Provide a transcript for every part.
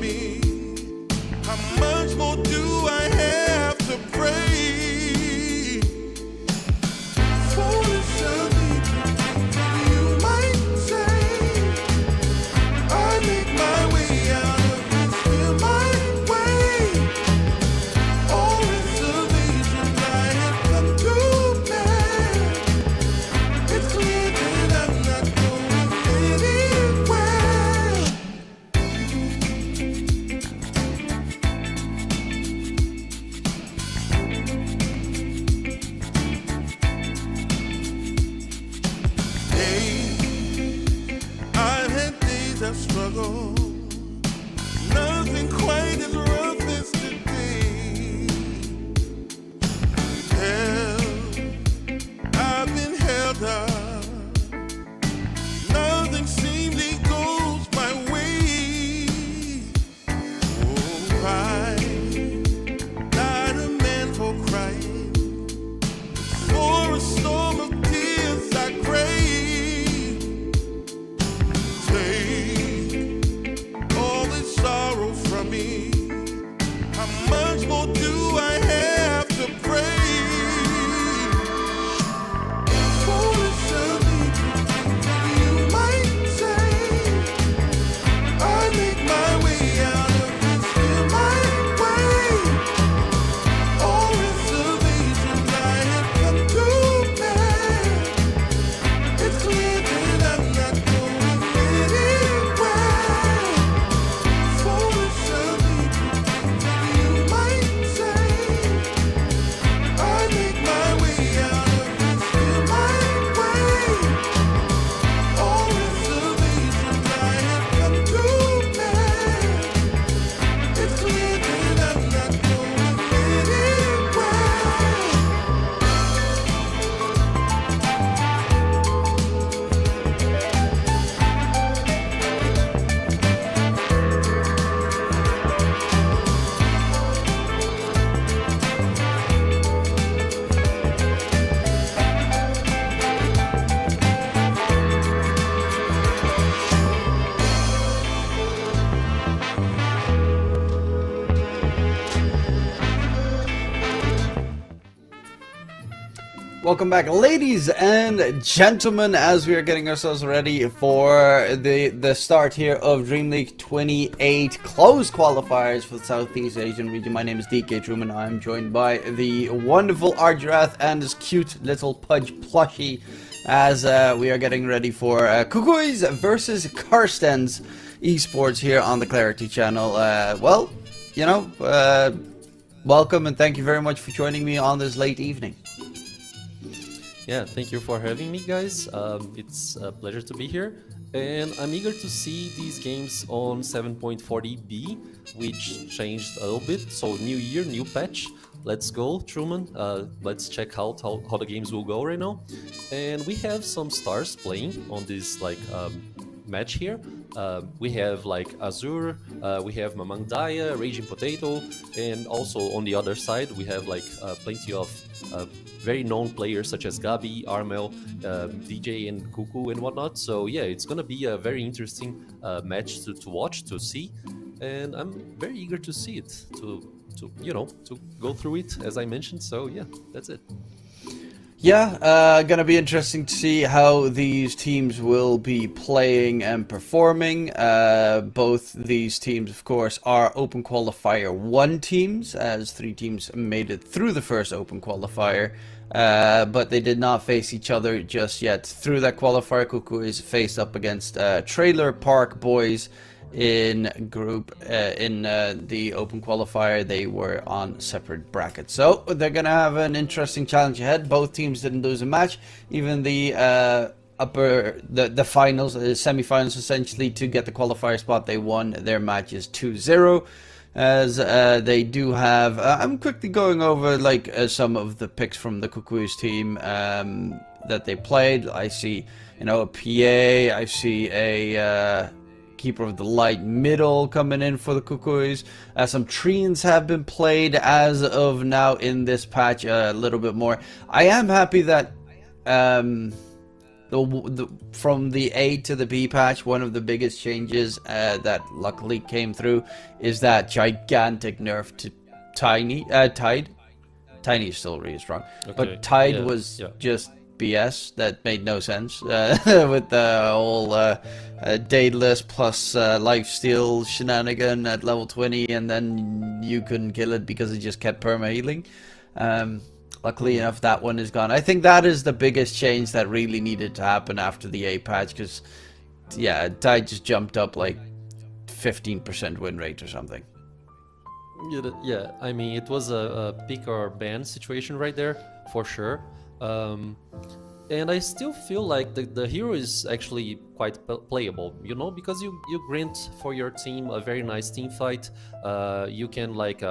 me. How much more do I have to pray? Foolish of me, you might say. I make my way out of this here my way. All reservations I have come to bear. It's clear that I'm not going anywhere. Hey, I've had days of struggle. Nothing quite as rough as today. Hell, I've been held up. Nothing seemingly goes my way. Oh, I, not a man for crying. For a storm of tears I crave. Take all this sorrow from me. How much more do I have to pray? Foolish of me, you might say. I make my way out of this here my way. All reservations I have come to bear. It's clear that I'm not going anywhere. Foolish of me, you might say. I make my way out of this here my way. All reservations I have come to bear. It's clear that I'm not going anywhere. Welcome back, ladies and gentlemen, as we are getting ourselves ready for the start here of DreamLeague 28 closed qualifiers for the Southeast Asian region. My name is DK Truman. I'm joined by the wonderful Arjurath and his cute little Pudge plushie as we are getting ready for KUKUYS versus Carstensz Esports here on the Clarity channel. Well, you know, welcome and thank you very much for joining me on this late evening. Yeah, thank you for having me, guys. It's a pleasure to be here, and I'm eager to see these games on 7.40b, which changed a little bit. So new year, new patch. Let's go, Truman. Let's check out how the games will go right now. And we have some stars playing on this match here. We have like Azure, we have Mamang Daya, Raging Potato, and also on the other side we have like plenty of very known players such as Gabi, Armel, DJ and Cuckoo and whatnot. So yeah, it's gonna be a very interesting match to watch, to see, and I'm very eager to see it, to go through it as I mentioned. So yeah, that's it. Yeah, gonna be interesting to see how these teams will be playing and performing. Both these teams, of course, are Open Qualifier 1 teams, as 3 teams made it through the first Open Qualifier, but they did not face each other just yet. Through that qualifier, KUKUYS faced up against Trailer Park Boys in group in the Open Qualifier. They were on separate brackets, so they're gonna have an interesting challenge ahead. Both teams didn't lose a match, even the finals, the semi-finals essentially, to get the qualifier spot. They won their matches 2-0, as they do have I'm quickly going over like some of the picks from the KUKUYS team that they played. I see, you know, a PA, I see a Keeper of the Light middle coming in for the KUKUYS. Some Treants have been played as of now in this patch a little bit more. I am happy that from the A to the B patch, one of the biggest changes that luckily came through is that gigantic nerf to Tide. Tiny is still really strong, Okay, but Tide yeah, was yeah. just BS. That made no sense with the whole Daedalus plus lifesteal shenanigan at level 20, and then you couldn't kill it because it just kept perma healing. Luckily enough, that one is gone. I think that is the biggest change that really needed to happen after the A patch, because yeah, Tide just jumped up like 15% win rate or something. Yeah, yeah, I mean, it was a pick or ban situation right there, for sure. And I still feel like the hero is actually quite playable, you know, because you grant for your team a very nice team fight. You can like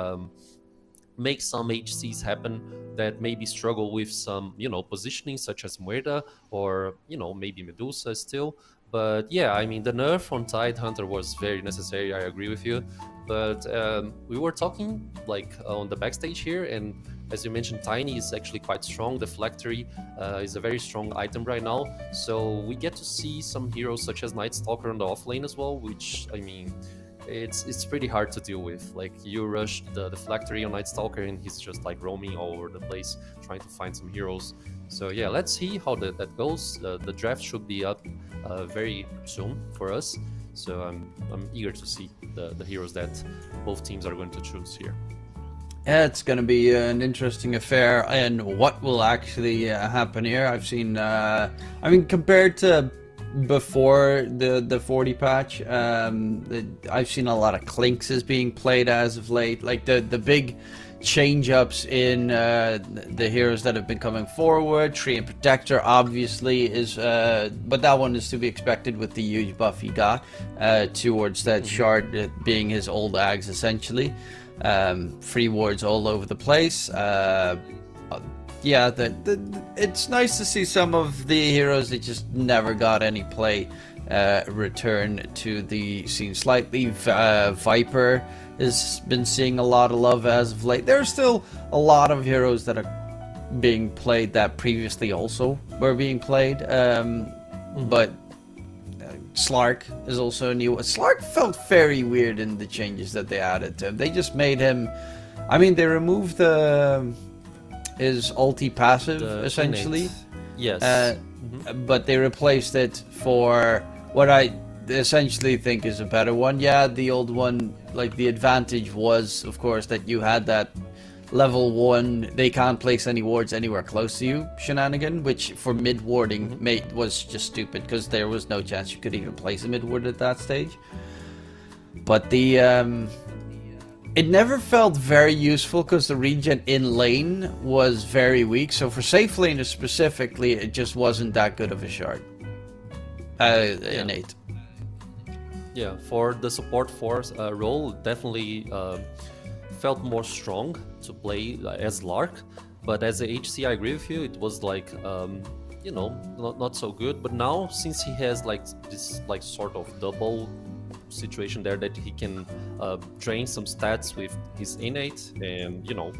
make some HCs happen that maybe struggle with some, you know, positioning such as Muerta or, you know, maybe Medusa still. But yeah, I mean, the nerf on Tide Hunter was very necessary, I agree with you. But we were talking like on the backstage here, and as you mentioned, Tiny is actually quite strong. The Phylactery is a very strong item right now. So we get to see some heroes such as Night Stalker on the offlane as well, which, I mean, it's pretty hard to deal with. Like, you rush the Phylactery on Night Stalker and he's just like roaming all over the place trying to find some heroes. So yeah, let's see how that goes. The draft should be up very soon for us. So I'm eager to see the heroes that both teams are going to choose here. Yeah, it's going to be an interesting affair, and what will actually happen here. I've seen, I mean, compared to before the 40 patch, I've seen a lot of Clinks being played as of late. Like the big change-ups in the heroes that have been coming forward. Treant Protector obviously is, but that one is to be expected with the huge buff he got towards that shard being his old ags essentially. Free wards all over the place. Yeah, it's nice to see some of the heroes that just never got any play return to the scene slightly. Viper has been seeing a lot of love as of late. There's still a lot of heroes that are being played that previously also were being played, but Slark is also a new one. Slark felt very weird in the changes that they added to him. They just made him, I mean, they removed his ulti passive essentially. Innate. Yes. But they replaced it for what I essentially think is a better one. Yeah, the old one, like the advantage was, of course, that you had that level 1, they can't place any wards anywhere close to you shenanigan, which for mid warding was just stupid because there was no chance you could even place a mid ward at that stage. But the it never felt very useful because the regen in lane was very weak. So for safe laners specifically, it just wasn't that good of a shard. Innate. Yeah, for the support force role, definitely felt more strong to play as Lark, but as a HC, I agree with you. It was like, you know, not so good. But now, since he has like this like sort of double situation there, that he can drain some stats with his innate and, you know,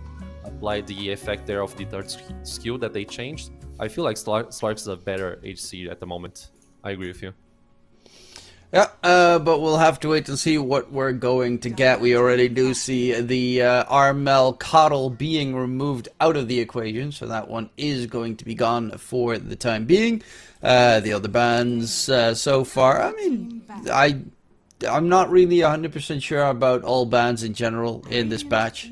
apply the effect there of the third skill that they changed. I feel like Slark's a better HC at the moment. I agree with you. Yeah, but we'll have to wait to see what we're going to get. We already do see the Armel Coddle being removed out of the equation, so that one is going to be gone for the time being. The other bans so far, I mean, I'm not really 100% sure about all bans in general in this batch.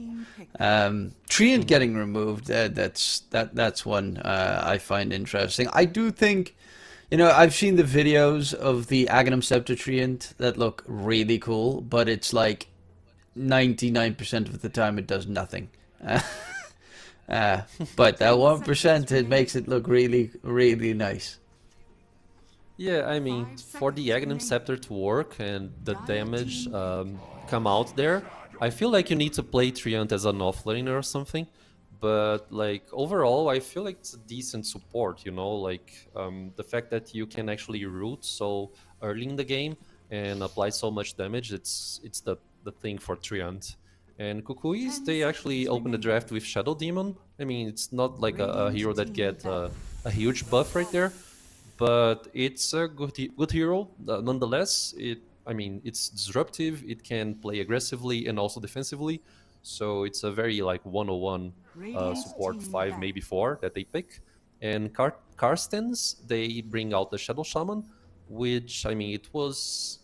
Treant getting removed, that's one I find interesting. I do think, you know, I've seen the videos of the Aghanim Scepter Treant that look really cool, but it's like 99% of the time it does nothing. But that 1%, it makes it look really, really nice. Yeah, I mean, for the Aghanim Scepter to work and the damage come out there, I feel like you need to play Treant as an offlaner or something. But like overall, I feel like it's a decent support, you know, like the fact that you can actually root so early in the game and apply so much damage, it's the thing for Treant. And KUKUYS, they actually opened the draft with Shadow Demon. I mean, it's not like a hero that get a huge buff right there, but it's a good hero nonetheless. It's disruptive. It can play aggressively and also defensively. So it's a very like 101 support 5 maybe 4 that they pick. And Carstensz, they bring out the Shadow Shaman, which it was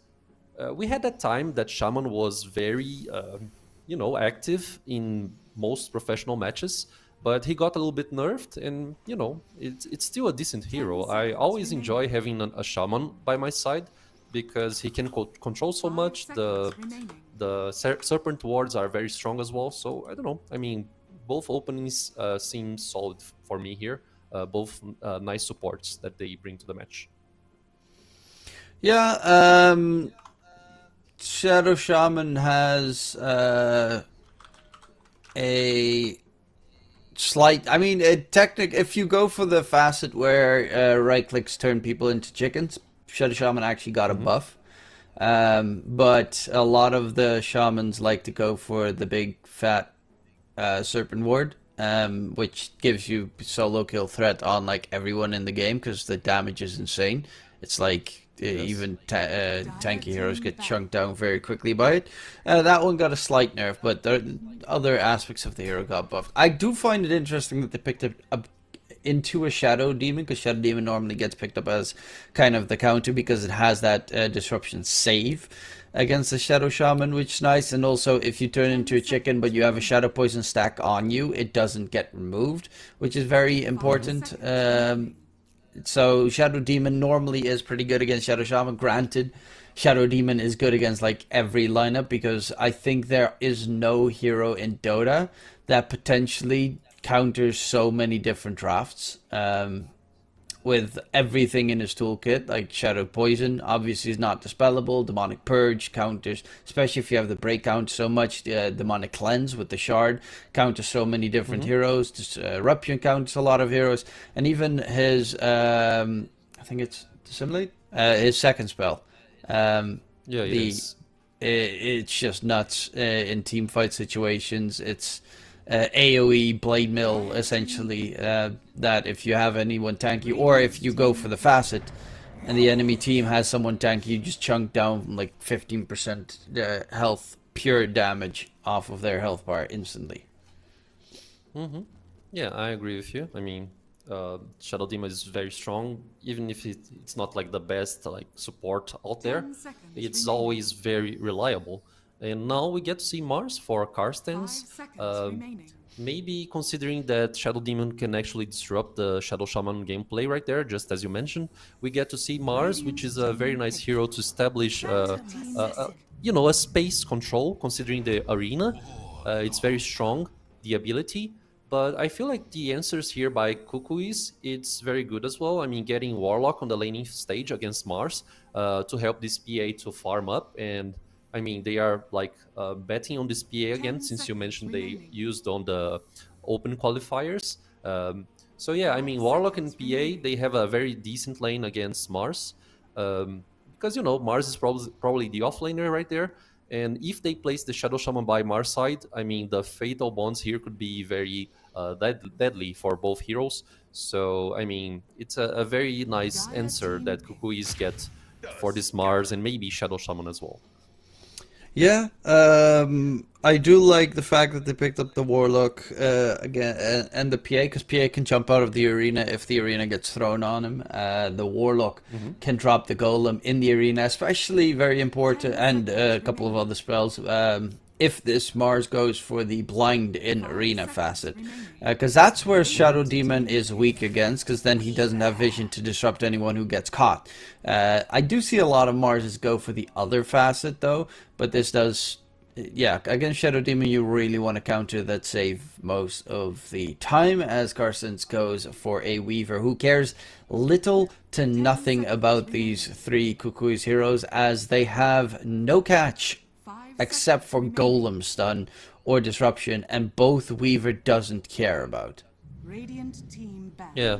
we had that time that Shaman was very active in most professional matches, but he got a little bit nerfed, and it's still a decent hero. I always enjoy having a Shaman by my side because he can control so much. The serpent wards are very strong as well, so I don't know. Both openings seem solid for me here. Both nice supports that they bring to the match. Yeah, Shadow Shaman has a slight. If you go for the facet where right clicks turn people into chickens, Shadow Shaman actually got a buff. But a lot of the shamans like to go for the big fat serpent ward, which gives you solo kill threat on like everyone in the game because the damage is insane. It's like even tanky heroes get chunked down very quickly by it. That one got a slight nerf, but the other aspects of the hero got buffed. I do find it interesting that they picked up into a Shadow Demon, because Shadow Demon normally gets picked up as kind of the counter because it has that disruption save against the Shadow Shaman, which is nice. And also, if you turn into a chicken but you have a Shadow Poison stack on you, it doesn't get removed, which is very important. So Shadow Demon normally is pretty good against Shadow Shaman. Granted, Shadow Demon is good against like every lineup, because I think there is no hero in Dota that potentially counters so many different drafts with everything in his toolkit. Like Shadow Poison obviously is not dispellable. Demonic Purge counters, especially if you have the break count so much. Demonic Cleanse with the shard counters so many different heroes. Disruption counters a lot of heroes, and even his I think it's Dissimulate, his second spell. It's just nuts in team fight situations. It's AoE blade mill essentially, that if you have anyone tanky, or if you go for the facet and the enemy team has someone tanky, you just chunk down like 15% health pure damage off of their health bar instantly. Yeah, I agree with you. Shadow Demon is very strong, even if it's not like the best like support out there. It's always very reliable. And now we get to see Mars for Carstensz. Maybe considering that Shadow Demon can actually disrupt the Shadow Shaman gameplay right there, just as you mentioned, we get to see Mars, which is a very nice hero to establish, a space control, considering the arena. It's very strong, the ability. But I feel like the answers here by KUKUYS, it's very good as well. Getting Warlock on the laning stage against Mars to help this PA to farm up. And they are like betting on this PA again, since you mentioned they used on the open qualifiers. So yeah, Warlock and PA, they have a very decent lane against Mars. Because, Mars is probably the offlaner right there. And if they place the Shadow Shaman by Mars side, the fatal bonds here could be very deadly for both heroes. So, it's a very nice answer that KUKUYS get for this Mars and maybe Shadow Shaman as well. Yeah, I do like the fact that they picked up the Warlock again, and the PA, because PA can jump out of the arena if the arena gets thrown on him. The Warlock can drop the Golem in the arena, especially very important, and a couple of other spells. If this Mars goes for the blind in arena facet, because that's where Shadow Demon is weak against, because then he doesn't have vision to disrupt anyone who gets caught. I do see a lot of Marses go for the other facet though, but this does, yeah, against Shadow Demon you really want to counter that save most of the time, as Carstensz goes for a Weaver who cares little to nothing about these three KUKUYS heroes, as they have no catch except for Golem stun or disruption, and both Weaver doesn't care about. Yeah,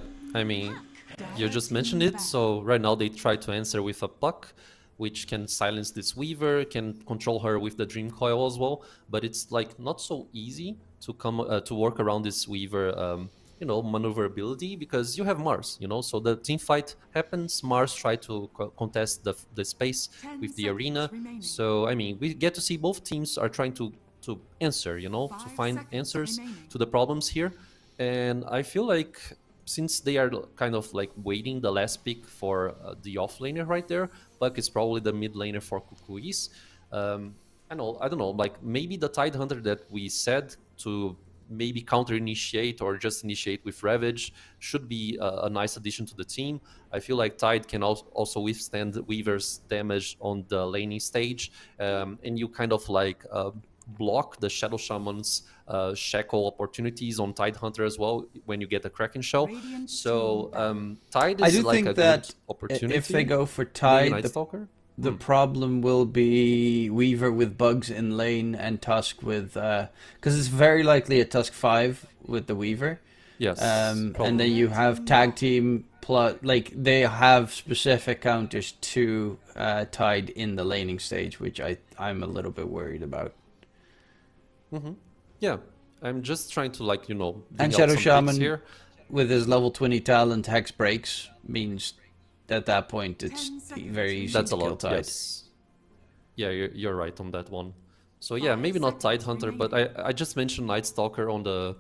you just mentioned it, so right now they try to answer with a Puck, which can silence this Weaver, can control her with the Dream Coil as well, but it's like not so easy to come to work around this Weaver maneuverability, because you have Mars, so the team fight happens, Mars try to contest the space 10 with the seconds arena. remaining. So I mean, we get to see both teams are trying to answer, to 5 find seconds answers remaining. to the problems here. And I feel like since they are kind of like waiting the last pick for the offlaner right there, Buck is probably the mid laner for KUKUYS. I don't know, like maybe the Tidehunter that we said to maybe counter initiate or just initiate with Ravage should be a nice addition to the team. I feel like Tide can also withstand Weaver's damage on the laning stage, and you kind of like block the Shadow Shaman's shackle opportunities on Tidehunter as well when you get the Kraken shell. Radiant So team Tide I is do like think a that good opportunity. if they go for Maybe Tide, Night Stalker. the problem will be Weaver with bugs in lane and Tusk with because it's very likely a Tusk 5 with the Weaver. Yes, And probably. then you have tag team plus, like they have specific counters to Tide in the laning stage, which I'm a little bit worried about. Yeah, I'm just trying to like bring And out Shadow some picks Shaman here. with his level 20 talent, Hex Breaks means at that point it's 10 seconds very easy That's to a kill lot. Tide. Yes. Yeah, you're right on that one. So yeah, 5 maybe not seconds Tidehunter, but I just mentioned Night Stalker on the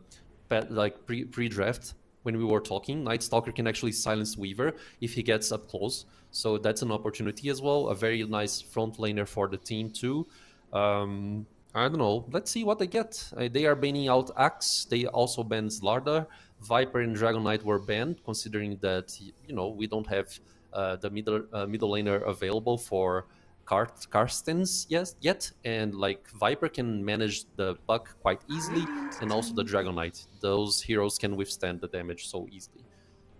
pre-draft when we were talking. Night Stalker can actually silence Weaver if he gets up close, so that's an opportunity as well. A very nice front laner for the team too. I don't know. Let's see what they get. They are banning out Axe. They also banned Slardar. Viper and Dragon Knight were banned, considering that we don't have the middle laner available for Carstensz yet, and like Viper can manage the Buck quite easily, and also the Dragon Knight. Those heroes can withstand the damage so easily.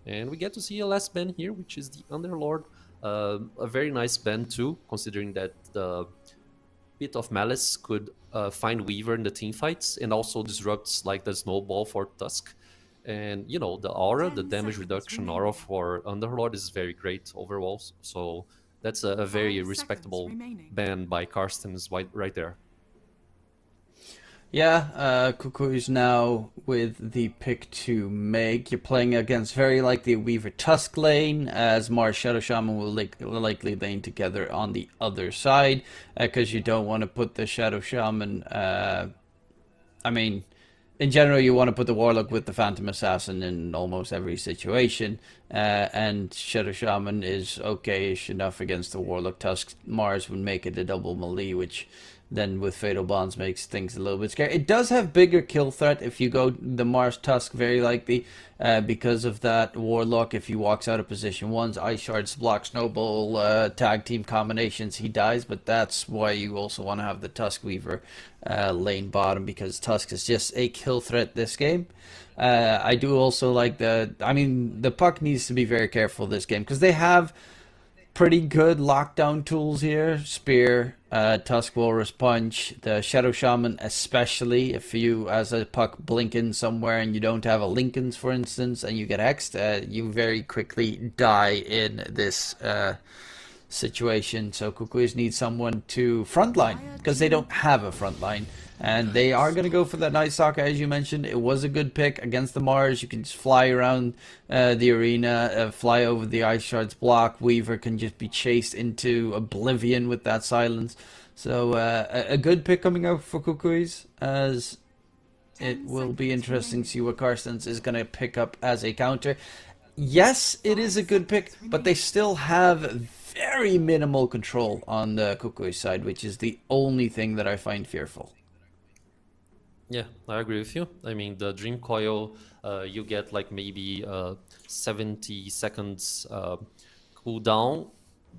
And we get to see a last ban here, which is the Underlord. A very nice ban too, considering that the Pit of Malice could find Weaver in the team fights and also disrupts like the snowball for Tusk. And the aura, the 10 damage seconds reduction remaining. aura for Underlord is very great overall. So that's a very 5 respectable seconds remaining. ban by Carstensz right there. Yeah, KUKUYS now with the pick to make. You're playing against very likely Weaver Tusk lane, as Mars Shadow Shaman will likely lane together on the other side, because you don't want to put the Shadow Shaman. I mean, in general, you want to put the Warlock with the Phantom Assassin in almost every situation, and Shadow Shaman is okay-ish enough against the Warlock. Tusk Mars would make it a double melee, which then with Fatal Bonds makes things a little bit scary. It does have bigger kill threat if you go the Mars Tusk, very likely, because of that Warlock. If he walks out of position once, Ice Shards block Snowball tag team combinations, he dies. But that's why you also want to have the Tusk Weaver lane bottom, because Tusk is just a kill threat this game. I do also like the Puck needs to be very careful this game, because they have pretty good lockdown tools here. Spear, Tusk Walrus Punch, the Shadow Shaman especially. If you, as a Puck, blink in somewhere and you don't have a Lincoln's, for instance, and you get hexed, you very quickly die in this situation. So KUKUYS need someone to frontline, because they don't have a frontline. And they are going to go for that Night Stalker, as you mentioned. It was a good pick against the Mars. You can just fly around the arena, fly over the Ice Shards block. Weaver can just be chased into oblivion with that silence. So a good pick coming out for KUKUYS, as it will be interesting to see what Carstensz is going to pick up as a counter. Yes, it is a good pick, but they still have very minimal control on the KUKUYS side, which is the only thing that I find fearful. Yeah, I agree with you. I mean, the Dream Coil, you get like maybe 70 seconds cooldown,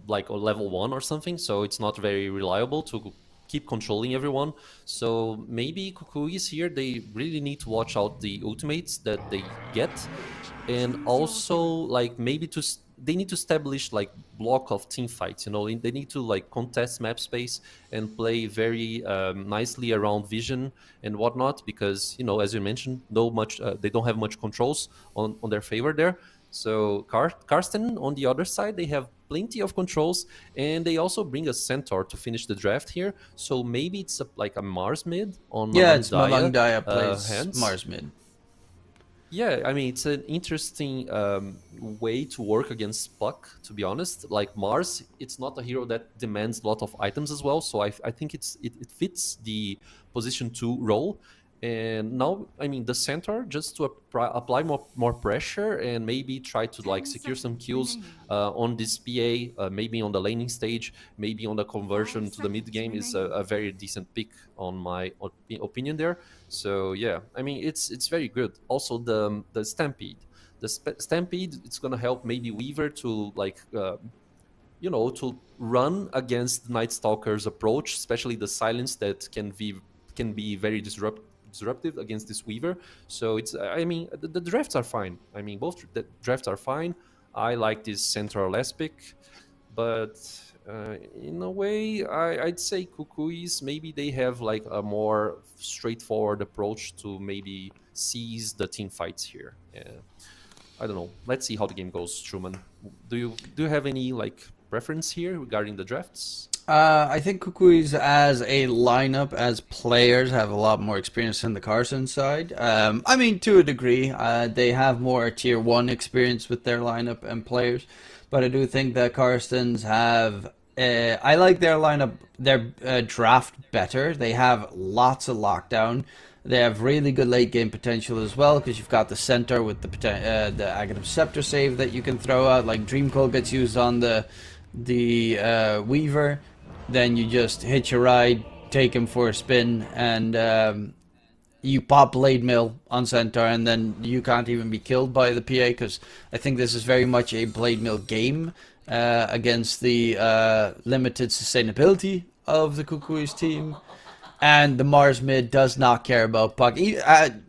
like on level 1 or something, so it's not very reliable to keep controlling everyone. So maybe KUKUYS here, they really need to watch out the ultimates that they get, and also like maybe they need to establish like block of team fights. They need to like contest map space and play very nicely around vision and whatnot, because as you mentioned, they don't have much controls on their favor there. So Carstensz on the other side, they have plenty of controls, and they also bring a Centaur to finish the draft here. So maybe it's like a Mars mid on Yeah, it's Mamang Mamang Daya Daya plays hands. Mars mid. Yeah, I mean, it's an interesting way to work against Puck, to be honest. Like Mars, it's not a hero that demands a lot of items as well, so I think it fits the position 2 role. And now, I mean, the center, just to apply more pressure and maybe try to like secure some kills on this PA, maybe on the laning stage, maybe on the conversion to the mid game is a very decent pick on my opinion there. So yeah, I mean it's very good. Also the stampede, stampede, it's gonna help maybe Weaver to like to run against the Night Stalker's approach, especially the silence that can be very disruptive against this Weaver. So it's I mean the drafts are fine. I mean both the drafts are fine. I like this central last pick, but in a way, I'd say KUKUYS, maybe they have like a more straightforward approach to maybe seize the team fights here. Yeah. I don't know. Let's see how the game goes, Truman. Do you have any like preference here regarding the drafts? I think KUKUYS as a lineup, as players, have a lot more experience than the Carstensz side. I mean, to a degree, they have more tier 1 experience with their lineup and players, but I do think that Carstensz have. I like their lineup, their draft better. They have lots of lockdown. They have really good late game potential as well because you've got the center with the Aghanim Scepter save that you can throw out. Like Dreamcoil gets used on the Weaver, then you just hitch a ride, take him for a spin, and you pop Blade Mill on center, and then you can't even be killed by the PA because I think this is very much a Blade Mill game against the limited sustainability of the KUKUYS team. And the Mars mid does not care about Puck.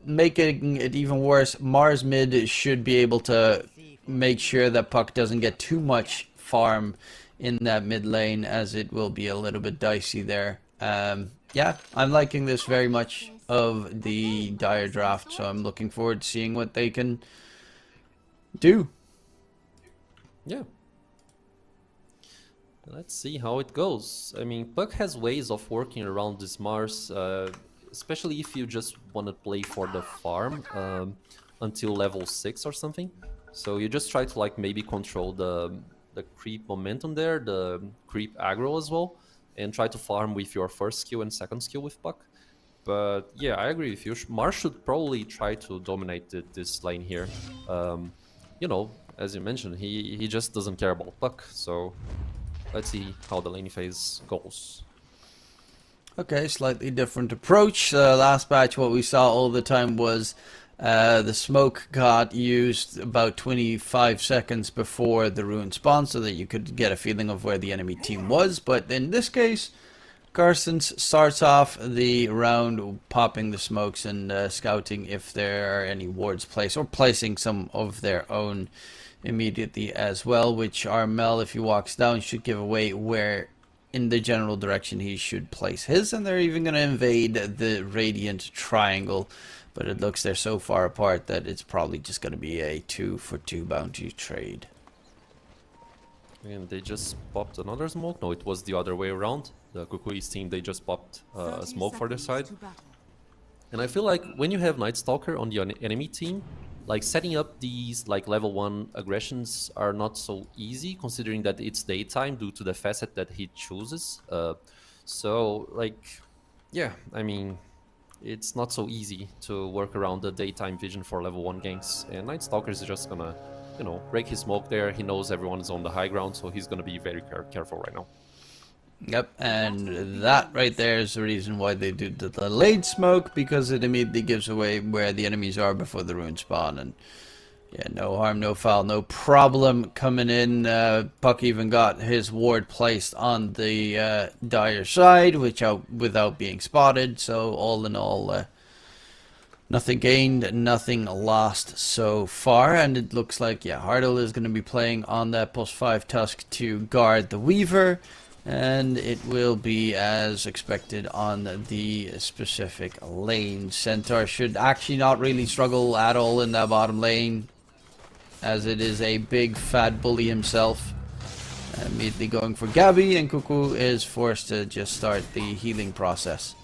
Making it even worse, Mars mid should be able to make sure that Puck doesn't get too much farm in that mid lane, as it will be a little bit dicey there. Yeah, I'm liking this very much of the Dire draft, so I'm looking forward to seeing what they can do. Yeah. Let's see how it goes. I mean, Puck has ways of working around this Mars, especially if you just want to play for the farm until level 6 or something. So you just try to like maybe control the creep momentum there, the creep aggro as well, and try to farm with your first skill and second skill with Puck. But yeah, I agree with you. Mars should probably try to dominate this lane here. As you mentioned, he just doesn't care about Puck, so let's see how the lane phase goes. Okay, slightly different approach. Last batch, what we saw all the time was the smoke got used about 25 seconds before the rune spawned so that you could get a feeling of where the enemy team was. But in this case, Carstensz starts off the round popping the smokes and scouting if there are any wards placed, or placing some of their own immediately as well, which Armel, if he walks down, should give away where in the general direction he should place his. And they're even going to invade the Radiant Triangle, but it looks they're so far apart that it's probably just going to be a 2-for-2 bounty trade. And they just popped another smoke. No, it was the other way around. The KUKUYS team, they just popped a smoke for their side. And I feel like when you have Night Stalker on the enemy team, like setting up these like level 1 aggressions are not so easy, considering that it's daytime due to the facet that he chooses. So like, yeah, I mean, it's not so easy to work around the daytime vision for level 1 ganks. And Night Stalker is just gonna, break his smoke there. He knows everyone is on the high ground, so he's gonna be very careful right now. Yep, and that right there is the reason why they do the delayed smoke, because it immediately gives away where the enemies are before the rune spawn. And yeah, no harm, no foul, no problem coming in. Puck even got his ward placed on the Dire side, without being spotted. So all in all, nothing gained, nothing lost so far. And it looks like, yeah, Hardle is going to be playing on that +5 Tusk to guard the Weaver. And it will be as expected on the specific lane. Centaur should actually not really struggle at all in that bottom lane, as it is a big fat bully himself. Immediately going for Gabby, and Kuku is forced to just start the healing process.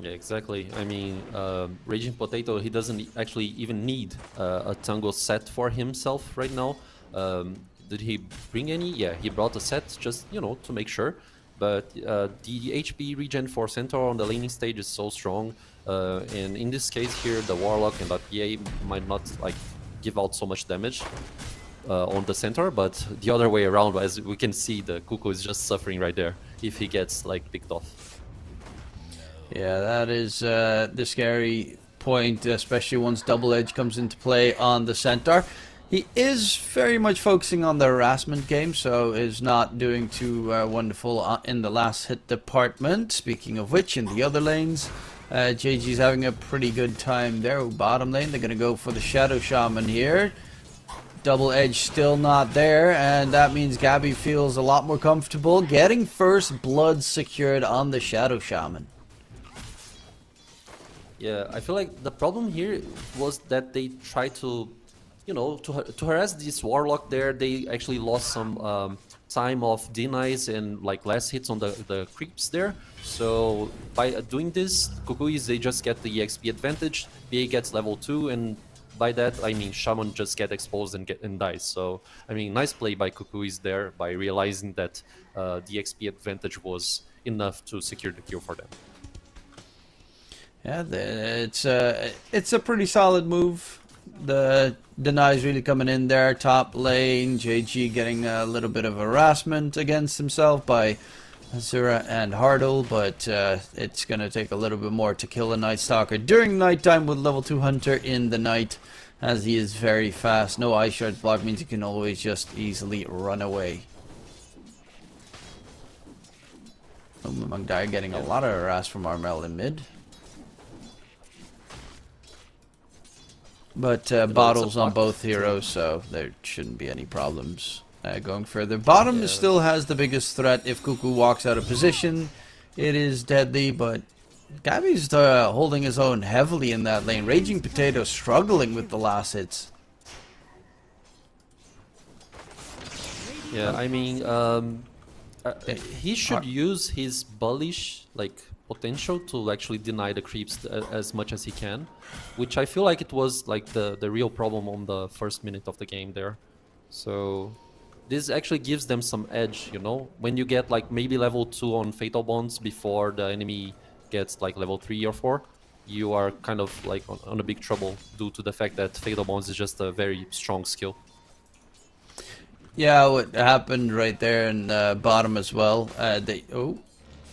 Yeah, exactly. I mean, Raging Potato, he doesn't actually even need a tango set for himself right now. Did he bring any? Yeah, he brought a set just, you know, to make sure. But the HP regen for Centaur on the laning stage is so strong. And in this case here, the Warlock and the PA might not like give out so much damage on the Centaur, but the other way around, as we can see, the Cuckoo is just suffering right there if he gets like picked off. Yeah, that is the scary point, especially once Double Edge comes into play on the Centaur. He is very much focusing on the harassment game, so is not doing too wonderful in the last hit department. Speaking of which, in the other lanes, JG's having a pretty good time there. Bottom lane, they're going to go for the Shadow Shaman here. Double Edge still not there, and that means Gabby feels a lot more comfortable getting first blood secured on the Shadow Shaman. Yeah, I feel like the problem here was that they tried to, you know, to harass this Warlock there. They actually lost some time of denies and like less hits on the creeps there. So by doing this, KUKUYS, they just get the EXP advantage. PA gets level 2, and by that I mean Shaman just get exposed and dies. So I mean, nice play by KUKUYS there by realizing that the XP advantage was enough to secure the kill for them. Yeah, it's a pretty solid move. The denies really coming in there. Top lane, JG getting a little bit of harassment against himself by Azura and Hardle, but it's going to take a little bit more to kill a Night Stalker during nighttime with level 2 Hunter in the night, as he is very fast. No Ice Shards block means he can always just easily run away. Mangdai getting a lot of harass from Armel in mid. But bottles on both heroes, so there shouldn't be any problems going further. Bottom still has the biggest threat. If Cuckoo walks out of position, it is deadly, but Gabby's holding his own heavily in that lane. Raging Potato struggling with the last hits. Yeah, I mean, he should use his bullish like potential to actually deny the creeps as much as he can, which I feel like it was like the real problem on the first minute of the game there. So this actually gives them some edge, you know, when you get like maybe level 2 on Fatal Bonds before the enemy gets like level 3 or 4, you are kind of like on a big trouble due to the fact that Fatal Bonds is just a very strong skill. Yeah, what happened right there in bottom as well.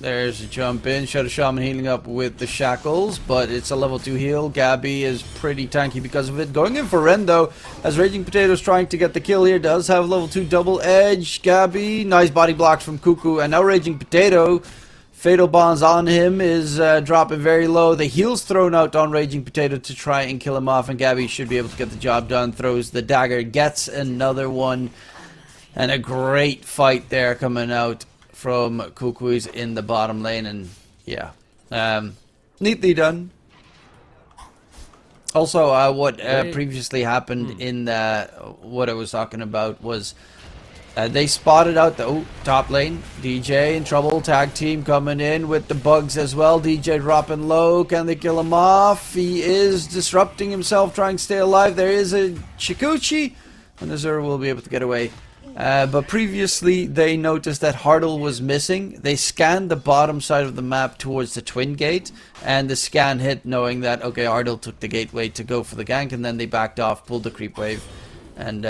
There's a jump in. Shadow Shaman healing up with the shackles, but it's a level 2 heal. Gabby is pretty tanky because of it. Going in for Ren though, as Raging Potato's trying to get the kill here. Does have level 2 double edge. Gabby, nice body blocks from Cuckoo, and now Raging Potato. Fatal Bonds on him is dropping very low. The heal's thrown out on Raging Potato to try and kill him off, and Gabby should be able to get the job done. Throws the dagger, gets another one, and a great fight there coming out from KUKUYS in the bottom lane, and yeah, neatly done. Also, what previously happened in what I was talking about was they spotted out the top lane. DJ in trouble, tag team coming in with the bugs as well. DJ dropping low, can they kill him off? He is disrupting himself, trying to stay alive. There is a Chikuchi, and Azura will be able to get away. But previously they noticed that Hardle was missing. They scanned the bottom side of the map towards the Twin Gate, and the scan hit, knowing that okay, Hardle took the gateway to go for the gank, and then they backed off, pulled the creep wave, and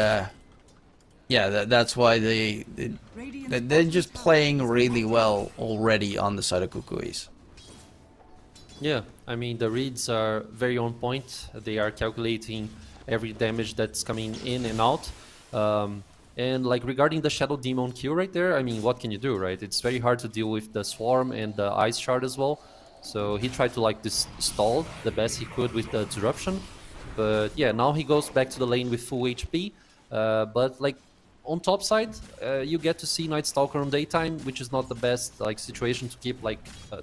yeah, that's why they're just playing really well already on the side of KUKUYS. Yeah, I mean the reads are very on point. They are calculating every damage that's coming in and out. And like regarding the Shadow Demon kill right there, I mean, what can you do, right? It's very hard to deal with the Swarm and the Ice Shard as well. So he tried to like stall the best he could with the Disruption. But yeah, now he goes back to the lane with full HP. But like on top side, you get to see Night Stalker on daytime, which is not the best like situation to keep like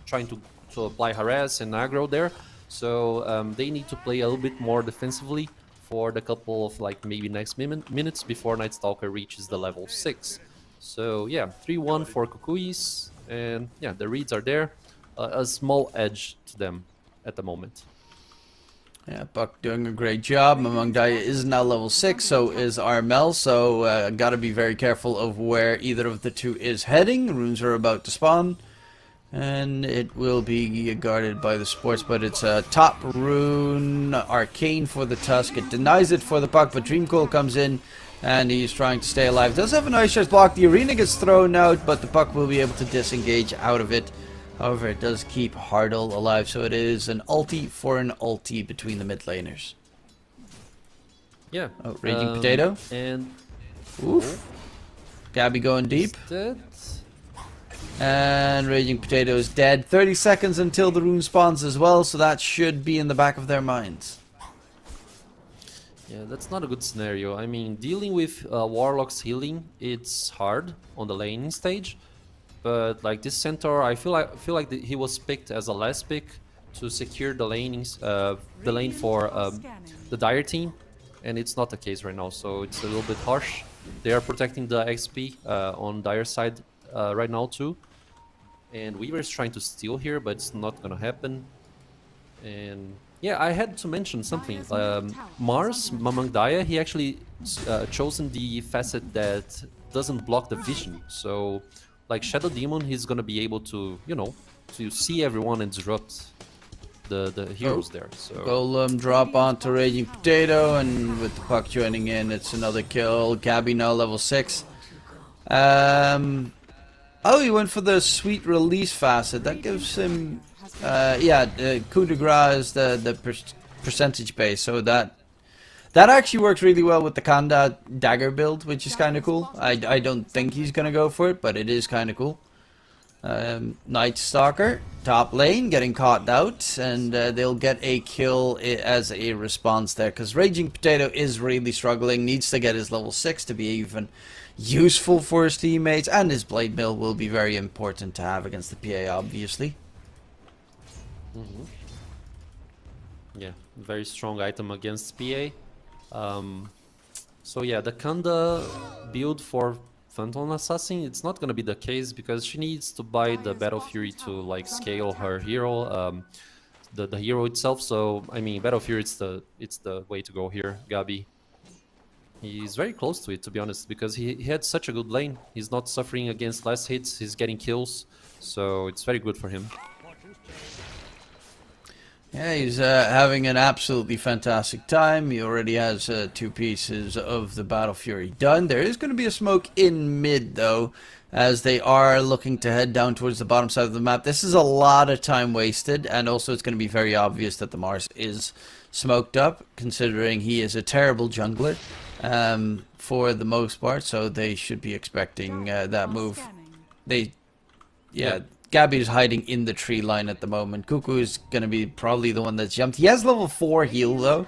trying to apply harass and aggro there. So they need to play a little bit more defensively for the couple of like maybe next minutes before Night Stalker reaches the level 6. So yeah, 3-1 for KUKUYS, and yeah, the reads are there. a small edge to them at the moment. Yeah, Buck doing a great job. Mamang Daya is now level 6, so is Armel, so gotta be very careful of where either of the two is heading. Runes are about to spawn, and it will be guarded by the sports, but it's a top rune, arcane for the Tusk. It denies it for the Puck, but Dreamcoil comes in, and he's trying to stay alive. Does have an ice charge block. The arena gets thrown out, but the Puck will be able to disengage out of it. However, it does keep Hardle alive, so it is an ulti for an ulti between the mid laners. Yeah. Oh, Raging Potato. And Oof. Gabby going deep. dead. And Raging Potato is dead. 30 seconds until the rune spawns as well, so that should be in the back of their minds. Yeah, that's not a good scenario. I mean, dealing with Warlock's healing, it's hard on the laning stage. But like this Centaur, I feel like he was picked as a last pick to secure the lane for the Dire team, and it's not the case right now. So it's a little bit harsh. They are protecting the XP on Dire side right now too, and Weaver is trying to steal here, but it's not gonna happen. And yeah, I had to mention something. Mars Mamang Daya, he actually chosen the facet that doesn't block the vision. So like Shadow Demon, he's gonna be able to, you know, to see everyone and disrupt the heroes there. So Golem drop onto Raging Potato, and with the Puck joining in, it's another kill. Gabby now level 6. Oh, he went for the sweet release facet. That gives him, coup de grace is the percentage base, so that actually works really well with the Kanda dagger build, which is kind of cool. I don't think he's gonna go for it, but it is kind of cool. Night Stalker, top lane, getting caught out, and they'll get a kill as a response there, because Raging Potato is really struggling, needs to get his level 6 to be even useful for his teammates, and his Blade Mill will be very important to have against the PA, obviously. yeah, very strong item against PA. So yeah, the Kanda build for Phantom Assassin, it's not gonna be the case because she needs to buy the Battle Fury to like scale her hero, the hero itself. So I mean, Battle Fury, it's the way to go here. Gabi, he's very close to it, to be honest, because he had such a good lane. He's not suffering against last hits. He's getting kills, so it's very good for him. Yeah, he's having an absolutely fantastic time. He already has 2 pieces of the Battle Fury done. There is going to be a smoke in mid, though, as they are looking to head down towards the bottom side of the map. This is a lot of time wasted, and also it's going to be very obvious that the Mars is smoked up, considering he is a terrible jungler for the most part, so they should be expecting that move. Yeah. Gabby is hiding in the tree line at the moment. KUKUYS is going to be probably the one that's jumped. He has level 4 heal though,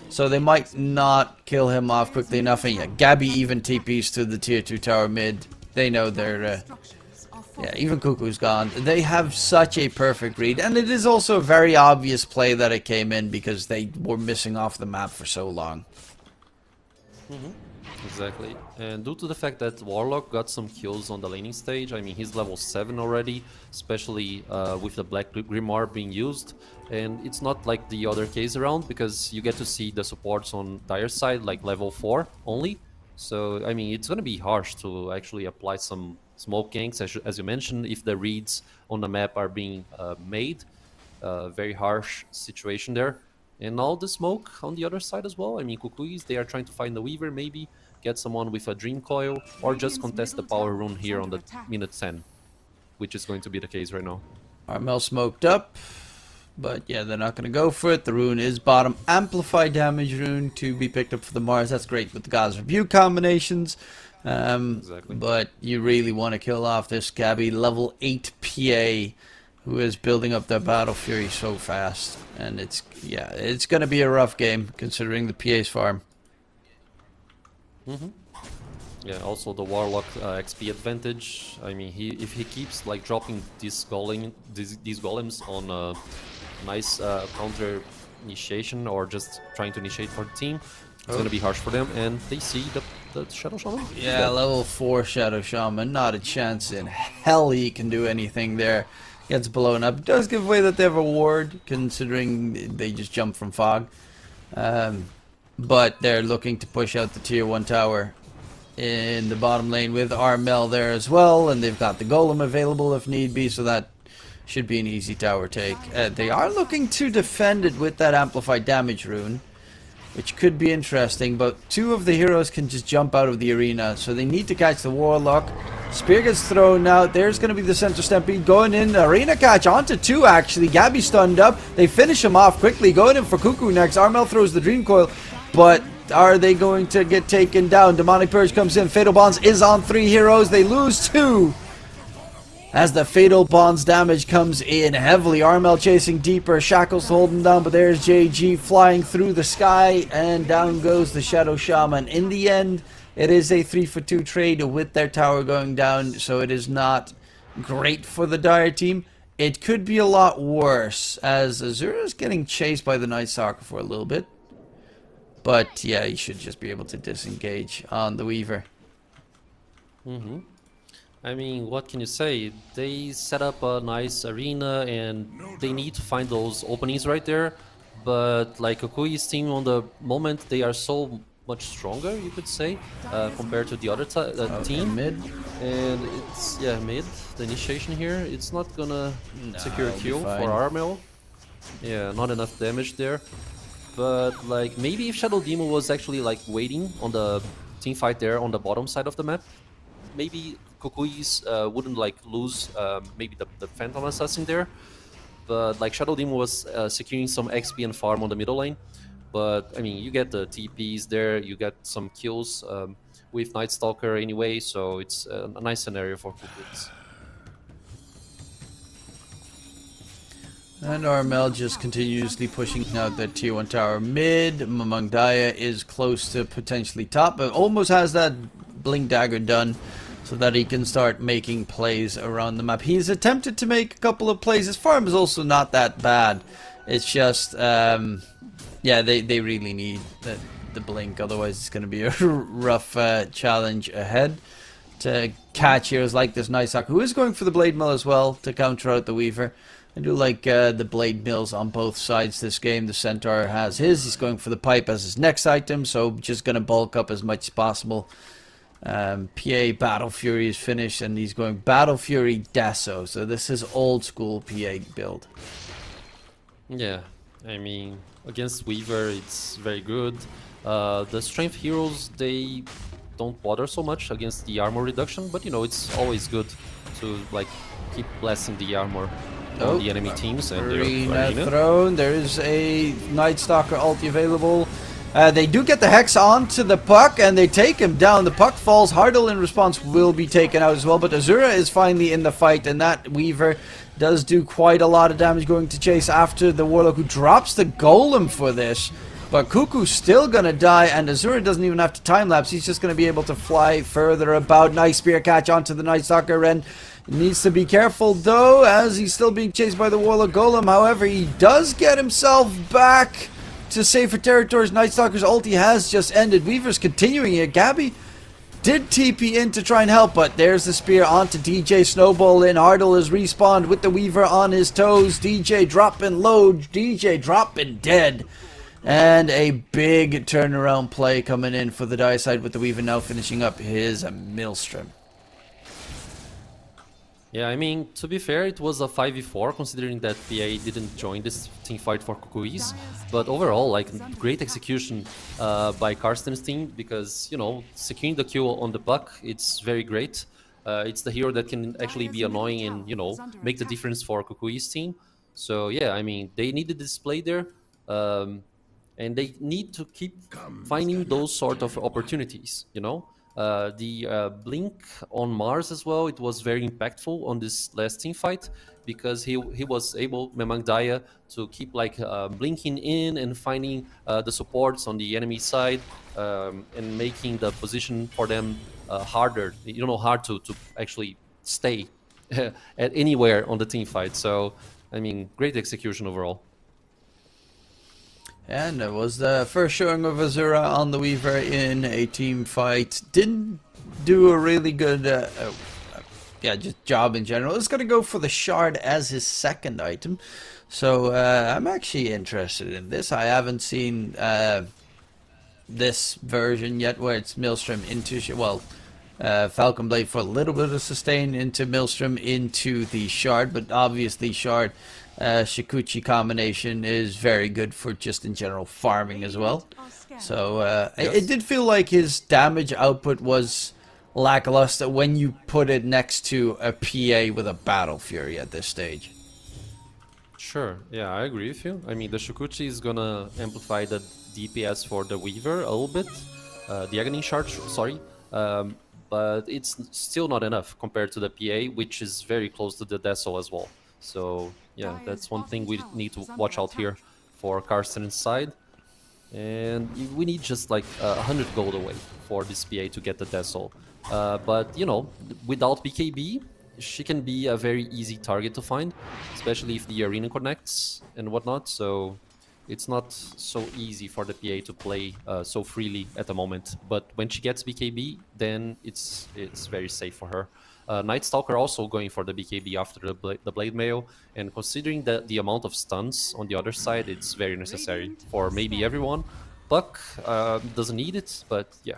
so they might not kill him off quickly enough. And yeah, Gabby even TPs to the tier 2 tower mid. They know they're... yeah, even KUKUYS gone. They have such a perfect read, and it is also a very obvious play that it came in because they were missing off the map for so long. Exactly, and due to the fact that Warlock got some kills on the laning stage, I mean, he's level 7 already, especially with the Black Grimoire being used, and it's not like the other case around, because you get to see the supports on Dire side, like level 4 only, so, I mean, it's gonna be harsh to actually apply some smoke ganks, as you mentioned, if the reads on the map are being made. Very harsh situation there. And all the smoke on the other side as well. I mean, KUKUYS, they are trying to find the Weaver, maybe get someone with a Dream Coil, or just contest the power rune here on the minute 10, which is going to be the case right now. Armel smoked up, but yeah, they're not going to go for it. The rune is bottom. Amplify damage rune to be picked up for the Mars. That's great with the God's Rebuke combinations. Exactly. But you really want to kill off this Gabby, level 8 PA, who is building up their Battle Fury so fast. And it's going to be a rough game, considering the PA's farm. Yeah, also the Warlock XP advantage. I mean, if he keeps like dropping these golems on a nice counter initiation, or just trying to initiate for the team, it's gonna be harsh for them. And they see the Shadow Shaman. Yeah, level 4 Shadow Shaman, not a chance in hell he can do anything there. gets blown up. It does give away that they have a ward, considering they just jump from fog. But they're looking to push out the tier 1 tower in the bottom lane with Armel there as well, and they've got the golem available if need be, so that should be an easy tower take. They are looking to defend it with that amplified damage rune, which could be interesting, but 2 of the heroes can just jump out of the arena, so they need to catch the Warlock. Spear gets thrown out. There's going to be the center stampede going in. Arena catch onto 2 actually. Gabby stunned up. They finish him off quickly. Going in for KUKUYS next. Armel throws the Dream Coil, but are they going to get taken down? Demonic Purge comes in. Fatal Bonds is on 3 heroes. They lose 2. As the Fatal Bonds damage comes in heavily. Armel chasing deeper. Shackles holding down, but there's JG flying through the sky, and down goes the Shadow Shaman. In the end, it is a 3-for-2 trade with their tower going down, so it is not great for the Dire team. It could be a lot worse, as Azura is getting chased by the Night Stalker for a little bit. But yeah, he should just be able to disengage on the Weaver. I mean, what can you say? They set up a nice arena and they need to find those openings right there. But like KUKUYS team on the moment, they are so much stronger, you could say, compared to the other team. Mid. And it's, yeah, mid, the initiation here. It's not gonna secure a kill for fine. Armel. Yeah, not enough damage there. But like, maybe if Shadow Demon was actually like waiting on the team fight there on the bottom side of the map, maybe KUKUYS wouldn't like lose maybe the Phantom Assassin there. But like Shadow Demon was securing some XP and farm on the middle lane. But I mean, you get the TPs there, you get some kills with Night Stalker anyway, so it's a nice scenario for KUKUYS. And Armel just continuously pushing out that tier 1 tower mid. Mamangdaya is close to potentially top, but almost has that Blink Dagger done so that he can start making plays around the map. He's attempted to make a couple of plays. His farm is also not that bad. It's just, yeah, they really need the Blink, otherwise it's going to be a rough challenge ahead to catch heroes like this Night Stalker, who is going for the Blade Mill as well to counter out the Weaver. I do like the Blade Mills on both sides this game. The Centaur has his. He's going for the Pipe as his next item, so just going to bulk up as much as possible. PA Battle Fury is finished, and he's going Battle Fury Deso. So this is old school PA build. Yeah, I mean, against Weaver, it's very good. The strength heroes, they don't bother so much against the armor reduction, but you know, it's always good to like keep blessing the armor on the enemy teams. And Arena thrown. There is a Night Stalker ulti available. They do get the Hex onto the Puck, and they take him down. The Puck falls. Hardle in response will be taken out as well, but Azura is finally in the fight, and that Weaver does do quite a lot of damage going to chase after the Warlock, who drops the Golem for this. But KUKUYS still gonna die, and Azura doesn't even have to time-lapse. He's just gonna be able to fly further about. Nice spear catch onto the Night Stalker, and needs to be careful though, as he's still being chased by the Warlock Golem. However, he does get himself back to safer territories. Night Stalker's ulti has just ended. Weaver's continuing it. Gabby did TP in to try and help, but there's the spear onto DJ. Snowball in. Hardle is respawned with the Weaver on his toes. DJ dropping low. DJ dropping dead. And a big turnaround play coming in for the Dire side, with the Weaver now finishing up his Maelstrom. Yeah, I mean, to be fair, it was a 5v4, considering that PA didn't join this team fight for KUKUYS. But overall, like, great execution by Carstensz team, because, you know, securing the kill on the Puck, it's very great. It's the hero that can actually be annoying and, you know, make the difference for KUKUYS team. So, yeah, I mean, they needed this play there. And they need to keep finding those sort of opportunities, you know? The Blink on Mars as well, it was very impactful on this last team fight, because he was able, Mamangdaya, to keep like blinking in and finding the supports on the enemy side, and making the position for them harder, you know, hard to actually stay at anywhere on the team fight. So, I mean, great execution overall. And it was the first showing of Azura on the Weaver in a team fight. Didn't do a really good yeah, just job in general, is going to go for the shard as his second item. So I'm actually interested in this. I haven't seen this version yet where it's Maelstrom into Falcon Blade for a little bit of sustain into Maelstrom into the shard, but obviously shard Shikuchi combination is very good for just in general farming as well. So it did feel like his damage output was lackluster when you put it next to a PA with a Battle Fury at this stage. Sure, yeah, I agree with you. I mean, the Shikuchi is gonna amplify the DPS for the Weaver a little bit, the Aghanim Shard, sorry, but it's still not enough compared to the PA, which is very close to the Deso as well. So yeah, that's one thing we need to watch out here for Carsten's side. And we need just like 100 gold away for this PA to get the Deso. But you know, without BKB, she can be a very easy target to find, especially if the arena connects and whatnot. So it's not so easy for the PA to play so freely at the moment. But when she gets BKB, then it's very safe for her. Night Stalker also going for the BKB after the Blade Mail, and considering the amount of stuns on the other side, it's very necessary for maybe everyone. Puck doesn't need it, but yeah,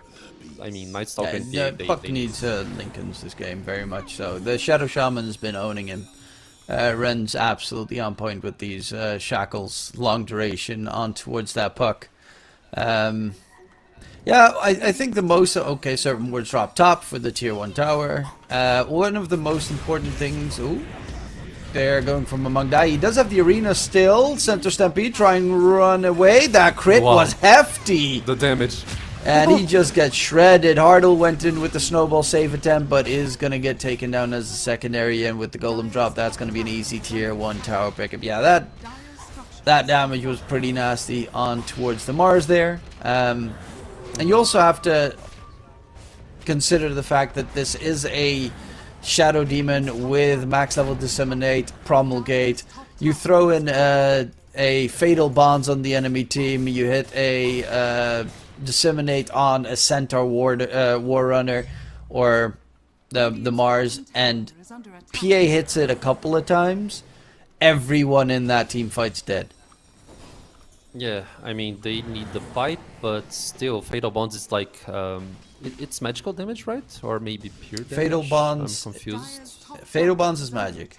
I mean, Night Stalker and PA, Puck needs Lincolns this game, very much so. The Shadow Shaman's been owning him. Ren's absolutely on point with these shackles, long duration on towards that Puck. Yeah, I think the most... Okay, certain words drop top for the tier 1 tower. One of the most important things... Ooh, they're going from among that. He does have the arena still. Center Stampede trying to run away. That crit was hefty. The damage. And he just gets shredded. Hardle went in with the snowball save attempt, but is going to get taken down as a secondary. And with the golem drop, that's going to be an easy tier 1 tower pickup. Yeah, that damage was pretty nasty on towards the Mars there. And you also have to consider the fact that this is a Shadow Demon with max level Disseminate, Promulgate. You throw in a Fatal Bonds on the enemy team, you hit a Disseminate on a Centaur War Runner or the Mars, and PA hits it a couple of times, everyone in that team fight's dead. Yeah, I mean, they need the pipe, but still, Fatal Bonds is like, it's magical damage, right? Or maybe pure damage? Fatal Bonds... I'm confused. Fatal Bonds is magic.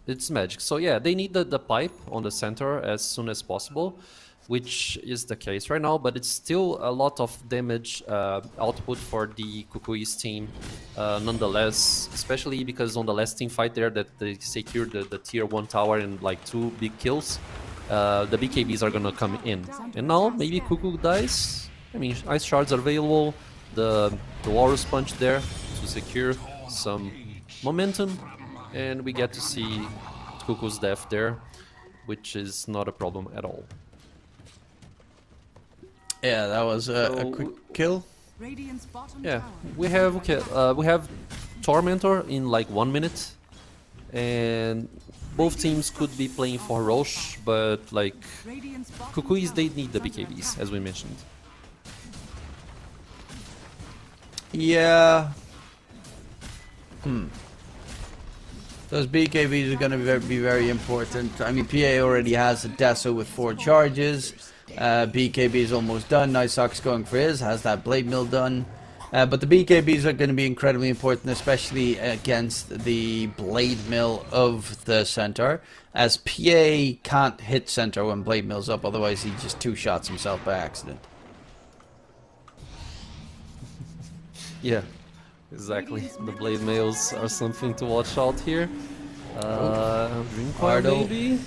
It's magic. So yeah, they need the pipe on the center as soon as possible, which is the case right now, but it's still a lot of damage output for the KUKUYS team, nonetheless, especially because on the last team fight there that they secured the tier 1 tower and like 2 big kills. The BKBs are gonna come in, and now maybe Kuku dies. I mean, ice shards are available. The Walrus Punch there to secure some momentum, and we get to see Kuku's death there, which is not a problem at all. Yeah, that was a quick kill. Yeah, we have Tormentor in like 1 minute, and both teams could be playing for Roche, but like KUKUYS, they need the BKBs, as we mentioned. Yeah. Those BKBs are going to be very important. I mean, PA already has a Deso with 4 charges. BKB is almost done. Niceox going for his, has that Blade Mill done. But the BKBs are going to be incredibly important, especially against the Blade Mill of the Centaur, as PA can't hit Centaur when Blade Mill's up, otherwise he just 2-shots himself by accident. Yeah, exactly. The Blade Mails are something to watch out here. Dreamquire maybe?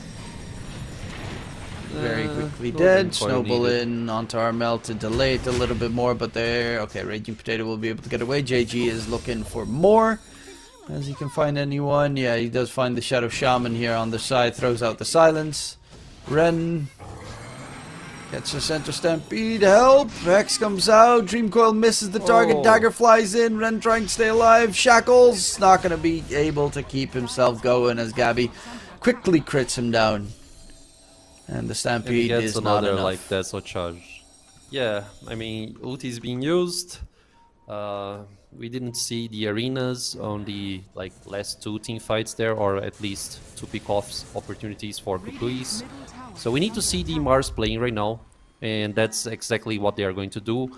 Very quickly no dead. Dreamquire Snowball needed. in onto our melt to delay it a little bit more, but there. Okay, Raging Potato will be able to get away. JG is looking for more, as he can find anyone. Yeah, he does find the Shadow Shaman here on the side. Throws out the silence. Ren gets a Center Stampede. Help! Hex comes out. Dreamcoil misses the target. Oh. Dagger flies in. Ren trying to stay alive. Shackles not going to be able to keep himself going as Gabby quickly crits him down. And the Stampede And he gets is not another enough. like Deso charge. Yeah, I mean, ulti is being used. we didn't see the arenas on the like last 2 team fights there, or at least 2 pick-offs opportunities for KUKUYS. So we need to see the Mars playing right now, and that's exactly what they are going to do.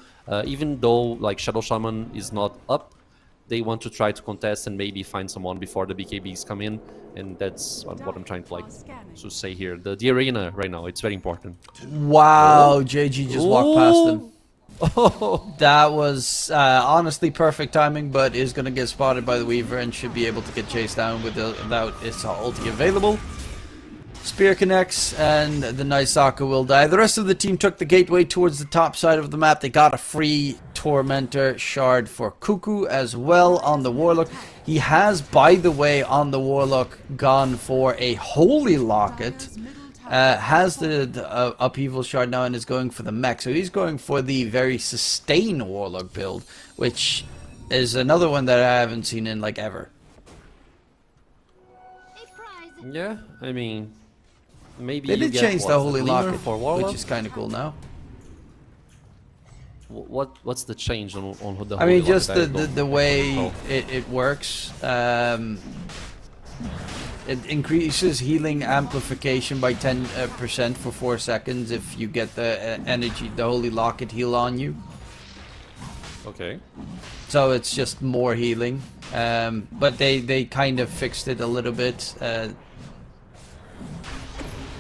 Even though like Shadow Shaman is not up, they want to try to contest and maybe find someone before the BKBs come in, and that's what I'm trying to like to say here. The arena right now, it's very important. Wow, JG just walked past them. Oh, That was honestly perfect timing, but is going to get spotted by the Weaver and should be able to get chased down without its ulti available. Spear connects, and the Night Soccer will die. The rest of the team took the gateway towards the top side of the map. They got a free Tormentor shard for KUKU as well on the Warlock. He has, by the way, on the Warlock gone for a Holy Locket. Has the Upheaval shard now and is going for the mech. So he's going for the very sustain Warlock build, which is another one that I haven't seen in like ever. yeah, I mean, maybe They you did get, change what, the Holy Glimmer Locket, for Warlock? which is kind of cool now. What's the change on the? I mean, Holy just Locket? the way Oh. it works. It increases healing amplification by 10% for 4 seconds if you get the energy, the Holy Locket heal on you. Okay. So it's just more healing. But they kind of fixed it a little bit.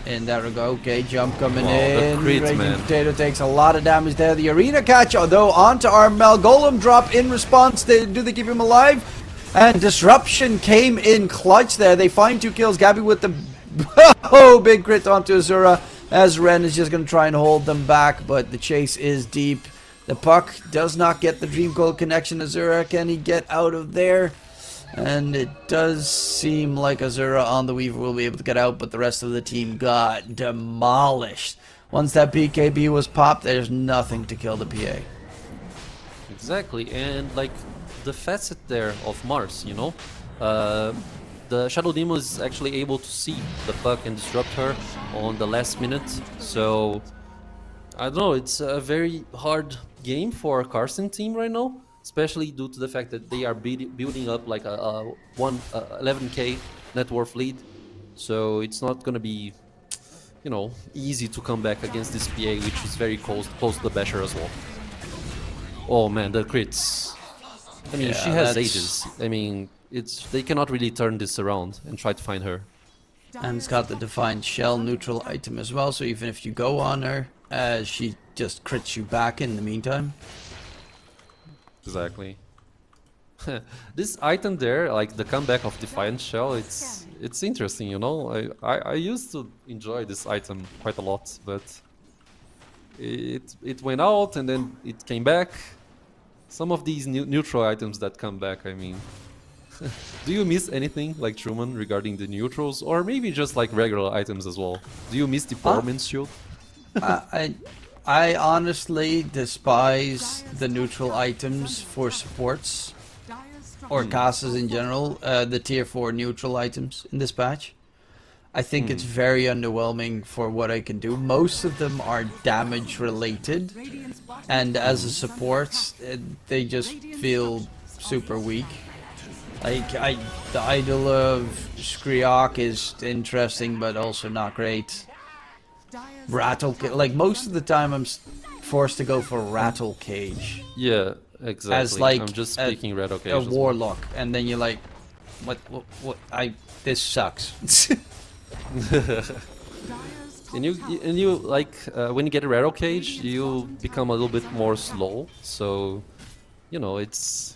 In that regard. Okay, jump coming Wow, the in. crit, Raging man. Potato takes a lot of damage there. The arena catch, although onto Armel. Golem drop in response. Do they keep him alive? And Disruption came in clutch there. They find 2 kills. Gabby with the big crit onto Azura, as Ren is just going to try and hold them back, but the chase is deep. The puck does not get the Dream Cold connection. Azura, can he get out of there? And it does seem like Azura on the Weaver will be able to get out, but the rest of the team got demolished. Once that BKB was popped, there's nothing to kill the PA. Exactly, and like the facet there of Mars, you know, the Shadow Demon is actually able to see the puck and disrupt her on the last minute. So I don't know, it's a very hard game for Carstensz team right now, especially due to the fact that they are building up like a 11k net worth lead. So it's not gonna be, you know, easy to come back against this PA, which is very close to the Basher as well. Oh man, the crits. I mean, Yeah, she has that's- ages. I mean, they cannot really turn this around and try to find her. And it's got the Defined Shell neutral item as well, so even if you go on her, she just crits you back in the meantime. Exactly. This item there, like the comeback of Defiant Shell, it's interesting, you know. I used to enjoy this item quite a lot, but it went out and then it came back. Some of these neutral items that come back, I mean, do you miss anything like Truman regarding the neutrals, or maybe just like regular items as well? Do you miss the Powerman's Shield? I honestly despise the neutral items for supports or casters in general, the tier 4 neutral items in this patch. I think it's very underwhelming for what I can do. Most of them are damage related, and as a support, they just feel super weak. Like, the idol of Skriok is interesting, but also not great. Rattle, like most of the time, I'm forced to go for Rattle Cage Yeah, exactly. as like I'm just speaking red a occasions. warlock, and then you're like, what? This sucks. And you like when you get a Raro Cage, you become a little bit more slow. So, you know, it's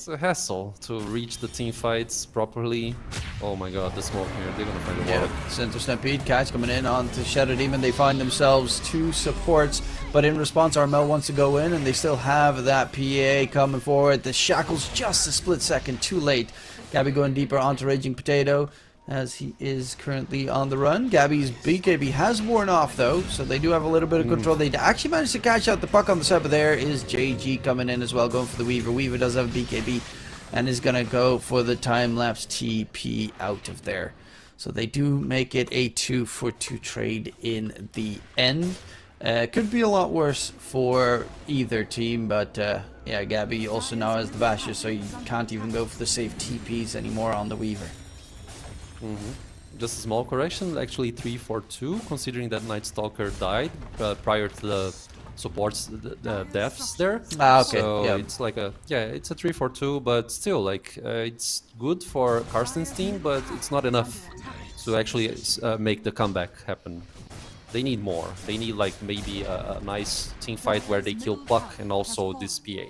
a hassle to reach the team fights properly. Oh my god, the smoke here, they're gonna find a warlock. Center Stampede catch coming in onto Shadow Demon. They find themselves 2 supports, but in response, Armel wants to go in, and they still have that PA coming forward. The shackles just a split second too late. Gabby going deeper onto Raging Potato, as he is currently on the run. Gabby's BKB has worn off though, so they do have a little bit of control. They actually managed to catch out the puck on the side, but there is JG coming in as well, going for the Weaver. Weaver does have a BKB and is going to go for the time-lapse TP out of there. So they do make it a 2-for-2 trade in the end. Could be a lot worse for either team, but yeah, Gabby also now has the Basher, so you can't even go for the safe TPs anymore on the Weaver. Just a small correction, actually 3-4-2, considering that Night Stalker died prior to the supports the deaths there. Ah, okay. So Yeah. it's like a it's a 3-4-2, but still like it's good for Carstensz team, but it's not enough to actually make the comeback happen. They need more. They need like maybe a nice team fight where they kill Puck and also this PA.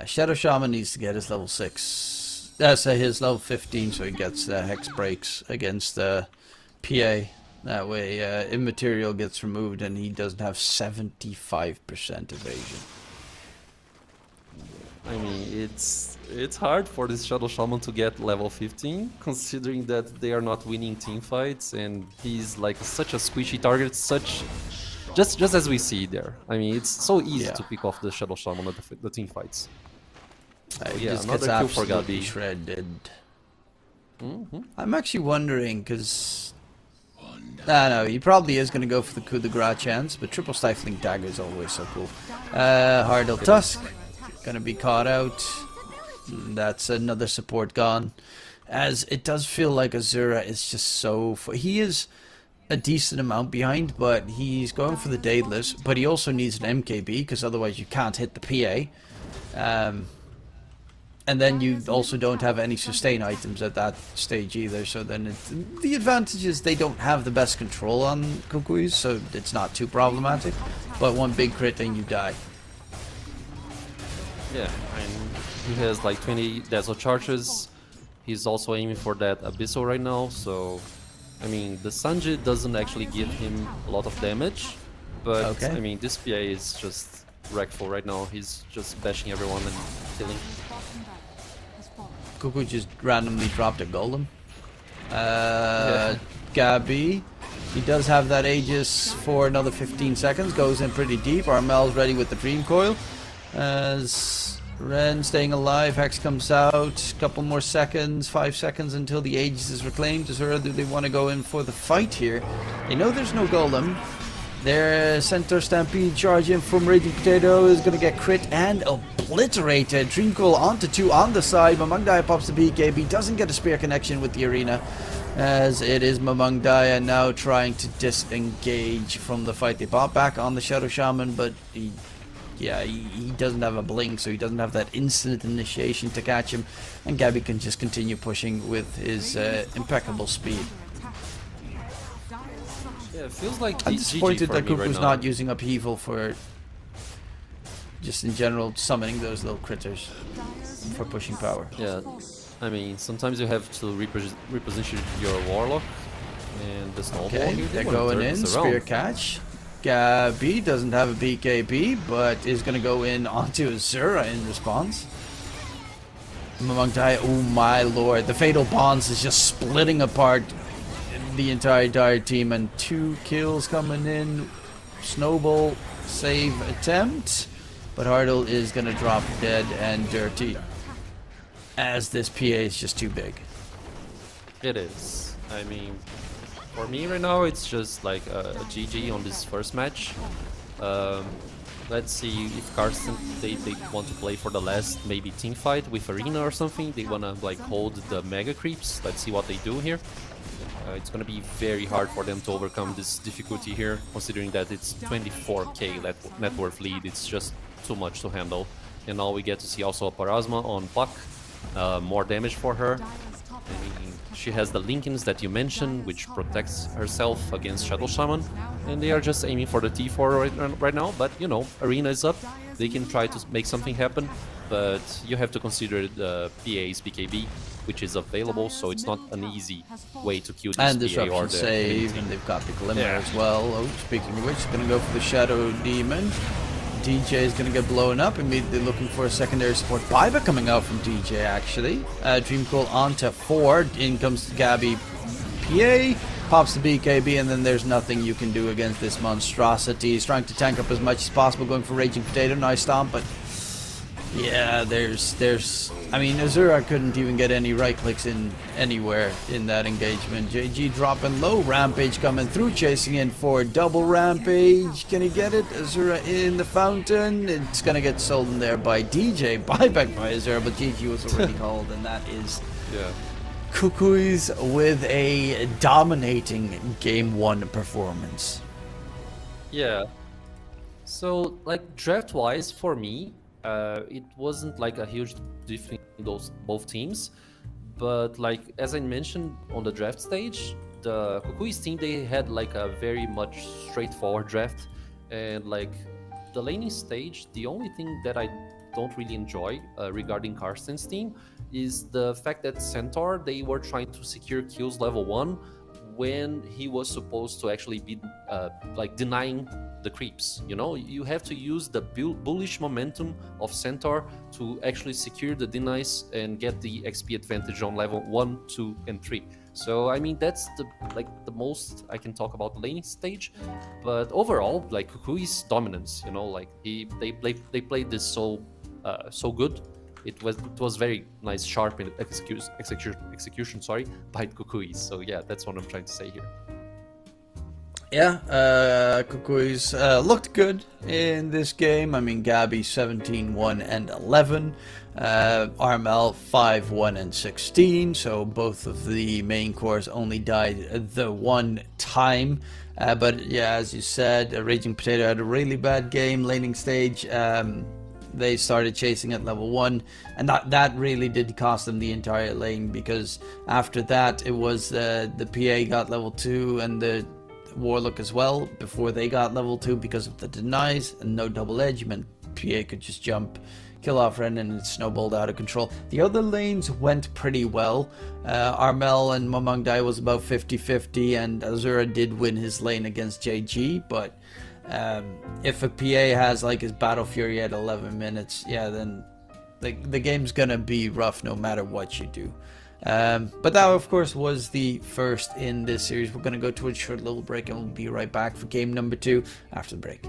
Shadow Shaman needs to get his level 6. That's his level 15, so he gets Hex Breaks against PA. That way, Immaterial gets removed and he doesn't have 75% evasion. I mean, it's hard for this Shadow Shaman to get level 15, considering that they are not winning team fights, and he's like such a squishy target, just as we see there. I mean, it's so easy to pick off the Shadow Shaman at the team fights. He yeah, just another gets kill for absolutely Gabi. shredded. I'm actually wondering, because... no, he probably is going to go for the coup de grace chance, but triple stifling dagger is always so cool. Hardle Tusk, going to be caught out. That's another support gone. As it does feel like Azura is just so... He is a decent amount behind, but he's going for the Daedalus, but he also needs an MKB, because otherwise you can't hit the PA. And then you also don't have any sustain items at that stage either, so then the advantage is they don't have the best control on KUKUYS, so it's not too problematic. But one big crit and you die. Yeah, and he has like 20 Dazzle charges. He's also aiming for that Abyssal right now, so... I mean, the Sanji doesn't actually give him a lot of damage, but I mean, this PA is just wreckful right now. He's just bashing everyone and killing. KUKUYS just randomly dropped a golem. Gabi, he does have that Aegis for another 15 seconds, goes in pretty deep. Armel's ready with the Dream Coil. As Ren staying alive, Hex comes out, couple more seconds, 5 seconds until the Aegis is reclaimed. Azura, do they want to go in for the fight here? They know there's no golem. Their Centaur Stampede charge in from Raging Potato is going to get crit and obliterated. Dream Coil onto 2 on the side. Mamangdaya pops the BKB, doesn't get a spear connection with the arena, as it is Mamangdaya now trying to disengage from the fight. They bought back on the Shadow Shaman, but he doesn't have a blink, so he doesn't have that instant initiation to catch him, and Gabi can just continue pushing with his impeccable speed. Yeah, it feels like I'm disappointed that GG KUKUYS not using upheaval for just in general summoning those little critters for pushing power. Yeah, I mean, sometimes you have to reposition your Warlock and the Snowball. Okay, here, they're wanna going turn in, this around. spear catch. Gabi doesn't have a BKB, but is going to go in onto Azura in response. Mamangdaya, oh my lord, the Fatal Bonds is just splitting apart the entire Dire team, and 2 kills coming in. Snowball save attempt, but Hardle is going to drop dead and dirty, as this PA is just too big. It is. I mean, for me right now, it's just like a GG on this first match. Let's see if Carstensz, they want to play for the last maybe team fight with Arena or something. They want to like hold the Mega Creeps. Let's see what they do here. It's going to be very hard for them to overcome this difficulty here, considering that it's 24k net worth lead. It's just too much to handle. And now we get to see also a Parasma on Puck. More damage for her. I mean, she has the Linkins that you mentioned, which protects herself against Shadow Shaman. And they are just aiming for the T4 right now, but you know, Arena is up. They can try to make something happen, but you have to consider the PA's BKB, which is available, so it's not an easy way to kill this And PA or disruption the save, and they've got the Glimmer as well. Oh, speaking of which, going to go for the Shadow Demon. DJ is going to get blown up, immediately looking for a secondary support. Baiba coming out from DJ, actually. Dream Coil onto 4. In comes Gabi PA. Pops the BKB, and then there's nothing you can do against this monstrosity. He's trying to tank up as much as possible, going for Raging Potato. Nice stomp, but Yeah, there's. I mean, Azura couldn't even get any right clicks in anywhere in that engagement. JG dropping low, Rampage coming through, chasing in for double Rampage. Can he get it? Azura in the fountain. It's gonna get stolen there by DJ. Buyback by Azura, but GG was already called, and that is Yeah. KUKUYS with a dominating game 1 performance. Yeah. So, like, draft-wise, for me, it wasn't like a huge difference in those both teams, but like as I mentioned on the draft stage, the KUKUYS team, they had like a very much straightforward draft, and like the laning stage, the only thing that I don't really enjoy regarding Carstensz's team is the fact that Centaur, they were trying to secure kills level 1 when he was supposed to actually be like denying the creeps. You know, you have to use the bullish momentum of Centaur to actually secure the denies and get the XP advantage on level 1, 2, and 3. So I mean, that's the most I can talk about the laning stage. But overall, like KUKUYS dominance, you know, like they played this so good. It was very nice, sharp in execution, sorry, by KUKUYS. So yeah, that's what I'm trying to say here. Yeah, KUKUYS looked good in this game. I mean, Gabby 17, 1, and 11. Armel 5, 1, and 16. So both of the main cores only died the one time. But yeah, as you said, Raging Potato had a really bad game, laning stage. They started chasing at level 1, and that really did cost them the entire lane, because after that it was the PA got level 2 and the Warlock as well before they got level 2 because of the denies and no double edge meant PA could just jump, kill off Ren, and it snowballed out of control. The other lanes went pretty well. Armel and Momangdai was about 50-50, and Azura did win his lane against JG, but if a PA has like his Battle Fury at 11 minutes, yeah, then the game's gonna be rough no matter what you do. But that, of course, was the first in this series. We're gonna go to a short little break, and we'll be right back for game number 2 after the break.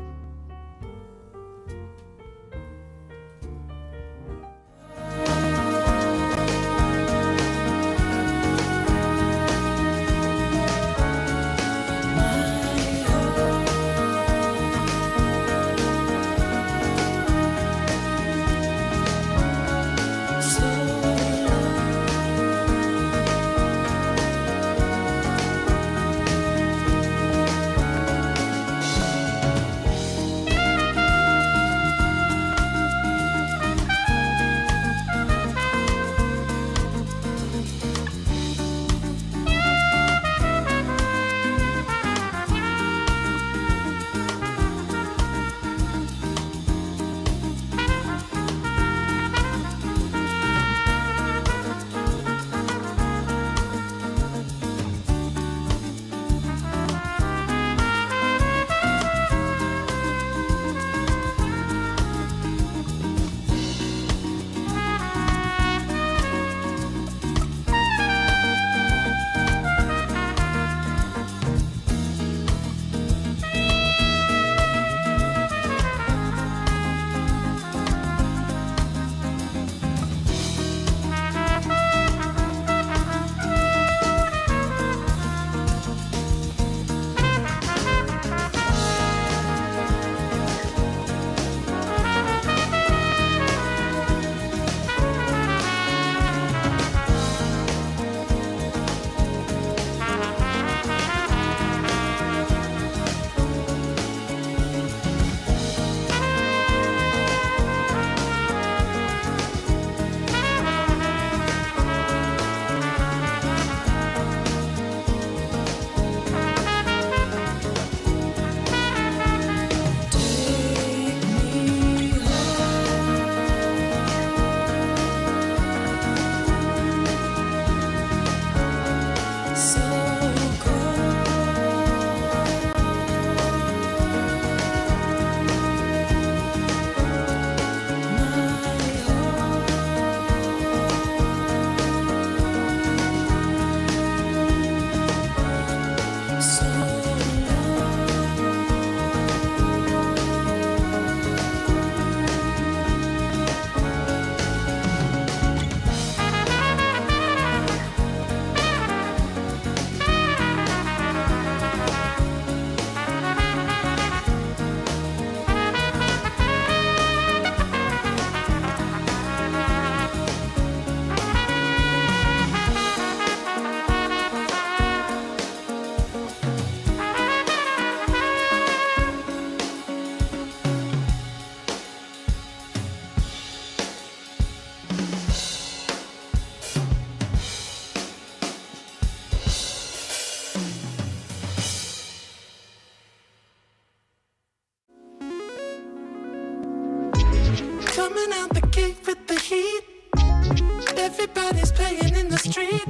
everybody's playing in the street.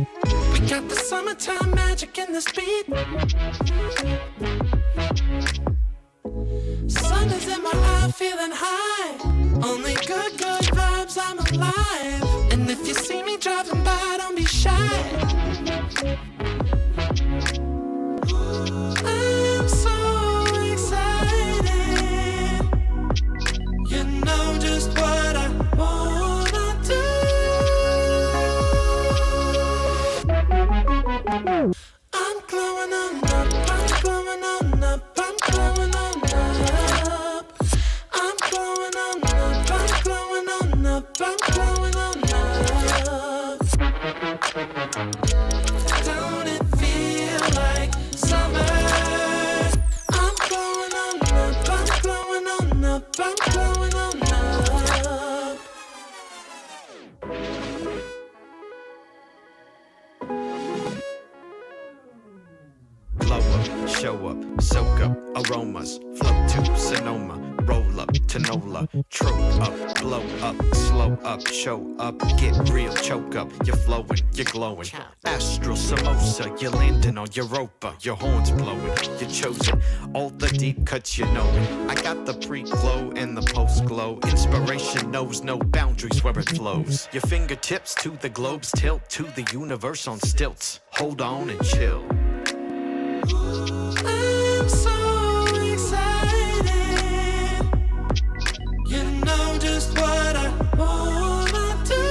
We got the summertime magic in this beat. Sun is in my eye, feeling high. Only good vibes, I'm alive. And if you see me driving by, don't be shy. I'm so excited. You know just what I wanna do. I'm glowing on up, I'm glowing on up, I'm glowing on up. I'm glowing on up, I'm glowing on up, I'm glowing on up. Don't it feel like summer? I'm glowing on up, I'm glowing on up, I'm glowing on up. Blow up, show up, soak up aromas, float to Sonoma, roll up to Nola, trope up, blow up, slow up, show up, get real, choke up, you're flowing, you're glowing. Astral samosa, you're landing on Europa, your horns blowing, you're chosen, all the deep cuts you know it. I got the pre-glow and the post-glow, inspiration knows no boundaries where it flows. Your fingertips to the globes tilt to the universe on stilts, hold on and chill. I'm so excited. You know just what I wanna do.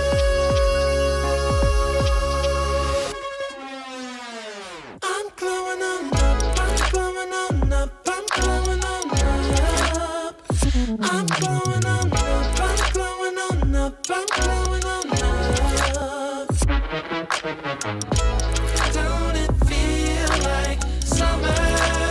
I'm glowing on up, I'm glowing on up, I'm glowing on up. I'm glowing on up, I'm glowing on up, I'm glowing on up. Don't it feel like summer?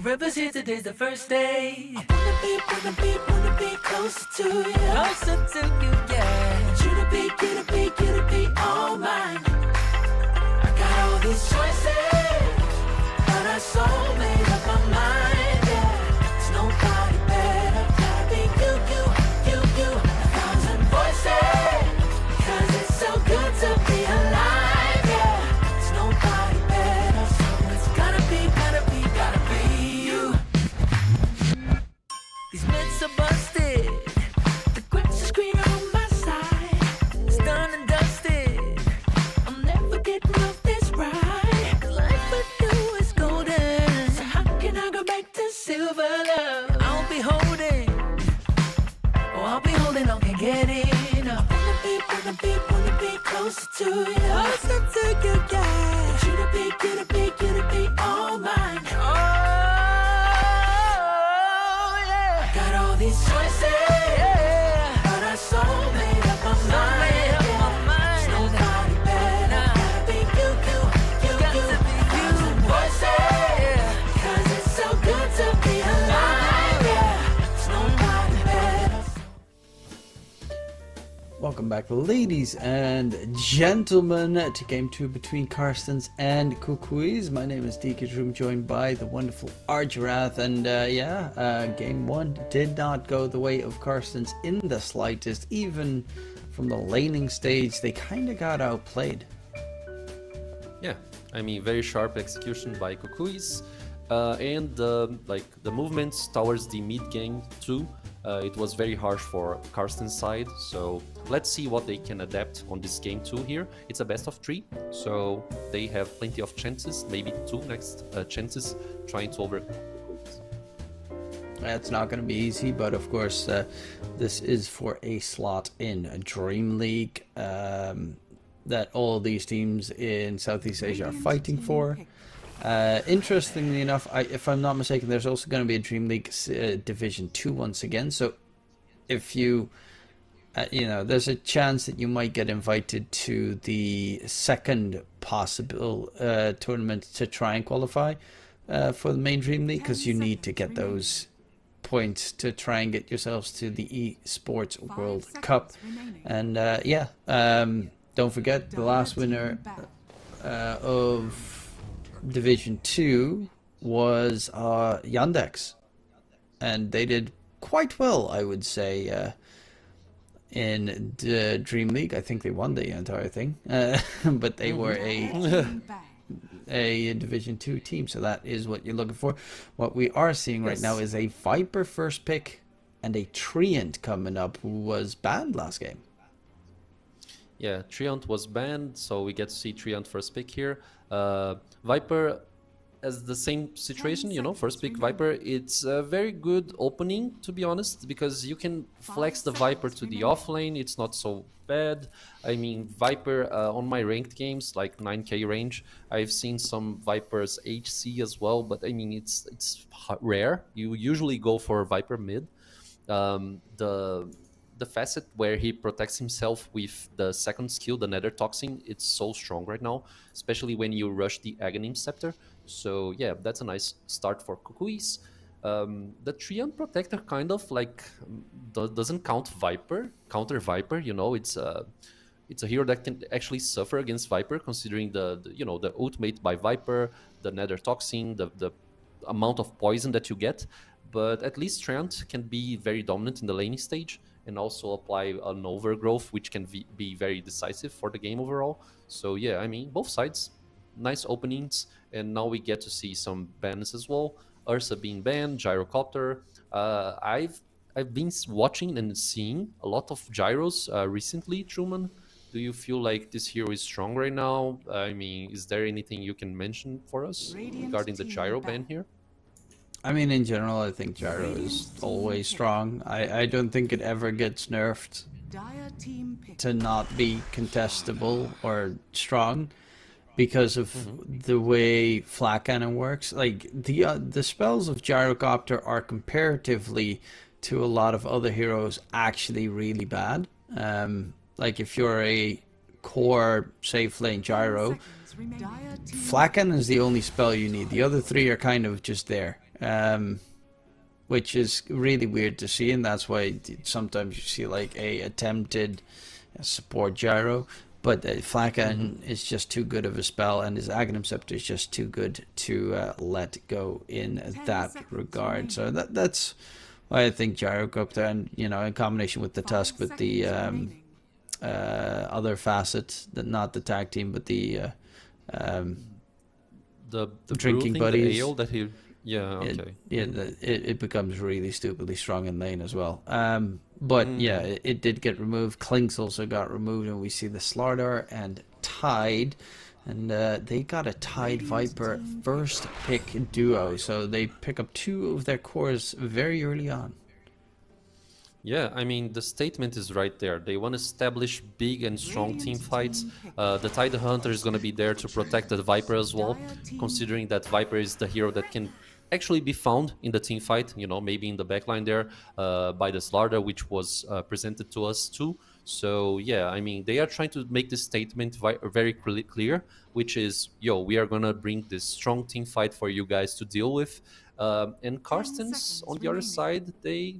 Forever's here, today's the first day. I wanna be closer to you. Closer to you, yeah. You to be all mine. I got all these choices, but I so made up my mind, yeah. There's nobody better, gotta be you. A thousand voices, 'cause it's so good to be alive, yeah. There's nobody better, so it's gotta be you. These myths are busted, the grass is greener on my side. It's done and dusted, I'm never getting off this ride. 'Cause life with you is golden, so how can I go back to silver love? I'll be holding on, can't get enough. Wanna be closer to you. Closer to you, yeah. You to be all mine. Oh, yeah. Got all these choices, yeah. But I so made up my mind. There's nobody better. Gotta be you. Got to be you. Voices, yeah. 'Cause it's so good to be alive, yeah. There's nobody better. Welcome back, ladies and gentlemen, to Game 2 between Carstensz and KUKUYS. My name is DreamLeague, joined by the wonderful Argerath, and Game 1 did not go the way of Carstensz in the slightest. Even from the laning stage, they kind of got outplayed. Yeah, I mean, very sharp execution by KUKUYS, and the movements towards the mid game too. It was very harsh for Carsten's side, so let's see what they can adapt on this game 2 here. It's a best of 3, so they have plenty of chances, maybe 2 next chances, trying to overcome. It's not going to be easy, but of course this is for a slot in DreamLeague that all these teams in Southeast Asia are fighting for. Interestingly enough, if I'm not mistaken, there's also going to be a DreamLeague Division 2 once again. So if you, there's a chance that you might get invited to the second possible tournament to try and qualify for the main DreamLeague, because you need to get those points to try and get yourselves to the Esports World Cup. And don't forget, the last winner of Division 2 was Yandex, and they did quite well, I would say, in the DreamLeague. I think they won the entire thing, but they were a Division 2 team, so that is what you're looking for. What we are seeing right now is a Viper first pick and a Treant coming up, who was banned last game. Yeah, Treant was banned, so we get to see Treant first pick here. Viper has the same situation, first pick Viper. It's a very good opening, to be honest, because you can flex the Viper to the offlane. It's not so bad. I mean, Viper on my ranked games, like 9k range, I've seen some Vipers HC as well, but I mean, it's rare. You usually go for Viper mid. The facet where he protects himself with the second skill, the Nether Toxin, it's so strong right now, especially when you rush the Aghanim Scepter. So yeah, that's a nice start for KUKUYS. The Treant Protector kind of like doesn't counter Viper. It's a hero that can actually suffer against Viper, considering the ultimate by Viper, the Nether Toxin, the amount of poison that you get. But at least Treant can be very dominant in the laning stage, and also apply an overgrowth, which can be very decisive for the game overall. So yeah, I mean, both sides, nice openings, and now we get to see some bans as well. Ursa being banned, Gyrocopter. I've been watching and seeing a lot of gyros recently, Truman. Do you feel like this hero is strong right now? I mean, is there anything you can mention for us regarding the gyro ban here? I mean, in general, I think Gyro is always strong. I don't think it ever gets nerfed to not be contestable or strong because of the way Flak Cannon works. Like, the spells of Gyrocopter are comparatively to a lot of other heroes actually really bad. Like, if you're a core safe lane Gyro, Flak Cannon is the only spell you need. The other three are kind of just there. which is really weird to see, and that's why sometimes you see like a attempted support gyro, but Flakan is just too good of a spell, and his Aghanim Scepter is just too good to let go in that regard. So that's why I think gyro go up there, and you know, in combination with the Tusk, with the other facet, that not the tag team, but the drinking brew thing, buddies. the ale that he. Yeah, okay. It becomes really stupidly strong in lane as well. But yeah, it did get removed. Klinks also got removed, and we see the Slardar and Tide, and they got a Tide Viper first pick duo, so they pick up 2 of their cores very early on. Yeah, I mean, the statement is right there. They want to establish big and strong team fights. The Tide Hunter is going to be there to protect the Viper as well, considering that Viper is the hero that can actually be found in the team fight, you know, maybe in the backline there by the Slardar, which was presented to us too. So yeah, I mean, they are trying to make this statement very clear, which is, yo, we are going to bring this strong team fight for you guys to deal with. And Carstensz, on the other side, they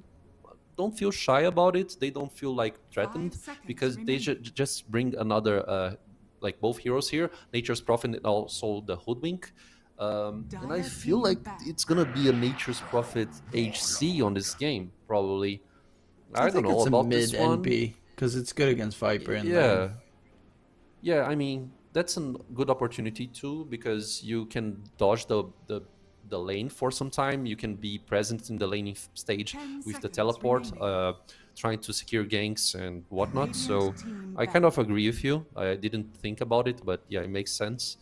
don't feel shy about it. They don't feel like threatened, because they just bring another, like both heroes here, Nature's Prophet and also the Hoodwink. And I feel like it's gonna be a Nature's Prophet HC on this game, probably. I don't think know it's about a mid this one. NP because it's good against Viper and Yeah, yeah. I mean, that's a good opportunity too, because you can dodge the lane for some time. You can be present in the laning stage with the teleport, trying to secure ganks and whatnot. So I kind of agree with you. I didn't think about it, but yeah, it makes sense.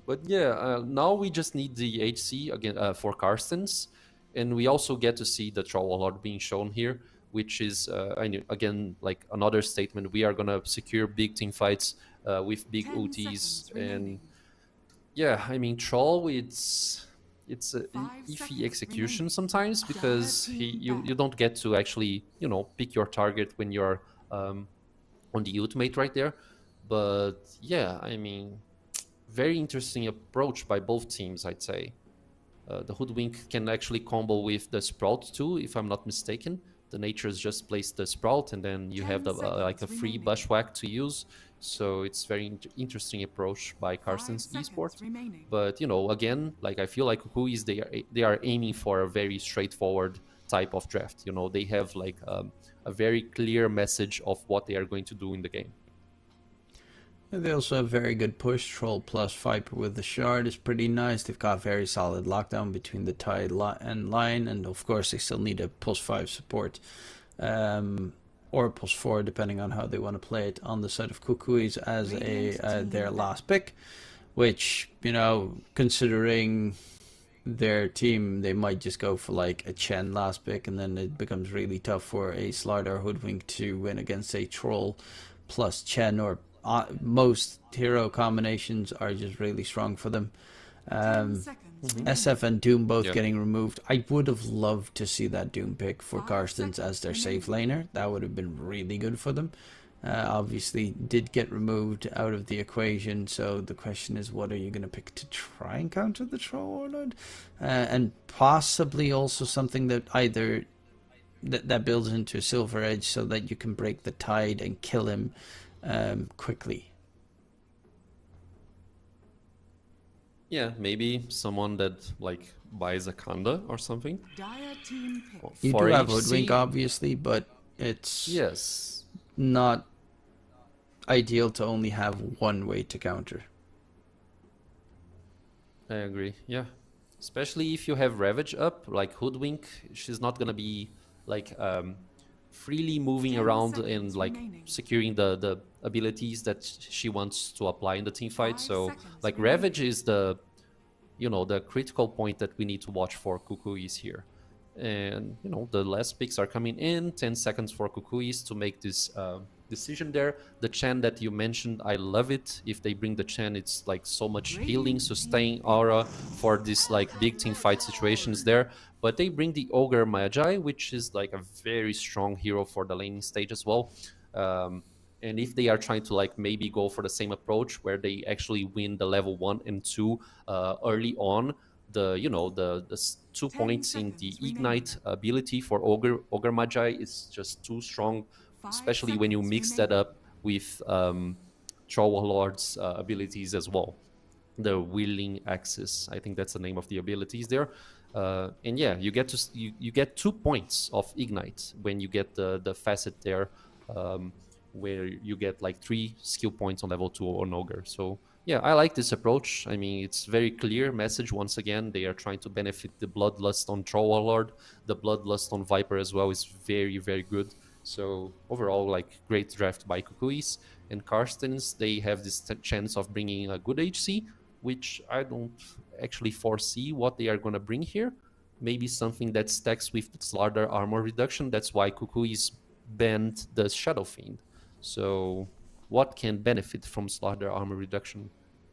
But yeah, now we just need the HC again for Carstensz, and we also get to see the Troll Lord being shown here, which is again like another statement. We are gonna secure big team fights with big UTs, and yeah, I mean, Troll, it's an iffy execution sometimes, because you don't get to actually, you know, pick your target when you're on the ultimate right there. But yeah, I mean, very interesting approach by both teams, I'd say. The Hoodwink can actually combo with the Sprout too, if I'm not mistaken. The Natures just place the Sprout, and then you have the like a free Bushwhack to use. So it's very interesting approach by Carstensz Esports. But you know, again, like I feel like KUKUYS, they are aiming for a very straightforward type of draft. You know, they have like a very clear message of what they are going to do in the game. And they also have very good push. Troll plus Viper with the Shard is pretty nice. They've got very solid lockdown between the Tide and line, and of course they still need a +5 support. Or +4, depending on how they want to play it, on the side of KUKUYS as their last pick, which, you know, considering their team, they might just go for like a Chen last pick, and then it becomes really tough for a Slardar Hoodwink to win against a Troll plus Chen, or most hero combinations are just really strong for them. SF and Doom both getting removed. I would have loved to see that Doom pick for Carstensz as their safe laner. That would have been really good for them. Obviously did get removed out of the equation, so the question is, what are you going to pick to try and counter the Troll Warlord? And possibly also something that either that builds into a Silver Edge, so that you can break the Tide and kill him quickly. Yeah, maybe someone that like buys a Kanda or something. You For do have HC, Hoodwink, obviously, but it's yes. not ideal to only have one way to counter. I agree, yeah. Especially if you have Ravage up, like Hoodwink, she's not gonna be like freely moving around and like securing the abilities that she wants to apply in the team fight. So like Ravage is the, you know, the critical point that we need to watch for KUKUYS here. And you know, the last picks are coming in. 10 seconds for KUKUYS to make this decision there. The Chen that you mentioned, I love it. If they bring the Chen, it's like so much healing, sustain aura for this like big team fight situations there. But they bring the Ogre Magi, which is like a very strong hero for the laning stage as well. And if they are trying to like maybe go for the same approach where they actually win the level 1 and 2 early on, the you know the 2 points in the ignite ability for ogre magi is just too strong, especially when you mix that up with troll warlord's abilities as well, the wheeling axis. I think that's the name of the abilities there. And yeah, you get you get 2 points of ignite when you get the facet there, where you get like 3 skill points on level 2 on ogre. So yeah, I like this approach. I mean, it's very clear message. Once again, they are trying to benefit the bloodlust on troll warlord. The bloodlust on viper as well is very, very good. So overall, like, great draft by KUKUYS. And Carstensz, they have this chance of bringing a good HC, which I don't actually foresee what they are going to bring here. Maybe something that stacks with Slardar armor reduction. That's why KUKUYS banned the Shadow Fiend. So what can benefit from Slardar armor reduction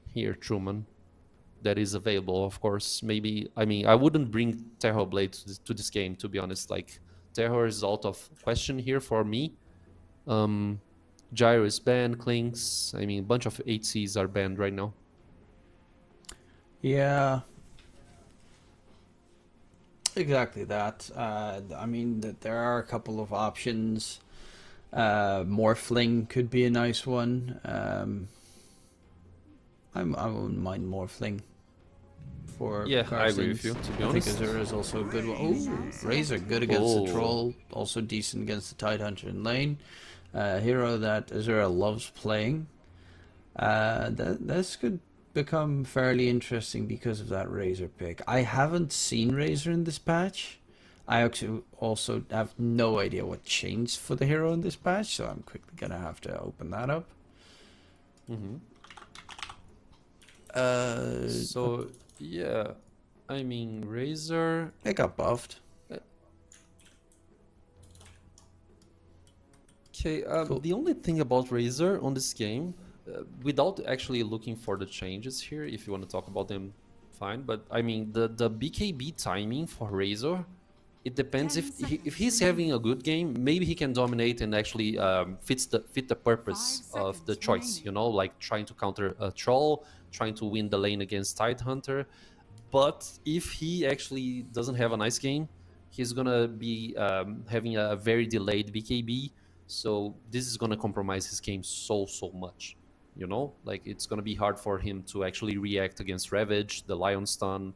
here, Truman? That is available, of course. Maybe, I mean, I wouldn't bring Terror Blade to this game, to be honest. Like, Terror is out of question here for me. Gyro is banned, Clinks. I mean, a bunch of HCs are banned right now. Yeah. Exactly that. I mean, there are a couple of options. Morphling could be a nice one. I wouldn't mind Morphling for Yeah, Carstensz. I agree with you, to be honest. I think Azura is also a good one. Oh, Razor, good against the Troll. Also decent against the Tidehunter in lane. Hero that Azura loves playing. This could become fairly interesting because of that Razor pick. I haven't seen Razor in this patch. I actually also have no idea what changed for the hero in this patch, so I'm quickly gonna have to open that up. So yeah, I mean, Razor. It got buffed. Okay, Cool. the only thing about Razor on this game, without actually looking for the changes here, if you want to talk about them, fine. But I mean, the BKB timing for Razor, it depends. If he's having a good game, maybe he can dominate and actually fit the purpose of the choice. You know, like trying to counter a troll, trying to win the lane against Tidehunter. But if he actually doesn't have a nice game, he's gonna be having a very delayed BKB. So this is gonna compromise his game so much. You know, like, it's gonna be hard for him to actually react against Ravage, the Lion Stun,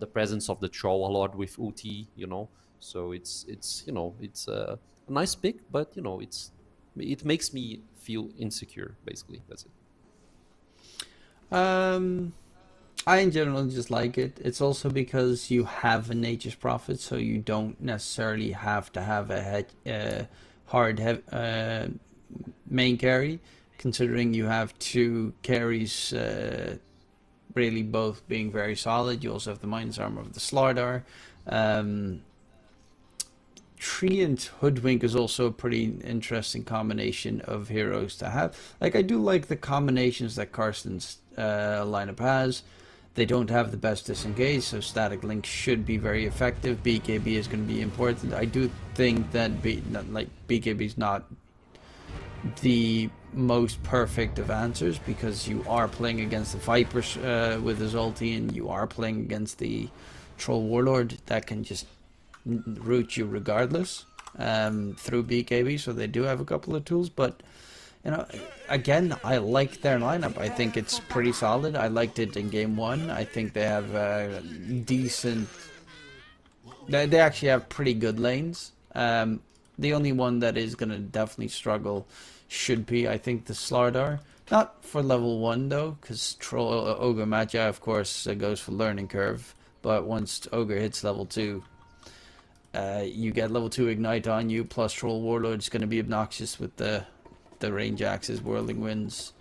the presence of the Troll a lot with ulti. You know, so it's you know, it's a nice pick, but you know, it makes me feel insecure. Basically, that's it. I in general just like it. It's also because you have a Nature's Prophet, so you don't necessarily have to have a hard main carry, considering you have 2 carries, really both being very solid. You also have the minus armor of the Slardar. Treant Hoodwink is also a pretty interesting combination of heroes to have. Like, I do like the combinations that Carstensz lineup has. They don't have the best disengage, so Static Link should be very effective. BKB is going to be important. I do think that BKB is not the most perfect of answers, because you are playing against the Vipers with his ulti, and you are playing against the Troll Warlord that can just root you regardless through BKB. So they do have a couple of tools, but you know, again, I like their lineup. I think it's pretty solid. I liked it in game 1. I think they have decent. They actually have pretty good lanes. The only one that is gonna definitely struggle should be, I think, the Slardar. Not for level 1 though, because Ogre Magi, of course, goes for learning curve. But once Ogre hits level 2, you get level 2 ignite on you. Plus Troll Warlord is going to be obnoxious with the range axes, whirling winds,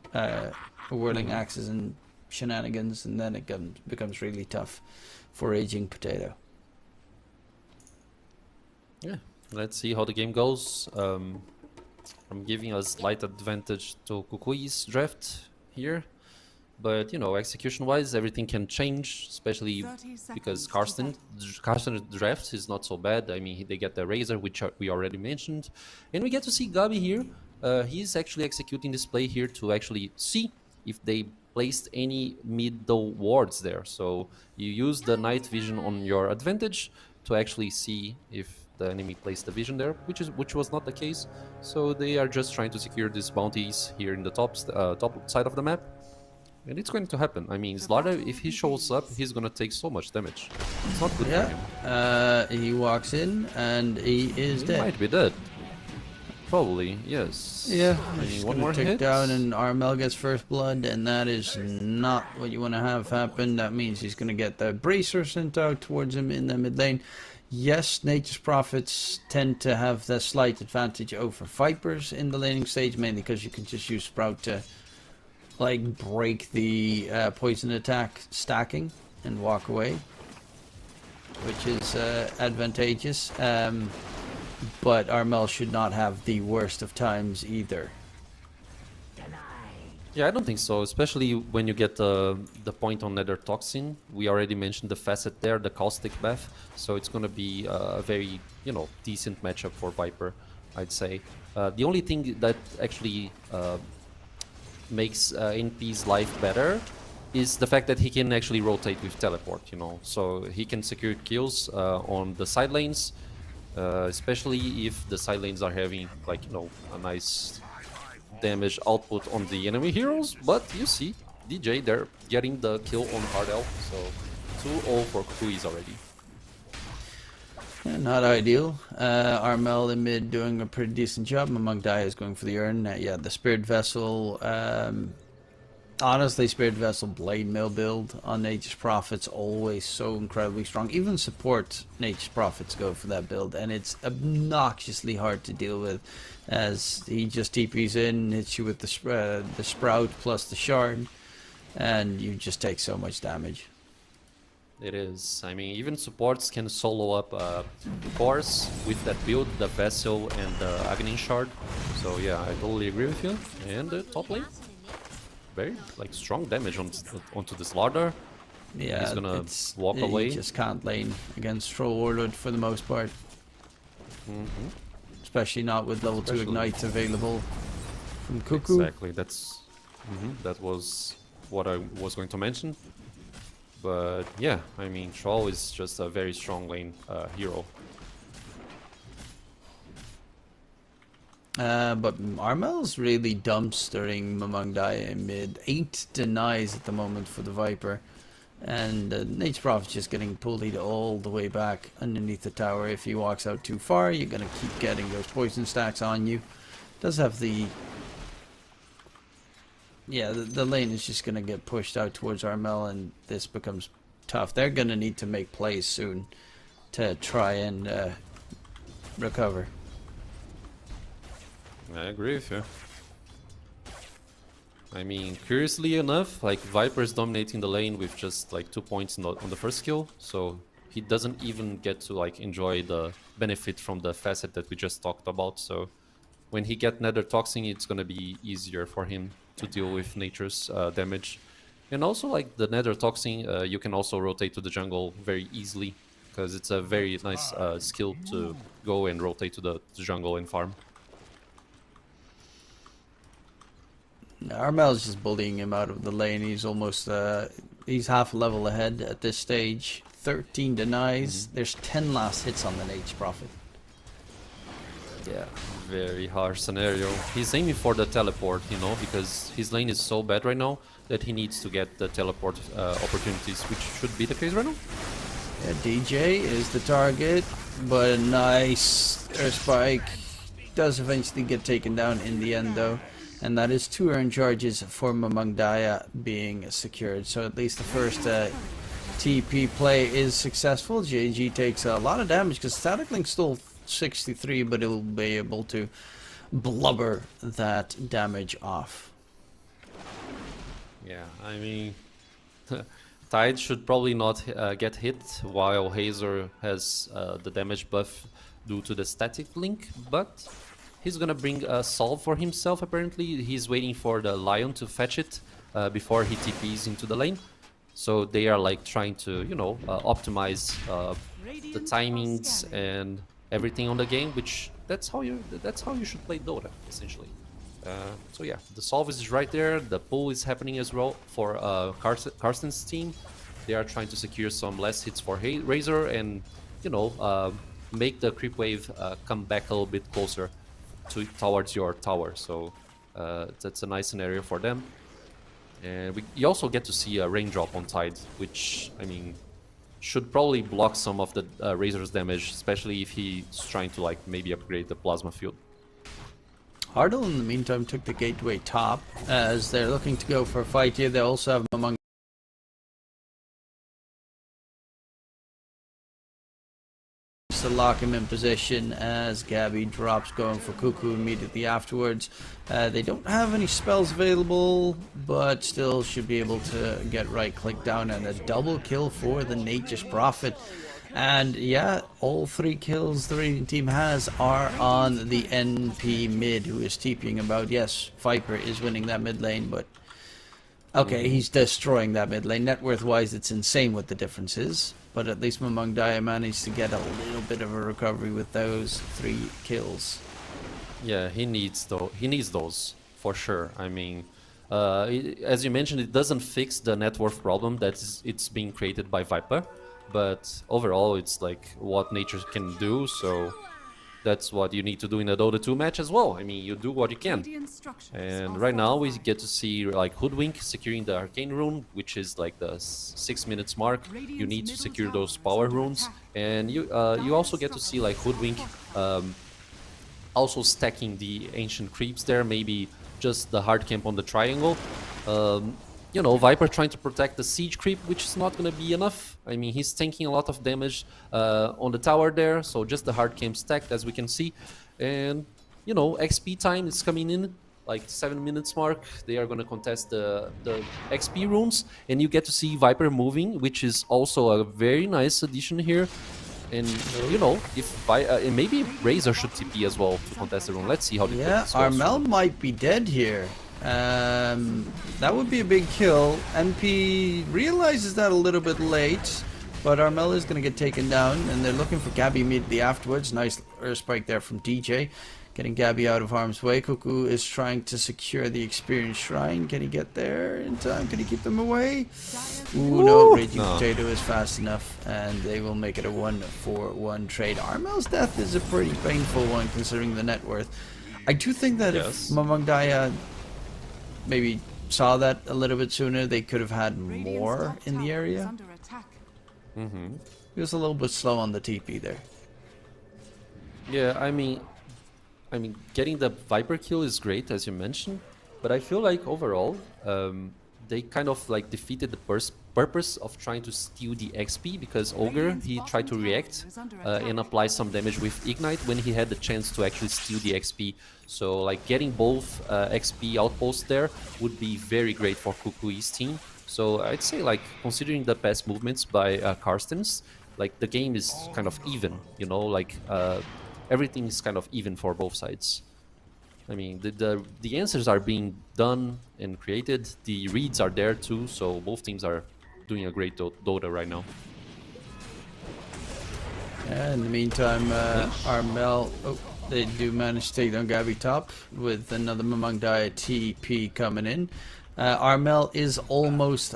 whirling axes and shenanigans, and then it becomes really tough for Aging Potato. Yeah, let's see how the game goes. I'm giving a slight advantage to KUKUYS draft here, but you know, execution-wise, everything can change, especially because Carstensz draft is not so bad. I mean, they get the Razor, which we already mentioned, and we get to see Gabi here. He's actually executing this play here to actually see if they placed any middle wards there. So you use the night vision on your advantage to actually see if the enemy placed the vision there, which was not the case. So they are just trying to secure these bounties here in the top side of the map. And it's going to happen. I mean, Slardar, if he shows up, he's gonna take so much damage. It's not good for him. Yeah, he walks in and he is He dead. might be dead. Probably, yes. Yeah, I he's mean, one gonna more tick hit. down and Armel gets first blood, and that is not what you want to have happen. That means he's gonna get the bracer sent out towards him in the mid lane. Yes, Nature's Prophets tend to have the slight advantage over Vipers in the laning stage, mainly because you can just use Sprout to like break the poison attack stacking and walk away, which is advantageous. But Armel should not have the worst of times either. Yeah, I don't think so, especially when you get the point on Nether Toxin. We already mentioned the facet there, the Caustic Bath, so it's going to be a very, decent matchup for Viper, I'd say. The only thing that actually makes NP's life better is the fact that he can actually rotate with teleport, so he can secure kills on the side lanes, especially if the side lanes are having, a nice damage output on the enemy heroes. But you see, DJ, they're getting the kill on Hardel, so 2-0 for KUKUYS already. Yeah, not ideal. Armel in mid doing a pretty decent job. Among Daya is going for the urn. Yeah, the Spirit Vessel. Honestly, Spirit Vessel Blade Mill build on Nature's Prophets always so incredibly strong. Even support Nature's Prophets go for that build, and it's obnoxiously hard to deal with, as he just TPs in, hits you with the Sprout plus the Shard, and you just take so much damage. It is. I mean, even supports can solo up cores with that build, the Vessel and the Aghanim Shard. So yeah, I totally agree with you. And the top lane, very strong damage onto this Slardar. Yeah, he's gonna walk away. You just can't lane against Troll Warlord for the most part. Especially not with level 2 ignites available from KUKU. Exactly, that was what I was going to mention. But yeah, I mean, Troll is just a very strong lane hero. But Armel's really dumpstering Mamang Daya in mid. 8 denies at the moment for the Viper. And Nature's Prophet's just getting pulled all the way back underneath the tower. If he walks out too far, you're going to keep getting those poison stacks on you. Does have the... Yeah, the lane is just going to get pushed out towards Armel, and this becomes tough. They're going to need to make plays soon to try and recover. I agree with you. I mean, curiously enough, Viper's dominating the lane with just 2 points on the first kill, so he doesn't even get to enjoy the benefit from the facet that we just talked about. So when he get Nether Toxin, it's gonna be easier for him to deal with Nature's damage. And also, the Nether Toxin, you can also rotate to the jungle very easily, because it's a very nice skill to go and rotate to the jungle and farm. Armel's just bullying him out of the lane. He's almost he's half a level ahead at this stage. 13 denies. There's 10 last hits on the Nature's Prophet. Yeah, very harsh scenario. He's aiming for the teleport, because his lane is so bad right now that he needs to get the teleport opportunities, which should be the case right now. Yeah, DJ is the target, but a nice air spike does eventually get taken down in the end, though. And that is 2 earned charges for Mamang Daya being secured. So at least the first TP play is successful. JG takes a lot of damage because Static Link's still 63, but it will be able to blubber that damage off. Yeah, I mean, Tide should probably not get hit, while Hazer has the damage buff due to the Static Link, but he's gonna bring a solve for himself. Apparently, he's waiting for the Lion to fetch it before he TPs into the lane. So they are trying to, optimize the timings and everything on the game, which that's how you should play Dota, essentially. So yeah, the solve is right there. The pull is happening as well for Carsten's team. They are trying to secure some less hits for Razor and, you know, make the creep wave come back a little bit closer towards your tower. So that's a nice scenario for them. And you also get to see a raindrop on Tide, which, I mean, should probably block some of the Razor's damage, especially if he's trying to, like, maybe upgrade the plasma field. Hardle, in the meantime, took the gateway top as they're looking to go for a fight here. They also have among to lock him in position as Gabby drops going for KUKUYS immediately afterwards. They don't have any spells available, but still should be able to get right click down, and a double kill for the Nature's Prophet. And yeah, all 3 kills the Radiant team has are on the NP mid, who is TPing about. Yes, Viper is winning that mid lane, but okay, he's destroying that mid lane. Net worth wise, it's insane what the difference is. But at least Mamang Daya managed to get a little bit of a recovery with those 3 kills. Yeah, he needs those for sure. I mean, as you mentioned, it doesn't fix the net worth problem it's being created by Viper, but overall it's like what nature can do. So that's what you need to do in a Dota 2 match as well. I mean, you do what you can. And right now we get to see like Hoodwink securing the Arcane rune, which is like the 6 minutes mark. You need to secure those power runes, and you also get to see like Hoodwink also stacking the ancient creeps there, maybe just the hard camp on the triangle. You know, Viper trying to protect the siege creep, which is not going to be enough. I mean, he's tanking a lot of damage on the tower there, so just the hard camp stacked, as we can see. And, you know, XP time is coming in, like 7 minutes mark. They are going to contest the XP runes, and you get to see Viper moving, which is also a very nice addition here. And, you know, if maybe Razor should TP as well to contest the rune. Let's see how the goes. Armel might be dead here. That would be a big kill. NP realizes that a little bit late, but Armel is going to get taken down, and they're looking for Gabby immediately afterwards. Nice airstrike there from DJ, getting Gabby out of harm's way. KUKUYS is trying to secure the Experience Shrine. Can he get there in time? Can he keep them away? Ooh, no, Raging Potato is fast enough, and they will make it a 1-for-1 trade. Armel's death is a pretty painful one considering the net worth. I do think that if Mamang Daya maybe saw that a little bit sooner, they could have had more in the area. He was a little bit slow on the TP there. Yeah, I mean, getting the Viper kill is great, as you mentioned, but I feel like overall, they kind of like defeated the purpose of trying to steal the XP, because Ogre, he tried to react and apply some damage with Ignite when he had the chance to actually steal the XP. So like getting both XP outposts there would be very great for KUKUYS team. So I'd say, like, considering the past movements by Carstensz, like the game is kind of even, you know, like everything is kind of even for both sides. I mean, the answers are being done and created. The reads are there too, so both teams are doing a great Dota right now. Yeah, in the meantime, Armel, they do manage to take down Gabby top with another Mamang Daya TP coming in. Armel is almost,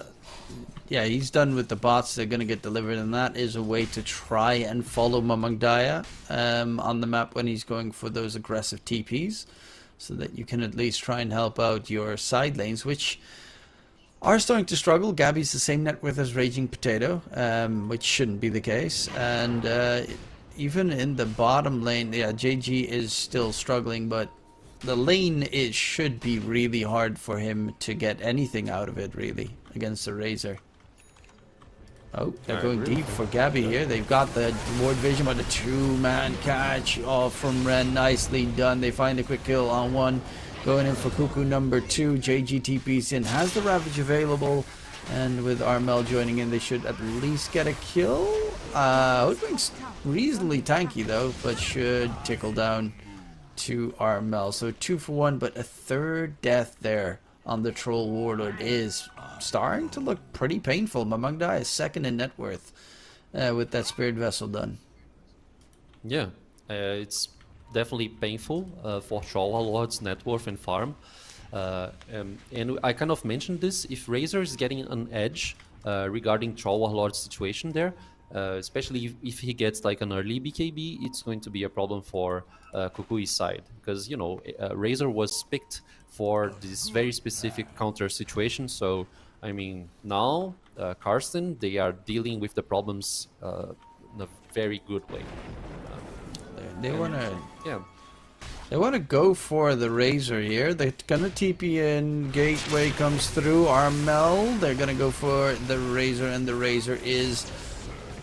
yeah, he's done with the bots. They're going to get delivered, and that is a way to try and follow Mamang Daya on the map when he's going for those aggressive TPs, so that you can at least try and help out your side lanes, which are starting to struggle. Gabby's the same net worth as Raging Potato, which shouldn't be the case. And even in the bottom lane, yeah, JG is still struggling, but the lane should be really hard for him to get anything out of it, really, against the Razor. Oh, they're going deep for Gabby here. They've got the ward vision, but a 2-man catch from Ren. Nicely done. They find a quick kill on one. Going in for KUKUYS number 2. JG TP's in, has the Ravage available, and with Armel joining in, they should at least get a kill. Hoodwink's reasonably tanky though, but should tickle down to Armel. So 2-for-1, but a third death there on the Troll Warlord is starting to look pretty painful. Mamang Daya is second in net worth with that Spirit Vessel done. Yeah, it's definitely painful for Troll Lord's net worth and farm. And I kind of mentioned this, if Razor is getting an edge regarding Troll Lord's situation there, especially if he gets like an early BKB, it's going to be a problem for KUKUYS side, because you know Razor was picked for this very specific counter situation. So I mean now Carstensz, they are dealing with the problems in a very good way. They wanna Yeah. They want to go for the Razor here. They're gonna TP in. Gateway comes through. Armel. They're gonna go for the Razor, and the Razor is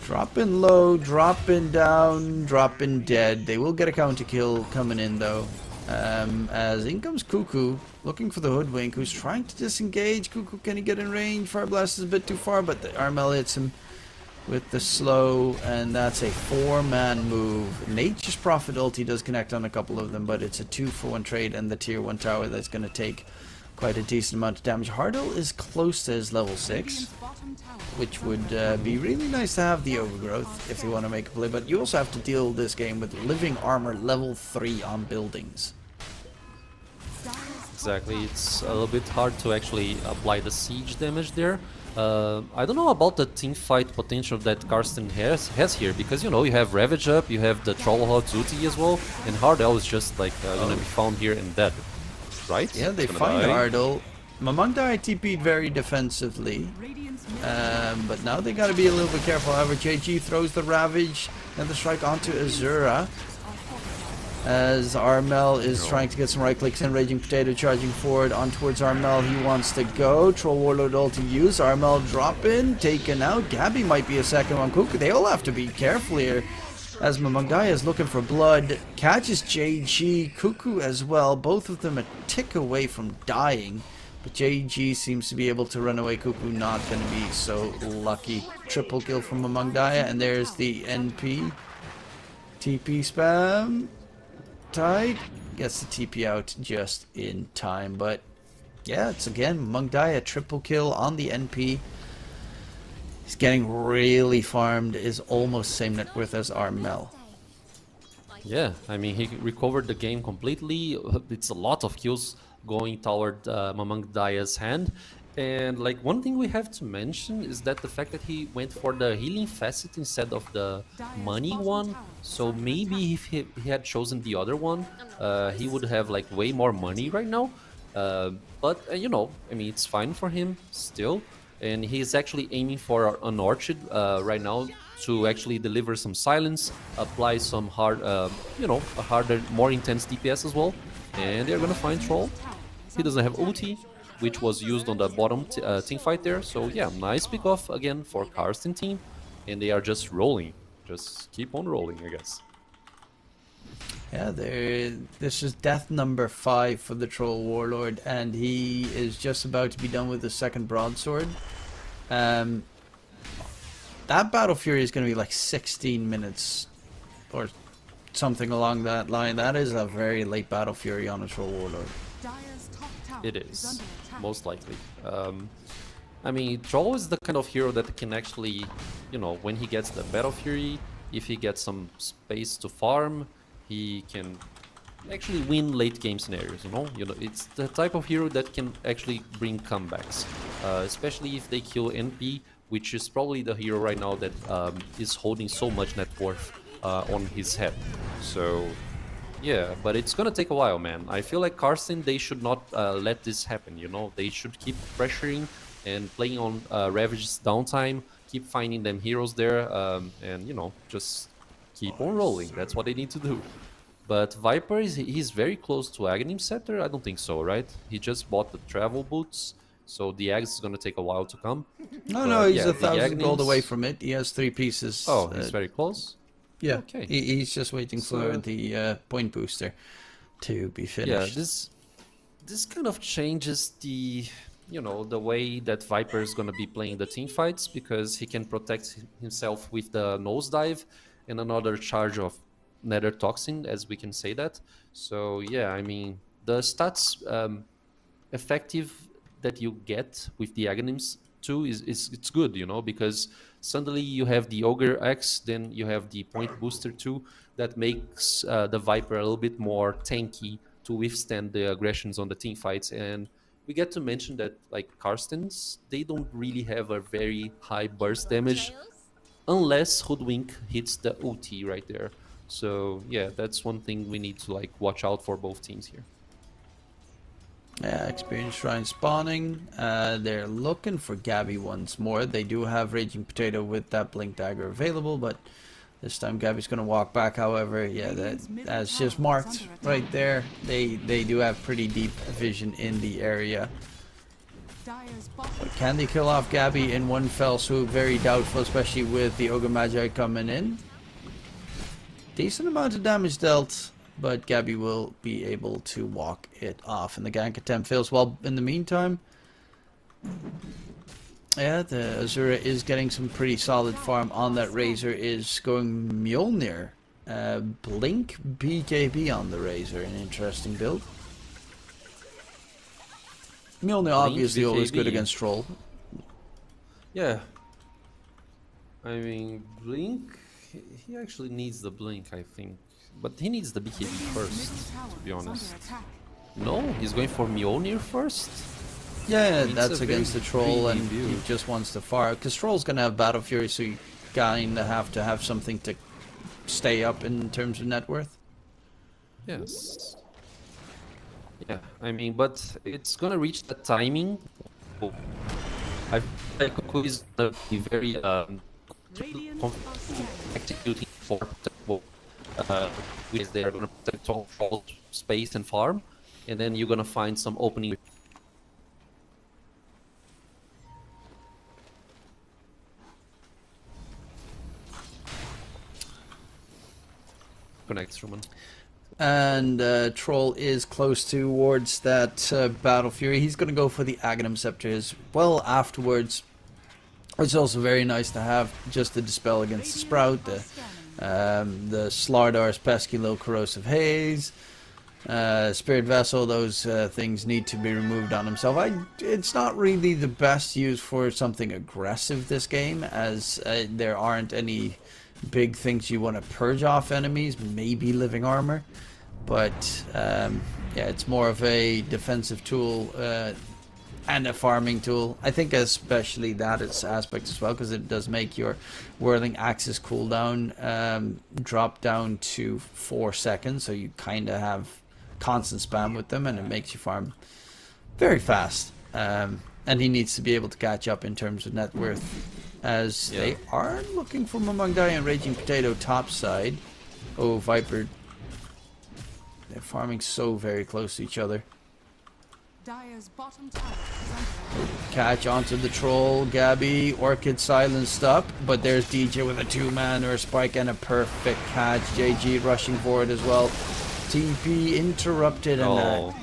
dropping low, dropping down, dropping dead. They will get a counter kill coming in though. As in comes Kuku, looking for the Hoodwink, who's trying to disengage. Kuku, can he get in range? Fire Blast is a bit too far, but the Armel hits him with the slow, and that's a 4-man move. Nature's Prophet ulti does connect on a couple of them, but it's a 2-for-1 trade, and the tier 1 tower that's going to take quite a decent amount of damage. Hardle is close to his level 6, which would be really nice to have the overgrowth if you want to make a play, but you also have to deal this game with living armor level 3 on buildings. Exactly, it's a little bit hard to actually apply the siege damage there. I don't know about the team fight potential that Carstensz has here, because you know you have Ravage up, you have the Trollhawk's ulti as well, and Hardel is just like gonna be found here and dead, right? Yeah, they Gonna find die. Hardel. Mamangdai TP'd very defensively, but now they gotta be a little bit careful. However, JG throws the Ravage and the strike onto Azura, as Armel is trying to get some right clicks in. Raging Potato charging forward on towards Armel. He wants to go. Troll Warlord ult to use. Armel drop in, taken out. Gabby might be a second on Kuku. They all have to be careful here, as Mamangdai is looking for blood. Catches JG, Kuku as well. Both of them a tick away from dying, but JG seems to be able to run away. Kuku not going to be so lucky. Triple kill from Mamangdai, and there's the NP. TP spam. Tight gets the TP out just in time, but yeah, it's again Mamangdai, a triple kill on the NP. He's getting really farmed, is almost same net worth as Armel. Yeah, I mean he recovered the game completely. It's a lot of kills going toward Mamangdaya's hand. And like one thing we have to mention is that the fact that he went for the healing facet instead of the money one. So maybe if he had chosen the other one, he would have like way more money right now. But you know, I mean it's fine for him still. And he's actually aiming for an orchard right now to actually deliver some silence, apply some hard, you know, a harder, more intense DPS as well. And they're gonna find Troll. He doesn't have ulti, which was used on the bottom team fight there. So yeah, nice pick off again for Carstensz team, and they are just rolling. Just keep on rolling, I guess. Yeah, this is death number 5 for the Troll Warlord, and he is just about to be done with the second broadsword. That Battle Fury is going to be like 16 minutes or something along that line. That is a very late Battle Fury on a Troll Warlord. It is, most likely. I mean, Troll is the kind of hero that can actually, you know, when he gets the Battle Fury, if he gets some space to farm, he can actually win late game scenarios, you know? It's the type of hero that can actually bring comebacks, especially if they kill NP, which is probably the hero right now that is holding so much net worth on his head. So yeah, but it's gonna take a while, man. I feel like Carstensz, they should not let this happen, you know? They should keep pressuring and playing on Ravage's downtime, keep finding them heroes there, and, you know, just keep on rolling. That's what they need to do. But Viper, he's very close to Aghanim Scepter? I don't think so, right? He just bought the travel boots, so the Ags is gonna take a while to come. No, he's yeah, 1,000 gold Aghanims- away from it. He has 3 pieces. Oh, he's very close? Yeah, Okay. he's just waiting for So- the point booster to be Yeah, finished. this kind of changes the, you know, the way that Viper is gonna be playing the team fights, because he can protect himself with the nosedive and another charge of Nether Toxin, as we can say that. So yeah, I mean the stats effective that you get with the Aghanims too is it's good, you know, because suddenly you have the Ogre X, then you have the Point Booster too, that makes the Viper a little bit more tanky to withstand the aggressions on the team fights. And we get to mention that like Carstensz, they don't really have a very high burst damage unless Hoodwink hits the ulti right there. So yeah, that's one thing we need to like watch out for both teams here. Yeah, Experience Shrine spawning. They're looking for Gabby once more. They do have Raging Potato with that Blink Dagger available, but this time Gabby's going to walk back. However, yeah, that's just marked right there. They do have pretty deep vision in the area. But can they kill off Gabby in one fell swoop? Very doubtful, especially with the Ogre Magi coming in. Decent amount of damage dealt, but Gabby will be able to walk it off. And the gank attempt fails. Well, in the meantime, yeah, the Azura is getting some pretty solid farm on that Razor. Is going Mjolnir. Blink BKB on the Razor. An interesting build. Mjolnir obviously always good against Troll. Yeah. I mean, Blink, he actually needs the Blink, I think. But he needs the BKB first, to be honest. No, he's going for Mjolnir first? Yeah, It's that's a against the very Troll, and greedy he build. just wants to fire. Because Troll's going to have Battle Fury, so you kind of have something to stay up in terms of net worth. Yes. Yeah, I mean, but it's gonna reach that timing. I feel like KUKUYS is gonna be very executing for because they are gonna protect all space and farm, and then you're gonna find some opening. Connects, Roman. And Troll is close towards that Battle Fury. He's going to go for the Aghanim Scepter as well afterwards. It's also very nice to have just the Dispel against the Sprout, the Slardar's pesky little Corrosive Haze, Spirit Vessel. Those things need to be removed on himself. It's not really the best use for something aggressive this game, as there aren't any big things you want to purge off enemies, maybe Living Armor, but yeah, it's more of a defensive tool and a farming tool. I think especially that aspect as well, because it does make your Whirling Axis cooldown drop down to 4 seconds, so you kind of have constant spam with them, and it makes you farm very fast. And he needs to be able to catch up in terms of net worth, as they are looking for Mamangdai and Raging Potato top side. Oh, Viper. They're farming so very close to each other. Catch onto the Troll. Gabby, Orchid silenced up, but there's DJ with a 2-man or a spike and a perfect catch. JG rushing forward as well. TP interrupted, and an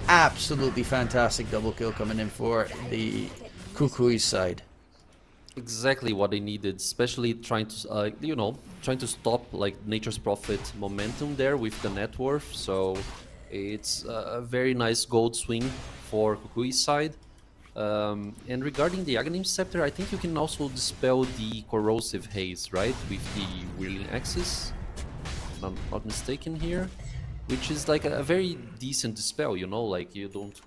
absolutely fantastic double kill coming in for the KUKUYS side. Exactly what they needed, especially trying to, trying to stop like Nature's Prophet momentum there with the net worth. So it's a very nice gold swing for KUKUYS side. And regarding the Aghanim Scepter, I think you can also dispel the Corrosive Haze, right, with the Whirling Axis, if I'm not mistaken here, which is like a very decent dispel, you know, like you don't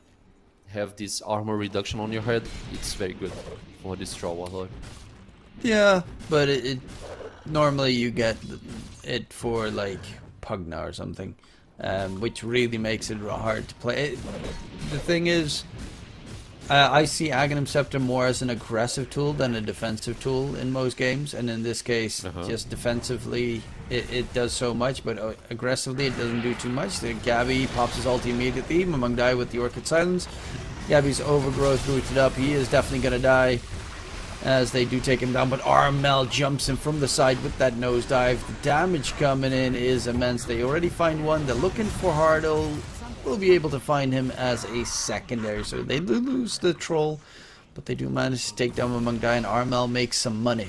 have this armor reduction on your head. It's very good for this Troll Warlord. Yeah, but it normally you get it for like Pugna or something, which really makes it hard to play. The thing is, I see Aghanim Scepter more as an aggressive tool than a defensive tool in most games, and in this case, just defensively it does so much, but aggressively it doesn't do too much. The Gabby pops his ulti immediately. Mamangdai with the Orchid Silence. Gabby's Overgrowth rooted up. He is definitely going to die as they do take him down, but Armel jumps in from the side with that nosedive. The damage coming in is immense. They already find one. They're looking for Hardle. Will be able to find him as a secondary, so they do lose the Troll, but they do manage to take down Mamangdai, and Armel makes some money.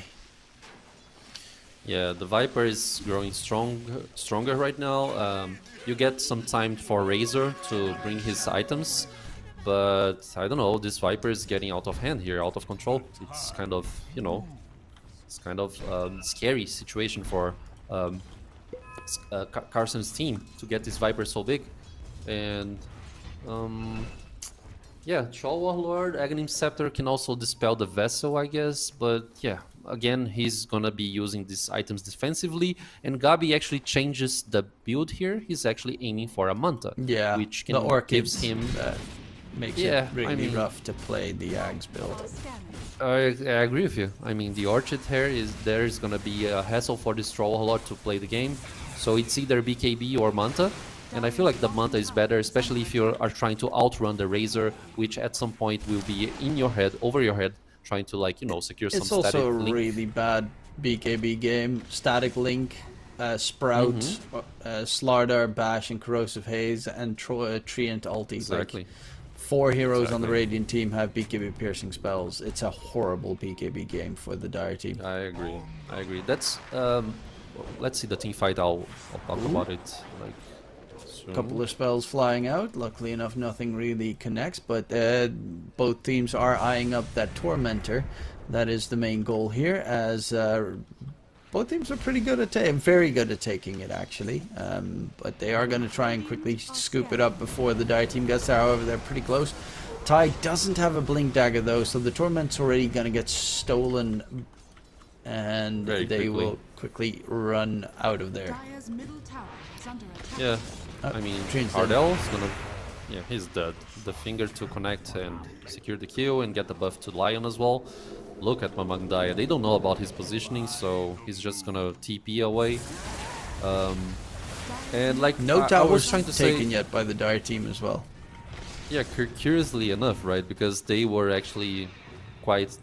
Yeah, the Viper is growing stronger right now. You get some time for Razor to bring his items, but I don't know, this Viper is getting out of hand here, out of control. It's kind of, you know, it's kind of scary situation for Carstensz's team to get this Viper so big. And yeah, Troll Warlord, Aghanim Scepter can also dispel the Vessel, I guess, but yeah, again, he's gonna be using these items defensively, and Gabi actually changes the build here. He's actually aiming for a Manta, Yeah, which the can Orchids gives him. makes Yeah, it really I mean- rough to play the Ags build. I agree with you. I mean, the Orchid here is gonna be a hassle for this Troll Warlord to play the game, so it's either BKB or Manta. And I feel like the Manta is better, especially if you are trying to outrun the Razor, which at some point will be in your head, over your head, trying to, like, you know, secure some It's static also a link. really bad BKB game. Static Link, Sprout, Mm-hmm. Slardar, Bash, and Corrosive Haze, and Treant ulti. Exactly. Like, 4 heroes on the Exactly. Radiant team have BKB piercing spells. It's a horrible BKB game for the Dire team. I agree. I agree. That's let's see the team fight. I'll talk about it. Like, soon. Couple of spells flying out. Luckily enough, nothing really connects, but both teams are eyeing up that Tormentor. That is the main goal here, as both teams are pretty good at very good at taking it, actually. But they are going to try and quickly scoop it up before the Dire team gets there. However, they're pretty close. Ty doesn't have a Blink Dagger, though, so the Torment's already going to get stolen, and Very they quickly. will quickly run out of there. Dire's middle tower is under attack. Yeah. Oh, I mean, Treant's dead. Ardell's gonna. Yeah, he's dead. The finger to connect and secure the kill and get the buff to Lion as well. Look at Mamang Daya. They don't know about his positioning, so he's just gonna TP away. And like No I was towers trying to taken say, yet by the Dire team as well. yeah, curiously enough, right? Because they were actually quite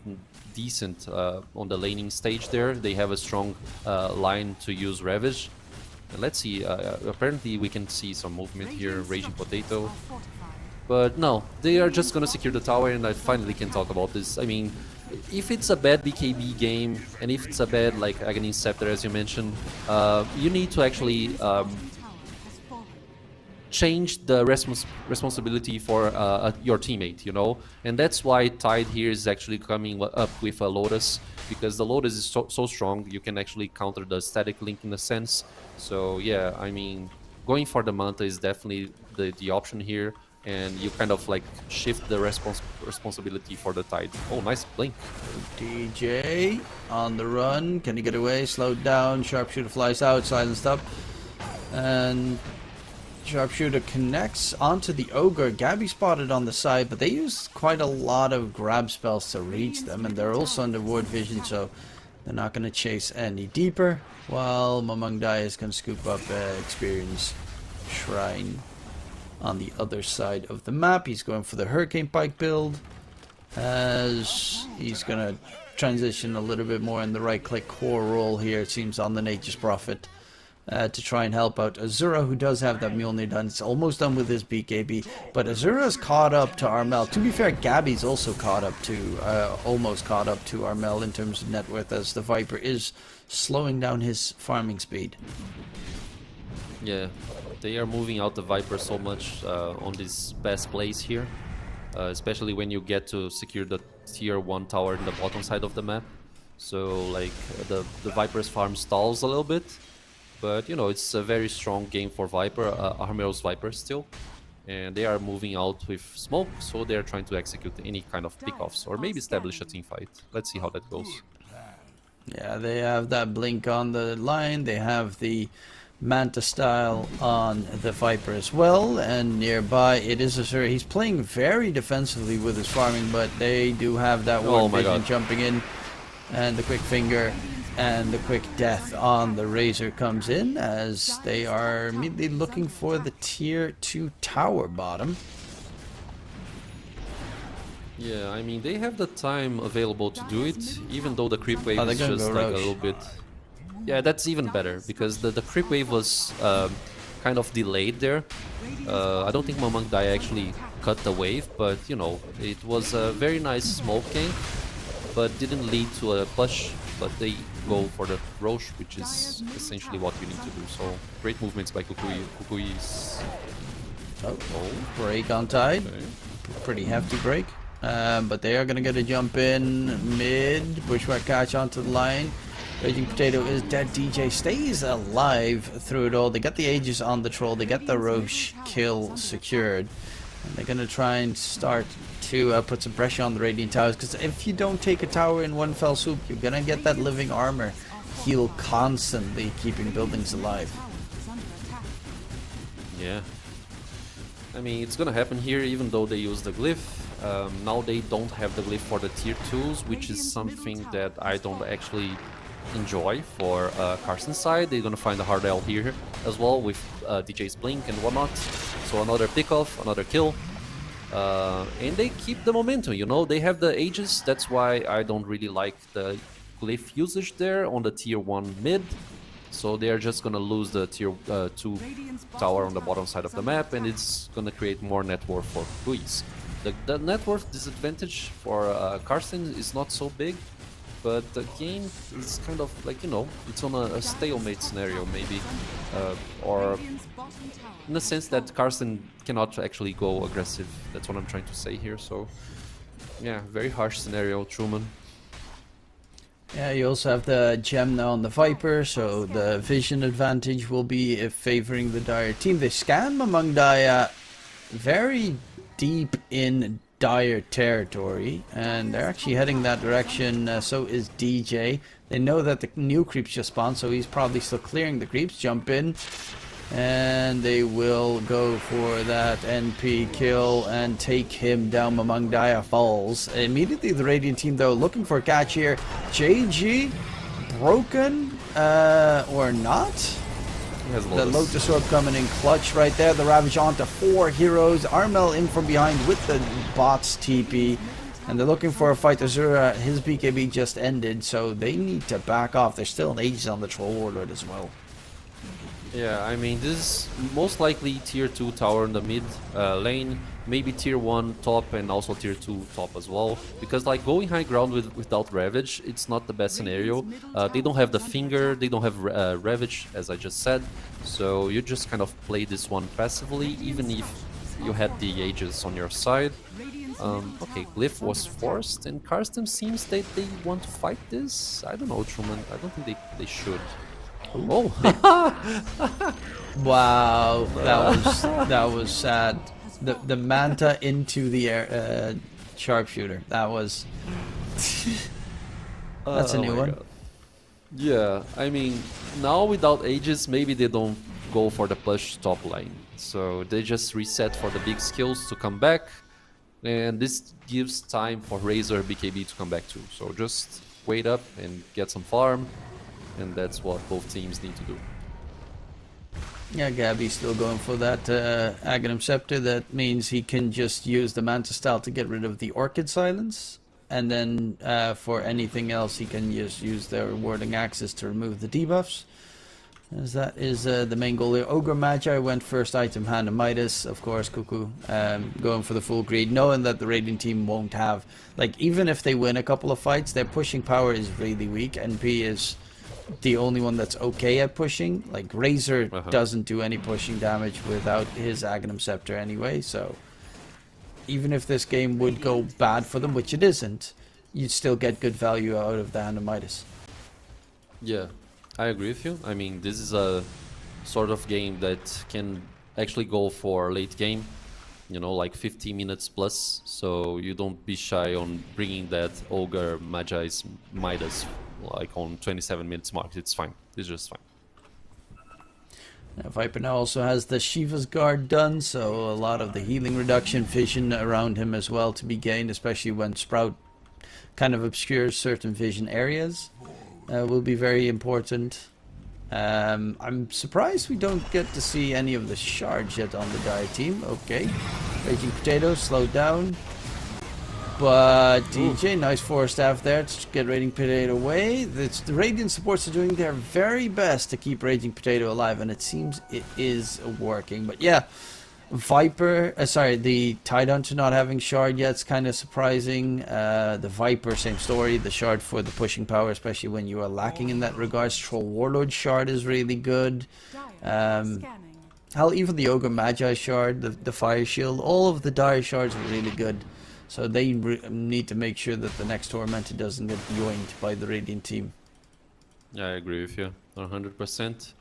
decent on the laning stage there. They have a strong line to use Ravage. And let's see, apparently we can see some movement here, Raging Potato. But no, they are just gonna secure the tower, and I finally can talk about this. I mean, if it's a bad BKB game, and if it's a bad, like, Aghanim Scepter, as you mentioned, you need to actually change the responsibility for your teammate, you know? And that's why Tide here is actually coming up with a Lotus, because the Lotus is so strong, you can actually counter the static link in a sense. So yeah, I mean, going for the Manta is definitely the option here, and you kind of like shift the responsibility for the Tide. Oh, nice blink. DJ on the run. Can he get away? Slowed down. Sharpshooter flies out. Silenced up. And Sharpshooter connects onto the Ogre. Gabby spotted on the side, but they use quite a lot of grab spells to reach them, and they're also under ward vision, so they're not going to chase any deeper. While Mamang Dai is going to scoop up Experience Shrine on the other side of the map. He's going for the Hurricane Pike build, as he's going to transition a little bit more in the right-click core role here, it seems, on the Nature's Prophet, to try and help out Azura, who does have that Mjolnir done. It's almost done with his BKB, but Azura's caught up to Armel. To be fair, Gabby's also caught up to, almost caught up to Armel in terms of net worth, as the Viper is slowing down his farming speed. Yeah, they are moving out the Viper so much on this best place here, especially when you get to secure the tier 1 tower in the bottom side of the map. So like the Viper's farm stalls a little bit, but you know, it's a very strong game for Viper, Armel's Viper still. And they are moving out with smoke, so they are trying to execute any kind of pickoffs or maybe establish a team fight. Let's see how that goes. Yeah, they have that blink on the line. They have the Manta style on the Viper as well, and nearby it is Azura. He's playing very defensively with his farming, but they do have that Oh ward my vision God. jumping in, and the quick finger and the quick death on the Razor comes in, as they are immediately looking for the tier 2 tower bottom. Yeah, I mean, they have the time available to do it, even though the creep wave Oh, they're is gonna just go like a Roche. little bit... Yeah, that's even better, because the creep wave was kind of delayed there. I don't think Mamang Dai actually cut the wave, but, you know, it was a very nice smoke gank, but didn't lead to a push, but they go for the Roche, which is essentially what you need to do. So, great movements by KUKUYS. Oh, break on Tide. Okay. pretty hefty break. But they are going to get a jump in mid. Bushwhack catch onto the line. Raging Potato is dead. DJ stays alive through it all. They get the Aegis on the troll. They get the Roche kill secured. And they're going to try and start to put some pressure on the Radiant Towers. Because if you don't take a tower in one fell swoop, you're going to get that living armor heal constantly, keeping buildings alive. Yeah. I mean, it's gonna happen here even though they use the glyph. Now they don't have the glyph for the tier 2s, which is something that I don't actually enjoy for Carstensz side. They're gonna find a hard L here as well with DJ's blink and whatnot. So another pick off, another kill. And they keep the momentum, you know, they have the Aegis. That's why I don't really like the glyph usage there on the tier 1 mid. So they are just gonna lose the tier 2 tower on the bottom side of the map, and it's gonna create more net worth for KUKUYS. The net worth disadvantage for Carstensz is not so big, but the game is kind of like, you know, it's on a stalemate scenario maybe, or in the sense that Carstensz cannot actually go aggressive. That's what I'm trying to say here. So yeah, very harsh scenario, Truman. Yeah, you also have the gem now on the Viper, so the vision advantage will be favoring the Dire team. They scan among Dire very deep in Dire territory, and they're actually heading that direction. So is DJ. They know that the new creeps just spawned, so he's probably still clearing the creeps. Jump in, and they will go for that NP kill and take him down among Dire Falls. Immediately the Radiant team though looking for a catch here. JG broken or not? The Lotus Orb coming in clutch right there. The Ravage onto 4 heroes. Armel in from behind with the bots TP. And they're looking for a fight. Azura, his BKB just ended, so they need to back off. There's still an Aegis on the Troll Warlord as well. Yeah, I mean, this is most likely tier 2 tower in the mid lane, maybe tier 1 top and also tier 2 top as well. Because like going high ground without Ravage, it's not the best scenario. They don't have the finger, they don't have Ravage, as I just said. So you just kind of play this one passively, even if you had the Aegis on your side. Okay, Glyph was forced, and Carstensz seems that they want to fight this. I don't know, Truman. I don't think they should. Oh! Wow, that was sad. The Manta into the air, sharpshooter. That was that's a new one. God. Yeah, I mean, now without Aegis, maybe they don't go for the push top lane. So they just reset for the big skills to come back, and this gives time for Razor BKB to come back too. So just wait up and get some farm. And that's what both teams need to do. Yeah, Gabby's still going for that Aghanim Scepter. That means he can just use the Manta style to get rid of the Orchid Silence. And then for anything else, he can just use the Rewarding Axis to remove the debuffs. As that is the main goal here. Ogre Magi went first item, Hand of Midas. Of course, Cuckoo going for the full greed, knowing that the Radiant team won't have... Like, even if they win a couple of fights, their pushing power is really weak. NP is the only one that's okay at pushing. Like Razor doesn't do any pushing damage without his Aghanim Scepter anyway, so even if this game would go bad for them, which it isn't, you'd still get good value out of the Hand of Midas. Yeah, I agree with you. I mean, this is a sort of game that can actually go for late game, you know, like 50 minutes plus, so you don't be shy on bringing that Ogre Magi's Midas like on 27 minutes mark. It's fine. It's just fine. Viper now also has the Shiva's Guard done, so a lot of the healing reduction vision around him as well to be gained, especially when Sprout kind of obscures certain vision areas, will be very important. I'm surprised we don't get to see any of the shards yet on the Dire team. Okay, Raging Potato slowed down. But DJ, nice 4-staff there to get Raging Potato away. The Radiant supports are doing their very best to keep Raging Potato alive, and it seems it is working. But yeah, Viper, the Tide Hunter not having Shard yet is kind of surprising. The Viper, same story. The Shard for the pushing power, especially when you are lacking in that regards. Troll Warlord Shard is really good. Hell, even the Ogre Magi shard, the Fire Shield, all of the Dire shards are really good. So they need to make sure that the next Tormentor doesn't get yoinked by the Radiant team. Yeah, I agree with you, 100%.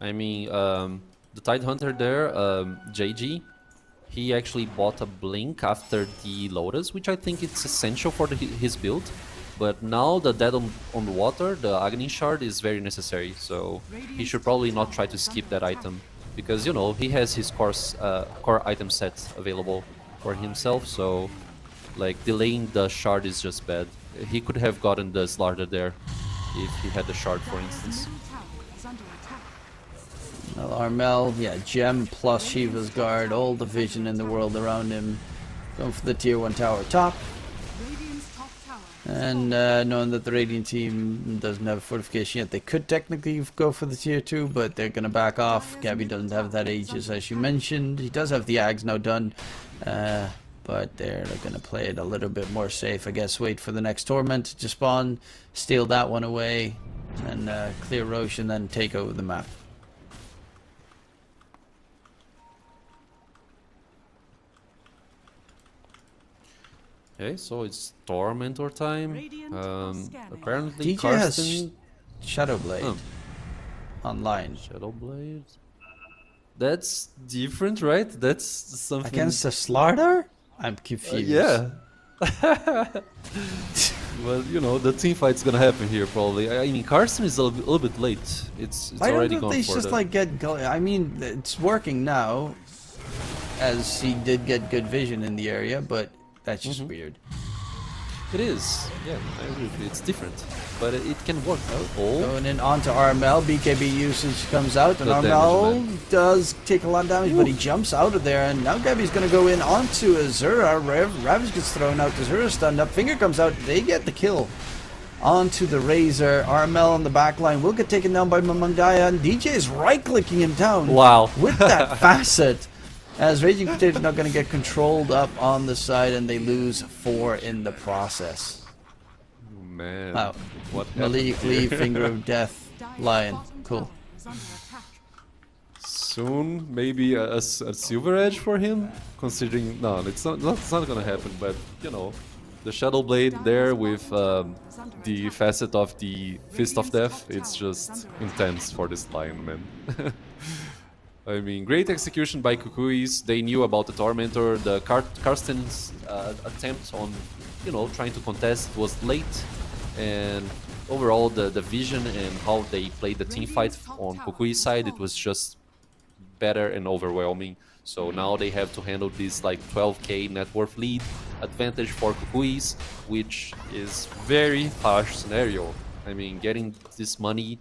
I mean, the Tide Hunter there, JG, he actually bought a Blink after the Lotus, which I think it's essential for his build. But now the Dead on the Water, the Agni Shard, is very necessary, so he should probably not try to skip that item. Because, you know, he has his core item set available for himself, so like delaying the Shard is just bad. He could have gotten the Slardar there if he had the Shard, for instance. Well, Armel, yeah, Gem plus Shiva's Guard, all the vision in the world around him. Going for the tier 1 tower top. And knowing that the Radiant team doesn't have a fortification yet, they could technically go for the tier 2, but they're going to back off. Gabby doesn't have that Aegis, as you mentioned. He does have the Ags now done, but they're going to play it a little bit more safe, I guess. Wait for the next Torment to spawn, steal that one away, and clear Roche, and then take over the map. Okay, so it's Tormentor time. Apparently DJ has Carstensz... Shadowblade Oh. online. Shadowblade? That's different, right? That's something... Against the Slardar? I'm confused. Yeah. Well, you know, the team fight's gonna happen here probably. I mean, Carstensz is a little bit late. It's I already don't know gone if they for just the... like get going. I mean, it's working now, as he did get good vision in the area, but that's just weird. It is. Yeah, I agree with you. It's different, but it can work. Oh, Going in onto Armel, BKB usage comes out, and Good Armel damage, does take a lot of damage, but he jumps out of there, and now Gabby's going to go in onto Azura. Ravage gets thrown out, Azura stunned up, Finger comes out, they get the kill. Onto the Razor, Armel on the back line will get taken down by Mamangdaya, and DJ is right-clicking him down wow. with that facet. As Raging Potato not going to get controlled up on the side, and they lose 4 in the process. Man. Wow. What Malik happened Lee, here? Finger of Death, Lion. Cool. Soon, maybe a Silver Edge for him? Considering... No, it's not gonna happen, but, you know, the Shadow Blade there with the facet of the Fist of Death, it's just intense for this Lion, man. I mean, great execution by KUKUYS. They knew about the Tormentor. The Carstensz attempt on, you know, trying to contest was late, and overall the vision and how they played the team fight on KUKUYS' side, it was just better and overwhelming. So now they have to handle this like 12k net worth lead advantage for KUKUYS, which is very harsh scenario. I mean, getting this money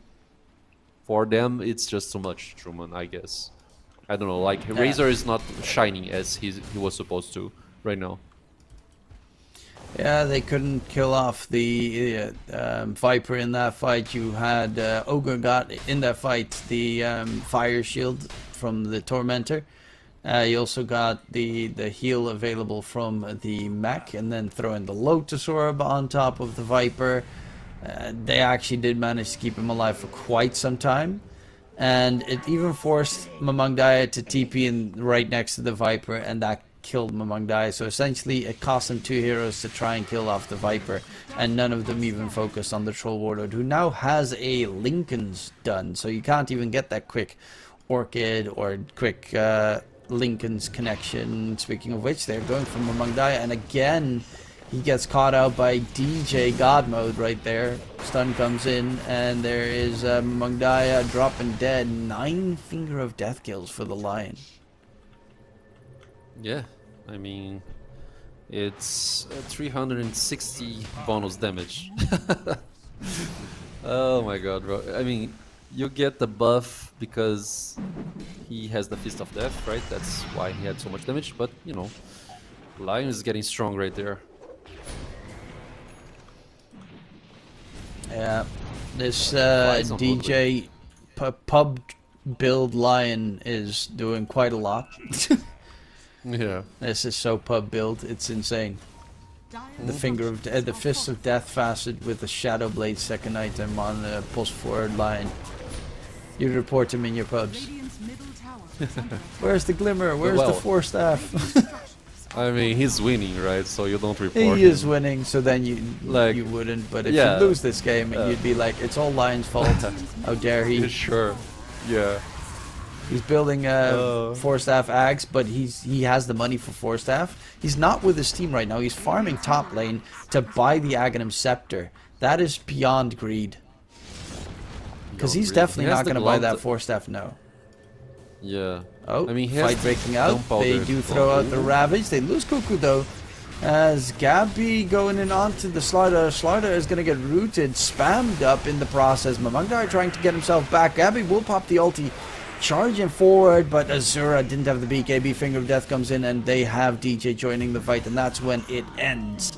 for them, it's just too much, Truman, I guess. I don't know, like Razor is not shining as he was supposed to right now. Yeah, they couldn't kill off the Viper in that fight. You had Ogre got in that fight the Fire Shield from the Tormentor. You also got the heal available from the mech, and then throwing the Lotus Orb on top of the Viper. They actually did manage to keep him alive for quite some time. And it even forced Mamangdaya to TP in right next to the Viper, and that killed Mamangdaya. So essentially it cost him 2 heroes to try and kill off the Viper, and none of them even focused on the Troll Warlord, who now has a Lincoln's done. So you can't even get that quick Orchid or quick Lincoln's connection. Speaking of which, they're going for Mamangdaya, and again he gets caught out by DJ God mode right there. Stun comes in, and there is Mamangdaya dropping dead. 9 Finger of Death kills for the Lion. Yeah, I mean, it's 360 bonus damage. Oh my god, bro. I mean, you get the buff because he has the Fist of Death, right? That's why he had so much damage, but, you know, Lion is getting strong right there. Yeah, this Flies on DJ pub build Lion is doing quite a lot. Yeah. This is so pub build, it's insane. The Finger of the Fist of Death facet with the Shadow Blade second item on the post forward Lion. You report him in your pubs. Radiant's middle tower. Where's the glimmer? Where's the Well. force staff? I mean, he's winning, right? So you don't report He is him. winning, so then you Like, you wouldn't. But if yeah, you lose this game, you'd be like, it's all Lion's fault. How dare he? Sure. Yeah. He's building force staff axe, but he has the money for force staff. He's not with his team right now. He's farming top lane to buy the Aghanim scepter. That is beyond greed. Because he's greed. definitely He has not the going to buy glove that force staff. No. Yeah. Oh, I mean, he has fight breaking out. gunpowder. They do throw out the Ravage. They lose Kuku though. As Gabby going in onto the Slider. Slider is going to get rooted, spammed up in the process. Mamangdai trying to get himself back. Gabby will pop the ulti, charging forward, but Azura didn't have the BKB. Finger of Death comes in, and they have DJ joining the fight, and that's when it ends.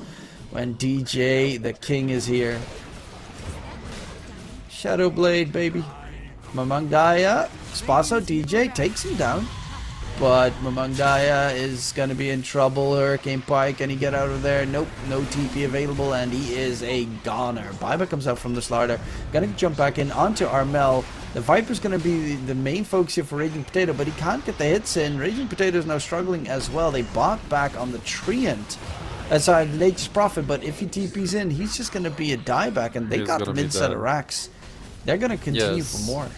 When DJ, the king, is here. Shadow Blade, baby. Mamangdaya spots out DJ, takes him down. But Mamangdaya is going to be in trouble. Hurricane Pike, can he get out of there? Nope, no TP available, and he is a goner. Baiba comes out from the starter. Going to jump back in onto Armel. The Viper's going to be the main focus here for Raging Potato, but he can't get the hits in. Raging Potato is now struggling as well. They bought back on the Treant. Sorry, Nature's Prophet, but if he TP's in, he's just going to be a dieback, and they He's got gonna the be mid-set dead. of racks. They're going to continue Yes. for more.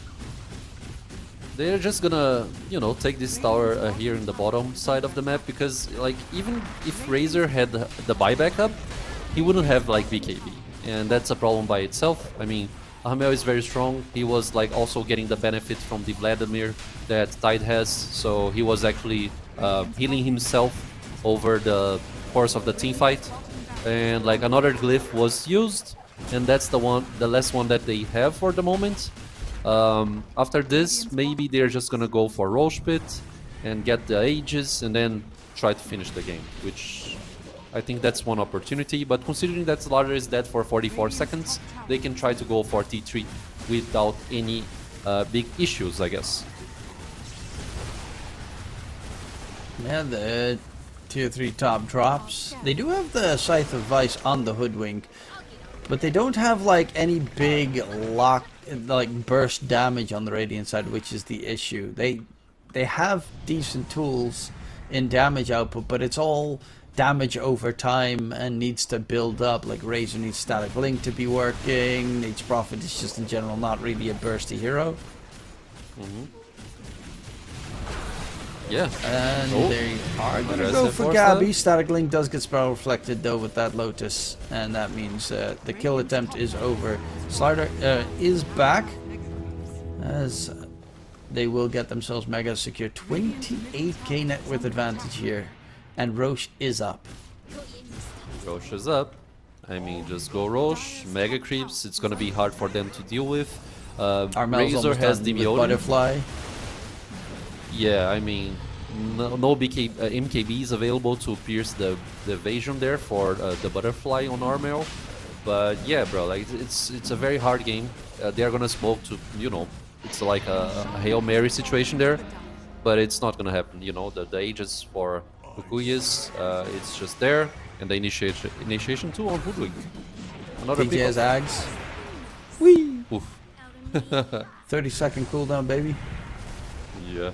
They're just gonna, you know, take this tower here in the bottom side of the map, because, like, even if Razor had the buyback up, he wouldn't have, like, BKB. And that's a problem by itself. I mean, Hamel is very strong. He was, like, also getting the benefit from the Vladimir that Tide has. So he was actually healing himself over the course of the team fight. And, like, another glyph was used. And that's the last one that they have for the moment. After this, maybe they're just gonna go for Roche Pit and get the Aegis and then try to finish the game, which I think that's one opportunity. But considering that Slardar is dead for 44 seconds, they can try to go for T3 without any big issues, I guess. Yeah, the tier 3 top drops. They do have the Scythe of Vice on the Hoodwink, but they don't have like any big burst damage on the Radiant side, which is the issue. They have decent tools in damage output, but it's all damage over time and needs to build up. Like Razor needs Static Link to be working. Nature's Prophet is just in general not really a bursty hero. Yeah. And Oh, they are going to aggressive go for force Gabby. there. Static Link does get spell reflected though with that Lotus, and that means the kill attempt is over. Slider is back, as they will get themselves mega secure. 28k net worth advantage here, and Roche is up. Roche is up. I mean, just go Roche, Mega Creeps, it's gonna be hard for them to deal with. Armel's Razor almost has done the with Mjolnir. Butterfly. Yeah, I mean, no MKBs available to pierce the evasion there for the butterfly on Armel. But yeah, bro, like it's a very hard game. They're gonna smoke to, you know, it's like a Hail Mary situation there, but it's not gonna happen. You know, the Aegis for KUKUYS, it's just there, and the initiation 2 on Hoodwink. Another DJ has pick. Ags. Whee! Oof. 30-second cooldown, baby. Yeah.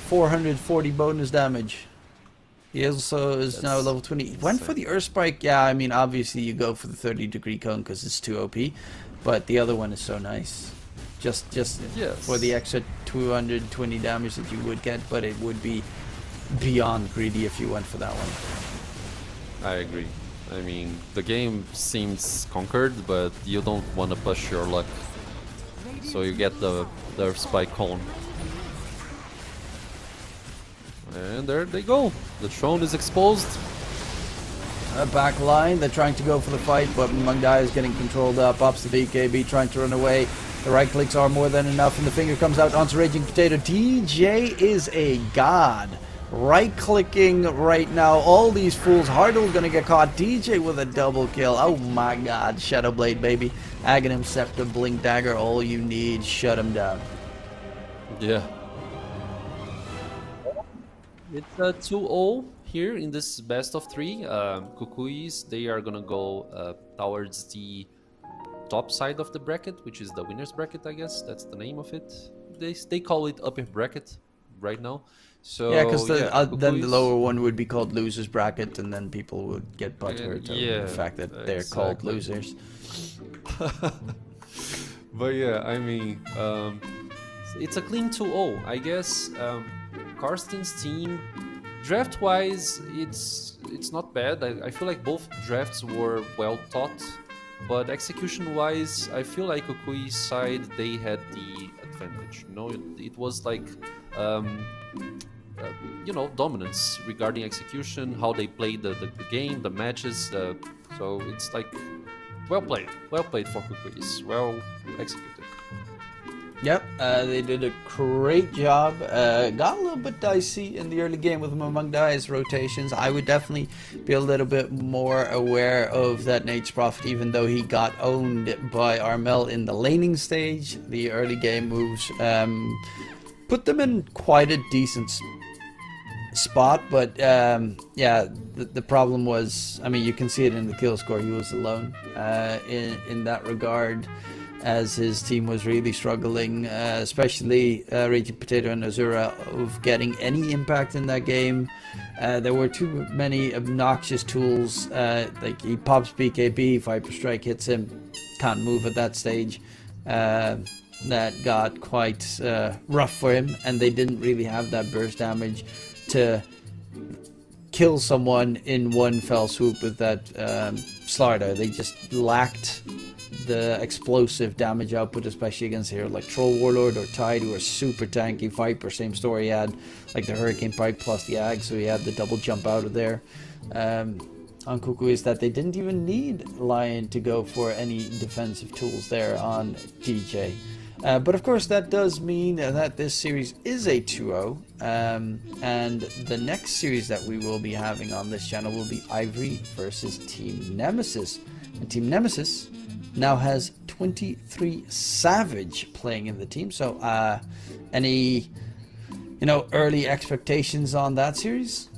440 bonus damage. He also is now level 20. He went for the Earth Spike. Yeah, I mean, obviously you go for the 30-degree cone because it's too OP, but the other one is so nice. Just Yes. for the extra 220 damage that you would get, but it would be beyond greedy if you went for that one. I agree. I mean, the game seems conquered, but you don't want to push your luck. So you get the spike cone. And there they go. The throne is exposed. Back line, they're trying to go for the fight, but Mangdai is getting controlled up. Ups the BKB, trying to run away. The right clicks are more than enough, and the finger comes out onto Raging Potato. DJ is a god. Right clicking right now. All these fools. Hardle gonna get caught. DJ with a double kill. Oh my god. Shadow Blade, baby. Aghanim Scepter, Blink Dagger. All you need. Shut him down. Yeah. It's a 2-0 here in this best of 3. KUKUYS, they are gonna go towards the top side of the bracket, which is the winners bracket, I guess that's the name of it. They call it upper bracket right now. So Yeah, because then the KUKUYS. lower one would be called losers bracket, and then people would get butthurt over the fact that they're called exactly. losers. But yeah, I mean, it's a clean 2-0. I guess Carsten's team, draft-wise, it's not bad. I feel like both drafts were well thought, but execution-wise, I feel like KUKUY's side, they had the advantage. You know, it was like, you know, dominance regarding execution, how they played the game, the matches. So it's like well played for KUKUYS, well executed. Yep, they did a great job. Got a little bit dicey in the early game with them among the highest rotations. I would definitely be a little bit more aware of that Nate's Prophet, even though he got owned by Armel in the laning stage. The early game moves put them in quite a decent spot, but yeah, the problem was, I mean, you can see it in the kill score. He was alone in that regard, as his team was really struggling, especially Raging Potato and Azura, of getting any impact in that game. There were too many obnoxious tools, like he pops BKB, Viper Strike hits him, can't move at that stage. That got quite rough for him, and they didn't really have that burst damage to kill someone in one fell swoop with that Slardar. They just lacked the explosive damage output, especially against here like Troll Warlord or Tide, who are super tanky. Viper, same story, he had like the Hurricane Pike plus the Ag, so he had the double jump out of there. On KUKUYS, that they didn't even need Lion to go for any defensive tools there on DJ. But of course that does mean that this series is a 2-0, and the next series that we will be having on this channel will be Ivory versus Team Nemesis. And Team Nemesis now has 23 Savage playing in the team. So any early expectations on that series?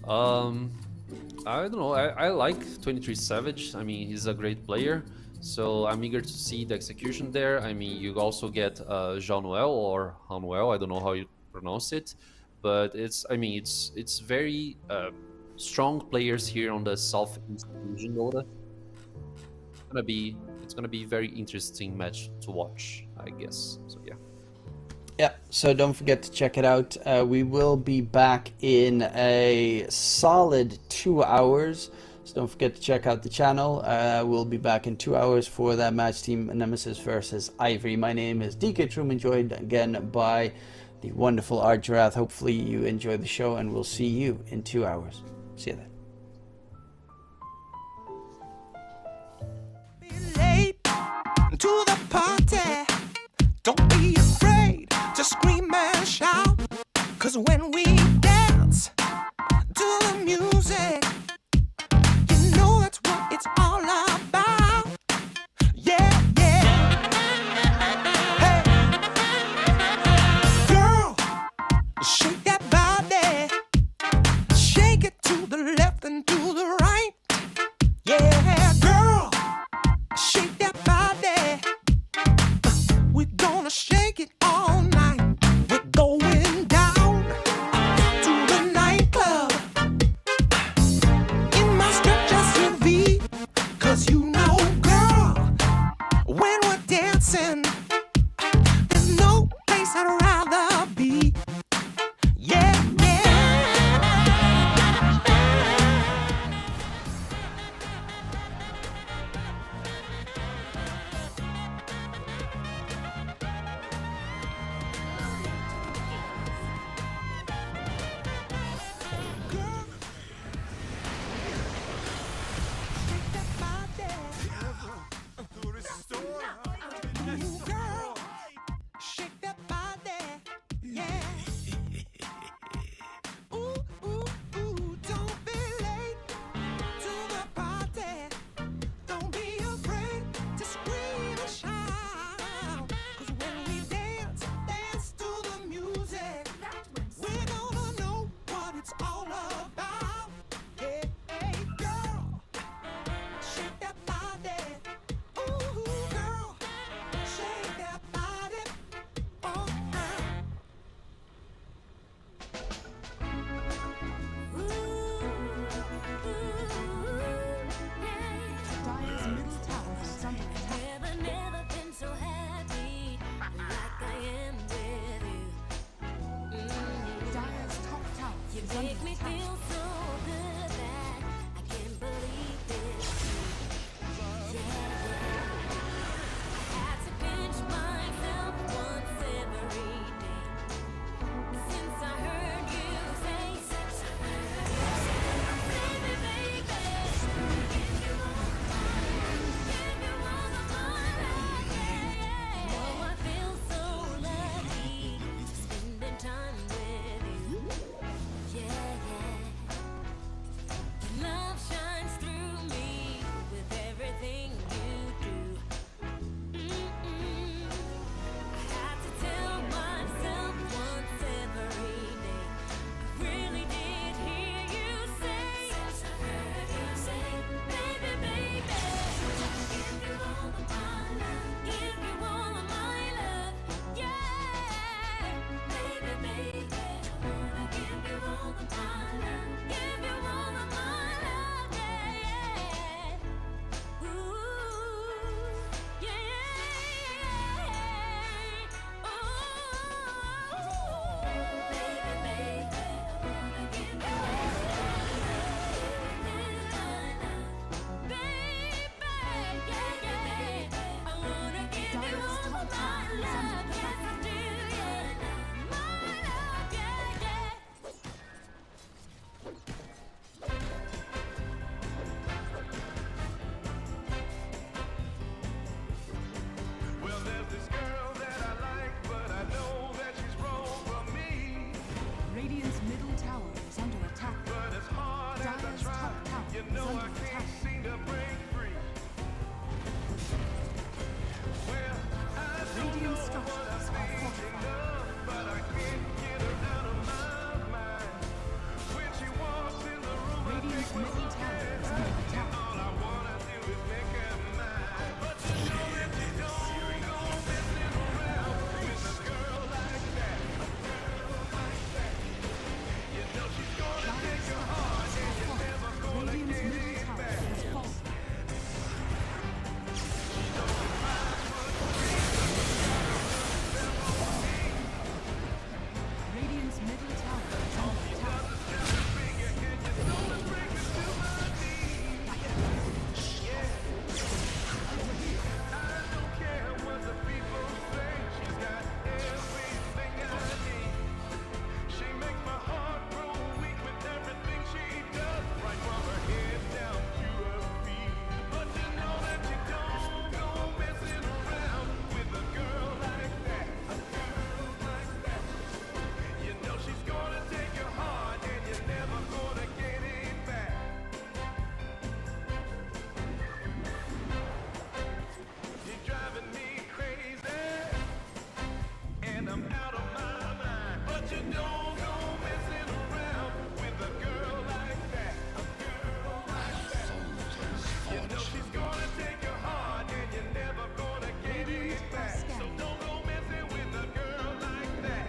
I don't know. I like 23 Savage. I mean, he's a great player. So I'm eager to see the execution there. I mean, you also get Jean-Noel or Hanuel, I don't know how you pronounce it, but it's very strong players here on the Southeast region Dota. It's gonna be very interesting match to watch, I guess. So yeah. Yeah, so don't forget to check it out. We will be back in a solid 2 hours. So don't forget to check out the channel. We'll be back in 2 hours for that match, Team Nemesis versus Ivory. My name is DK Truman, joined again by the wonderful Arjarath. Hopefully you enjoy the show, and we'll see you in 2 hours. See you then. Late to the party. Don't be afraid to scream and shout. 'Cause when we dance to the music, you know that's what it's all about. Yeah, yeah. Hey, girl, shake that body. Shake it to the left and to the right. Yeah, girl, shake that body. We're gonna shake it all night. We're going down. is under Make me attack. feel so good that I can't believe it's true. Yeah. I had to pinch myself once every day. Since I heard you say, baby, baby, give you all of my love, give you all of my love, yeah, yeah. Oh, I feel so lucky spending time with you, yeah, yeah. Your love shines through me with everything you do. I had to tell myself once every day. I really did hear you say, baby, baby, give you all of my love, give you all of my love, yeah. Baby, baby, I wanna give you all of my love, give you all of my love, yeah, yeah. Ooh, yeah, yeah. Oh, baby, baby, I wanna give you all of my love, baby, yeah, I wanna give you all of my love, yes I do, yeah, my love, yeah, yeah. Well, there's this girl that I like, but I know that she's wrong for me. Radiant's middle tower is under attack. But as hard as I Dire's top try, tower you is know I under can't attack. seem to break free. Well, I don't Radiant know what structures I'm are thinking fortified. of, but I can't get her out of my mind. When she walks in the room, I Radiant's think, well, middle look tower at is her, under and attack. all I wanna do is make her mine. But you know that you don't go messing around with a girl like that. You know she's gonna take your heart, and you're never gonna Radiant's get middle it tower back. is falling. Radiant's middle tower is under attack. I don't care what the people say. She's got everything I need. She makes my heart grow weak with everything she does, right from her head down to her feet. But you know that you don't go messing around with a girl like that. A girl like that. You know she's gonna take your heart, and you're never gonna get it back. You're driving me crazy, and I'm out of my mind. But you don't go messing around with a girl like that. A girl like that. You know she's gonna take your heart, and you're never gonna get it back. So don't go messing with a girl like that.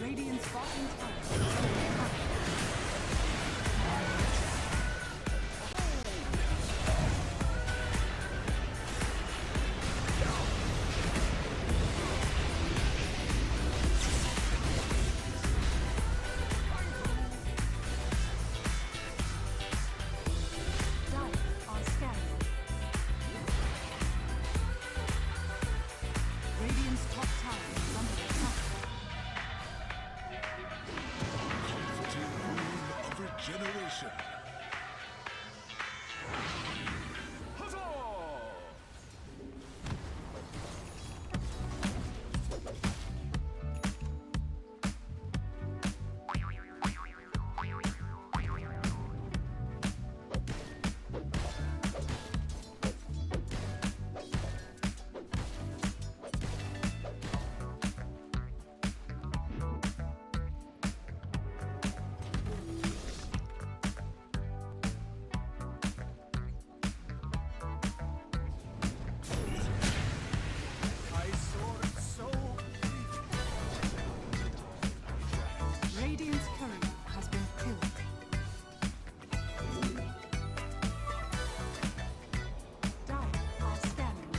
Radiant's bottom tower is under attack. generation. I soared so Radiant's courier has been killed. Dire are scanning.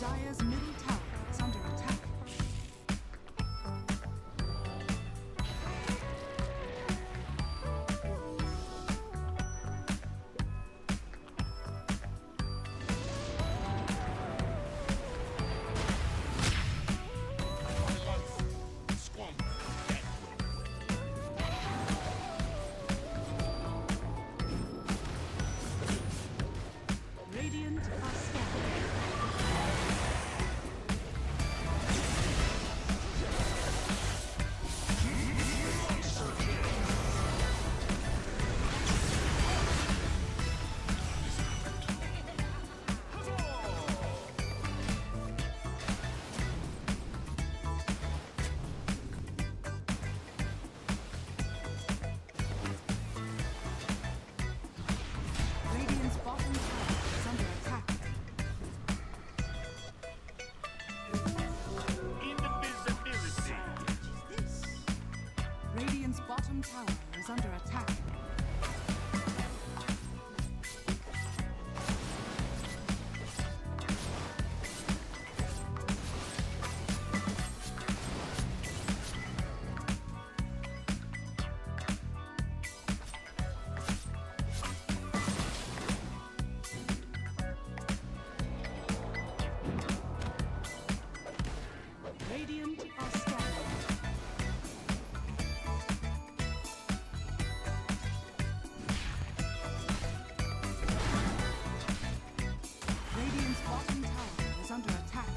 Dire's middle tower is under attack. Radiant are scanning. Radiant's bottom tower is under attack. Radiant's bottom tower is under attack. Radiant are scanning. Radiant's bottom tower is under attack.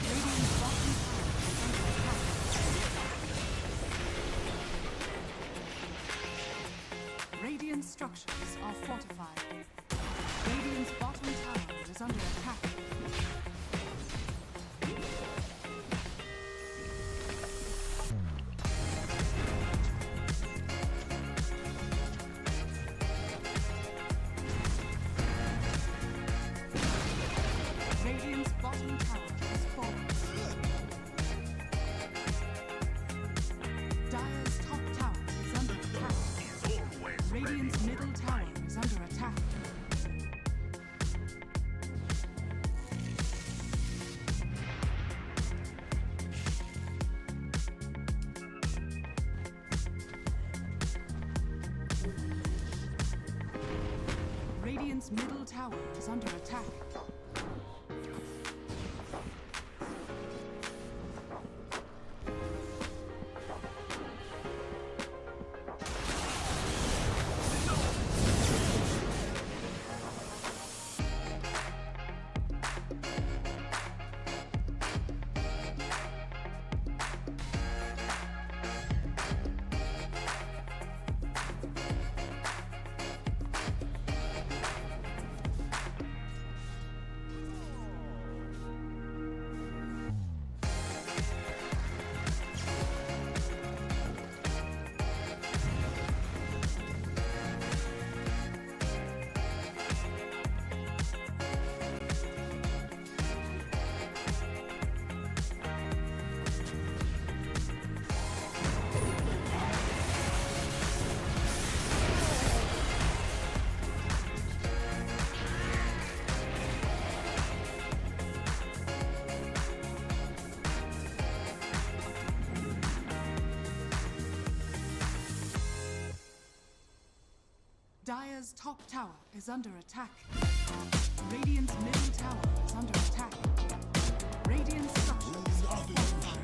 Radiant's bottom tower is under attack. Radiant structures are fortified. Radiant's bottom tower is under attack. Radiant's bottom tower has fallen. Dire's top tower is under attack. Radiant's middle tower is under attack. Radiant's middle tower is under attack. top tower is under attack. Radiant's middle tower is under attack. Radiant structures are fortified.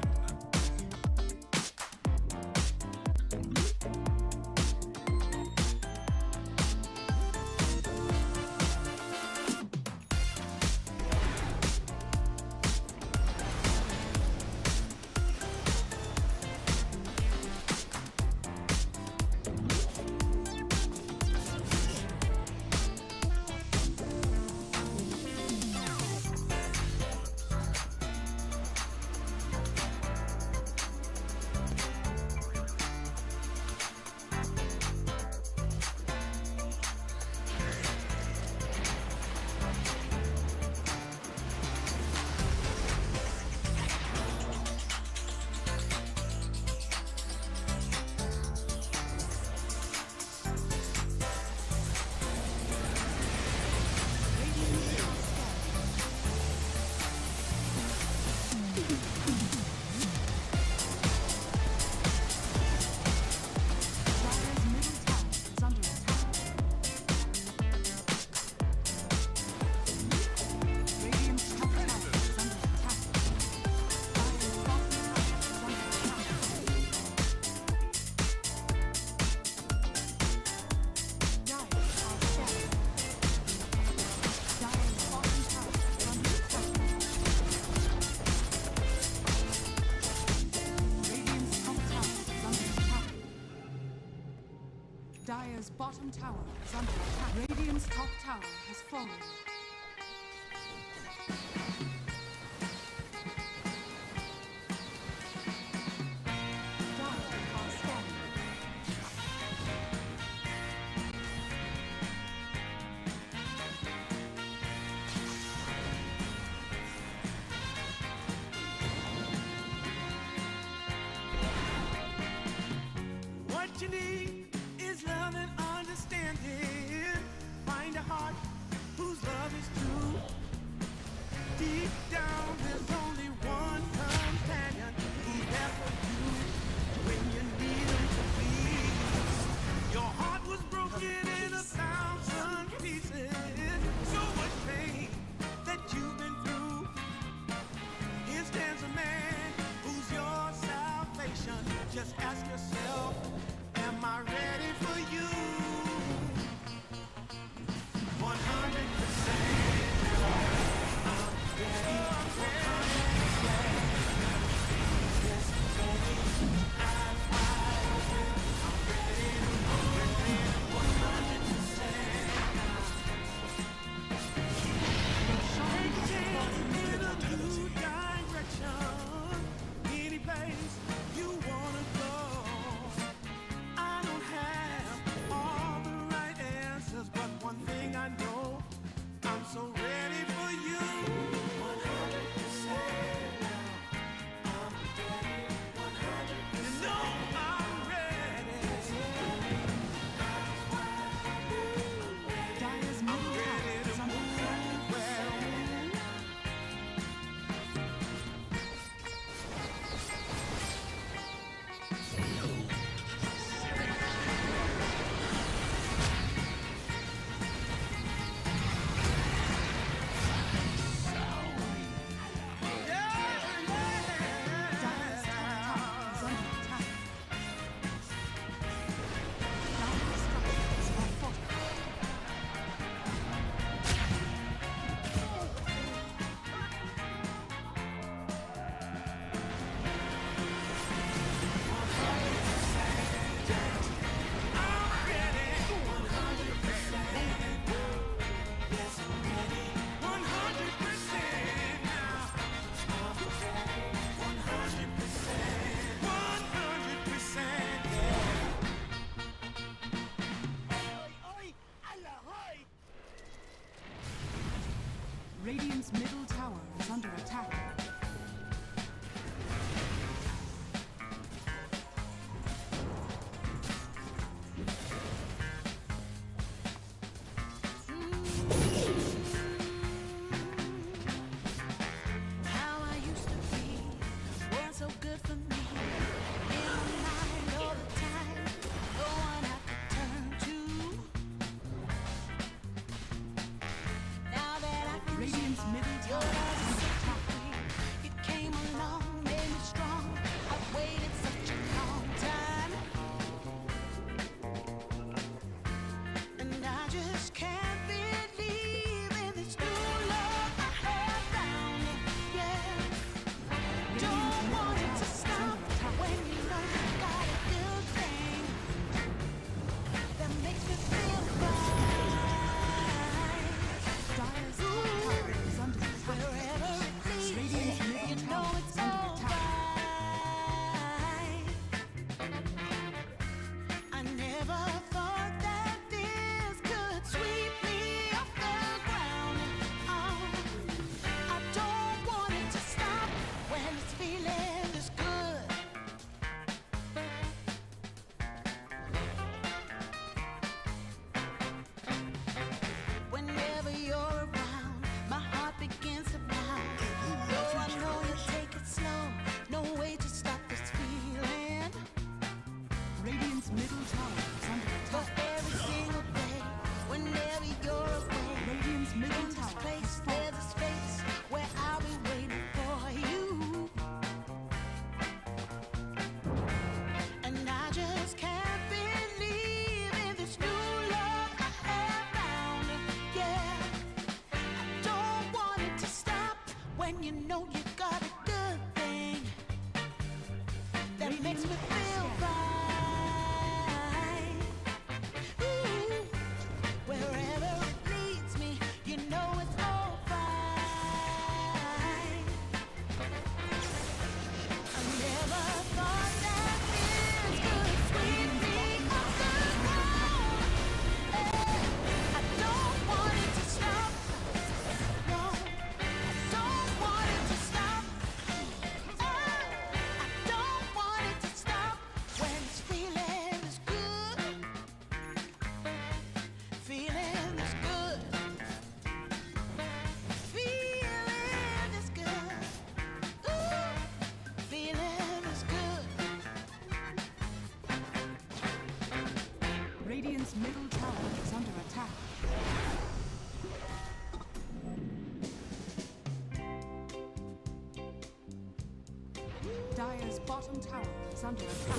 Dire's bottom tower is under attack. Radiant's top tower has fallen. Dire are scanning. What you need is love and understanding. Find a heart whose love is true. Deep down, there's only one companion who's there for you when you need him to be. Your heart was broken in 1,000 pieces. So much pain that you've been through. Here stands a man who's your salvation. Just ask yourself, am I ready for you? 100%. I'm ready. 100%. Yes, baby. Eyes wide open. I'm ready. 100%. Take in a new direction. Any place you wanna go. I don't have all the right answers, but one thing I know, I'm so ready for you. 100% now. I'm ready. 100%. You know I'm ready. Dire's middle I'm tower ready is to under attack. move well. Dire's top tower is under attack. Dire's structures are fortified. I'm ready. 100% now. 100%. Yeah. Radiant's middle tower is under attack. How I used to be weren't so good for me. In my mind all the time, no one I could turn to. you know you got a good thing that makes me feel fine. Ooh, wherever it leads me, you know it's all fine. I never thought that this could sweep me up the ground. I don't want it to stop. No, I don't want it to stop. I don't want it to stop when this feeling is good. Feeling is good. Feeling is good. Ooh, feeling is good. Radiant's middle tower is under attack. Dire's bottom tower is under attack.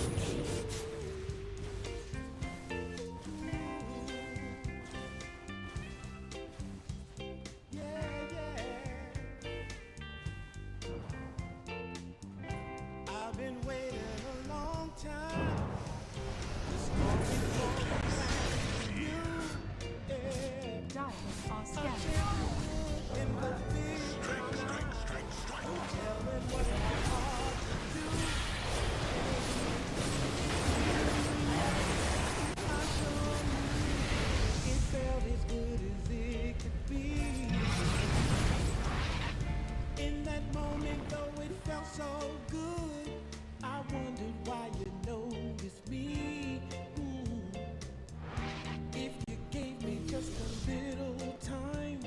I've been waiting a long time. Just longing for a chance to you. Yeah. Dire are A scanning. chance to look in the big brown eyes. No telling what my heart would do. I sure knew it felt as good as it could be. In that moment, though it felt so good, I wondered why you noticed me. If you gave me just a little time,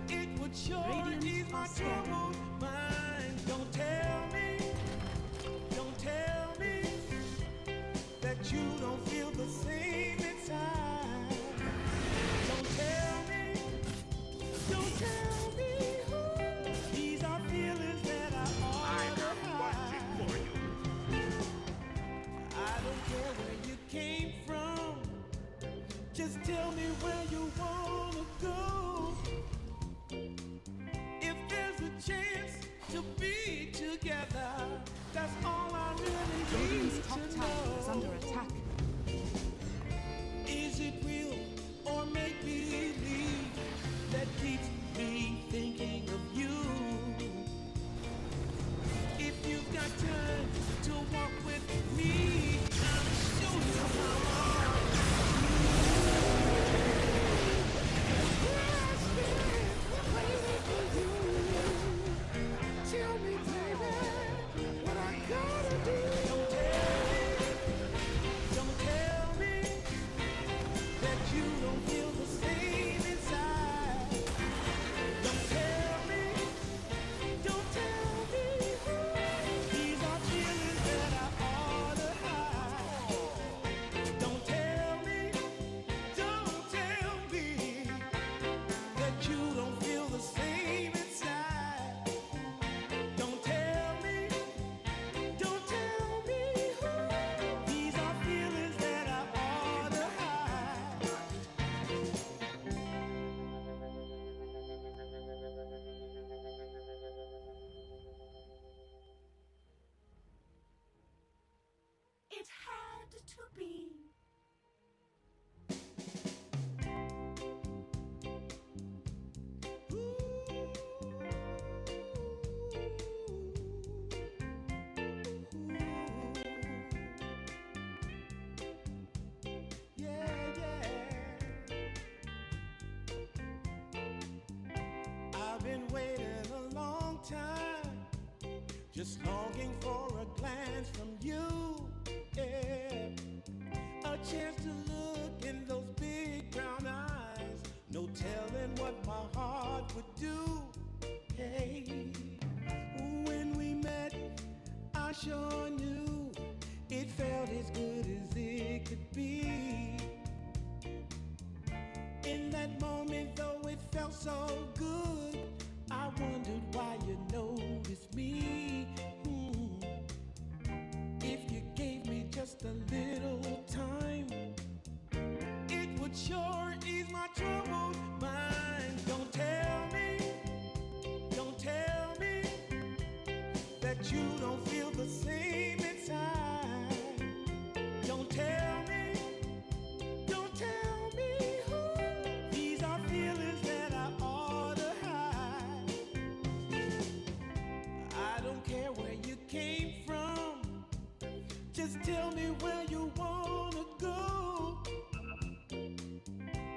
it would sure Radiant ease my are scanning. troubled mind. Don't tell me that you don't feel the same inside. Don't tell me. These are feelings that I ought to hide. I don't care where you came from. Just tell me where you wanna go. If there's a chance to be together, that's all I really need Radiant's to top tower is under know. attack. Is it real or make believe that keeps me thinking of you? If you've got time to walk with me, I'll show you how. Tell me, baby, what I gotta do. Don't tell me that you don't feel the same inside. Don't tell me. These are feelings that I ought to hide. Don't tell me that you don't feel the same inside. Don't tell me. These are feelings that I ought to hide. It had to be. Yeah. I've been waiting a long time, just longing for a glance from you. Yeah. A chance to look in those big brown eyes. No telling what my heart would do. Hey, when we met, I sure knew it felt as good as it could be. In that moment, though it felt so good, I wondered why you noticed me. If you gave me just a little time, it would sure ease my troubled mind. Don't tell me Just tell me where you wanna go.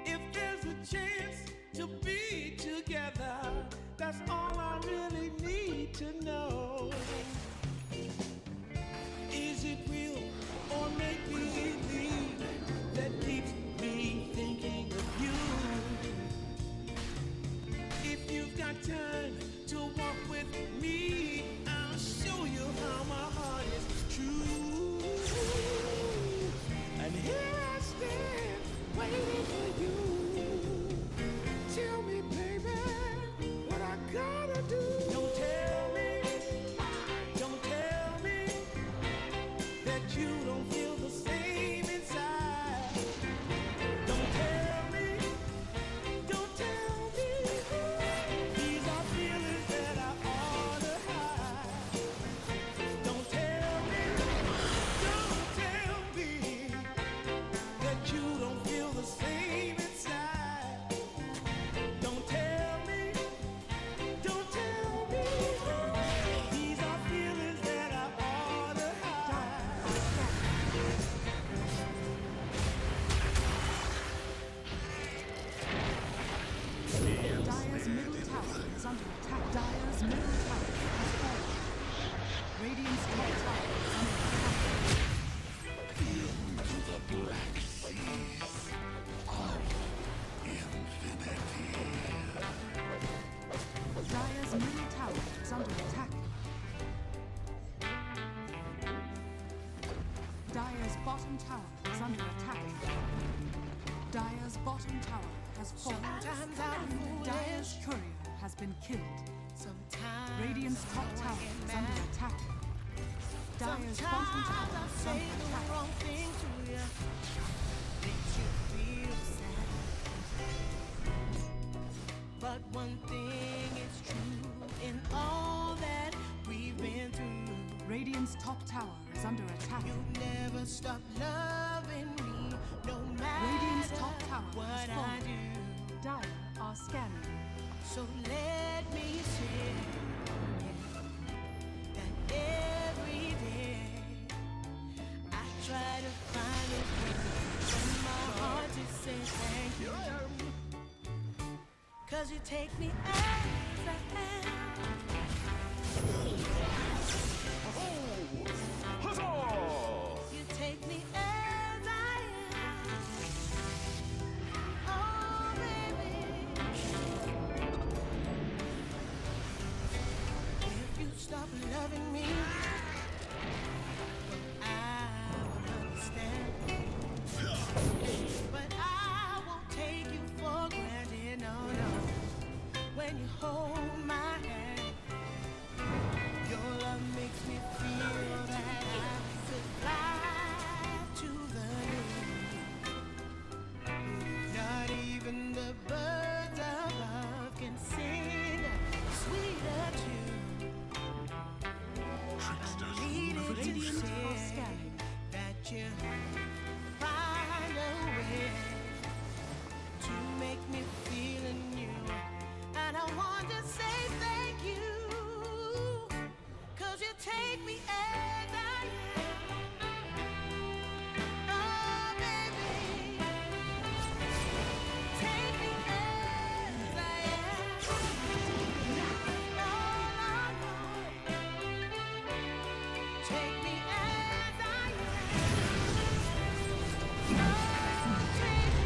If there's a chance to be together, that's all I really need to know. Is it real or make believe that keeps me thinking of you? If you've got time to walk with me, I'll show you how my heart is true. And here I stand, waiting for you. Tell me, baby, what I gotta do. Don't tell me that you don't feel the same inside. Don't tell me. These are feelings that I ought to hide. Don't tell me that you don't feel the same inside. Don't tell me. These are feelings that I ought to hide. Dire's middle tower is under attack. Dire's middle tower has fallen. Radiant's top tower is under attack. Into the black seas of infinity. Dire's middle tower is under attack. Dire's bottom tower is under attack. Dire's bottom tower has fallen. Sometimes I'm foolish. Dire's courier has been killed. Sometimes Radiant's top tower is under attack. Dire's bottom Sometimes I tower is say under the attack. wrong thing to you. Makes you feel sad. But one thing is true in all that we've been through. Radiant's top tower is under attack. You never stop loving me, no matter Radiant's top tower what has I fallen. do. Dire are scanning. So let me say that every day I try to find a way from my heart to say thank you. 'Cause you take me as I am. You take me as I am. Oh, baby. If you stop loving me, I will understand. But I won't take you for granted, no, no. When you hold my hand, your love makes me feel that I could fly to the moon. Not even the birds above can sing a sweeter tune. Needed to Radiant are say scanning. that you find a way to make me feel anew. And I want to say thank you, 'cause you take me as I am. Oh, baby, take me as I am. No, no, no. Take me as I am. Oh, take me.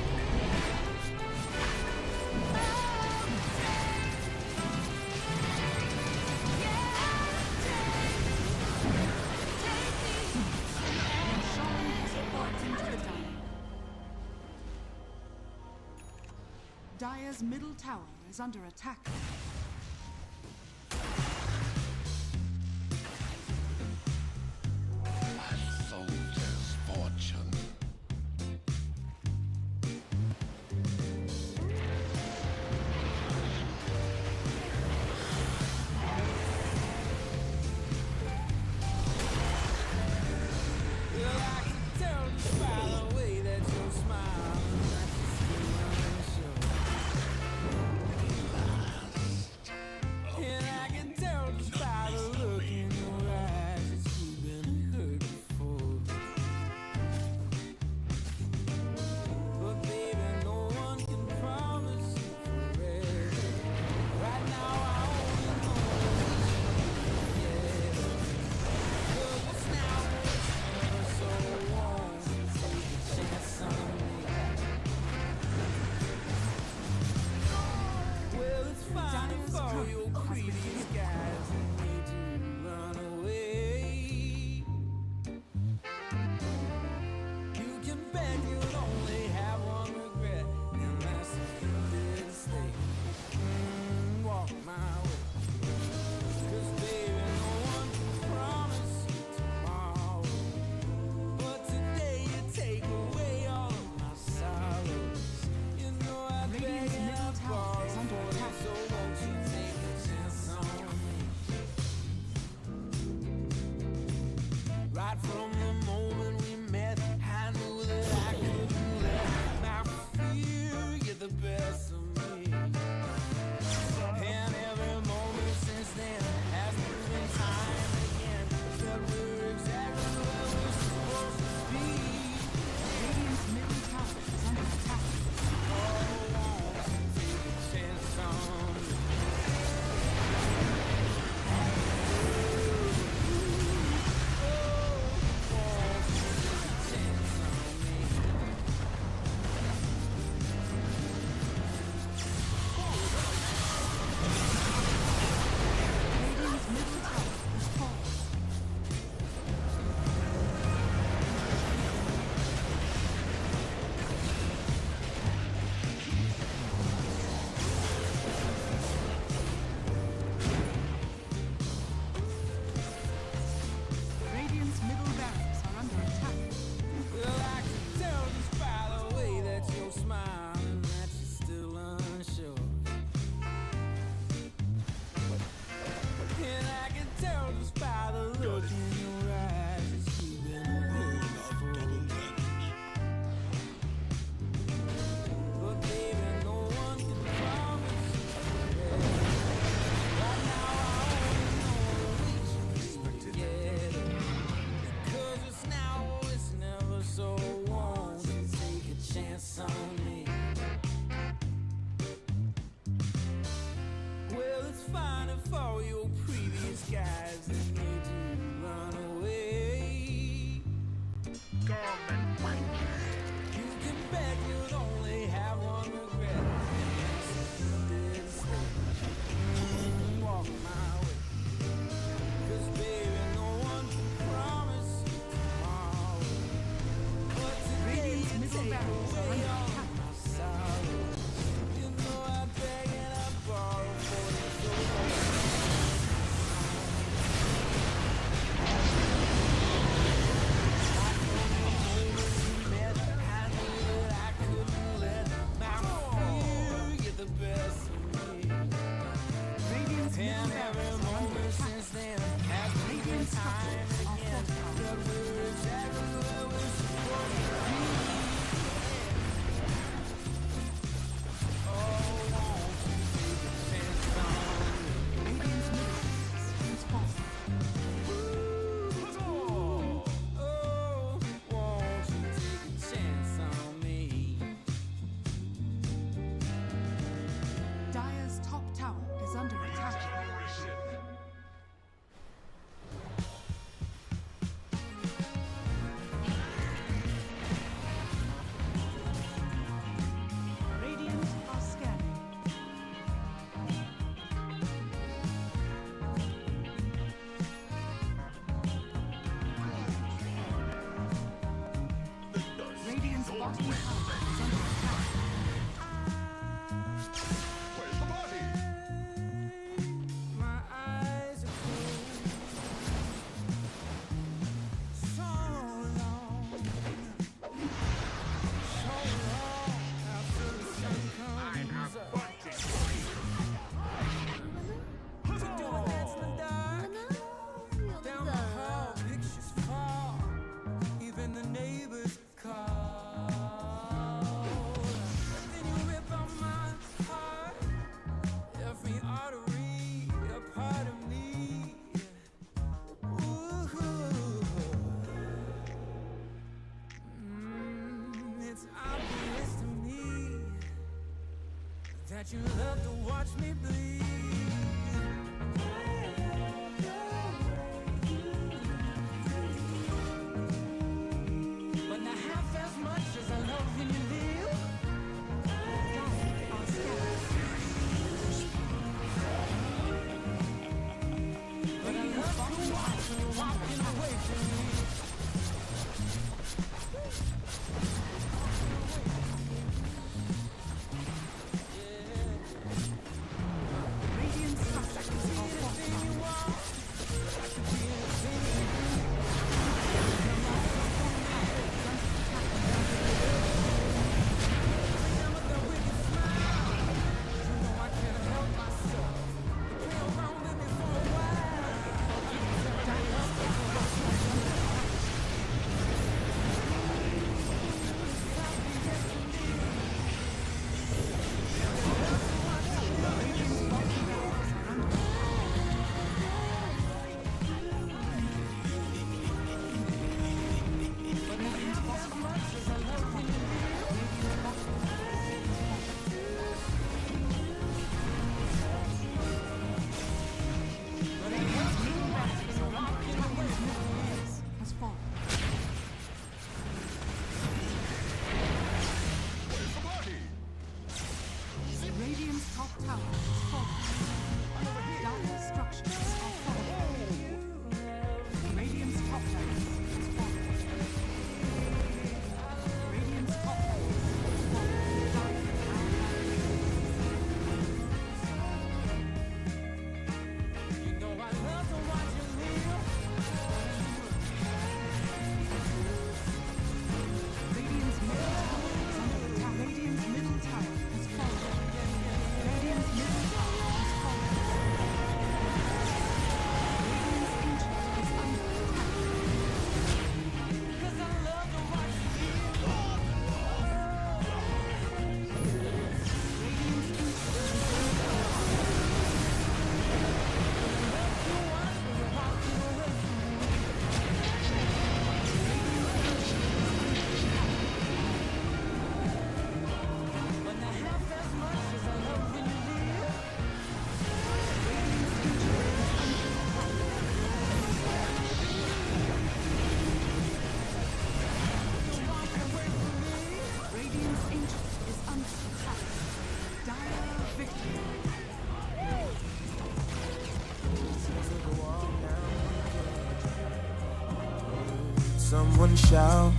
Dire's middle tower is under attack. A soldier's fortune. skies and made you run away. You can bet you'll only have one regret. Did stay. Walk my way. 'Cause baby, no one promised you tomorrow. But today Radiant's you middle take barrels are away under all attack. my sorrows. You know I beg and I borrow for you so Radiant's middle and barrels every are under moment attack. since then has been Radiant time structures are again. fortified. But we're exactly where we're supposed to be. Oh, won't you take a chance on me? Radiant's middle barracks is falling. Oh, won't you take a chance on me? Dire's top tower is under attack. Radiant are scanning. Radiant's bottom tower is under attack. Where's the party? My eyes are closed. So long. So long after the sun comes up. Doing dance in the dark. Down the hall, pictures fall. Even the neighbors call. Then you rip out my heart. Every artery, a part of me. Ooh. It's obvious to me that you love to watch me bleed. But not half as much as I love when you leave. Dire are scanning. But I love to watch you walking away from me. Radiant structures are fortified. Has fallen. Where's the party? Radiant's top tower is falling. Dire structures are falling. Radiant's top barracks is falling. Radiant's top barracks is falling. Dire You know I love to watch you leave. Radiant's middle tower is under attack. Radiant's middle tower has fallen. Radiant's middle tower has fallen. someone shout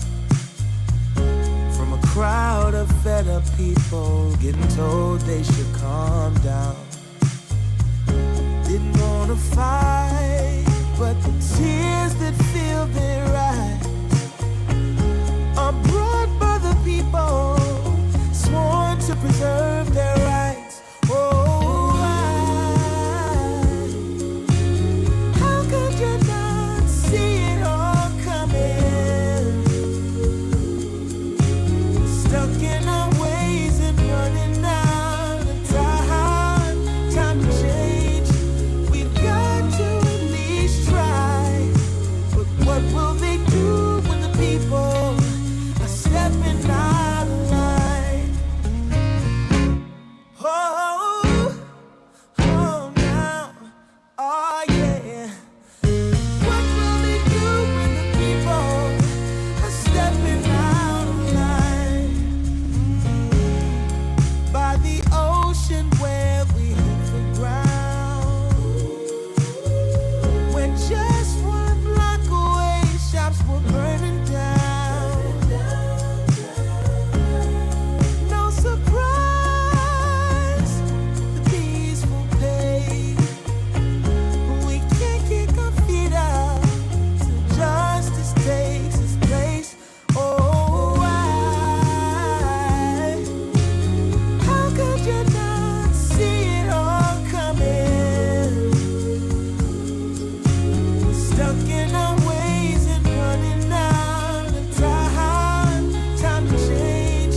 from a crowd of fed up people getting told they should calm down. Didn't wanna fight, but the tears that fill their eyes are brought by the people sworn to preserve their rights. Oh, how could you not see it all coming? Stuck in our ways and running out of time. Time to change. We've got to at least try. But what will they do when the people are stepping out of line? Oh, oh now, oh yeah. What will they do when the people are stepping out of line? By the ocean where we hit the ground, when just one block away shops were burning down. No surprise, the peaceful pay. We can't kick our feet out till justice takes its place. Oh, how could you not see it all coming? Stuck in our ways and running out of time. Time to change.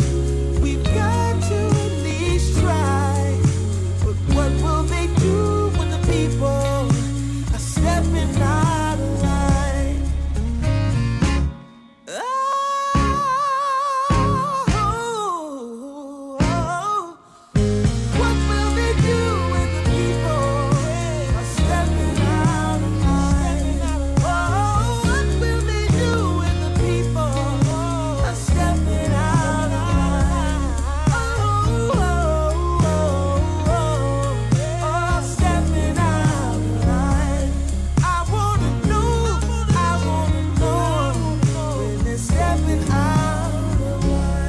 We've got to at least try. But what will they do when the people are stepping out of line? Oh, what will they do when the people are stepping out of line? Oh, what will they do when the people are stepping out of line? Oh, stepping out of line. I wanna know when they're stepping out of line.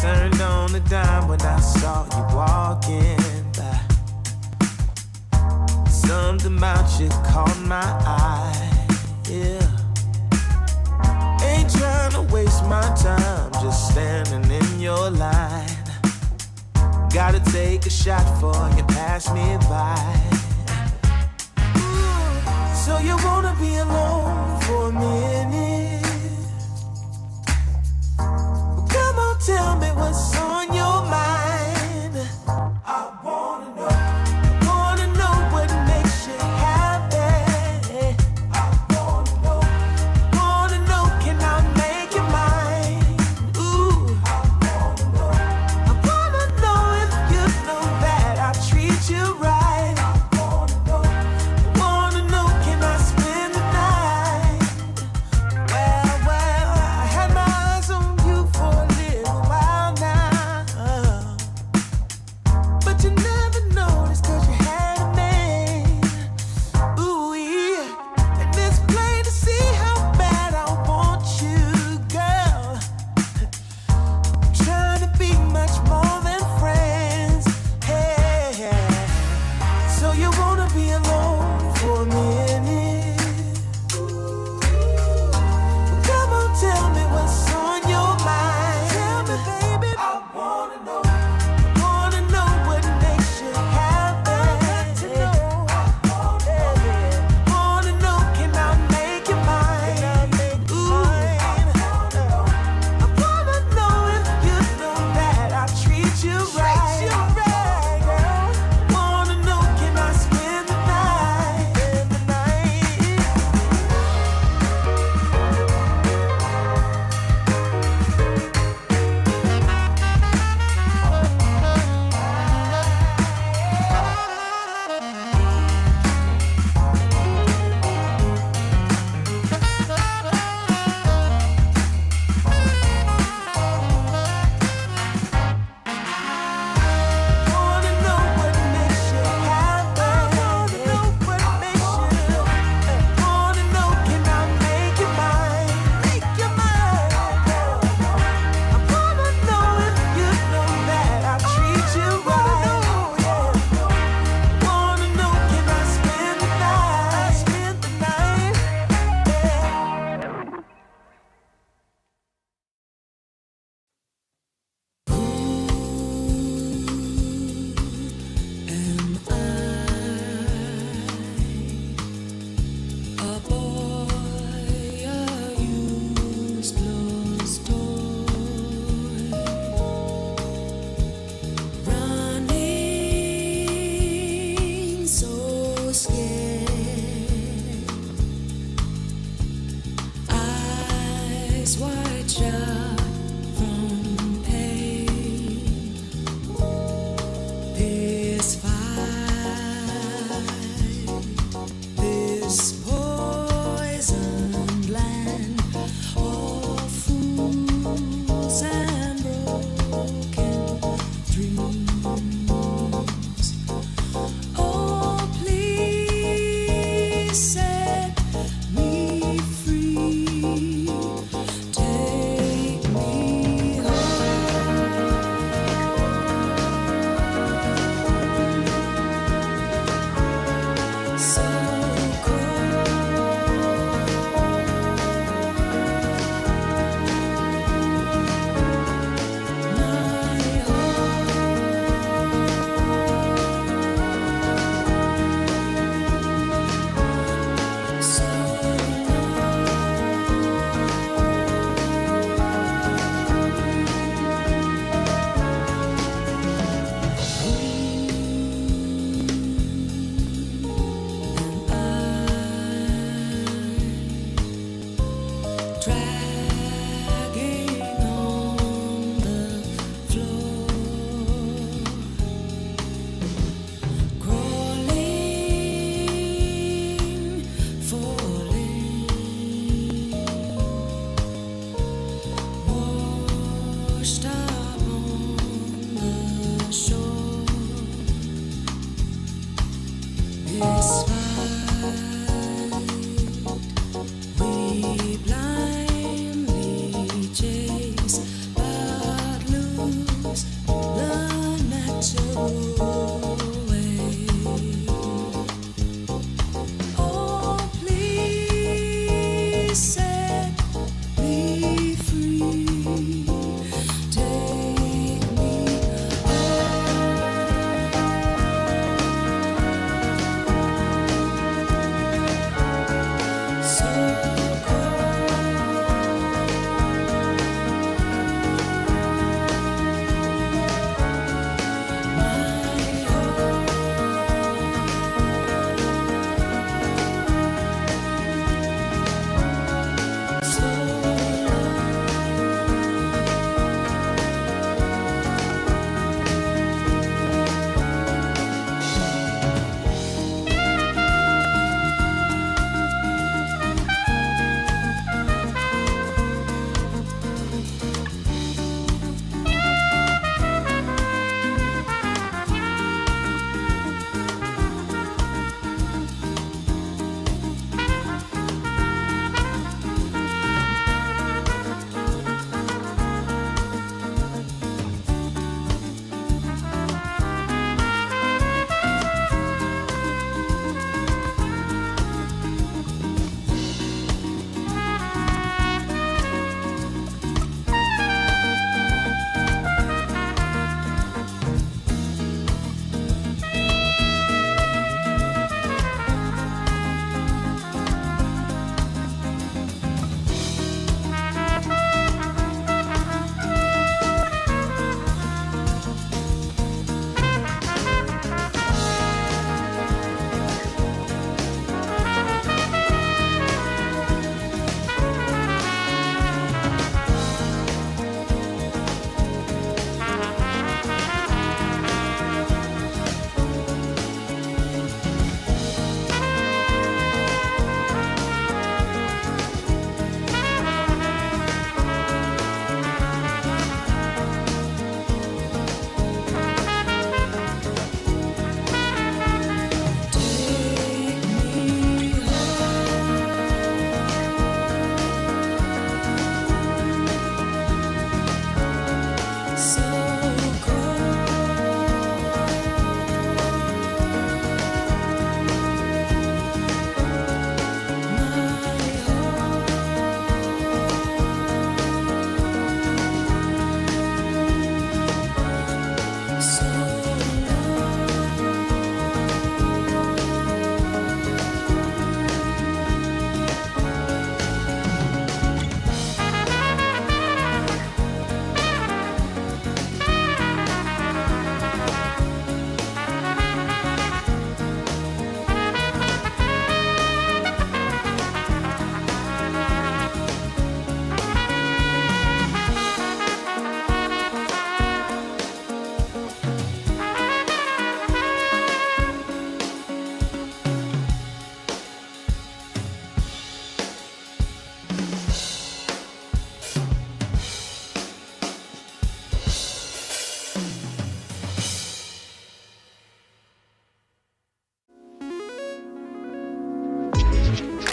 Turned on the dime when I saw you walking by. Something about you caught my eye, yeah. Ain't trying to waste my time, just standing in your line. Gotta take a shot before you pass me by. So you wanna be alone for a minute? Come on, tell me what's on your mind. I wanna know what makes you happy. I wanna know, can I make you mine? Ooh, I wanna know if you know that I treat you right. I wanna know, can I spend the night? Well, I had my eyes on you for a little while now.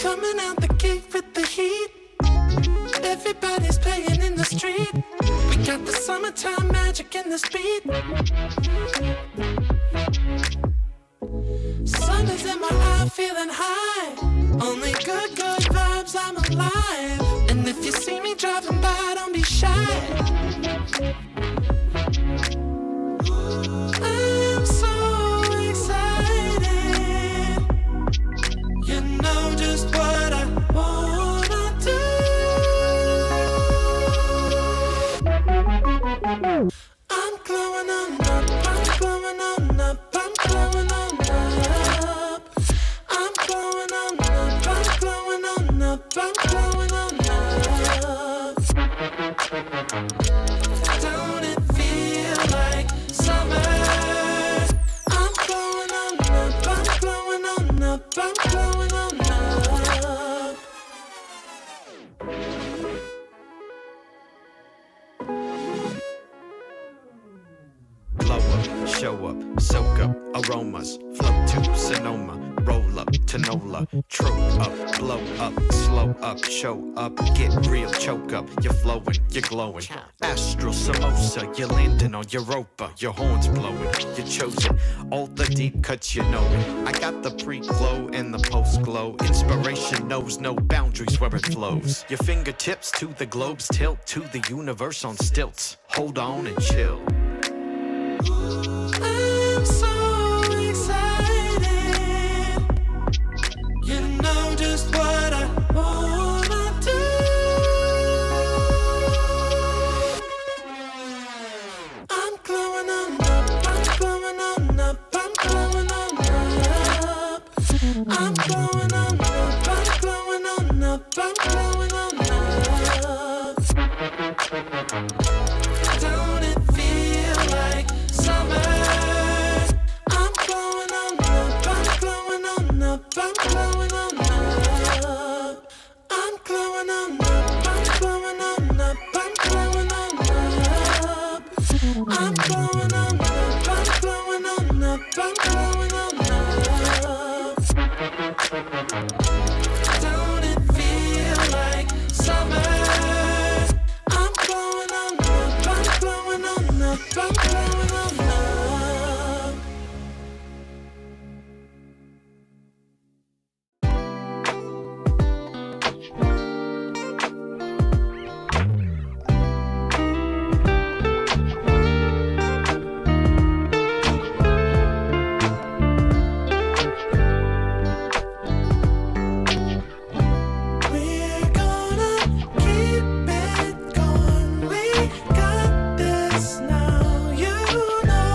Coming out the gate with the heat. Everybody's playing in the street. We got the summertime magic in this beat. Sun is in my eye, feeling high. Only good vibes, I'm alive. And if you see me driving by, don't be shy. I'm so excited. You know just what I wanna do. I'm glowing on up, I'm glowing on up, I'm glowing on up. I'm glowing on up, I'm glowing on up, I'm glowing on up. Don't it feel like summer? I'm glowing on up, I'm glowing on up, I'm glowing on up. Blow up, show up, soak up, aromas, float to Sonoma, roll up to Nola, trope up, blow up, slow up, show up, get real, choke up, you're flowing, you're glowing. Astral samosa, you're landing on Europa, your horns blowing, you're chosen, all the deep cuts you know it. I got the pre-glow and the post-glow, inspiration knows no boundaries where it flows. Your fingertips to the globe's tilt, to the universe on stilts, hold on and chill. I'm so excited. You know just what I wanna do. I'm glowing on up, I'm glowing on up, I'm glowing on up. I'm glowing on up, I'm glowing on up, I'm glowing on up. Don't it feel like summer? I'm glowing on up, I'm glowing on up, I'm glowing on up. I'm glowing on up, I'm glowing on up, I'm glowing on up. I'm glowing on up, I'm glowing on up, I'm glowing on up. Don't it feel like summer? I'm glowing on up, I'm glowing on up, I'm glowing on up. We're gonna keep it going. We got this now, you know.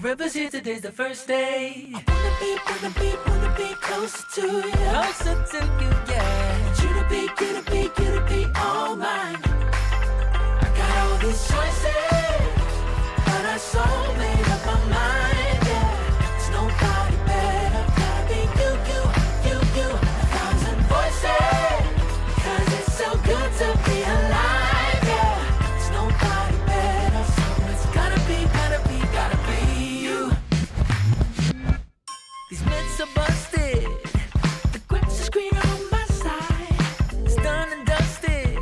river's here, today's the first day. I wanna be closer to you. Closer to you, yeah. You to be all mine. I got all these choices, but I so made up my mind, yeah. There's nobody better, gotta be you. A thousand voices, 'cause it's so good to be alive, yeah. There's nobody better, so it's gotta be you. These myths are busted, the grass is greener on my side. It's done and dusted,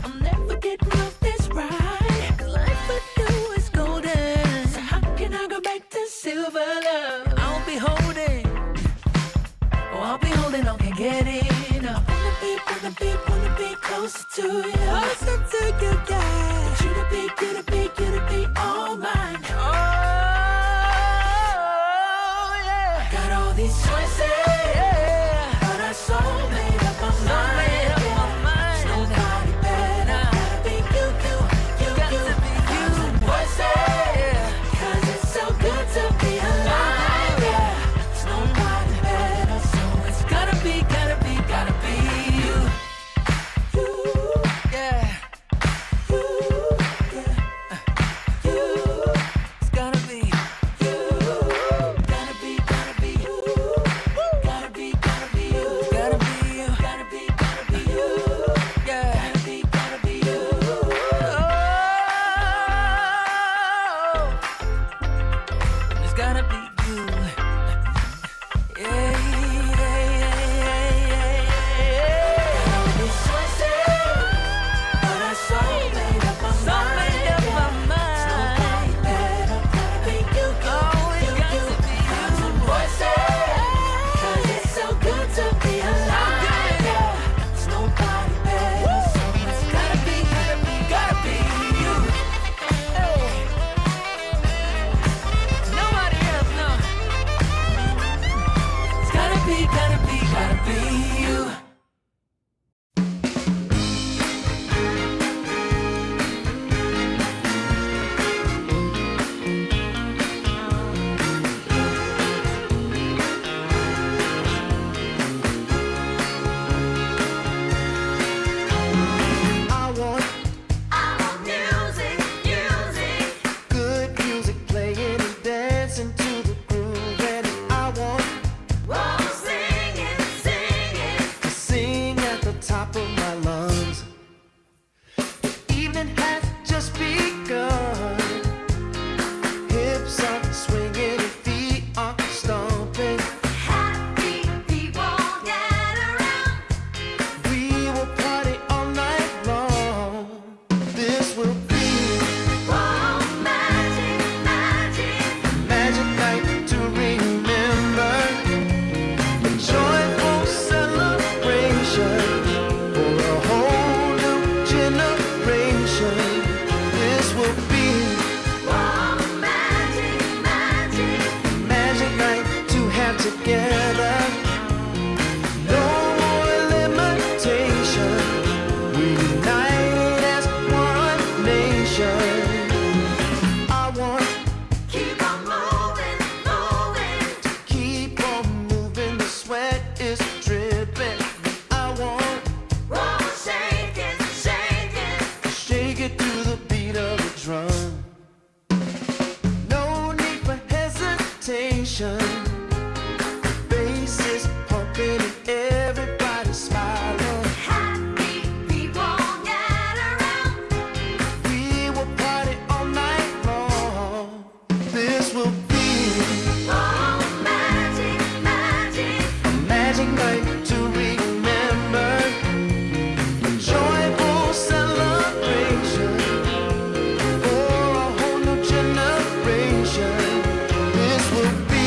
I'm never getting off this ride. Life with you is golden, so how can I go back to silver love? I'll be holding on, can't get enough. Wanna be closer to you. Closer to you, yeah. You to be all mine. Oh, yeah. Got all these choices, yeah. But I so made up my mind. There's nobody better. Gotta be you. Got to be you. Voices, yeah. 'Cause it's so good to be alive, yeah. There's nobody better, so it's gotta be you. Yeah. It's gotta be you. Gotta be you. Gotta be you. Gotta be you. Yeah. Gotta be you. Oh. It's gotta be you. Yeah. All these choices, but I so made up my mind. Nobody better, gotta be you. Thousand voices, 'cause it's so good to be alive, yeah. There's nobody better, so it's gotta be you. Hey. Nobody else, no. It's gotta be you. I want good music playing and dancing to the groove, and I want to sing at the top of my lungs. The evening has just begun. Hips are swinging and feet are stomping. We will party all night long. This will be magic night to remember. A joyful celebration for a whole new generation. This will be magic night to have together. No more limitation. We unite as one nation. I want Keep on moving, the sweat is dripping. I want shake it. shake it to the beat of the drum. No need for hesitation. Bass is pumping and everybody's smiling. Happy people gather round. We will party all night long. This will be Oh, magic. a magic night to remember. A joyful celebration for a whole new generation. This will be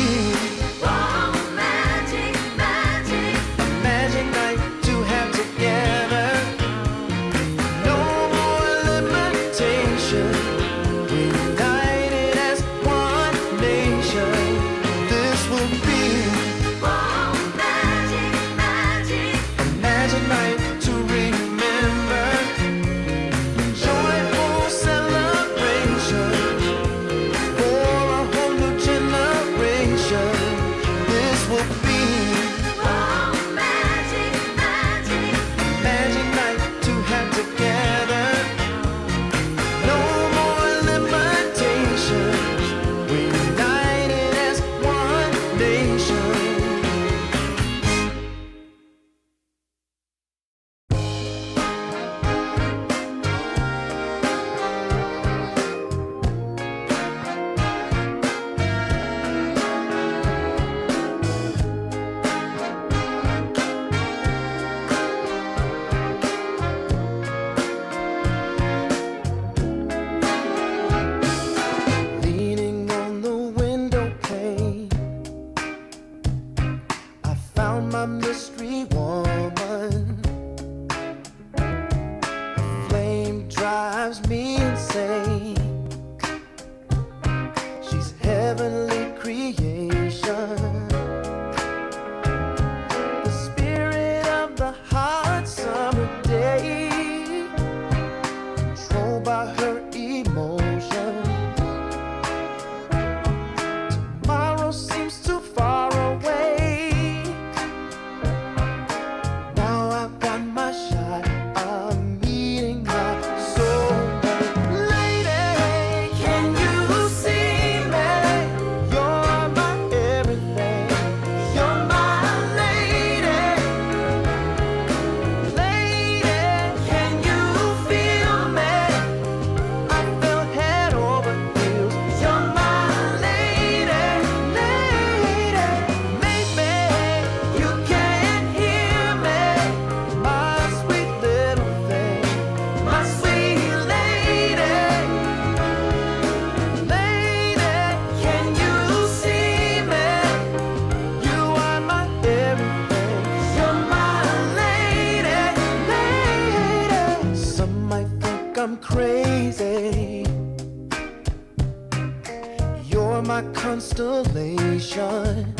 are my constellation.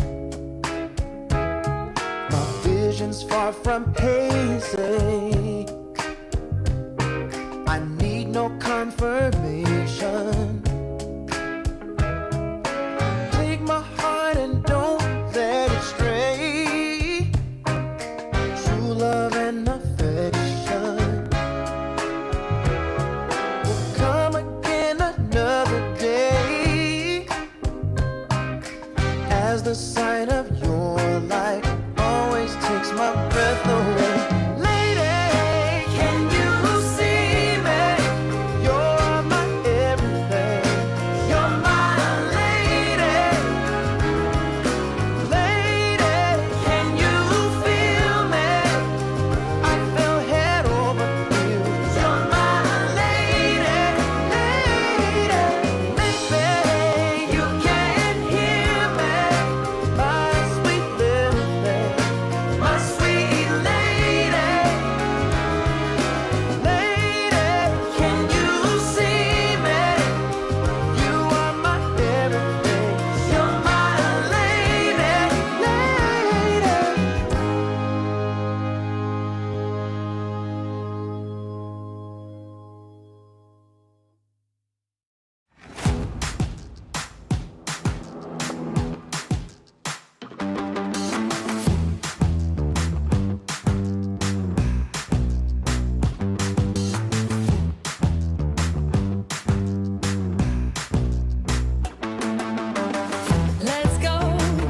My vision's far from hazy. I need no confirmation. Take my heart and don't let it stray. True love and affection will come again another day. As the sight of your light always takes my breath away. Lady, can you see me? You're my everything. You're my lady. Lady, can you feel me? I fell head over heels. You're my lady, lady. Maybe you can hear me, my sweet little thing, my sweet lady. Lady, can you see me? You are my everything. You're my lady, lady. Let's go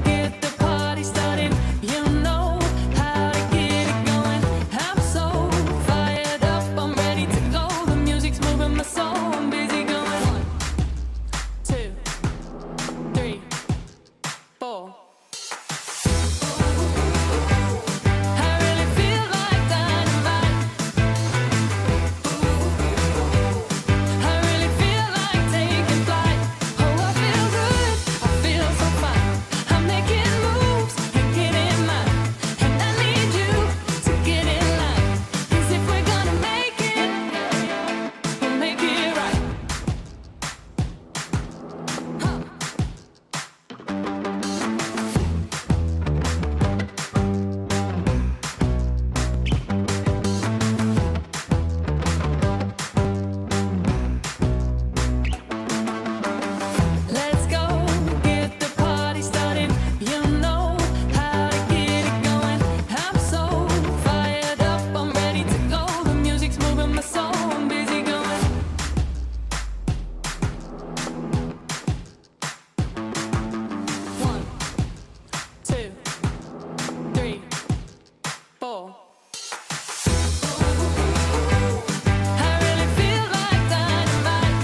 get the party started. You know how to get it going. I'm so fired up, I'm ready to go. The music's moving my soul, I'm busy going. 1, 2, 3, 4. I really feel like dynamite. I really feel like taking flight. Oh, I feel good, I feel so fine. I'm making moves and getting mine. And I need you to get in line. 'Cause if we're gonna make it, we'll make it right. Huh. Let's go get the party started. You know how to get it going. I'm so fired up, I'm ready to go. The music's moving my soul, I'm busy going. 1, 2, 3, 4. I really feel like dynamite.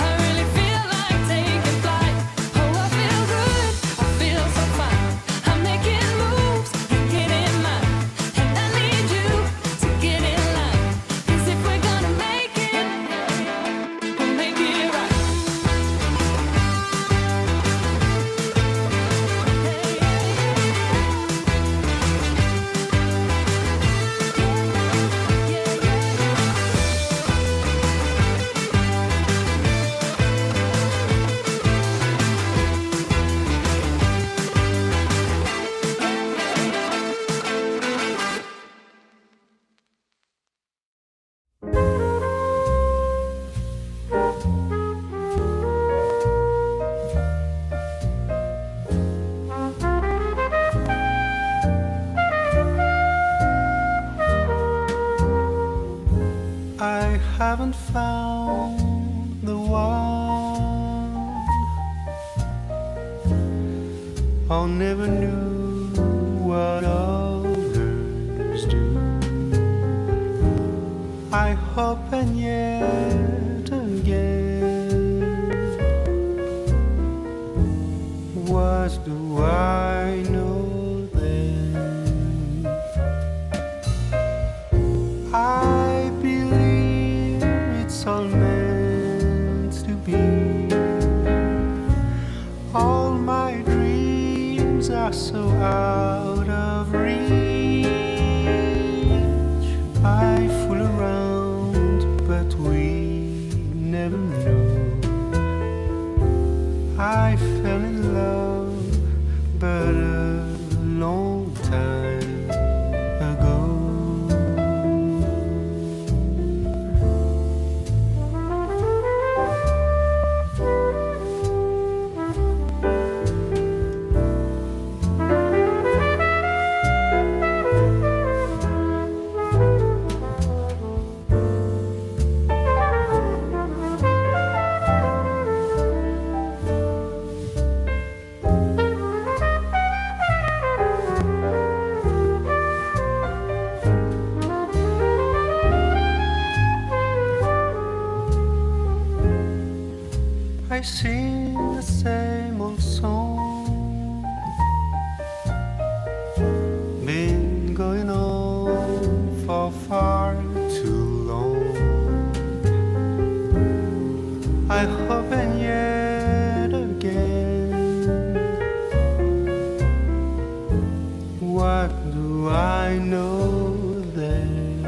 I really feel like taking flight. Oh, I feel good, I feel so fine. I'm making moves and getting mine. And I need you to get in line. 'Cause if we're gonna make it, we'll make it right. I haven't found the one. I never knew what others do. I hope and yet again, what do I know then? I believe it's all meant to be. All my dreams are so out of reach. I fool around, but we never know. I fell in love, but a long time ago. I sing the same old song, been going on for far too long. I hope and yet again, what do I know then?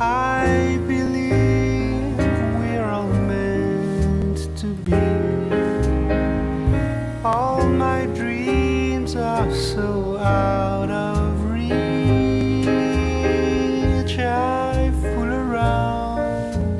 I believe we're all meant to be. All my dreams are so out of reach. I fool around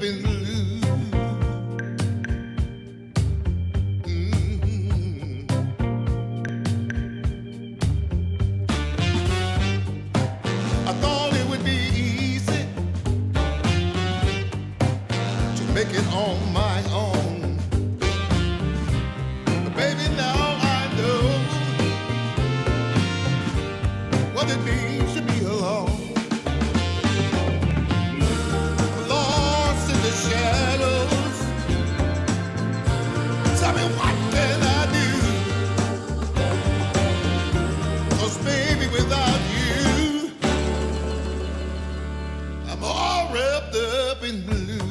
in blue. Mhm. I thought it would be easy to make it on my own, but baby, now I know what it means to be alone. Lost in the shadows. Tell me, what can I do? 'Cause baby, without you, I'm all wrapped up in blue.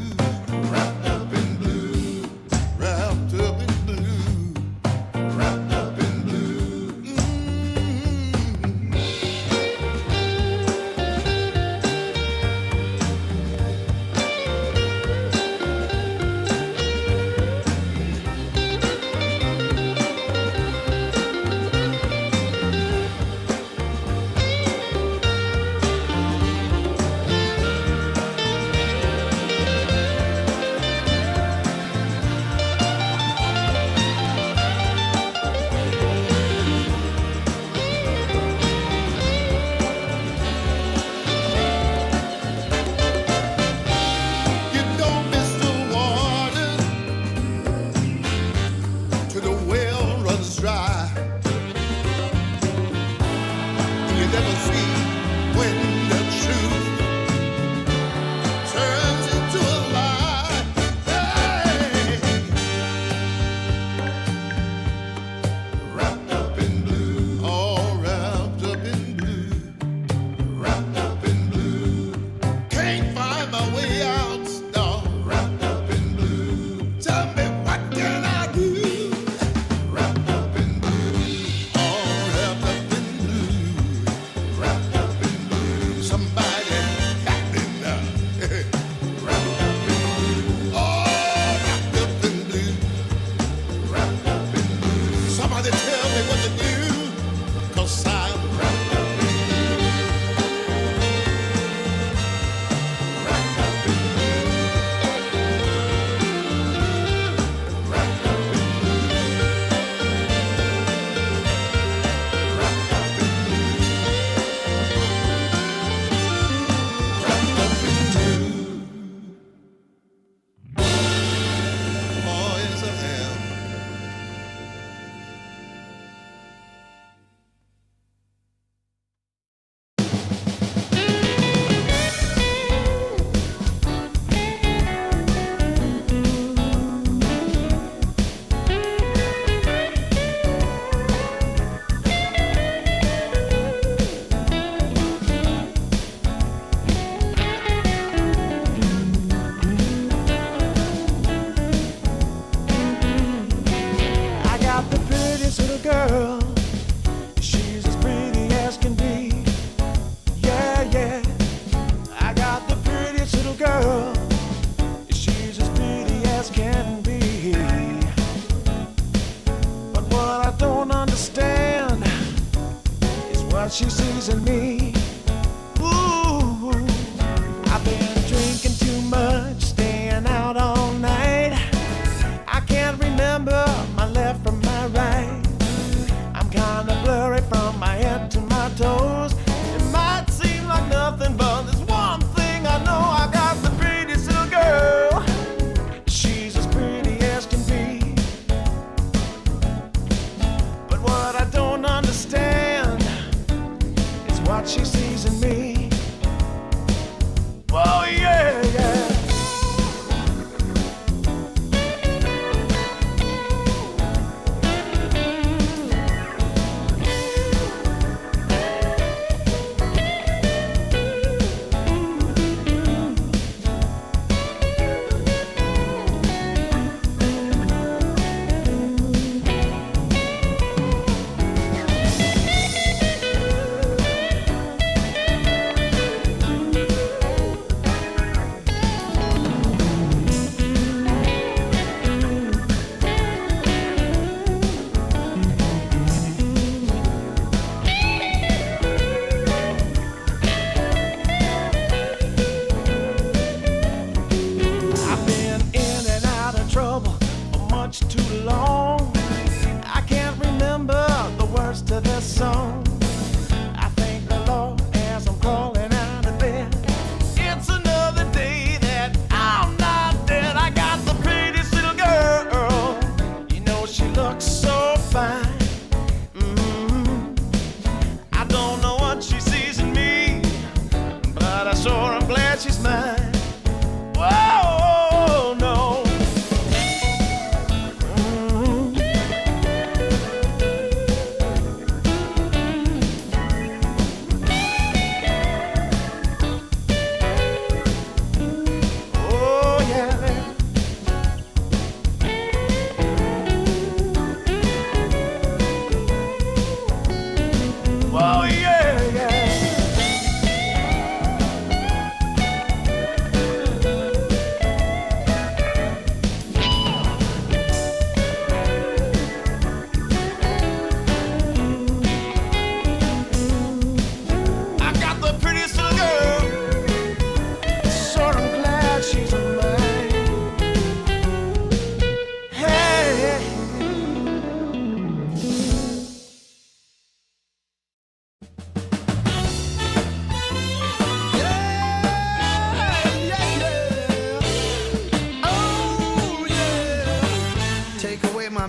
Wrapped up in blue. Wrapped up in blue. Wrapped up in blue. Mm. You don't miss the water till the well runs dry. You never see when the truth turns into a lie. Hey. Wrapped up in blue, all wrapped up in blue. Wrapped up in blue. Can't find my way out, no. Wrapped up in blue. Tell me, what can I do? Wrapped up in blue. All wrapped up in blue. Wrapped up in blue. Somebody help me now. Wrapped up in blue. All wrapped up in blue. Wrapped up in blue. Somebody tell me what to do, 'cause I'm wrapped up in blue. Wrapped up in blue. Wrapped up in blue. Wrapped up in blue. Wrapped up in blue. Oh, yes, I am. I got the prettiest little girl. She's as pretty as can be. Yeah, yeah. I got the prettiest little girl. She's as pretty as can be. But what I don't understand is what she sees in me. Ooh, I've been drinking too much, staying out all night. I can't remember my left from my right. I'm kinda blurry from my head to my toes. It might seem like nothing, but there's one thing I know. I got the prettiest little girl. She's as pretty as can be. But what I don't understand is what she sees in me. Oh yeah, yeah.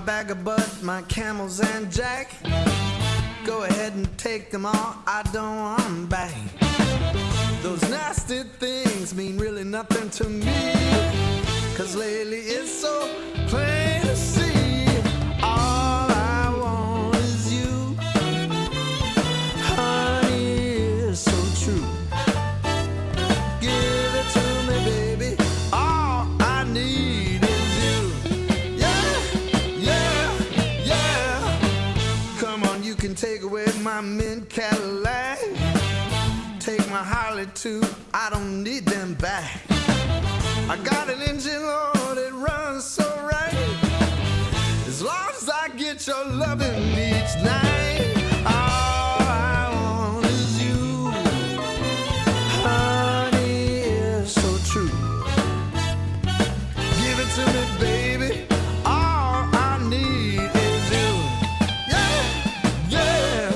bag of bud, my camels and jack. Go ahead and take them all, I don't want them back. Those nasty things mean really nothing to me, 'cause lately it's so plain to see. All I want is you, honey, is so true. Give it to me, baby, all I need is you. Yeah, yeah, yeah. Come on, you can take away my mint Cadillac. Take my Harley too, I don't need them back. I got an engine, Lord, it runs so right. As long as I get your loving each night. All I want is you, honey, is so true. Give it to me, baby, all I need is you. Yeah, yeah,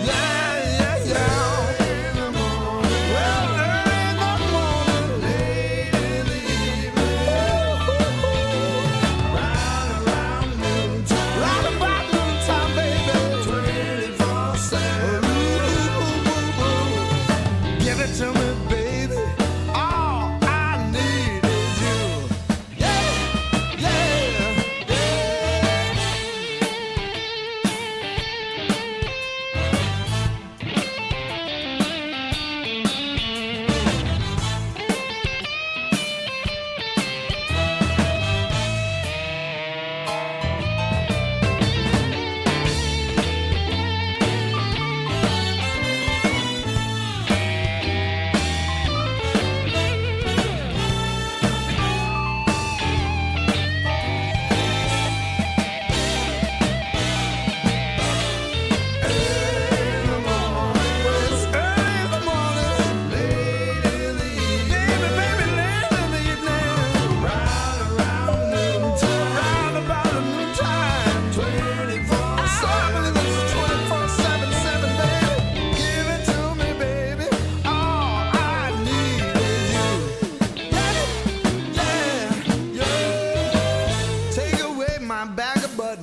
yeah, yeah, yeah. In the morning, well, early in the morning, late in the evening, round around noontime, round about noontime, baby, 24/7. Give it to me, baby, all I need is you. Yeah, yeah, yeah.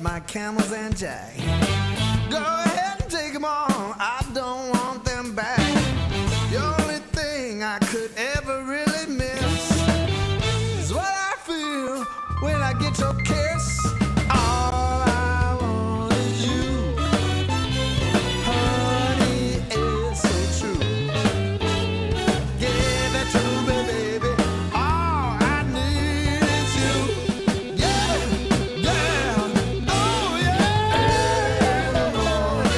My camels and jack. Go ahead and take them all, I don't want them back. The only thing I could ever really miss is what I feel when I get your kiss. All I want is you, honey, it's so true. Give it to me, baby, all I need is you. Yeah, yeah, oh yeah. In the morning,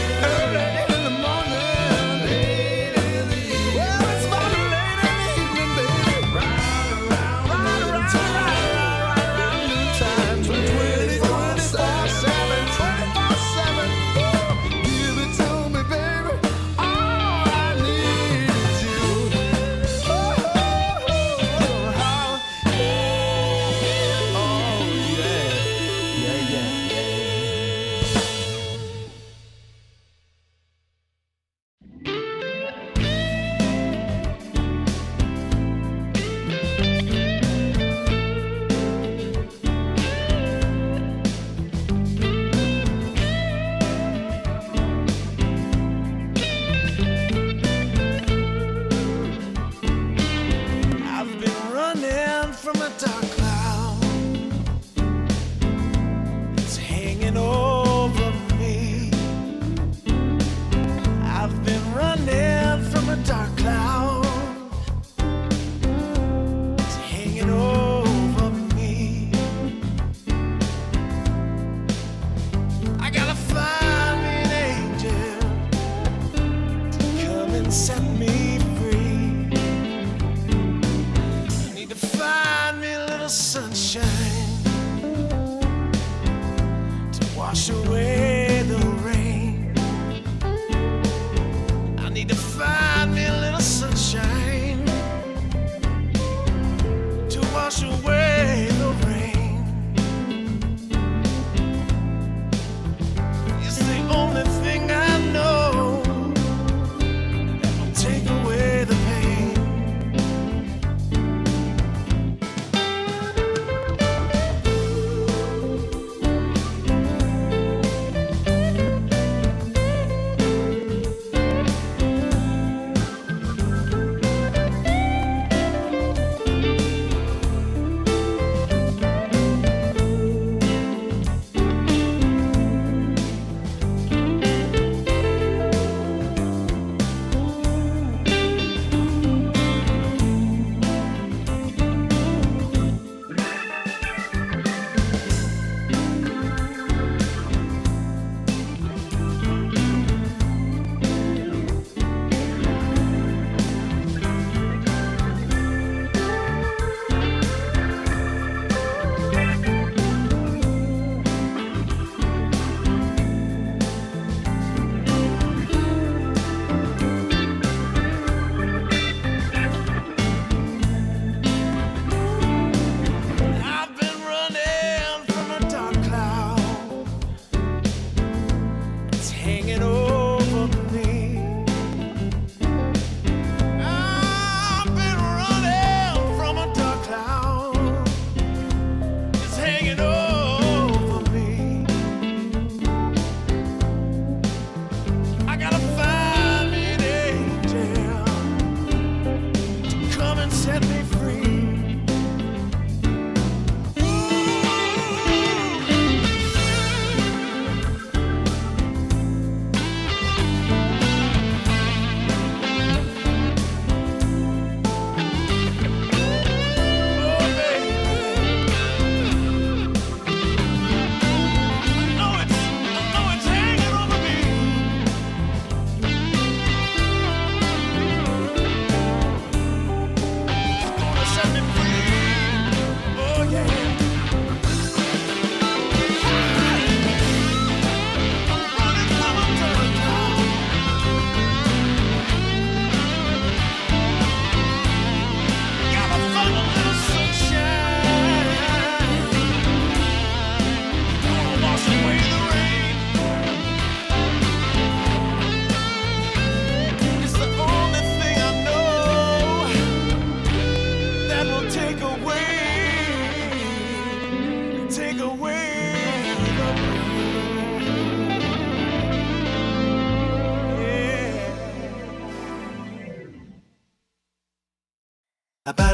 If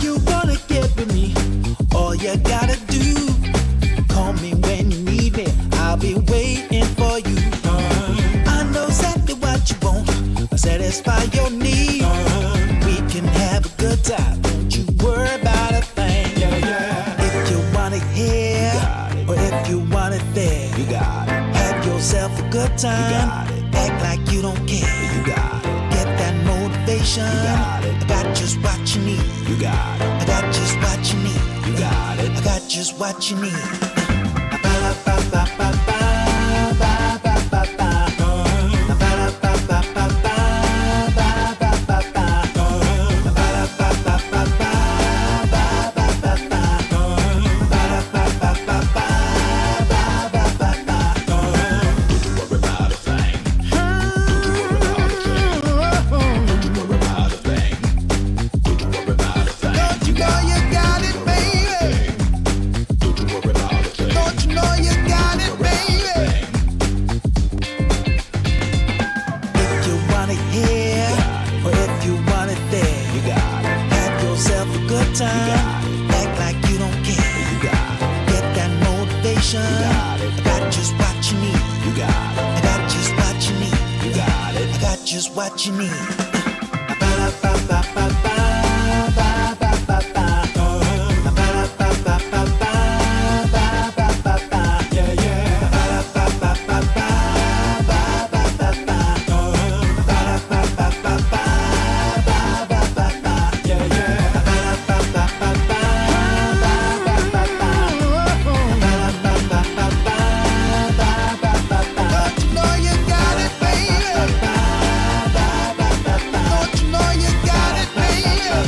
you wanna get with me, all you gotta do, call me when you need me. I'll be waiting for you. I know exactly what you want. I'll satisfy your need. We can have a good time. Don't you worry about a thing. If you want it here, or if you want it there, you got it. Have yourself a good time. Act like you don't care. You got it. Get that motivation. You got it. I got just what you need. You got it. I got just what you need. You got it. I got just what you need. Don't you know you got it, baby? Don't you know you got it, baby? If you want it here, or if you want it there, you got it. Have yourself a good time. Act like you don't care. You got it. Get that motivation. You got it. I got just what you need. You got it. I got just what you need. You got it. I got just what you need. Don't you know you got it, baby? Don't you know you got it, baby?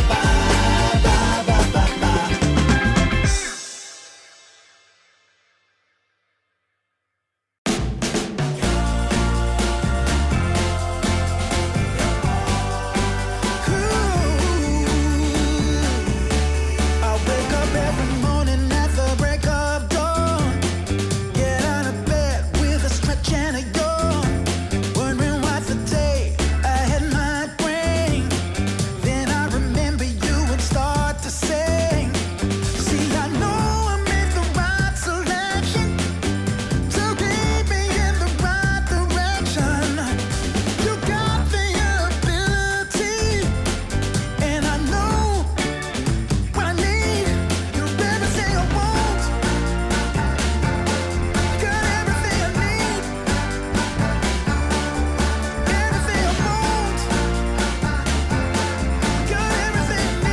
I wake up every morning at the break of dawn. Get out of bed with a stretch and a yawn. Wondering what the day ahead might bring. Then I remember you and start to sing. See, I know I made the right selection to keep me in the right direction. You got the ability, and I know what I need. You're everything I want. Got everything I need. Everything I want. Got everything I need.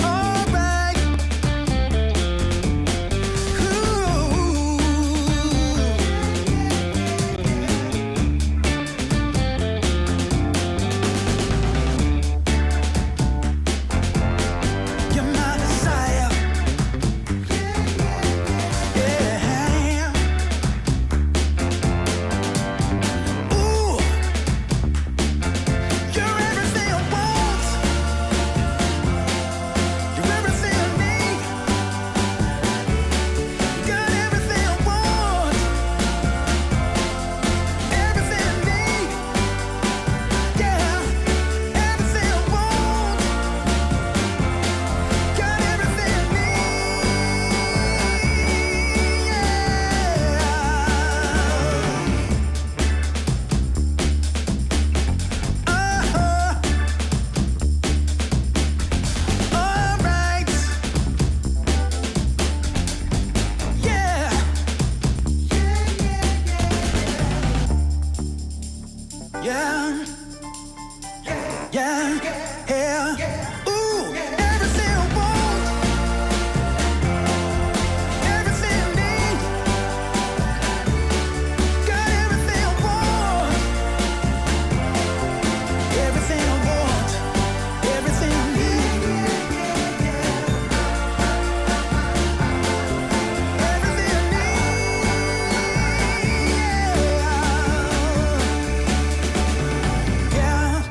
All right. You're my desire. Yeah. Ooh. You're everything I want. You're everything I need. Got everything I want. Everything I need. Yeah. Everything I want. Got everything I need. All right. Yeah. Yeah. Yeah. Yeah. Ooh, everything I want. Everything I need. Got everything I want. Everything I want. Everything I need. Everything I need. Yeah.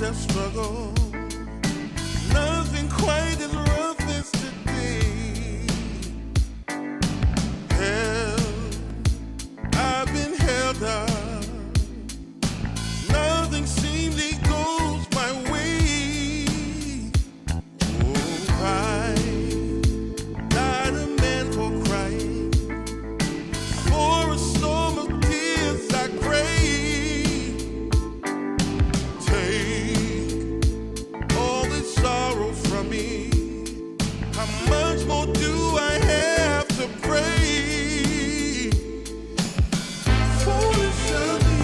of struggle. Nothing quite as rough as today. Held, I've been held up. Nothing seemingly goes my way. Oh, I not a man for crying. For a storm of tears I crave. Take all this sorrow from me. How much more do I have to pray? Foolish of me,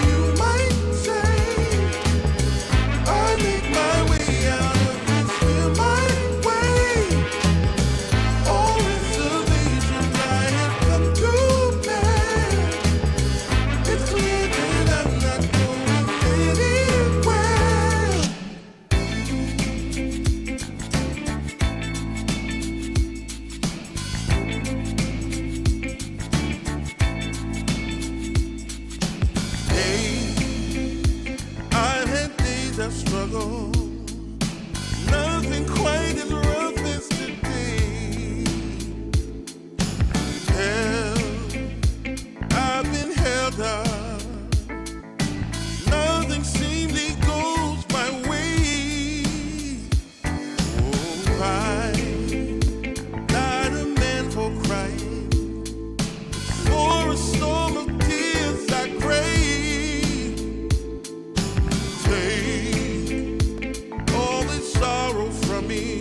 you might say. I make my way out of this, feel my way. All reservations I have come to bear. It's clear that I'm not going anywhere. I've had days of struggle. Nothing quite as rough as today. Held, I've been held up. Nothing seemingly goes my way. Oh, I'm not a man for crying. For a storm of tears I crave. Take all this sorrow from me.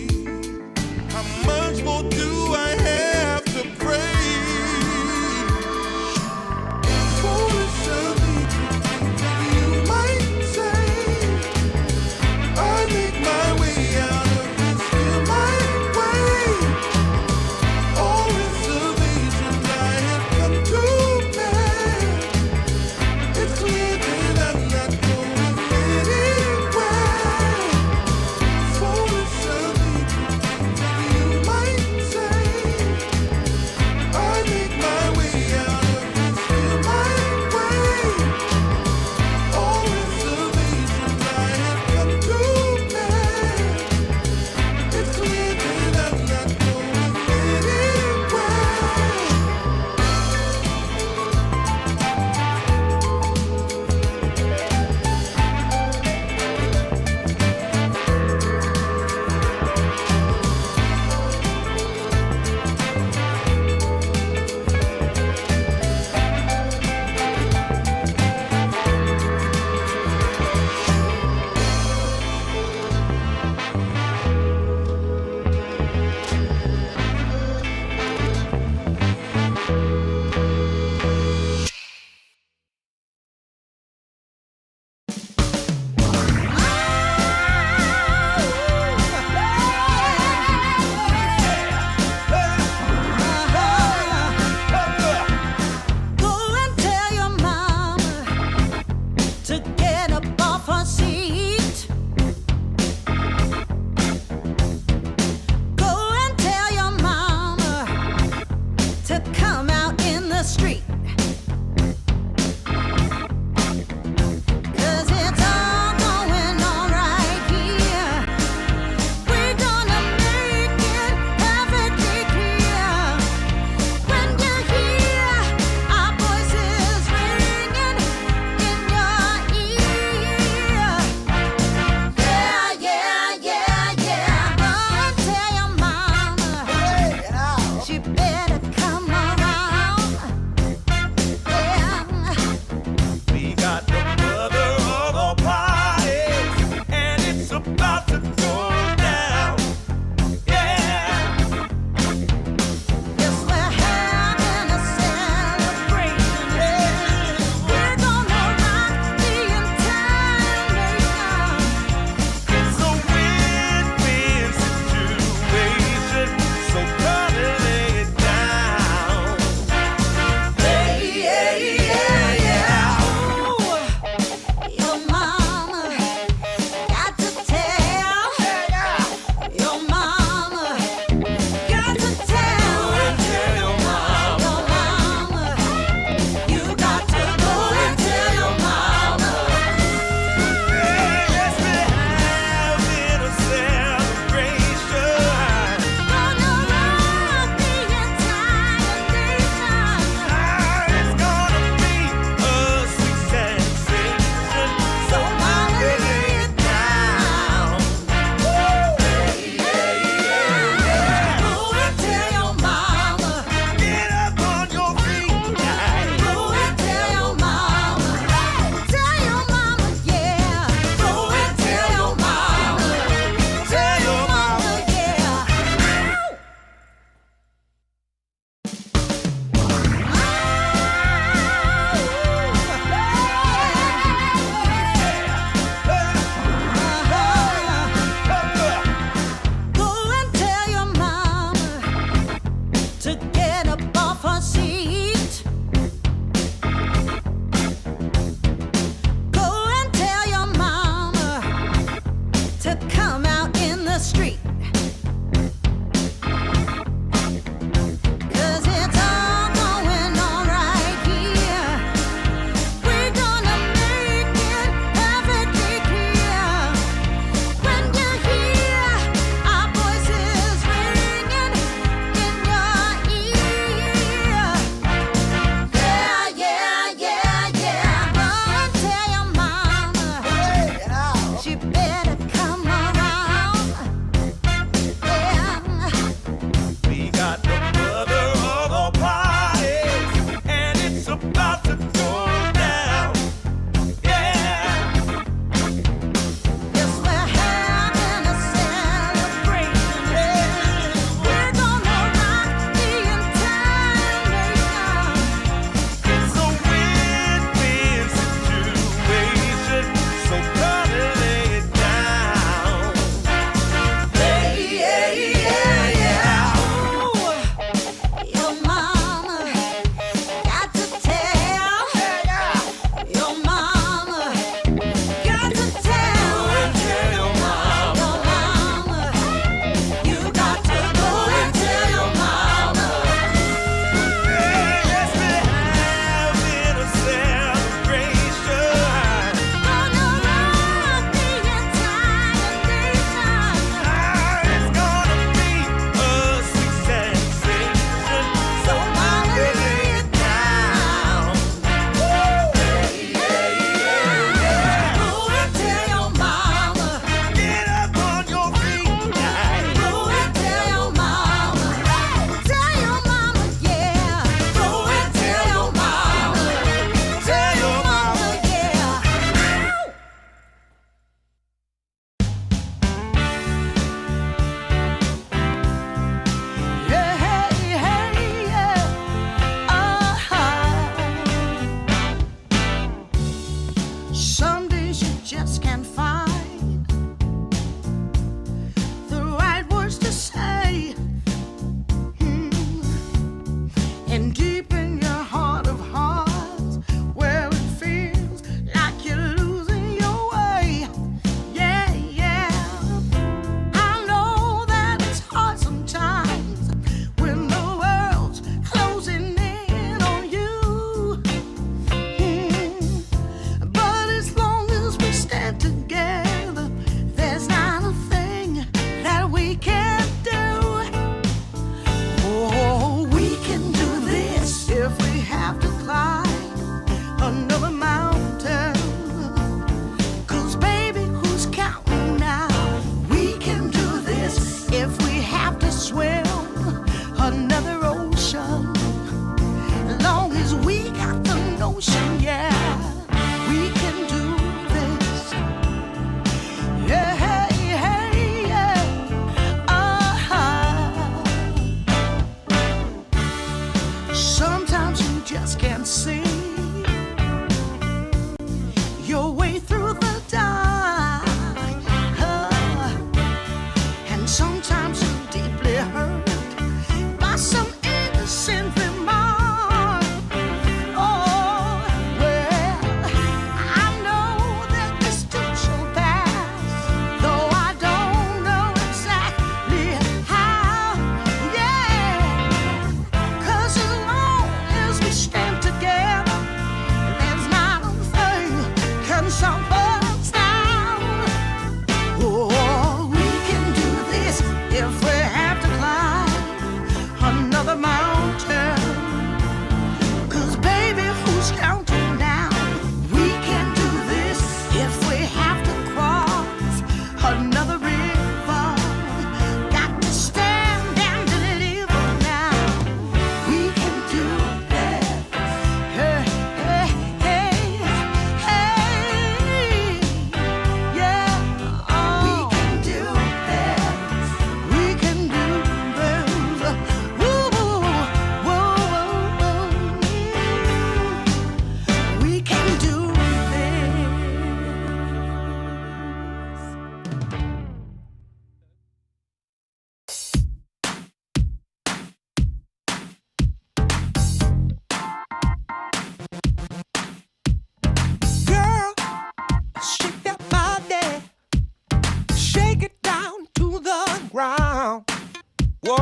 Whoa,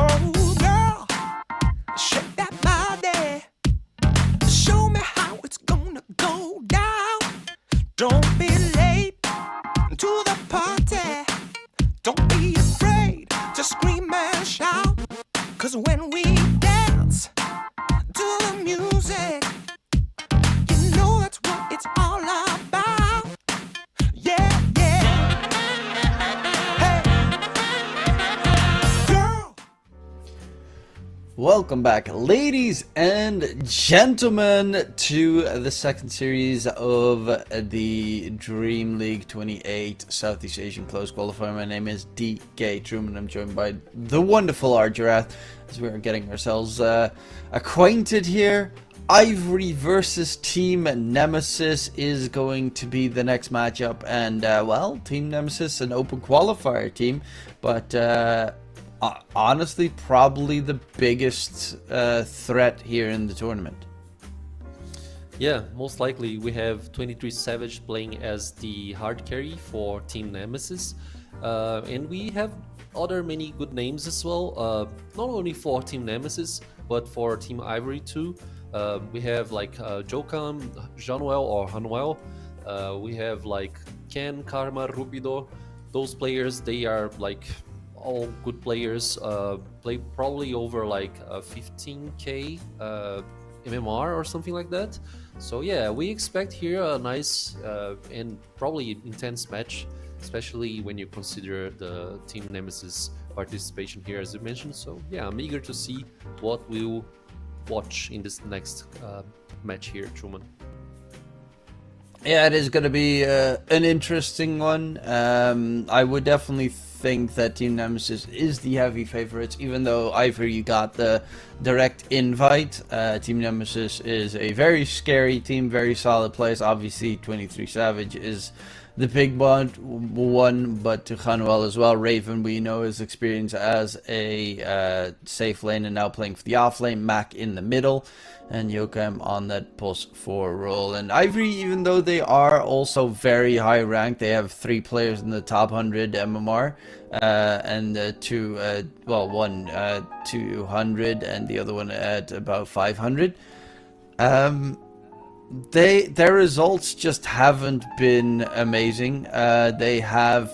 girl, shake that body. Show me how it's gonna go down. Don't be late to the party. Don't be afraid to scream and shout. 'Cause when we dance to the music, you know that's what it's all about. Yeah, yeah. Hey, girl. Welcome back, ladies and gentlemen, to the second series of the DreamLeague 28 Southeast Asian Close Qualifier. My name is DK Truman. I'm joined by the wonderful Argerath as we are getting ourselves acquainted here. Ivory versus Team Nemesis is going to be the next matchup, and well, Team Nemesis, an open qualifier team, but honestly, probably the biggest threat here in the tournament. Yeah, most likely we have 23 Savage playing as the hard carry for Team Nemesis, and we have other many good names as well, not only for Team Nemesis but for Team Ivory too. We have like Jokam, Januel or Hanuel, we have like Ken, Karma, Rubido. Those players, they are like all good players, play probably over like 15k MMR or something like that. So yeah, we expect here a nice and probably intense match, especially when you consider the Team Nemesis participation here, as you mentioned. So yeah, I'm eager to see what we'll watch in this next match here, Truman. Yeah, it is going to be an interesting one. I would definitely think that Team Nemesis is the heavy favorites, even though Ivory got the direct invite. Team Nemesis is a very scary team, very solid place. Obviously, 23 Savage is the big one, but to Hanuel as well. Raven, we know his experience as a safe lane and now playing for the off lane. Mac in the middle, and Yokem on that +4 role. And Ivory, even though they are also very high ranked, they have 3 players in the top 100 MMR, and one 200 and the other one at about 500. Their results just haven't been amazing. They have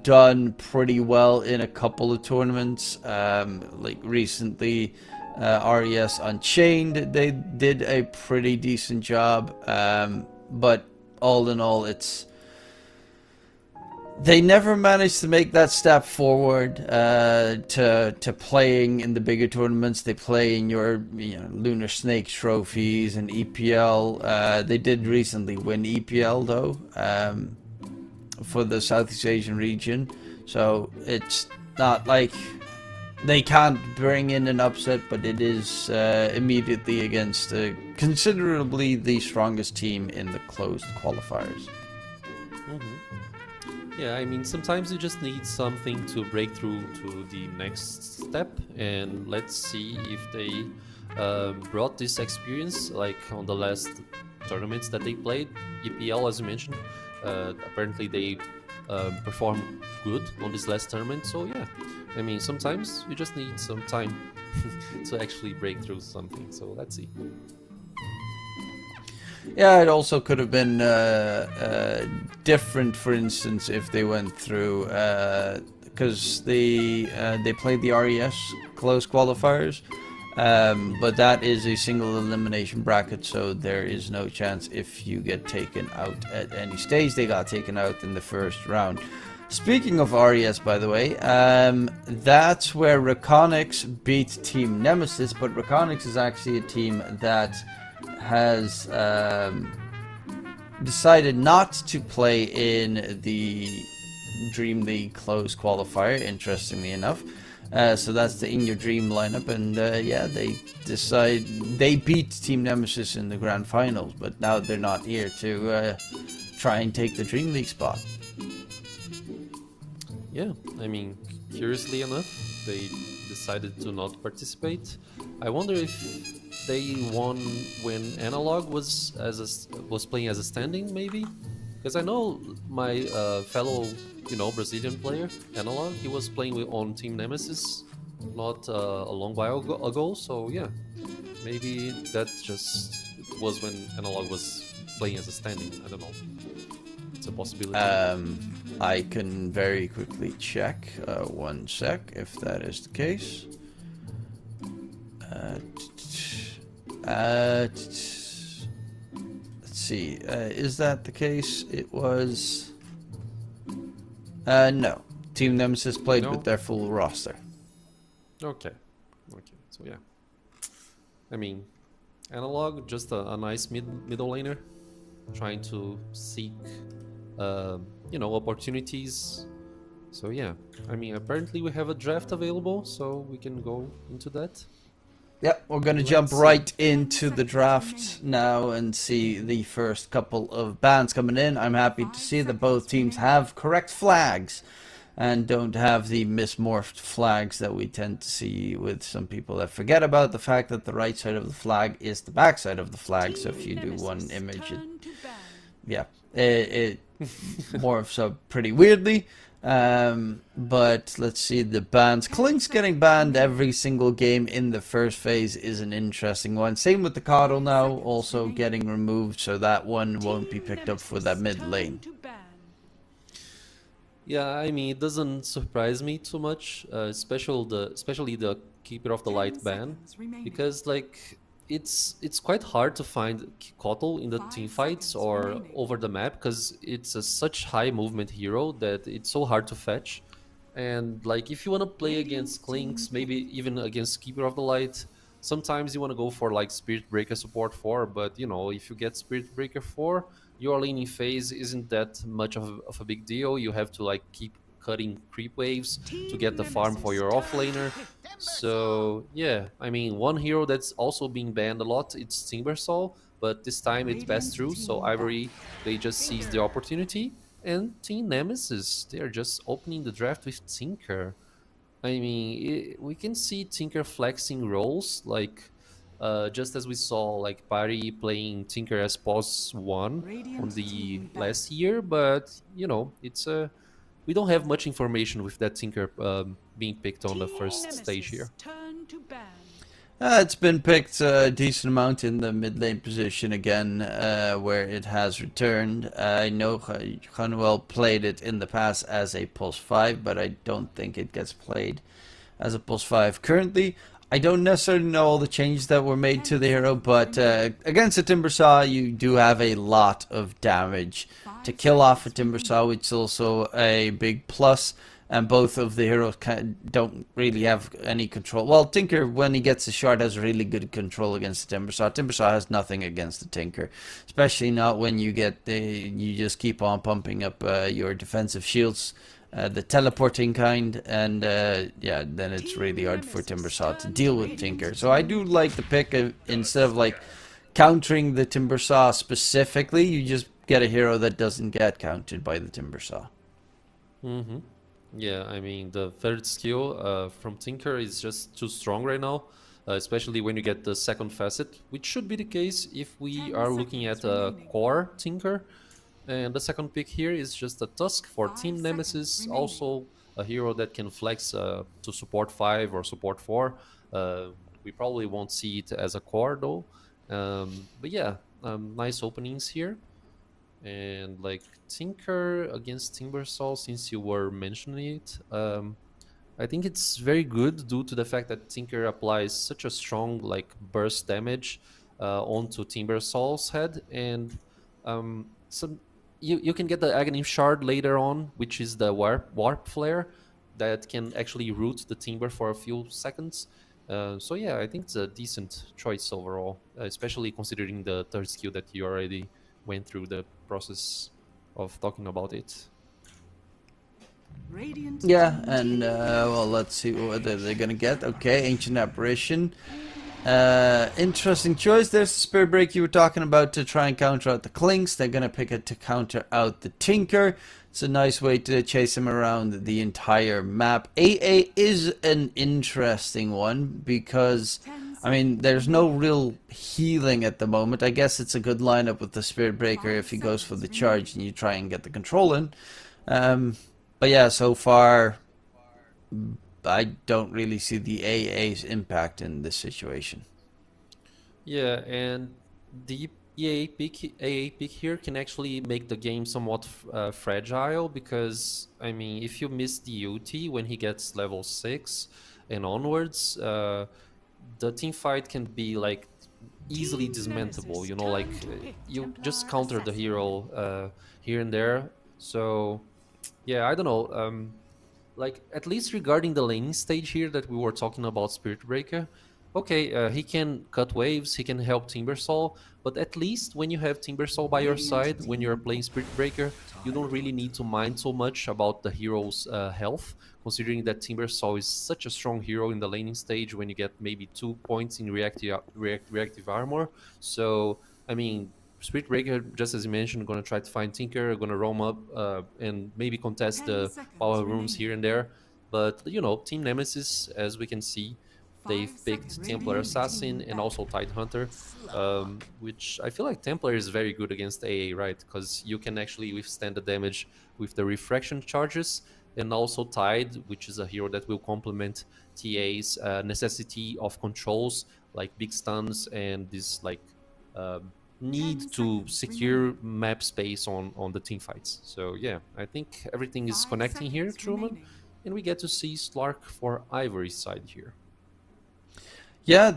done pretty well in a couple of tournaments, like recently RES Unchained, they did a pretty decent job, but all in all, they never managed to make that step forward to playing in the bigger tournaments. They play in your Lunar Snake trophies and EPL. They did recently win EPL though, for the Southeast Asian region, so it's not like they can't bring in an upset, but it is immediately against considerably the strongest team in the closed qualifiers. Yeah, I mean, sometimes you just need something to break through to the next step, and let's see if they brought this experience like on the last tournaments that they played. EPL, as you mentioned, apparently they performed good on this last tournament. So yeah, I mean, sometimes you just need some time to actually break through something. So let's see. Yeah, it also could have been different, for instance, if they went through, because they played the RES close qualifiers, but that is a single elimination bracket, so there is no chance if you get taken out at any stage. They got taken out in the first round. Speaking of RES, by the way, that's where Reconyx beat Team Nemesis, but Reconyx is actually a team that has decided not to play in the DreamLeague close qualifier, interestingly enough. So that's the In Your Dream lineup, and yeah, they beat Team Nemesis in the grand finals, but now they're not here to try and take the DreamLeague spot. Yeah, I mean, curiously enough, they decided to not participate. I wonder if they won when Analog was playing as a standing, maybe, because I know my fellow Brazilian player Analog, he was playing on Team Nemesis not a long while ago. So yeah, maybe that just was when Analog was playing as a standing. I don't know. It's a possibility. I can very quickly check. One sec, if that is the case. Let's see. Is that the case? It was. No. Team Nemesis played No? with their full roster. Okay. So yeah. I mean, Analog, just a nice middle laner, trying to seek, opportunities. So yeah. I mean, apparently we have a draft available, so we can go into that. Yep, we're going to jump right into the draft now and see the first couple of bans coming in. I'm happy to see that both teams have correct flags and don't have the mismorphed flags that we tend to see with some people that forget about the fact that the right side of the flag is the back side of the flag. So if you do one image, it morphs up pretty weirdly. But let's see the bans. Klink's getting banned every single game in the first phase is an interesting one. Same with the Coddle now, also getting removed, so that one won't be picked up for that mid lane. Yeah, I mean, it doesn't surprise me too much, especially the Keeper of the Light ban, because like it's quite hard to find Kotal in the team fights or over the map, because it's a such high movement hero that it's so hard to fetch. And like if you want to play against Klinks, maybe even against Keeper of the Light, sometimes you want to go for like Spirit Breaker support 4, but you know, if you get Spirit Breaker 4, your laning phase isn't that much of a big deal. You have to like keep cutting creep waves to get the farm for your offlaner. So yeah, I mean, one hero that's also being banned a lot, it's Timbersaw, but this time it's passed through, so Ivory, they just seized the opportunity. And Team Nemesis, they're just opening the draft with Tinker. I mean, we can see Tinker flexing roles, like just as we saw like Pari playing Tinker as POS 1 on the last year, but you know, it's we don't have much information with that Tinker being picked on the first stage here. It's been picked a decent amount in the mid lane position again, where it has returned. I know Hanuel played it in the past as a POS 5, but I don't think it gets played as a POS 5 currently. I don't necessarily know all the changes that were made to the hero, but against a Timbersaw, you do have a lot of damage to kill off a Timbersaw, which is also a big plus. And both of the heroes don't really have any control. Well, Tinker, when he gets a shard, has really good control against the Timbersaw. Timbersaw has nothing against the Tinker, especially not when you get you just keep on pumping up your defensive shields, the teleporting kind, and yeah, then it's really hard for Timbersaw to deal with Tinker. So I do like the pick instead of like countering the Timbersaw specifically, you just get a hero that doesn't get countered by the Timbersaw. Mm-hmm. Yeah, I mean, the third skill from Tinker is just too strong right now, especially when you get the second facet, which should be the case if we are looking at a core Tinker. And the second pick here is just a Tusk for Team Nemesis, also a hero that can flex to support 5 or support 4. We probably won't see it as a core though. But yeah, nice openings here. And like Tinker against Timbersaw, since you were mentioning it, I think it's very good due to the fact that Tinker applies such a strong like burst damage onto Timbersaw's head, and you can get the Aghanim Shard later on, which is the warp flare that can actually root the Timber for a few seconds. So yeah, I think it's a decent choice overall, especially considering the third skill that you already went through the process of talking about it. Yeah, and well, let's see what they're gonna get. Okay, Ancient Apparition. Interesting choice. There's the Spirit Break you were talking about to try and counter out the Klinks. They're gonna pick it to counter out the Tinker. It's a nice way to chase him around the entire map. AA is an interesting one because, I mean, there's no real healing at the moment. I guess it's a good lineup with the Spirit Breaker if he goes for the charge and you try and get the control in. But yeah, so far, I don't really see the AA's impact in this situation. Yeah, and the AA pick here can actually make the game somewhat fragile because, I mean, if you miss the UT when he gets level 6 and onwards, the team fight can be like easily dismantleable, you know, like you just counter the hero here and there. So, yeah, I don't know. Like at least regarding the laning stage here that we were talking about Spirit Breaker, okay, he can cut waves, he can help Timbersaw, but at least when you have Timbersaw by your side, when you're playing Spirit Breaker, you don't really need to mind so much about the hero's health, considering that Timbersaw is such a strong hero in the laning stage when you get maybe 2 points in reactive armor. So, I mean, Spirit Breaker, just as you mentioned, gonna try to find Tinker, gonna roam up and maybe contest the power rooms here and there. But, you know, Team Nemesis, as we can see, they've picked Templar Assassin and also Tidehunter, which I feel like Templar is very good against AA, right? Because you can actually withstand the damage with the refraction charges, and also Tide, which is a hero that will complement TA's necessity of controls, like big stuns and this like need to secure map space on the team fights. So yeah, I think everything is connecting here, Truman, and we get to see Slark for Ivory's side here. Yeah,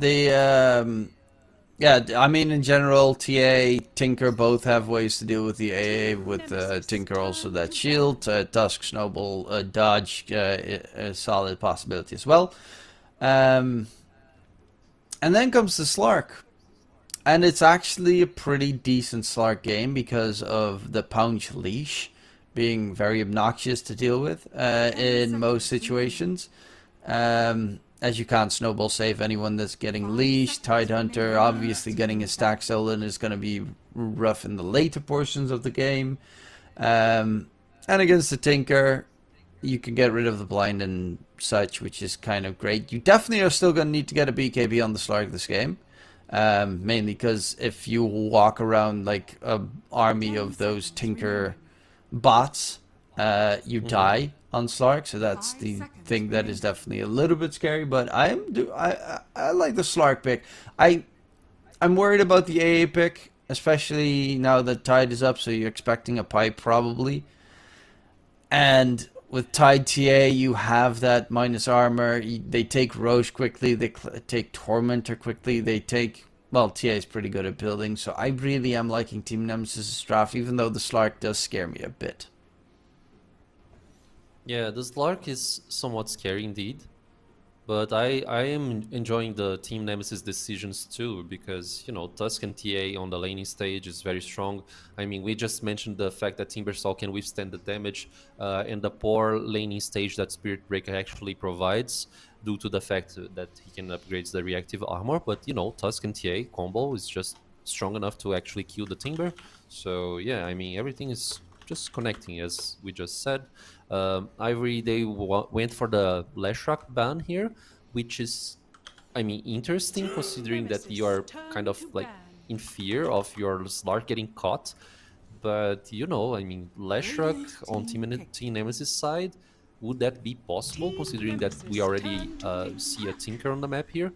I mean, in general, TA, Tinker both have ways to deal with the AA, with Tinker also that shield, Tusk, Snowball, Dodge, a solid possibility as well. And then comes the Slark. And it's actually a pretty decent Slark game because of the Pounce Leash being very obnoxious to deal with in most situations. As you can't snowball save anyone that's getting leashed. Tidehunter obviously getting his stack stolen is going to be rough in the later portions of the game. And against the Tinker, you can get rid of the blind and such, which is kind of great. You definitely are still going to need to get a BKB on the Slark this game. Mainly because if you walk around like an army of those Tinker bots, you die on Slark, so that's the thing that is definitely a little bit scary. But I like the Slark pick. I'm worried about the AA pick, especially now that Tide is up, so you're expecting a pipe probably. And with Tide TA, you have that minus armor. They take Roche quickly. They take Tormentor quickly. They take... Well, TA is pretty good at building, so I really am liking Team Nemesis' draft, even though the Slark does scare me a bit. Yeah, the Slark is somewhat scary indeed. But I am enjoying the Team Nemesis decisions too, because, you know, Tusk and TA on the laning stage is very strong. I mean, we just mentioned the fact that Timbersaw can withstand the damage and the poor laning stage that Spirit Breaker actually provides due to the fact that he can upgrade the reactive armor. But, you know, Tusk and TA combo is just strong enough to actually kill the Timber. So, yeah, I mean, everything is just connecting, as we just said. Ivory, they went for the Leshrac ban here, which is, I mean, interesting considering that you are kind of like in fear of your Slark getting caught. But, you know, I mean, Leshrac on Team Nemesis side, would that be possible considering that we already see a Tinker on the map here?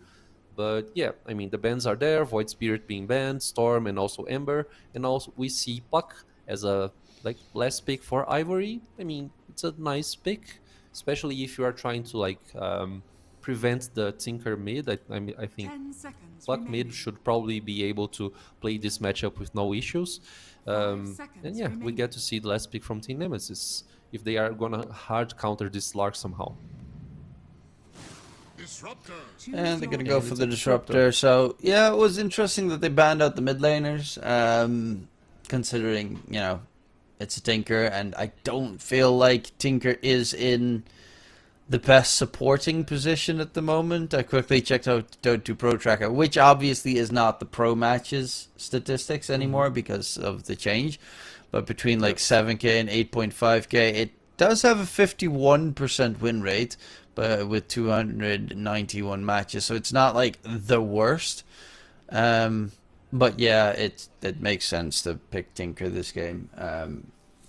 But yeah, I mean, the bans are there, Void Spirit being banned, Storm and also Ember, and also we see Puck as a like last pick for Ivory. I mean, it's a nice pick, especially if you are trying to like prevent the Tinker mid. I think Puck mid should probably be able to play this matchup with no issues. And yeah, we get to see the last pick from Team Nemesis if they are gonna hard counter this Slark somehow. And they're gonna go for the Disruptor. So yeah, it was interesting that they banned out the mid laners, considering, you know, it's a Tinker, and I don't feel like Tinker is in the best supporting position at the moment. I quickly checked out Dota Pro Tracker, which obviously is not the pro matches statistics anymore because of the change. But between like 7k and 8.5k, it does have a 51% win rate, but with 291 matches. So it's not like the worst. But yeah, it makes sense to pick Tinker this game.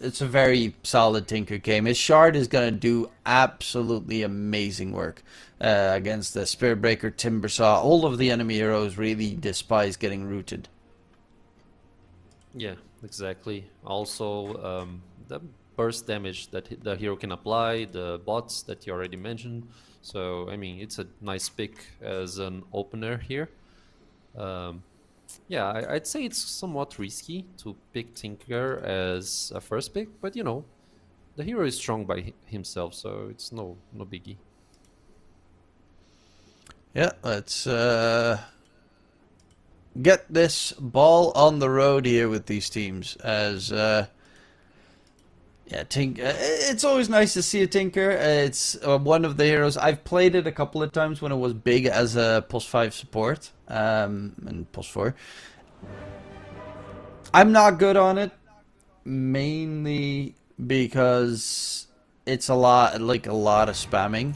it's a very solid Tinker game. His Shard is gonna do absolutely amazing work against the Spiritbreaker, Timbersaw. All of the enemy heroes really despise getting rooted. Yeah, exactly. Also, the burst damage that the hero can apply, the bots that you already mentioned. So, I mean, it's a nice pick as an opener here. Yeah, I'd say it's somewhat risky to pick Tinker as a first pick, but you know, the hero is strong by himself, so it's no biggie. Yeah, let's get this ball on the road here with these teams. As yeah, it's always nice to see a Tinker. It's one of the heroes. I've played it a couple of times when it was big as a +5 support and +4. I'm not good on it, mainly because it's a lot of spamming,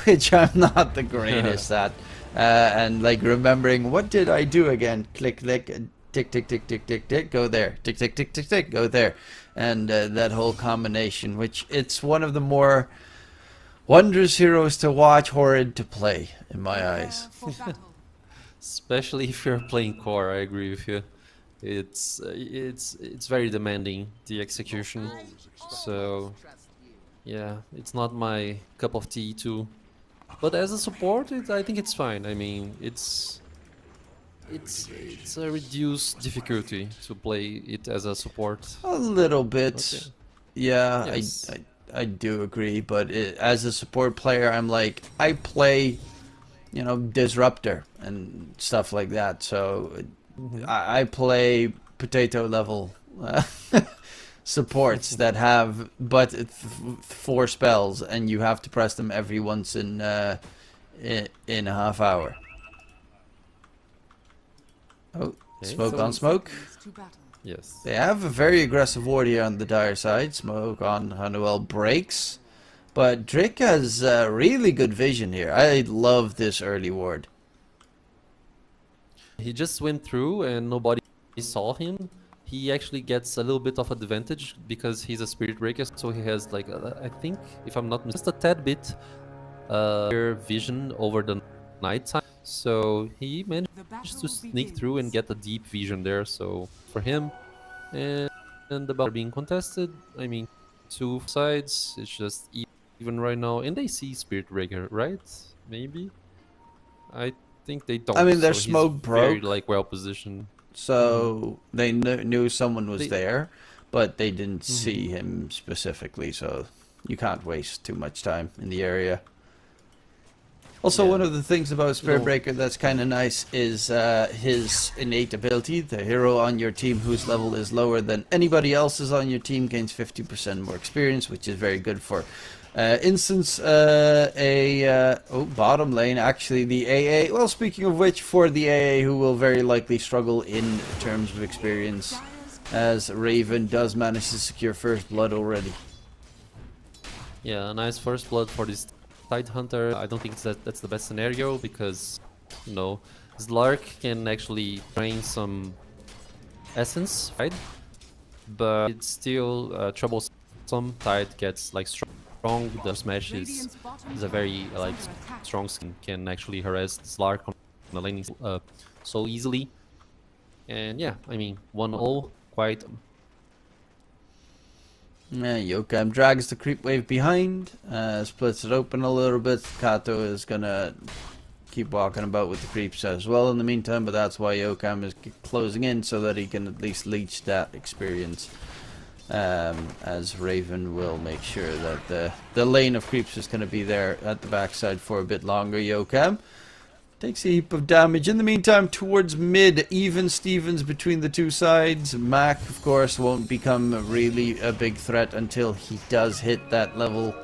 which I'm not the greatest at. And like remembering, what did I do again? Click, click, tick, tick, tick, tick, tick, tick, go there. Tick, tick, tick, tick, tick, go there. And that whole combination, which it's one of the more wondrous heroes to watch, horrid to play, in my eyes. For battle. Especially if you're playing core, I agree with you. It's very demanding, the execution. So yeah, it's not my cup of tea too. But as a support, I think it's fine. I mean, it's a reduced difficulty to play it as a support. A little bit, Okay. yeah, Yes. I do agree. But as a support player, I'm like, I play, you know, Disruptor and stuff like that. So I play potato level supports that have but 4 spells, and you have to press them every once in a half hour. Oh, Okay, smoke so- on smoke. To battle. Yes. They have a very aggressive ward here on the dire side. Smoke on Honeywell breaks. But Drake has really good vision here. I love this early ward. He just went through and nobody saw him. He actually gets a little bit of advantage because he's a Spirit Breaker, so he has like, I think, if I'm not mistaken, just a tad bit clear vision over the night time. So he managed to sneak through and get a deep vision there. So for him, and the battle being contested, I mean, 2 sides, it's just even right now. And they see Spirit Breaker, right? Maybe? I think they don't. I mean, their so he's smoke very, broke. like, well positioned. So they knew someone was They- there, but they didn't see him specifically. So you can't waste too much time in the area. Also, Yeah. one of the things about Spirit No. Breaker that's kind of nice is his innate ability. The hero on your team whose level is lower than anybody else's on your team gains 50% more experience, which is very good for instance, bottom lane, actually, the AA. Well, speaking of which, for the AA, who will very likely struggle in terms of experience, as Raven does manage to secure first blood already. Yeah, a nice first blood for this Tide Hunter. I don't think that's the best scenario because, you know, Slark can actually drain some essence, right? But it's still troublesome. Tide gets like strong. The smash is a very like strong skin, can actually harass Slark on the laning so easily. And yeah, I mean 1-0 quite. Yokam drags the creep wave behind, splits it open a little bit. Kato is gonna keep walking about with the creeps as well in the meantime, but that's why Yokam is closing in so that he can at least leech that experience. As Raven will make sure that the lane of creeps is going to be there at the backside for a bit longer. Yokam takes a heap of damage. In the meantime, towards mid, even Stevens between the two sides. Mac, of course, won't become really a big threat until he does hit that level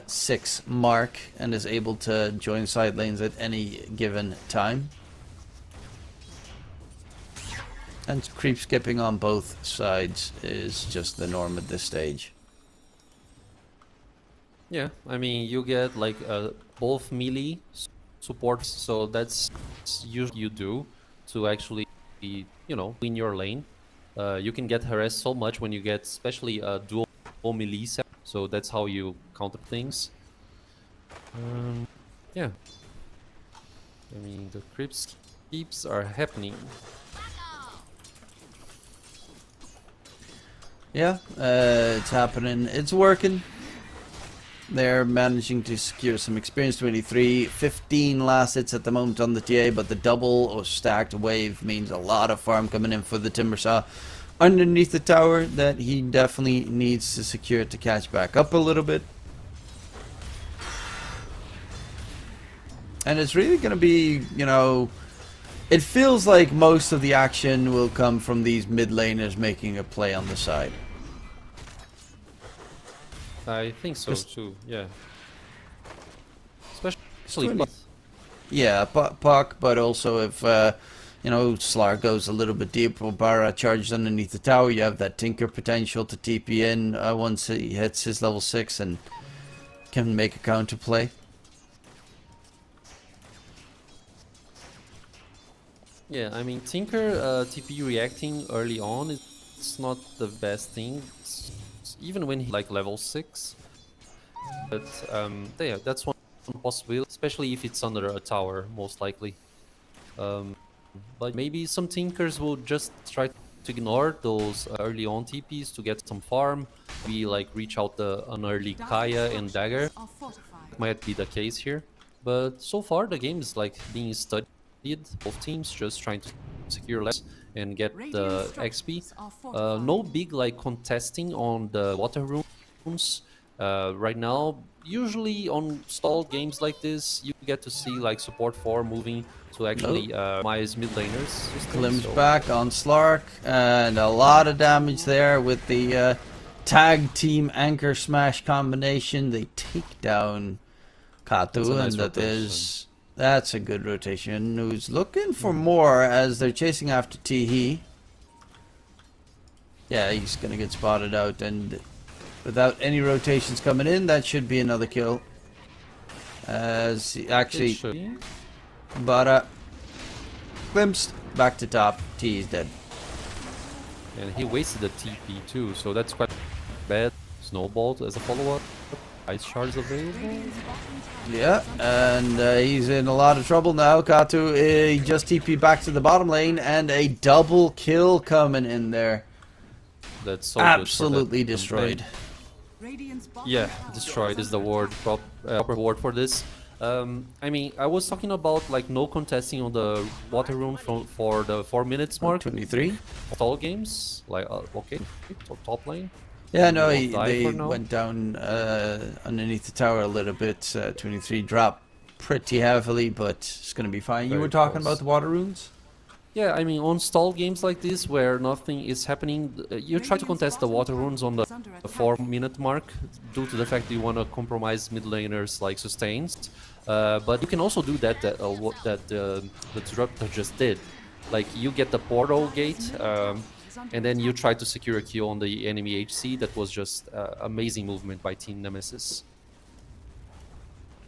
6 mark and is able to join side lanes at any given time. And creep skipping on both sides is just the norm at this stage. Yeah, I mean you get like both melee supports, so that's usually you do to actually, you know, win your lane. You can get harassed so much when you get especially dual melee set, so that's how you counter things. Yeah. I mean, the creeps keeps are happening. Yeah, it's happening. It's working. They're managing to secure some experience. 23, 15 last hits at the moment on the TA, but the double or stacked wave means a lot of farm coming in for the Timbersaw underneath the tower that he definitely needs to secure to catch back up a little bit. And it's really going to be, you know, it feels like most of the action will come from these mid laners making a play on the side. I think so too, yeah. Especially Really- Yeah, Puck, but also if, you know, Slar goes a little bit deep, or Barra charges underneath the tower, you have that Tinker potential to TP in once he hits his level 6 and can make a counter play. Yeah, I mean, Tinker TP reacting early on is not the best thing, even when he like level 6. But yeah, that's one possibility, especially if it's under a tower, most likely. But maybe some Tinkers will just try to ignore those early on TPs to get some farm. We like reach out an early Kaya and Dagger. Are fortified. Might be the case here, but so far the game is like being studied. Both teams just trying to secure less and get the XP. No big like contesting on the water rooms right now. Usually on stalled games like this, you get to see like support 4 moving to actually minimize mid laners. Glimpse back on Slark, and a lot of damage there with the tag team anchor smash combination. They take down Katu, Nice and rotation. that's a good rotation. Who's looking for more as they're chasing after Teehee. Yeah, he's gonna get spotted out, and without any rotations coming in, that should be another kill. As he actually, but glimpsed back to top. T is dead. And he wasted the TP too, so that's quite bad. Snowballed as a follow-up. Ice shards available. Yeah, and he's in a lot of trouble now. Katu, he just TP back to the bottom lane, and a double kill coming in there. That's so good for that Absolutely campaign. destroyed. Radiant's bottom Yeah, tower destroyed is the word, proper word for this. I mean, I was talking about like no contesting on the water room for the 4 minutes mark. 23. Stall games, like okay, top lane. Yeah, no, Won't die they for now. went down underneath the tower a little bit. 23 dropped pretty heavily, but it's going to be fine. You Very were talking close. about the water runes? Yeah, I mean, on stall games like this where nothing is happening, you try to contest the water runes on the 4-minute mark due to the fact that you want to compromise mid laners like sustains. But you can also do that the Disruptor just did. Like, you get the portal gate, and then you try to secure a kill on the enemy HC. That was just amazing movement by Team Nemesis.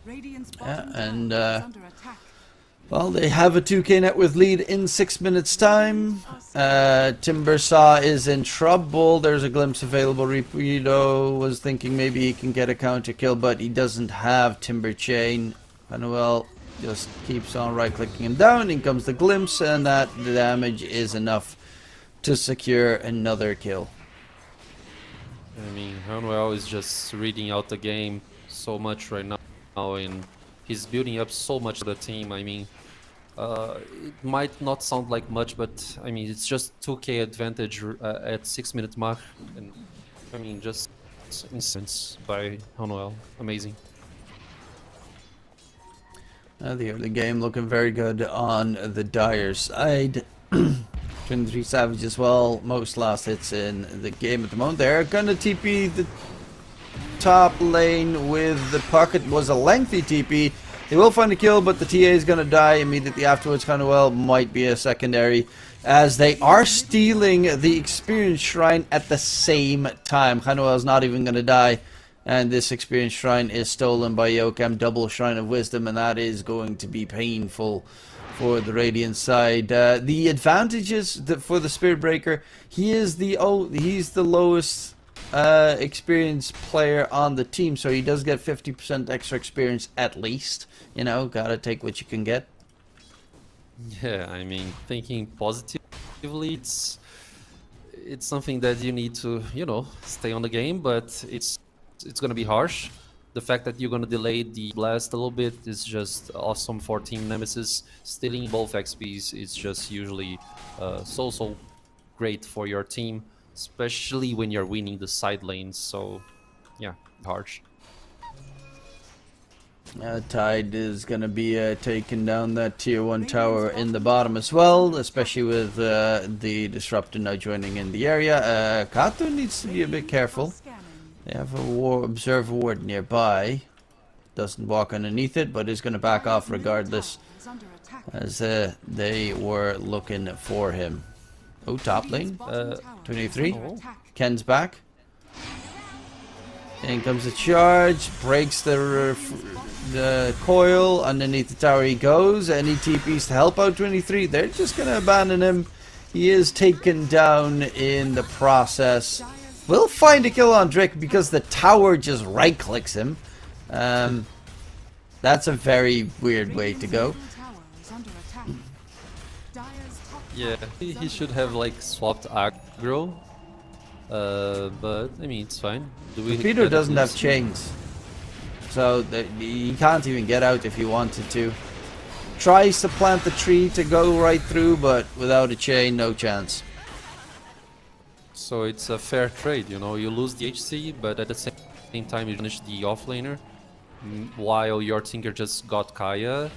Radiant's Yeah, bottom and tower is under attack. well, they have a 2k net worth lead in 6 minutes time. Timbersaw is in trouble. There's a glimpse available. Ripido was thinking maybe he can get a counter kill, but he doesn't have Timber Chain. Manuel just keeps on right clicking him down. In comes the glimpse, and that damage is enough to secure another kill. I mean, Manuel is just reading out the game so much right now, and he's building up so much of the team. I mean, it might not sound like much, but I mean, it's just 2k advantage at 6 minute mark, and I mean, just instance by Manuel. Amazing. The early game looking very good on the Dire side. 23 Savage as well. Most last hits in the game at the moment. They're gonna TP the top lane with the pocket. Was a lengthy TP. They will find a kill, but the TA is gonna die immediately afterwards. Well, might be a secondary, as they are stealing the experience shrine at the same time. Hanuel is not even gonna die, and this experience shrine is stolen by Yokem. Double shrine of wisdom, and that is going to be painful for the Radiant side. The advantages for the Spirit Breaker, he's the lowest experienced player on the team, so he does get 50% extra experience at least. You know, gotta take what you can get. Yeah, I mean, thinking positively, it's something that you need to, you know, stay on the game, but it's gonna be harsh. The fact that you're gonna delay the blast a little bit is just awesome for Team Nemesis. Stealing both XPs is just usually so great for your team, especially when you're winning the side lanes. So, yeah, harsh. Tide is going to be taking down that tier 1 tower in the bottom as well, especially with the Disruptor now joining in the area. Kato needs to be a bit careful. They have a observer ward nearby. Doesn't walk underneath it, but is going to back off regardless, as they were looking for him. Oh, top lane. 23. Ken's back. In comes the charge, breaks the coil, underneath the tower he goes, and he TPs to help out 23. They're just going to abandon him. He is taken down in the process. We'll find a kill on Drake because the tower just right-clicks him. That's a very weird way to go. Yeah, he should have like swapped aggro. But I mean, it's fine. Peter doesn't have chains, so he can't even get out if he wanted to. Tries to plant the tree to go right through, but without a chain, no chance. So it's a fair trade, you know. You lose the HC, but at the same time you finish the offlaner, while your Tinker just got Kaya,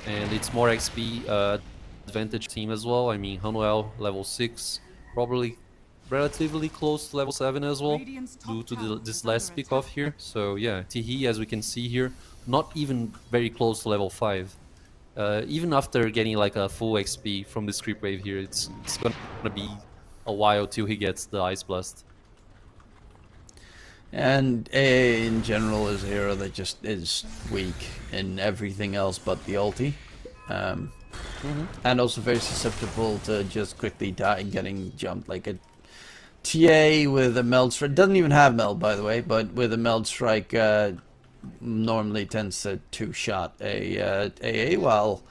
and it's more XP advantage team as well. I mean, Hanuel level 6, probably relatively close to level 7 as well, due to this last pick off here. So yeah, Tihi, as we can see here, not even very close to level 5. Even after getting like a full XP from this creep wave here, it's gonna be a while till he gets the Ice Blast. And AA in general is a hero that just is weak in everything else but the ulti. And also very susceptible to just quickly die and getting jumped. Like a TA with a meld strike, doesn't even have meld by the way, but with a meld strike normally tends to two-shot a AA, while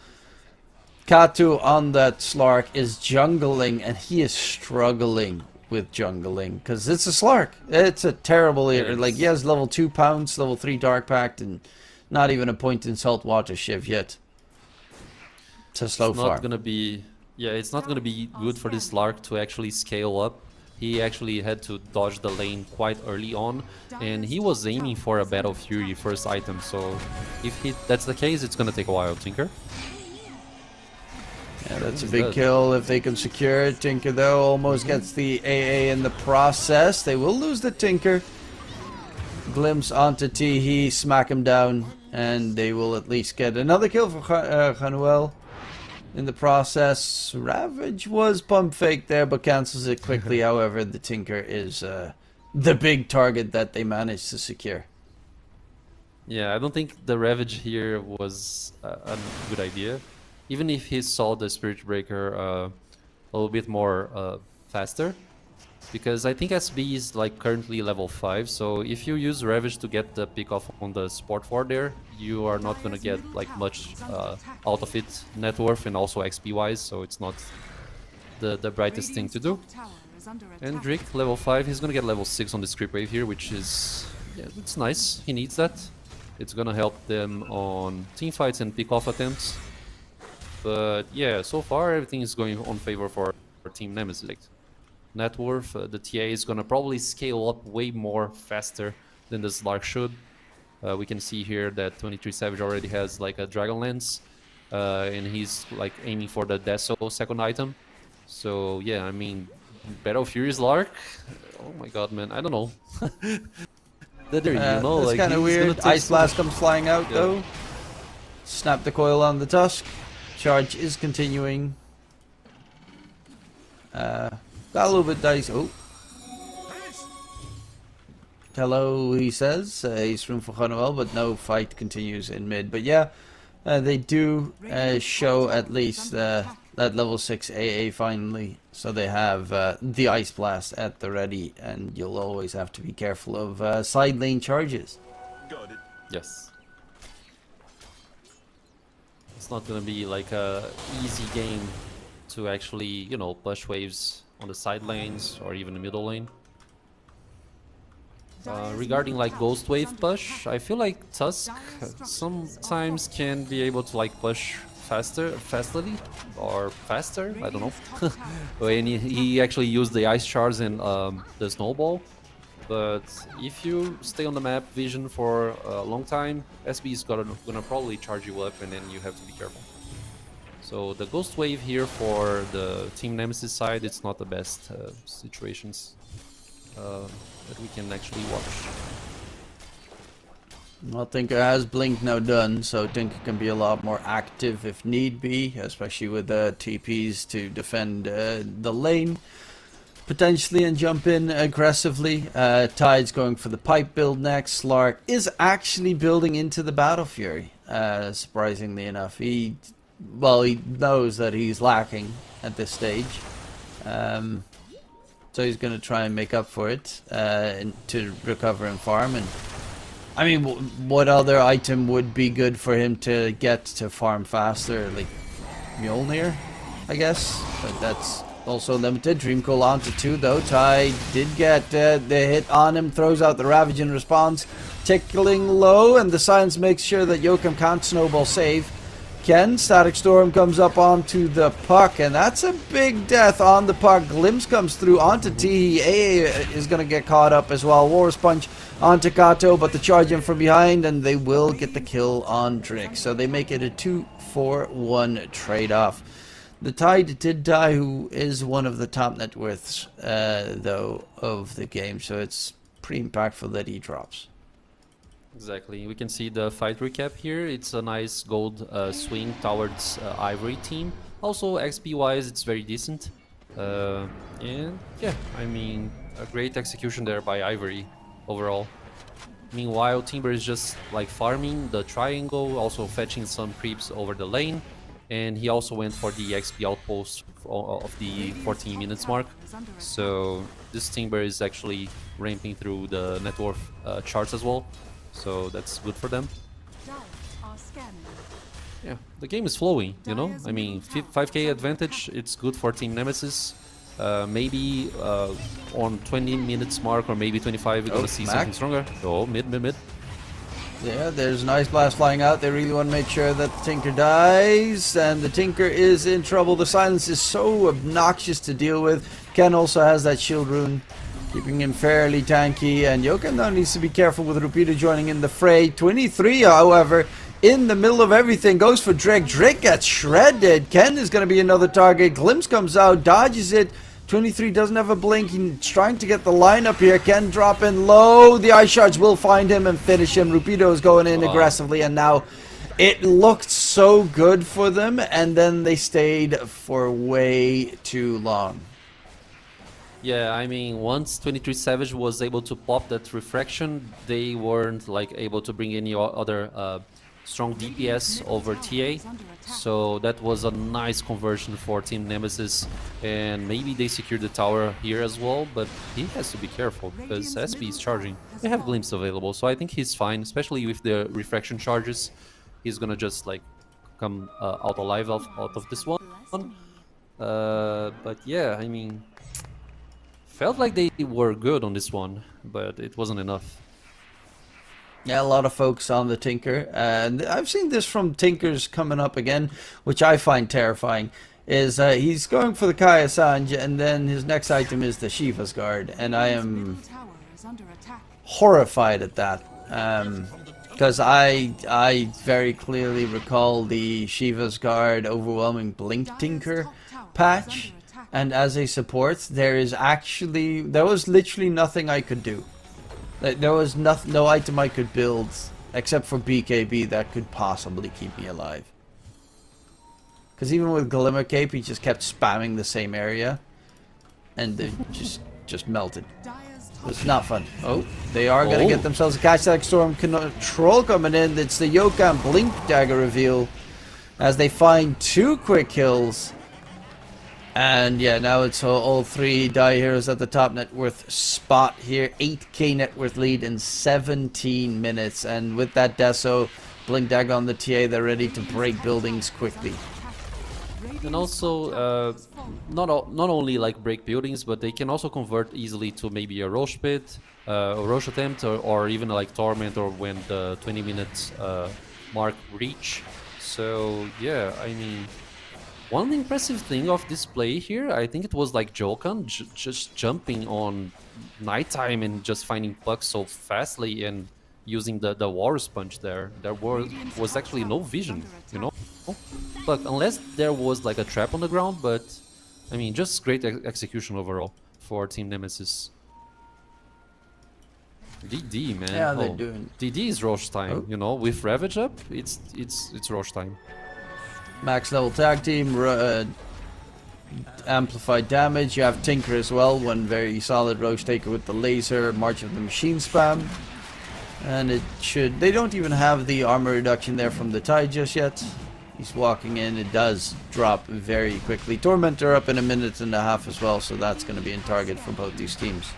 Katu on that Slark is jungling, and he is struggling with jungling because it's a Slark. It's a terrible hero. Like, he has level 2 pounce, level 3 Dark Pact, and not even a point in Saltwater Shiv yet. It's a slow farm. It's not gonna be good for this Slark to actually scale up. He actually had to dodge the lane quite early on, and he was aiming for a Battle Fury first item, so if that's the case, it's gonna take a while. Tinker? Yeah, that's a big kill if they can secure it. Tinker, though, almost gets the AA in the process. They will lose the Tinker. Glimpse onto Tihi, smack him down, and they will at least get another kill for Hanuel. In the process, Ravage was pump fake there, but cancels it quickly. However, the Tinker is the big target that they managed to secure. Yeah, I don't think the Ravage here was a good idea. Even if he saw the Spirit Breaker a little bit more faster. Because I think SB is like currently level 5, so if you use Ravage to get the pick off on the Sport 4 there, you are not gonna get like much out of it net worth and also XP wise, so it's not the brightest thing to do. And Drake, level 5, he's gonna get level 6 on this creep wave here, which is, yeah, it's nice, he needs that. It's gonna help them on team fights and pick off attempts. But yeah, so far everything is going on favor for Team Nemesis. Net worth, the TA is gonna probably scale up way more faster than the Slark should. We can see here that 23 Savage already has like a Dragon Lance, and he's like aiming for the Deso second item. So yeah, I mean, Battle Fury Slark, oh my god, man, I don't know. It's kind of weird. Ice Blast comes flying out though. Snap the coil on the Tusk. Charge is continuing. Got a little bit dicey. Oh. Hello, he says. He's room for Hanuel, but no fight continues in mid. But yeah, They do show at least that level 6 AA finally, so they have the Ice Blast at the ready, and you'll always have to be careful of side lane charges. Yes. It's not gonna be like a easy game to actually, you know, push waves on the side lanes or even the middle lane. Regarding like Ghost Wave push, I feel like Tusk sometimes can be able to like push faster, I don't know. When he actually used the Ice Shards and the Snowball. But if you stay on the map vision for a long time, SB is gonna probably charge you up, and then you have to be careful. So the Ghost Wave here for the Team Nemesis side, it's not the best situations that we can actually watch. Well, Tinker has Blink now done, so Tinker can be a lot more active if need be, especially with TPs to defend the lane, potentially, and jump in aggressively. Tide's going for the pipe build next. Slark is actually building into the Battle Fury, surprisingly enough. He knows that he's lacking at this stage. So he's going to try and make up for it to recover and farm. And I mean, what other item would be good for him to get to farm faster? Like Mjolnir, I guess. But that's also limited. Dreamcoil onto 2 though. Ty did get the hit on him. Throws out the Ravage in response. Tickling low, and the Silence makes sure that Joachim can't snowball save. Ken, Static Storm comes up onto the puck, and that's a big death on the puck. Glimpse comes through onto T. A is going to get caught up as well. War's Punch onto Kato, but the charge in from behind, and they will get the kill on Drick. So they make it a 2-4-1 trade-off. The Tide did die, who is one of the top net worths, though, of the game. So it's pretty impactful that he drops. Exactly. We can see the fight recap here. It's a nice gold swing towards Ivory team. Also, XP-wise, it's very decent. And yeah, I mean, a great execution there by Ivory overall. Meanwhile, Timber is just like farming the triangle, also fetching some creeps over the lane. And he also went for the XP outpost of the 14 minutes mark. So this Timber is actually ramping through the net worth charts as well. So that's good for them. Yeah, the game is flowing, you know? I mean, 5k advantage, it's good for Team Nemesis. Maybe on 20 minutes mark or maybe 25 we're gonna see something stronger. Oh, mid. Yeah, there's an Ice Blast flying out. They really want to make sure that the Tinker dies, and the Tinker is in trouble. The Silence is so obnoxious to deal with. Ken also has that shield rune, keeping him fairly tanky, and Joachim now needs to be careful with Rupido joining in the fray. 23, however, in the middle of everything, goes for Drake. Drake gets shredded. Ken is going to be another target. Glimpse comes out, dodges it. 23 doesn't have a blink. He's trying to get the lineup here. Ken dropping low. The Ice Shards will find him and finish him. Rupido is going in aggressively, and now it looked so good for them, and then they stayed for way too long. Yeah, I mean, once 23 Savage was able to pop that refraction, they weren't like able to bring any other strong DPS over TA. So that was a nice conversion for Team Nemesis, and maybe they secured the tower here as well, but he has to be careful because SB is charging. They have Glimpse available, so I think he's fine, especially with the refraction charges. He's gonna just like come out alive out of this one. But yeah, I mean, felt like they were good on this one, but it wasn't enough. Yeah, a lot of folks on the Tinker, and I've seen this from Tinkers coming up again, which I find terrifying, is he's going for the Kaya Sanj, and then his next item is the Shiva's Guard, and I am horrified at that, because I very clearly recall the Shiva's Guard overwhelming Blink Tinker patch, and as a support, there was literally nothing I could do. There was no item I could build except for BKB that could possibly keep me alive. Because even with Glimmer Cape, he just kept spamming the same area, and it just melted. It's not fun. Oh, they are going to Oh. get themselves a catch. That storm control coming in. It's the Yokan Blink Dagger reveal as they find 2 quick kills. And yeah, now it's all 3 Die Heroes at the top net worth spot here. 8k net worth lead in 17 minutes. And with that Deso, Blink Dagger on the TA, they're ready to break buildings quickly. And also, not only like break buildings, but they can also convert easily to maybe a Roche Pit, a Roche Attempt, or even like Torment, or when the 20 minutes mark reach. So yeah, I mean, one impressive thing of this play here, I think it was like Jokan just jumping on nighttime and just finding pucks so fastly and using the Walrus Punch there. There was actually no vision, you know? But unless there was like a trap on the ground, but I mean, just great execution overall for Team Nemesis. DD, man. Yeah, they're doing- DD is Roche time, Oh. you know? With Ravage up, it's Roche time. Max level tag team, amplified damage. You have Tinker as well, one very solid Roche Taker with the laser, March of the Machine spam. And it should, they don't even have the armor reduction there from the Tide just yet. He's walking in, it does drop very quickly. Tormentor up in 1.5 minutes as well, so that's going to be in target for both these teams.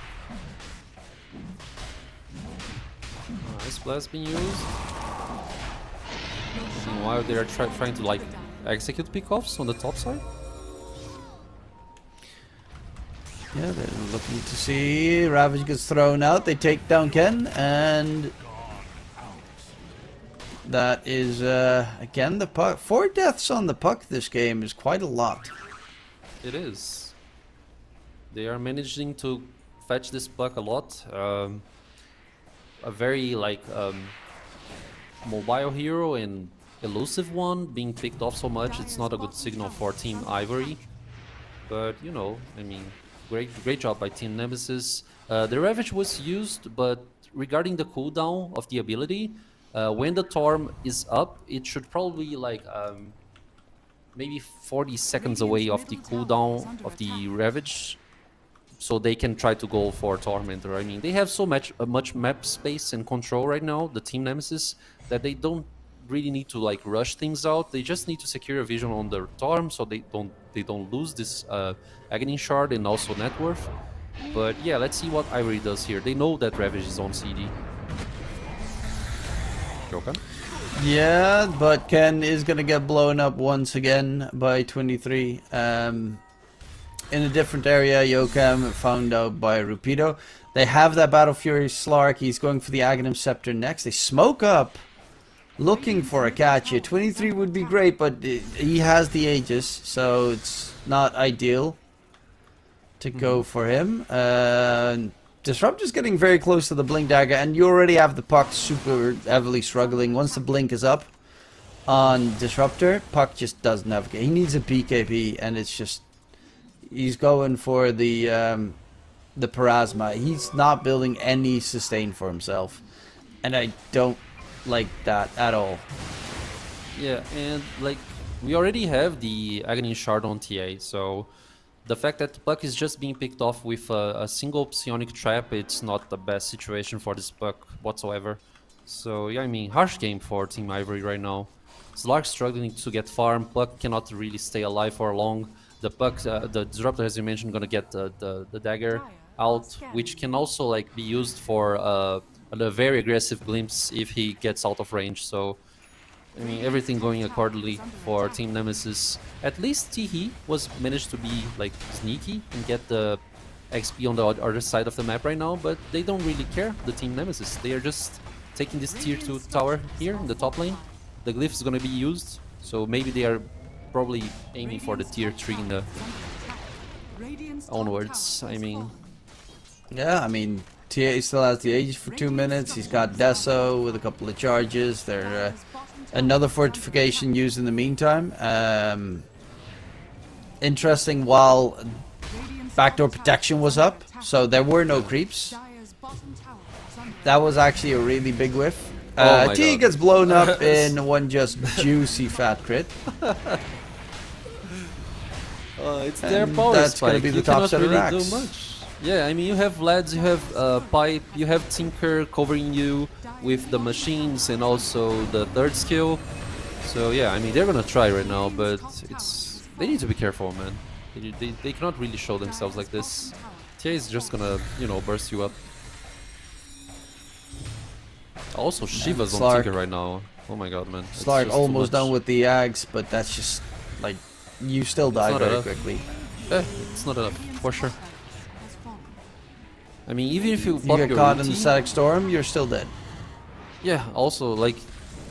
Nice blast being used. Meanwhile, they are trying to like execute pickoffs on the top side. Yeah, they're looking to see. Ravage gets thrown out. They take down Ken, and that is again the puck. 4 deaths on the puck this game is quite a lot. It is. They are managing to fetch this puck a lot. A very like mobile hero and elusive one being picked off so much. It's not a good signal for Team Ivory. But you know, I mean, great job by Team Nemesis. The Ravage was used, but regarding the cooldown of the ability, when the Torm is up, it should probably like maybe 40 seconds away of the cooldown of the Ravage, so they can try to go for Tormentor. I mean, they have so much map space and control right now, the Team Nemesis, that they don't really need to like rush things out. They just need to secure a vision on their Torm so they don't lose this Agony Shard and also net worth. But yeah, let's see what Ivory does here. They know that Ravage is on CD. Joker? Yeah, but Ken is going to get blown up once again by 23. In a different area, Yokam found out by Rupido. They have that Battle Fury Slark. He's going for the Aghanim Scepter next. They smoke up, looking for a catch here. 23 would be great, but he has the Aegis, so it's not ideal to go for him. Disrupt is getting very close to the Blink Dagger, and you already have the Puck super heavily struggling. Once the Blink is up on Disruptor, Puck just doesn't have... He needs a BKB, and it's just... He's going for the Parasma. He's not building any sustain for himself, and I don't like that at all. Yeah, and like we already have the Agony Shard on TA, so the fact that Puck is just being picked off with a single Psionic Trap, it's not the best situation for this Puck whatsoever. So yeah, I mean, harsh game for Team Ivory right now. Slark struggling to get farm, Puck cannot really stay alive for long. The Puck, the Disruptor, as you mentioned, gonna get the dagger out, which can also like be used for a very aggressive glimpse if he gets out of range. So I mean, everything going accordingly for Team Nemesis. At least Tihi was managed to be like sneaky and get the XP on the other side of the map right now, but they don't really care, the Team Nemesis. They are just taking this tier 2 tower here in the top lane. The glyph is gonna be used, so maybe they are probably aiming for the tier 3 in the onwards. I mean, Yeah, I mean, TA still has the Aegis for 2 minutes. He's got Deso with a couple of charges. They're another fortification used in the meantime. Interesting, while backdoor protection was up, so there were no creeps. That was actually a really big whiff. Oh my T God. gets blown up in one just juicy fat crit. it's their And power that's gonna spike. be the You top cannot set of really racks. do much. Yeah, I mean, you have Vlads, you have Pipe, you have Tinker covering you with the machines and also the third skill. So yeah, I mean, they're gonna try right now, but they need to be careful, man. They cannot really show themselves like this. TA is just gonna, you know, burst you up. Also, Shiva's on Slark. Tinker right now. Oh my god, man. It's Slark just too almost much. done with the Ags, but that's just like you still die not very enough. quickly. Yeah, it's not enough, for sure. I mean, even if you You pop get your caught in the ulti, static storm, you're still dead. yeah, also, like,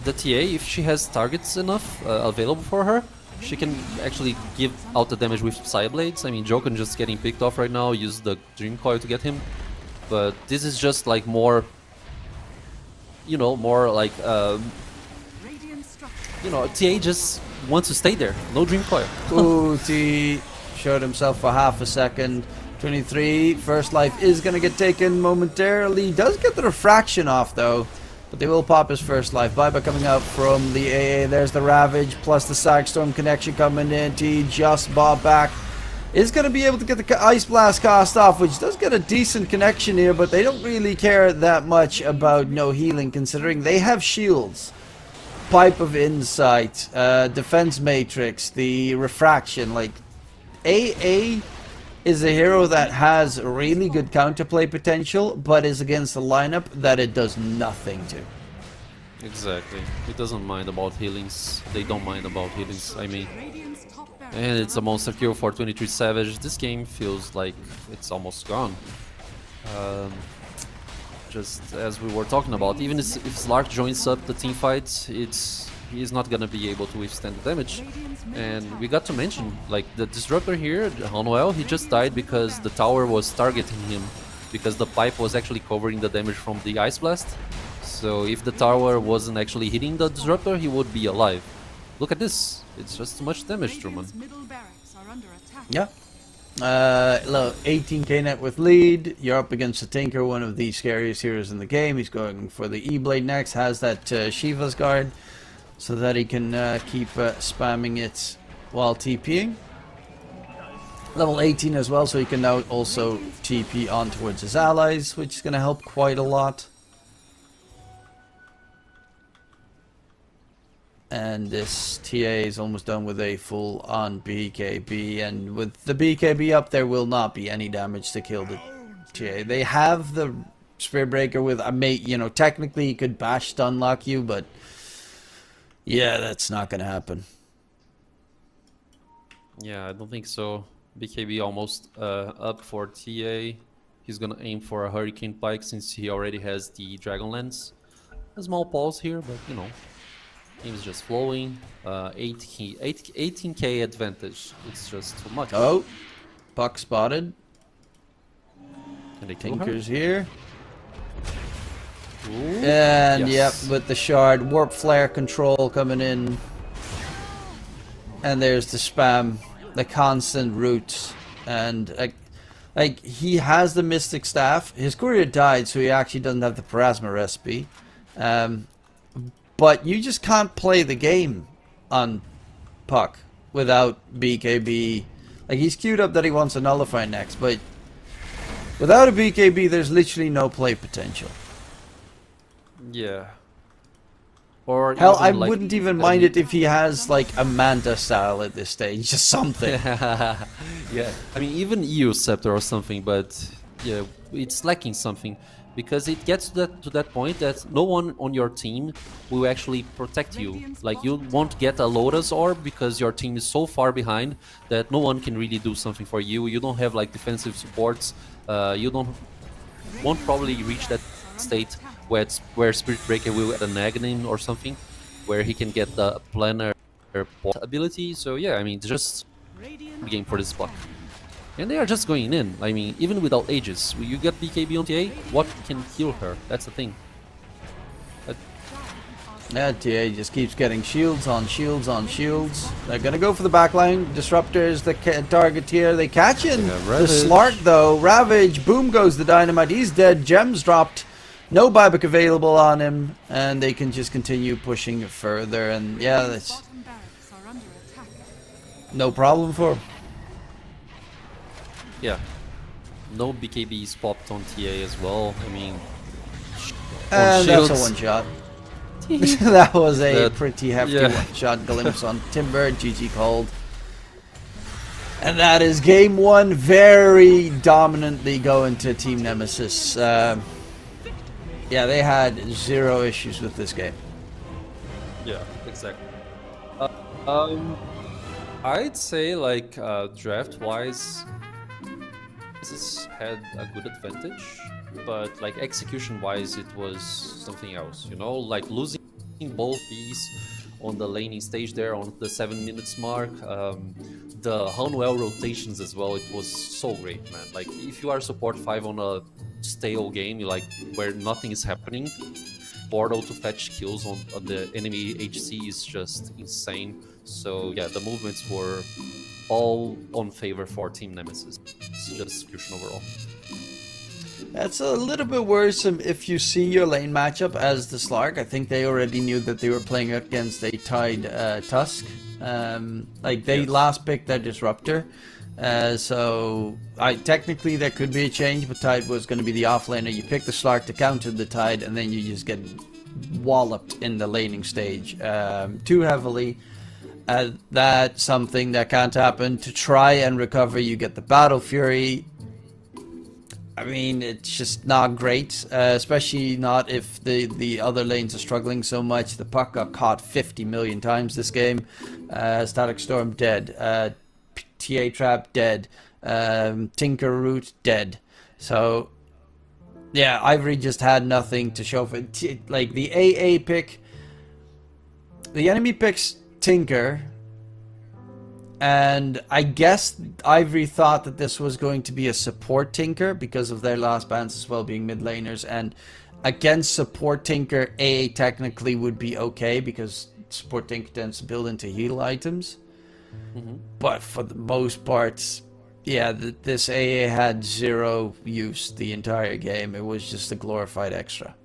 the TA, if she has targets enough available for her, she can actually give out the damage with Psyblades. I mean, Joken just getting picked off right now, use the Dream Coil to get him. But this is just, like, more... You know, more like, you know, TA just wants to stay there. No Dream Coil. Ooh, T showed himself for half a second. 23, first life is going to get taken momentarily. Does get the refraction off though, but they will pop his first life. Baiba coming out from the AA. There's the Ravage plus the Sagstorm connection coming in. T just bought back. Is going to be able to get the Ice Blast cast off, which does get a decent connection here, but they don't really care that much about no healing considering they have shields. Pipe of Insight, Defense Matrix, the Refraction, like AA is a hero that has really good counterplay potential, but is against a lineup that it does nothing to. Exactly. It doesn't mind about healings. They don't mind about healings, I mean. And it's a monster kill for 23 Savage. This game feels like it's almost gone. Just as we were talking about, even if Slark joins up the team fight, he's not gonna be able to withstand the damage. And we got to mention, like, the Disruptor here, Hanuel, he just died because the tower was targeting him, because the pipe was actually covering the damage from the Ice Blast. So if the tower wasn't actually hitting the Disruptor, he would be alive. Look at this. It's just too much damage, Truman. Yeah. Look, 18k net with lead. You're up against a Tinker, one of the scariest heroes in the game. He's going for the E-Blade next. Has that Shiva's guard so that he can keep spamming it while TPing. Level 18 as well, so he can now also TP on towards his allies, which is going to help quite a lot. And this TA is almost done with a full on BKB, and with the BKB up there will not be any damage to kill the TA. They have the Spirit Breaker with a mate, you know, technically he could bash stun lock you, but yeah, that's not gonna happen. Yeah, I don't think so. BKB almost up for TA. He's gonna aim for a Hurricane Pike since he already has the Dragon Lance. A small pause here, but you know. Game is just flowing. 18k advantage. It's just too much. Oh, Puck spotted. Can they kill her? Tinker's here. Ooh, And yes. yep, with the shard, warp flare control coming in. And there's the spam, the constant roots. And like he has the Mystic Staff. His courier died, so he actually doesn't have the Parasma recipe. But you just can't play the game on Puck without BKB. Like, he's queued up that he wants a Nullify next, but without a BKB, there's literally no play potential. Yeah. Or Hell, even, I like, wouldn't even mind it if he has, like, a Manta style at this stage. Just something. Yeah. I mean, even EU Scepter or something, but yeah, it's lacking something. Because it gets to that point that no one on your team will actually protect you. Like, you won't get a Lotus Orb because your team is so far behind that no one can really do something for you. You don't have, like, defensive supports. You won't probably reach that state where Spirit Breaker will add an Aghanim or something, where he can get the Planner ability. So yeah, I mean, just a game for this block. And they are just going in. I mean, even without Aegis, you get BKB on TA, what can kill her? That's the thing. Yeah, TA just keeps getting shields on shields on shields. They're gonna go for the backline. Disruptors, the target here. They catch in the Ravage. Slark though. Ravage, boom goes the dynamite. He's dead. Gems dropped. No buyback available on him, and they can just continue pushing further. And yeah, that's no problem for him. Yeah. no BKBs popped on TA as well. I mean, And that's a shields. one shot. That was a That- pretty hefty yeah. one shot glimpse on Timber. GG called. And that is game one, very dominantly going to Team Nemesis. Yeah, they had zero issues with this game. Yeah, exactly. I'd say like draft-wise, this had a good advantage, but like execution-wise, it was something else. You know, like losing both Bs on the laning stage there on the 7 minutes mark. The Hanwell rotations as well. It was so great, man. Like if you are support 5 on a stale game, you like where nothing is happening. Portal to fetch kills on the enemy HC is just insane. So yeah, the movements were all on favor for Team Nemesis. It's just execution overall. That's a little bit worrisome if you see your lane matchup as the Slark. I think they already knew that they were playing against a tied Tusk. Like they last picked their Disruptor. So technically there could be a change, but Tide was going to be the offlaner. You pick the Slark to counter the Tide, and then you just get walloped in the laning stage too heavily. That's something that can't happen. To try and recover, you get the Battle Fury. I mean, it's just not great, especially not if the other lanes are struggling so much. The puck got caught 50 million times this game. Static Storm dead. TA Trap dead. Tinker Root dead. So, yeah, Ivory just had nothing to show for it. Like, the AA pick, the enemy picks Tinker, and I guess Ivory thought that this was going to be a support Tinker because of their last bans as well being mid laners, and against support Tinker, AA technically would be okay because support Tinker tends to build into heal items. But for the most part, yeah, this AA had zero use the entire game. It was just a glorified extra.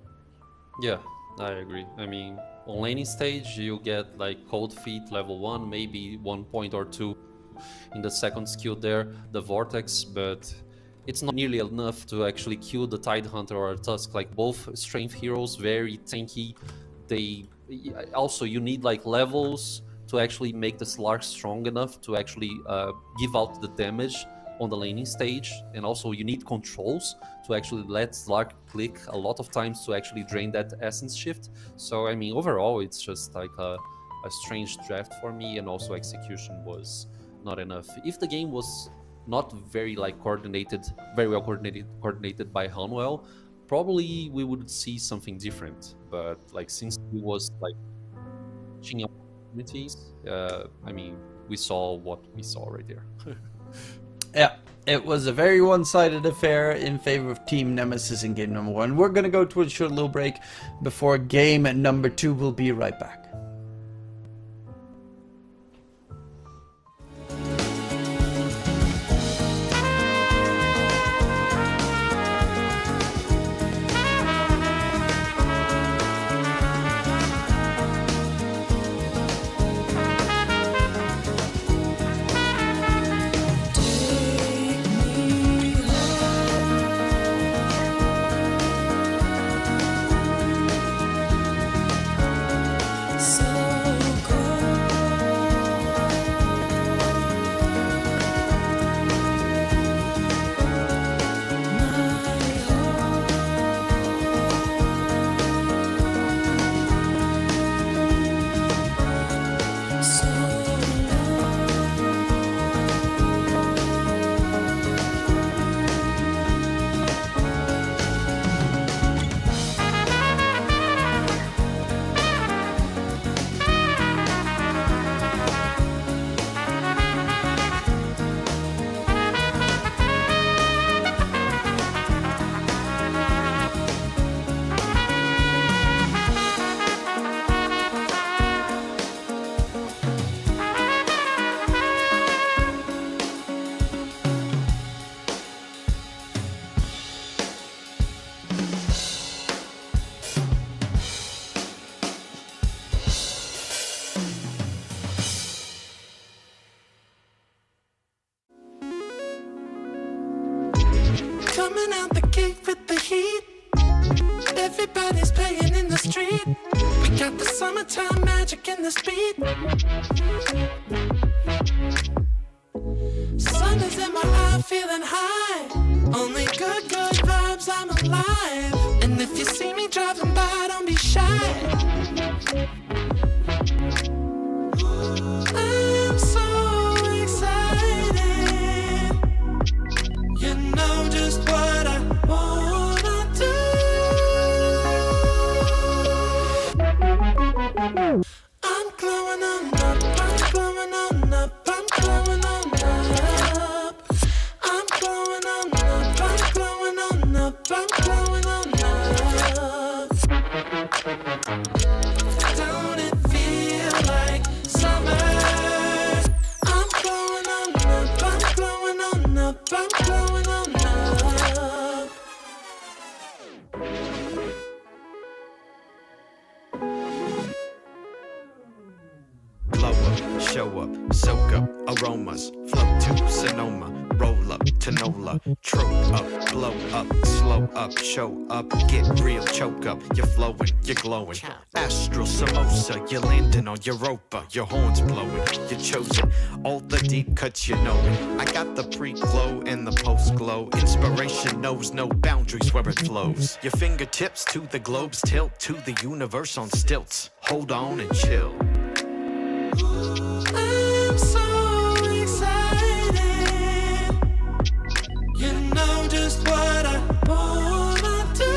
Yeah, I agree. I mean, on laning stage, you get like Cold Feet level 1, maybe 1 point or 2 in the second skill there, the Vortex, but it's not nearly enough to actually kill the Tide Hunter or Tusk. Like both strength heroes, very tanky. They also, you need like levels to actually make the Slark strong enough to actually give out the damage on the laning stage, and also you need controls to actually let Slark click a lot of times to actually drain that essence shift. So I mean, overall, it's just like a strange draft for me, and also execution was not enough. If the game was not very like coordinated, very well coordinated by Hanwell, probably we would see something different. But like since it was like reaching opportunities, I mean, we saw what we saw right there. Yeah, it was a very one-sided affair in favor of Team Nemesis in game number 1. We're going to go to a short little break before game number 2. We'll be right back. Coming out the gate with the heat. Everybody's playing in the street. We got the summertime magic in this beat. Sun is in my eye, feeling high. Only good vibes, I'm alive. And if you see me driving by, don't be shy. I'm so excited. You know just what I wanna do. I'm glowing on up, I'm glowing on up, I'm glowing on up. I'm glowing on up, I'm glowing on up, I'm glowing on up. Don't it feel like summer? I'm glowing on up, I'm glowing on up, I'm glowing on up. Glow up, show up, soak up, aromas, flow to Sonoma, roll up to Nola, trope up, blow up, slow up, show up, get real, choke up, you're flowing, you're glowing. Astral samosa, you're landing on Europa, your horns blowing, you're chosen, all the deep cuts you know it. I got the pre-glow and the post-glow, inspiration knows no boundaries where it flows. Your fingertips to the globes tilt to the universe on stilts, hold on and chill. I'm so excited. You know just what I wanna do.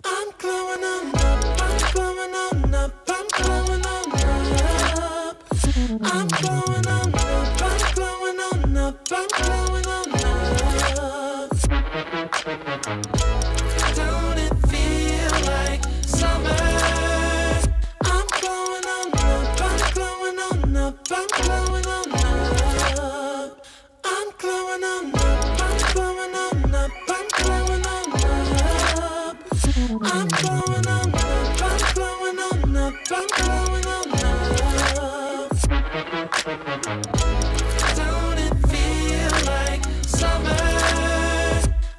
I'm glowing on up, I'm glowing on up, I'm glowing on up. I'm glowing on up, I'm glowing on up, I'm glowing on up. Don't it feel like summer? I'm glowing on up, I'm glowing on up, I'm glowing on up. I'm glowing on up, I'm glowing on up, I'm glowing on up. I'm glowing on up, I'm glowing on up, I'm glowing on up. Don't it feel like summer?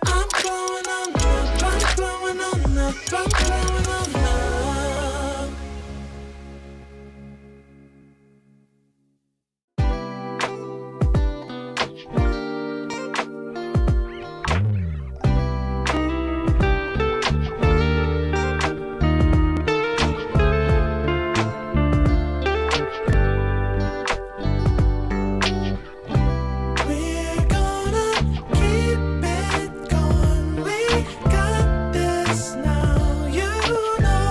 I'm glowing on up, I'm glowing on up, I'm glowing on up. We're gonna keep it going. We got this now, you know.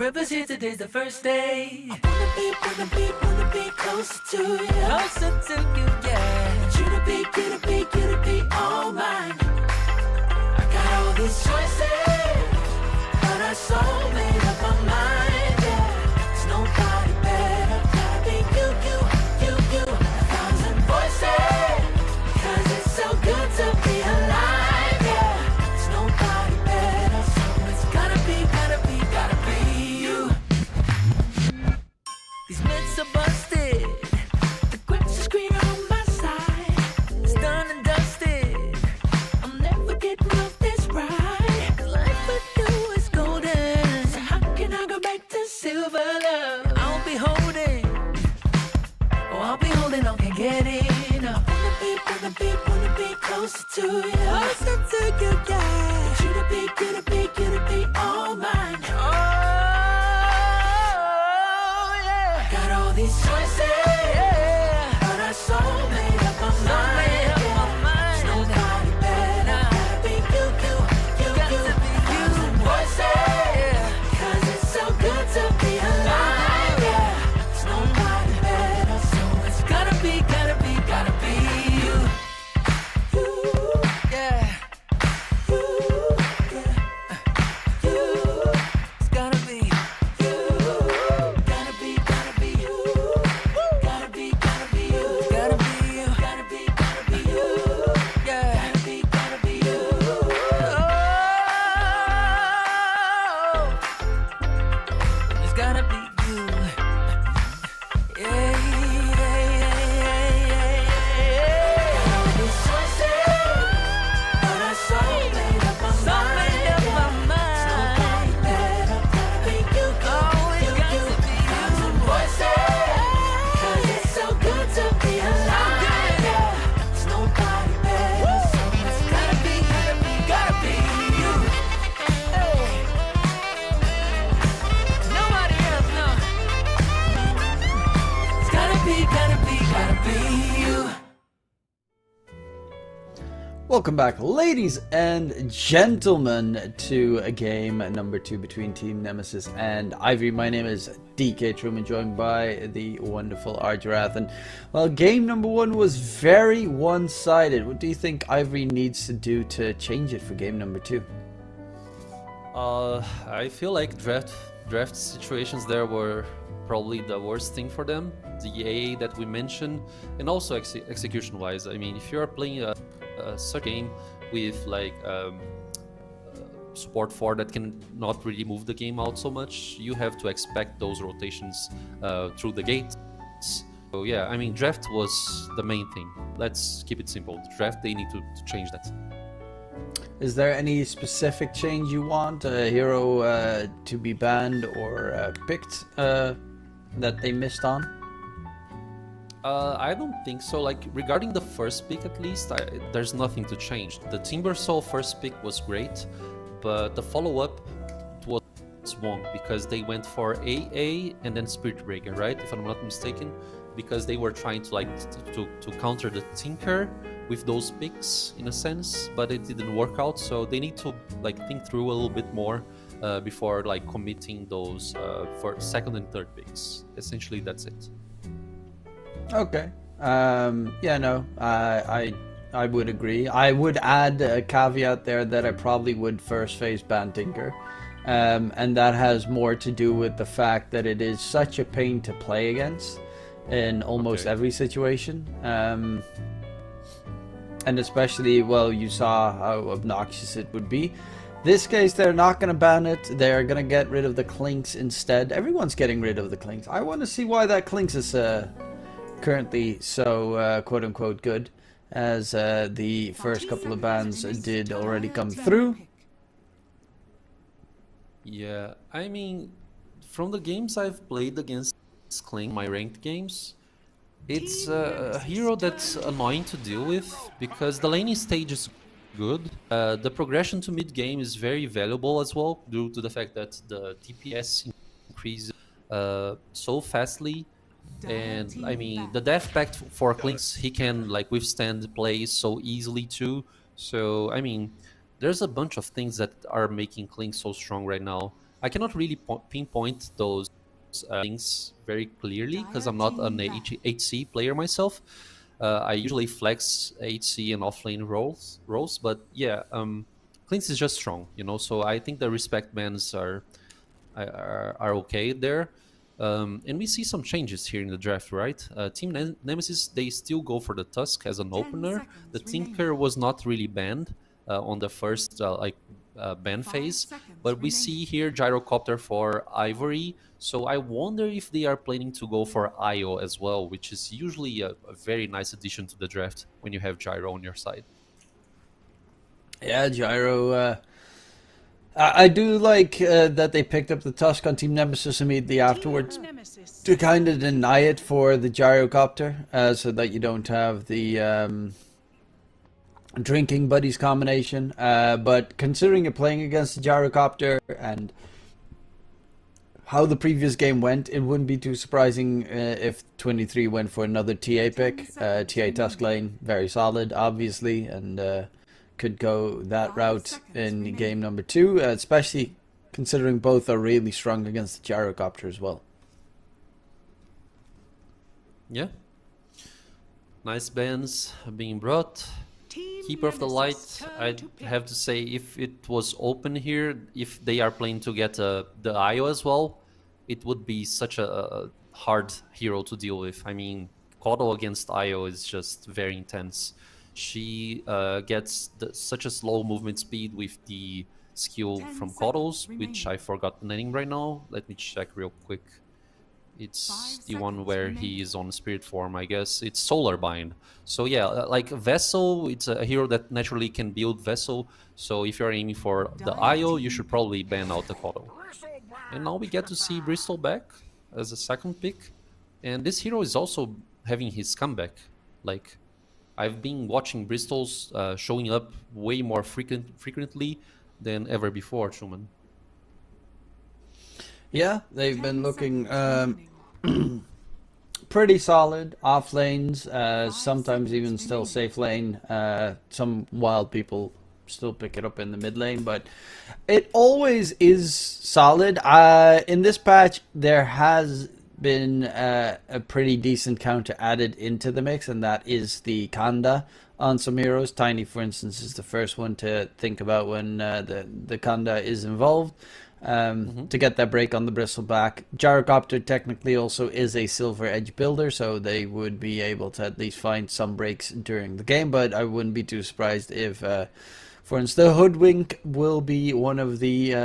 Whoever's here today's the first day. I wanna be closer to you. Closer to you, yeah. You to be all mine. I got all these choices, but I so made up my mind, yeah. There's nobody better, gotta be you. A thousand voices, cause it's so good to be alive, yeah. There's nobody better, so it's gotta be you. These myths are busted, the grass is greener on my side. It's done and dusted, I'm never getting off this ride. 'Cause life with you is golden, so how can I go back to silver love? I'll be holding on, can't get enough. Wanna be closer to you. Closer to you, yeah. You to be all mine. Oh, yeah. Got all these choices, yeah. But I so made up my mind. There's nobody better, gotta be you. Got to be you. Voices, yeah. 'Cause it's so good to be alive, yeah. There's nobody better, so it's gotta be you. Yeah. It's gotta be you. Gotta be you. Gotta be you. Gotta be you. Yeah. Gotta be you. Oh. It's gotta be you. Yeah. All these choices, but I so made up my mind. Nobody better, gotta be you. You got to be you. Voices, 'cause it's so good to be alive. Yeah. There's nobody better, so it's gotta be you. Hey. Nobody else, no. It's gotta be you. Welcome back, ladies and gentlemen, to a game number 2 between Team Nemesis and Ivory. My name is DK Truman, joined by the wonderful Arjarath. And well, game number 1 was very one-sided. What do you think Ivory needs to do to change it for game number 2? I feel like draft situations there were probably the worst thing for them. The AA that we mentioned, and also execution-wise. I mean, if you are playing a such game with like support 4 that can not really move the game out so much, you have to expect those rotations through the gates. So yeah, I mean, draft was the main thing. Let's keep it simple. Draft, they need to change that. Is there any specific change you want? A hero to be banned or picked that they missed on? I don't think so. Like, regarding the first pick, at least, there's nothing to change. The Timbersaw first pick was great, but the follow-up was wrong because they went for AA and then Spirit Breaker, right? If I'm not mistaken, because they were trying to like to counter the Tinker with those picks in a sense, but it didn't work out. So they need to like think through a little bit more before like committing those for second and third picks. Essentially, that's it. Okay. Yeah, no, I would agree. I would add a caveat there that I probably would first phase ban Tinker. And that has more to do with the fact that it is such a pain to play against in almost every situation. And especially, well, you saw how obnoxious it would be. This case, they're not going to ban it. They're going to get rid of the Clinks instead. Everyone's getting rid of the Clinks. I want to see why that Clinks is currently so quote-unquote good, as the first couple of bans did already come through. Yeah, I mean, from the games I've played against Clink, my ranked games, it's a hero that's annoying to deal with because the laning stage is good. The progression to mid game is very valuable as well, due to the fact that the DPS increases so fastly. And I mean, the death pact for Clinks, he can like withstand plays so easily too. So I mean, there's a bunch of things that are making Clink so strong right now. I cannot really pinpoint those things very clearly because I'm not an HC player myself. I usually flex HC and offlane roles, but yeah, Cleanse is just strong, you know. So I think the respect bans are okay there. And we see some changes here in the draft, right? Team Nemesis, they still go for the Tusk as an opener. The Tinker was not really banned on the first ban phase, but we see here Gyrocopter for Ivory. So I wonder if they are planning to go for IO as well, which is usually a very nice addition to the draft when you have Gyro on your side. Yeah, Gyro. I do like that they picked up the Tusk on Team Nemesis immediately afterwards to kind of deny it for the Gyrocopter, so that you don't have the drinking buddies combination. But considering you're playing against the Gyrocopter and how the previous game went, it wouldn't be too surprising if 23 went for another TA pick. TA Tusk lane, very solid, obviously, and could go that route in game number 2, especially considering both are really strong against the Gyrocopter as well. Yeah. Nice bans being brought. Keeper of the Light, I'd have to say, if it was open here, if they are playing to get the IO as well, it would be such a hard hero to deal with. I mean, Kodo against IO is just very intense. She gets such a slow movement speed with the skill from Kodos, which I forgot the name right now. Let me check real quick. It's the one where he is on spirit form, I guess. It's Solar Bind. So yeah, like Vessel, it's a hero that naturally can build Vessel. So if you're aiming for the IO, you should probably ban out the Kodo. And now we get to see Bristol back as a second pick. And this hero is also having his comeback. Like, I've been watching Bristol's showing up way more frequently than ever before, Truman. Yeah, they've been looking pretty solid off lanes, sometimes even still safe lane. Some wild people still pick it up in the mid lane, but it always is solid. In this patch, there has been a pretty decent counter added into the mix, and that is the Kanda on some heroes. Tiny, for instance, is the first one to think about when the Kanda is involved. To get that break on the Bristleback. Gyrocopter technically also is a Silver Edge builder, so they would be able to at least find some breaks during the game, but I wouldn't be too surprised if, for instance, the Hoodwink will be one of the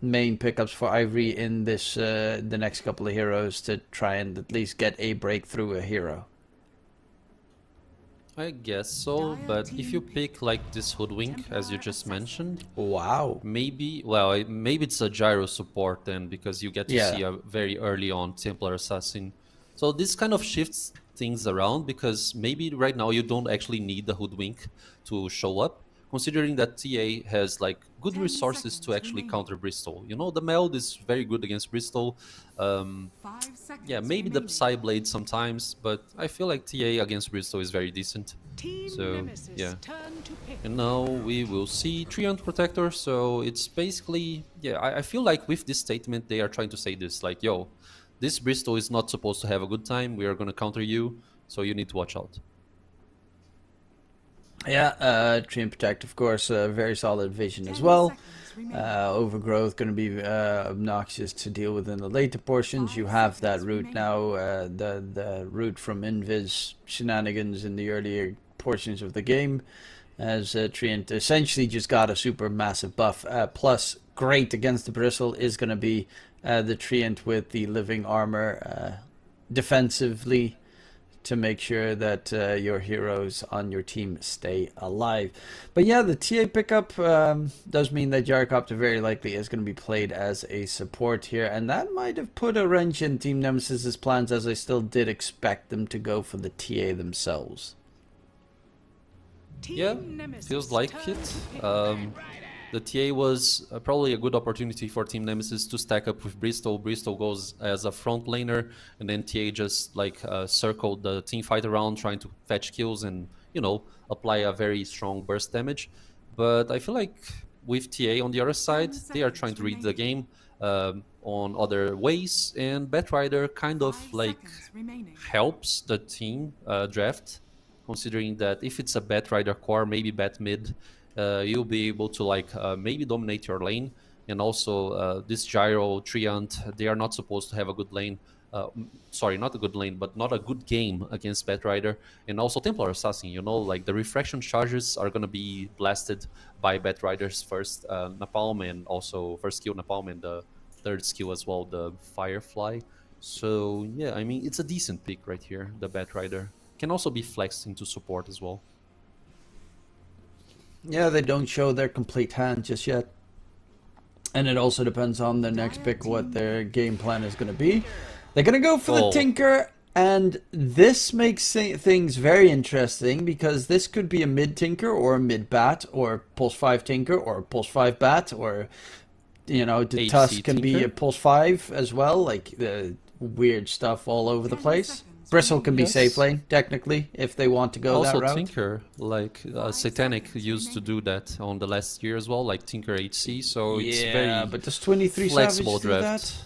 main pickups for Ivory in this the next couple of heroes to try and at least get a breakthrough a hero. I guess so, but if you pick like this Hoodwink, as you just mentioned, wow, maybe it's a Gyro support then, because you get to see a very early on Templar Assassin. So this kind of shifts things around, because maybe right now you don't actually need the Hoodwink to show up, considering that TA has like good resources to actually counter Bristol. You know, the Meld is very good against Bristol. Yeah, maybe the Psyblade sometimes, but I feel like TA against Bristol is very decent. So yeah, and now we will see Treant Protector. So it's basically, yeah, I feel like with this statement they are trying to say this, like, yo, this Bristol is not supposed to have a good time. We are gonna counter you, so you need to watch out. Yeah, Treant Protect, of course, very solid vision as well. Overgrowth going to be obnoxious to deal with in the later portions. You have that route now, the route from Invis shenanigans in the earlier portions of the game, as Treant essentially just got a super massive buff. Plus, great against the Bristle is going to be the Treant with the living armor defensively, to make sure that your heroes on your team stay alive. But yeah, the TA pickup does mean that Gyrocopter very likely is going to be played as a support here, and that might have put a wrench in Team Nemesis's plans, as I still did expect them to go for the TA themselves. Yeah, feels like it. The TA was probably a good opportunity for Team Nemesis to stack up with Bristol. Bristol goes as a front laner, and then TA just like circled the team fight around, trying to fetch kills and, you know, apply a very strong burst damage. But I feel like with TA on the other side, they are trying to read the game on other ways, and Batrider kind of like helps the team draft, considering that if it's a Batrider core, maybe Bat mid, you'll be able to like maybe dominate your lane. And also this Gyro, Treant, they are not supposed to have a good lane. Sorry, not a good lane, but not a good game against Batrider. And also Templar Assassin, you know, like the refraction charges are gonna be blasted by Batrider's first Napalm, and also first skill Napalm, and the third skill as well, the Firefly. So yeah, I mean, it's a decent pick right here, the Batrider. Can also be flexed into support as well. Yeah, they don't show their complete hand just yet. And it also depends on the next pick what their game plan is going to be. They're going to go for the Tinker, and this makes things very interesting because this could be a mid Tinker or a mid Bat or Pulse 5 Tinker or Pulse 5 Bat, or, you know, the Tusk can be a Pulse 5 as well, like the weird stuff all over the place. Bristle can be safe lane, technically, if they want to go that route. Also Tinker, like Satanic used to do that on the last year as well, like Tinker HC, so it's very but does 23 flexible Savage do draft. that?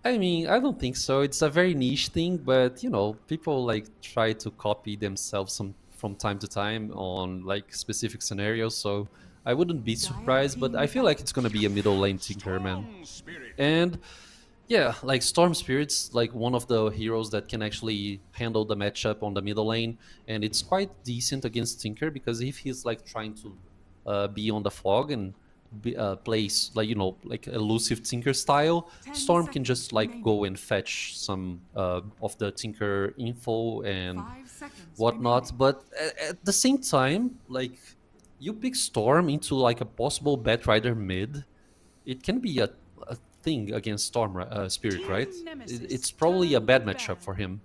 I mean, I don't think so. It's a very niche thing, but you know, people like try to copy themselves from time to time on like specific scenarios, so I wouldn't be surprised, but I feel like it's gonna be a middle lane Tinker, man. And yeah, like Storm Spirit's like one of the heroes that can actually handle the matchup on the middle lane, and it's quite decent against Tinker because if he's like trying to be on the fog and plays like, you know, like elusive Tinker style, Storm can just like go and fetch some of the Tinker info and whatnot. But at the same time, like you pick Storm into like a possible Batrider mid, it can be a thing against Storm Spirit, right? It's probably a bad matchup for him.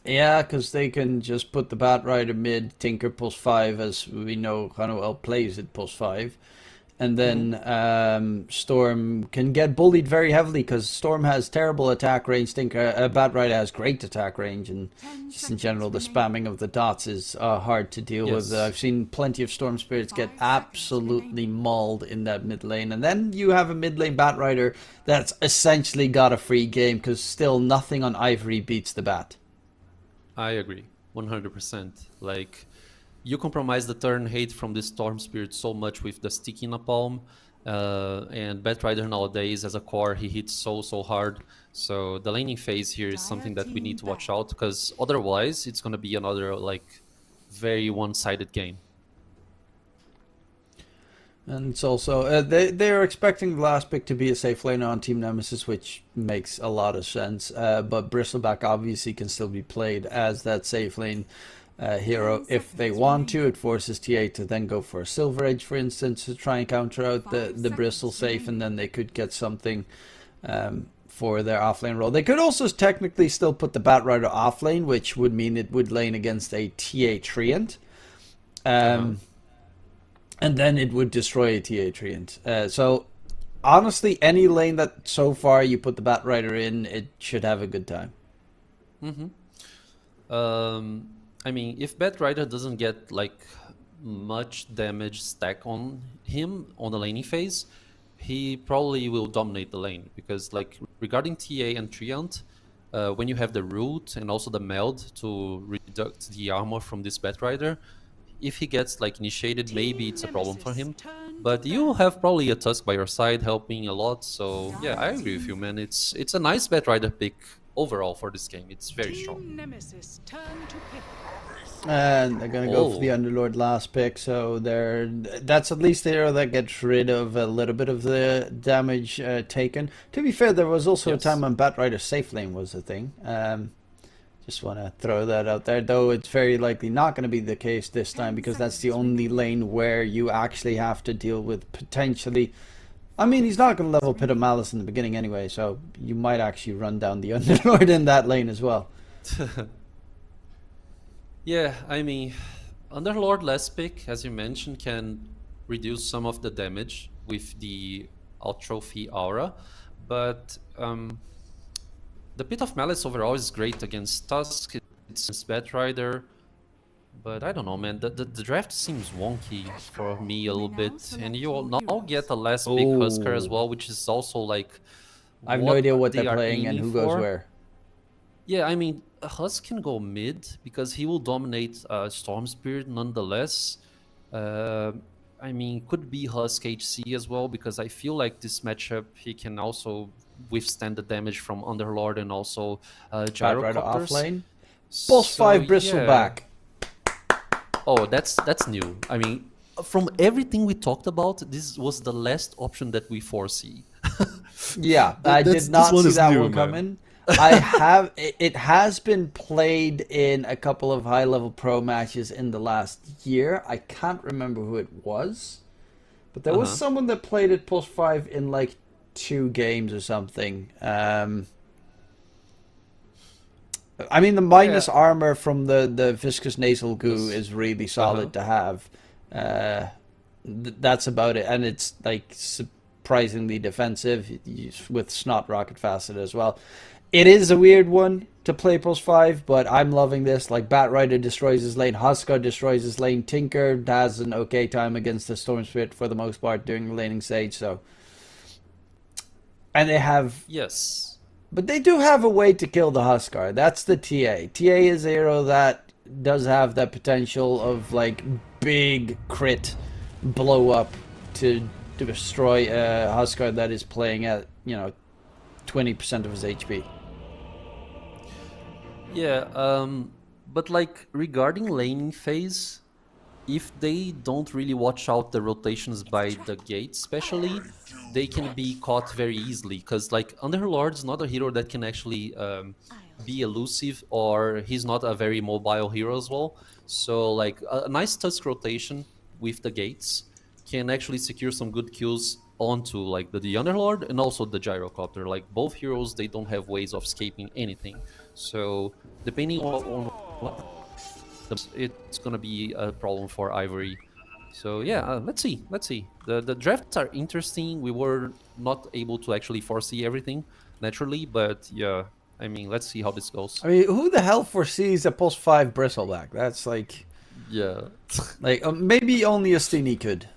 Yeah, because they can just put the Batrider mid, Tinker Pulse 5, as we know Hanuel plays at Pulse 5. And then Storm can get bullied very heavily because Storm has terrible attack range. Batrider has great attack range, and just in general, the spamming of the dots is hard to deal with. I've seen plenty of Storm Spirits get absolutely mauled in that mid lane. And then you have a mid lane Batrider that's essentially got a free game because still nothing on Ivory beats the Bat. I agree, 100%. Like, you compromise the turn hate from this Storm Spirit so much with the sticky Napalm, and Batrider nowadays as a core, he hits so hard. So the laning phase here is something that we need to watch out, because otherwise it's going to be another like very one-sided game. And it's also they are expecting the last pick to be a safe lane on Team Nemesis, which makes a lot of sense. But Bristleback obviously can still be played as that safe lane hero if they want to. It forces TA to then go for a Silver Edge, for instance, to try and counter out the Bristle safe, and then they could get something for their offlane role. They could also technically still put the Batrider offlane, which would mean it would lane against a TA Treant. And then it would destroy a TA Treant. So honestly, any lane that so far you put the Batrider in, it should have a good time. I mean, if Batrider doesn't get like much damage stack on him on the laning phase, he probably will dominate the lane, because like regarding TA and Treant, when you have the root and also the meld to reduce the armor from this Batrider, if he gets like initiated, maybe it's a problem for him. But you have probably a Tusk by your side helping a lot, so yeah, I agree with you, man. It's a nice Batrider pick overall for this game. It's very strong. Nemesis, turn to pick. And they're gonna go for the Underlord last pick, so that's at least the hero that gets rid of a little bit of the damage taken. To be fair, there was also a time when Batrider safe lane was a thing. Just want to throw that out there, though it's very likely not going to be the case this time, because that's the only lane where you actually have to deal with potentially... I mean, he's not going to level Pit of Malice in the beginning anyway, so you might actually run down the Underlord in that lane as well. Yeah, I mean, Underlord last pick, as you mentioned, can reduce some of the damage with the Out-Trophy aura, but the Pit of Malice overall is great against Tusk, it's Batrider. But I don't know, man. The draft seems wonky for me a little bit, and you will now get a last big Husker as Oh. well, which is also like I have no idea what they they're are playing and aiming who goes for. where. Yeah, I mean, Husk can go mid because he will dominate Storm Spirit nonetheless. I mean, could be Husk HC as well because I feel like this matchup he can also withstand the damage from Underlord and also Bat Rider off Gyrocopters. lane. Pulse So, 5 Bristleback. Oh, that's new. I mean, from everything we talked about, this was the last option that we foresee. Yeah, I did not this one see is that new, one man. coming. I have it has been played in a couple of high level pro matches in the last year. I can't remember who it was, but there was someone that played it Pulse 5 in like 2 games or something. I mean, the minus armor from the viscous nasal goo is really solid to have. That's about it, and it's like surprisingly defensive with Snot Rocket Facet as well. It is a weird one to play Pulse 5, but I'm loving this. Like, Bat Rider destroys his lane, Husker destroys his lane, Tinker has an okay time against the Storm Spirit for the most part during the laning stage, so... And they have... Yes. But they do have a way to kill the Huskar. That's the TA. TA is a hero that does have that potential of, like, big crit blow up to destroy a Huskar that is playing at, 20% of his HP. Yeah, but like regarding laning phase, if they don't really watch out the rotations by the gate especially, they can be caught very easily because like Underlord's not a hero that can actually be elusive, or he's not a very mobile hero as well. So like a nice tusk rotation with the gates can actually secure some good kills onto like the Underlord and also the Gyrocopter. Like both heroes, they don't have ways of escaping anything. So depending on what it's gonna be a problem for Ivory. So yeah, let's see. The drafts are interesting. We were not able to actually foresee everything naturally, but yeah, I mean, let's see how this goes. I mean, who the hell foresees a Pulse 5 Bristleback? That's like... Yeah. Like, maybe only Astini could.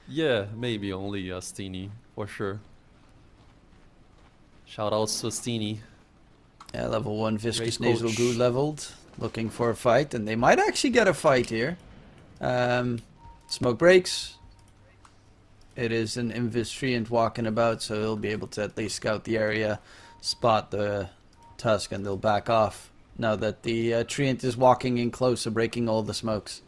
Yeah, maybe only Astini, for sure. Shoutouts to Astini. Yeah, level 1 Viscous Great Nasal coach. Goo leveled. Looking for a fight, and they might actually get a fight here. Smoke breaks. It is an Invis Treant walking about, so he'll be able to at least scout the area, spot the Tusk, and they'll back off now that the Treant is walking in closer, breaking all the smokes.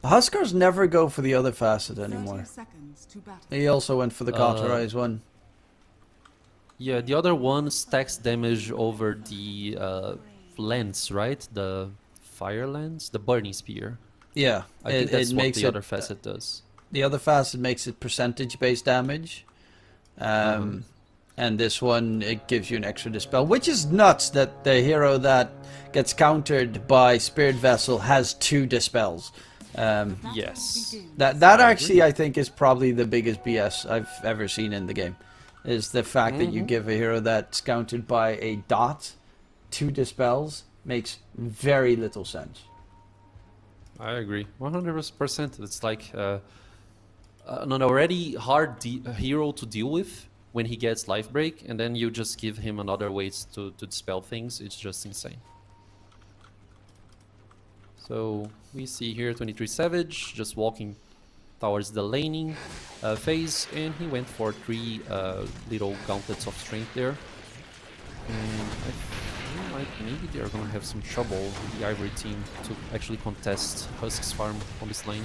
The Huskars never go for the other facet 30 anymore. seconds to battle. He also went for the cauterize one. Yeah, the other one stacks damage over the lens, right? The fire lens? The burning spear. Yeah, I think that's what makes the it, other facet does. The other facet makes it percentage-based damage. And this one, it gives you an extra dispel, which is nuts that the hero that gets countered by Spirit Vessel has 2 dispels. Yes. That actually, I think, is probably the biggest BS I've ever seen in the game. Is the fact that you give a hero that's countered by a dot 2 dispels makes very little sense. I agree. 100%. It's like an already hard hero to deal with when he gets life break, and then you just give him another ways to dispel things. It's just insane. So we see here 23 Savage just walking towards the laning phase, and he went for 3 little gauntlets of strength there. And I feel like maybe they're gonna have some trouble, the Ivory team, to actually contest Husk's farm on this lane.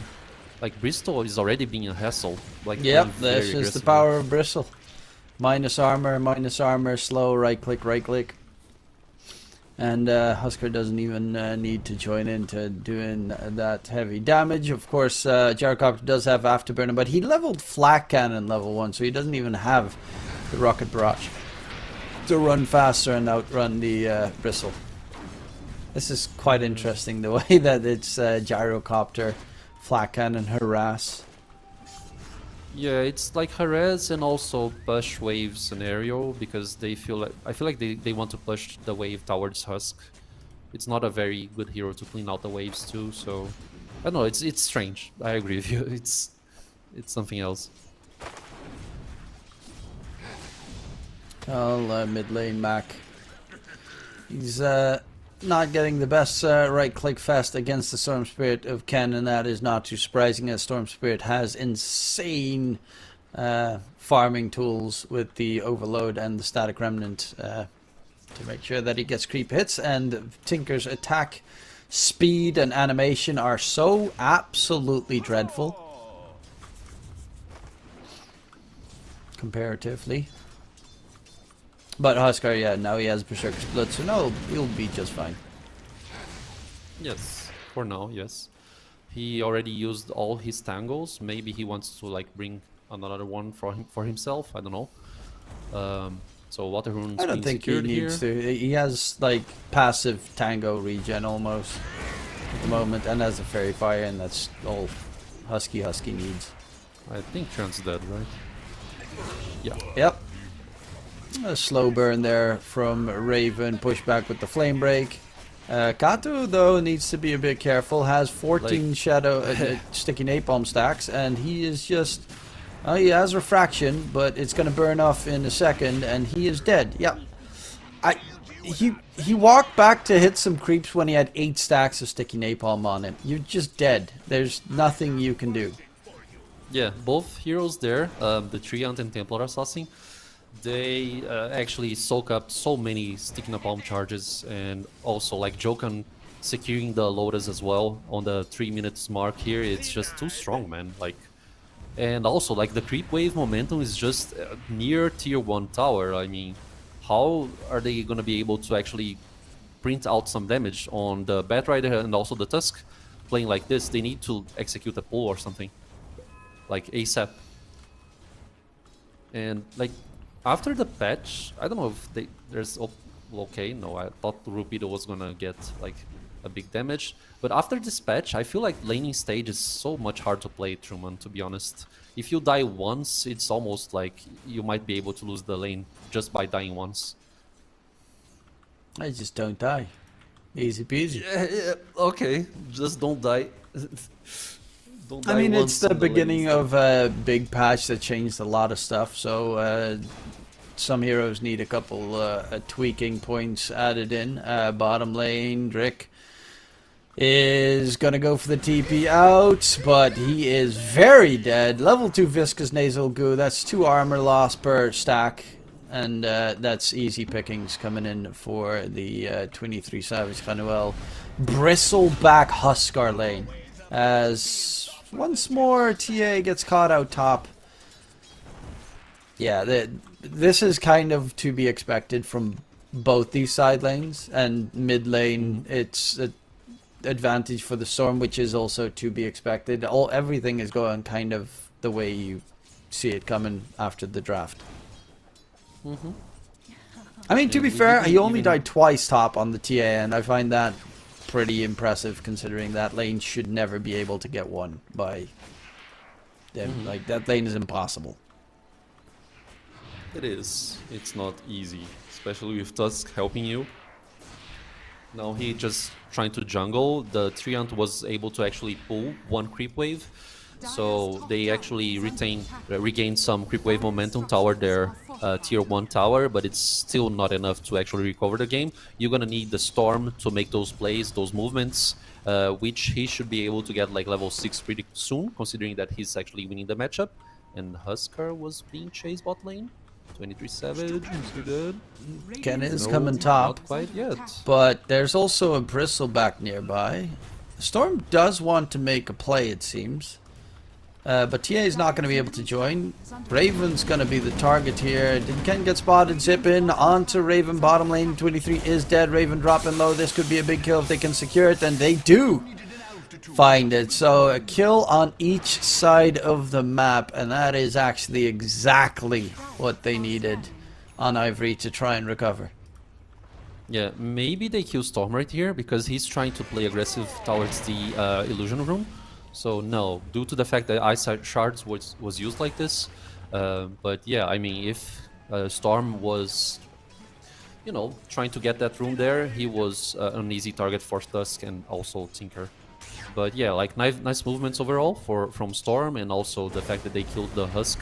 Like Bristol is already being a hassle. Like Yep, playing very this is the aggressively. power of Bristle. Minus armor, slow, right click. And Husker doesn't even need to join into doing that heavy damage. Of course, Gyrocopter does have Afterburner, but he leveled Flak Cannon level 1, so he doesn't even have the Rocket Barrage to run faster and outrun the Bristle. This is quite interesting, the way that it's Gyrocopter, Flak Cannon, Harass. Yeah, it's like harass and also push wave scenario because they feel like I feel like they want to push the wave towards Husk. It's not a very good hero to clean out the waves too, so I don't know, it's strange. I agree with you. It's something else. Well, mid lane Mac. He's not getting the best right click fest against the Storm Spirit of Ken, and that is not too surprising as Storm Spirit has insane farming tools with the Overload and the Static Remnant to make sure that he gets creep hits, and Tinker's attack speed and animation are so absolutely dreadful comparatively. But Huskar, yeah, now he has Berserker's Blood, so no, he'll be just fine. Yes, for now, yes. He already used all his tangles. Maybe he wants to like bring another one for himself. I don't know. So Water Rune's I don't being think he secured needs here. to. He has like passive Tango regen almost at the moment, and has a Fairy Fire, and that's all Husky needs. I think Trent's dead, right? Yeah. Yep. A slow burn there from Raven, push back with the Flame Break. Kato though needs to be a bit careful, has 14 Like- shadow sticky napalm stacks, and he is just he has refraction, but it's gonna burn off in a second and he is dead. Yep. He walked back to hit some creeps when he had 8 stacks of sticky napalm on him. You're just dead. There's nothing you can do. Yeah, both heroes there, the Treant and Templar Assassin, they actually soak up so many sticky napalm charges, and also like Jokan securing the Lotus as well on the 3 minutes mark here. It's just too strong, man. Like, and also like the creep wave momentum is just near tier 1 tower. I mean, how are they gonna be able to actually print out some damage on the Batrider and also the Tusk playing like this? They need to execute a pull or something, like ASAP. And like after the patch, I don't know if there's okay. No, I thought Rupido was gonna get like a big damage, but after this patch, I feel like laning stage is so much hard to play, Truman. To be honest, if you die once, it's almost like you might be able to lose the lane just by dying once. I just don't die. Easy peasy. Okay, just don't die. Don't die I mean, once it's the on lane beginning stage. of a big patch that changed a lot of stuff, so some heroes need a couple tweaking points added in. Bottom lane, Drick is gonna go for the TP out, but he is very dead. Level 2 Viscous Nasal Goo, that's 2 armor loss per stack, and that's easy pickings coming in for the 23 Savage Canuel. Bristleback Huskar lane, as once more TA gets caught out top. Yeah, this is kind of to be expected from both these side lanes, and mid lane it's an advantage for the Storm, which is also to be expected. Everything is going kind of the way you see it coming after the draft. I mean, to be fair, he only died twice top on the TA, and I find that pretty impressive considering that lane should never be able to get won by them. Like, that lane is impossible. It is. It's not easy, especially with Tusk helping you. Now he just trying to jungle. The Treant was able to actually pull 1 creep wave, so they actually regained some creep wave momentum toward their tier 1 tower, but it's still not enough to actually recover the game. You're gonna need the Storm to make those plays, those movements, which he should be able to get like level 6 pretty soon, considering that he's actually winning the matchup. And Huskar was being chased bot lane. 23 Savage, is he good? Ken is No, coming top, not quite yet. but there's also a Bristleback nearby. Storm does want to make a play, it seems. But TA is not going to be able to join. Raven's going to be the target here. Did Ken get spotted? Zip in onto Raven bottom lane. 23 is dead. Raven dropping low. This could be a big kill if they can secure it, and they do find it. So a kill on each side of the map, and that is actually exactly what they needed on Ivory to try and recover. Yeah, maybe they kill Storm right here because he's trying to play aggressive towards the illusion room. So no, due to the fact that Ice Shards was used like this. But yeah, I mean, if Storm was, you know, trying to get that room there, he was an easy target for Tusk and also Tinker. But yeah, like nice movements overall from Storm, and also the fact that they killed the Husk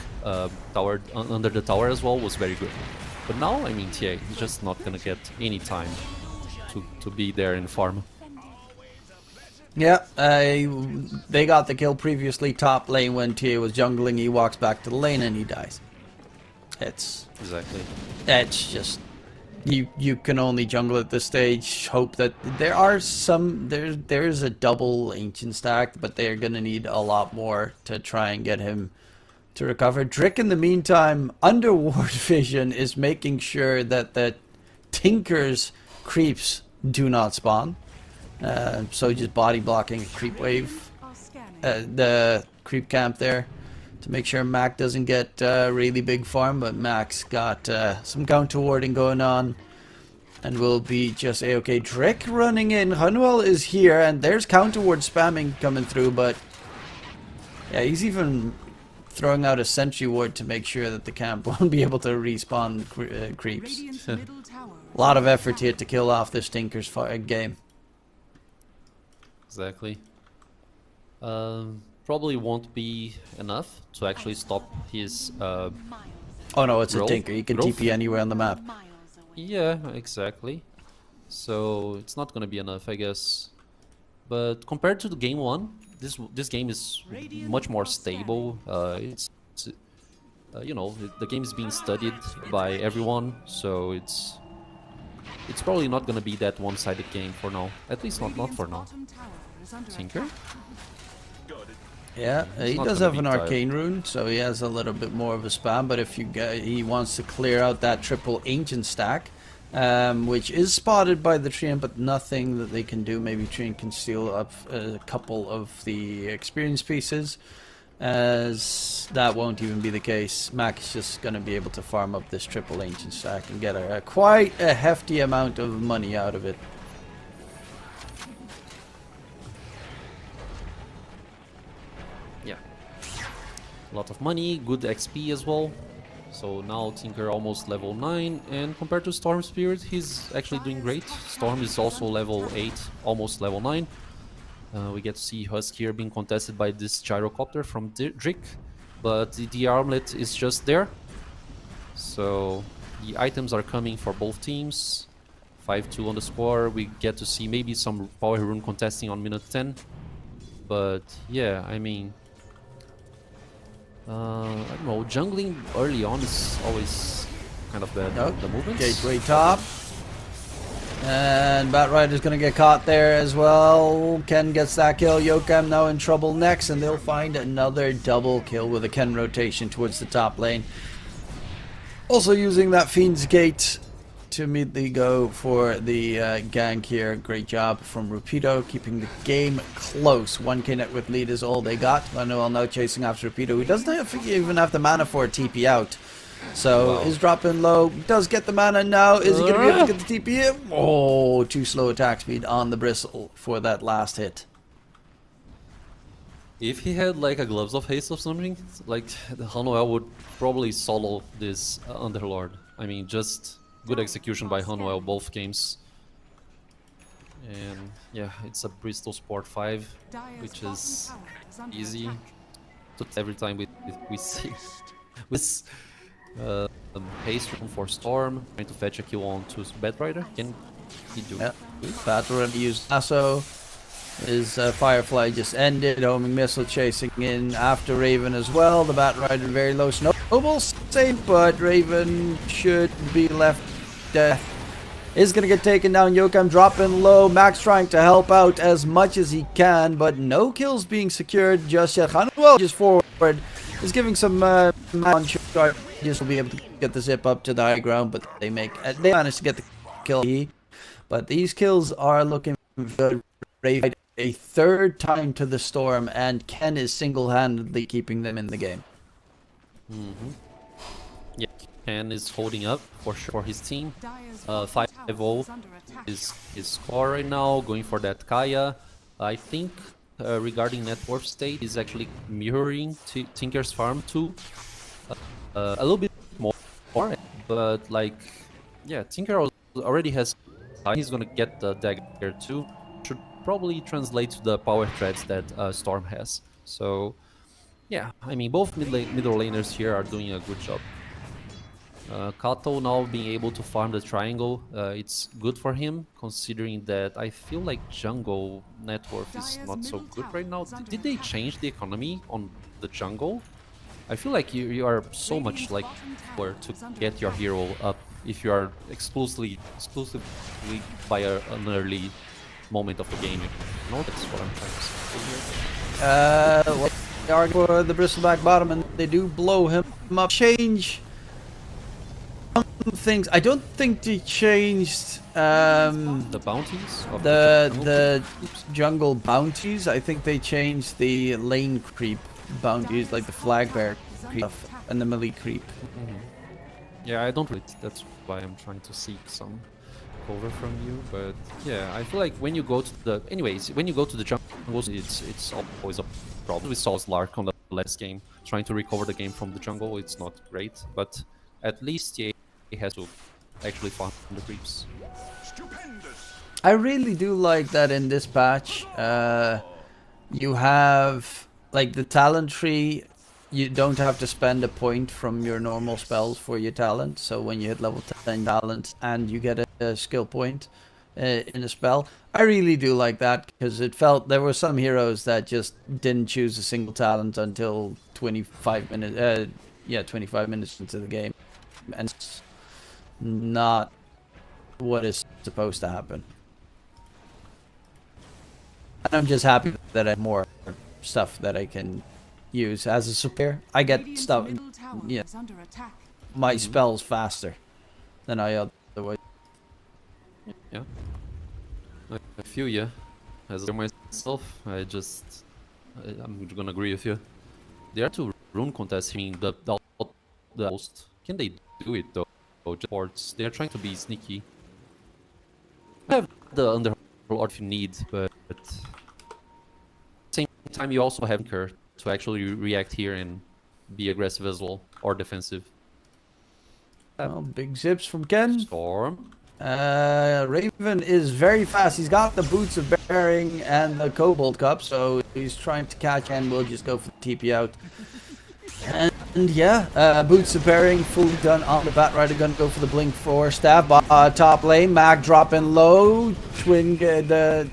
tower under the tower as well was very good. But now, I mean, TA is just not gonna get any time to be there in farm. Yeah, they got the kill previously top lane when TA was jungling. He walks back to the lane and he dies. It's just you can only jungle at this stage. Hope that there are some there's a double ancient stack, but they're gonna need a lot more to try and get him to recover. Drick in the meantime under ward vision is making sure that the Tinker's creeps do not spawn. So just body blocking a creep wave, the creep camp there, to make sure Mac doesn't get really big farm, but Mac's got some counter warding going on and will be just a-okay. Drick running in, Hunwell is here, and there's counter ward spamming coming through, but yeah, he's even throwing out a sentry ward to make sure that the camp won't be able to respawn creeps. A lot of effort here to kill off this Tinker's game. Exactly. Probably won't be enough to actually stop his Oh no, it's growth. a Tinker. He can Growth. TP anywhere on the map. Yeah, exactly. So it's not gonna be enough, I guess. But compared to the game 1, this game is much more stable. You know, the game is being studied by everyone, so it's probably not gonna be that one-sided game for now. At least not for now. Tinker? Yeah, he not does gonna have an be tired. arcane rune, so he has a little bit more of a spam. But if he wants to clear out that triple ancient stack, which is spotted by the Treant, but nothing that they can do. Maybe Treant can steal up a couple of the experience pieces, as that won't even be the case. Mac is just going to be able to farm up this triple ancient stack and get quite a hefty amount of money out of it. Yeah. A lot of money, good XP as well. So now Tinker almost level 9, and compared to Storm Spirit, he's actually doing great. Storm is also level 8, almost level 9. We get to see Husk here being contested by this gyrocopter from Drick, but the armlet is just there. So the items are coming for both teams. 5-2 on the score. We get to see maybe some power rune contesting on minute 10. But yeah, I mean, I don't know, jungling early on is always kind of bad. Nope. The movements. Gateway top. And Batrider's going to get caught there as well. Ken gets that kill. Yokam now in trouble next, and they'll find another double kill with a Ken rotation towards the top lane. Also using that Fiend's Gate to immediately go for the gank here. Great job from Rapido, keeping the game close. 1k net with lead is all they got. Manuel now chasing after Rapido, who doesn't even have the mana for a TP out. So is dropping low, does get the mana now. Is he going to be able to get the TP in? Oh, too slow attack speed on the Bristle for that last hit. If he had like a Gloves of Haste or something, like the Hanuel would probably solo this Underlord. I mean, just good execution by Hanuel both games. And yeah, it's a Bristol Sport 5, which is easy. Every time we see with haste rune for Storm, trying to fetch a kill on to Batrider. Can he do it? Yeah, Batrider used lasso. His Firefly just ended. Homing missile chasing in after Raven as well. The Batrider very low. Snowball safe, but Raven should be left dead. Is going to get taken down. Yokam dropping low. Max trying to help out as much as he can, but no kills being secured just yet. Hanuel just forward is giving some just will be able to get the zip up to the high ground, but they managed to get the kill. But these kills are looking good. Raven a third time to the Storm, and Ken is single-handedly keeping them in the game. Yeah, Ken is holding up for sure for his team. 5-0 is his score right now, going for that Kaya. I think regarding net worth state is actually mirroring Tinker's farm too, a little bit more, but like, yeah, Tinker already has. He's gonna get the dagger too. Should probably translate to the power threads that Storm has. So, yeah, I mean, both middle laners here are doing a good job. Kato now being able to farm the triangle, it's good for him, considering that I feel like jungle net worth is not so good right now. Did they change the economy on the jungle? I feel like you are so much like where to get your hero up if you are exclusively by an early moment of the game. You know, that's what I'm trying to say here. Well, they are for the bristleback bottom, and they do blow him up. Change things. I don't think they changed The bounties of the jungle bounties. I think they changed the lane creep bounties, like the flag bear creep and the melee creep. Yeah, I don't really. That's why I'm trying to seek some cover from you. But yeah, I feel like when you go to the, when you go to the jungle, it's always a problem. We saw Slark on the last game trying to recover the game from the jungle. It's not great, but at least he has to actually farm the creeps. I really do like that in this patch. You have like the talent tree. You don't have to spend a point from your normal spells for your talent. So when you hit level 10 talent and you get a skill point in a spell, I really do like that, because it felt there were some heroes that just didn't choose a single talent until 25 minutes. 25 minutes into the game, and it's not what is supposed to happen. And I'm just happy that I have more stuff that I can use as a superior. I get stuff, yeah, my spells faster than I otherwise. Yeah, I feel you. As myself, I'm gonna agree with you. There are two rune contests in the host. Can they do it though? Esports, they are trying to be sneaky. I have the underlord if you need, but at the same time you also have Tinker to actually react here and be aggressive as well, or defensive. Well, big zips from Ken. Storm. Raven is very fast. He's got the Boots of Bearing and the Cobalt Cup, so he's trying to catch, and we'll just go for the TP out. And yeah, Boots of Bearing fully done on the Batrider. Gonna go for the Blink 4 stab. Top lane, Mac dropping low. Twin the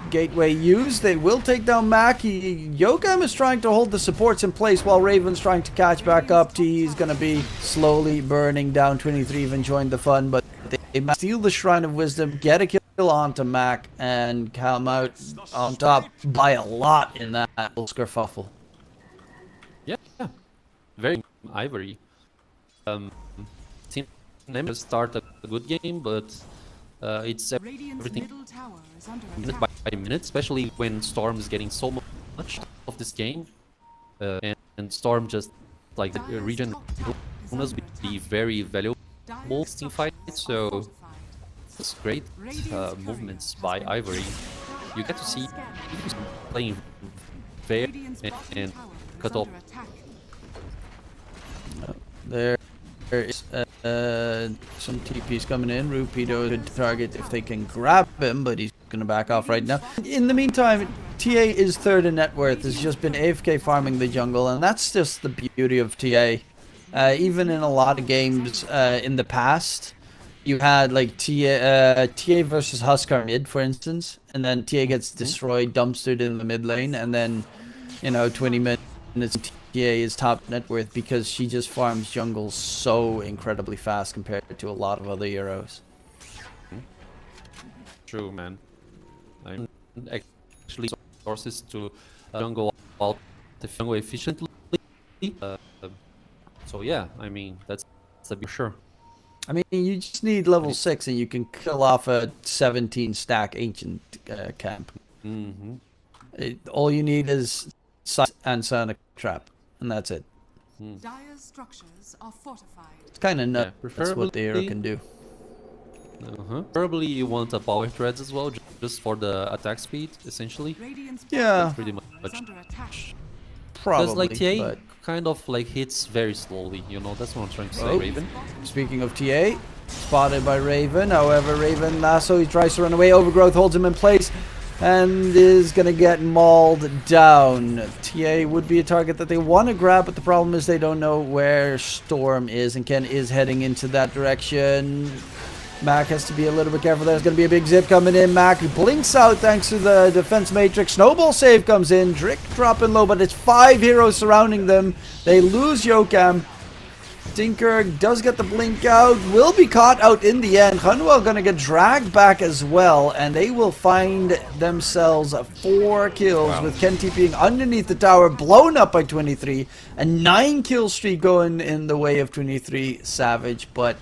gateway used. They will take down Mac. Yogam is trying to hold the supports in place while Raven's trying to catch back up. T is gonna be slowly burning down. 23 even joined the fun, but they steal the Shrine of Wisdom, get a kill onto Mac, and come out on top by a lot in that little skerfuffle. Yeah. Very Ivory. Team Nemesis start a good game, but it's everything minute by minute, especially when Storm is getting so much of this game, and Storm just like the region will be very valuable team fight. So it's great movements by Ivory. You get to see playing fair and cut off. There is some TPs coming in. Rupido could target if they can grab him, but he's going to back off right now. In the meantime, TA is third in net worth. Has just been AFK farming the jungle, and that's just the beauty of TA. Even in a lot of games in the past, you had like TA versus Huskar mid, for instance, and then TA gets destroyed, dumpstered in the mid lane, and then, 20 minutes TA is top net worth because she just farms jungle so incredibly fast compared to a lot of other heroes. True, man. I'm actually sources to jungle out the jungle efficiently. So yeah, I mean that's a big sure. I mean, you just need level 6 and you can kill off a 17 stack ancient camp. All you need is Sight and Sonic Trap, and that's it. Dire's structures are fortified. It's kind of nuts. Yeah, That's what the hero can do. Probably you want a power threads as well, just for the attack speed, essentially. Radiant's Yeah, Pretty much. is under attack. Because probably. like TA But kind of like hits very slowly, you know, that's what I'm trying to say, Oh. Raven. speaking of TA, spotted by Raven. However, Raven lasso, he tries to run away. Overgrowth holds him in place and is going to get mauled down. TA would be a target that they want to grab, but the problem is they don't know where Storm is, and Ken is heading into that direction. Mac has to be a little bit careful. There's going to be a big zip coming in. Mac blinks out thanks to the defense matrix. Snowball save comes in. Drick dropping low, but it's 5 heroes surrounding them. They lose Yokam. Tinker does get the blink out. Will be caught out in the end. Hunwell going to get dragged back as well, and they will find themselves 4 kills with Ken TPing underneath the tower, blown up by 23. A 9 kill streak going in the way of 23 Savage, but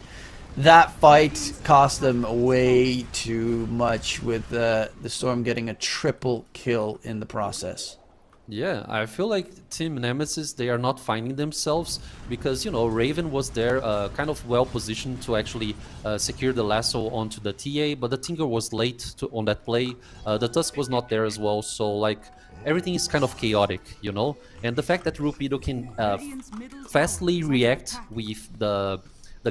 that fight cost them way too much, with the Storm getting a triple kill in the process. Yeah, I feel like Team Nemesis, they are not finding themselves because, you know, Raven was there kind of well positioned to actually secure the lasso onto the TA, but the Tinker was late on that play. The Tusk was not there as well, so like everything is kind of chaotic, you know? And the fact that Rupido can fastly react with the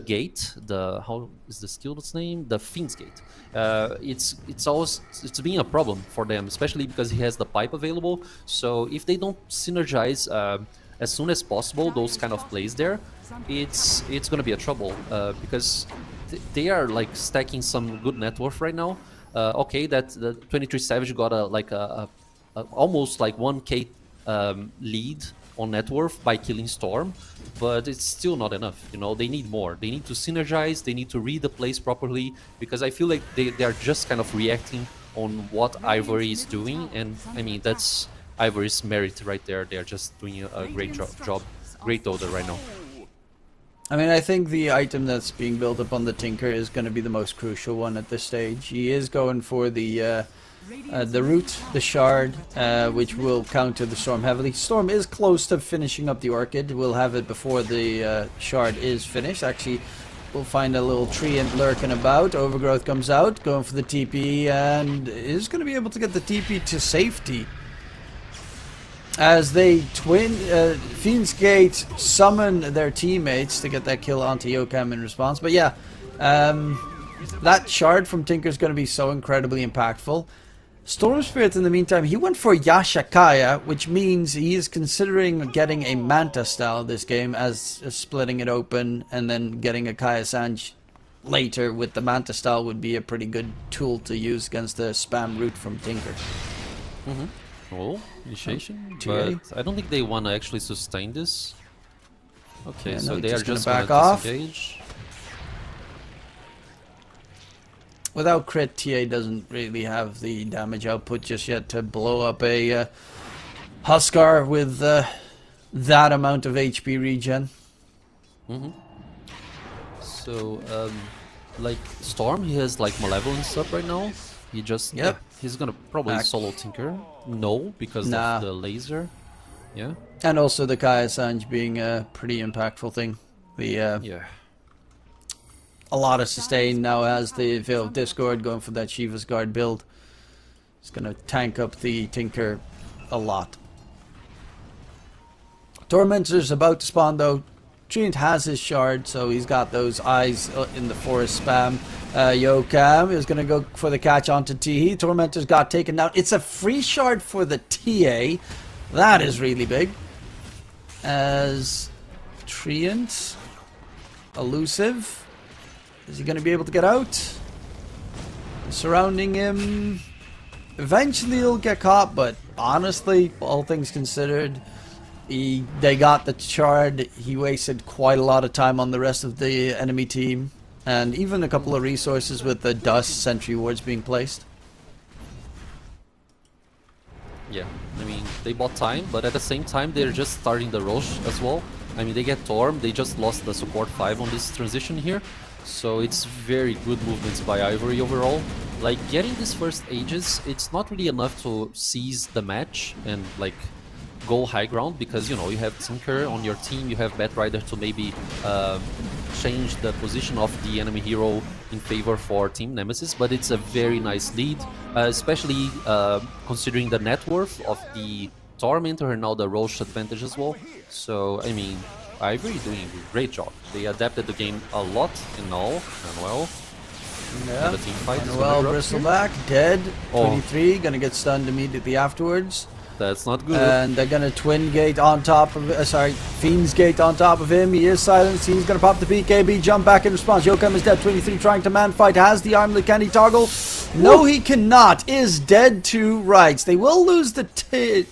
gate, how is the skill's name? The Fiend's Gate. It's being a problem for them, especially because he has the pipe available. So if they don't synergize as soon as possible those kind of plays there, it's gonna be a trouble because they are like stacking some good net worth right now. Okay, that the 23 Savage got a almost like 1k lead on net worth by killing Storm, but it's still not enough, you know. They need more. They need to synergize, they need to read the plays properly, because I feel like they are just kind of reacting on what Ivory is doing, and I mean, that's Ivory's merit right there. They're just doing a great job, great Dota right now. I mean, I think the item that's being built up on the Tinker is going to be the most crucial one at this stage. He is going for the root, the shard, which will counter the Storm heavily. Storm is close to finishing up the Orchid. We'll have it before the shard is finished. Actually, we'll find a little treant lurking about. Overgrowth comes out, going for the TP, and is going to be able to get the TP to safety. As they Fiend's Gate summon their teammates to get that kill onto Yokam in response. But yeah, that shard from Tinker is going to be so incredibly impactful. Storm Spirit, in the meantime, he went for Yashakaya, which means he is considering getting a Manta style this game, as splitting it open and then getting a Kaya Sanj later with the Manta style would be a pretty good tool to use against the spam root from Tinker. Oh, initiation, TA. but I don't think they want to actually sustain this. Okay, Yeah, so no, they are just gonna just back gonna off. disengage. Without crit, TA doesn't really have the damage output just yet to blow up a Huskar with that amount of HP regen. So, like Storm, he has like Malevolence up right now. He just he's gonna probably Back. solo Tinker. No, because Nah. of the laser. Yeah. And also the Kaya Sanj being a pretty impactful thing. The Yeah. a lot of sustain now has the Veil of Discord going for that Shiva's Guard build. It's gonna tank up the Tinker a lot. Tormentor's about to spawn though. Treant has his shard, so he's got those eyes in the forest spam. Yokam is going to go for the catch onto Teehee. Tormentor's got taken down. It's a free shard for the TA. That is really big. As Treant, elusive. Is he going to be able to get out? Surrounding him. Eventually he'll get caught, but honestly, all things considered, they got the shard. He wasted quite a lot of time on the rest of the enemy team, and even a couple of resources with the dust sentry wards being placed. Yeah, I mean, they bought time, but at the same time, they're just starting the Roche as well. I mean, they get Torm, they just lost the support 5 on this transition here, so it's very good movements by Ivory overall. Like, getting these first Ages, it's not really enough to seize the match and, like, go high ground, because, you know, you have Tinker on your team, you have Batrider to maybe change the position of the enemy hero in favor for Team Nemesis, but it's a very nice lead, especially considering the net worth of the Tormentor and now the Roche advantage as well. So, I mean, Ivory doing a great job. They adapted the game a lot and now, Manuel. Yeah. The team fight is Manuel gonna erupt here. Bristleback, dead. Oh. 23, gonna get stunned immediately afterwards. That's not good. And they're gonna twin gate on top of Fiend's gate on top of him. He is silenced. He's gonna pop the BKB, jump back in response. Yokem is dead. 23 trying to man fight. Has the armlet. Can he toggle? No, he cannot. Is dead to rights. They will lose the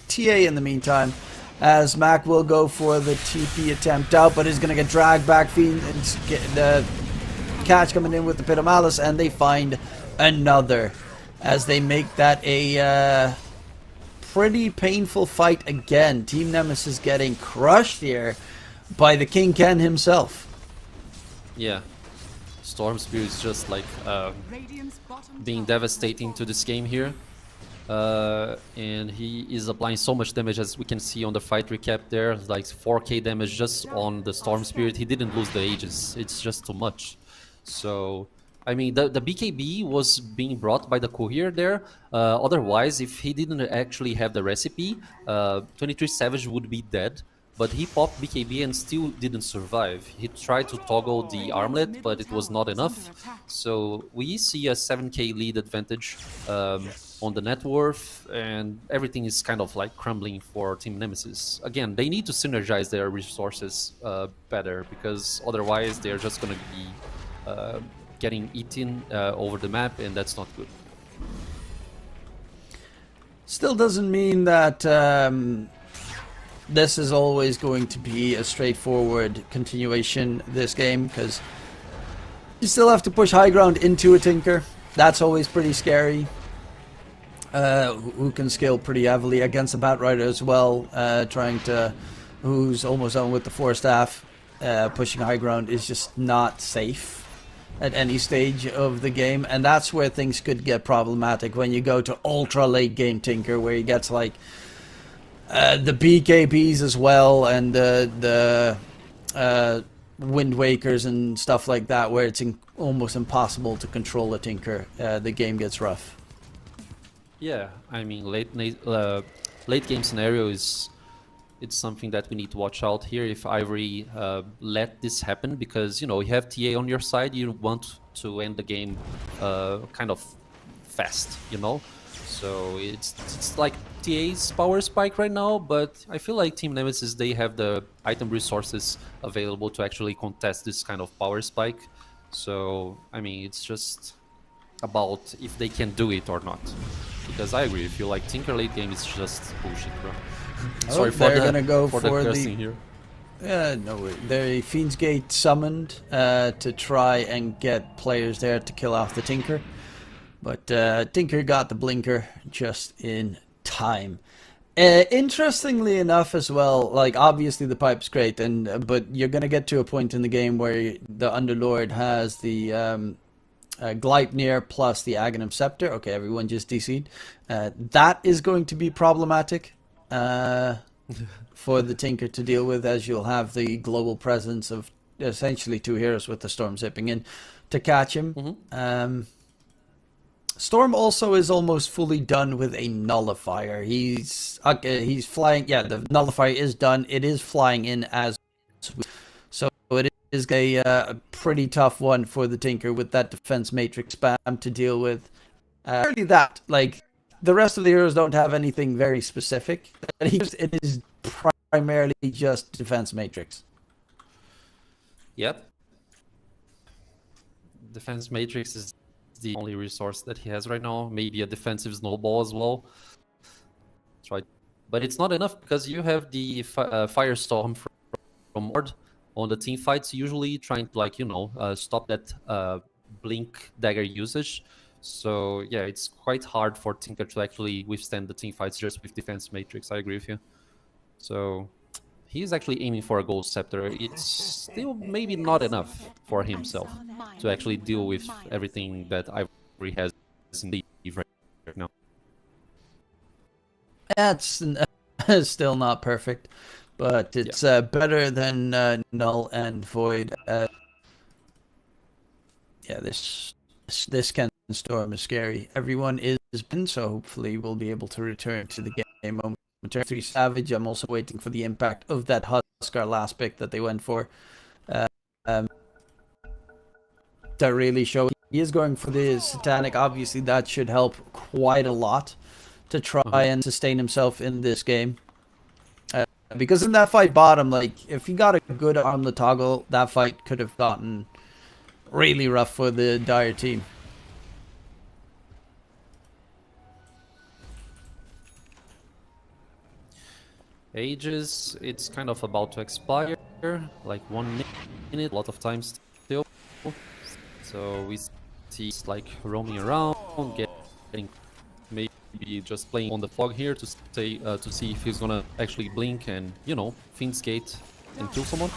TA in the meantime, as Mac will go for the TP attempt out, but is gonna get dragged back. Fiend and get the catch coming in with the Pit of Malice, and they find another as they make that a pretty painful fight again. Team Nemesis getting crushed here by the King Ken himself. Yeah. Storm Spirit is just like Radiant's bottom being tower devastating to this game here. And he is applying so much damage, as we can see on the fight recap there, like 4k damage just on the Storm Spirit. He didn't lose the Aegis. It's just too much. So, I mean, the BKB was being brought by the courier there. Otherwise, if he didn't actually have the recipe, 23 Savage would be dead. But he popped BKB and still didn't survive. He tried to toggle the armlet, but it was not enough. So we see a 7k lead advantage on the net worth, and everything is kind of like crumbling for Team Nemesis. Again, they need to synergize their resources better, because otherwise they're just going to be getting eaten over the map, and that's not good. Still doesn't mean that this is always going to be a straightforward continuation this game, because you still have to push high ground into a Tinker. That's always pretty scary. Who can scale pretty heavily against a Batrider as well, who's almost on with the 4 staff. Pushing high ground is just not safe at any stage of the game, and that's where things could get problematic when you go to ultra late game Tinker, where he gets like the BKBs as well, and the Wind Wakers and stuff like that, where it's almost impossible to control a Tinker. The game gets rough. Yeah, I mean, late game scenario is it's something that we need to watch out here. If Ivory let this happen, because you know you have TA on your side, you want to end the game kind of fast, you know. So it's like TA's power spike right now, but I feel like Team Nemesis, they have the item resources available to actually contest this kind of power spike. So I mean, it's just about if they can do it or not. Because I agree, if you like Tinker late game, it's just bullshit, bro. Sorry for they're gonna go for the the cursing here. no, the Fiend's Gate summoned to try and get players there to kill off the Tinker, but Tinker got the blinker just in time. Interestingly enough, as well, like obviously the pipe's great, but you're gonna get to a point in the game where the Underlord has the Gleipnir plus the Aghanim Scepter. Okay, everyone just DC'd. That is going to be problematic for the Tinker to deal with, as you'll have the global presence of essentially 2 heroes with the Storm zipping in to catch him. Storm also is almost fully done with a Nullifier. He's flying. Yeah, the Nullifier is done. It is flying in as so it is a pretty tough one for the Tinker with that defense matrix spam to deal with. Really, that like the rest of the heroes don't have anything very specific. It is primarily just defense matrix. Yep. Defense matrix is the only resource that he has right now. Maybe a defensive snowball as well. Try, but it's not enough, because you have the Firestorm from Mord on the team fights, usually trying to, like, you know, stop that blink dagger usage. So yeah, it's quite hard for Tinker to actually withstand the team fights just with defense matrix. I agree with you. So he's actually aiming for a gold scepter. It's still maybe not enough for himself to actually deal with everything that Ivory has in the right now. That's still not perfect, but it's better than Null and Void. yeah, this Ken Storm is scary. Everyone is been, so hopefully we'll be able to return to the game momentarily. 3 Savage, I'm also waiting for the impact of that Huskar last pick that they went for. To really show he is going for the Satanic. Obviously, that should help quite a lot to try and sustain himself in this game. Because in that fight bottom, like, if he got a good on the toggle, that fight could have gotten really rough for the Dire team. Ages, it's kind of about to expire, like 1 minute, a lot of times still. So we see it's like roaming around, getting maybe just playing on the fog here to see if he's gonna actually blink and, you know, Fiend's Gate and kill someone.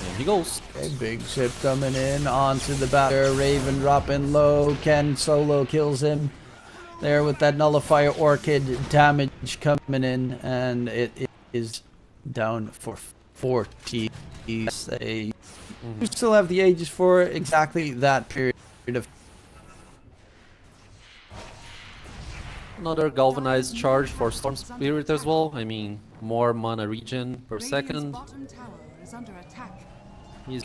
And he goes. Okay, big ship coming in onto the batter. Raven dropping low. Ken solo kills him there with that Nullifier Orchid damage coming in, and it is down for 40. They still have the ages for exactly that period of. Another galvanized charge for Storm Spirit as well. I mean, more mana regen per second. Bottom tower is under attack. He's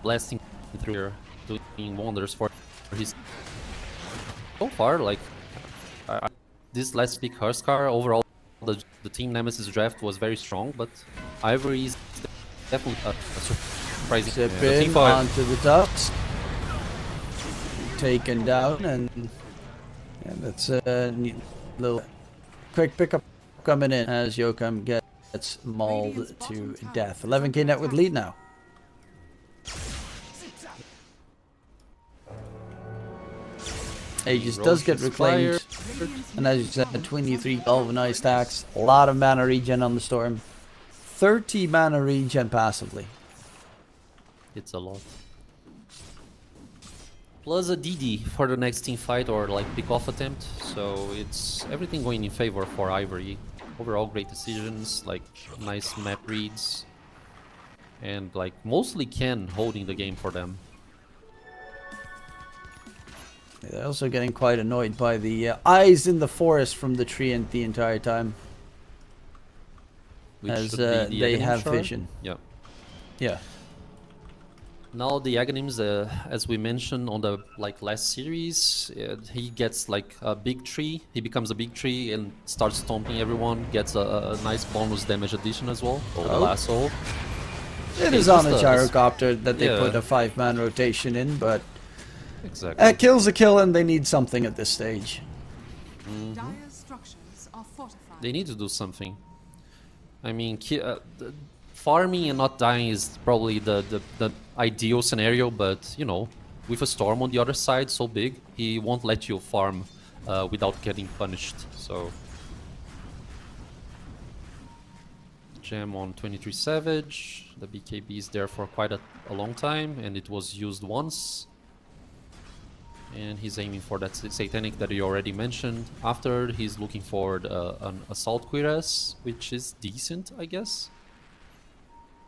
blasting through here, doing wonders for his. So far, like this last pick, Huskar, overall the team Nemesis draft was very strong, but Ivory is definitely a surprising. Zip in onto the ducks. Taken down, and yeah, that's a neat little quick pickup coming in as Yokum gets mauled to death. 11k net with lead now. Aegis does get reclaimed, and as you said, 23 galvanized stacks, a lot of mana regen on the Storm, 30 mana regen passively. It's a lot. Plus a DD for the next team fight or like pick off attempt, so it's everything going in favor for Ivory. Overall great decisions, like nice map reads, and like mostly Ken holding the game for them. They're also getting quite annoyed by the eyes in the forest from the Treant the entire time. Which as should be the they Aghanim have shard. vision. Yeah. Yeah. Now the Aghanims, as we mentioned on the like last series, he gets like a big tree. He becomes a big tree and starts stomping everyone. Gets a nice bonus damage addition as well. Oh, the lasso. It is on a gyrocopter that they put a 5-man rotation in, but exactly. Kill's a kill, and they need something at this stage. Dire structures are fortified. They need to do something. I mean, farming and not dying is probably the ideal scenario, but you know, with a Storm on the other side so big, he won't let you farm without getting punished. So gem on 23 Savage. The BKB is there for quite a long time, and it was used once. And he's aiming for that Satanic that you already mentioned. After, he's looking for an Assault Cuirass, which is decent, I guess.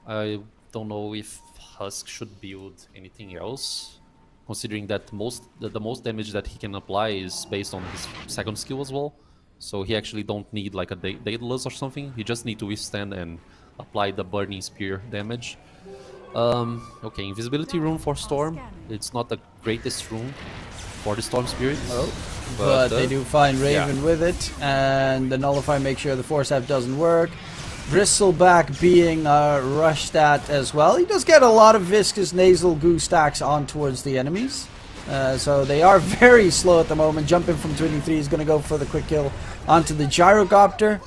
I don't know if Husk should build anything else, considering that the most damage that he can apply is based on his second skill as well. So he actually don't need like a Daedalus or something. He just need to withstand and apply the Burning Spear damage. Okay, Invisibility Rune for Storm. It's not the greatest rune for the Storm Spirit. But they do find Raven with it, and the Nullify makes sure the Force Half doesn't work. Bristleback being rushed at as well. He does get a lot of viscous nasal goo stacks on towards the enemies. So they are very slow at the moment. Jumping from 23 is going to go for the quick kill onto the Gyrocopter.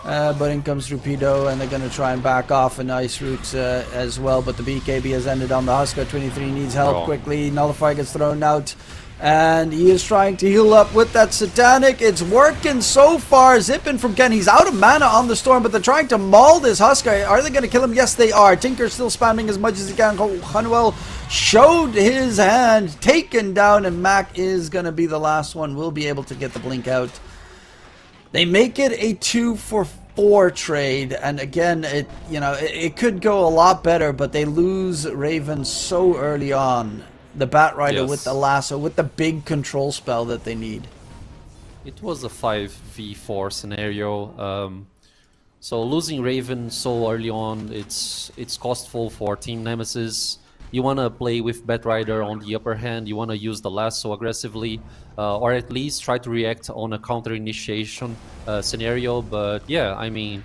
But in comes Rupido, and they're going to try and back off a nice route as well. But the BKB has ended on the Huskar. 23 needs help quickly. Nullify gets thrown out. And he is trying to heal up with that Satanic. It's working so far. Zipping from Ken. He's out of mana on the Storm, but they're trying to maul this Huskar. Are they going to kill him? Yes, they are. Tinker's still spamming as much as he can. Hunwell showed his hand. Taken down, and Mac is going to be the last one. Will be able to get the blink out. They make it a 2 for 4 trade, and again, it could go a lot better, but they lose Raven so early on. The Batrider Yes. with the lasso, with the big control spell that they need. It was a 5v4 scenario. So losing Raven so early on, it's costful for Team Nemesis. You want to play with Batrider on the upper hand, you want to use the lasso aggressively, or at least try to react on a counter initiation scenario. But yeah, I mean,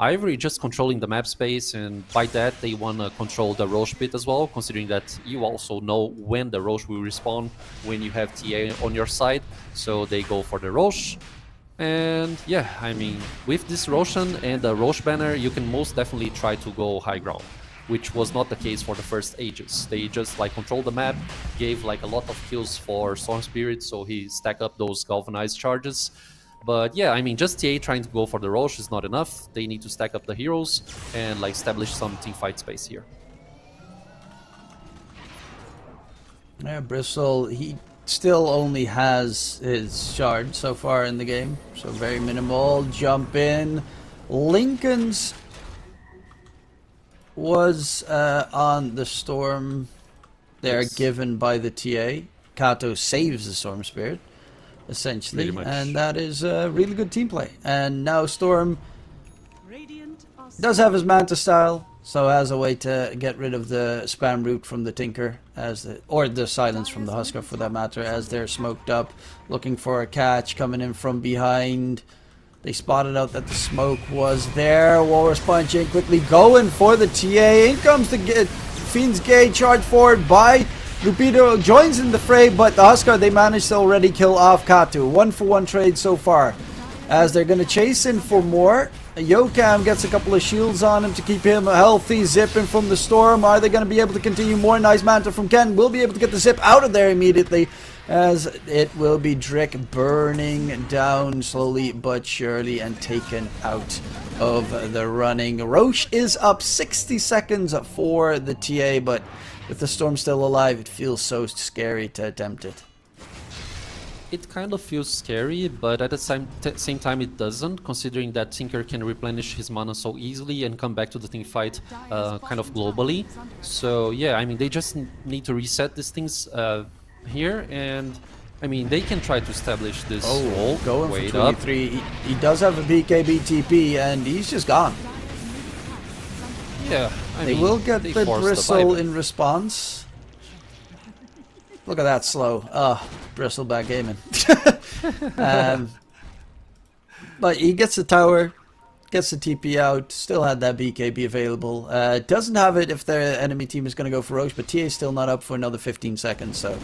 Ivory just controlling the map space, and by that they want to control the Roche pit as well, considering that you also know when the Roche will respawn when you have TA on your side, so they go for the Roche. And yeah, I mean, with this Roshan and the Roche banner, you can most definitely try to go high ground, which was not the case for the first Aegis. They just like controlled the map, gave like a lot of kills for Storm Spirit, so he stacked up those galvanized charges. But yeah, I mean, just TA trying to go for the Roche is not enough. They need to stack up the heroes and like establish some teamfight space here. Yeah, Bristle, he still only has his shard so far in the game, so very minimal. Jump in. Lincoln's was on the Storm. They're Yes. given by the TA. Kato saves the Storm Spirit, essentially, Pretty much. and that is a really good team play. And now Storm Radiant are does have his Manta style, so as a way to get rid of the spam root from the Tinker, or the silence from the Husker for that matter, as they're smoked up, looking for a catch, coming in from behind. They spotted out that the smoke was there. Walrus punching, quickly going for the TA. In comes the Fiend's Gate, charged forward by Lupido, joins in the fray, but the Husker, they managed to already kill off Katu. 1-for-1 trade so far, as they're going to chase in for more. Yokam gets a couple of shields on him to keep him healthy, zipping from the Storm. Are they going to be able to continue? More nice Manta from Ken. Will be able to get the zip out of there immediately, as it will be Drick burning down slowly but surely and taken out of the running. Roche is up 60 seconds for the TA, but with the Storm still alive, it feels so scary to attempt it. It kind of feels scary, but at the same time it doesn't, considering that Tinker can replenish his mana so easily and come back to the team fight kind of globally. So yeah, I mean, they just need to reset these things here, and I mean, they can try to establish this wall. Going Wait for up. 23. He does have a BKB TP, and he's just gone. Yeah, I They mean, will get they the forced Bristle buyback. in response. Look at that slow. Bristle back gaming. But he gets the tower, gets the TP out, still had that BKB available. Doesn't have it if the enemy team is going to go for Roche, but TA is still not up for another 15 seconds, so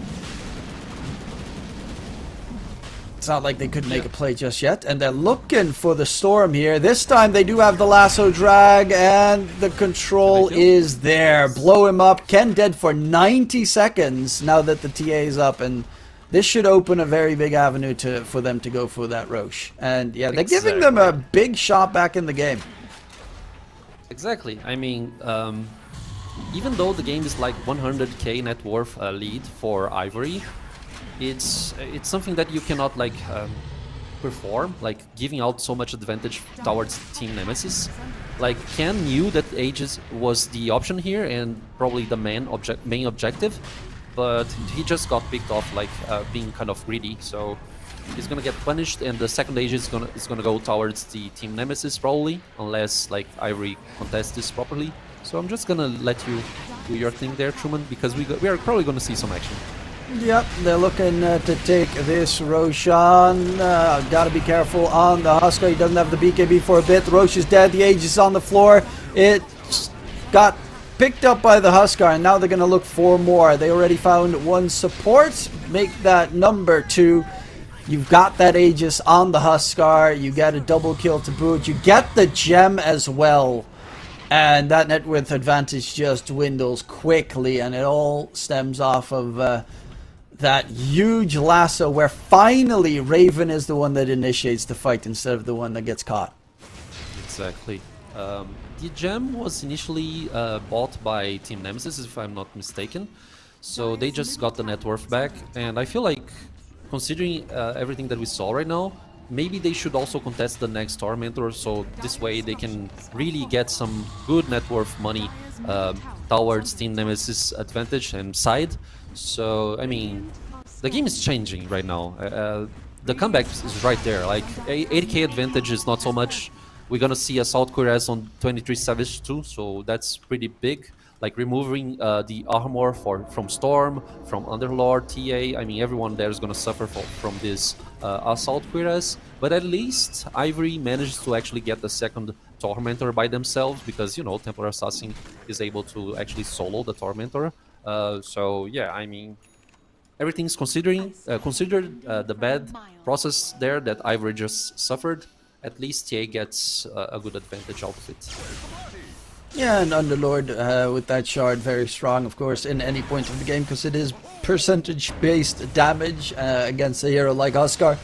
it's not like they could make a play just yet. And they're looking for the Storm here. This time they do have the lasso drag, and the control is there. Blow him up. Ken dead for 90 seconds now that the TA is up, and this should open a very big avenue for them to go for that Roche. And yeah, they're giving them a big shot back in the game. Exactly. I mean, even though the game is like 100k net worth lead for Ivory, it's something that you cannot like perform, like giving out so much advantage towards Team Nemesis. Like Ken knew that Aegis was the option here and probably the main objective, but he just got picked off like being kind of greedy. So he's gonna get punished, and the second Aegis is gonna go towards the Team Nemesis probably, unless like Ivory contests this properly. So I'm just gonna let you do your thing there, Truman, because we are probably gonna see some action. Yep, they're looking to take this Roshan. Gotta be careful on the Husker. He doesn't have the BKB for a bit. The Roche is dead. The Aegis is on the floor. It got picked up by the Husker, and now they're going to look for more. They already found one support. Make that number 2. You've got that Aegis on the Husker. You get a double kill to boot. You get the gem as well. And that net worth advantage just dwindles quickly, and it all stems off of that huge lasso where finally Raven is the one that initiates the fight instead of the one that gets caught. Exactly. The gem was initially bought by Team Nemesis, if I'm not mistaken. So they just got the net worth back, and I feel like, considering everything that we saw right now, maybe they should also contest the next Tormentor, so this way they can really get some good net worth money towards Team Nemesis advantage and side. So, I mean, the game is changing right now. The comeback is right there. Like, 8k advantage is not so much. We're gonna see Assault KUKUYS on 23 Savage too, so that's pretty big. Like removing the armor from Storm, from Underlord, TA. I mean, everyone there is gonna suffer from this Assault KUKUYS. But at least Ivory managed to actually get the second Tormentor by themselves, because, you know, Templar Assassin is able to actually solo the Tormentor. So yeah, I mean, everything's considered the bad process there that Ivory just suffered. At least TA gets a good advantage out of it. Yeah, and Underlord with that shard very strong, of course, in any point of the game, because it is percentage-based damage against a hero like Oscar.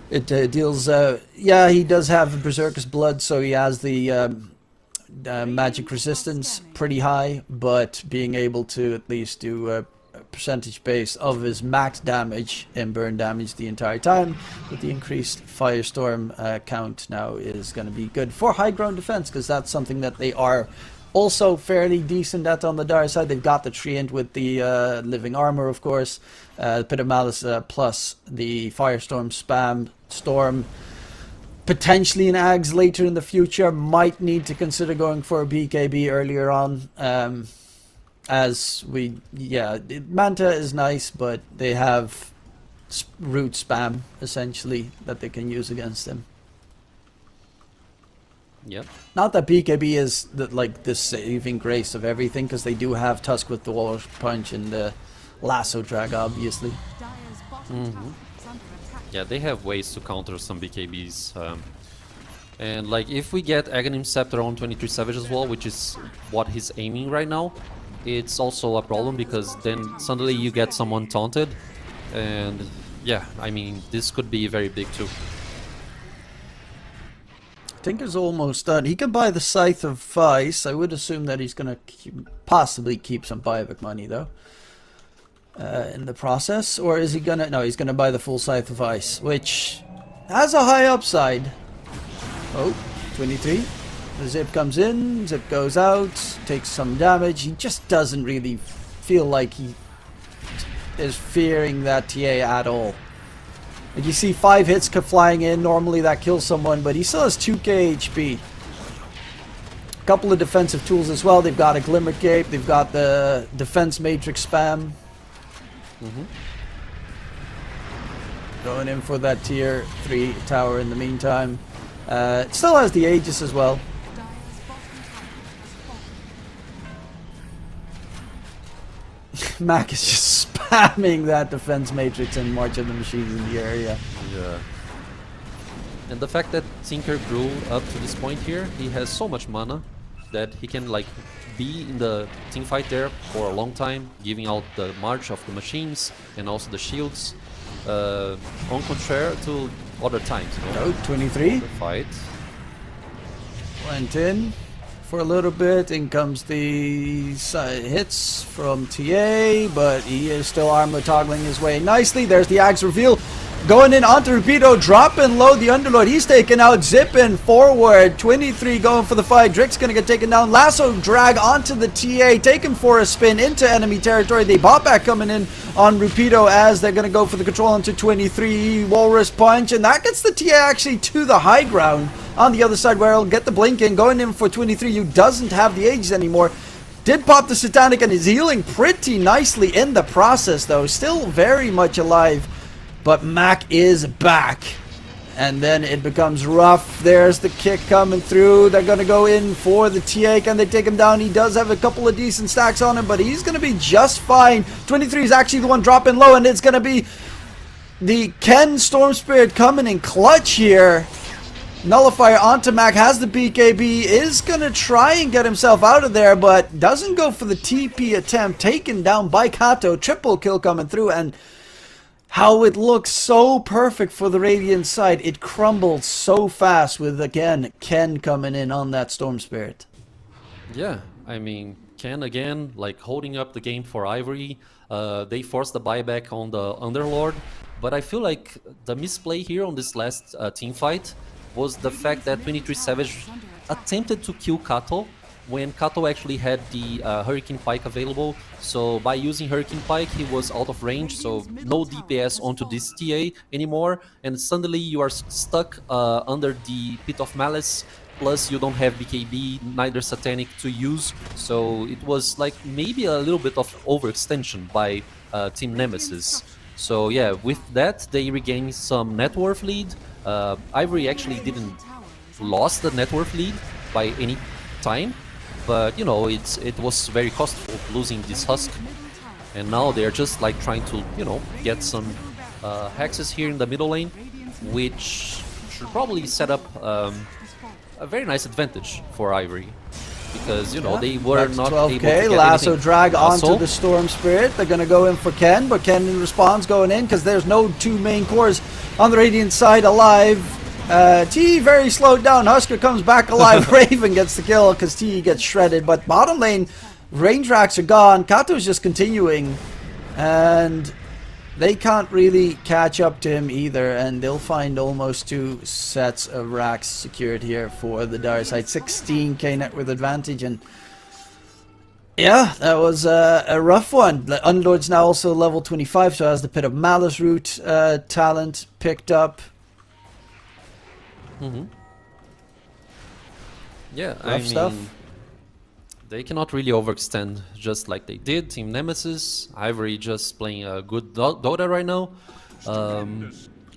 It deals, yeah, he does have Berserker's Blood, so he has the magic resistance pretty high, but being able to at least do a percentage base of his max damage and burn damage the entire time with the increased Firestorm count now is going to be good for high ground defense, because that's something that they are also fairly decent at on the Dire side. They've got the Treant with the living armor, of course, Pit of Malice plus the Firestorm spam Storm. Potentially an Ags later in the future. Might need to consider going for a BKB earlier on. As we, yeah, Manta is nice, but they have root spam essentially that they can use against him. Yep. Not that BKB is like the saving grace of everything, because they do have Tusk with the Wall Punch and the Lasso Drag, obviously. Yeah, they have ways to counter some BKBs. And like, if we get Aghanim Scepter on 23 Savage as well, which is what he's aiming right now, it's also a problem, because then suddenly you get someone taunted, and yeah, I mean, this could be very big too. Tinker's almost done. He can buy the Scythe of Vice. I would assume that he's going to possibly keep some buyback money though in the process, or is he gonna? No, he's gonna buy the full Scythe of Vice, which has a high upside. Oh, 23. The Zip comes in, Zip goes out, takes some damage. He just doesn't really feel like he is fearing that TA at all. Like, you see 5 hits flying in, normally that kills someone, but he still has 2k HP. A couple of defensive tools as well. They've got a Glimmer Cape, they've got the Defense Matrix spam. Going in for that tier 3 tower in the meantime. It still has the Aegis as well. Mac is just spamming that Defense Matrix and March of the Machines in the area. Yeah. And the fact that Tinker grew up to this point here, he has so much mana that he can like be in the team fight there for a long time, giving out the March of the Machines and also the shields, on contrary to other times. You know? Oh, 23. The fight. Went in for a little bit. In comes the hits from TA, but he is still armor toggling his way nicely. There's the Axe reveal. Going in onto Rapido, dropping low the Underlord. He's taken out, zipping forward. 23 going for the fight. Drick's going to get taken down. Lasso drag onto the TA, taken for a spin into enemy territory. They bot back coming in on Rapido as they're going to go for the control onto 23. Walrus punch, and that gets the TA actually to the high ground on the other side, where he'll get the blink in. Going in for 23, who doesn't have the Aegis anymore. Did pop the Satanic and is healing pretty nicely in the process, though. Still very much alive. But Mac is back. And then it becomes rough. There's the kick coming through. They're going to go in for the TA. Can they take him down? He does have a couple of decent stacks on him, but he's going to be just fine. 23 is actually the one dropping low, and it's going to be the Ken Storm Spirit coming in clutch here. Nullifier onto Mac, has the BKB, is going to try and get himself out of there, but doesn't go for the TP attempt. Taken down by Kato. Triple kill coming through, and how it looks so perfect for the Radiant side. It crumbled so fast with, again, Ken coming in on that Storm Spirit. Yeah, I mean, Ken again, like holding up the game for Ivory. They forced the buyback on the Underlord, But I feel like the misplay here on this last team fight was the fact that 23 Savage attempted to kill Kato when Kato actually had the Hurricane Pike available. So by using Hurricane Pike, he was out of range, so no DPS onto this TA anymore, and suddenly you are stuck under the Pit of Malice, plus you don't have BKB, neither Satanic to use, so it was like maybe a little bit of overextension by Team Nemesis. So yeah, with that, they regained some net worth lead. Ivory actually didn't lost the net worth lead by any time, but you know, it was very costful losing this Husk, and now they're just like trying to, you know, get some hexes here in the middle lane, which should probably set up a very nice advantage for Ivory, because you know they were not able to get Lasso anything. drag onto Lasso. the Storm Spirit. They're gonna go in for Ken, but Ken in response going in because there's no two main cores on the Radiant side alive. T very slowed down. Husker comes back alive. Raven gets the kill because T gets shredded. But bottom lane, range racks are gone. Kato's just continuing, and they can't really catch up to him either, and they'll find almost 2 sets of racks secured here for the Dire side. 16k net worth advantage, and yeah, that was a rough one. The Unlord's now also level 25, so has the Pit of Malice route talent picked up. Yeah, Rough I mean, stuff. they cannot really overextend just like they did. Team Nemesis, Ivory just playing a good Dota right now.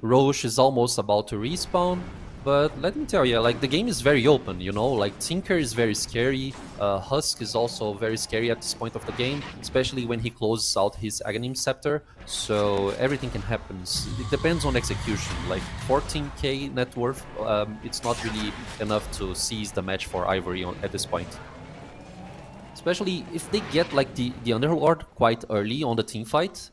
Roche is almost about to respawn, but let me tell you, like the game is very open, you know, like Tinker is very scary, Husk is also very scary at this point of the game, especially when he closes out his Aghanim Scepter, so everything can happen. It depends on execution, like 14k net worth, it's not really enough to seize the match for Ivory at this point. Especially if they get like the Underlord quite early on the team fight,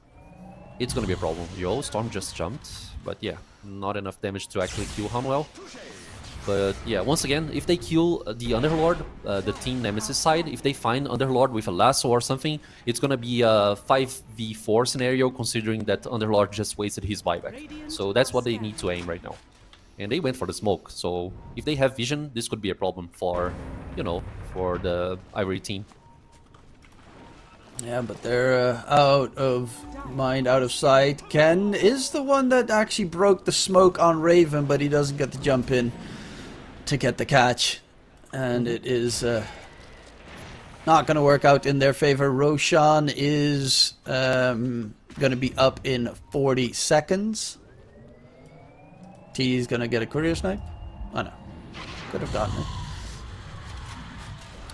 it's gonna be a problem. Yo, Storm just jumped, but yeah, not enough damage to actually kill Hanwell. But yeah, once again, if they kill the Underlord, the Team Nemesis side, if they find Underlord with a lasso or something, it's gonna be a 5v4 scenario, considering that Underlord just wasted his buyback. So that's what they need to aim right now. And they went for the smoke, so if they have vision, this could be a problem for, you know, for the Ivory team. Yeah, but they're out of mind, out of sight. Ken is the one that actually broke the smoke on Raven, but he doesn't get to jump in to get the catch. And it is not going to work out in their favor. Roshan is going to be up in 40 seconds. T's going to get a courier snipe. Oh no, could have gotten it.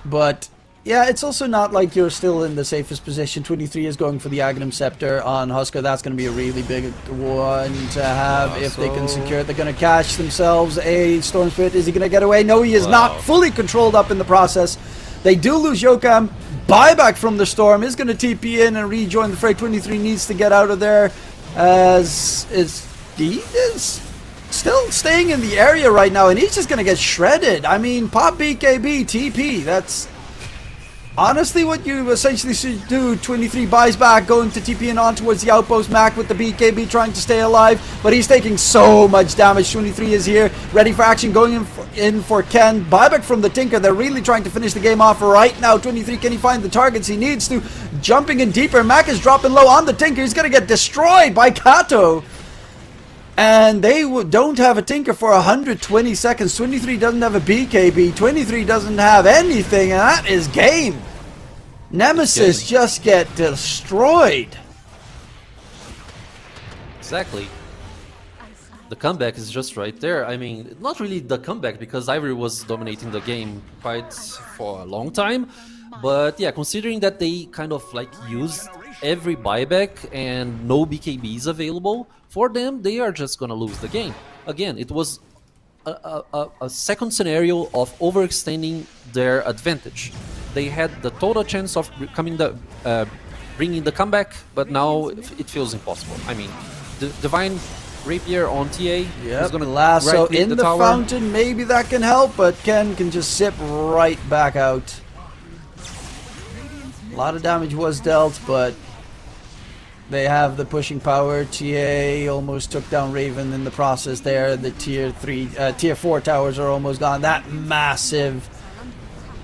But yeah, it's also not like you're still in the safest position. 23 is going for the Aghanim Scepter on Husker. That's going to be a really big one to have if they can secure it. They're going to catch themselves a Storm Spirit. Is he going to get away? No, he is not. Fully controlled up in the process. They do lose Yokam. Buyback from the Storm is going to TP in and rejoin the fray. 23 needs to get out of there, as he is still staying in the area right now, and he's just going to get shredded. I mean, pop BKB, TP. That's honestly what you essentially should do. 23 buys back, going to TP and on towards the outpost. Mac with the BKB trying to stay alive, but he's taking so much damage. 23 is here, ready for action, going in for Ken. Buyback from the Tinker. They're really trying to finish the game off right now. 23, can he find the targets he needs to? Jumping in deeper. Mac is dropping low on the Tinker. He's going to get destroyed by Kato. And they don't have a Tinker for 120 seconds. 23 doesn't have a BKB. 23 doesn't have anything, and that is game. Nemesis just get destroyed. Exactly. The comeback is just right there. I mean, not really the comeback, because Ivory was dominating the game quite for a long time. But yeah, considering that they kind of like used every buyback and no BKBs available, for them, they are just gonna lose the game. Again, it was a second scenario of overextending their advantage. They had the total chance of bringing the comeback, but now it feels impossible. I mean, the Divine Rapier on TA is gonna lasso right-click in the tower. fountain. Maybe that can help, but Ken can just zip right back out. A lot of damage was dealt, but They have the pushing power. TA almost took down Raven in the process there. The tier 4 towers are almost gone. That massive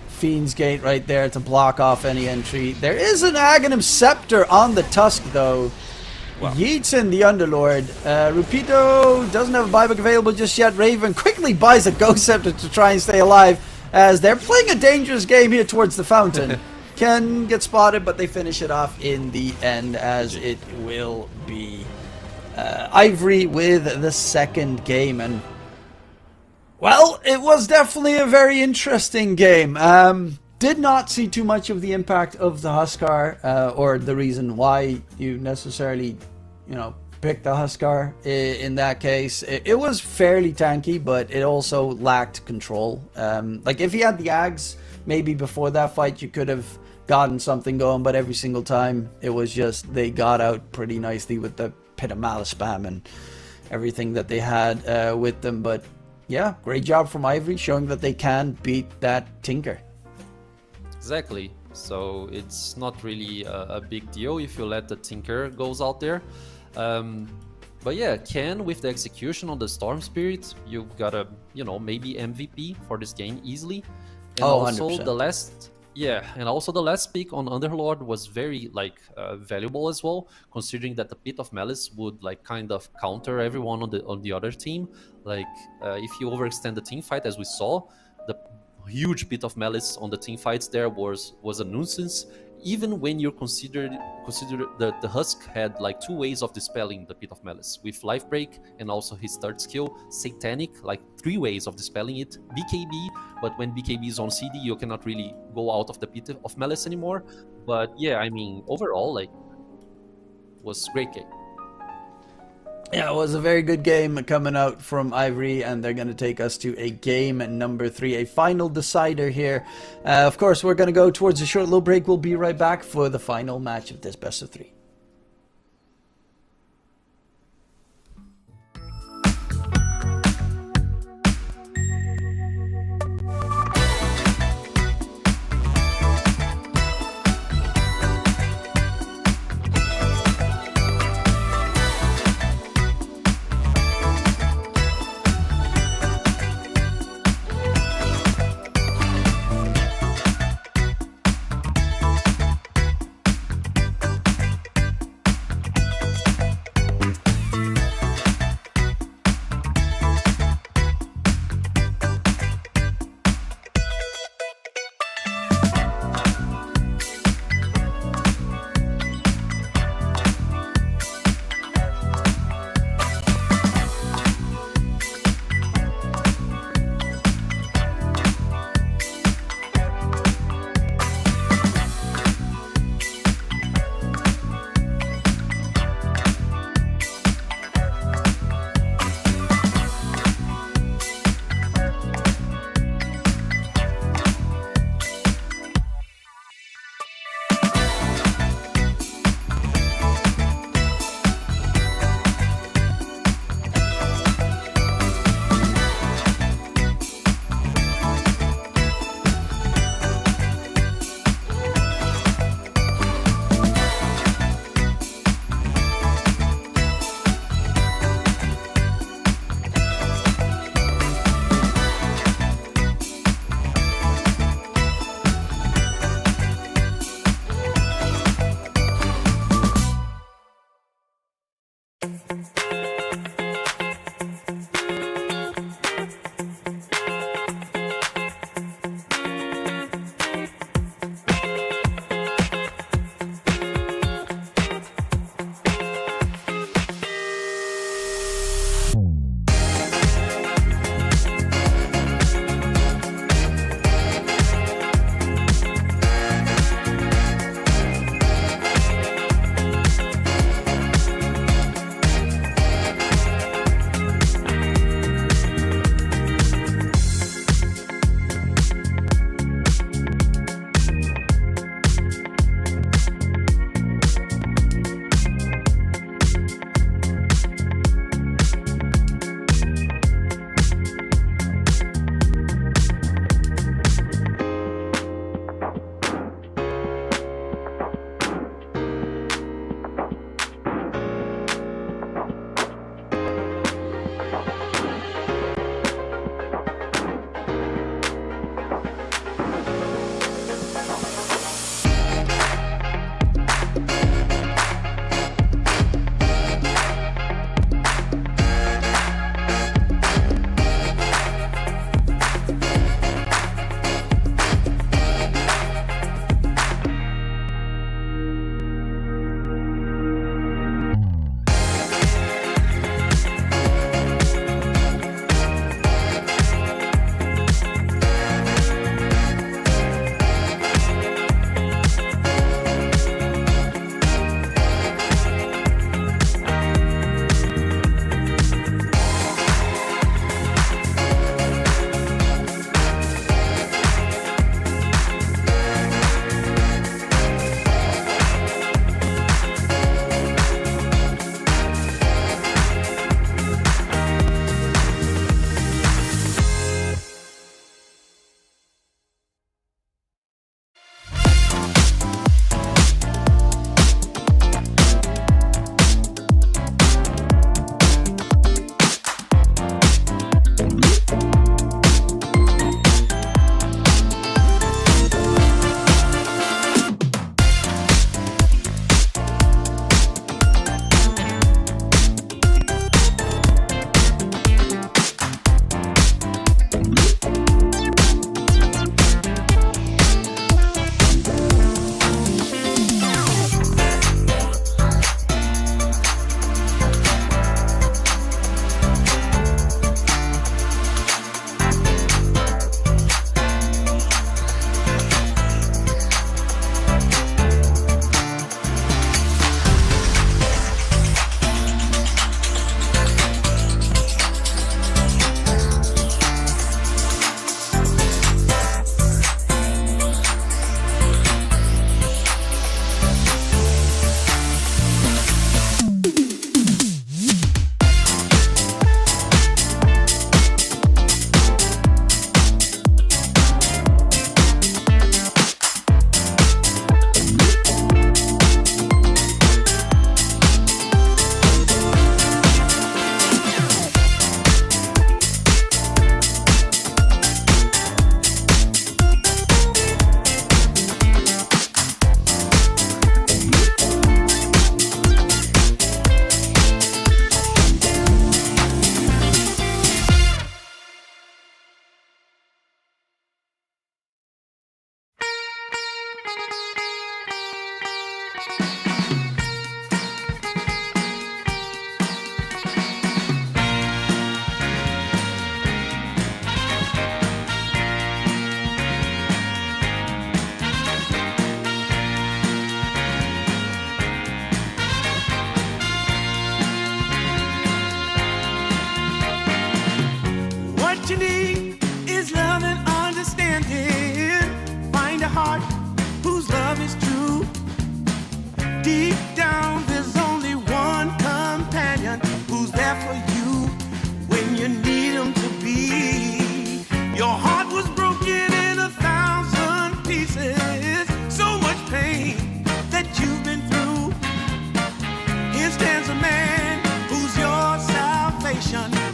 Fiend's Gate right there to block off any entry. There is an Aghanim Scepter on the Tusk though. Wow. Yeets in the Underlord. Rupito doesn't have a buyback available just yet. Raven quickly buys a Ghost Scepter to try and stay alive as they're playing a dangerous game here towards the fountain. Can get spotted, but they finish it off in the end as it will be Ivory with the second game. And well, it was definitely a very interesting game. Did not see too much of the impact of the Huskar or the reason why you necessarily, picked the Huskar in that case. It was fairly tanky, but it also lacked control. Like if he had the Ags, maybe before that fight you could have gotten something going, but every single time it was just they got out pretty nicely with the Pit of Malice spam and everything that they had with them. But yeah, great job from Ivory showing that they can beat that Tinker. Exactly. So it's not really a big deal if you let the Tinker goes out there. But yeah, Ken with the execution on the Storm Spirit, you got a maybe MVP for this game easily. And also 100%. the last pick on Underlord was very valuable as well, considering that the Pit of Malice would kind of counter everyone on the other team. If you overextend the team fight, as we saw, the huge Pit of Malice on the team fights there was a nuisance. Even when you consider the Husk had 2 ways of dispelling the Pit of Malice, with Life Break and also his third skill, Satanic, 3 ways of dispelling it, BKB, but when BKB is on CD, you cannot really go out of the Pit of Malice anymore. But yeah, I mean, overall, was a great game. Yeah, it was a very good game coming out from Ivory, and they're going to take us to a game number 3, a final decider here. Of course, we're going to go towards a short little break. We'll be right back for the final match of this best of 3.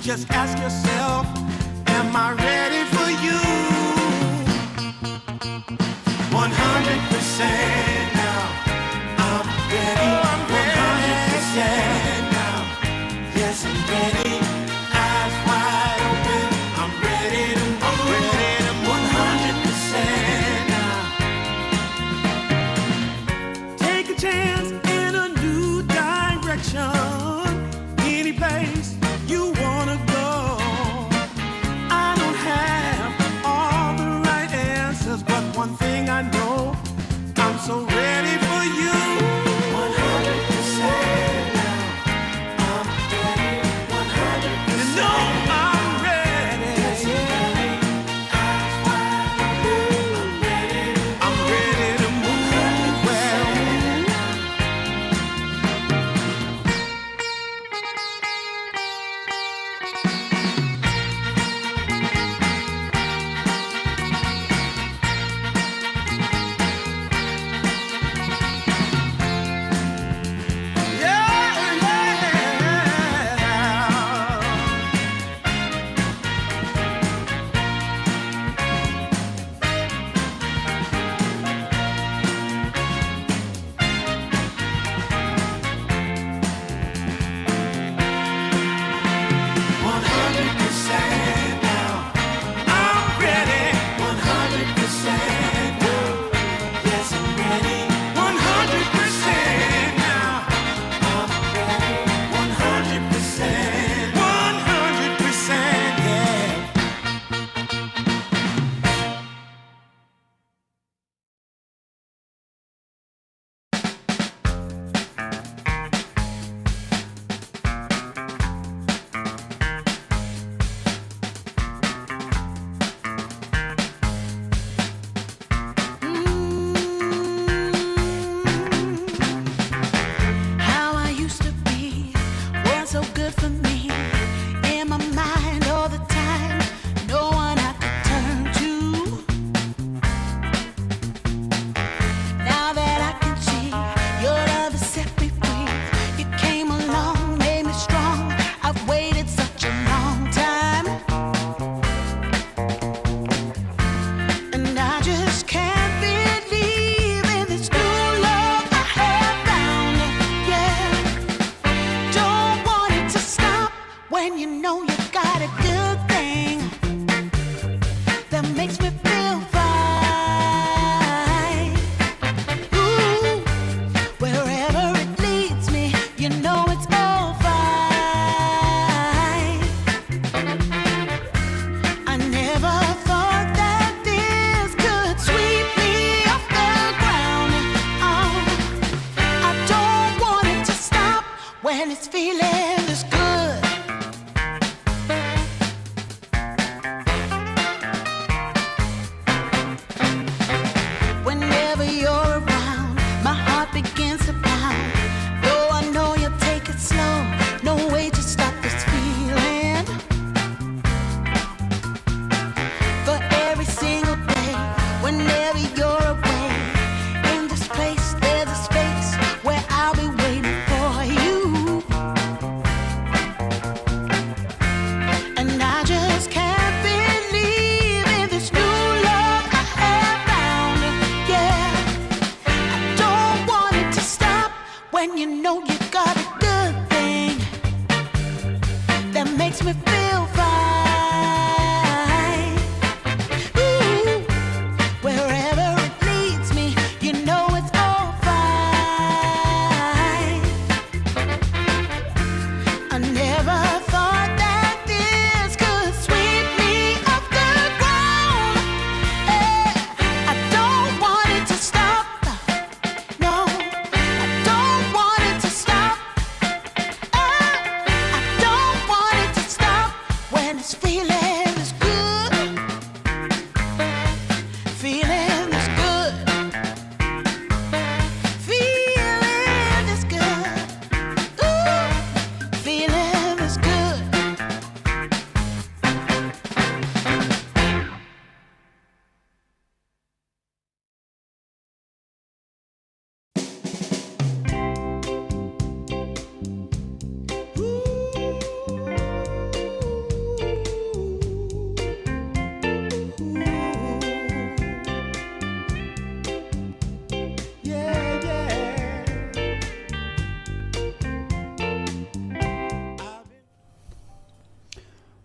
Just ask yourself, am I ready for you? 100% now. I'm ready. 100% now. Yes, I'm ready. Eyes wide open. I'm ready to move. I'm ready to move. 100% now. Take a chance in a new direction. Any place you wanna go. I don't have all the right answers, but one thing I know, I'm so ready for you. 100% now. I'm ready. 100%. You know I'm ready. Yes, I'm ready. Eyes wide open. I'm ready. I'm ready to move. Well,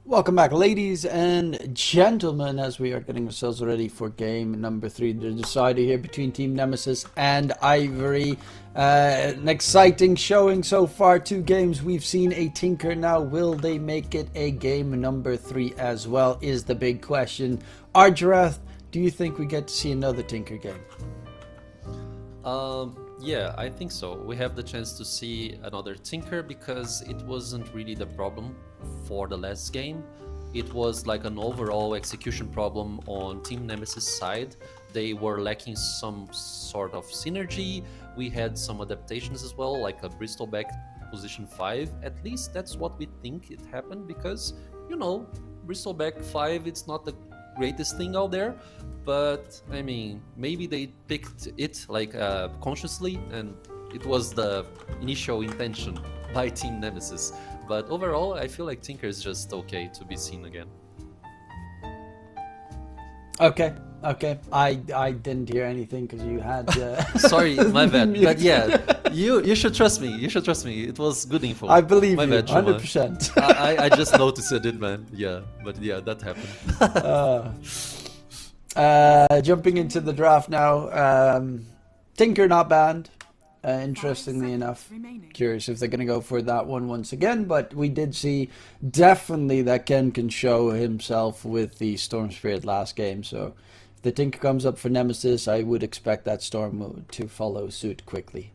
Welcome back, ladies and gentlemen, as we are getting ourselves ready for game number 3, the decider here between Team Nemesis and Ivory. An exciting showing so far, 2 games. We've seen a Tinker now. Will they make it a game number 3 as well, is the big question. Arjarath, do you think we get to see another Tinker game? Yeah, I think so. We have the chance to see another Tinker because it wasn't really the problem for the last game. It was like an overall execution problem on Team Nemesis side. They were lacking some sort of synergy. We had some adaptations as well, like a Bristleback position 5. At least that's what we think it happened because, you know, Bristleback 5, it's not the greatest thing out there, but I mean, maybe they picked it like consciously, and it was the initial intention by Team Nemesis. But overall, I feel like Tinker is just okay to be seen again. Okay. I didn't hear anything because you had. Sorry, my bad. But yeah, you should trust me. You should trust me. It was good info. I believe my you, bad, Shuma. 100%. I just noticed it, man. Yeah, but yeah, that happened. Jumping into the draft now. Tinker not banned. Interestingly enough, curious if they're going to go for that one once again, but we did see definitely that Ken can show himself with the Storm Spirit last game, so if the Tinker comes up for Nemesis, I would expect that Storm to follow suit quickly.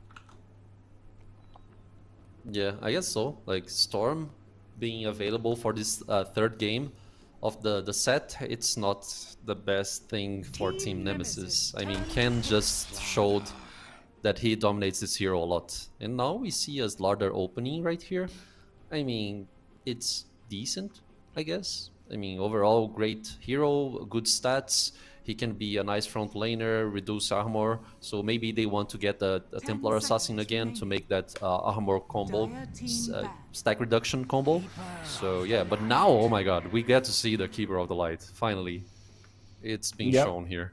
Yeah, I guess so. Like Storm being available for this third game of the set, it's not the best thing for Team Nemesis. I mean, Ken just showed that he dominates this hero a lot. And now we see a Slardar opening right here. I mean, it's decent, I guess. I mean, overall, great hero, good stats. He can be a nice front laner, reduce armor. So maybe they want to get a Templar Assassin again to make that armor combo, stack reduction combo. So yeah, but now, oh my god, we get to see the Keeper of the Light, finally. It's being shown here.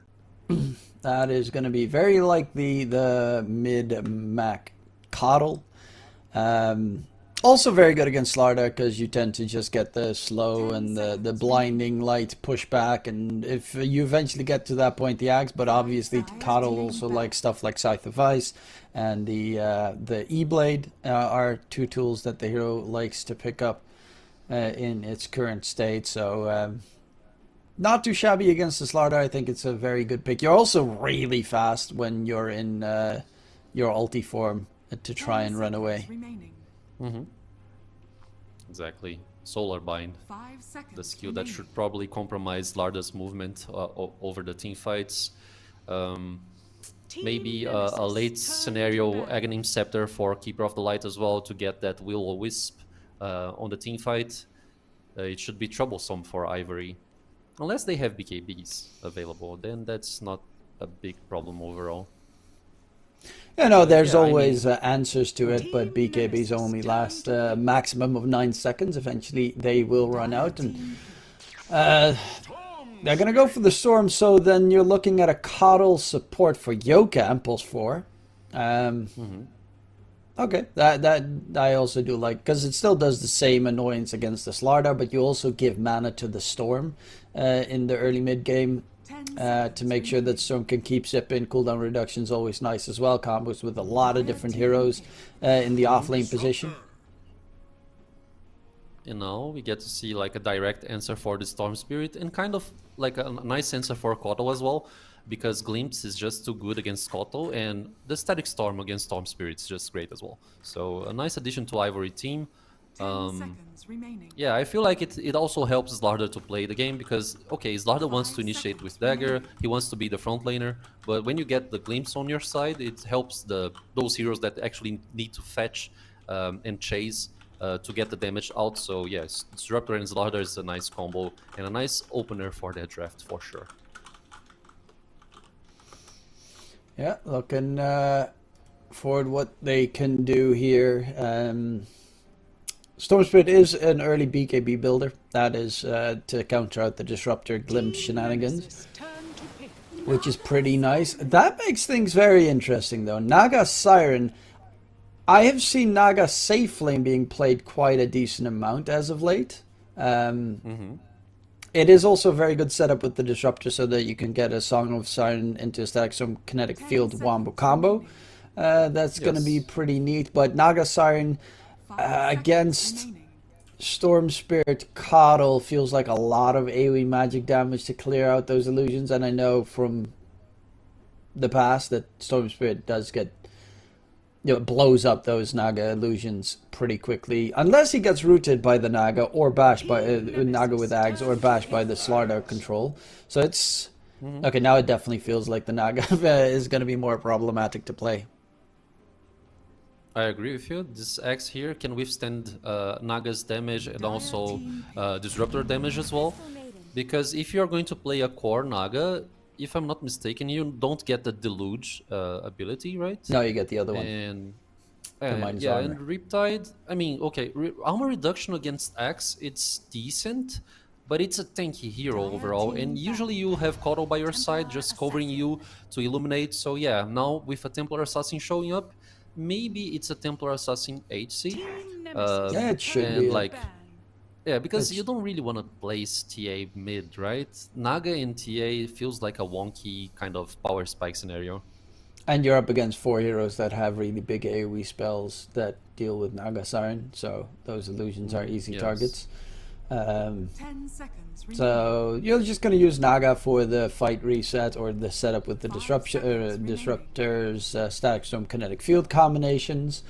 That is going to be very like the mid-Mac Coddle. Also very good against Slardar because you tend to just get the slow and the blinding light pushback, and if you eventually get to that point, the Axe, but obviously Coddle also likes stuff like Scythe of Ice, and the E-Blade are 2 tools that the hero likes to pick up in its current state, so not too shabby against the Slardar. I think it's a very good pick. You're also really fast when you're in your ulti form to try and run away. Exactly. Solar Bind, the skill that should probably compromise Lardar's movement over the team fights. Maybe a late scenario Aghanim Scepter for Keeper of the Light as well to get that Will-O-Wisp on the team fight. It should be troublesome for Ivory. Unless they have BKBs available, then that's not a big problem overall. You know, there's always answers to it, but BKBs only last a maximum of 9 seconds. Eventually, they will run out, and they're going to go for the Storm, so then you're looking at a Coddle support for Yoka and Pulse 4. Okay, that I also do like, because it still does the same annoyance against the Slardar, but you also give mana to the Storm in the early mid game to make sure that Storm can keep zipping. Cooldown reduction is always nice as well. Combos with a lot of different heroes in the offlane position. You know, we get to see like a direct answer for the Storm Spirit and kind of like a nice answer for Kotal as well, because Glimpse is just too good against Kotal, and the Static Storm against Storm Spirit is just great as well. So a nice addition to Ivory team. Yeah, I feel like it also helps Slardar to play the game because, okay, Slardar wants to initiate with Dagger, he wants to be the front laner, but when you get the Glimpse on your side, it helps those heroes that actually need to fetch and chase to get the damage out. So yes, Disruptor and Slardar is a nice combo and a nice opener for that draft for sure. Yeah, looking forward what they can do here. Storm Spirit is an early BKB builder. That is to counter out the Disruptor Glimpse shenanigans, which is pretty nice. That makes things very interesting though. Naga Siren. I have seen Naga Safe Lane being played quite a decent amount as of late. It is also a very good setup with the Disruptor so that you can get a Song of Siren into a static some kinetic field wombo combo. That's going to be pretty neat. But Naga Siren against Storm Spirit Coddle feels like a lot of AoE magic damage to clear out those illusions. And I know from the past that Storm Spirit does get, you know, it blows up those Naga illusions pretty quickly, unless he gets rooted by the Naga or bashed by Naga with Ags or bashed by the Slardar control. So it's okay. Now it definitely feels like the Naga is going to be more problematic to play. I agree with you. This Axe here can withstand Naga's damage and also Disruptor damage as well. Because if you're going to play a core Naga, if I'm not mistaken, you don't get the Deluge ability, right? No, you get the other one. And yeah, and Riptide, I mean, okay, armor reduction against Axe, it's decent, but it's a tanky hero overall, and usually you have Coddle by your side just covering you to illuminate. So yeah, now with a Templar Assassin showing up, maybe it's a Templar Assassin HC. Yeah, it should and be. Like, yeah, because you don't really want to place TA mid, right? Naga in TA feels like a wonky kind of power spike scenario. And you're up against 4 heroes that have really big AoE spells that deal with Naga Siren, so those illusions are easy targets. 10 seconds. So you're just going to use Naga for the fight reset or the setup with the disruptors, static storm, kinetic field combinations.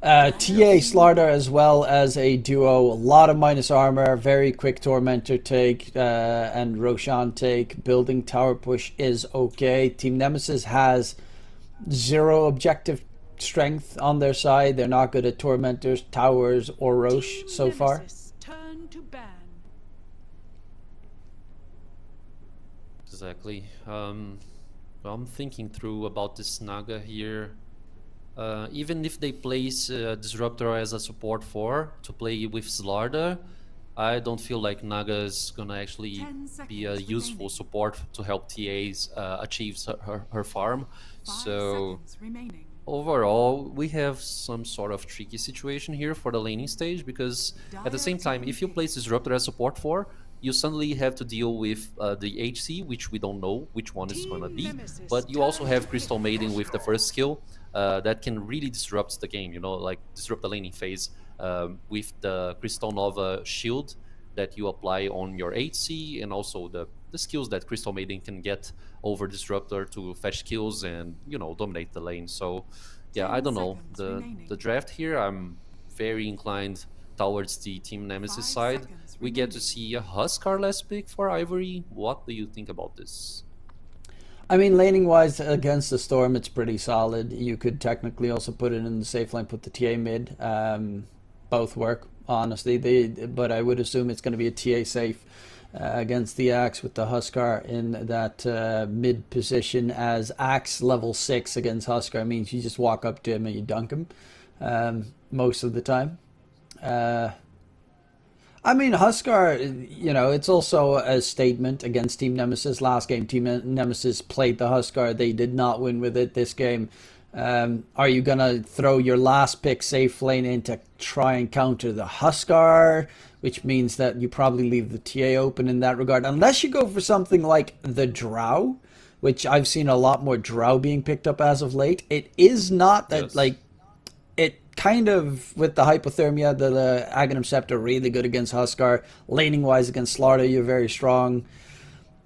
TA Slardar as well as a duo, a lot of minus armor, very quick Tormentor take and Roshan take. Building tower push is okay. Team Nemesis has 0 objective strength on their side. They're not good at Tormentors, towers, or Roche so far. Turn to ban. Exactly. I'm thinking through about this Naga here. Even if they place Disruptor as a support 4 to play with Slardar, I don't feel like Naga is gonna actually be a useful support to help TAs achieve her farm. So overall, we have some sort of tricky situation here for the laning stage, because at the same time, if you place Disruptor as support 4, you suddenly have to deal with the HC, which we don't know which one is gonna be, but you also have Crystal Maiden with the first skill that can really disrupt the game, you know, like disrupt the laning phase with the Crystal Nova shield that you apply on your HC, and also the skills that Crystal Maiden can get over Disruptor to fetch kills and, you know, dominate the lane. So yeah, I don't know, the draft here, I'm very inclined towards the Team Nemesis side. We get to see a Huskar last pick for Ivory. What do you think about this? I mean, laning wise against the Storm, it's pretty solid. You could technically also put it in the safe lane, put the TA mid. Both work, honestly. But I would assume it's going to be a TA safe against the Axe with the Huskar in that mid position, as Axe level 6 against Huskar means you just walk up to him and you dunk him most of the time. I mean, Huskar, you know, it's also a statement against Team Nemesis. Last game, Team Nemesis played the Huskar. They did not win with it this game. Are you going to throw your last pick safe lane in to try and counter the Huskar? Which means that you probably leave the TA open in that regard. Unless you go for something like the Drow, which I've seen a lot more Drow being picked up as of late. It is not that, like, it kind of, with the hypothermia, the Aghanim Scepter really good against Huskar. Laning wise against Slardar, you're very strong.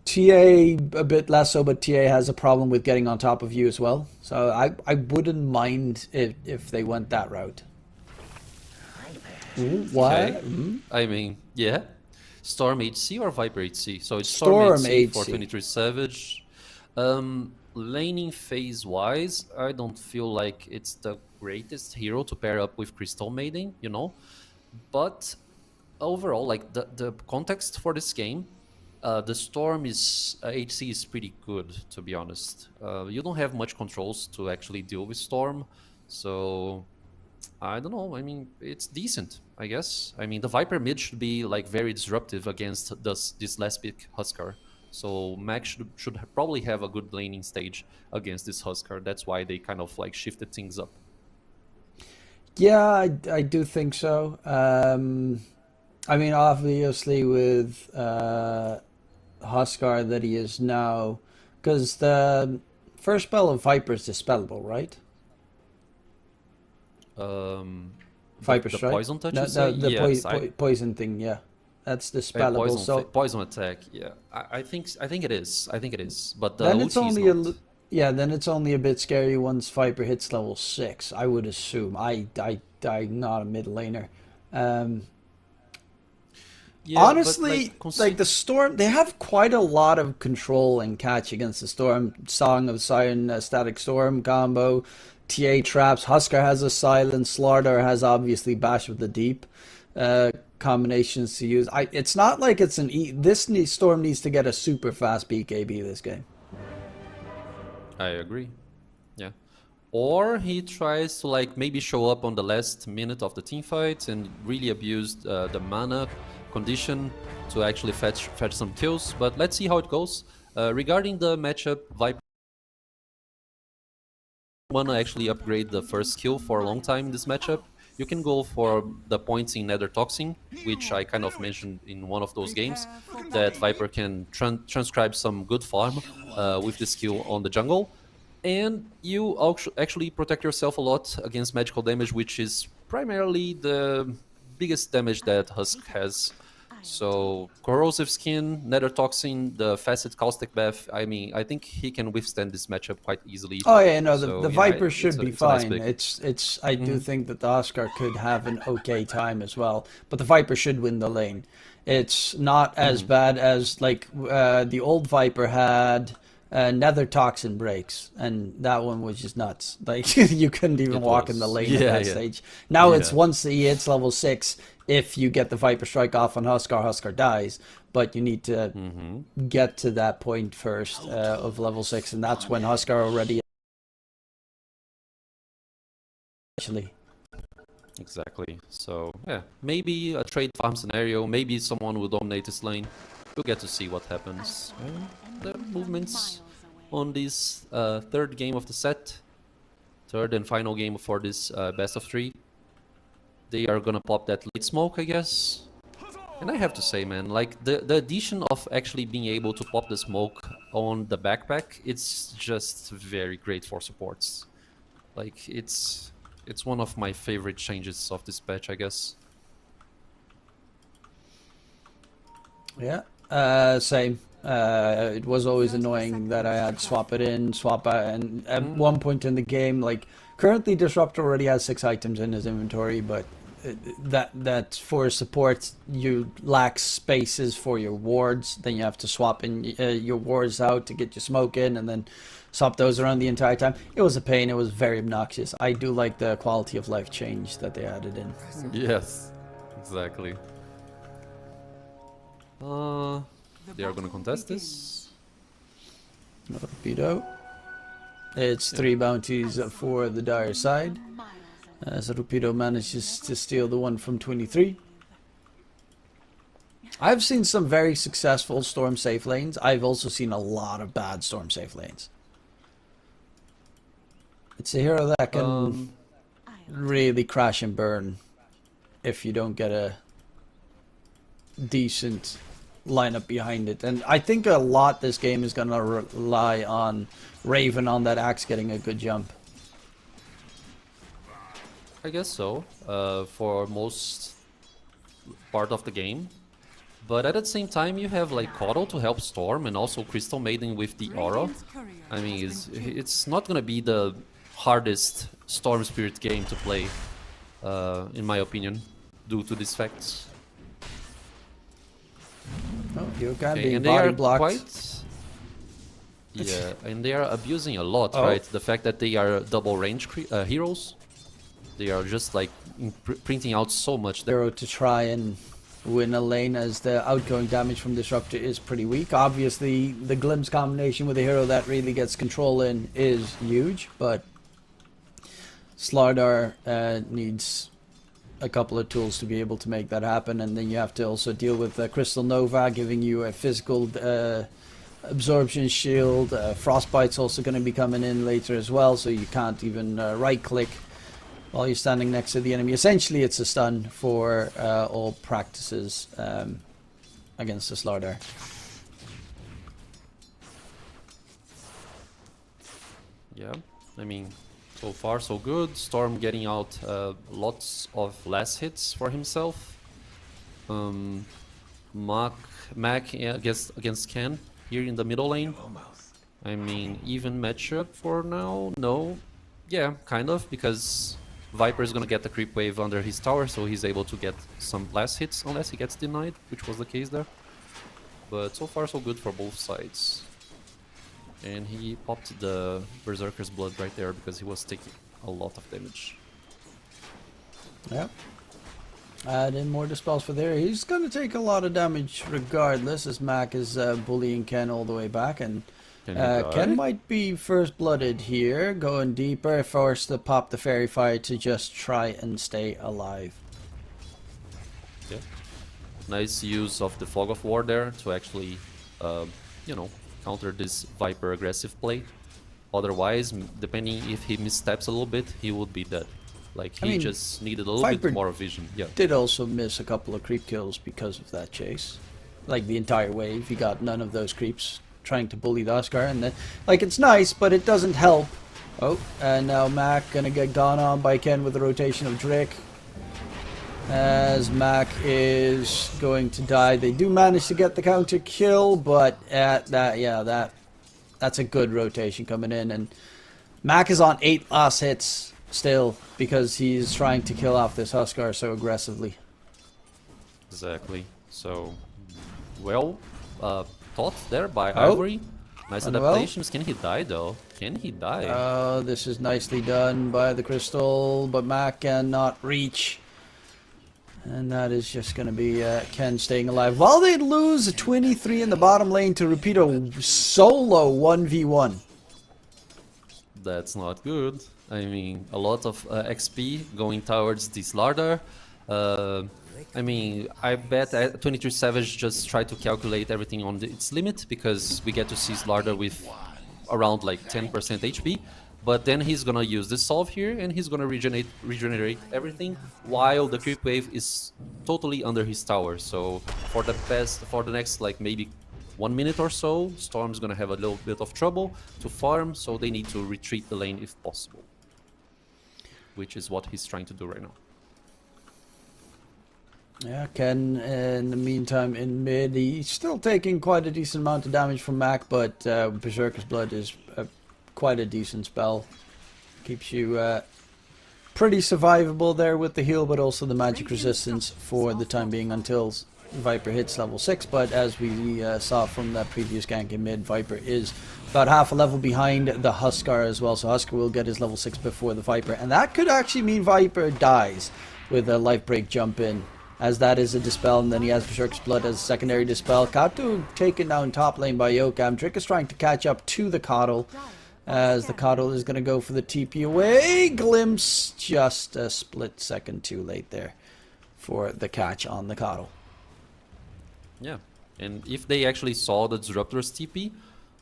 TA a bit less so, but TA has a problem with getting on top of you as well. So I wouldn't mind if they went that route. Why? Okay. I mean, yeah. Storm HC or Viper HC? So it's Storm HC for 23 Savage. Laning phase wise, I don't feel like it's the greatest hero to pair up with Crystal Maiden, you know. But overall, like the context for this game, the Storm is HC is pretty good, to be honest. You don't have much controls to actually deal with Storm, so I don't know. I mean, it's decent, I guess. I mean, the Viper mid should be like very disruptive against this last pick Huskar. So Max should probably have a good laning stage against this Huskar. That's why they kind of like shifted things up. Yeah, I do think so. I mean, obviously with Huskar that he is now, because the first spell of Viper is dispellable, right? Viper The Strike? poison touch, No, you say? the Yes, poison thing, yeah. That's dispellable, so poison attack. Yeah, I think it is. I think it is. But the then it's ulti is only not. then it's only a bit scary once Viper hits level 6, I would assume. I'm not a mid laner. Yeah, but, Honestly, like the Storm, they have quite a lot of control and catch against the Storm. Song of Siren, Static Storm combo, TA traps. Huskar has a silence. Slardar has obviously Bash with the Deep combinations to use. It's not like it's an Storm needs to get a super fast BKB this game. I agree. Yeah. Or he tries to like maybe show up on the last minute of the team fight and really abuse the mana condition to actually fetch some kills. But let's see how it goes. Regarding the matchup, Viper wanna actually upgrade the first skill for a long time in this matchup. You can go for the points in Nether Toxin, which I kind of mentioned in one of those games, that Viper can transcribe some good farm with the skill on the jungle. And you actually protect yourself a lot against magical damage, which is primarily the biggest damage that Husk has. So Corrosive Skin, Nether Toxin, the Facet Caustic Bath, I mean, I think he can withstand this matchup quite easily. Oh yeah, no, So, the yeah, Viper should be it's a nice fine. pick. I do think that the Huskar could have an okay time as well, but the Viper should win the lane. It's not as bad as like the old Viper had Nether Toxin breaks, and that one was just nuts. Like you couldn't even walk in the lane at that stage. Now it's once he hits level 6, if you get the Viper Strike off on Huskar, Huskar dies. But you need to get to that point first of level 6, and that's when Huskar already actually. Exactly. So yeah, maybe a trade farm scenario. Maybe someone will dominate this lane. We'll get to see what happens. The movements on this third game of the set, third and final game for this best of 3. They are gonna pop that late smoke, I guess. And I have to say, man, like the addition of actually being able to pop the smoke on the backpack, it's just very great for supports. Like it's one of my favorite changes of this patch, I guess. Yeah, same. It was always annoying that I had to swap it in, swap out, and at one point in the game, like currently Disruptor already has 6 items in his inventory, but that for support you lack spaces for your wards. Then you have to swap in your wards out to get your smoke in, and then swap those around the entire time. It was a pain. It was very obnoxious. I do like the quality of life change that they added in. Yes, exactly. They are gonna contest this. Torpedo. It's 3 bounties for the Dire side. As Torpedo manages to steal the one from 23. I've seen some very successful storm safe lanes. I've also seen a lot of bad storm safe lanes. It's a hero that can really crash and burn if you don't get a decent lineup behind it. And I think a lot this game is going to rely on Raven on that axe getting a good jump. I guess so, for most part of the game. But at the same time, you have like Coddle to help Storm, and also Crystal Maiden with the Aura. I mean, it's not gonna be the hardest Storm Spirit game to play, in my opinion, due to these facts. Oh, you can Okay, be and they body are blocked. quite... Yeah, and they are abusing a lot, Oh. right? The fact that they are double range heroes. They are just like printing out so much. Hero to try and win a lane, as the outgoing damage from Disruptor is pretty weak. Obviously, the Glimpse combination with a hero that really gets control in is huge, but Slardar needs a couple of tools to be able to make that happen, and then you have to also deal with Crystal Nova giving you a physical absorption shield. Frostbite's also going to be coming in later as well, so you can't even right click while you're standing next to the enemy. Essentially, it's a stun for all practices against the Slardar. Yeah, I mean, so far so good. Storm getting out lots of last hits for himself. Mac against Ken here in the middle lane. I mean, even matchup for now? No. Yeah, kind of, because Viper is gonna get the creep wave under his tower, so he's able to get some blast hits, unless he gets denied, which was the case there. But so far so good for both sides. And he popped the Berserker's blood right there because he was taking a lot of damage. Yep. Add in more dispels for there. He's going to take a lot of damage regardless, as Mac is bullying Ken all the way back. And Ken might be first blooded here, going deeper, forced to pop the Fairy Fire to just try and stay alive. Yeah. Nice use of the Fog of War there to actually, you know, counter this Viper aggressive play. Otherwise, depending if he missteps a little bit, he would be dead. Like, he just needed a little Viper bit more vision. Yeah. Did also miss a couple of creep kills because of that chase. Like, the entire wave, he got none of those creeps trying to bully the Oscar. And then, like, it's nice, but it doesn't help. Oh, and now Mac gonna get gone on by Ken with the rotation of Drake. As Mac is going to die. They do manage to get the counter kill, but that's a good rotation coming in. And Mac is on 8 last hits still, because he's trying to kill off this Huskar so aggressively. Exactly. So, well, thought there by Ivory. Nice adaptations. Can he die though? Can he die? Oh, this is nicely done by the Crystal, but Mac cannot reach. And that is just going to be Ken staying alive. While they lose 23 in the bottom lane to Rapido solo 1v1. That's not good. I mean, a lot of XP going towards this Slardar. I mean, I bet 23 Savage just tried to calculate everything on its limit, because we get to see Slardar with around like 10% HP. But then he's gonna use this solve here, and he's gonna regenerate everything, while the creep wave is totally under his tower. So for the next like maybe 1 minute or so, Storm's gonna have a little bit of trouble to farm, so they need to retreat the lane if possible, which is what he's trying to do right now. Yeah, Ken in the meantime in mid, he's still taking quite a decent amount of damage from Mac, but Berserker's Blood is quite a decent spell. Keeps you pretty survivable there with the heal, but also the magic resistance for the time being until Viper hits level 6. But as we saw from that previous gank in mid, Viper is about half a level behind the Huskar as well, so Huskar will get his level 6 before the Viper, and that could actually mean Viper dies with a life break jump in, as that is a dispel, and then he has Berserker's Blood as a secondary dispel. Kato taken down top lane by Yokam. Trick is trying to catch up to the Coddle, as the Coddle is going to go for the TP away. Glimpse, just a split second too late there for the catch on the Coddle. Yeah, and if they actually saw the Disruptor's TP,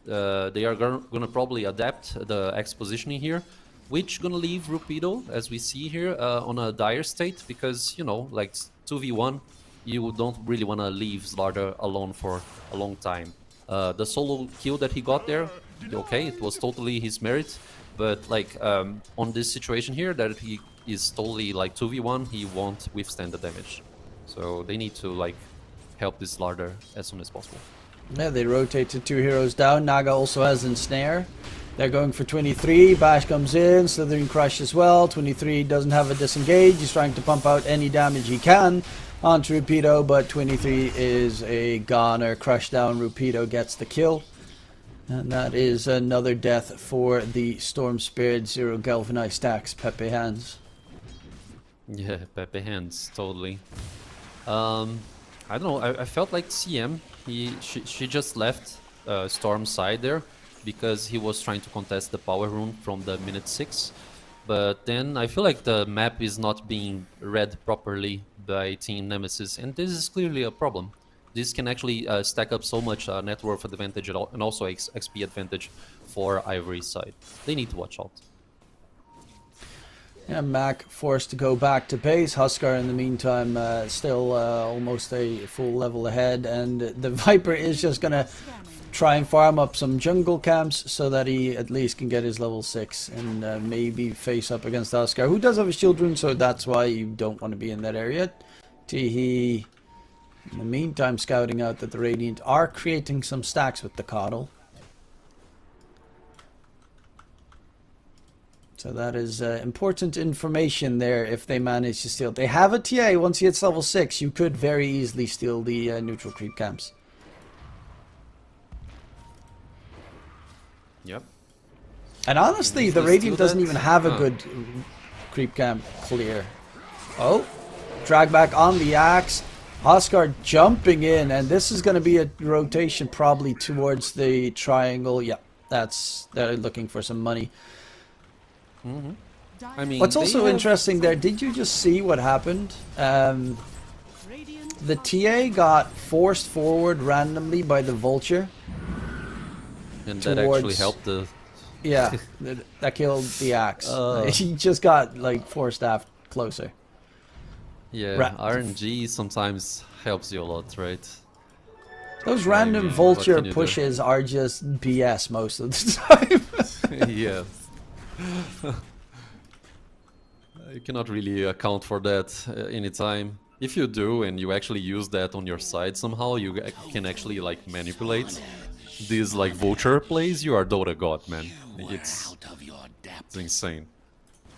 they are gonna probably adapt the X positioning here, which gonna leave Rupido, as we see here, on a dire state, because, you know, like 2v1, you don't really want to leave Slardar alone for a long time. The solo kill that he got there, okay, it was totally his merit, but like on this situation here, that he is totally like 2v1, he won't withstand the damage. So they need to like help this Slardar as soon as possible. Yeah, they rotate to 2 heroes down. Naga also has Ensnare. They're going for 23. Bash comes in, Slithering Crush as well. 23 doesn't have a disengage. He's trying to pump out any damage he can onto Rupido, but 23 is a goner. Crush down, Rupido gets the kill. And that is another death for the Storm Spirit. 0 Galvanized stacks, Pepe hands. Yeah, Pepe hands, totally. I don't know, I felt like CM, she just left Storm's side there, because he was trying to contest the power rune from the minute 6. But then I feel like the map is not being read properly by Team Nemesis, and this is clearly a problem. This can actually stack up so much net worth advantage and also XP advantage for Ivory's side. They need to watch out. Yeah, Mac forced to go back to base. Huskar, in the meantime, still almost a full level ahead. And the Viper is just going to try and farm up some jungle camps so that he at least can get his level 6 and maybe face up against Huskar, who does have his shield rune, so that's why you don't want to be in that area. Teehee, in the meantime, scouting out that the Radiant are creating some stacks with the Coddle. So that is important information there if they manage to steal. They have a TA. Once he hits level 6, you could very easily steal the neutral creep camps. Yep. And honestly, the Usually Radiant steal doesn't that. even have a good creep camp clear. Oh, drag back on the axe. Huskar jumping in, and this is going to be a rotation probably towards the triangle. Yeah, they're looking for some money. I mean, What's they also have- interesting there, did you just see what happened? Radiant The TA got forced forward randomly by the Vulture. and that actually towards- helped the. Yeah, that killed the axe. Uh. He just got like forced aft closer. Yeah, Ra- RNG sometimes helps you a lot, right? Those I random mean, what Vulture can you do? pushes are just BS most of the time. Yes. You cannot really account for that anytime. If you do and you actually use that on your side somehow, you can actually like manipulate these like vulture plays. You are Dota god, man. It's insane.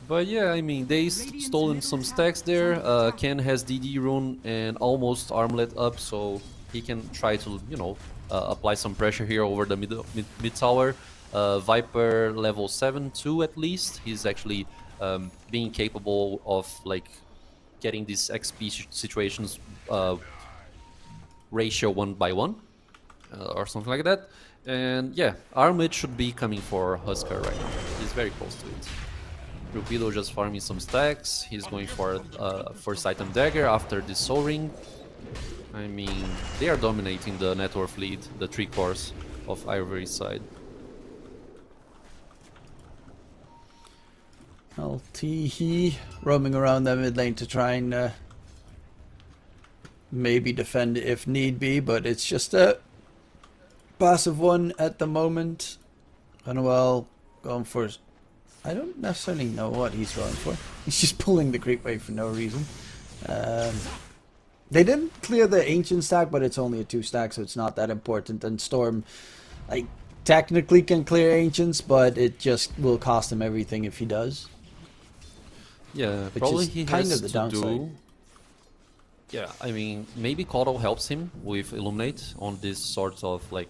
But yeah, I mean, they stolen some stacks there. Ken has DD rune and almost armlet up, so he can try to, you know, apply some pressure here over the mid tower. Viper level 7 too, at least. He's actually being capable of like getting these XP situations ratio 1-by-1 or something like that. And yeah, Armlet should be coming for Huskar right now. He's very close to it. Rupido just farming some stacks. He's going for first item dagger after the soul ring. I mean, they are dominating the net worth lead, the 3 cores of Ivory's side. LTE roaming around the mid lane to try and maybe defend if need be, but it's just a passive one at the moment. Manuel going for... I don't necessarily know what he's going for. He's just pulling the creep wave for no reason. They didn't clear the ancient stack, but it's only a 2 stack, so it's not that important. And Storm, like, technically can clear ancients, but it just will cost him everything if he does. Yeah, Which probably is he kind has of the to downside. do. Yeah, I mean, maybe Coddle helps him with Illuminate on this sort of like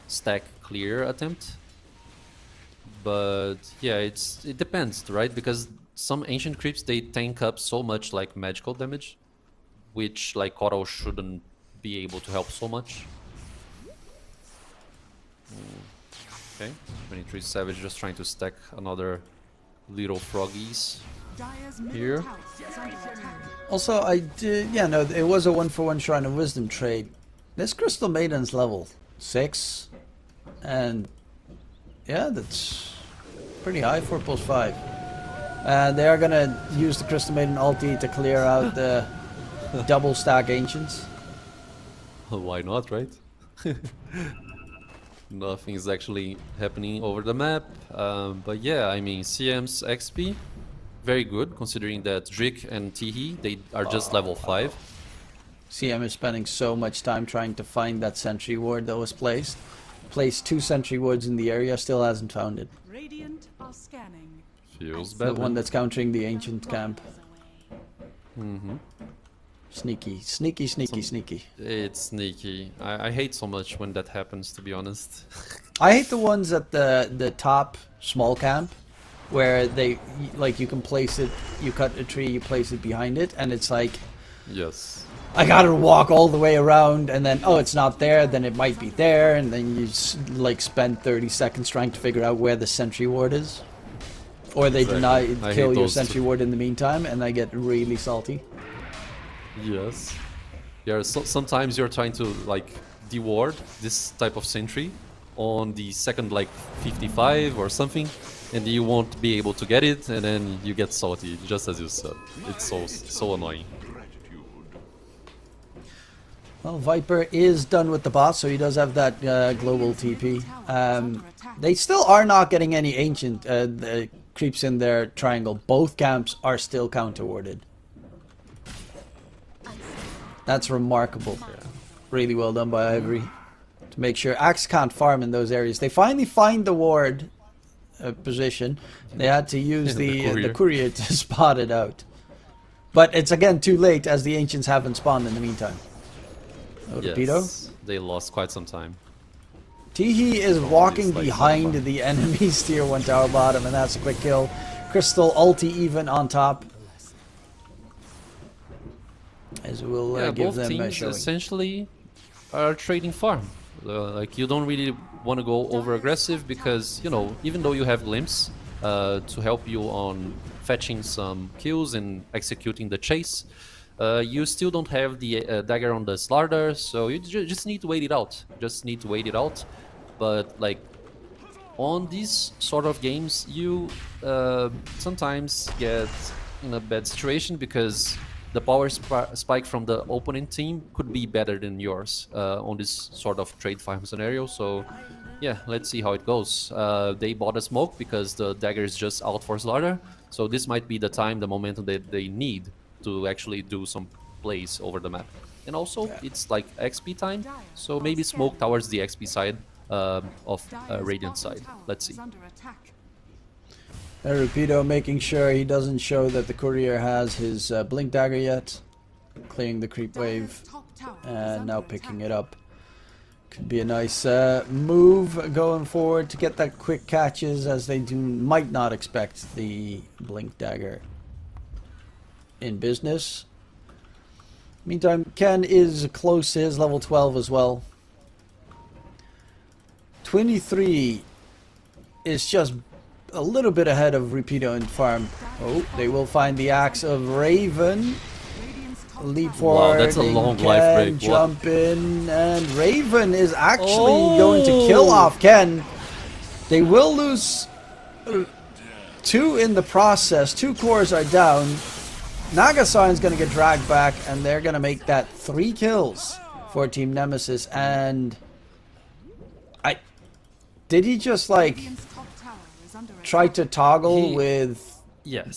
stack clear attempt. But yeah, it depends, right? Because some ancient creeps, they tank up so much like magical damage, which like Coddle shouldn't be able to help so much. Okay, 23 Savage just trying to stack another little froggies. Dire's middle Here. tower is under attack. Also, I did... Yeah, no, it was a 1-for-1 Shrine of Wisdom trade. This Crystal Maiden's level 6. And... yeah, that's pretty high for Pulse 5. And they are gonna use the Crystal Maiden ulti to clear out the double stack Ancients. Why not, right? Nothing is actually happening over the map. But yeah, I mean, CM's XP, very good, considering that Drick and Teehee, they are just level 5. CM is spending so much time trying to find that sentry ward that was placed. Placed 2 sentry wards in the area, still hasn't found it. Radiant are scanning. Feels The bad. one that's countering the ancient camp. Mm-hmm. Sneaky, sneaky, sneaky, sneaky. It's sneaky. I hate so much when that happens, to be honest. I hate the ones at the top small camp, where they like you can place it, you cut a tree, you place it behind it, and it's like Yes. I gotta walk all the way around, and then oh it's not there, then it might be there, and then you like spend 30 seconds trying to figure out where the sentry ward is, or they Exactly. deny I kill hate your those sentry ward in the meantime, and I get really salty. Yes. Yeah, sometimes you're trying to like deward this type of sentry on the second like 55 or something, and you won't be able to get it, and then you get salty, just as you said. It's so annoying. Well, Viper is done with the boss, so he does have that global TP. They still are not getting any ancient creeps in their triangle. Both camps are still counter-warded. That's remarkable. Really well done by Ivory to make sure Axe can't farm in those areas. They finally find the ward position. They had to use the courier to spot it out. But it's again too late as the ancients haven't spawned in the meantime. Yes, they lost quite some time. Teehee is walking behind the enemy's tier 1 tower bottom, and that's a quick kill. Crystal ulti even on top. As we'll give both them a teams showing. essentially are trading farm. Like, you don't really want to go over aggressive because, you know, even though you have glimpse to help you on fetching some kills and executing the chase, you still don't have the dagger on the Slardar, so you just need to wait it out. But like, on these sort of games, you sometimes get in a bad situation because the power spike from the opponent team could be better than yours on this sort of trade farm scenario. So yeah, let's see how it goes. They bought a smoke because the dagger is just out for Slardar, so this might be the time, the momentum that they need to actually do some plays over the map. And also, it's like XP time, so maybe smoke towards the XP side of Radiant side. Let's see. Rapido making sure he doesn't show that the courier has his blink dagger yet. Clearing the creep wave and now picking it up. Could be a nice move going forward to get that quick catches, as they might not expect the blink dagger in business. Meantime, Ken is close to his level 12 as well. 23 is just a little bit ahead of Rapido in farm. Oh, they will find the axe of Raven. Leap forward. Wow, that's a long life break. Jump in, and Raven is actually going to kill off Ken. They will lose 2 in the process. 2 cores are down. Nagasan's going to get dragged back, and they're going to make that 3 kills for Team Nemesis. And did he just like try to toggle with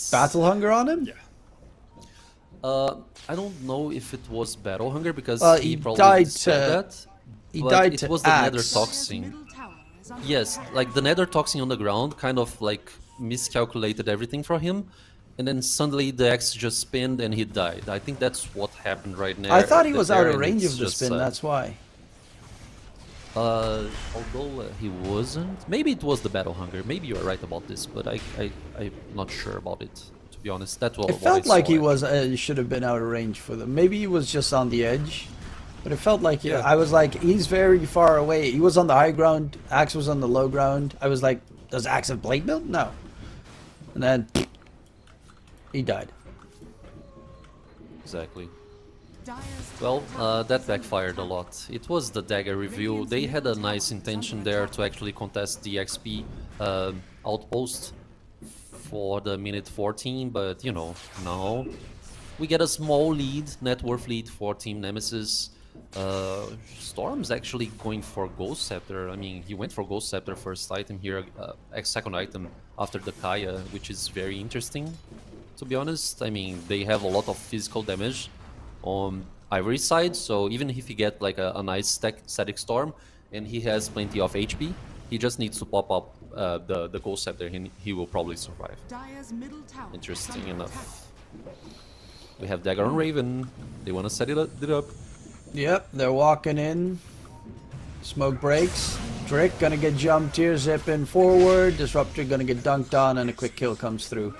Battle Hunger on him? Yeah. I don't know if it was Battle Hunger because he probably died said that. He but died it to was the Nether Axe. Toxin. Yes, like the Nether Toxin on the ground kind of like miscalculated everything for him. And then suddenly the axe just spinned and he died. I think that's what happened right now. I thought he was out of range of the spin, that's why. Although he wasn't. Maybe it was the Battle Hunger. Maybe you're right about this, but I'm not sure about it, to be honest. That's what It felt like he was should have been out of range for them. Maybe he was just on the edge. But it felt like, I was like, he's very far away. He was on the high ground, Axe was on the low ground. I was like, does Axe have Blade Build? No. And then he died. Exactly. Well, that backfired a lot. It was the dagger reveal. They had a nice intention there to actually contest the XP outpost for the minute 14, but you know, no. We get a small lead, net worth lead for Team Nemesis. Storm's actually going for Ghost Scepter. I mean, he went for Ghost Scepter first item here, second item after the Kaya, which is very interesting, to be honest. I mean, they have a lot of physical damage on Ivory's side, so even if he get like a nice static Storm and he has plenty of HP, he just needs to pop up the Ghost Scepter and he will probably survive. Interesting enough. We have Dagger on Raven. They want to set it up. Yep, they're walking in. Smoke breaks. Drick gonna get jumped here, zipping forward. Disruptor gonna get dunked on, and a quick kill comes through.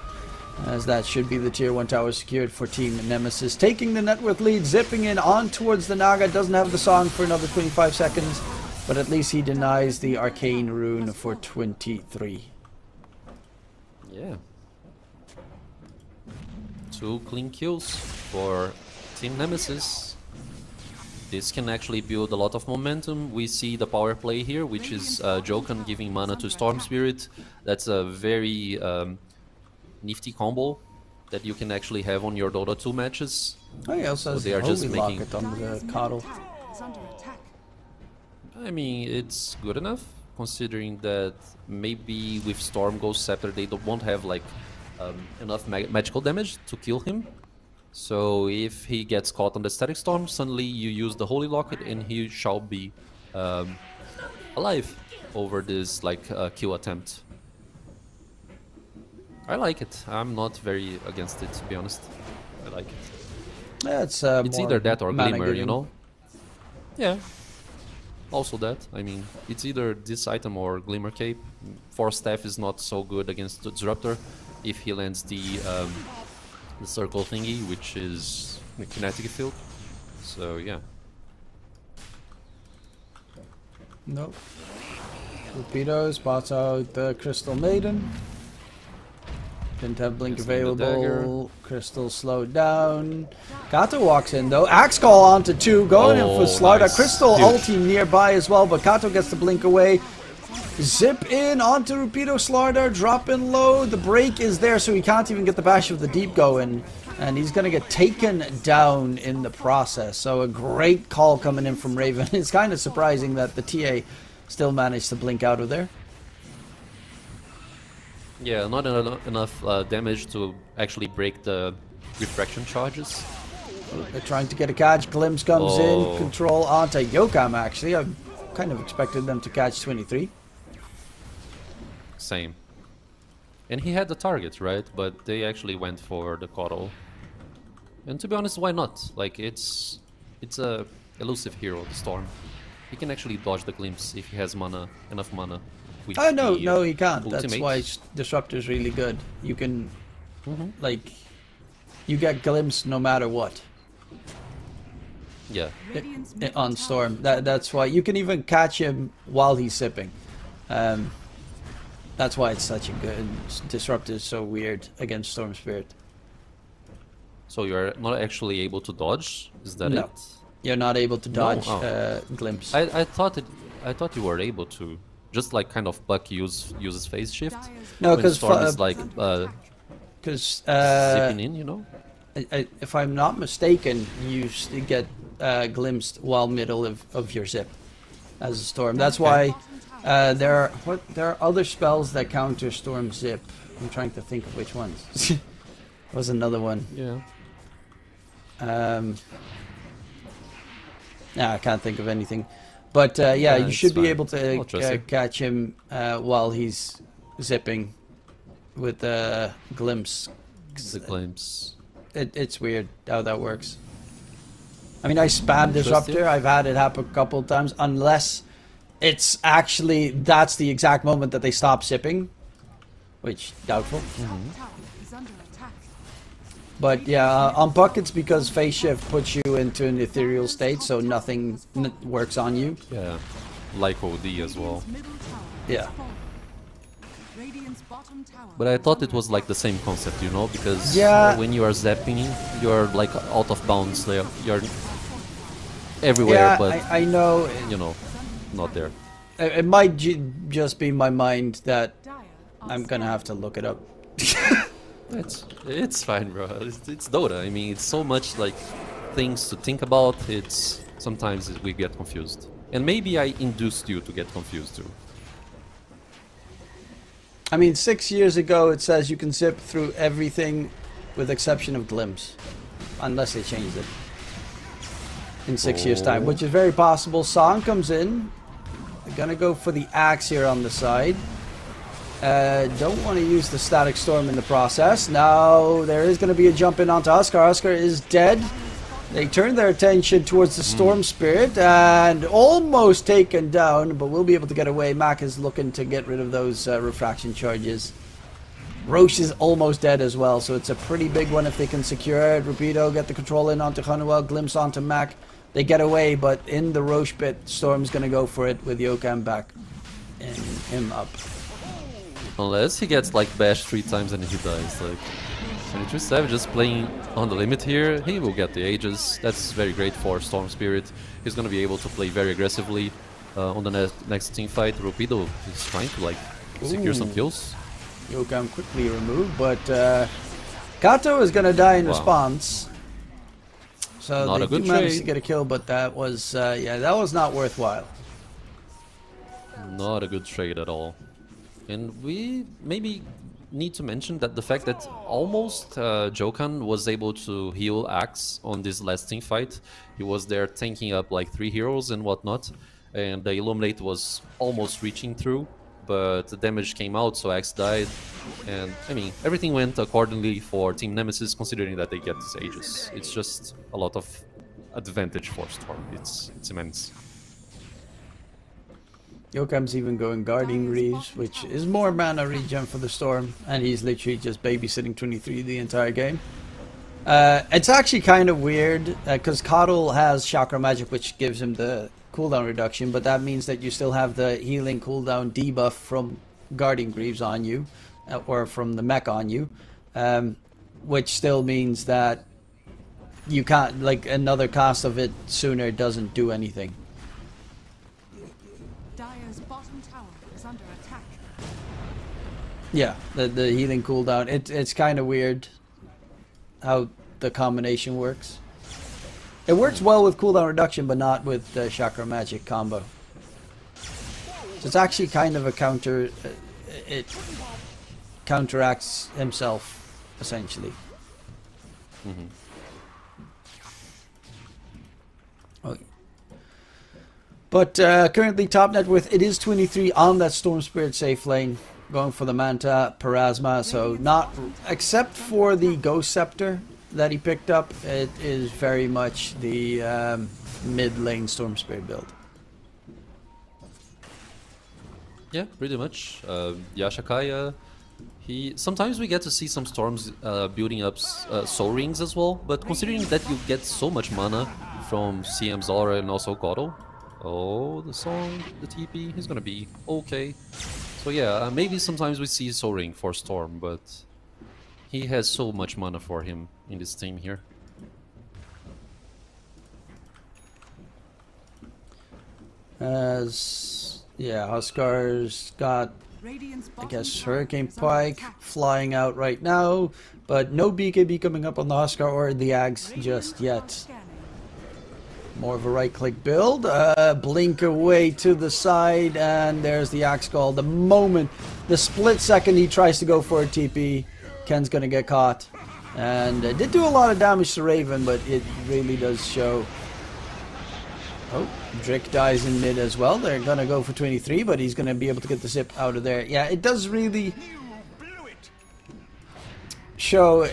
As that should be the tier 1 tower secured for Team Nemesis. Taking the net worth lead, zipping in on towards the Naga. Doesn't have the song for another 25 seconds, but at least he denies the arcane rune for 23. Yeah. 2 clean kills for Team Nemesis. this can actually build a lot of momentum. We see the power play here, which is Jokan giving mana to Storm Spirit. That's a very nifty combo that you can actually have on your Dota 2 matches. Oh, he also has they are Holy just making- Locket on the Dire's middle coddle. tower is under attack. I mean, it's good enough, considering that maybe with Storm Ghost Scepter they won't have like enough magical damage to kill him. So if he gets caught on the Static Storm, suddenly you use the Holy Locket and he shall be alive over this like kill attempt. I like it. I'm not very against it, to be honest. I like it. Yeah, it's It's more either that or mana Glimmer, you giving. know? Yeah. Also that. I mean, it's either this item or Glimmer Cape. Force Staff is not so good against the Disruptor if he lands the circle thingy, which is the kinetic field. So yeah. Nope. Torpedo spots out the Crystal Maiden. Didn't have Blink Guessing the available. Crystal slowed down. Kato walks in though. Axe Call onto 2. Going in Oh, for Slarda. nice. Crystal Huge. ulti nearby as well, but Kato gets the Blink away. Zip in onto Rupido Slarda. Drop in low. The break is there, so he can't even get the Bash of the Deep going. And he's going to get taken down in the process. So a great call coming in from Raven. It's kind of surprising that the TA still managed to blink out of there. Yeah, not enough damage to actually break the refraction charges. They're trying to get a catch. Glimpse comes Oh. in. Control onto Yokam, actually. I kind of expected them to catch 23. Same. And he had the target, right? But they actually went for the Coddle. And to be honest, why not? Like, it's a elusive hero, the Storm. He can actually dodge the Glimpse if he has mana, enough mana. with Oh, no, the, no, he can't. That's ultimate. why Disruptor's really good. You can, like, you get Glimpse no matter what. Yeah. Radiant's middle On tower Storm. is That's why you can even catch him while he's sipping. That's why it's such a good Disruptor is so weird against Storm Spirit. So you're not actually able to dodge? Is that No. it? You're not able to dodge Oh. Glimpse. I thought you were able to. Just like kind of Buck uses phase shift. Dire's No, When because Storm is like because zipping in, you know? if I'm not mistaken, you get glimpsed while middle of your zip as a storm. That's why there are other spells that counter storm zip. I'm trying to think of which ones. There was another one. Yeah. Nah, I can't think of anything. But yeah, Yeah, you it's should be fine. able to I'll trust you. catch him while he's zipping with glimpse. The glimpse. It's weird how that works. I mean, I spam Trust Disruptor. you. I've had it happen a couple of times, unless it's actually that's the exact moment that they stop sipping, which doubtful. tower is under attack. But yeah, on buckets because phase shift puts you into an ethereal state, so nothing works on you. Yeah. Like OD as well. Radiant's middle tower Yeah. has fallen. Radiant's bottom tower But I is thought under it was like the same concept, you know, because Yeah. when you are zapping, you're like out of bounds. Like, you're everywhere, Yeah, but I know. you know, not there. It might just be my mind that Dire are I'm gonna have to look it up. It's fine, bro. It's Dota. I mean, it's so much like things to think about. It's sometimes we get confused, and maybe I induced you to get confused too. I mean, 6 years ago it says you can zip through everything with exception of glimpse. Unless they changed it. In 6 years time, which is very possible. Song comes in. They're gonna go for the axe here on the side. Don't want to use the static storm in the process. Now there is going to be a jump in onto Huskar. Huskar is dead. They turn their attention towards the storm spirit and almost taken down, but we'll be able to get away. Mac is looking to get rid of those refraction charges. Roche is almost dead as well, so it's a pretty big one if they can secure it. Rapido get the control in onto Honeywell, glimpse onto Mac. They get away, but in the Roche pit, Storm's going to go for it with Yokam back and him up. Unless he gets like bashed 3 times and he dies. Like, 23 Savage just playing on the limit here. He will get the Aegis. That's very great for Storm Spirit. He's gonna be able to play very aggressively on the next team fight. Rupido is trying to like secure some kills. Yokam quickly removed, but Kato is gonna die in Wow. response. So Not they a good do manage trade. to get a kill, but that was yeah, that was not worthwhile. Not a good trade at all. And we maybe need to mention that the fact that almost Jokan was able to heal Axe on this last team fight. He was there tanking up like 3 heroes and whatnot, and the Illuminate was almost reaching through, but the damage came out, so Axe died. And I mean, everything went accordingly for Team Nemesis, considering that they get this Aegis. It's just a lot of advantage for Storm. It's immense. Yokam's even going Guardian Greaves, which is more mana regen for the Storm, and he's literally just babysitting 23 the entire game. It's actually kind of weird, because Coddle has Chakra Magic, which gives him the cooldown reduction, but that means that you still have the healing cooldown debuff from Guardian Greaves on you, or from the mech on you, which still means that you can't, like, another cast of it sooner doesn't do anything. Dire's bottom tower is under attack. Yeah, the healing cooldown. It's kind of weird how the combination works. It works well with cooldown reduction, but not with the Chakra Magic combo. So it's actually kind of a counter. It counteracts himself, essentially. Okay. But currently top net with it is 23 on that Storm Spirit safe lane, going for the Manta Parasma. So not except for the Ghost Scepter that he picked up, it is very much the mid lane Storm Spirit build. Yeah, pretty much. Yashakaya, sometimes we get to see some Storms building up Soul Rings as well, but considering that you get so much mana from CM's Aura and also Kodo, oh, the song, the TP, he's gonna be okay. So yeah, maybe sometimes we see Soul Ring for Storm, but he has so much mana for him in this team here. Yeah, Huskar's got, Radiant's I bottom guess, tower Hurricane is under Pike attack. flying out right now, but no BKB coming up on the Huskar or the Ags just yet. Scanning. More of a right-click build. Blink away to the side, and there's the Axe Call. The moment, the split second he tries to go for a TP, Ken's gonna get caught. And did do a lot of damage to Raven, but it really does show. Oh, Drick dies in mid as well. They're gonna go for 23, but he's gonna be able to get the zip out of there. Yeah, it does really show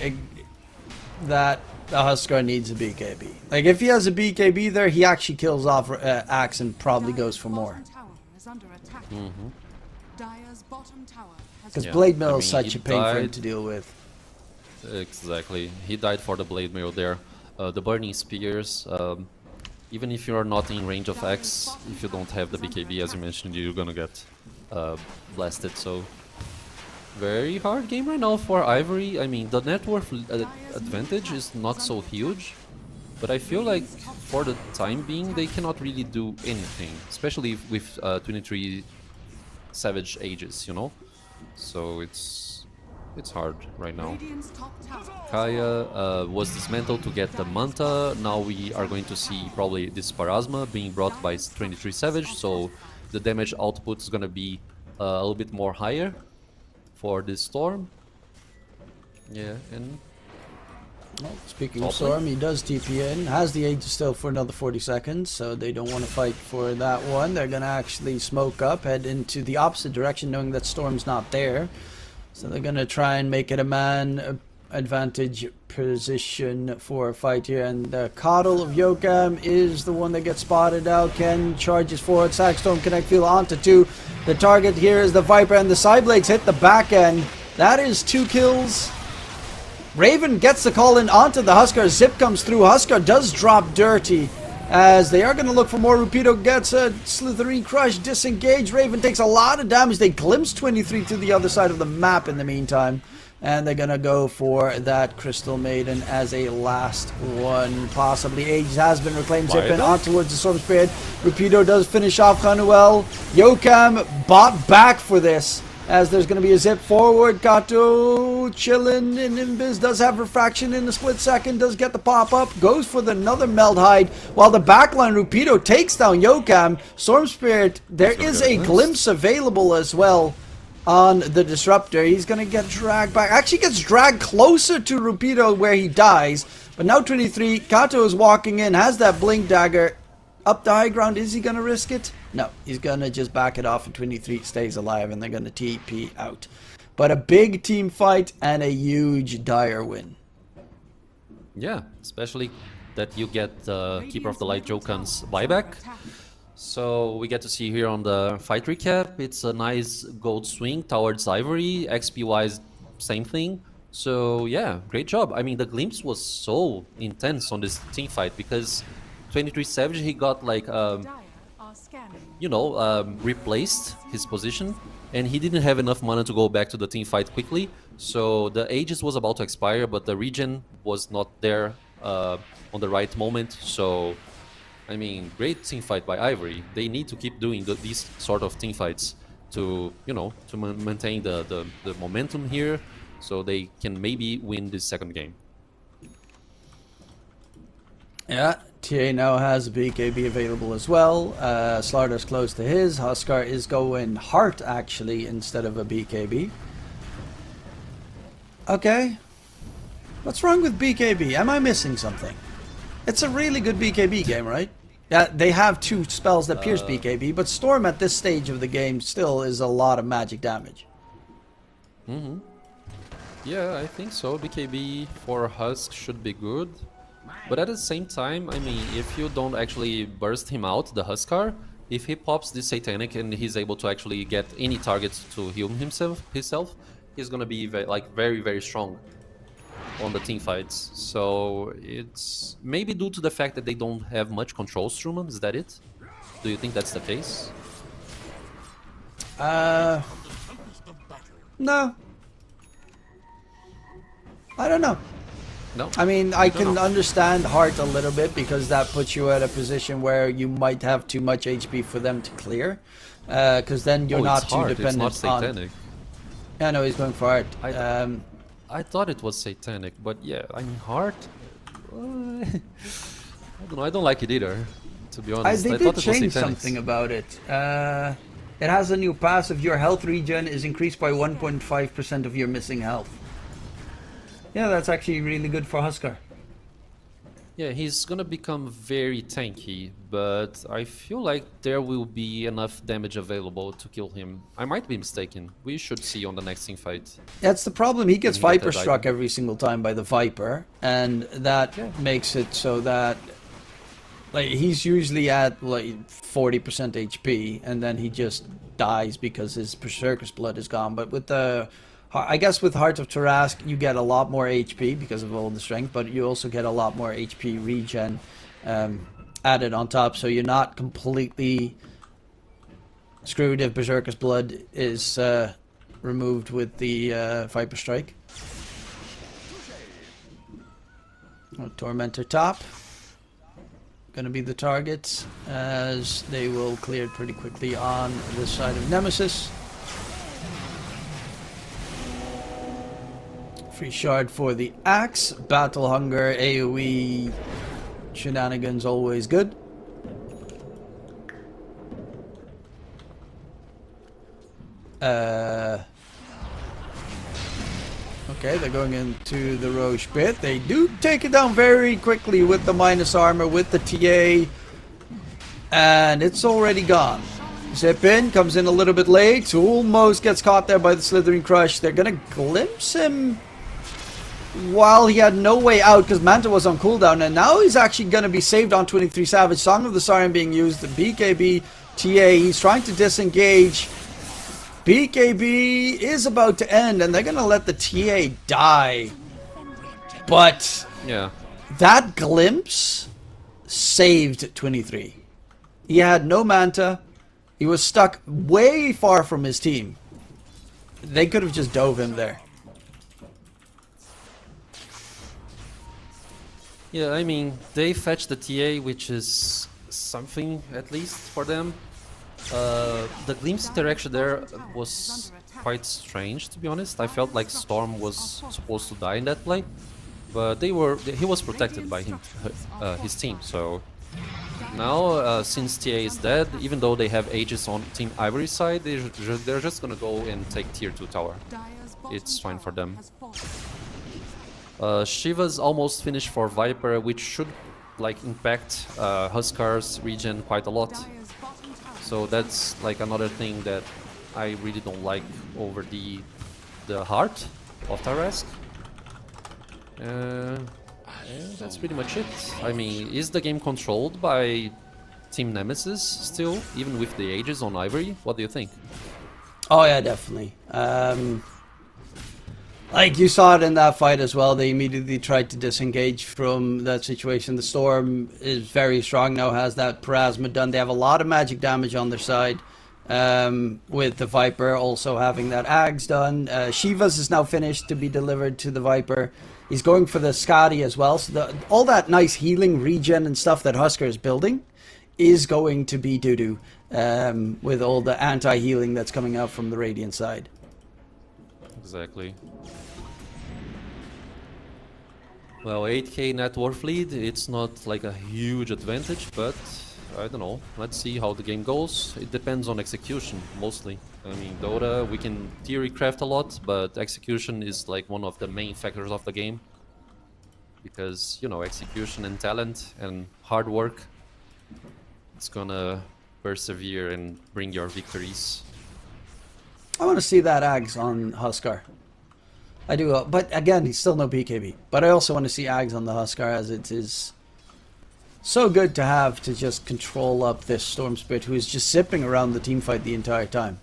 that the Huskar needs a BKB. Like, if he has a BKB there, he actually kills off Axe and probably goes for more. Dire's bottom tower is under attack. Dire's bottom tower has Because Yeah, Blade Mail I is mean, such he a pain for him died. to deal with. Exactly, he died for the Blade Mail there. The Burning Spears, even if you are not in range of X, if you don't have the BKB as you mentioned, you're gonna get blasted, so... Very hard game right now for Ivory. I mean, the net worth advantage is not so huge, but I feel like for the time being they cannot really do anything, especially with 23 Savage Ages, you know? So it's hard right now. Radiant's top tower. Kaya was dismantled to get the Manta. Now we are going to see probably this Parasma being brought by 23 Savage, so the damage output is gonna be a little bit more higher for this Storm. Yeah, and Well, speaking Top of Storm, he does TP in, has the Aegis still for another 40 seconds, so they don't want to fight for that one. They're going to actually smoke up, head into the opposite direction, knowing that Storm's not there. So they're going to try and make it a man advantage position for a fight here. And the Coddle of Yokam is the one that gets spotted out. Ken charges forward, Sackstorm Connect Field onto 2. The target here is the Viper, and the side blades hit the back end. That is 2 kills. Raven gets the call in onto the Huskar. Zip comes through. Huskar does drop dirty, as they are going to look for more. Rupido gets a Slitherine Crush, disengage. Raven takes a lot of damage. They glimpse 23 to the other side of the map in the meantime. And they're gonna go for that Crystal Maiden as a last one. Possibly Aegis has been reclaimed. Zippin on towards the Storm Spirit. Rapido does finish off Honeywell. Yokam bought back for this, as there's going to be a zip forward. Kato chilling, and Invis does have refraction in the split second, does get the pop-up, goes for another meld hide, while the backline Rapido takes down Yokam. Storm Spirit, there is a glimpse available as well on the Disruptor. He's going to get dragged back. Actually gets dragged closer to Rapido where he dies. But now 23, Kato is walking in, has that Blink Dagger. Up the high ground, is he going to risk it? No, he's going to just back it off, and 23 stays alive, and they're going to TP out. But a big team fight and a huge Dire win. Yeah, especially that you get Keeper of the Light Jokan's buyback. So we get to see here on the fight recap, it's a nice gold swing towards Ivory. XP-wise, same thing. So yeah, great job. I mean, the glimpse was so intense on this team fight because 23 Savage, he got like, replaced his position, and he didn't have enough mana to go back to the team fight quickly. So the Aegis was about to expire, but the regen was not there on the right moment. So, I mean, great team fight by Ivory. They need to keep doing these sort of team fights to, to maintain the momentum here, so they can maybe win this second game. Yeah, TA now has a BKB available as well. Slarder's close to his. Huskar is going Heart, actually, instead of a BKB. Okay. What's wrong with BKB? Am I missing something? It's a really good BKB game, right? Yeah, they have two spells that pierce BKB, but Storm at this stage of the game still is a lot of magic damage. Mm-hmm. Yeah, I think so. BKB for Husk should be good. But at the same time, I mean, if you don't actually burst him out, the Huskar, if he pops this Satanic and he's able to actually get any targets to heal himself, he's gonna be very, very strong on the team fights. So it's maybe due to the fact that they don't have much control Struman. Is that it? Do you think that's the case? No. I don't know. No. I mean, I can understand Heart a little bit because that puts you at a position where you might have too much HP for them to clear. Because then you're not too dependent it's not Satanic. Yeah, no, he's going for Heart. I thought it was Satanic, but yeah, I mean, Heart. I don't know. I don't like it either, to be honest. They did change something about it. It has a new passive. Your health regen is increased by 1.5% of your missing health. Yeah, that's actually really good for Huskar. Yeah, he's gonna become very tanky, but I feel like there will be enough damage available to kill him. I might be mistaken. We should see on the next team fight. That's the problem. He gets Viper struck every single time by the Viper, and that makes it so that he's usually at 40% HP, and then he just dies because his Berserker's blood is gone. But with the I guess with Heart of Tarask, you get a lot more HP because of all the strength, but you also get a lot more HP regen added on top, so you're not completely screwed if Berserker's blood is removed with the Viper Strike. Tormentor top. Gonna be the target, as they will clear it pretty quickly on this side of Nemesis. Free shard for the axe. Battle hunger, AoE shenanigans, always good. Okay, they're going into the Roche pit. They do take it down very quickly with the minus armor, with the TA. And it's already gone. Zip in, comes in a little bit late. Almost gets caught there by the Slithering Crush. They're gonna glimpse him while he had no way out because Manta was on cooldown, and now he's actually going to be saved on 23 Savage. Song of the Siren being used, the BKB TA, he's trying to disengage. BKB is about to end, and they're going to let the TA die. But yeah, that glimpse saved 23. He had no Manta. He was stuck way far from his team. They could have just dove him there. Yeah, I mean, they fetched the TA, which is something at least for them. The Glimpse interaction there was quite strange, to be honest. I felt like Storm was supposed to die in that play, but he was protected by his team. So now, since TA is dead, even though they have Aegis on Team Ivory side, they're just gonna go and take tier 2 tower. It's fine for them. Shiva's almost finished for Viper, which should like impact Huskar's regen quite a lot. So that's like another thing that I really don't like over the heart of Tarask. And that's pretty much it. I mean, is the game controlled by Team Nemesis still, even with the Aegis on Ivory? What do you think? Oh yeah, definitely. Like you saw it in that fight as well, they immediately tried to disengage from that situation. The Storm is very strong now, has that Parasma done. They have a lot of magic damage on their side. With the Viper also having that Ags done. Shiva's is now finished to be delivered to the Viper. He's going for the Skadi as well. So all that nice healing, regen and stuff that Husker is building is going to be doo-doo with all the anti-healing that's coming out from the Radiant side. Exactly. Well, 8k net worth lead, it's not like a huge advantage, but I don't know. Let's see how the game goes. It depends on execution, mostly. I mean, Dota, we can theory craft a lot, but execution is like one of the main factors of the game. Because, you know, execution and talent and hard work, it's gonna persevere and bring your victories. I want to see that Ags on Huskar. I do, but again, he's still no BKB. But I also want to see Ags on the Huskar, as it is so good to have to just control up this Storm Spirit who is just zipping around the team fight the entire time.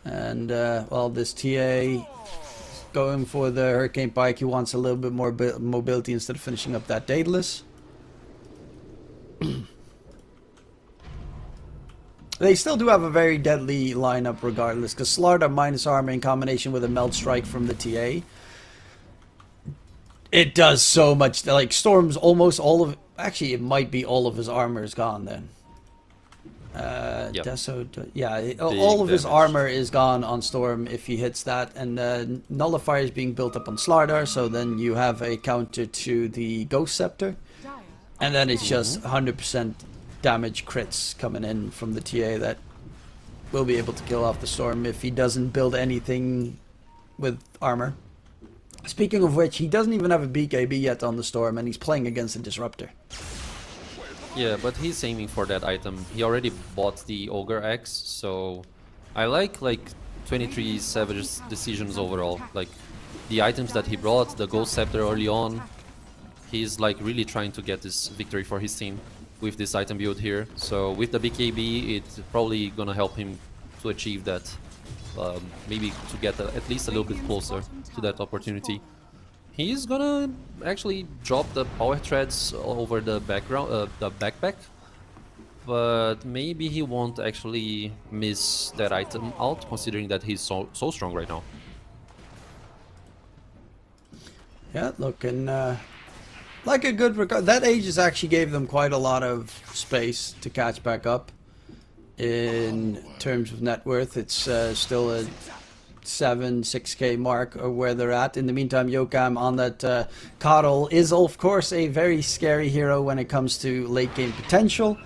And, well, this TA going for the Hurricane Pike. He wants a little bit more mobility instead of finishing up that Daedalus. They still do have a very deadly lineup regardless, because Slardar minus armor in combination with a Melt Strike from the TA, it does so much. Like, Storm's almost all of... Actually, it might be all of his armor is gone then. Yep. Yeah, all of his armor is gone on Storm if he hits that, and Nullifier is being built up on Slardar, so then you have a counter to the Ghost Scepter, and then it's just 100% damage crits coming in from the TA that will be able to kill off the Storm if he doesn't build anything with armor. Speaking of which, he doesn't even have a BKB yet on the Storm, and he's playing against a Disruptor. Yeah, but he's aiming for that item. He already bought the Ogre Axe, so I like 23 Savage's decisions overall. Like, the items that he brought, the Ghost Scepter early on, he's like really trying to get this victory for his team with this item build here. So with the BKB, it's probably gonna help him to achieve that. Maybe to get at least a little bit closer to that opportunity. He's gonna actually drop the power threads over the background, the backpack, but maybe he won't actually miss that item out, considering that he's so strong right now. Yeah, looking like a good record. That Aegis actually gave them quite a lot of space to catch back up. In terms of net worth, it's still a 6k mark or where they're at. In the meantime, Yokam on that Coddle is of course a very scary hero when it comes to late game potential.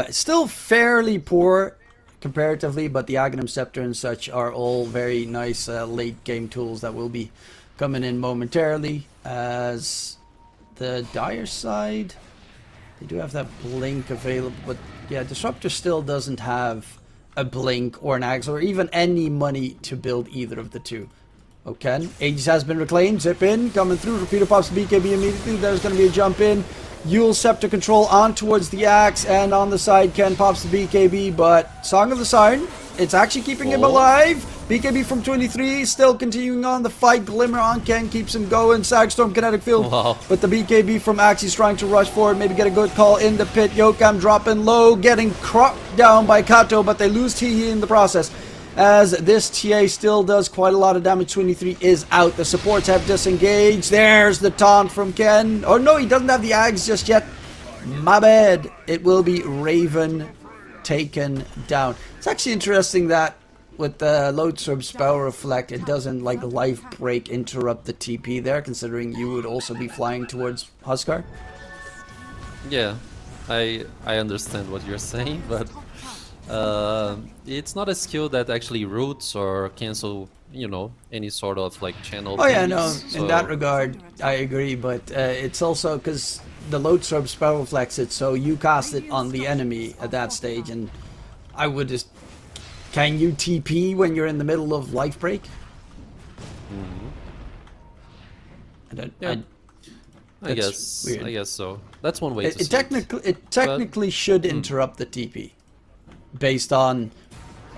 Still fairly poor comparatively, but the Aghanim Scepter and such are all very nice late game tools that will be coming in momentarily. As the Dire side, they do have that Blink available, but yeah, Disruptor still doesn't have a Blink or an Axe or even any money to build either of the two. Okay, Aegis has been reclaimed. Zip in, coming through. Repeater pops the BKB immediately. There's going to be a jump in. Yule Scepter control on towards the Axe, and on the side Ken pops the BKB, but Song of the Siren, it's actually keeping him alive. BKB from 23 still continuing on the fight. Glimmer on Ken keeps him going. Sagstorm kinetic field. Wow. But the BKB from Axe is trying to rush forward. Maybe get a good call in the pit. Yokam dropping low. Getting cropped down by Kato. But they lose Teehee in the process. As this TA still does quite a lot of damage. 23 is out. The supports have disengaged. There's the taunt from Ken. Oh no, he doesn't have the Ags just yet. My bad. It will be Raven taken down. It's actually interesting that with the Loadstorm Spell Reflect, it doesn't like Life Break interrupt the TP there, considering you would also be flying towards Huskar. Yeah, I understand what you're saying, but it's not a skill that actually roots or cancel, you know, any sort of like channel. Oh yeah, things, no, so- in that regard, I agree, but it's also because the Loadstorm Spell reflects it, so you cast it on the enemy at that stage, and I would just... Can you TP when you're in the middle of Life Break? I don't... Yeah. I That's guess weird. I guess so. That's one way to see It technically should interrupt the TP, based on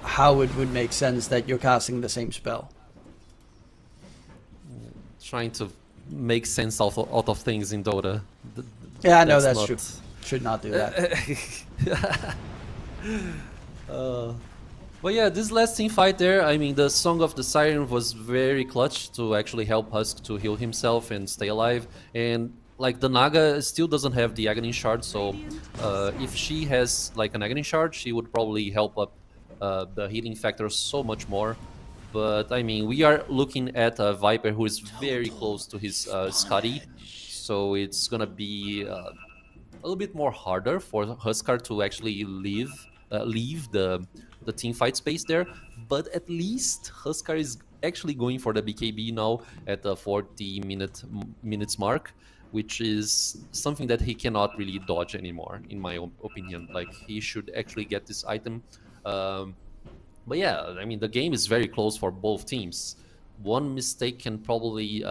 how it would make sense that you're casting the same spell. Trying to make sense out of things in Dota. Yeah, I know That's that's not- true. Should not do that. But yeah, this last team fight there, I mean, the Song of the Siren was very clutch to actually help Husk to heal himself and stay alive. And like the Naga still doesn't have the Aghanim Shard, so if she has like an Aghanim Shard, she would probably help up the healing factor so much more. But I mean, we are looking at a Viper who is very close to his Scotty, so it's gonna be a little bit more harder for Huskar to actually leave the team fight space there. But at least Huskar is actually going for the BKB now at the 40 minutes mark, which is something that he cannot really dodge anymore, in my own opinion. Like, he should actually get this item. But yeah, I mean, the game is very close for both teams. One mistake can probably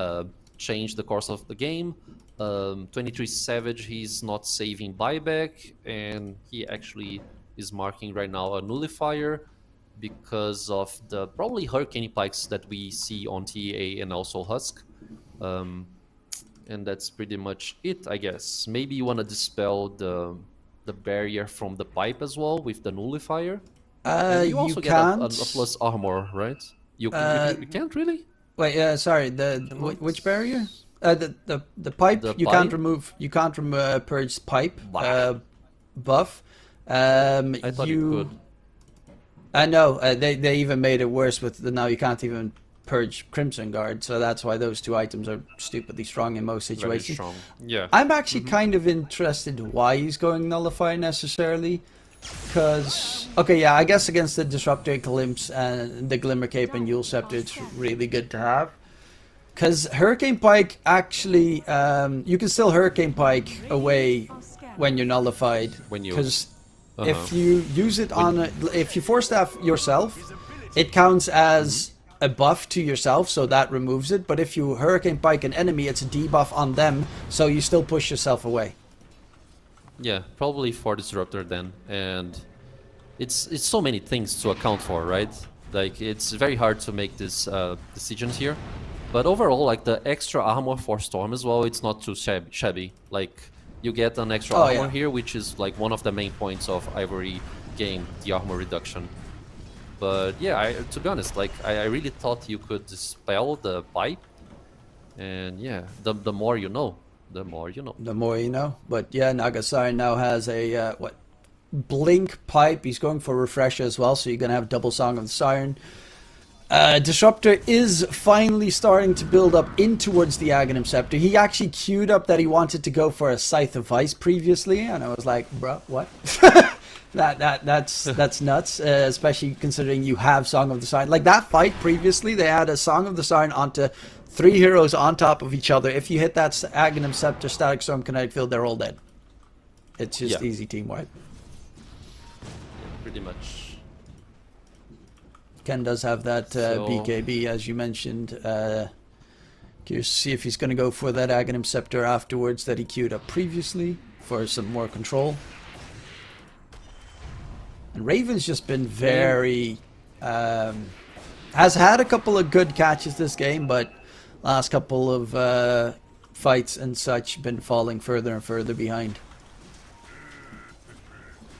change the course of the game. 23 Savage, he's not saving buyback, and he actually is marking right now a nullifier because of the probably Hurricane Pikes that we see on TA and also Husk. And that's pretty much it, I guess. Maybe you want to dispel the barrier from the pipe as well with the nullifier. And you also get a plus armor, right? You can't really? Wait, sorry. Which barrier? The pipe. The You pipe? can't remove. You can't purge pipe buff. I thought you could. I know. They even made it worse with the now you can't even purge Crimson Guard. So that's why those two items are stupidly strong in most Very situations. strong. Yeah. I'm actually kind of interested why he's going nullify necessarily. Because, okay, yeah, I guess against the Disruptor Glimpse and the Glimmer Cape and Yule Scepter, it's really good to have. Because Hurricane Pike actually, you can still Hurricane Pike away when you're nullified. When you- Because if you use it on, if you Force Staff yourself, it counts as a buff to yourself, so that removes it. But if you Hurricane Pike an enemy, it's a debuff on them, so you still push yourself away. Yeah, probably for Disruptor then. And it's so many things to account for, right? Like, it's very hard to make this decisions here. But overall, like, the extra armor for Storm as well, it's not too shabby. Like, you get an extra armor here, which is like one of the main points of Ivory game, the armor reduction. But yeah, to be honest, like, I really thought you could dispel the pipe. And yeah, the more you know. The more you know. The more you know. But yeah, Nagasari now has a, Blink Pipe. He's going for Refresher as well, so you're going to have double Song of the Siren. Disruptor is finally starting to build up in towards the Aghanim Scepter. He actually queued up that he wanted to go for a Scythe of Ice previously, and I was like, bro, what? That's nuts, especially considering you have Song of the Siren. Like, that fight previously, they had a Song of the Siren onto 3 heroes on top of each other. If you hit that Aghanim Scepter, Static Storm, Kinetic Field, they're all dead. It's just easy team wipe. Pretty much. Ken does have that BKB, as you mentioned. Curious to see if he's going to go for that Aghanim Scepter afterwards that he queued up previously for some more control. And Raven's just been very has had a couple of good catches this game, but last couple of fights and such been falling further and further behind.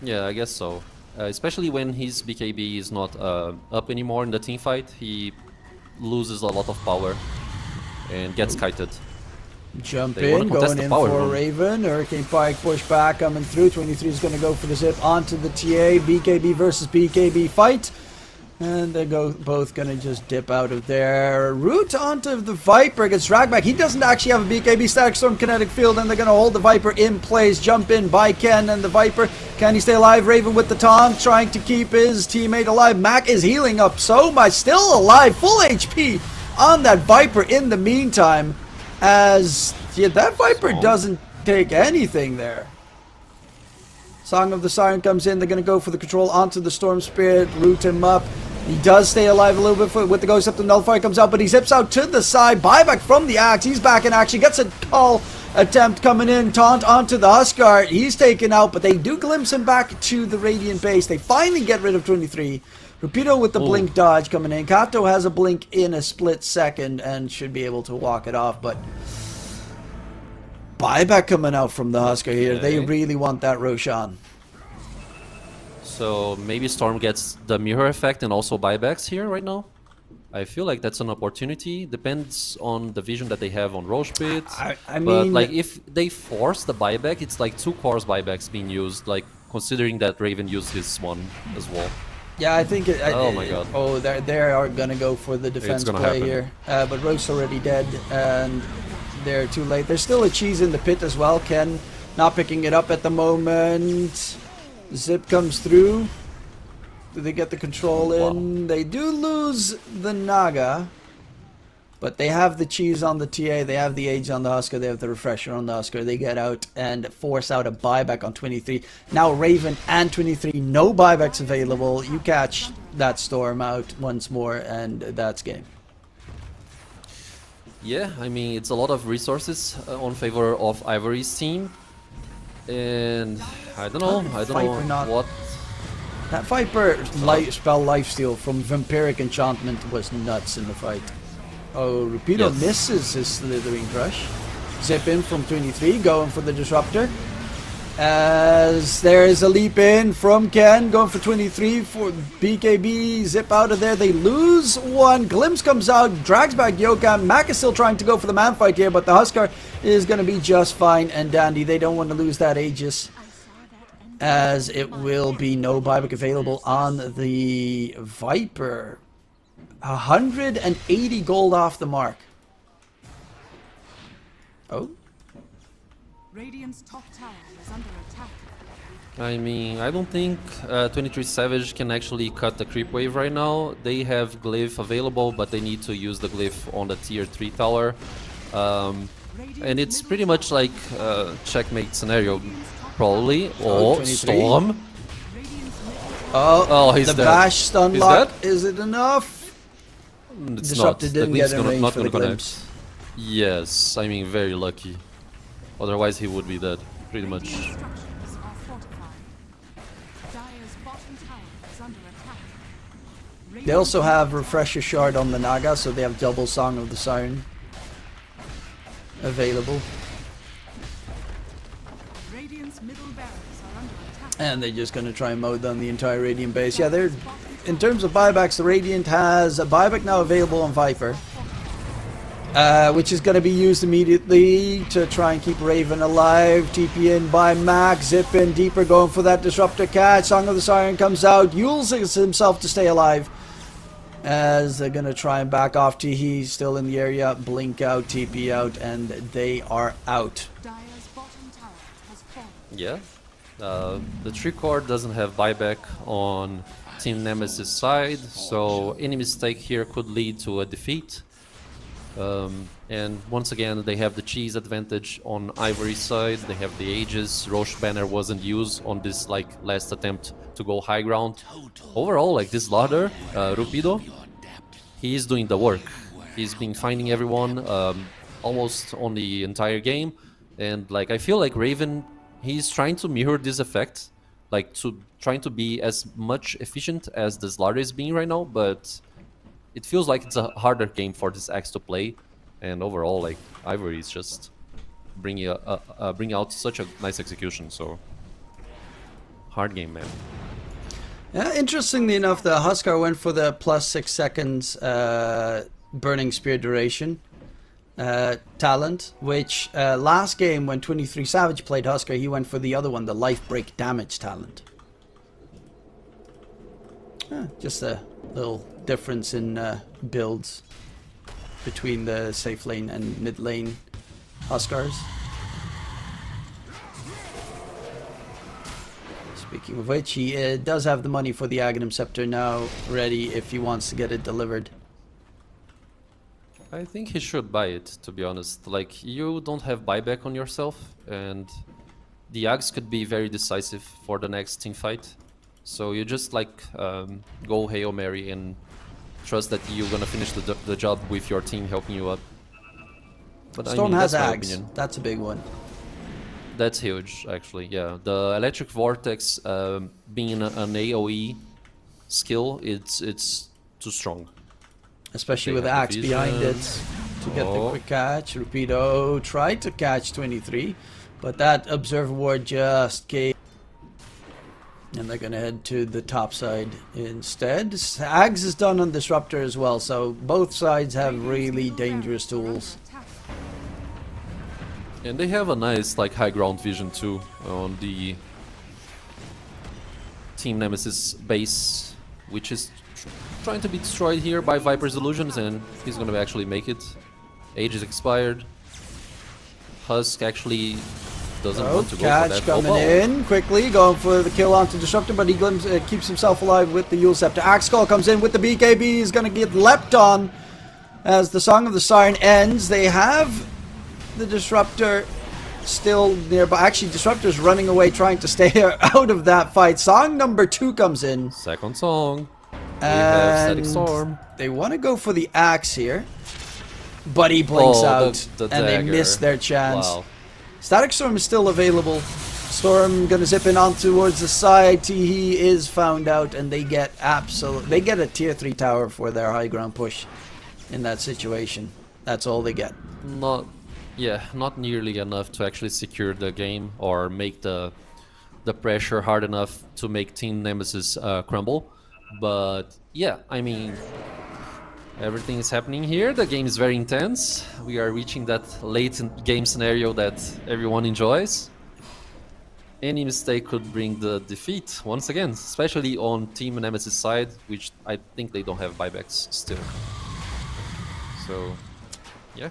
Yeah, I guess so. Especially when his BKB is not up anymore in the team fight, he loses a lot of power and gets kited. Jump They wanna in, contest going the in power for run. Hurricane Pike push back coming through. 23 is going to go for the zip onto the TA. BKB versus BKB fight. And they're both going to just dip out of there. Root onto the Viper, gets dragged back. He doesn't actually have a BKB static storm kinetic field, and they're going to hold the Viper in place. Jump in by Ken and the Viper. Can he stay alive? Raven with the taunt, trying to keep his teammate alive. Mac is healing up so much, still alive, full HP on that Viper in the meantime. As that Viper doesn't take anything there. Song of the Siren comes in. They're going to go for the control onto the Storm Spirit. Root him up. He does stay alive a little bit with the Ghost up. The Nullifier comes out, but he zips out to the side. Buyback from the Axe. He's back in action. Gets a call attempt coming in. Taunt onto the Huskar. He's taken out, but they do glimpse him back to the Radiant base. They finally get rid of 23. Rapido with the blink dodge coming in. Kato has a blink in a split second and should be able to walk it off, but buyback coming out from the Husker here. They really want that Roshan. So maybe Storm gets the mirror effect and also buybacks here right now. I feel like that's an opportunity. Depends on the vision that they have on Roche Pit. I but mean, like if they force the buyback, it's like 2 cores buybacks being used. Like considering that Raven used his one as well. yeah, I think Oh my god. Oh, they are gonna go for the defense gonna play happen. here. But Roche's already dead, and they're too late. There's still a cheese in the pit as well. Ken not picking it up at the moment. Zip comes through. Do they get the control in? They do lose the Naga. But they have the cheese on the TA, they have the age on the Husker, they have the refresher on the Husker. They get out and force out a buyback on 23. Now Raven and 23, no buybacks available. You catch that Storm out once more, and that's game. Yeah, I mean, it's a lot of resources on favor of Ivory's team. And I don't know what... That Viper spell lifesteal from Vampiric Enchantment was nuts in the fight. Oh, Rapido misses his Slithering Crush. Zip in from 23, going for the Disruptor. As there is a leap in from Ken, going for 23 for BKB. Zip out of there. They lose one. Glimpse comes out, drags back Yoka. Mac is still trying to go for the man fight here, but the Huskar is going to be just fine and dandy. They don't want to lose that Aegis, as it will be no buyback available on the Viper. 180 gold off the mark. Oh. Radiant's top tower is under attack. I mean, I don't think 23 Savage can actually cut the creep wave right now. They have Glyph available, but they need to use the Glyph on the tier 3 tower. And it's pretty much like checkmate scenario, probably. Oh, 23. Storm. Oh, he's the dead. bash stun He's lock. dead? Is it enough? It's Disrupted not. didn't The get Glyph's in range not for gonna the connect. glimpse. Yes, I mean, very lucky. Otherwise, he would be dead, pretty much. Structures are fortified. Dire's bottom tower is under attack. They also have Refresher Shard on the Naga, so they have double Song of the Siren available. Radiant's middle barracks are under attack. And they're just going to try and mow down the entire Radiant base. Yeah, they're... In terms of buybacks, the Radiant has a buyback now available on Viper. Which is going to be used immediately to try and keep Raven alive. TP in by Mac, zip in deeper, going for that Disruptor catch. Song of the Siren comes out, uses himself to stay alive. As they're going to try and back off. He's still in the area, blink out, TP out, and they are out. Dire's bottom tower has fallen. Yeah. The Tree Core doesn't have buyback on Team Nemesis side, so any mistake here could lead to a defeat. And once again, they have the cheese advantage on Ivory side. They have the Aegis. Roche banner wasn't used on this like last attempt to go high ground. Overall, like this ladder, Rupido, he is doing the work. He's been finding everyone almost on the entire game, and like I feel like Raven, he's trying to mirror this effect, like trying to be as much efficient as the Slardar is being right now, but it feels like it's a harder game for this Axe to play, and overall, like Ivory is just bringing out such a nice execution. So hard game, man. Yeah, interestingly enough, the Huskar went for the plus 6 seconds burning spear duration talent, which last game when 23 Savage played Huskar, he went for the other one, the life break damage talent. Just a little difference in builds between the safe lane and mid lane Huskars. Speaking of which, he does have the money for the Aghanim Scepter now ready if he wants to get it delivered. I think he should buy it, to be honest. Like, you don't have buyback on yourself, and the Axe could be very decisive for the next team fight. So you just like go Hail Mary and trust that you're gonna finish the job with your team helping you up. But Storm I mean, has that's my Axe. opinion. That's a big one. That's huge, actually. Yeah, the Electric Vortex being an AOE skill, it's too strong. Especially They with have Axe the behind it vision. to get the Oh. quick catch. Rapido tried to catch 23, but that Observer Ward just gave. And they're going to head to the top side instead. Axe is done on Disruptor as well, so both sides have really dangerous tools. And they have a nice like high ground vision too on the Team Nemesis base, which is trying to be destroyed here by Viper's illusions, and he's gonna actually make it. Age is expired. Husk actually doesn't want to go for Catch that. coming Oh, in quickly, going for the kill onto Disruptor, but he keeps himself alive with the Yule Scepter. Axe Skull comes in with the BKB, he's going to get leapt on as the Song of the Siren ends. They have the Disruptor still nearby. Actually, Disruptor's running away trying to stay out of that fight. Song number 2 comes in. second song. We have Static And Storm. they want to go for the Axe here, but he blinks Oh, out the and they dagger. miss their chance. Wow. Static Storm is still available. Storm gonna zip in on towards the side. Teehee is found out, and they get a tier 3 tower for their high ground push in that situation. That's all they get. Not nearly enough to actually secure the game or make the pressure hard enough to make Team Nemesis crumble. But yeah, I mean, everything is happening here. The game is very intense. We are reaching that late game scenario that everyone enjoys. Any mistake could bring the defeat once again, especially on Team Nemesis side, which I think they don't have buybacks still. So, yeah.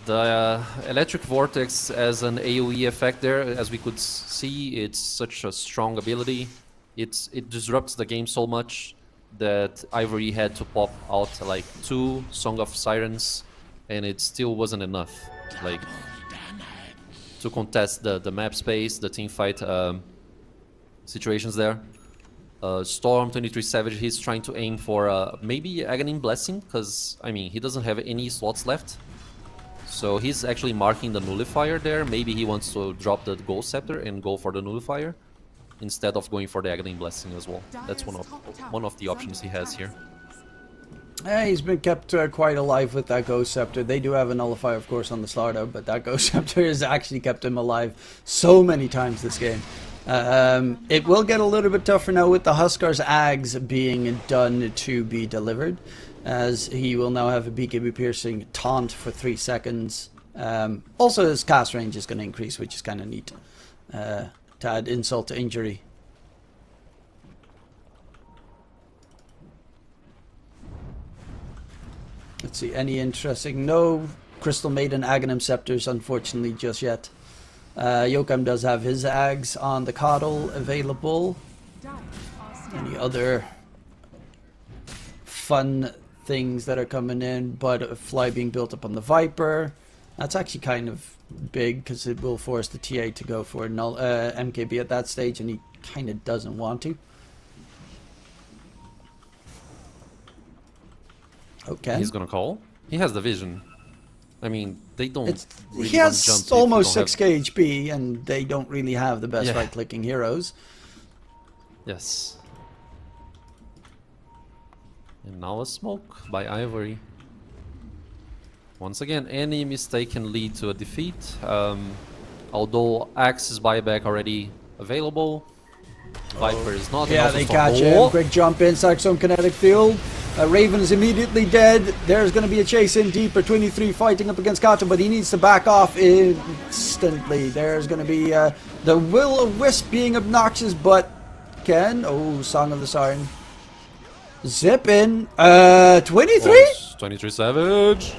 The Electric Vortex as an AoE effect there, as we could see, it's such a strong ability. It disrupts the game so much that Ivory had to pop out like 2 Song of Sirens, and it still wasn't enough, like, to contest the map space, the team fight situations there. Storm 23 Savage, he's trying to aim for maybe Aghanim Blessing, because I mean he doesn't have any slots left, so he's actually marking the Nullifier there. Maybe he wants to drop the Gold Scepter and go for the Nullifier instead of going for the Aghanim Blessing as well. That's one of the options he has here. He's been kept quite alive with that Ghost Scepter. They do have a Nullifier, of course, on the starter, but that Ghost Scepter has actually kept him alive so many times this game. It will get a little bit tougher now with the Huskar's Ags being done to be delivered, as he will now have a BKB piercing taunt for 3 seconds. Also, his cast range is going to increase, which is kind of neat. To add insult to injury. Let's see, any interesting? No Crystal Maiden Aghanim Scepters, unfortunately, just yet. Yokam does have his Ags on the Coddle available. Any other fun things that are coming in? Butterfly being built up on the Viper. That's actually kind of big because it will force the TA to go for MKB at that stage, and he kind of doesn't want to. Okay. He's gonna call. He has the vision. I mean, they don't. Really He wanna has jump if almost you don't 6k HP, and they don't really have the best Yeah. right-clicking heroes. Yes. And now a smoke by Ivory. Once again, any mistake can lead to a defeat. Although Axe's buyback already available, Viper is not. Yeah, and also they Storm- catch him. Quick jump in, Saxon kinetic field. Raven is immediately dead. There's going to be a chase in deeper. 23 fighting up against Kato, but he needs to back off instantly. There's going to be the Will-O-Wisp being obnoxious, but Ken. Oh, Song of the Siren. Zip in. 23? 23 Savage.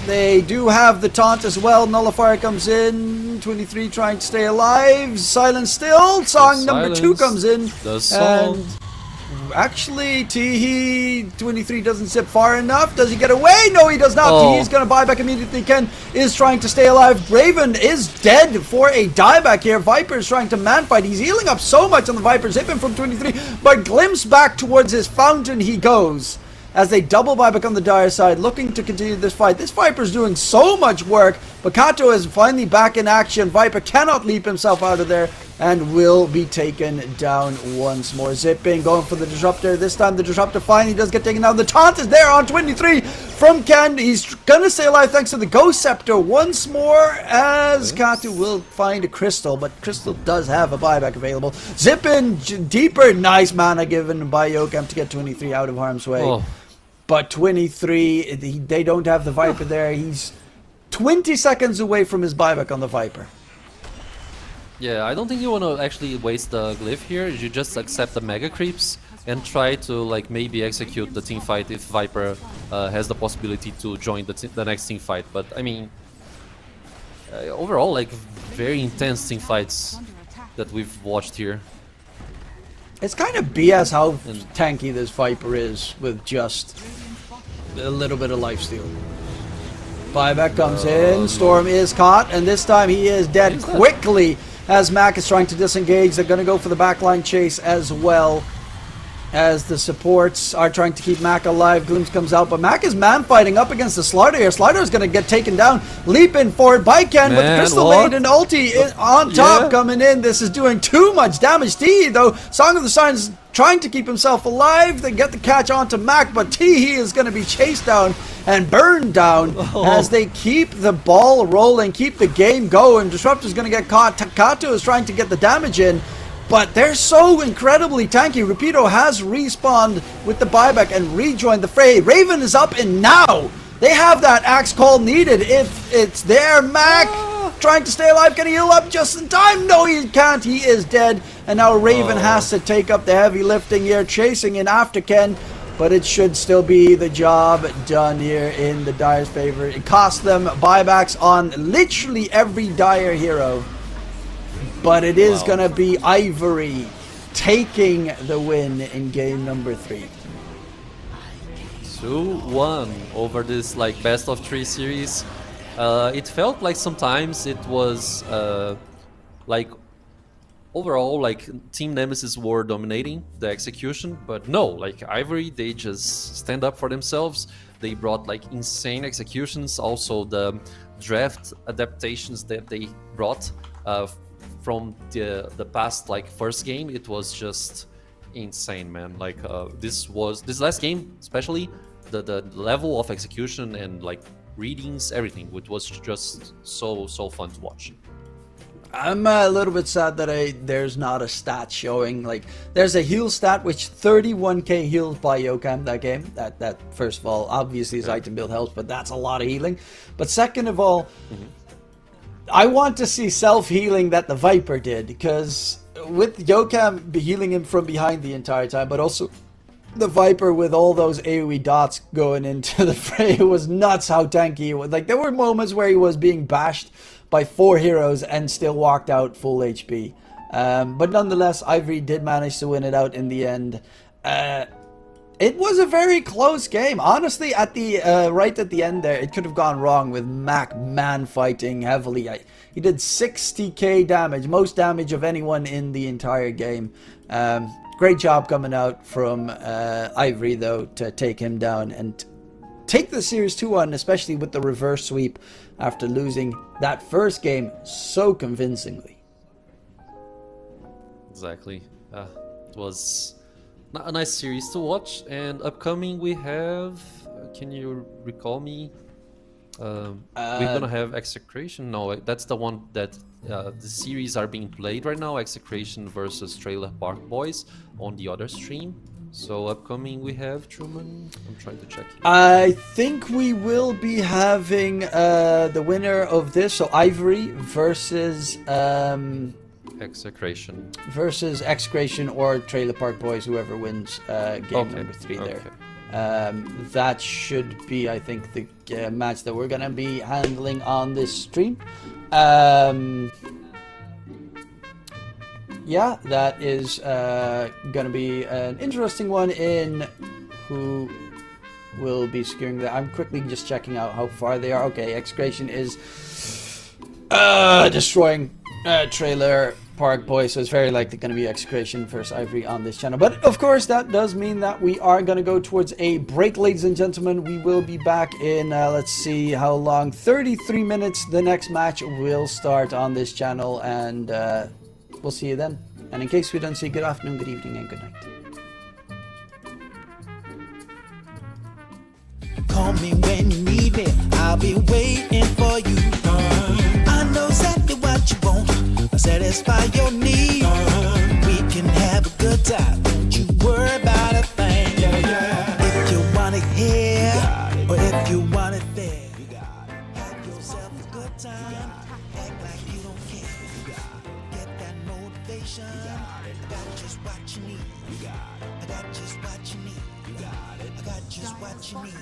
They do have the taunt as well. Nullifier comes in. 23 trying to stay alive. Silence still. Song number 2 comes in. The song. And actually, Teehee 23 doesn't zip far enough. Does he get away? No, he does not. Oh. Teehee's going to buy back immediately. Ken is trying to stay alive. Raven is dead for a dieback here. Viper is trying to man fight. He's healing up so much on the Viper. Zip him from 23. But glimpse back towards his fountain he goes. As they double buyback on the dire side, looking to continue this fight. This Viper's doing so much work, but Kato is finally back in action. Viper cannot leap himself out of there and will be taken down once more. Zipping, going for the Disruptor. This time the Disruptor finally does get taken down. The taunt is there on 23 from Ken. He's gonna stay alive thanks to the Ghost Scepter once more, as Kato will find a Crystal, but Crystal does have a buyback available. Zipping deeper. Nice mana given by Yokem to get 23 out of harm's way. Oh. But 23, they don't have the Viper there. He's 20 seconds away from his buyback on the Viper. Yeah, I don't think you want to actually waste the glyph here. You just accept the mega creeps and try to like maybe execute the team fight if Viper has the possibility to join the next team fight. But I mean, overall, like very intense team fights that we've watched here. It's kind of BS how tanky this Viper is with just a little bit of lifesteal. Buyback comes in, Storm is caught, and this time he is dead quickly as Mac is trying to disengage. They're going to go for the backline chase as well, as the supports are trying to keep Mac alive. Glimpse comes out, but Mac is man fighting up against the Slider here. Slider is going to get taken down. Leap in forward by Ken, but the Crystal Maiden ulti is on top coming in. This is doing too much damage. Teehee, though, Song of the Siren's trying to keep himself alive. They get the catch onto Mac, but Teehee is going to be chased down and burned down as they keep the ball rolling, keep the game going. Disruptor's going to get caught. Kato is trying to get the damage in, but they're so incredibly tanky. Rapido has respawned with the buyback and rejoined the fray. Raven is up, and now they have that axe call needed if it's there. Mac trying to stay alive. Can he heal up just in time? No, he can't. He is dead. And now Raven has to take up the heavy lifting here, chasing in after Ken. But it should still be the job done here in the Dire's favor. It cost them buybacks on literally every Dire hero. But it is going to be Ivory taking the win in game number 3. 2-1 over this like best of 3 series. It felt like sometimes it was like overall like Team Nemesis were dominating the execution, but no, like Ivory, they just stand up for themselves. They brought like insane executions. Also the draft adaptations that they brought from the past like first game, it was just insane, man. Like this last game, especially the level of execution and like readings, everything, it was just so fun to watch. I'm a little bit sad that there's not a stat showing. Like, there's a heal stat which 31k heals by Yokem that game. That first of all, obviously his item build helps, but that's a lot of healing. But second of all, I want to see self-healing that the Viper did, because with Yokem healing him from behind the entire time, but also the Viper with all those AoE dots going into the fray, it was nuts how tanky he was. Like, there were moments where he was being bashed by 4 heroes and still walked out full HP. But nonetheless, Ivory did manage to win it out in the end. It was a very close game. Honestly, at the right at the end there, it could have gone wrong with Mac man fighting heavily. He did 60k damage, most damage of anyone in the entire game. Great job coming out from Ivory, though, to take him down and take the series 2-1, especially with the reverse sweep after losing that first game so convincingly. Exactly. It was a nice series to watch. And upcoming we have, can you recall me? We're gonna have Execration. No, that's the one that the series are being played right now. Execration versus Trailer Park Boys on the other stream. So upcoming we have Truman. I'm trying to check here. I think we will be having the winner of this, so Ivory versus Execration. Execration or Trailer Park Boys, whoever wins game number 3 there. That should be, I think, the match that we're gonna be handling on this stream. Yeah, that is gonna be an interesting one in who will be securing that. I'm quickly just checking out how far they are. Okay, Execration is destroying Trailer Park Boys, so it's very likely going to be Execration versus Ivory on this channel. But of course, that does mean that we are going to go towards a break, ladies and gentlemen. We will be back in, let's see how long, 33 minutes. The next match will start on this channel, and we'll see you then. And in case we don't see, good afternoon, good evening, and good night. Call me when you need me, I'll be waiting for you. I know exactly what you want, satisfy your need. We can have a good time, don't you worry about a thing. If you want it here, or if you want it there, have yourself a good time. Act like you don't care. Get that motivation. I got just what you need. I got just what you need. I got just what you need.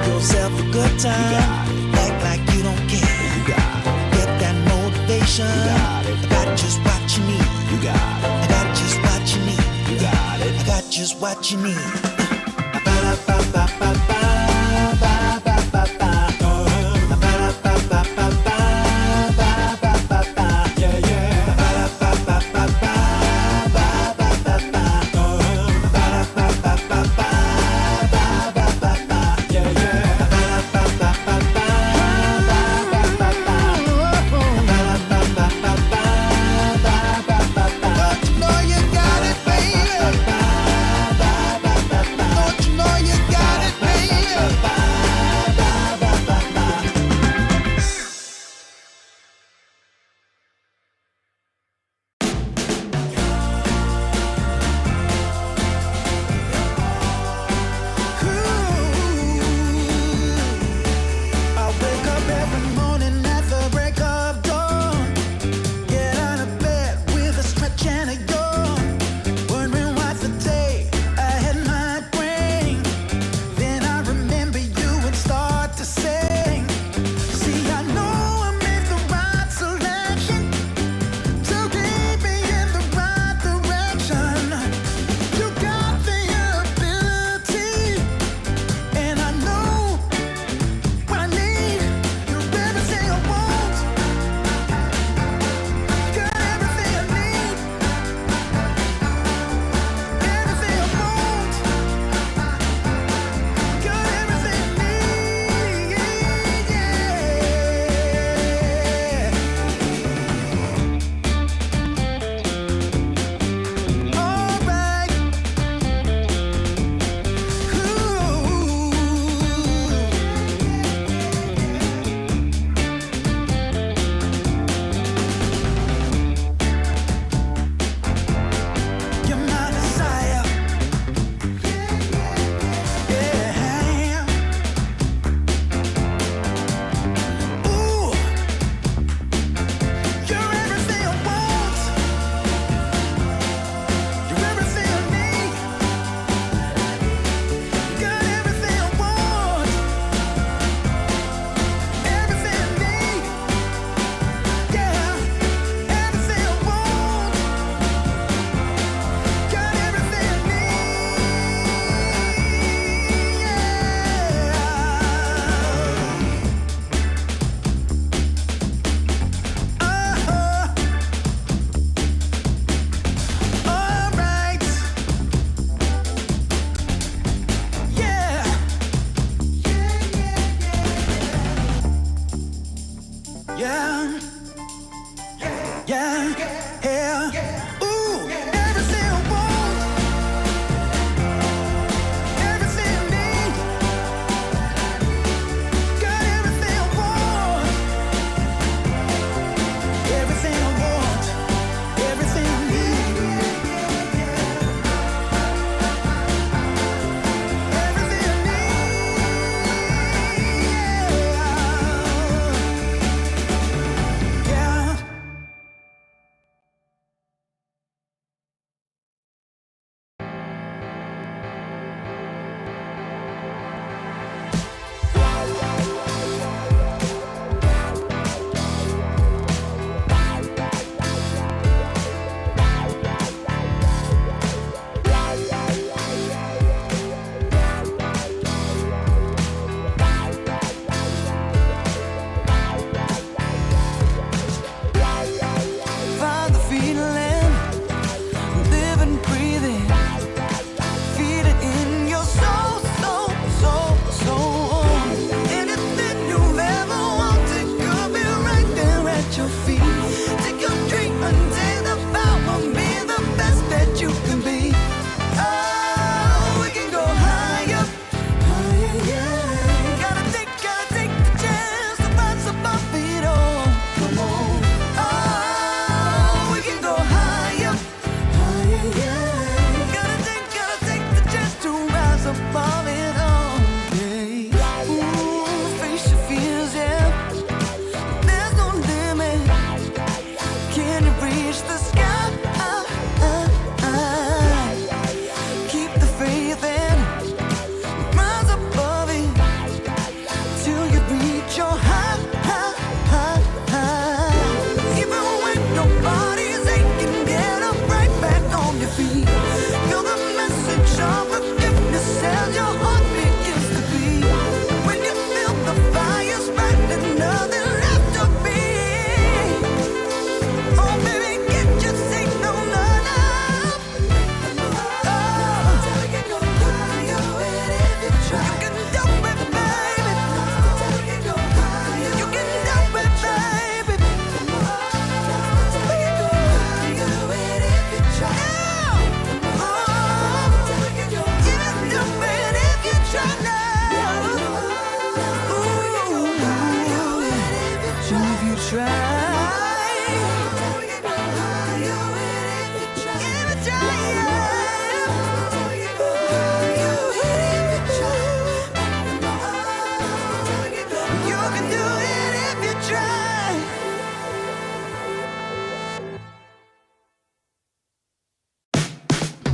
Yourself a good time. Act like you don't care. Get that motivation. I got just what you need. I got just what you need. I got just what you need. Baby.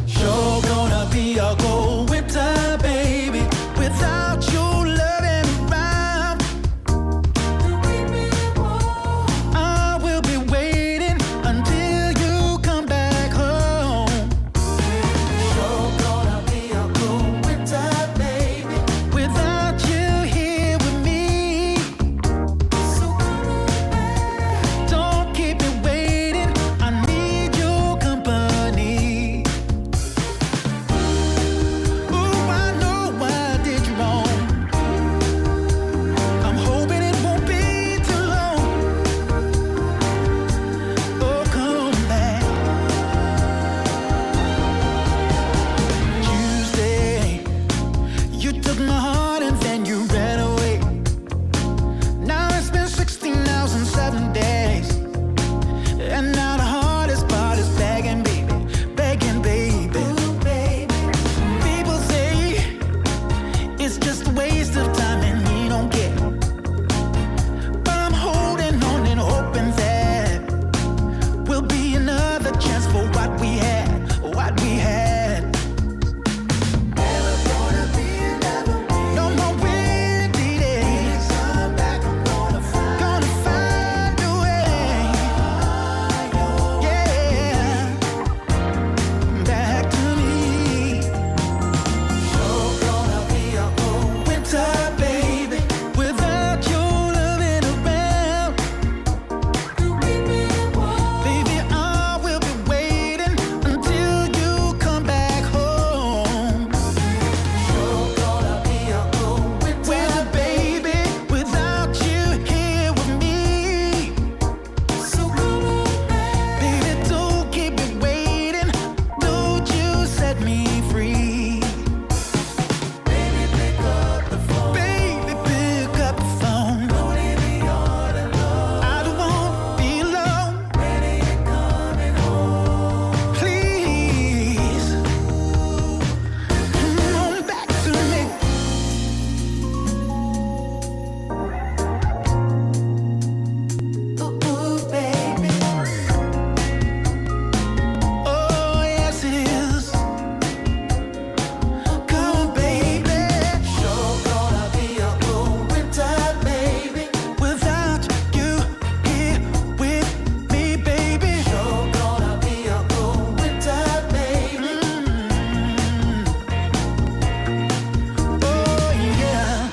Sure gonna be a cold winter, baby, without you loving around. I will be waiting until you come back home. Sure gonna be a cold winter, baby, without you here with me. Don't keep me waiting, I need your company. Ooh, I know I did you wrong. I'm hoping it won't be too long. Oh, come back. Tuesday, you took my heart and then you ran away. Now it's been 16 hours and 7 days. And now the hardest part is begging, baby, begging, baby. People say it's just a waste of time and we don't get. But I'm holding on and hoping that will be another chance for what we had, what we had. Never gonna be another way. No more windy days. Come back, I'm gonna find a way. Yeah, back to me. Sure gonna be a cold winter, baby, without your loving around. Baby, I will be waiting until you come back home. Sure gonna be a cold winter, baby, without you here with me. Baby, don't keep me waiting, don't you set me free. Baby, pick up the phone. Baby, pick up the phone. Don't leave me all alone. I don't want to be alone. When are you coming home? Please, come on back to me. Ooh, baby. Oh, yes it is. Come on, baby. Sure gonna be a cold winter, baby, without you here with me, baby. Sure gonna be a cold winter, baby. Oh, yeah.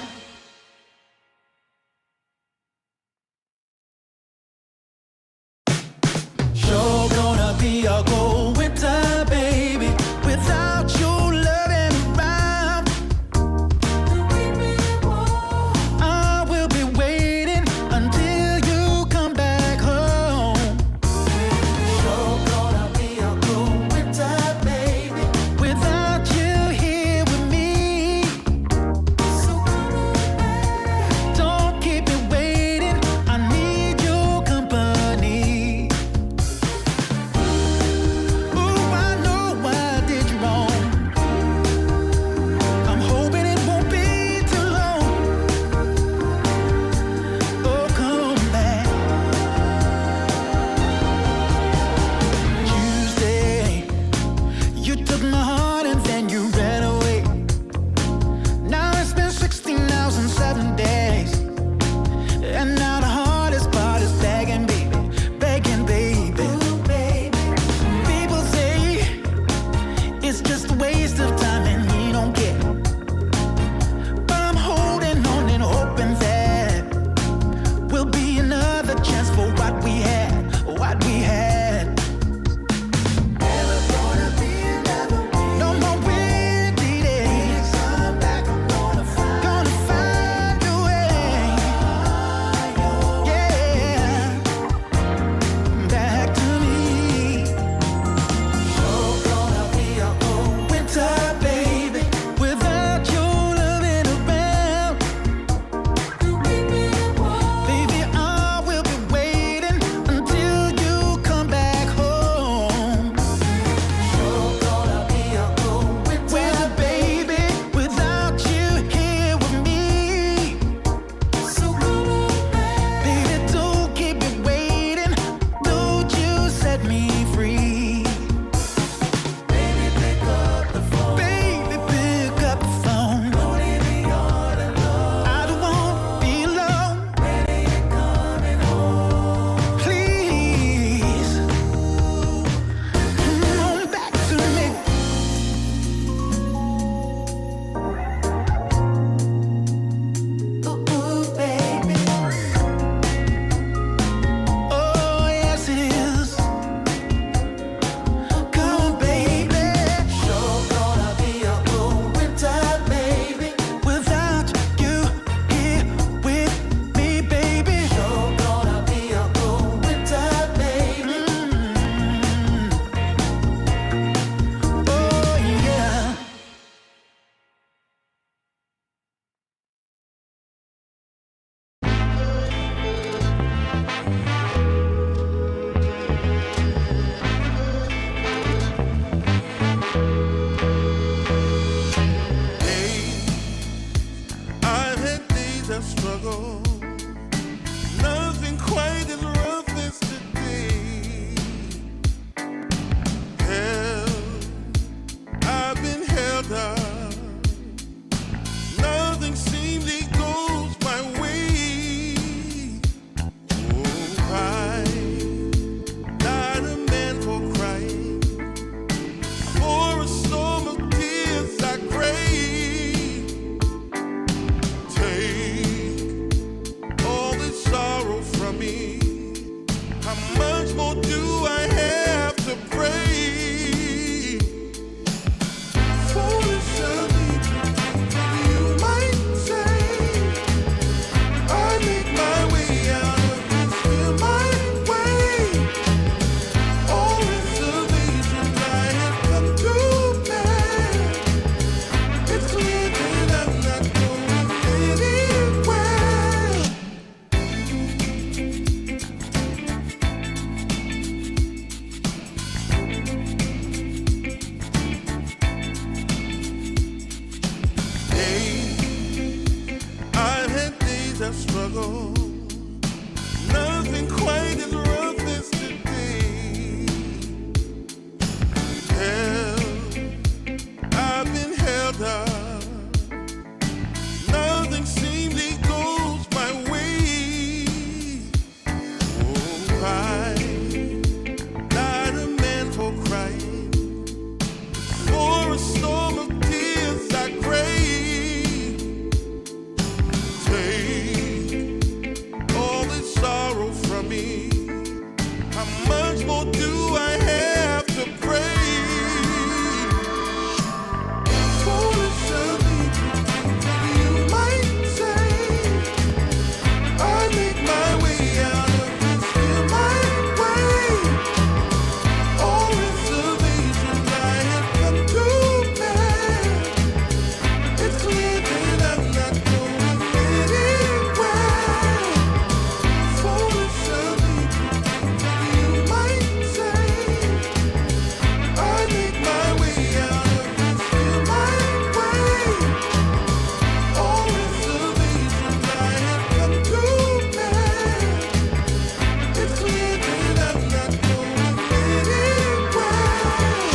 Sure gonna be a cold winter, baby, without your loving around. I will be waiting until you come back home. Sure gonna be a cold winter, baby, without you here with me. Don't keep me waiting, I need your company. Ooh, I know I did you wrong. I'm hoping it won't be too long. Oh, come back. Tuesday, you took my heart and then you ran away. Now it's been 16 hours and 7 days. And now the hardest part is begging, baby, begging, baby. People say it's just a waste of time and we don't get. But I'm holding on and hoping that will be another chance for what we had, what we had. Never gonna be another way. No more windy days. Come back, I'm gonna find a way. Yeah, back to me. Sure gonna be a cold winter. struggle. Nothing quite as rough as today. Held, I've been held up. Nothing seemingly goes my way. Oh, I'm not a man for crying. For a storm of tears I crave. Take all this sorrow from me. How much more do I have to pray? Foolish of me, you might say. I make my way out of this here my way. All reservations I have come to bear. It's clear that I'm not going anywhere. Foolish of me, you might say. I make my way out of this here my way. All reservations I have come to bear. It's clear that I'm not going anywhere.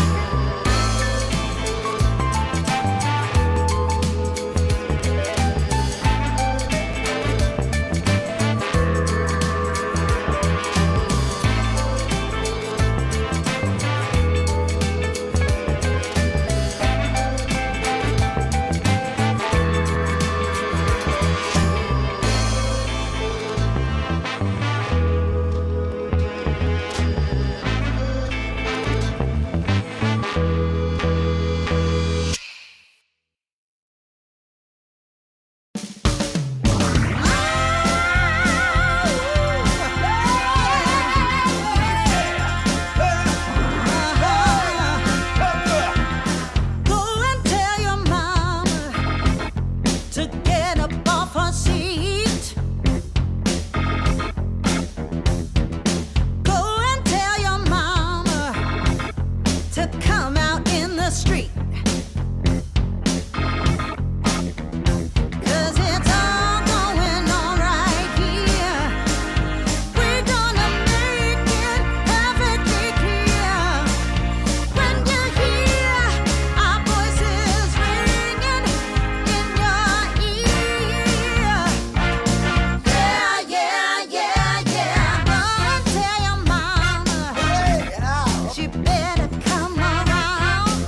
Go and tell your mama to get up off her seat. Go and tell your mama to come out in the street. 'Cause it's all going on right here. We're gonna make it perfectly clear. When you hear our voices ringing in your ear. Yeah, yeah, yeah, yeah. Go and tell your mama she better come around.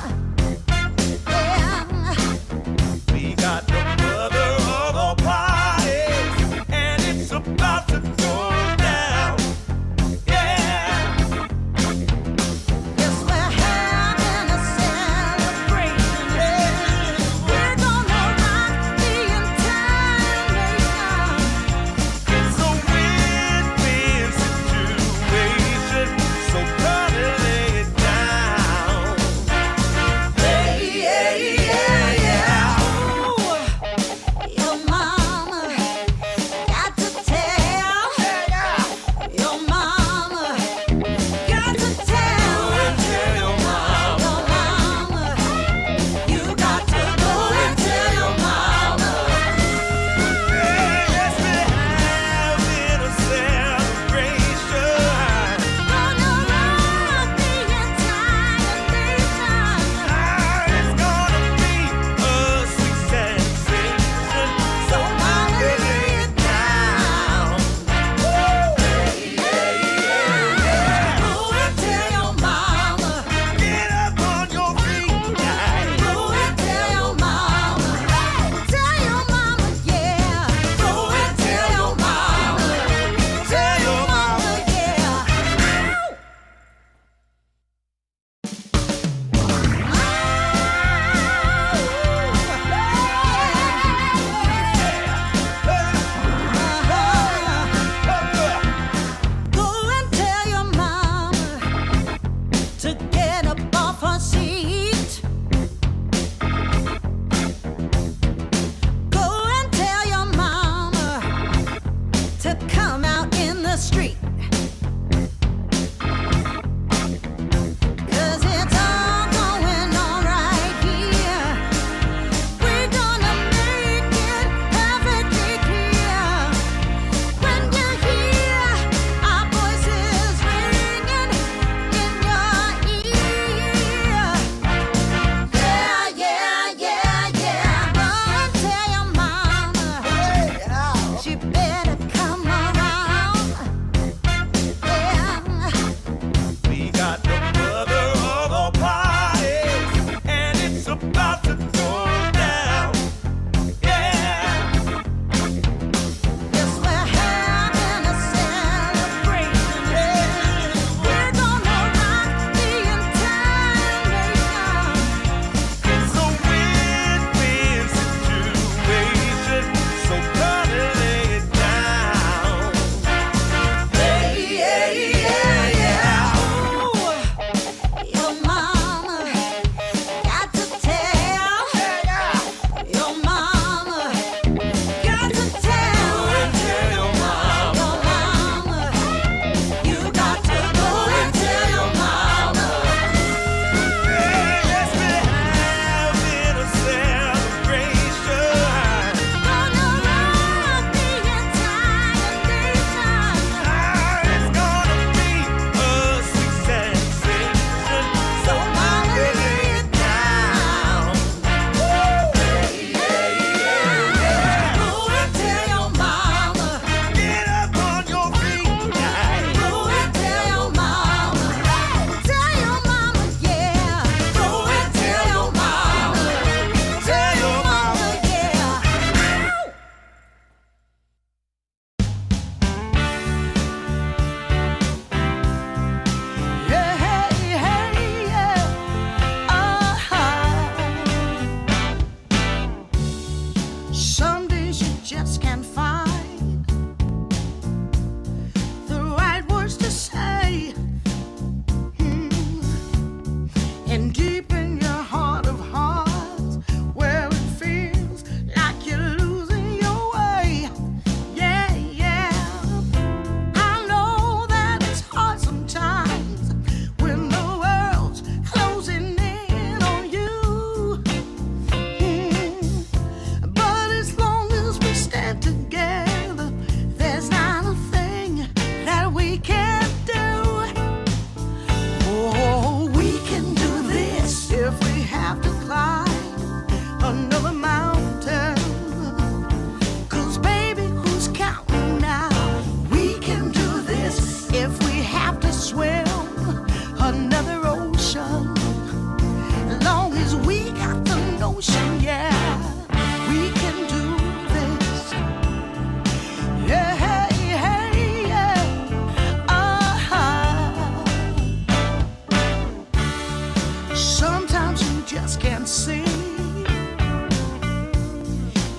see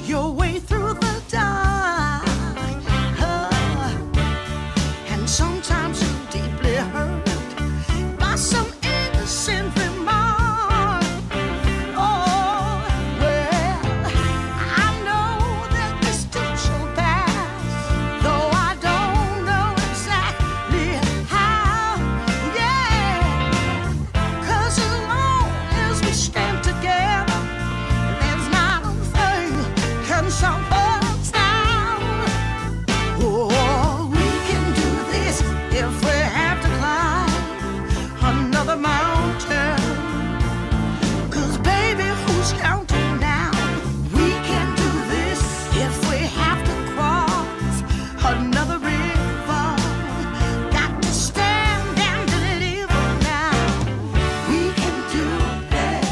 your way through the dark. And sometimes you're deeply hurt by some innocent remark. Oh, well, I know that this too shall pass, though I don't know exactly how. Yeah, 'cause as long as we stand together, there's not a thing can stop us now. Oh, we can do this if we have to climb another mountain. 'Cause baby, who's counting now? We can do this if we have to cross another river. Got to stand and deliver now. We can do this.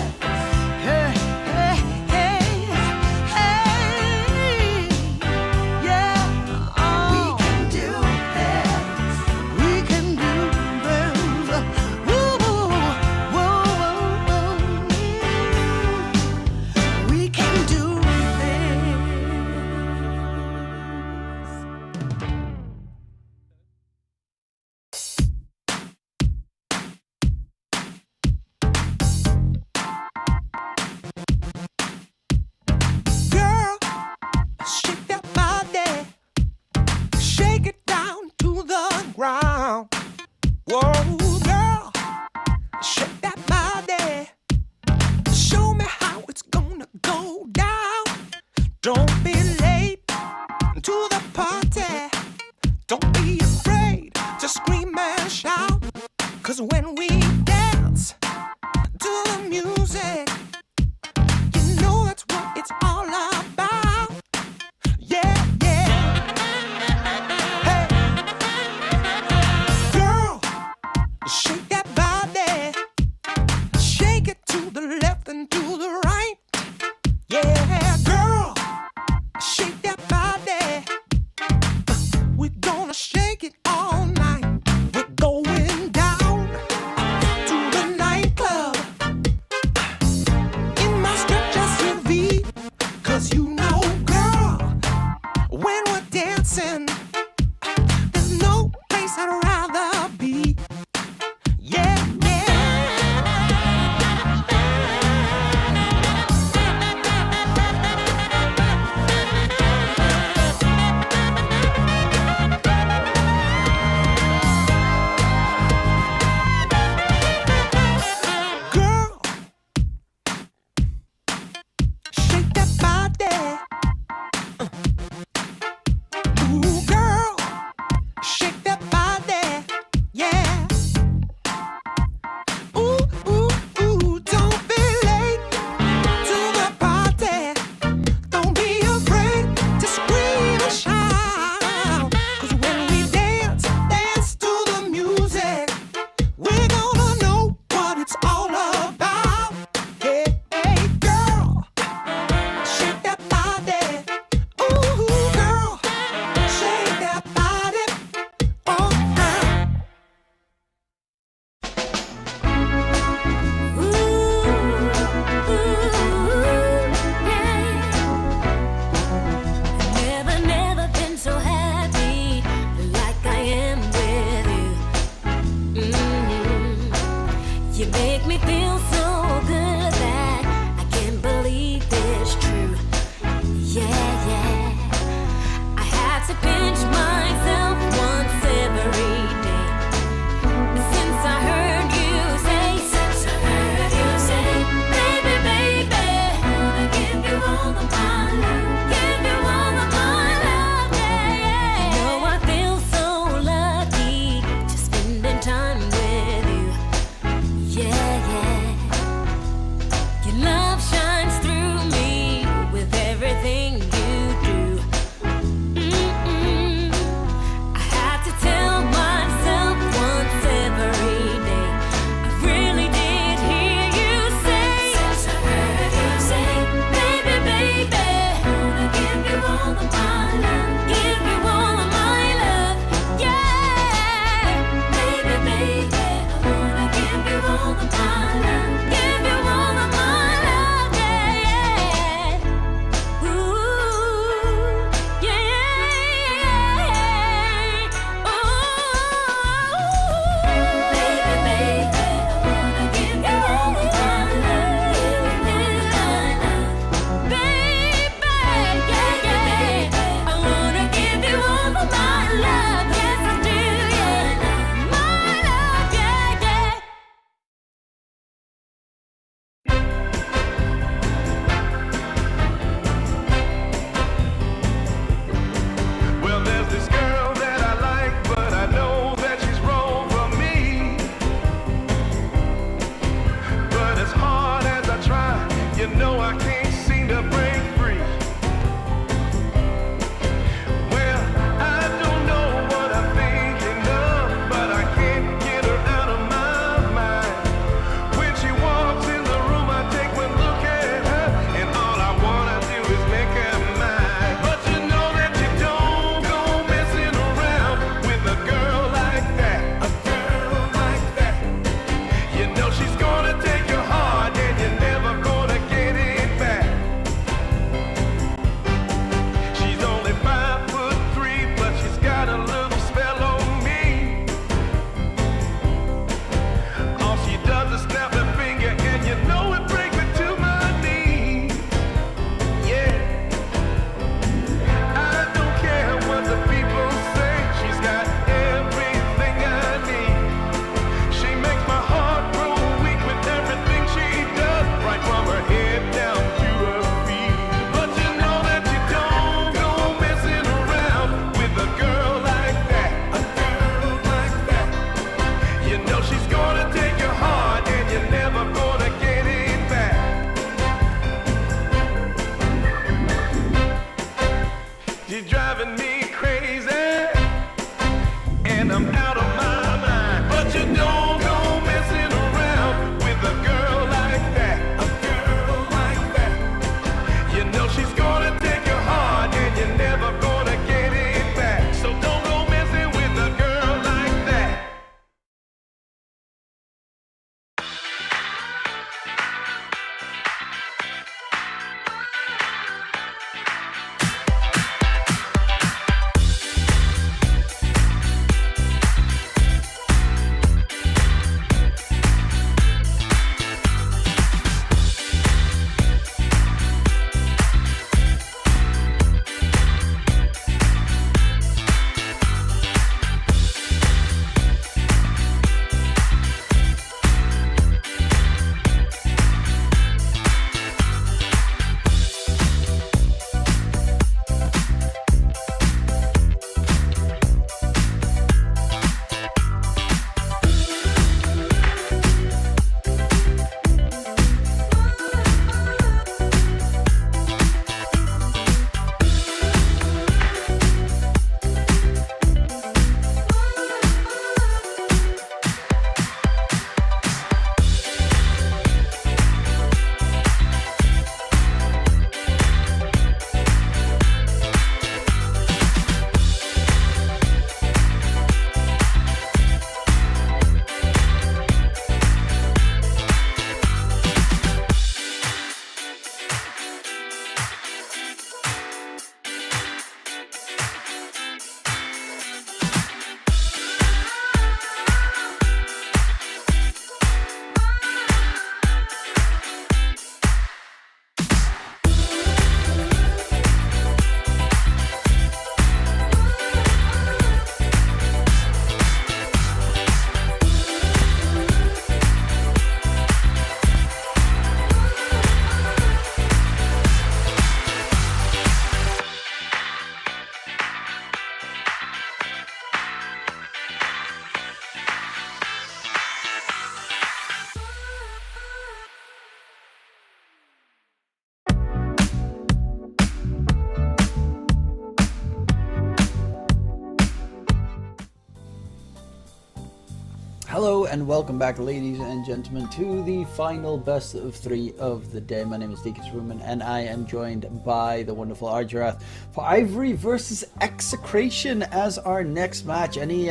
and welcome back, ladies and gentlemen, to the final best of 3 of the day. My name is Deacons Rumen, and I am joined by the wonderful Argerath for Ivory versus Execration as our next match. Any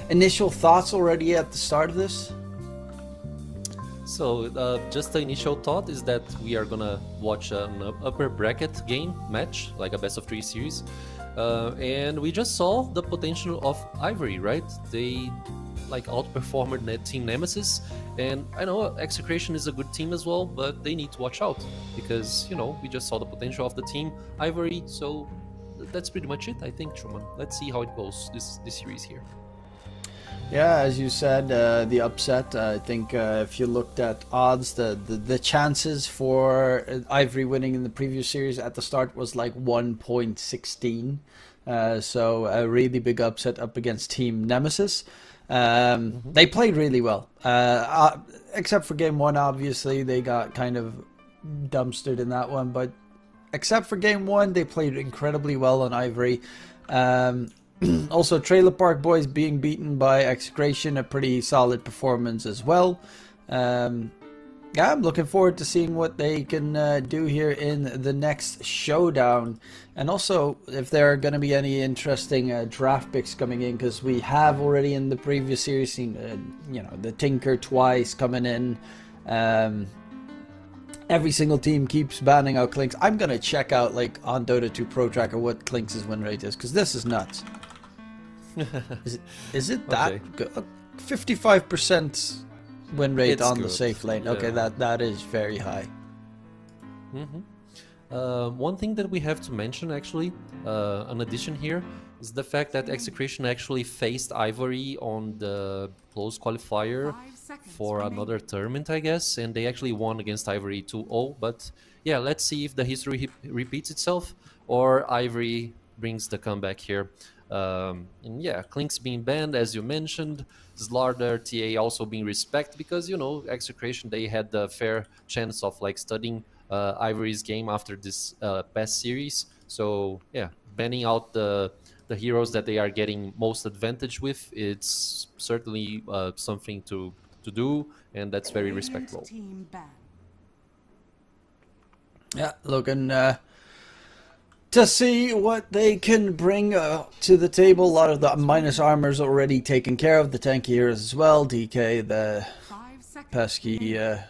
initial thoughts already at the start of this? So, just the initial thought is that we are gonna watch an upper bracket game match, like a best of 3 series. And we just saw the potential of Ivory, right? They like outperformed Team Nemesis, and I know Execration is a good team as well, but they need to watch out because, you know, we just saw the potential of the team Ivory. So that's pretty much it, I think, Truman. Let's see how it goes this series here. Yeah, as you said, the upset. I think if you looked at odds, the chances for Ivory winning in the previous series at the start was like 1.16. So a really big upset up against Team Nemesis. They played really well, except for game 1. Obviously, they got kind of dumpstered in that one. But except for game 1, they played incredibly well on Ivory. Also, Trailer Park Boys being beaten by Execration, a pretty solid performance as well. Yeah, I'm looking forward to seeing what they can do here in the next showdown. And also, if there are going to be any interesting draft picks coming in, because we have already in the previous series seen, you know, the Tinker twice coming in. Every single team keeps banning out Clinks. I'm going to check out, like, on Dota 2 Pro Tracker what Clinks' win rate is, because this is nuts. Is it that Okay. good? 55% win rate It's on the good. safe lane. Okay, Yeah. that is very high. One thing that we have to mention, actually, an addition here, is the fact that Execration actually faced Ivory on the close qualifier 5 seconds for remaining. another tournament, I guess, and they actually won against Ivory 2-0. But yeah, let's see if the history repeats itself or Ivory brings the comeback here. And yeah, Clinks being banned, as you mentioned, Slardar, TA also being respect because, you know, Execration, they had the fair chance of like studying Ivory's game after this past series. So yeah, banning out the heroes that they are getting most advantage with, it's certainly something to do, and that's very Radiant respectable. team ban. Yeah, looking to see what they can bring to the table. A lot of the minus armors already taken care of. The tanky heroes as well. DK, the 5 seconds pesky remaining.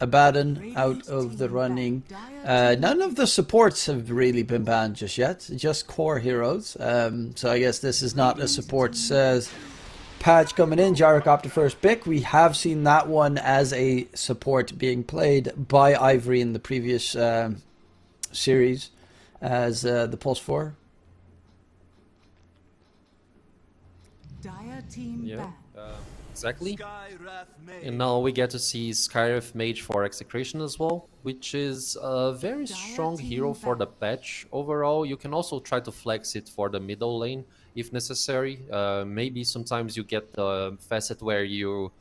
Abaddon out of the running. None of the supports have really been banned just yet. Just core heroes. So I guess this is not a supports patch coming in. Gyrocopter first pick. We have seen that one as a support being played by Ivory in the previous series as the Pulse 4. Dire team Yeah, ban. exactly. And now we get to see Skyref Mage for Execration as well, which is a very strong hero for the patch overall. You can also try to flex it for the middle lane if necessary. Maybe sometimes you get the facet where you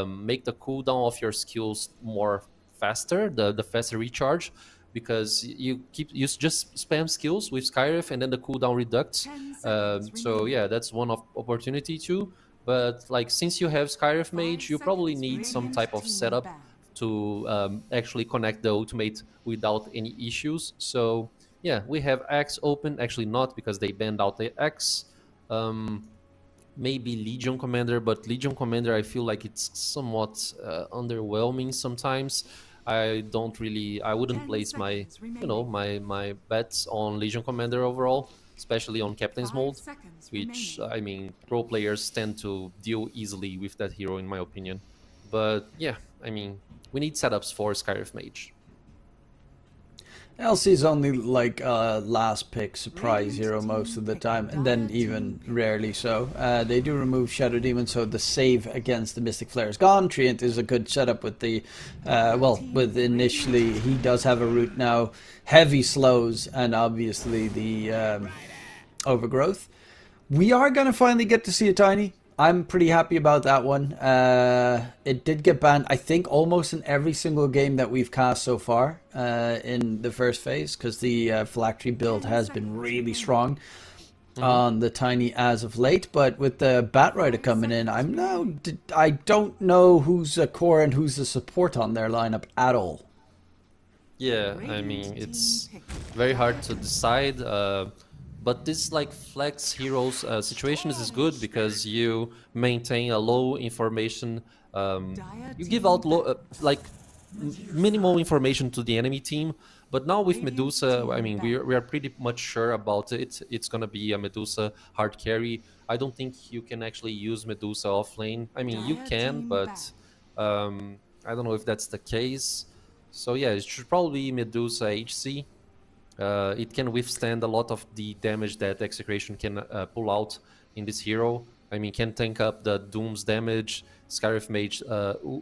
make the cooldown of your skills more faster, the faster recharge, because you just spam skills with Skyref and then the cooldown reducts. 10 seconds So remaining. yeah, that's one opportunity too. But like since you have Skyref Mage, you probably need some type of setup to actually connect the ultimate without any issues. So yeah, we have X open. Actually not, because they banned out the X. Maybe Legion Commander, but Legion Commander I feel like it's somewhat underwhelming sometimes. I wouldn't 10 place my, seconds you know, my bets on Legion Commander overall, especially on Captain's 5 mode, seconds which remaining. I mean, pro players tend to deal easily with that hero in my opinion. But yeah, I mean, we need setups for Skyref Mage. LC's only like last pick surprise hero most of the time, and then even rarely so. They do remove Shadow Demon, so the save against the Mystic Flare is gone. Treant is a good setup with the, with initially he does have a root now, heavy slows, and obviously the overgrowth. We are going to finally get to see a Tiny. I'm pretty happy about that one. It did get banned, I think, almost in every single game that we've cast so far in the first phase, because the Phylactery build has been really strong. on the Tiny as of late, but with the Batrider coming in, I don't know who's a core and who's a support on their lineup at all. Yeah, I mean, it's very hard to decide, but this like flex heroes situations is good because you maintain a low information, you give out minimal information to the enemy team. But now with Medusa, I mean, we are pretty much sure about it. It's gonna be a Medusa hard carry. I don't think you can actually use Medusa off lane. I mean, you can, but I don't know if that's the case. So yeah, it should probably be Medusa HC. It can withstand a lot of the damage that Execration can pull out in this hero. I mean, can tank up the Doom's damage, Scarif Mage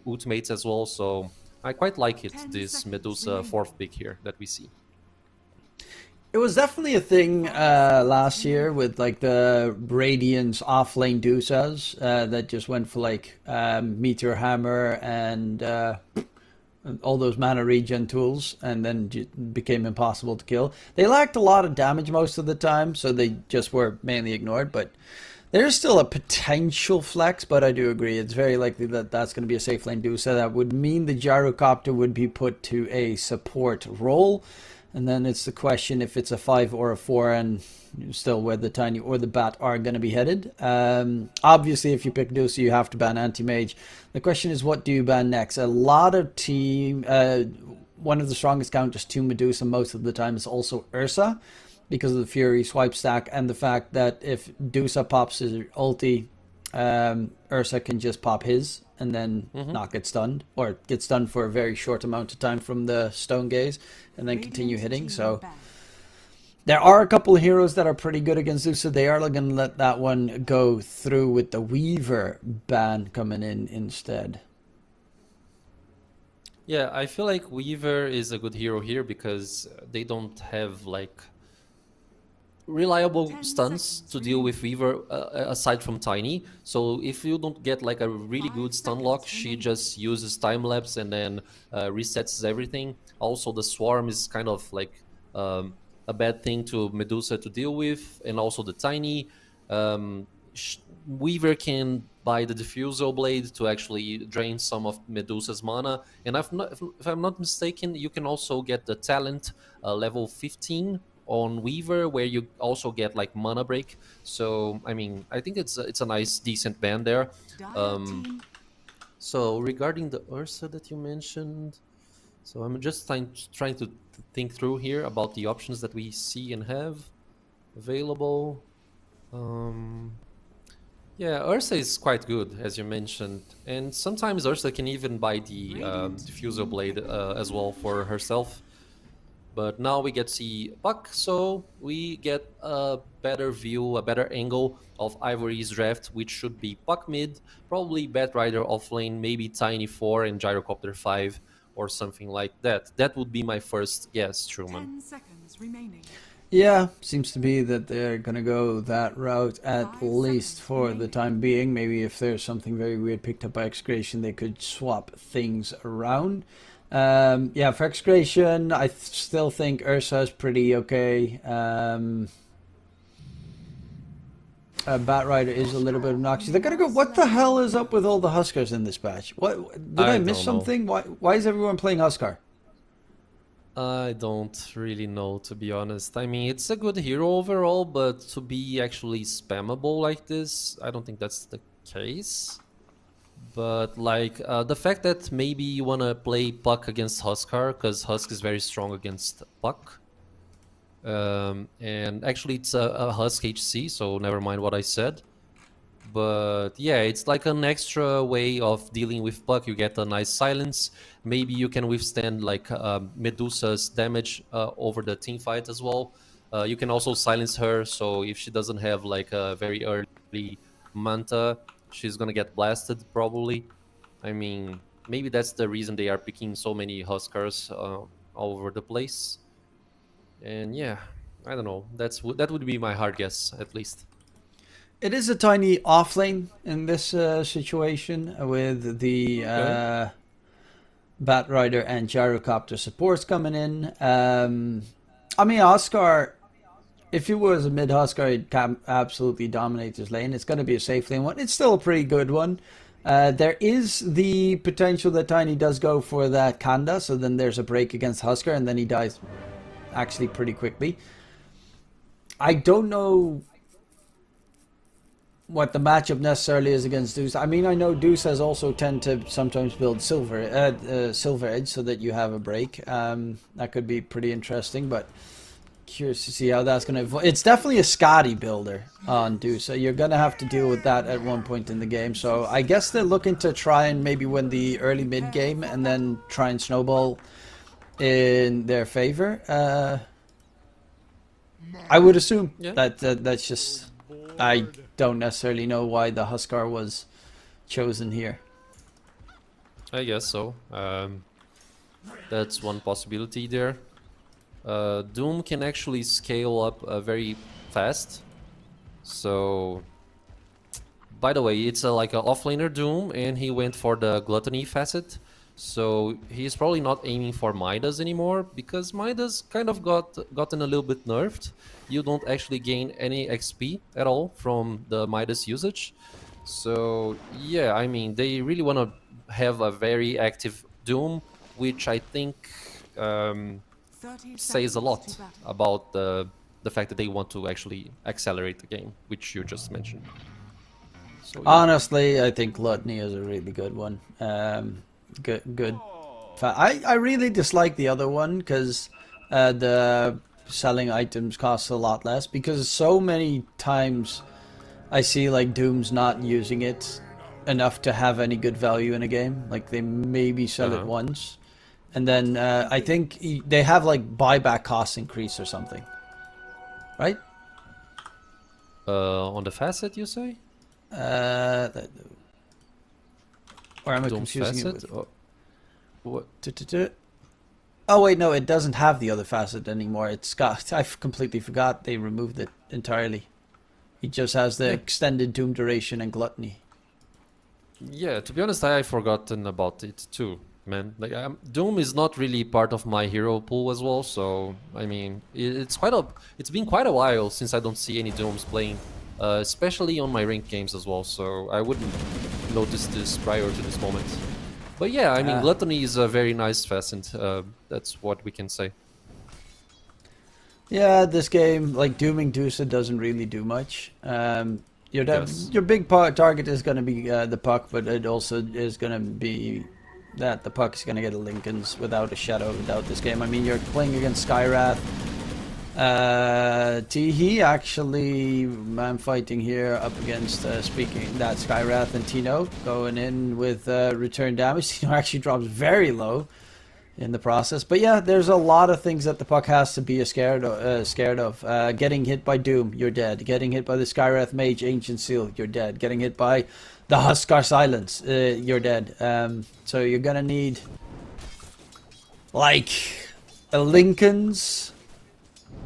ultimates as well. So I quite like it, this Medusa 4th pick here that we see. It was definitely a thing last year with like the Radiance offlane Dusas that just went for like Meteor Hammer and all those mana regen tools, and then became impossible to kill. They lacked a lot of damage most of the time, so they just were mainly ignored, but there's still a potential flex, but I do agree it's very likely that that's going to be a safe lane Dusa. That would mean the Gyrocopter would be put to a support role, and then it's the question if it's a 5 or a 4 and still where the Tiny or the Bat are going to be headed. Obviously, if you pick Dusa, you have to ban Anti-Mage. The question is, what do you ban next? A lot of one of the strongest counters to Medusa most of the time is also Ursa, because of the Fury swipe stack and the fact that if Dusa pops his ulti, Ursa can just pop his and then not get stunned, or get stunned for a very short amount of time from the Stone Gaze and then continue hitting. So there are a couple of heroes that are pretty good against Dusa. They are going to let that one go through with the Weaver ban coming in instead. Yeah, I feel like Weaver is a good hero here because they don't have like reliable stuns to deal with Weaver aside from Tiny. So if you don't get like a really good stun lock, she just uses time lapse and then resets everything. Also, the Swarm is kind of like a bad thing to Medusa to deal with, and also the Tiny. Weaver can buy the Diffusal Blade to actually drain some of Medusa's mana, and if I'm not mistaken, you can also get the talent level 15 on Weaver, where you also get like mana break. So I mean, I think it's a nice decent ban there. So regarding the Ursa that you mentioned, so I'm just trying to think through here about the options that we see and have available. Yeah, Ursa is quite good, as you mentioned, and sometimes Ursa can even buy the Diffusal Blade as well for herself. But now we get to see Puck, so we get a better view, a better angle of Ivory's draft, which should be Puck mid, probably Batrider offlane, maybe Tiny 4 and Gyrocopter 5, or something like that. That would be my first guess, Truman. 10 seconds remaining. Yeah, seems to be that they're going to go that route at least for the time being. Maybe if there's something very weird picked up by Execration, they could swap things around. Yeah, for Execration, I still think Ursa is pretty okay. Batrider is a little bit obnoxious. They're gonna go. What the hell is up with all the Huskars in this patch? What did I miss something? Why is everyone playing Huskar? I don't really know, to be honest. I mean, it's a good hero overall, but to be actually spammable like this, I don't think that's the case. But like the fact that maybe you wanna play Puck against Huskar, because Husk is very strong against Puck. And actually it's a Husk HC, so never mind what I said. But yeah, it's like an extra way of dealing with Puck. You get a nice silence. Maybe you can withstand like Medusa's damage over the team fight as well. You can also silence her, so if she doesn't have like a very early Manta, she's gonna get blasted probably. I mean, maybe that's the reason they are picking so many Huskars all over the place. And yeah, I don't know. That would be my hard guess, at least. It is a tiny offlane in this situation with the Batrider and Gyrocopter supports coming in. I mean, Oscar if he was a mid Huskar, he'd absolutely dominate his lane. It's going to be a safe lane one. It's still a pretty good one. There is the potential that Tiny does go for that Kanda, so then there's a break against Huskar, and then he dies actually pretty quickly. I don't know what the matchup necessarily is against Deuce. I mean, I know Deuce has also tend to sometimes build Silver Edge so that you have a break. That could be pretty interesting, but curious to see how that's going to evolve. It's definitely a Scotty builder on Deuce, so you're going to have to deal with that at one point in the game. So I guess they're looking to try and maybe win the early mid game and then try and snowball in their favor. I would assume that's just... I don't necessarily know why the Huskar was chosen here. I guess so. That's one possibility there. Doom can actually scale up very fast. So, by the way, it's like an offlaner Doom, and he went for the Gluttony facet. So he's probably not aiming for Midas anymore, because Midas kind of gotten a little bit nerfed. You don't actually gain any XP at all from the Midas usage. So yeah, I mean, they really want to have a very active Doom, which I think says a lot about the fact that they want to actually accelerate the game, which you just mentioned. So, yeah. Honestly, I think Gluttony is a really good one. Good. I really dislike the other one because the selling items costs a lot less, because so many times I see like Doom's not using it enough to have any good value in a game. Like they maybe sell it once, and then I think they have like buyback cost increase or something, right? On the facet, you say? Or am I Doom's confusing facet? it with... What? Oh wait, no, it doesn't have the other facet anymore. It's got... I completely forgot they removed it entirely. It just has the extended Doom duration and Gluttony. Yeah, to be honest, I've forgotten about it too, man. Like, Doom is not really part of my hero pool as well, so I mean, it's been quite a while since I don't see any Dooms playing, especially on my ranked games as well. So I wouldn't notice this prior to this moment. But yeah, I mean, Gluttony is a very nice facet. That's what we can say. Yeah, this game, like dooming Dusa, doesn't really do much. Your big target is going to be the puck, but it also is going to be that the puck is going to get a Lincolns without a shadow of a doubt this game. I mean, you're playing against Skyrath. He actually, man fighting here up against, speaking that Skyrath and Tino going in with return damage. Tino actually drops very low in the process. But yeah, there's a lot of things that the puck has to be scared of. Getting hit by Doom, you're dead. Getting hit by the Skyrath Mage Ancient Seal, you're dead. Getting hit by the Huskar Silence, you're dead. So you're gonna need like a Lincoln's,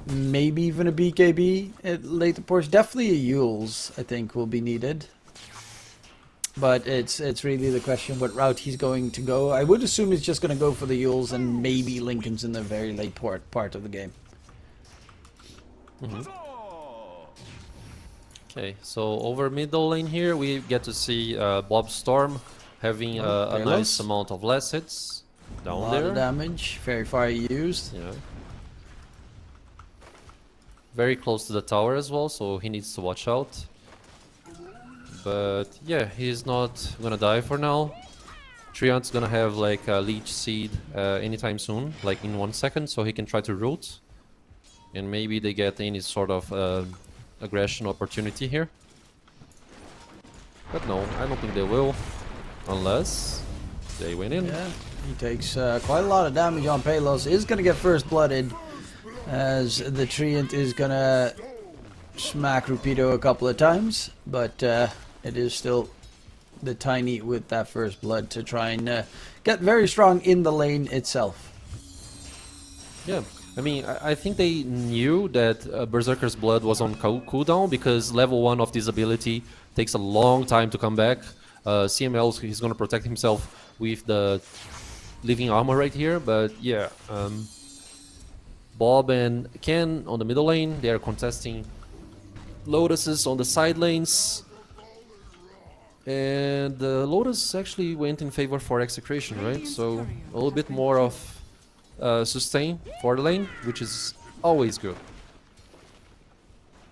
maybe even a BKB at later portion. Definitely a Yule's, I think, will be needed. But it's really the question what route he's going to go. I would assume he's just going to go for the Yules and maybe Lincoln's in the very late part of the game. Okay, so over middle lane here, we get to see Bob Storm having a nice amount of last hits down there. A lot of damage, very far used. Yeah. Very close to the tower as well, so he needs to watch out. But yeah, he's not gonna die for now. Treant's gonna have like a leech seed anytime soon, like in 1 second, so he can try to root. And maybe they get any sort of aggression opportunity here. But no, I don't think they will. Unless they win in. Yeah, he takes quite a lot of damage on Palos. Is gonna get first blooded, as the Treant is gonna smack Rupido a couple of times, but it is still the Tiny with that first blood to try and get very strong in the lane itself. Yeah, I mean, I think they knew that Berserker's Blood was on cooldown, because level 1 of this ability takes a long time to come back. CML, he's gonna protect himself with the living armor right here, but yeah, Bob and Ken on the middle lane. They are contesting Lotuses on the side lanes. And Lotus actually went in favor for Execration, right? So a little bit more of sustain for the lane, which is always good.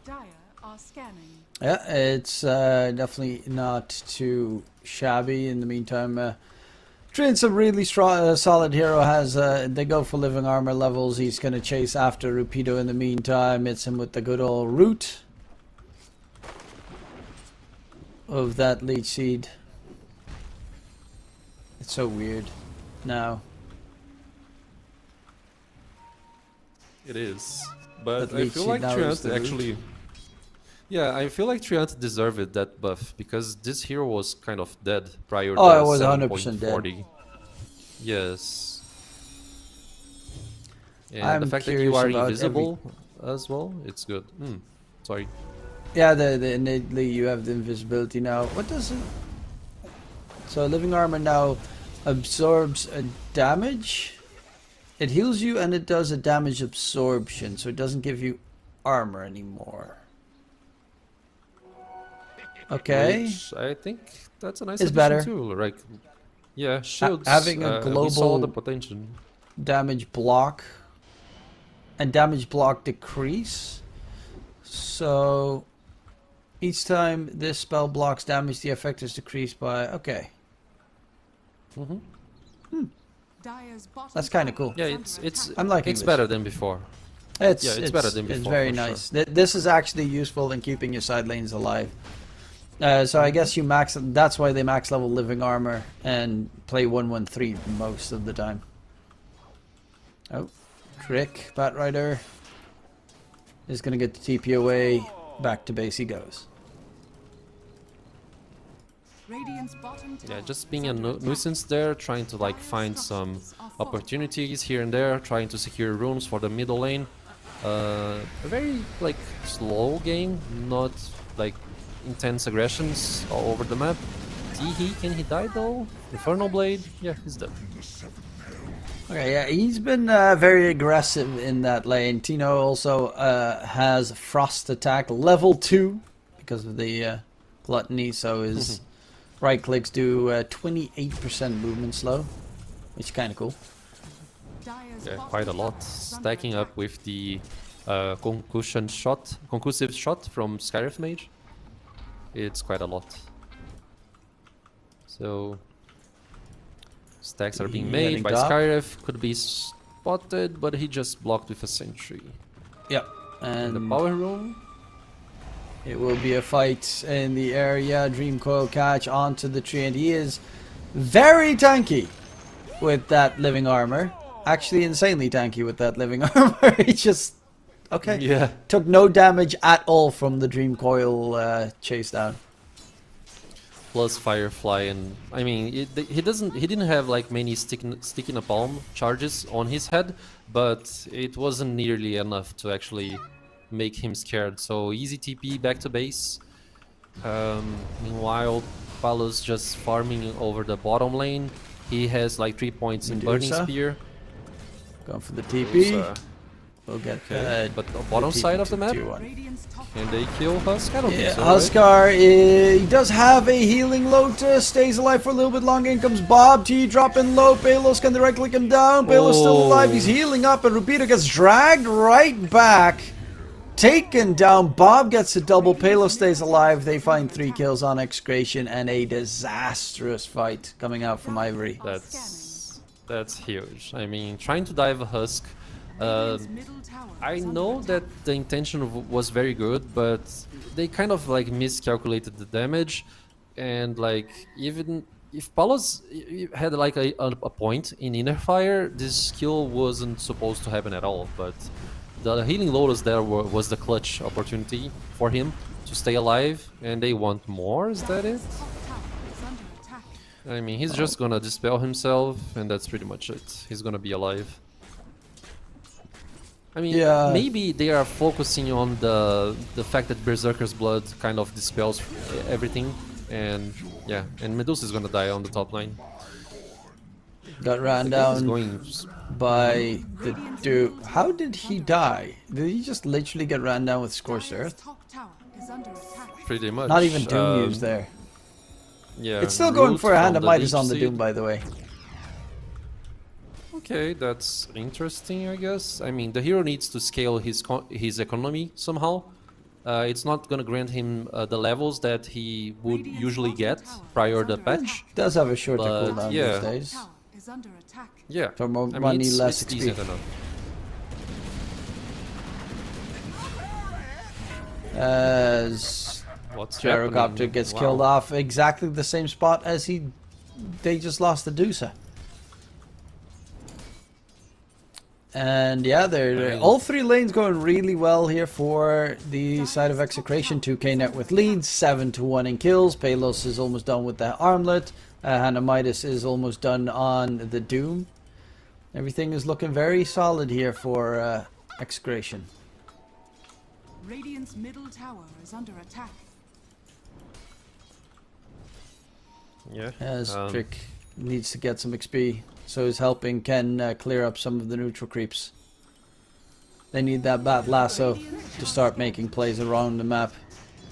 Dire are scanning. Yeah, it's definitely not too shabby. In the meantime, Trin's a really strong, solid hero. Has they go for living armor levels. He's gonna chase after Rupido in the meantime. Hits him with the good old root of that leech seed. It's so weird now. It is, but That I leech feel seed like now is Triant the root. actually. Yeah, I feel like Triant deserved that buff because this hero was kind of dead prior Oh, to it was 100% dead. 7.40. Yes. And I'm the fact that curious you are about invisible as well, it's good. Sorry. Yeah, the innately you have the invisibility now. What does it? So living armor now absorbs a damage. It heals you and it does a damage absorption, so it doesn't give you armor anymore. Okay. Which I think that's a nice It's addition better. too. Like, yeah, shields. having a we saw the global- potential. Damage block and damage block decrease. So each time this spell blocks damage, the effect is decreased by. Okay, Dire's bottom that's kind of tower cool. Yeah, is under it's attack. I'm liking it's this. better than before. It's better than It's before, very for sure. nice. This is actually useful in keeping your side lanes alive. So I guess you max. That's why they max level living armor and play 1-1-3 most of the time. Oh, trick Batrider is gonna get the TP away. Back to base he goes. Radiant's bottom Yeah, tower just is being a under attack. nuisance there, trying to like find some opportunities here and there, trying to secure rooms for the middle lane. A very like slow game, not like intense aggressions all over the map. Can he die though? Infernal Blade, yeah, he's dead. Okay, yeah, he's been very aggressive in that lane. Tino also has Frost Attack level 2 because of the gluttony, so his right clicks do 28% movement slow, which is kind of cool. Dire's Yeah, bottom quite a tower lot. is under Stacking up attack. with the concussive shot from Skyref Mage. It's quite a lot. So stacks are being made Heading by top. Skyref. Could be spotted, but he just blocked with a sentry. Yep, In the and power room. it will be a fight in the area. Dream Coil catch onto the tree, and he is very tanky with that living armor. Actually, insanely tanky with that living armor. He just okay. Yeah. Took no damage at all from the Dream Coil chase down. Plus Firefly, and I mean, he didn't have like many stick in a palm charges on his head, but it wasn't nearly enough to actually make him scared. So easy TP back to base. Meanwhile, Palos just farming over the bottom lane. He has like 3 points in Burning Medusa. Spear. Going for the TP. Medusa. We'll get Okay, but the bottom side of the map, Radiant's top and they kill Husk. I don't Yeah, think so, right? Huskar, he does have a healing Lotus, stays alive for a little bit longer. In comes Bob T, dropping low. Palos can direct click him down. Palos still alive, he's healing up, and Rupido gets dragged right back. Taken down. Bob gets a double. Palos stays alive. They find 3 kills on Execration and a disastrous fight coming out from Ivory. That's huge. I mean, trying to dive a Husk. Radiant's middle tower I is under know attack. that the intention was very good, but they kind of like miscalculated the damage, and like even if Palos had like a point in inner fire, this kill wasn't supposed to happen at all. But the healing Lotus there was the clutch opportunity for him to stay alive, and they want more. Is that it? Top tower is under attack. I mean, he's just gonna dispel himself, and that's pretty much it. He's gonna be alive. I mean, Yeah. maybe they are focusing on the fact that Berserker's blood kind of dispels everything, and yeah, and Medusa is gonna die on the top line. Got ran The game is down going by the dude. How did he die? Did he just literally get ran down with Scorched Dire's Earth? top tower is under attack. pretty much. Not even Doom used there. Yeah, It's still going root for a hand from of the Midas deep on the seed. Doom, by the way. Okay, that's interesting, I guess. I mean, the hero needs to scale his economy somehow. It's not gonna grant him the levels that he would usually get prior to the patch. Does have a shorter But, cooldown yeah. these days. Tower is under attack. Yeah, For more I mean, money, it's, less it's XP. decent enough. As What's Gyrocopter happening? gets Wow. killed off exactly the same spot as they just lost to Dusa. And yeah, they're all three lanes going really well here for the side of Execration. 2K net with leads, 7-1 in kills. Palos is almost done with the armlet. Hanamitis is almost done on the Doom. Everything is looking very solid here for Execration. Radiant's middle tower is under attack. Yeah. As Trick needs to get some XP, so he's helping Ken clear up some of the neutral creeps. They need that bat lasso to start making plays around the map.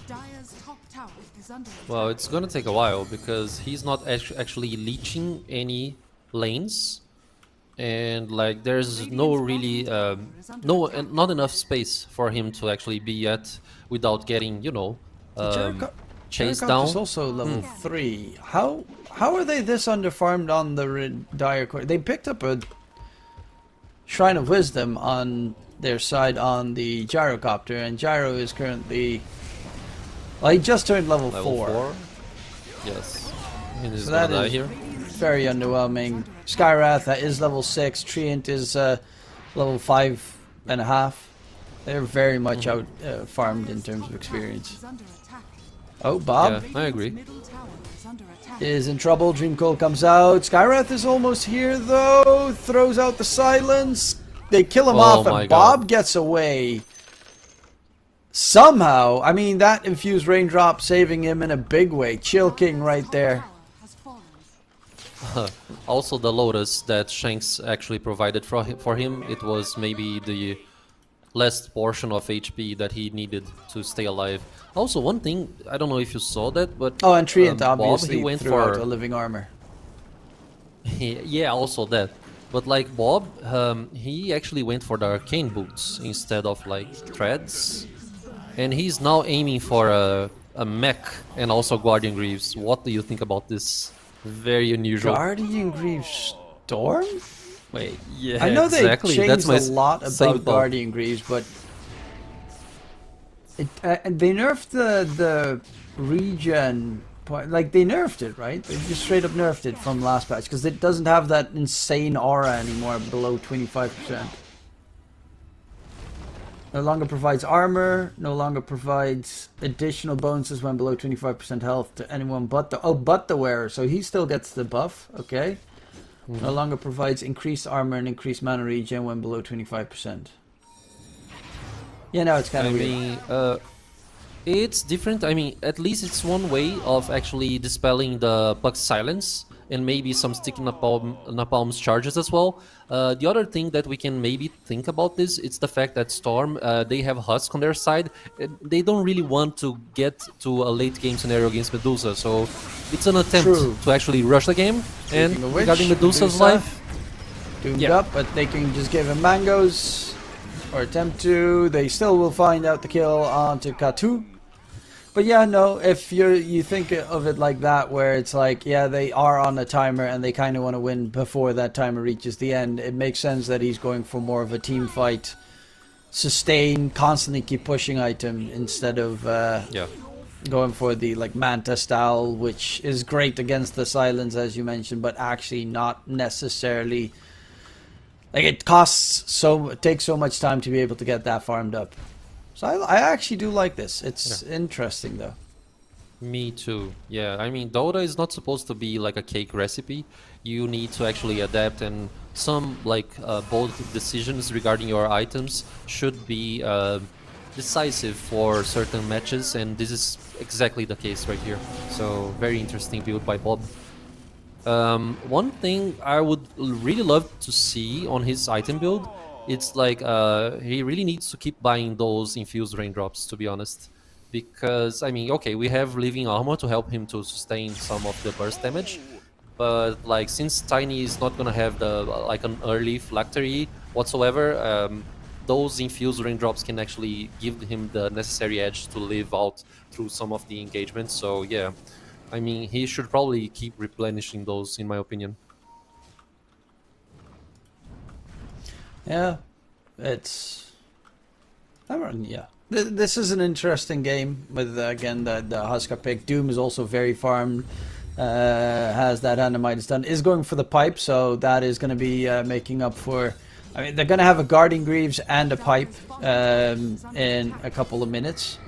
Dire's top tower is under attack. Well, it's gonna take a while because he's not actually leeching any lanes, and like there's no really not enough space for him to actually be at without getting chased down. Is also level 3. How are they this underfarmed on the Dire Core? They picked up a Shrine of Wisdom on their side on the Gyrocopter, and Gyro is currently... Well, he just turned level 4. Yes. And he's So gonna that die is here. very underwhelming. Skywrath is level 6, Treant is level 5.5. They're very much out farmed in terms of experience. Is under attack. Oh, Bob Yeah, I agree. Middle tower is under attack. is in trouble. Dream Cold comes out. Skywrath is almost here though. Throws out the silence. They kill him Oh off, my and God. Bob gets away. Somehow, I mean, that infused raindrop saving him in a big way. Chill King right there. Tower has fallen. Also, the Lotus that Shanks actually provided for him, it was maybe the last portion of HP that he needed to stay alive. Also, one thing, I don't know if you saw that, but Oh, and Treant Bob, obviously he went threw for out a living armor. yeah, also that. But like Bob, he actually went for the arcane boots instead of like threads, and he's now aiming for a mech and also Guardian Greaves. What do you think about this? Very unusual. Guardian Greaves Storm? Wait, Yeah, I know exactly. they That's changed my a lot same about thought. Guardian Greaves, but they nerfed the regen point. Like, they nerfed it, right? They just straight up nerfed it from last patch because it doesn't have that insane aura anymore below 25%. No longer provides armor, no longer provides additional bonuses when below 25% health to anyone but the wearer. So he still gets the buff, okay? No longer provides increased armor and increased mana regen when below 25%. Yeah, no, it's kind I of weird. mean, it's different. I mean, at least it's one way of actually dispelling the Puck's silence and maybe some sticky Napalm's charges as well. The other thing that we can maybe think about this, it's the fact that Storm, they have Husk on their side. They don't really want to get to a late game scenario against Medusa, so it's an attempt True. to actually rush the game. And Speaking of which, regarding Medusa's Medusa life, doomed yeah. up, but they can just give him mangoes or attempt to. They still will find out the kill onto Katu. But yeah, no, if you think of it like that, where it's like, yeah, they are on a timer and they kind of want to win before that timer reaches the end, it makes sense that he's going for more of a team fight, sustain, constantly keep pushing item instead of yeah. going for the like Manta style, which is great against the silence as you mentioned, but actually not necessarily. Like, it takes so much time to be able to get that farmed up. So I actually do like this. It's interesting though. Me too. Yeah, I mean, Dota is not supposed to be like a cake recipe. You need to actually adapt, and some like bold decisions regarding your items should be decisive for certain matches, and this is exactly the case right here. So very interesting build by Bob. One thing I would really love to see on his item build, it's like he really needs to keep buying those infused raindrops, to be honest. Because, I mean, okay, we have living armor to help him to sustain some of the burst damage, but like since Tiny is not gonna have the like an early phylactery whatsoever, those infused raindrops can actually give him the necessary edge to live out through some of the engagements. So yeah, I mean, he should probably keep replenishing those, in my opinion. Yeah, it's. I mean, yeah. This is an interesting game with again the Huskar pick. Doom is also very farmed. Has that Animite done. Is going for the pipe, so that is going to be making up for. I mean, they're going to have a Guarding Greaves and a pipe in a couple of minutes.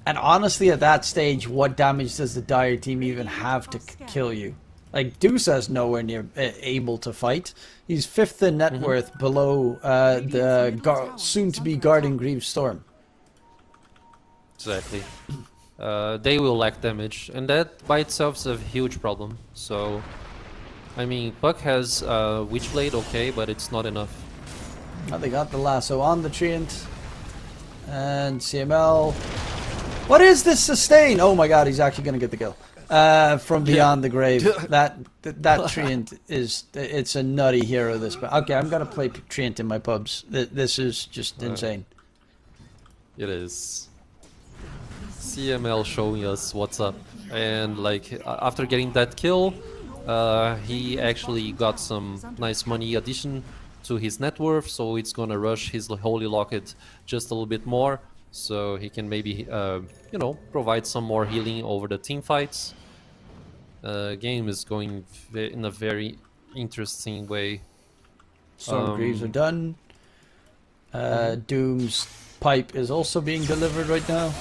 And honestly, at that stage, what damage does the Dire team even have to kill you? Like, Dusa's nowhere near able to fight. He's 5th in net worth below the soon-to-be Guarding Greaves Storm. Exactly. They will lack damage, and that by itself is a huge problem. So, I mean, Puck has Witchblade, okay, but it's not enough. Oh, they got the lasso on the Treant. And CML. What is this sustain? Oh my god, he's actually going to get the kill. From beyond the grave. That Treant is, it's a nutty hero this. Okay, I'm going to play Treant in my pubs. This is just insane. It is. CML showing us what's up. And like, after getting that kill, he actually got some nice money addition to his net worth, so it's gonna rush his Holy Locket just a little bit more, so he can maybe, you know, provide some more healing over the team fights. Game is going in a very interesting way. Storm Greaves are done. Doom's pipe is also being delivered right now.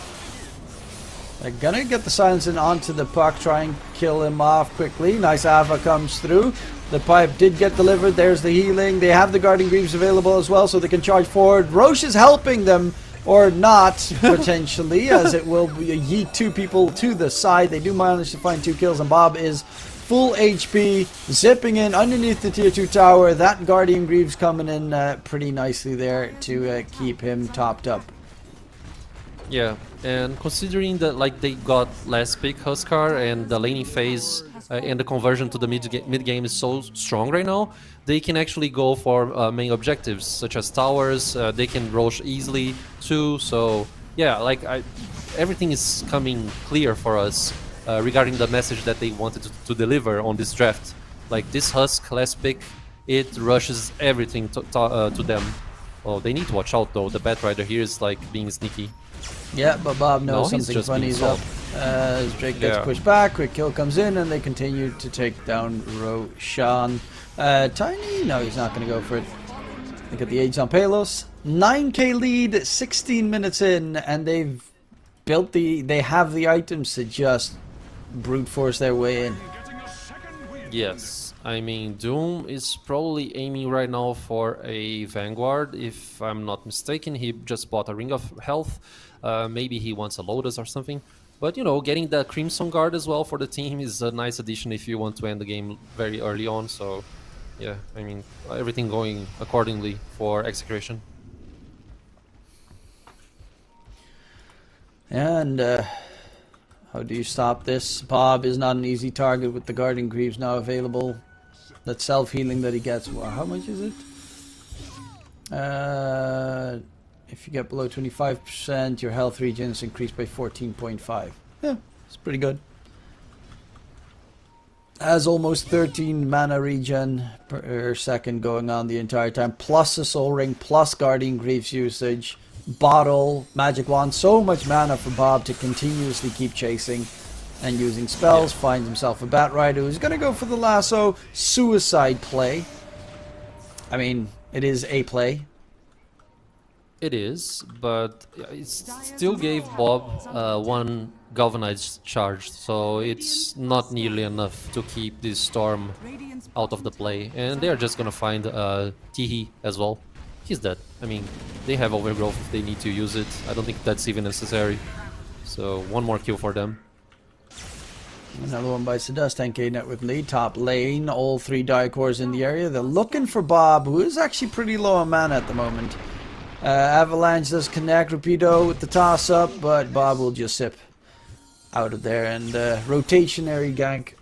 They're gonna get the silencing onto the Puck, try and kill him off quickly. Nice Ava comes through. The pipe did get delivered. There's the healing. They have the Guarding Greaves available as well, so they can charge forward. Roche is helping them, or not, potentially, as it will yeet 2 people to the side. They do manage to find 2 kills, and Bob is full HP, zipping in underneath the tier 2 tower. That Guardian Greaves coming in pretty nicely there to keep him topped up. Yeah, and considering that like they got last pick Huskar and the laning phase and the conversion to the mid game is so strong right now, they can actually go for main objectives such as towers. They can Roche easily too. So yeah, like everything is coming clear for us regarding the message that they wanted to deliver on this draft. Like this Husk last pick, it rushes everything to them. Oh, they need to watch out though. The Batrider here is like being sneaky. Yeah, but Bob knows No, he's something just funny being is up. As Drake gets pushed back, quick kill comes in, and they continue to take down Roshan. Tiny? No, he's not going to go for it. Look at the age on Palos. 9k lead, 16 minutes in, and they've built they have the items to just brute force their way in. Yes, I mean, Doom is probably aiming right now for a Vanguard, if I'm not mistaken. He just bought a Ring of Health. Maybe he wants a Lotus or something. But, you know, getting the Crimson Guard as well for the team is a nice addition if you want to end the game very early on. So, yeah, I mean, everything going accordingly for Execration. And how do you stop this? Bob is not an easy target with the Guarding Greaves now available. That self-healing that he gets, well, how much is it? If you get below 25%, your health regen is increased by 14.5. Yeah, it's pretty good. Has almost 13 mana regen per second going on the entire time, plus a Soul Ring, plus Guardian Greaves usage, bottle, magic wand, so much mana for Bob to continuously keep chasing and using spells. Finds himself a Batrider who's going to go for the lasso. Suicide play. I mean, it is a play. It is, but it still gave Bob 1 galvanized charge, so it's not nearly enough to keep this Storm out of the play. And they're just gonna find Tihi as well. He's dead. I mean, they have overgrowth if they need to use it. I don't think that's even necessary. So 1 more kill for them. Another one bites the dust. 10k net with lead. Top lane. All 3 die cores in the area. They're looking for Bob, who is actually pretty low on mana at the moment. Avalanche does connect. Rapido with the toss up, but Bob will just sip out of there. And rotationary gank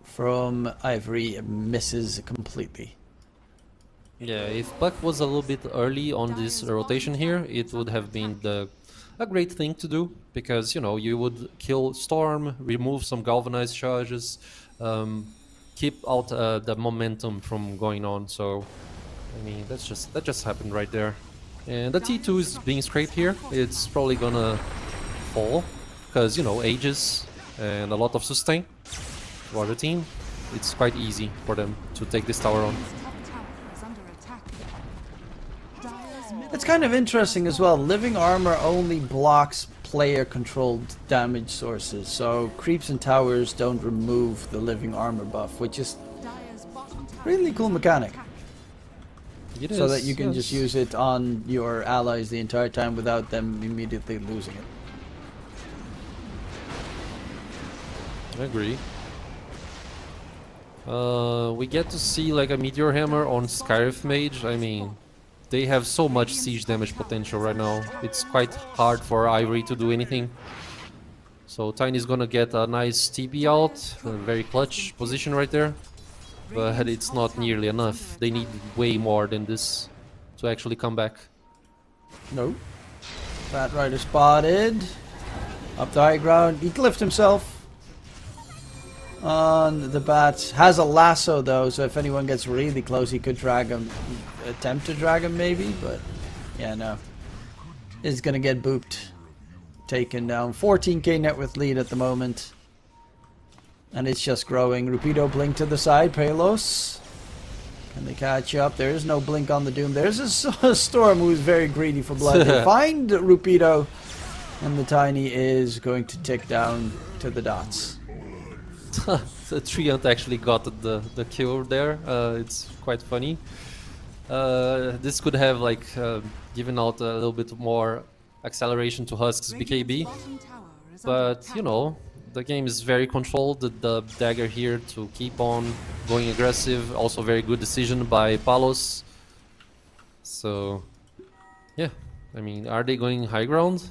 from Ivory misses completely. Yeah, if Buck was a little bit early on this rotation here, it would have been a great thing to do, because, you know, you would kill Storm, remove some galvanized charges, keep out the momentum from going on. So, I mean, that just happened right there. And the T2 is being scraped here. It's probably gonna fall, because, you know, Aegis and a lot of sustain for the team. It's quite easy for them to take this tower on. It's kind of interesting as well. Living armor only blocks player-controlled damage sources, so creeps and towers don't remove the living armor buff, which is really cool mechanic. It So is, that you can yes. just use it on your allies the entire time without them immediately losing it. I agree. We get to see like a Meteor Hammer on Skyrif Mage. I mean, they have so much siege damage potential right now. It's quite hard for Ivory to do anything. So Tiny's gonna get a nice TP out, a very clutch position right there. But it's not nearly enough. They need way more than this to actually come back. No. Bat Rider spotted. Up the high ground. He glyphed himself on the bat. Has a lasso though, so if anyone gets really close, he could drag him. Attempt to drag him maybe, but yeah, no. Is gonna get booped. Taken down. 14k net worth lead at the moment. And it's just growing. Rupido blink to the side. Palos. Can they catch up? There is no blink on the Doom. There's a Storm who's very greedy for blood. They find Rupido. And the Tiny is going to tick down to the dots. The Treant actually got the kill there. It's quite funny. This could have like given out a little bit more acceleration to Husk's BKB. But, you know, the game is very controlled. The dagger here to keep on going aggressive. Also very good decision by Palos. So, yeah. I mean, are they going high ground?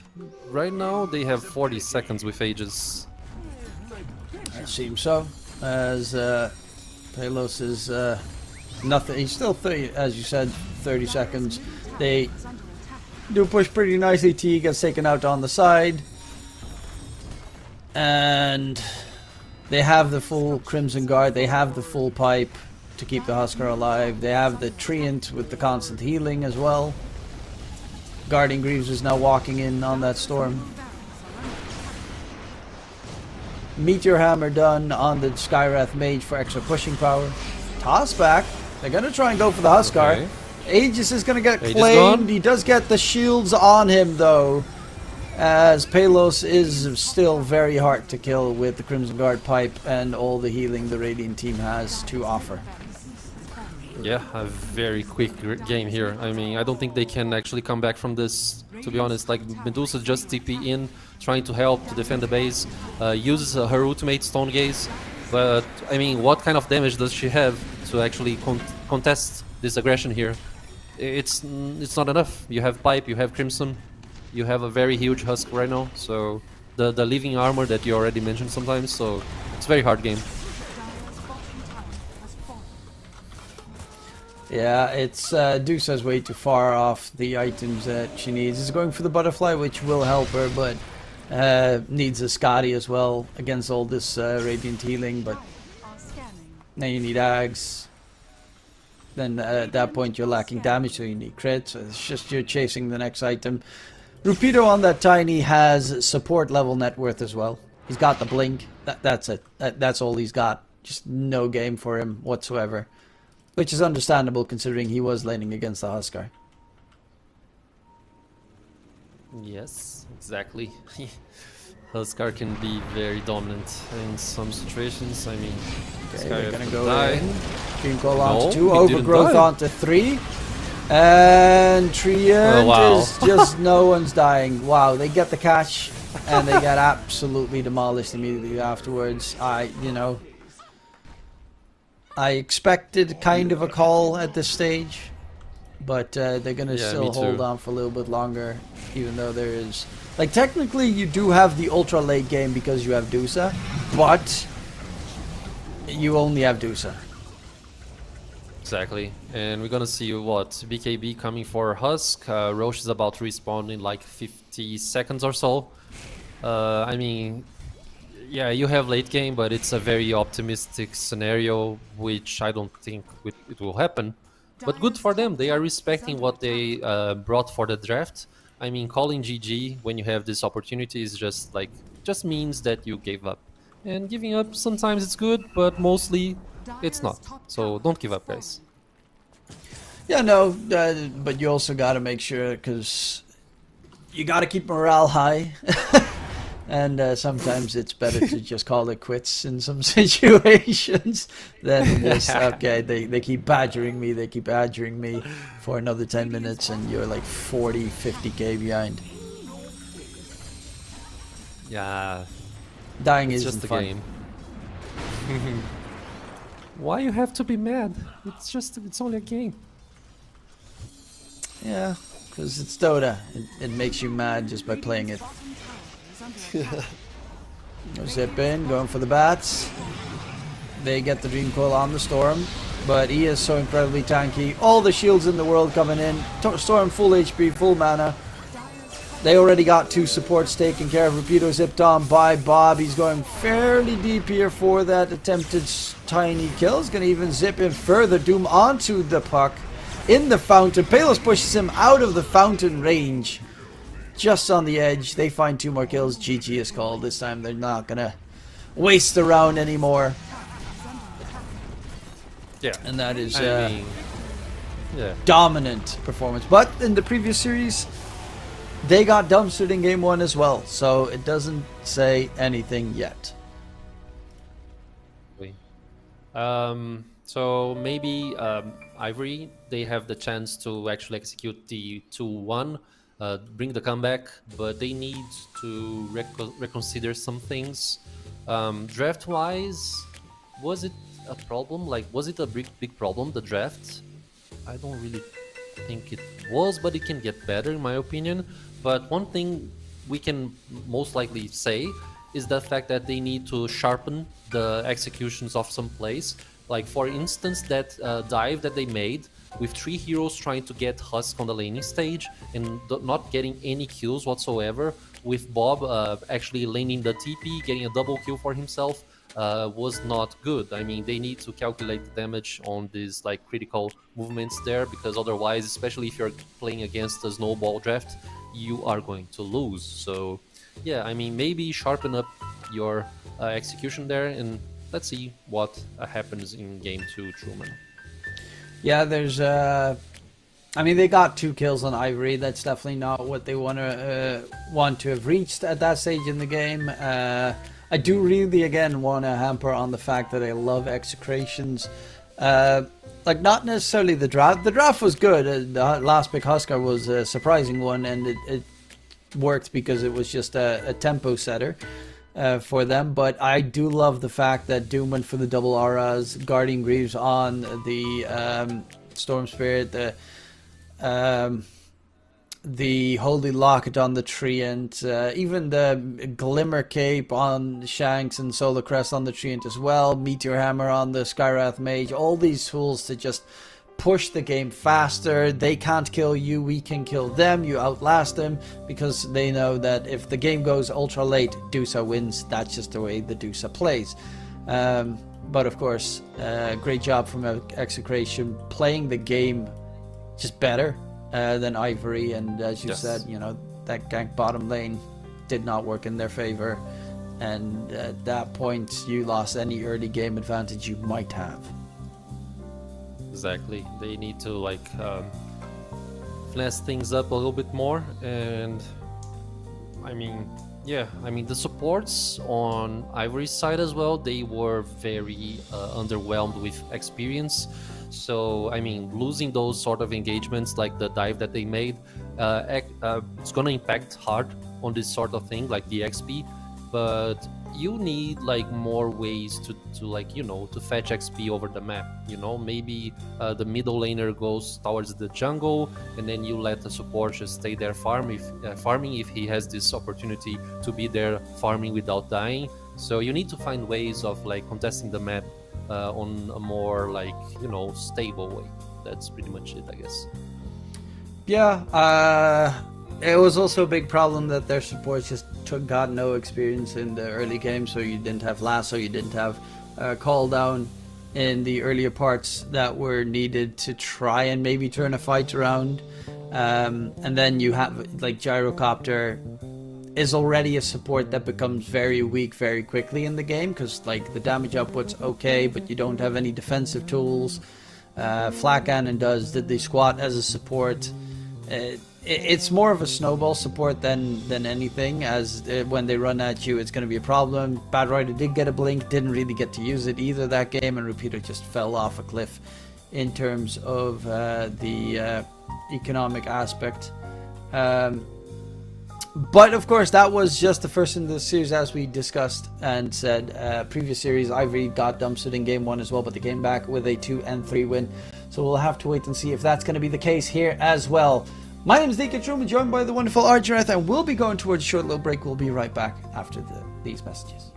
Right now they have 40 seconds with Aegis. It seems so. As Palos is nothing. He's still 30, as you said, 30 seconds. They do push pretty nicely. T gets taken out on the side. And they have the full Crimson Guard, they have the full pipe to keep the Husker alive, they have the Treant with the constant healing as well. Guardian Greaves is now walking in on that Storm. Meteor Hammer done on the Skywrath Mage for extra pushing power. Toss back, they're gonna try and go for the Huskar. Okay. Aegis is gonna get Aegis claimed, gone. he does get the shields on him though. As Palos is still very hard to kill with the Crimson Guard pipe and all the healing the Radiant team has to offer. Yeah, a very quick game here. I mean, I don't think they can actually come back from this, to be honest. Like, Medusa just TP in, trying to help to defend the base, uses her ultimate Stone Gaze. But, I mean, what kind of damage does she have to actually contest this aggression here? It's not enough. You have pipe, you have Crimson. You have a very huge Husk right now, so the living armor that you already mentioned sometimes, so it's a very hard game. Yeah, it's Deuce is way too far off the items that she needs. She's going for the butterfly, which will help her, but needs a Scotty as well against all this Radiant healing, but now you need Ags. Then at that point you're lacking damage, so you need crit, so it's just you're chasing the next item. Rupido on that Tiny has support level net worth as well. He's got the blink. That's it. That's all he's got. Just no game for him whatsoever. Which is understandable considering he was laning against the Huskar. Yes, exactly. Huskar can be very dominant in some situations. I mean, Okay, Sky they're have gonna to go die. in. Dream Call onto No, 2, he didn't Overgrowth die. onto 3. And Treant Oh, wow. is just no one's dying. Wow, they get the catch and they get absolutely demolished immediately afterwards. I expected kind of a call at this stage, but they're gonna Yeah, still me hold too. on for a little bit longer, even though there is like technically you do have the ultra late game because you have Dusa, but you only have Dusa. Exactly, and we're gonna see what BKB coming for Husk. Roche is about to respawn in like 50 seconds or so. I mean, yeah, you have late game, but it's a very optimistic scenario, which I don't think it will happen. But good for them, they are respecting what they brought for the draft. I mean, calling GG when you have this opportunity is just means that you gave up. And giving up sometimes it's good, but mostly it's not. So don't give up, guys. Yeah, no, but you also got to make sure because you got to keep morale high. And sometimes it's better to just call it quits in some situations than just, okay, they keep badgering me for another 10 minutes and you're like 40, 50k behind. Yeah, Dying it's isn't just a fun. game. Why you have to be mad? It's only a game. Yeah, because it's Dota. It makes you mad just by playing it. Zip in, going for the bats. They get the Dream Coil on the Storm, but he is so incredibly tanky. All the shields in the world coming in. Storm full HP, full mana. They already got 2 supports taken care of. Rapido zipped on by Bob. He's going fairly deep here for that attempted tiny kill. He's going to even zip in further. Doom onto the puck in the fountain. Palos pushes him out of the fountain range. Just on the edge. They find 2 more kills. GG is called. This time they're not going to waste the round anymore. Yeah, And that is I mean, yeah. dominant performance. But in the previous series, they got dumpstered in game 1 as well. So it doesn't say anything yet. So maybe Ivory, they have the chance to actually execute the 2-1, bring the comeback, but they need to reconsider some things. Draft-wise, was it a problem? Like, was it a big problem, the draft? I don't really think it was, but it can get better in my opinion. But one thing we can most likely say is the fact that they need to sharpen the executions of some plays. Like for instance, that dive that they made with 3 heroes trying to get Husk on the laning stage and not getting any kills whatsoever, with Bob actually laning the TP, getting a double kill for himself, was not good. I mean, they need to calculate the damage on these like critical movements there, because otherwise, especially if you're playing against a snowball draft, you are going to lose. So yeah, I mean, maybe sharpen up your execution there, and let's see what happens in game 2, Truman. Yeah, there's I mean, they got 2 kills on Ivory. That's definitely not what they want to have reached at that stage in the game. I do really again want to hamper on the fact that I love Execrations. Like, not necessarily the draft. The draft was good. The last pick Huskar was a surprising one, and it worked because it was just a tempo setter for them. But I do love the fact that Doom went for the double auras, Guardian Greaves on the Storm Spirit, the Holy Locket on the Treant, even the Glimmer Cape on Shanks and Solar Crest on the Treant as well, Meteor Hammer on the Skywrath Mage, all these tools to just push the game faster. They can't kill you, we can kill them, you outlast them, because they know that if the game goes ultra late, Dusa wins. That's just the way the Dusa plays. But of course, great job from Execration playing the game just better than Ivory, and as you said, you know, that gank bottom lane did not work in their favor, and at that point you lost any early game advantage you might have. Exactly, they need to like finesse things up a little bit more. And I mean, yeah, I mean, the supports on Ivory's side as well, they were very underwhelmed with experience. So I mean, losing those sort of engagements like the dive that they made, it's gonna impact hard on this sort of thing like the XP, but you need like more ways to like, you know, to fetch XP over the map. You know, maybe the middle laner goes towards the jungle, and then you let the support just stay there farming if he has this opportunity to be there farming without dying. So you need to find ways of like contesting the map on a more like, you know, stable way. That's pretty much it, I guess. Yeah, it was also a big problem that their support just got no experience in the early game, so you didn't have lasso, you didn't have call down in the earlier parts that were needed to try and maybe turn a fight around. And then you have like Gyrocopter is already a support that becomes very weak very quickly in the game, because like the damage output's okay, but you don't have any defensive tools. Flak Cannon does the squat as a support. It's more of a snowball support than anything, as when they run at you it's going to be a problem. Bad Rider did get a blink, didn't really get to use it either that game, and Repeater just fell off a cliff in terms of the economic aspect. But of course that was just the first in the series, as we discussed and said. Previous series, Ivory got dumpstered in game 1 as well, but they came back with a 2-3 win, so we'll have to wait and see if that's going to be the case here as well. My name is Deacon Truman, joined by the wonderful Archerath, and we'll be going towards a short little break. We'll be right back after these messages.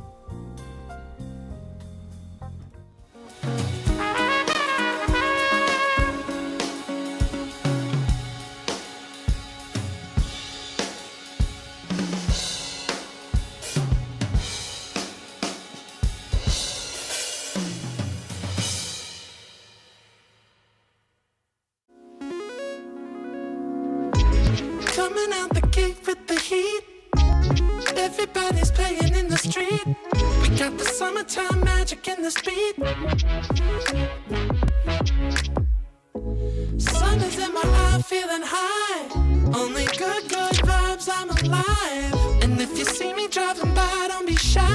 Coming out the gate with the heat. Everybody's playing in the street. We got the summertime magic in this beat. Sun is in my eye, feeling high. Only good vibes, I'm alive. And if you see me driving by, don't be shy.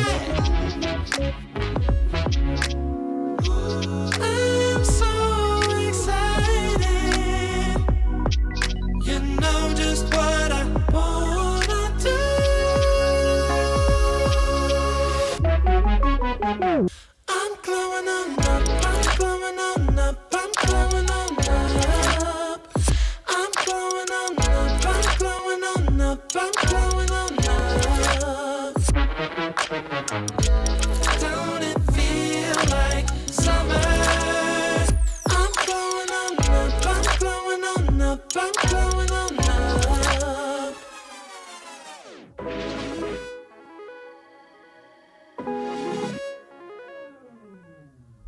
I'm so excited. You know just what I wanna do. I'm glowing on up, I'm glowing on up, I'm glowing on up. I'm glowing on up, I'm glowing on up, I'm glowing on up. Don't it feel like summer? I'm glowing on up, I'm glowing on up, I'm glowing on up.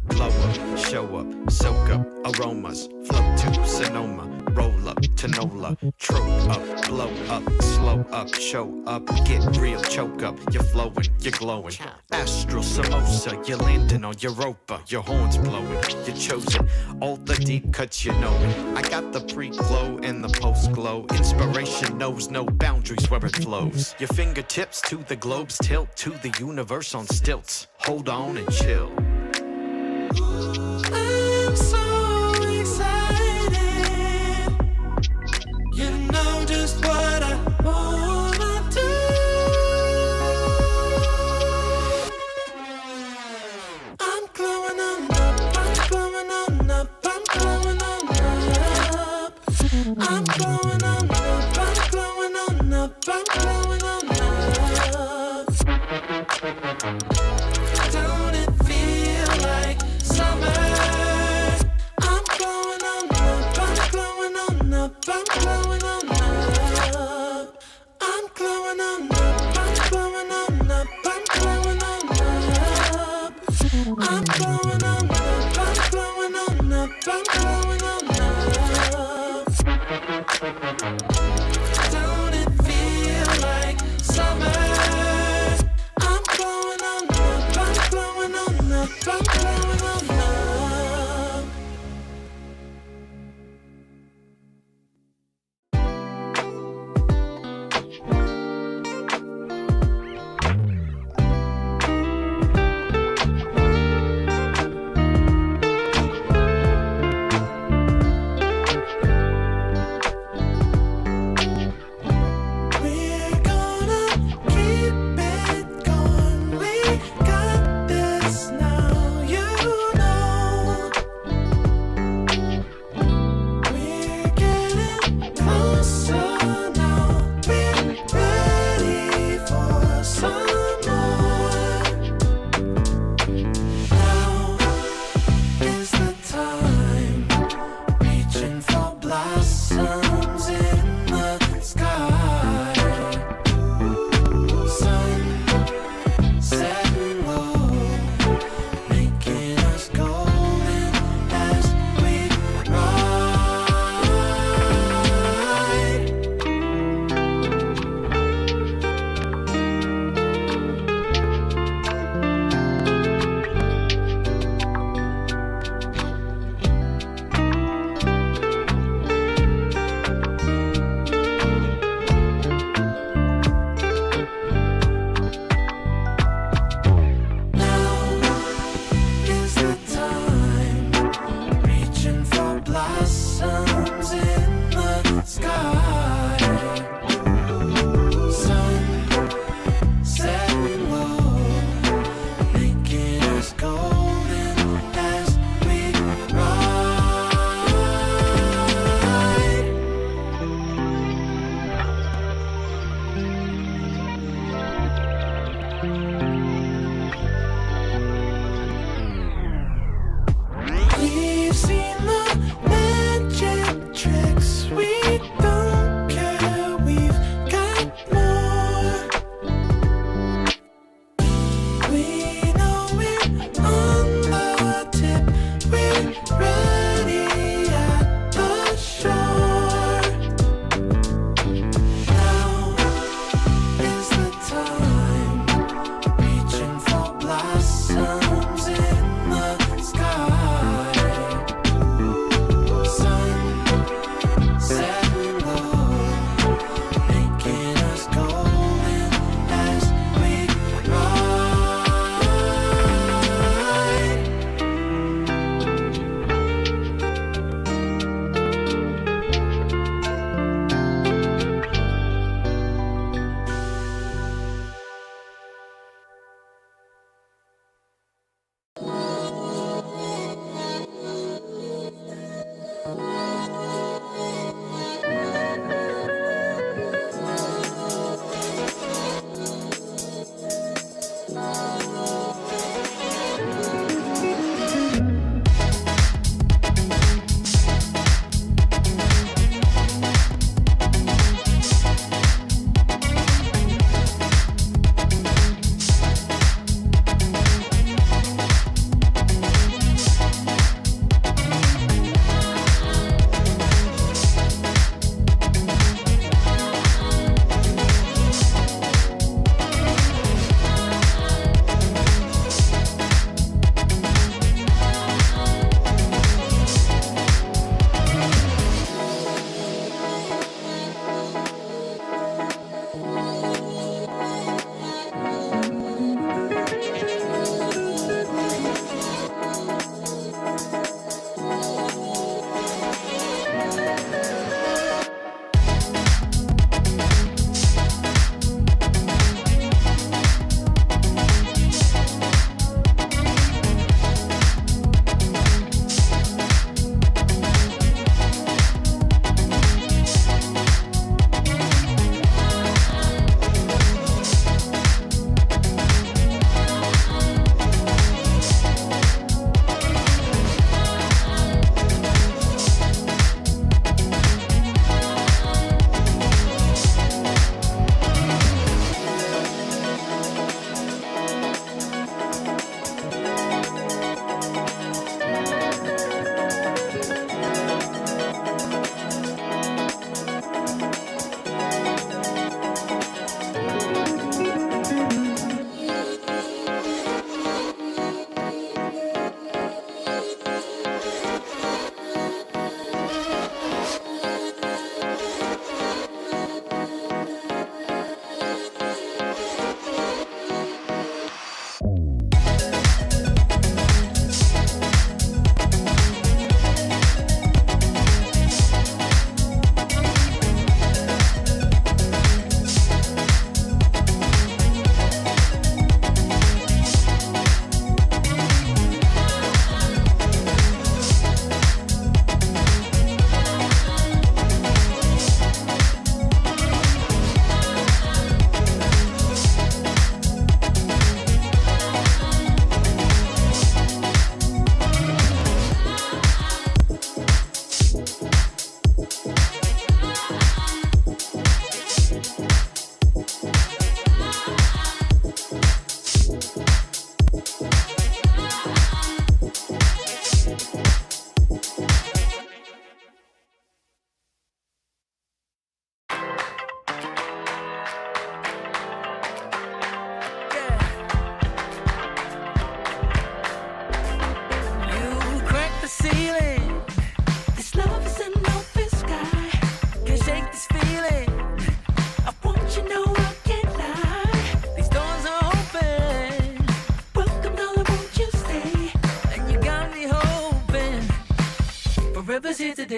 Blow up, show up, soak up, aromas, flow to Sonoma, roll up to Nola, trope up, blow up, slow up, show up, get real, choke up, you're flowing, you're glowing. Astral samosa, you're landing on Europa, your horns blowing, you're chosen, all the deep cuts you know it. I got the pre-glow and the post-glow, inspiration knows no boundaries where it flows. Your fingertips to the globes tilt to the universe on stilts, hold on and chill. I'm so excited. You know just what I wanna do. I'm glowing on up, I'm glowing on up, I'm glowing on up. I'm glowing on up, I'm glowing on up, I'm glowing on up. Don't it feel like summer?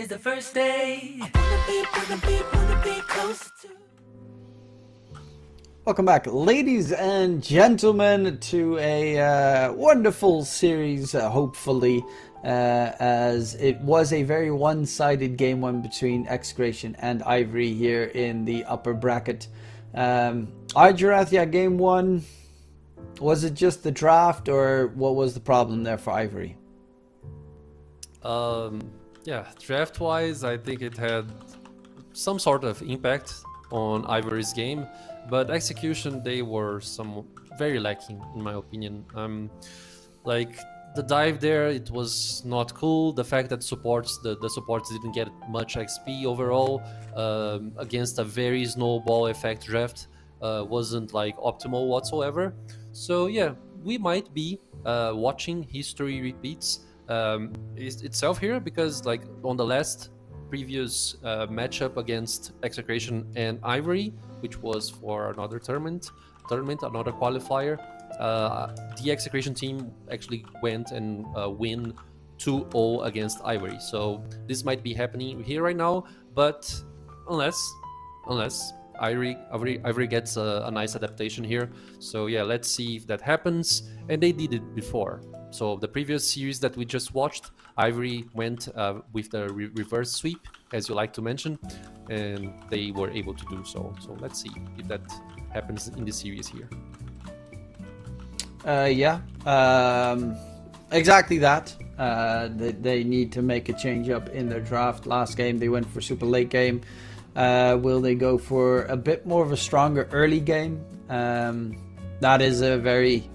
is the first day. Wanna be close to. Welcome back, ladies and gentlemen, to a wonderful series, hopefully, as it was a very one-sided game one between Execration and Ivory here in the upper bracket. Ijarath, yeah, game one, was it just the draft, or what was the problem there for Ivory? Yeah, draft-wise, I think it had some sort of impact on Ivory's game, but execution, they were very lacking, in my opinion. Like, the dive there, it was not cool. The fact that the supports didn't get much XP overall against a very snowball effect draft wasn't like optimal whatsoever. So yeah, we might be watching history repeats itself here, because like on the last previous matchup against Execration and Ivory, which was for another tournament, another qualifier, the Execration team actually went and win 2-0 against Ivory. So this might be happening here right now, but unless Ivory gets a nice adaptation here. So yeah, let's see if that happens. And they did it before. So the previous series that we just watched, Ivory went with the reverse sweep, as you like to mention, and they were able to do so. So let's see if that happens in the series here. Exactly that. They need to make a change up in their draft. Last game they went for super late game. Will they go for a bit more of a stronger early game? That is a very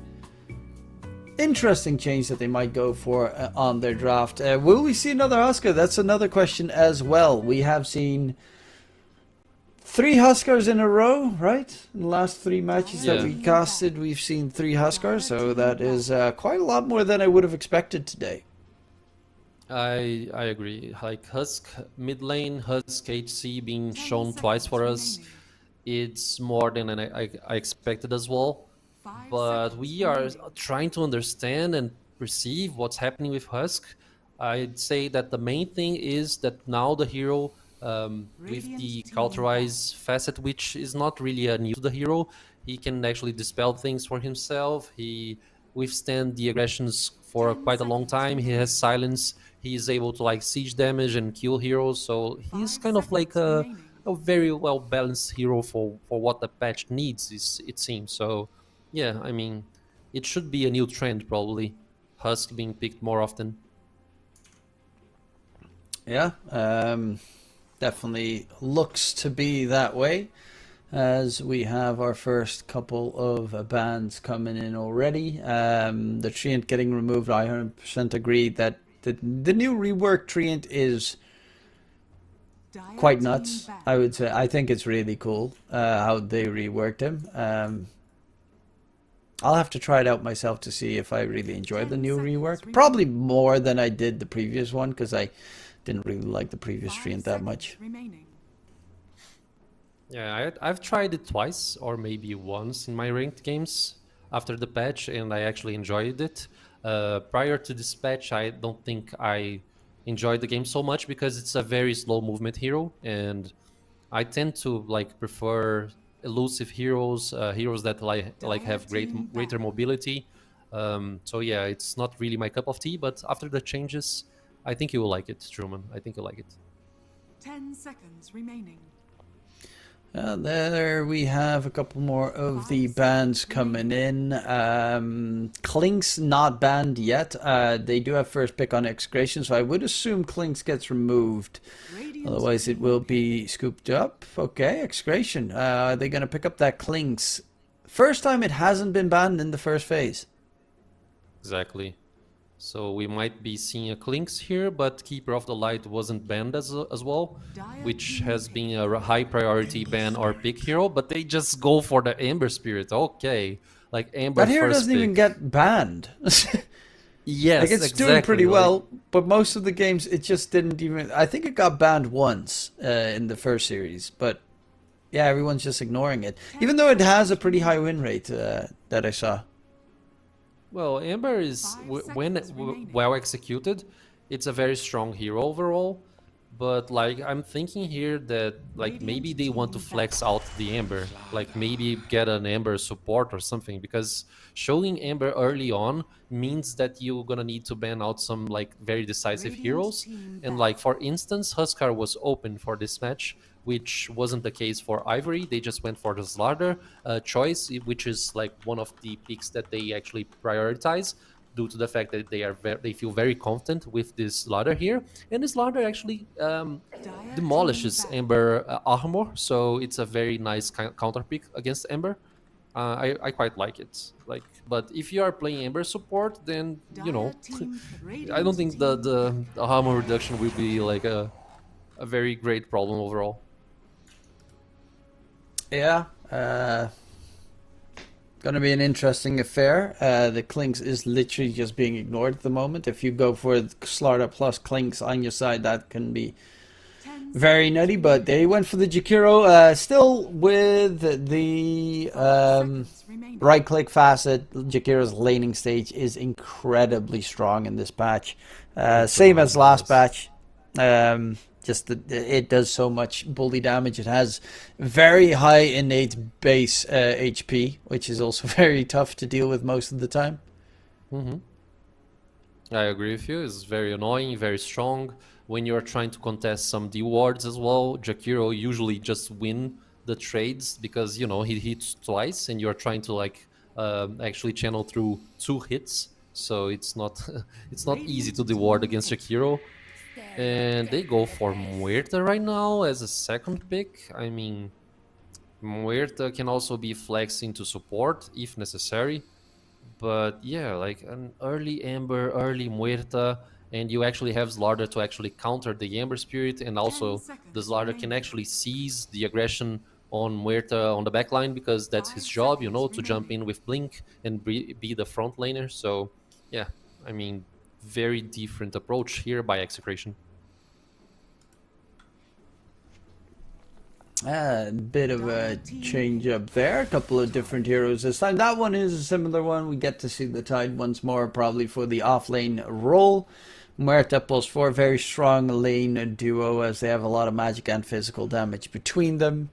interesting change that they might go for on their draft. Will we see another Husker? That's another question as well. We have seen 3 Huskers in a row, right? In the last 3 matches that we casted, we've seen 3 Huskers, so that is quite a lot more than I would have expected today. I agree. Like Husk mid lane, Husk HC being shown twice for us, it's more than I expected as well. But we are trying to understand and perceive what's happening with Husk. I'd say that the main thing is that now the hero, with the Culturize facet, which is not really a new to the hero, he can actually dispel things for himself. He withstand the aggressions for quite a long time. He has silence. He is able to like siege damage and kill heroes. So he's kind of like a very well balanced hero for what the patch needs, it seems. So yeah, I mean, it should be a new trend probably. Husk being picked more often. Yeah, definitely looks to be that way, as we have our first couple of bans coming in already. The Treant getting removed, I 100% agree that the new rework Treant is quite nuts, I would say. I think it's really cool how they reworked him. I'll have to try it out myself to see if I really enjoyed the new rework. Probably more than I did the previous one, because I didn't really like the previous Treant that much. Yeah, I've tried it twice or maybe once in my ranked games after the patch, and I actually enjoyed it. Prior to this patch, I don't think I enjoyed the game so much because it's a very slow movement hero, and I tend to like prefer elusive heroes, heroes that like have greater mobility. So yeah, it's not really my cup of tea, but after the changes, I think you will like it, Truman. I think you'll like it. 10 seconds remaining. There we have a couple more of the bans coming in. Klink's not banned yet. They do have first pick on Execration, so I would assume Klink's gets removed. Otherwise it will be scooped up. Okay, Execration. Are they going to pick up that Klink's? First time it hasn't been banned in the first phase. Exactly. So we might be seeing a Klink's here, but Keeper of the Light wasn't banned as well, which has been a high priority ban or pick hero, but they just go for the Ember Spirit. Okay, like Ember that hero doesn't even get banned. Yes, like it's doing pretty well, but most of the games it just didn't even. I think it got banned once in the first series, but yeah, everyone's just ignoring it, even though it has a pretty high win rate that I saw. Well, Ember is, when well executed, it's a very strong hero overall, But like I'm thinking here that like maybe they want to flex out the Ember, like maybe get an Ember support or something, because showing Ember early on means that you're gonna need to ban out some like very decisive heroes. And like for instance, Huskar was open for this match, which wasn't the case for Ivory. They just went for the Slardar choice, which is like one of the picks that they actually prioritize, due to the fact that they feel very confident with this ladder here, and this ladder actually demolishes Ember armor, so it's a very nice counter pick against Ember. I quite like it. Like, but if you are playing Ember support, then you know, I don't think the armor reduction will be like a very great problem overall. Yeah, gonna be an interesting affair. The Clinks is literally just being ignored at the moment. If you go for Slardar plus Clinks on your side, that can be very nutty, but they went for the Jakiro, still with the right-click facet. Jakiro's laning stage is incredibly strong in this patch. Same as last patch. Just that it does so much bully damage. It has very high innate base HP, which is also very tough to deal with most of the time. I agree with you. It's very annoying, very strong. When you're trying to contest some D wards as well, Jakiro usually just win the trades because, you know, he hits twice and you're trying to like actually channel through 2 hits. So it's not it's not easy to deward against Jakiro. And they go for Muerta right now as a second pick. I mean, Muerta can also be flexed into support if necessary. But yeah, like an early Ember, early Muerta, and you actually have Slardar to actually counter the Ember Spirit, and also the Slardar can actually seize the aggression on Muerta on the backline, because that's his job, you know, to jump in with Blink and be the front laner. So yeah, I mean, very different approach here by Execration. A bit of a change up there. A couple of different heroes this time. That one is a similar one. We get to see the Tide once more, probably for the off-lane role. Muerta plus 4, very strong lane duo, as they have a lot of magic and physical damage between them.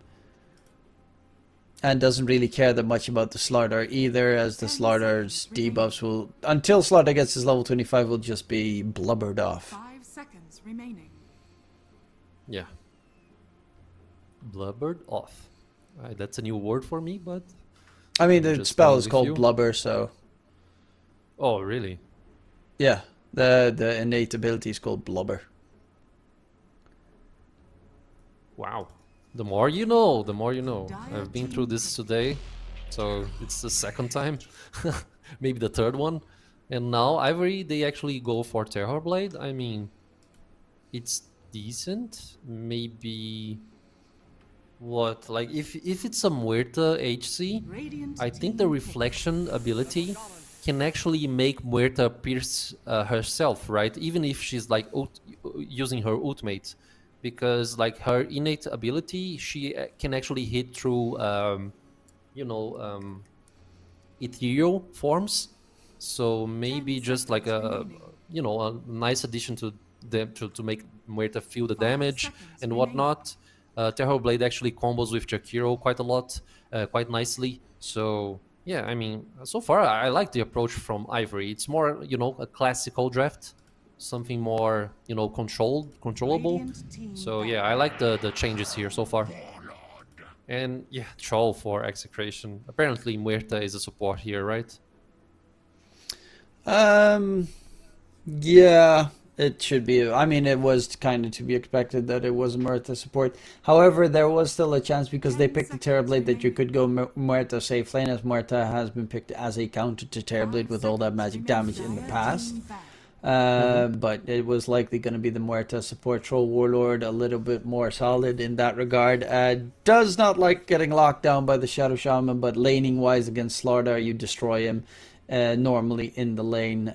And doesn't really care that much about the Slardar either, as the Slardar's debuffs will, until Slardar gets his level 25, will just be blubbered off. 5 seconds remaining. Yeah. Blubbered off. That's a new word for me, but... I mean, the just spell going is with called you. Blubber, so... Oh, really? Yeah, the innate ability is called Blubber. Wow. The more you know, the more you know. I've been through this today, so it's the second time. Maybe the third one. And now Ivory, they actually go for Terrorblade. I mean, it's decent. Maybe... What? Like, if it's a Muerta HC, I think the reflection ability can actually make Muerta pierce herself, right? Even if she's like using her ultimate, because like her innate ability, she can actually hit through, you know, ethereal forms. So maybe just like a, you know, a nice addition to them to make Muerta feel the damage and whatnot. Terrorblade actually combos with Jakiro quite a lot, quite nicely. So yeah, I mean, so far I like the approach from Ivory. It's more, you know, a classical draft, something more, you know, controllable. So yeah, I like the changes here so far. And yeah, Troll for Execration. Apparently Muerta is a support here, right? Yeah, it should be. I mean, it was kind of to be expected that it was Muerta support. However, there was still a chance because they picked the Terrorblade that you could go Muerta safe lane, as Muerta has been picked as a counter to Terrorblade with all that magic damage in the past. But it was likely going to be the Muerta support. Troll Warlord, a little bit more solid in that regard. Does not like getting locked down by the Shadow Shaman, but laning wise against Slardar, you destroy him normally in the lane.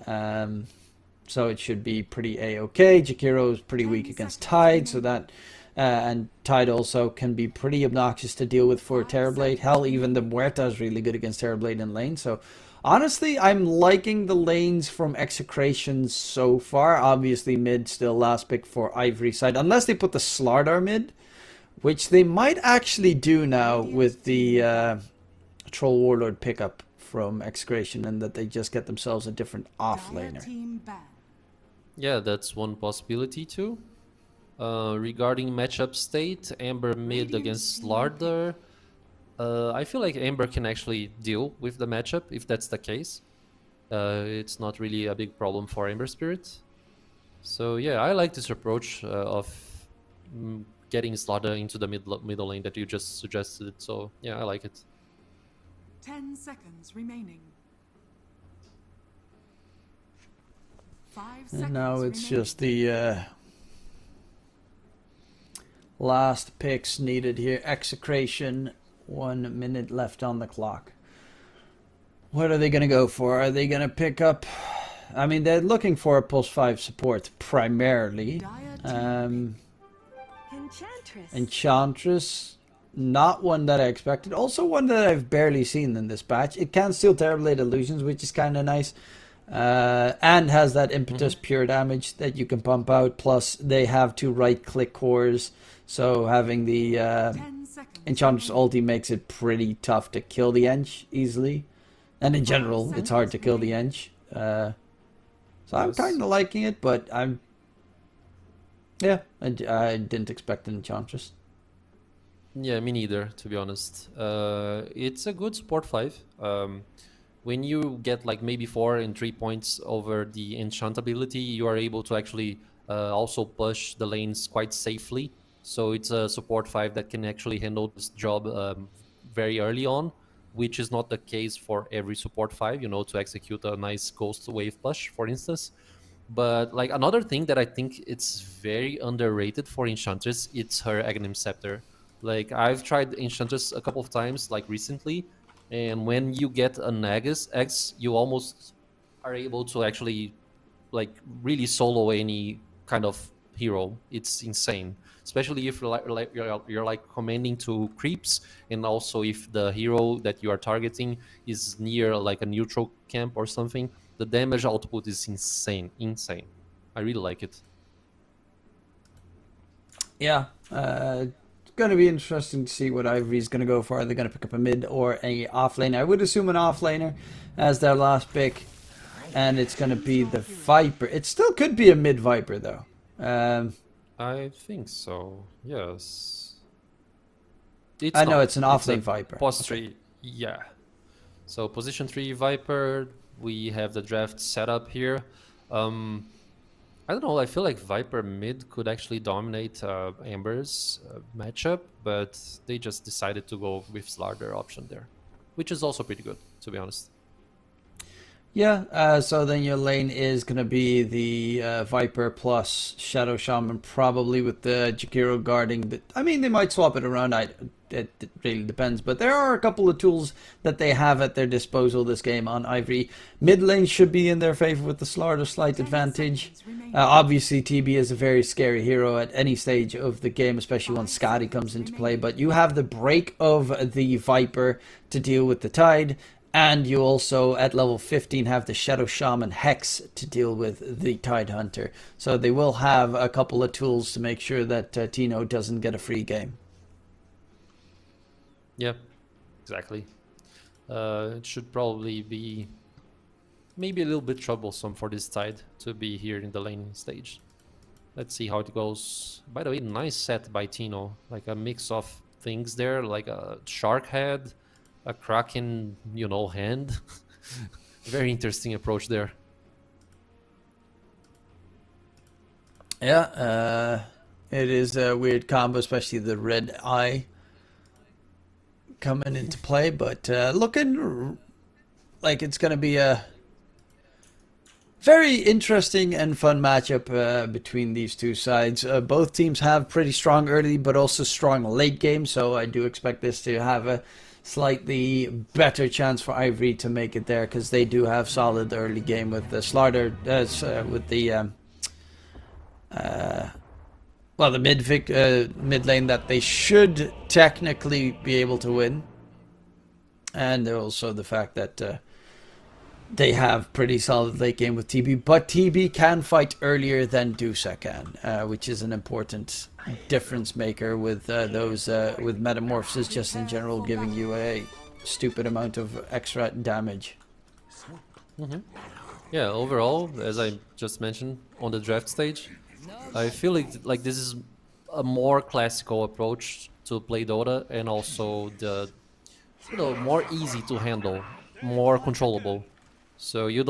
So it should be pretty a-okay. Jakiro is pretty weak against Tide, so that and Tide also can be pretty obnoxious to deal with for Terrorblade. Hell, even the Muerta is really good against Terrorblade in lane. So honestly, I'm liking the lanes from Execration so far. Obviously, mid still last pick for Ivory side, unless they put the Slardar mid, which they might actually do now with the Troll Warlord pickup from Execration, and that they just get themselves a different off Dire laner. team ban. Yeah, that's one possibility too. Regarding matchup state, Amber mid against Slardar. I feel like Amber can actually deal with the matchup if that's the case. It's not really a big problem for Amber Spirit. So yeah, I like this approach of getting Slardar into the middle lane that you just suggested. So yeah, I like it. 10 seconds remaining. 5 seconds And now it's remaining. just the last picks needed here. Execration, 1 minute left on the clock. What are they going to go for? Are they going to pick up... I mean, they're looking for a +5 support primarily. Enchantress. Enchantress, not one that I expected. Also one that I've barely seen in this batch. It can steal Terrorblade Illusions, which is kind of nice. And has that impetus pure damage that you can pump out. Plus, they have 2 right-click cores. So having the 10 seconds Enchantress ulti makes it pretty tough to kill the Ench easily. And in general, it's hard to kill the Ench. So I'm kind of liking it, but I'm... Yeah, I didn't expect an Enchantress. Yeah, me neither, to be honest. It's a good support 5. When you get like maybe 4 and 3 points over the enchant ability, you are able to actually also push the lanes quite safely. So it's a support 5 that can actually handle this job very early on, which is not the case for every support 5, you know, to execute a nice ghost wave push, for instance. But like another thing that I think it's very underrated for Enchantress, it's her Aghanim Scepter. Like I've tried Enchantress a couple of times, like recently, and when you get an X, you almost are able to actually like really solo any kind of hero. It's insane, especially if you're like commanding to creeps, and also if the hero that you are targeting is near like a neutral camp or something. The damage output is insane. I really like it. Yeah, it's going to be interesting to see what Ivory's going to go for. Are they going to pick up a mid or a offlaner? I would assume an offlaner as their last pick, and it's going to be the Viper. It still could be a mid Viper though. I think so. Yes. I know it's an offlane Viper. Post 3, yeah. So position 3 Viper. We have the draft set up here. I don't know, I feel like Viper mid could actually dominate Amber's matchup, but they just decided to go with Slardar option there, which is also pretty good, to be honest. Yeah, so then your lane is going to be the Viper plus Shadow Shaman, probably with the Jakiro guarding. But I mean, they might swap it around. It really depends. But there are a couple of tools that they have at their disposal this game on Ivory. Mid lane should be in their favor with the Slardar slight advantage. Obviously, TB is a very scary hero at any stage of the game, especially when Skadi comes into play. But you have the break of the Viper to deal with the Tide. And you also, at level 15, have the Shadow Shaman Hex to deal with the Tide Hunter. So they will have a couple of tools to make sure that Tino doesn't get a free game. Yeah, exactly. It should probably be maybe a little bit troublesome for this Tide to be here in the lane stage. Let's see how it goes. By the way, nice set by Tino. Like a mix of things there, like a shark head, a Kraken, hand. Very interesting approach there. Yeah, it is a weird combo, especially the red eye coming into play. But looking like it's going to be a very interesting and fun matchup between these two sides. Both teams have pretty strong early, but also strong late game. So I do expect this to have a slightly better chance for Ivory to make it there, because they do have solid early game with the Slardar, with the well, the mid lane that they should technically be able to win, and also the fact that they have pretty solid late game with TB, but TB can fight earlier than Dusa can, which is an important difference maker with those with metamorphosis just in general giving you a stupid amount of extra damage. Yeah, overall, as I just mentioned on the draft stage, I feel like this is a more classical approach to play Dota, and also the more easy to handle, more controllable. So you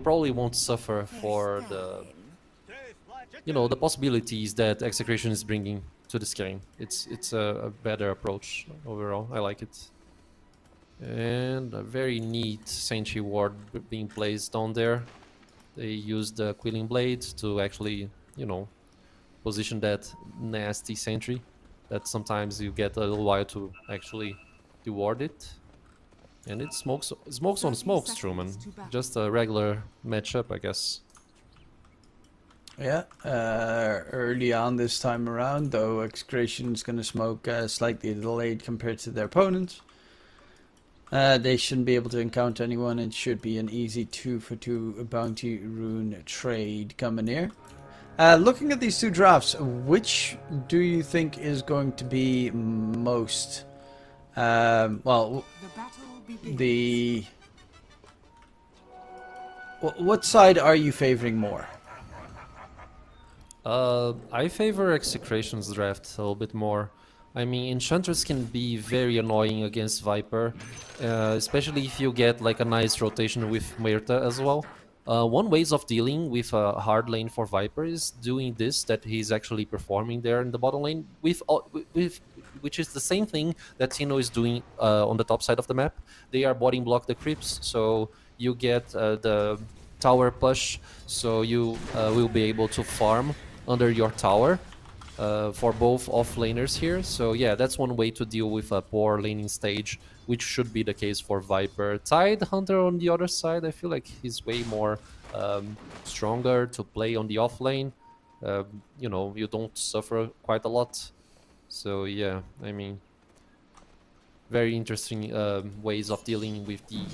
probably won't suffer for the the possibilities that Execration is bringing to this game. It's a better approach overall. I like it. And a very neat Sentry ward being placed on there. They used the Quilling Blade to actually, position that nasty Sentry that sometimes you get a little while to actually deward it. And it smokes on smokes, Truman. Just a regular matchup, I guess. Yeah, early on this time around, though, Execration is going to smoke slightly delayed compared to their opponents. They shouldn't be able to encounter anyone. It should be an easy 2-for-2 bounty rune trade coming here. Looking at these two drafts, which do you think is going to be most... well, what side are you favoring more? I favor Execration's draft a little bit more. I mean, Enchantress can be very annoying against Viper, especially if you get like a nice rotation with Muerta as well. One ways of dealing with a hard lane for Viper is doing this that he's actually performing there in the bottom lane, with which is the same thing that Tino is doing on the top side of the map. They are boarding block the creeps, so you get the tower push, so you will be able to farm under your tower. For both offlaners here, so yeah, that's one way to deal with a poor laning stage, which should be the case for Viper. Tidehunter on the other side, I feel like he's way more stronger to play on the offlane. You don't suffer quite a lot. So yeah, I mean, very interesting ways of dealing with the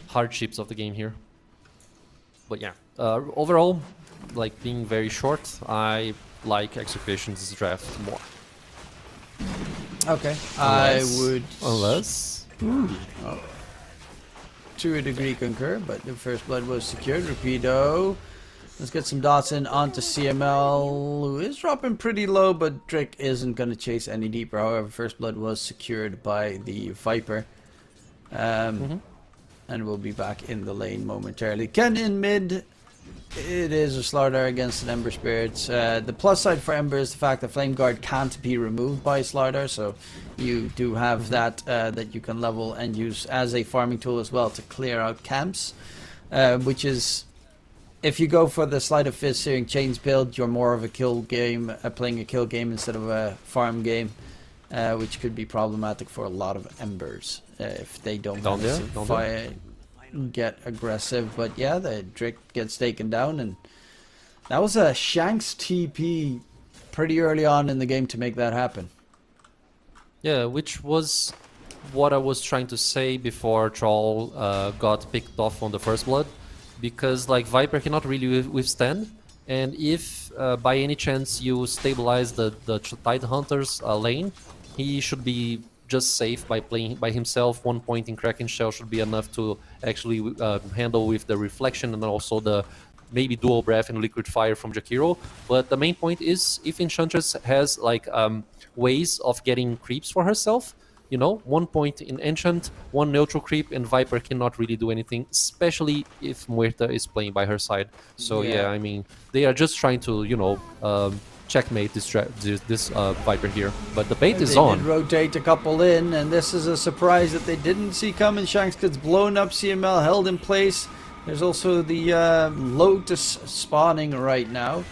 hardships of the game here. But yeah, overall, like being very short, I like Execration's draft more. Okay, I would... Unless... To a degree concur, but the first blood was secured. Rapido. Let's get some dots in onto CML, who is dropping pretty low, but Drake isn't going to chase any deeper. However, first blood was secured by the Viper. And we'll be back in the lane momentarily. Ken in mid. It is a Slardar against an Ember Spirits. The plus side for Ember is the fact that Flame Guard can't be removed by Slardar, so you do have that that you can level and use as a farming tool as well to clear out camps, which is, if you go for the Sleight of Fist Searing Chains build, you're more of a kill game, playing a kill game instead of a farm game, which could be problematic for a lot of Embers if they don't get aggressive. But yeah, the Drake gets taken down, and that was a Shanks TP pretty early on in the game to make that happen. Yeah, which was what I was trying to say before Troll got picked off on the first blood, because like Viper cannot really withstand, and if by any chance you stabilize the Tidehunter's lane, he should be just safe by playing by himself. 1 point in Kraken Shell should be enough to actually handle with the reflection and also the maybe dual breath and liquid fire from Jakiro. But the main point is, if Enchantress has like ways of getting creeps for herself, 1 point in Enchant, 1 neutral creep, and Viper cannot really do anything, especially if Muerta is playing by her side. So yeah, I mean, they are just trying to checkmate this Viper here, but the bait is on. They did rotate a couple in, and this is a surprise that they didn't see coming. Shanks gets blown up, CML held in place. There's also the Lotus spawning right now,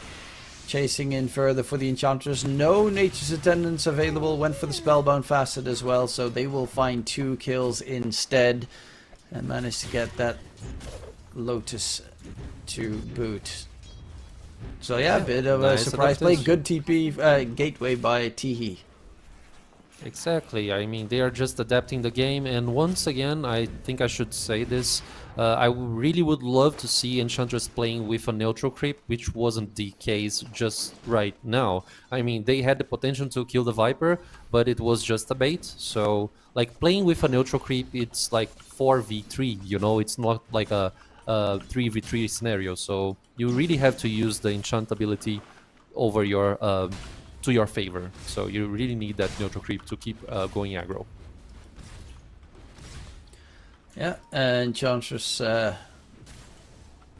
chasing in further for the Enchantress. No Nature's Attendants available, went for the Spellbound Facet as well, so they will find 2 kills instead and manage to get that Lotus to boot. So yeah, a bit of a Nice surprise play. adaptation. Good TP gateway by Teehee. Exactly. I mean, they are just adapting the game, and once again, I think I should say this. Really would love to see Enchantress playing with a neutral creep, which wasn't the case just right now. I mean, they had the potential to kill the Viper, but it was just a bait. So, like, playing with a neutral creep, it's like 4v3, you know? It's not like a 3v3 scenario. So, you really have to use the enchant ability over your to your favor. So you really need that neutral creep to keep going aggro. Yeah, and Enchantress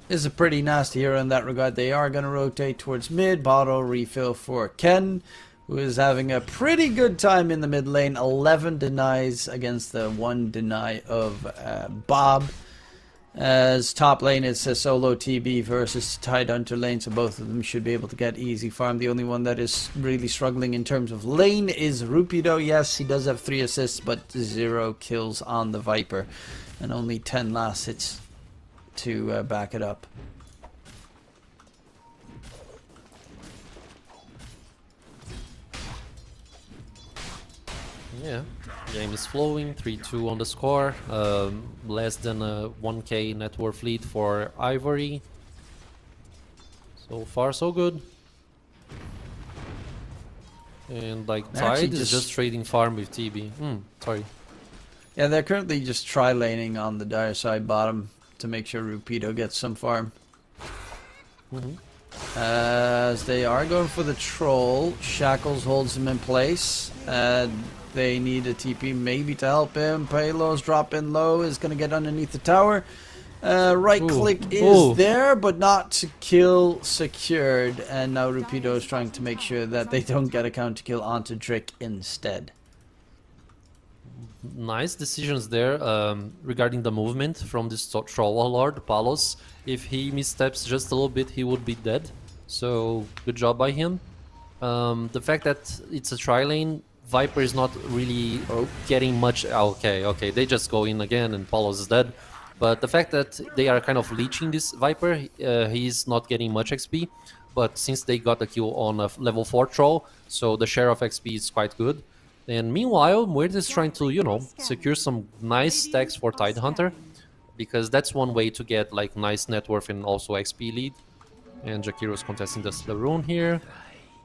is a pretty nasty hero in that regard. They are going to rotate towards mid. Bottle refill for Ken, who is having a pretty good time in the mid lane. 11 denies against the 1 deny of Bob. As top lane, it's a solo TB versus Tide Hunter lane, so both of them should be able to get easy farm. The only one that is really struggling in terms of lane is Rupido. Yes, he does have 3 assists, but 0 kills on the Viper, and only 10 last hits to back it up. Yeah, game is flowing, 3-2 on the score, less than a 1k net worth lead for Ivory. So far so good. And like Actually Tide is just trading farm with TB. Sorry. Yeah, they're currently just tri-laning on the dire side bottom to make sure Rupido gets some farm. As they are going for the troll, Shackles holds him in place. They need a TP maybe to help him. Palos drop in low, is going to get underneath the tower. Right click is there, but not to kill secured. And now Rupido is trying to make sure that they don't get a counter kill onto Drick instead. Nice decisions there regarding the movement from this troll lord, Palos. If he missteps just a little bit, he would be dead. So good job by him. The fact that it's a tri-lane, Viper is not really getting much. Okay, they just go in again and Palos is dead. But the fact that they are kind of leeching this Viper, he's not getting much XP. But since they got the kill on a level 4 troll, so the share of XP is quite good. And meanwhile, Muerta is trying to, you know, secure some nice stacks for Tidehunter, because that's one way to get like nice net worth and also XP lead. And Jakiro's contesting the Slaroon here.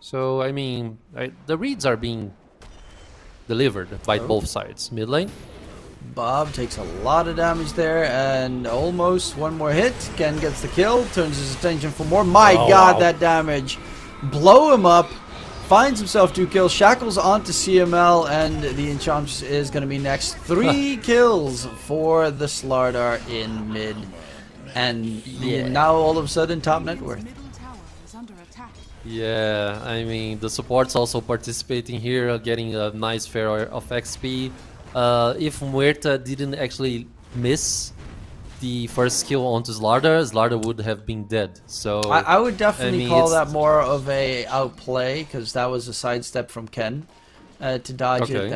So, I mean, the reads are being delivered by both sides. Mid lane. Bob takes a lot of damage there, and almost one more hit. Ken gets the kill, turns his attention for more. My god, that damage. Blow him up. Finds himself 2 kills. Shackles onto CML, and the Enchantress is going to be next. 3 kills for the Slardar in mid. And now all of a sudden top net worth. Middle tower is under attack. Yeah, I mean, the support's also participating here, getting a nice fair of XP. If Muerta didn't actually miss the first kill onto Slardar would have been dead. So I would definitely I mean, call that more of a outplay, because that was a sidestep from Ken to dodge it.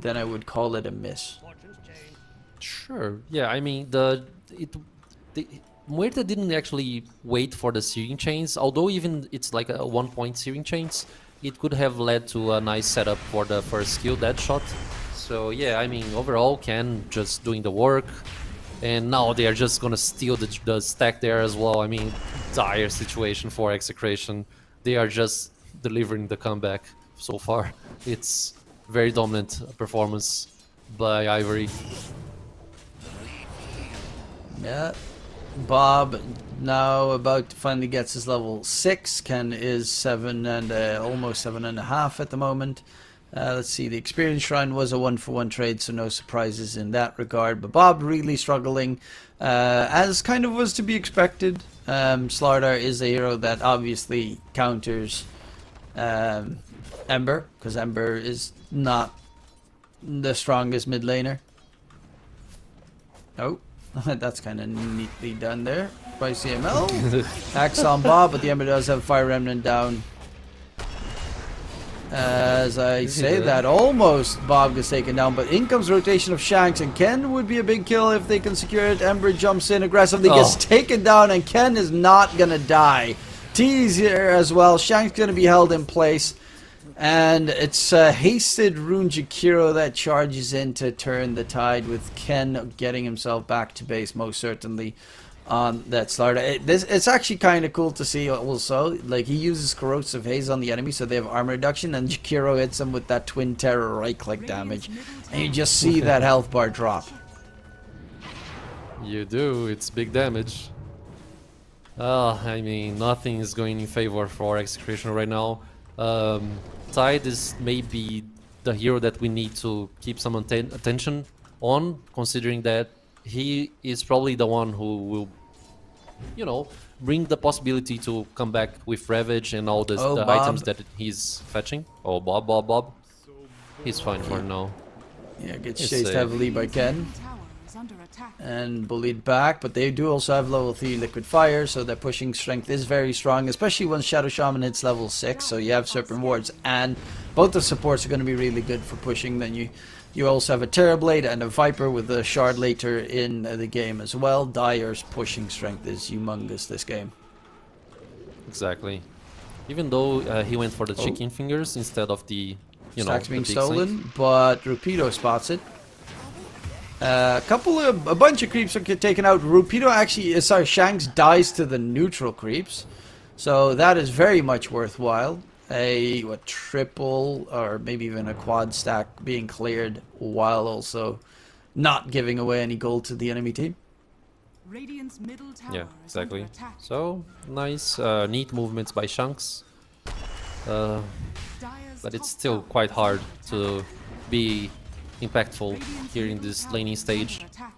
Then I would call it a miss. Sure. Yeah, I mean, Muerta didn't actually wait for the searing chains, although even it's like a 1-point searing chains, it could have led to a nice setup for the first kill, that shot. So yeah, I mean, overall, Ken just doing the work, and now they are just gonna steal the stack there as well. I mean, dire situation for Execration. They are just delivering the comeback so far. It's very dominant performance by Ivory. Yeah. Bob now about to finally gets his level 6. Ken is 7 and almost 7.5 at the moment. Let's see, the experience shrine was a 1-for-1 trade, so no surprises in that regard. But Bob really struggling, as kind of was to be expected. Slardar is a hero that obviously counters Ember, because Ember is not the strongest mid laner. Oh, that's kind of neatly done there by CML. Axe on Bob, but the Ember does have Fire Remnant down. As I say that, almost Bob gets taken down, but in comes rotation of Shanks, and Ken would be a big kill if they can secure it. Ember jumps in aggressively, gets taken down, and Ken is not gonna die. T's here as well. Shank's going to be held in place. And it's hasted Rune Jakiro that charges in to turn the tide, with Ken getting himself back to base most certainly on that starter. It's actually kind of cool to see also. Like, he uses Corrosive Haze on the enemy so they have armor reduction, and Jakiro hits them with that Twin Terror right-click damage. And you just see that health bar drop. You do, it's big damage. I mean, nothing is going in favor for Execration right now. Tide is maybe the hero that we need to keep some attention on, considering that he is probably the one who will, you know, bring the possibility to come back with Ravage and all the items that he's fetching. Oh, Bob. He's fine for now. Yeah, gets He's chased safe. heavily by Ken. Tower is under attack. And bullied back, but they do also have level 3 liquid fire, so their pushing strength is very strong, especially when Shadow Shaman hits level 6. So you have Serpent Wards, and both the supports are going to be really good for pushing. Then you also have a Terrorblade and a Viper with a Shard later in the game as well. Dire's pushing strength is humongous this game. Exactly. Even though he went for the chicken fingers instead of the, you know, Stacks being the big stolen, snake. but Rupido spots it. A bunch of creeps are taken out. Rupido actually, Shanks dies to the neutral creeps, so that is very much worthwhile. A triple or maybe even a quad stack being cleared while also not giving away any gold to the enemy team. Radiant's middle tower Yeah, is under exactly. attack. So nice, neat movements by Shanks. Dire's But it's top still tower quite is hard under to attack. be impactful Radiant's here in middle this tower laning is stage. under attack.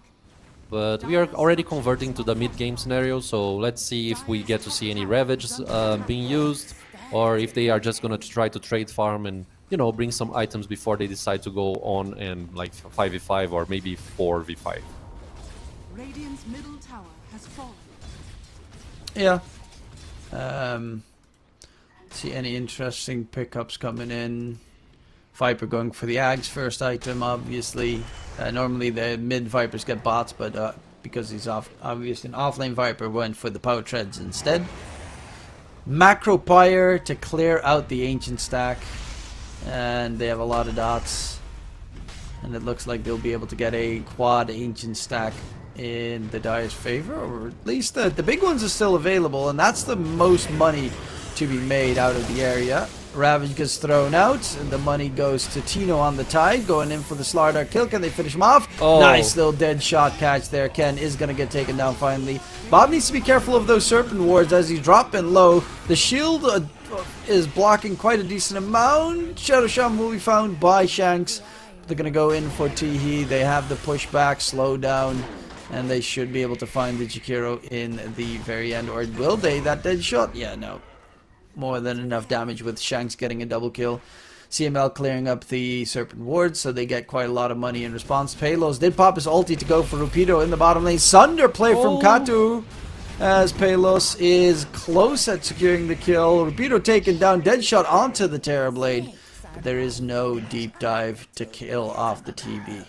But we are already converting to the mid-game scenario, so let's see if we get to see any Ravages being used, or if they are just gonna try to trade farm and, you know, bring some items before they decide to go on and like 5v5 or maybe 4v5. Radiant's middle tower has fallen. Yeah. See any interesting pickups coming in. Viper going for the Ags first item, obviously. Normally the mid Vipers get bots, but because he's obviously an offlane Viper, went for the Power Treads instead. Macro Pyre to clear out the Ancient stack. And they have a lot of dots. And it looks like they'll be able to get a quad Ancient stack in the Dire's favor, or at least the big ones are still available, and that's the most money to be made out of the area. Ravage gets thrown out, and the money goes to Tino on the tide, going in for the Slardar kill. Can they finish him off? Oh. Nice little dead shot catch there. Ken is going to get taken down finally. Bob needs to be careful of those Serpent Wards as he's dropping low. The shield is blocking quite a decent amount. Shadow Shaman will be found by Shanks. They're going to go in for Teehee. They have the pushback, slow down, and they should be able to find the Jakiro in the very end. Or will they? That dead shot? Yeah, no. More than enough damage with Shanks getting a double kill. CML clearing up the Serpent Wards, so they get quite a lot of money in response. Palos did pop his ulti to go for Rupido in the bottom lane. Sunder play from Katu, as Palos is close at securing the kill. Rupido taken down, dead shot onto the Terrorblade, but there is no deep dive to kill off the TB.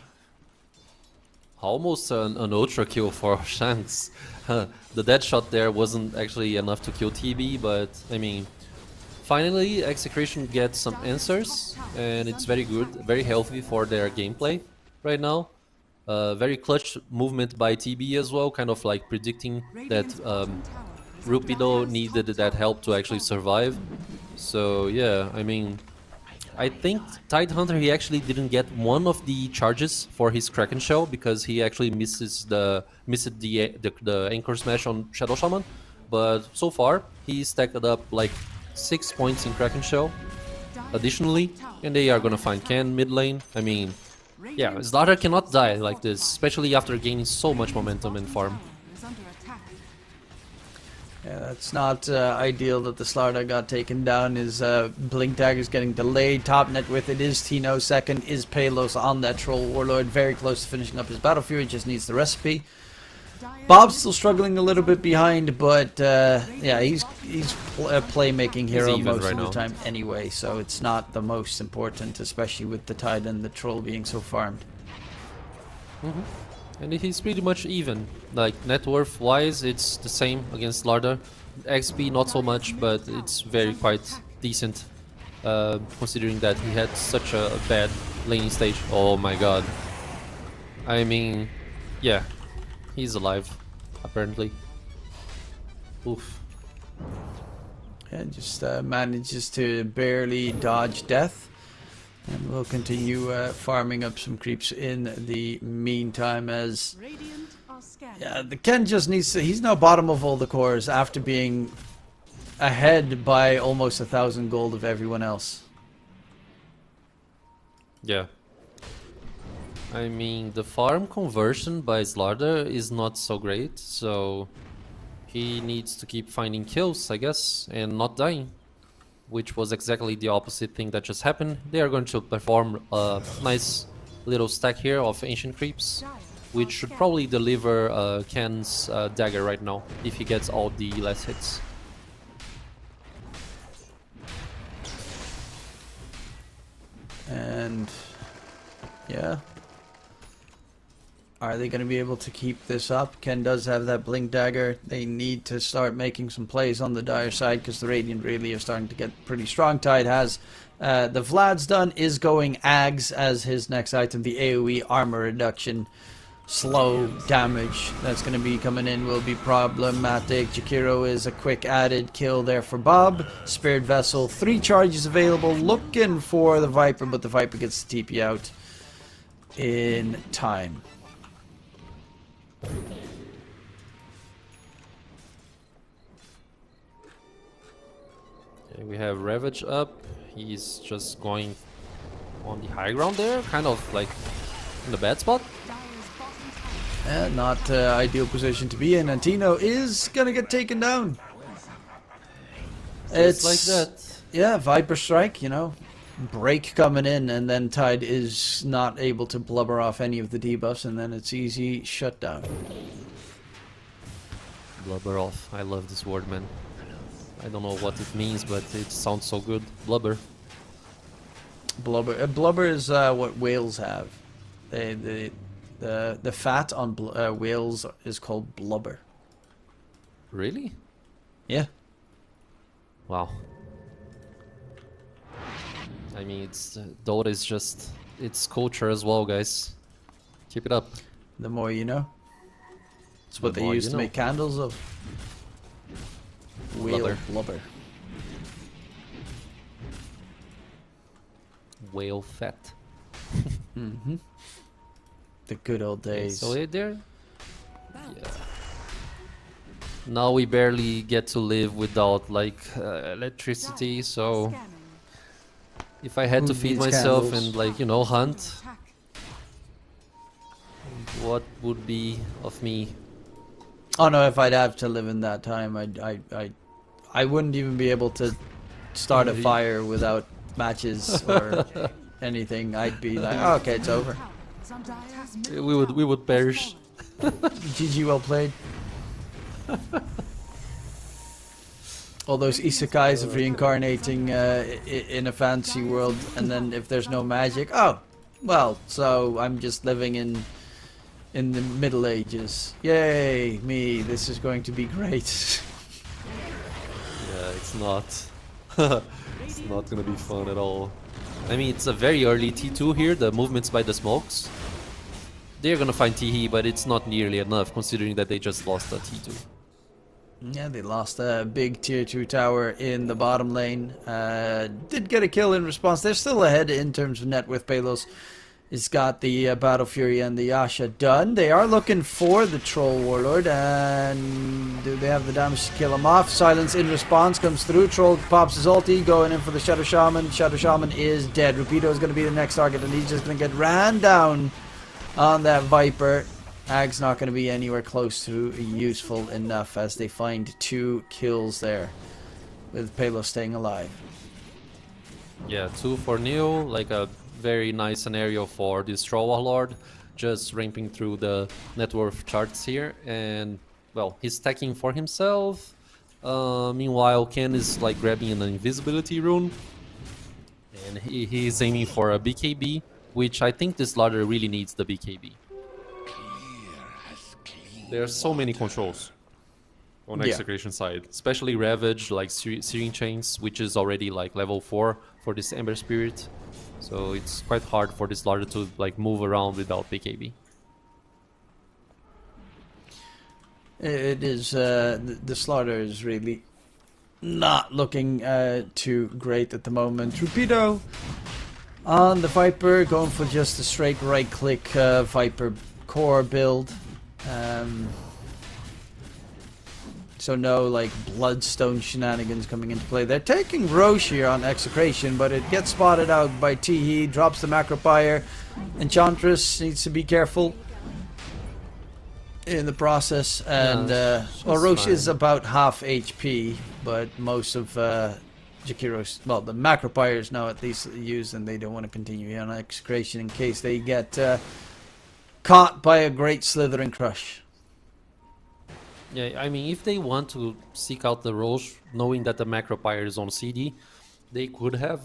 Almost an ultra kill for Shanks. The dead shot there wasn't actually enough to kill TB, but I mean, finally Execration gets some answers, and it's very good, very healthy for their gameplay right now. Very clutch movement by TB as well, kind of like predicting that Rupido needed that help to actually survive. So yeah, I mean, I think Tidehunter, he actually didn't get one of the charges for his Kraken Shell because he actually missed the Anchor Smash on Shadow Shaman. But so far, he stacked up like 6 points in Kraken Shell additionally, and they are gonna find Ken mid lane. I mean, yeah, Slardar cannot die like this, especially after gaining so much momentum in farm. Yeah, that's not ideal that the Slardar got taken down. His Blink Dagger is getting delayed. Top net with it is Tino. Second is Palos on that Troll Warlord. Very close to finishing up his Battle Fury. Just needs the recipe. Bob's still struggling a little bit behind, but yeah, he's a playmaking hero even most right of the now. time anyway, so it's not the most important, especially with the Tide and the Troll being so farmed. And he's pretty much even. Like, net worth wise, it's the same against Larda. XP not so much, but it's very quite decent. Considering that he had such a bad laning stage. Oh my god. I mean, yeah, he's alive, apparently. Oof. And just manages to barely dodge death. And we'll continue farming up some creeps in the meantime as... Radiant are scanning. Yeah, the Ken just needs to... He's now bottom of all the cores after being ahead by almost 1,000 gold of everyone else. Yeah. I mean, the farm conversion by Slardar is not so great, so he needs to keep finding kills, I guess, and not dying. Which was exactly the opposite thing that just happened. They are going to perform a nice little stack here of ancient creeps, which should probably deliver Ken's dagger right now, if he gets all the last hits. And... yeah. Are they going to be able to keep this up? Ken does have that blink dagger. They need to start making some plays on the Dire side because the Radiant really are starting to get pretty strong. Tide has the Vlad's done, is going Ags as his next item. The AoE armor reduction, slow damage that's going to be coming in will be problematic. Jakiro is a quick added kill there for Bob. Spirit Vessel, 3 charges available. Looking for the Viper, but the Viper gets the TP out in time. Okay, we have Ravage up. He's just going on the high ground there, kind of like in the bad spot. Not ideal position to be in. Antino is gonna get taken down. It's like that. Yeah, Viper Strike, you know. Break coming in, and then Tide is not able to blubber off any of the debuffs, and then it's easy shutdown. Blubber off. I love this word, man. I don't know what it means, but it sounds so good. Blubber. Blubber. Blubber is what whales have. The fat on whales is called blubber. Really? Yeah. Wow. I mean, it's Dota is just it's culture as well, guys. Keep it up. The more you know. It's what The they more used you to know. make candles of. Whale Blubber. blubber. Whale fat. Mm-hmm. The good old days. So there. Yeah. Now we barely get to live without like electricity. So Scanning. if I had to Who feed needs myself candles? and like hunt, Attack. what would be of me? Oh no! If I'd have to live in that time, I wouldn't even be able to start a Really? fire without matches or anything. I'd be like, oh, okay, it's over. Is under attack. We would perish. GG, well played. All those isekais of reincarnating in a fantasy world, and then if there's no magic, oh, well, so I'm just living in the Middle Ages. Yay, me! This is going to be great. Yeah, it's not. It's not gonna be fun at all. I mean, it's a very early T2 here, the movements by the smokes. They're gonna find Teehee, but it's not nearly enough considering that they just lost a T2. Yeah, they lost a big tier 2 tower in the bottom lane. Did get a kill in response. They're still ahead in terms of net with Palos. It's got the Battle Fury and the Yasha done. They are looking for the Troll Warlord, and do they have the damage to kill him off? Silence in response comes through. Troll pops his ulti, going in for the Shadow Shaman. Shadow Shaman is dead. Rapido is going to be the next target, and he's just going to get ran down on that Viper. Ag's not going to be anywhere close to useful enough as they find 2 kills there, with Palos staying alive. Yeah, 2 for Neo, like a very nice scenario for this Troll Warlord, just ramping through the net worth charts here, and well, he's stacking for himself. Meanwhile, Ken is like grabbing an invisibility rune, and he's aiming for a BKB, which I think this Larder really needs the BKB. There are so many controls on Yeah. Execration side, especially Ravage, like Searing Chains, which is already like level 4 for this Ember Spirit. So it's quite hard for this Larder to like move around without BKB. It is, the slaughter is really not looking too great at the moment. Trupido on the Viper, going for just a straight right click Viper core build. So no like Bloodstone shenanigans coming into play. They're taking Roche here on Execration, but it gets spotted out by Teehee, drops the Macropire. Enchantress needs to be careful in the process, and well, Roche is about half HP, but most of Jakiro's, well, the Macropire is now at least used, and they don't want to continue on Execration in case they get caught by a great Slithering Crush. Yeah, I mean, if they want to seek out the Roche, knowing that the Macropire is on CD, they could have,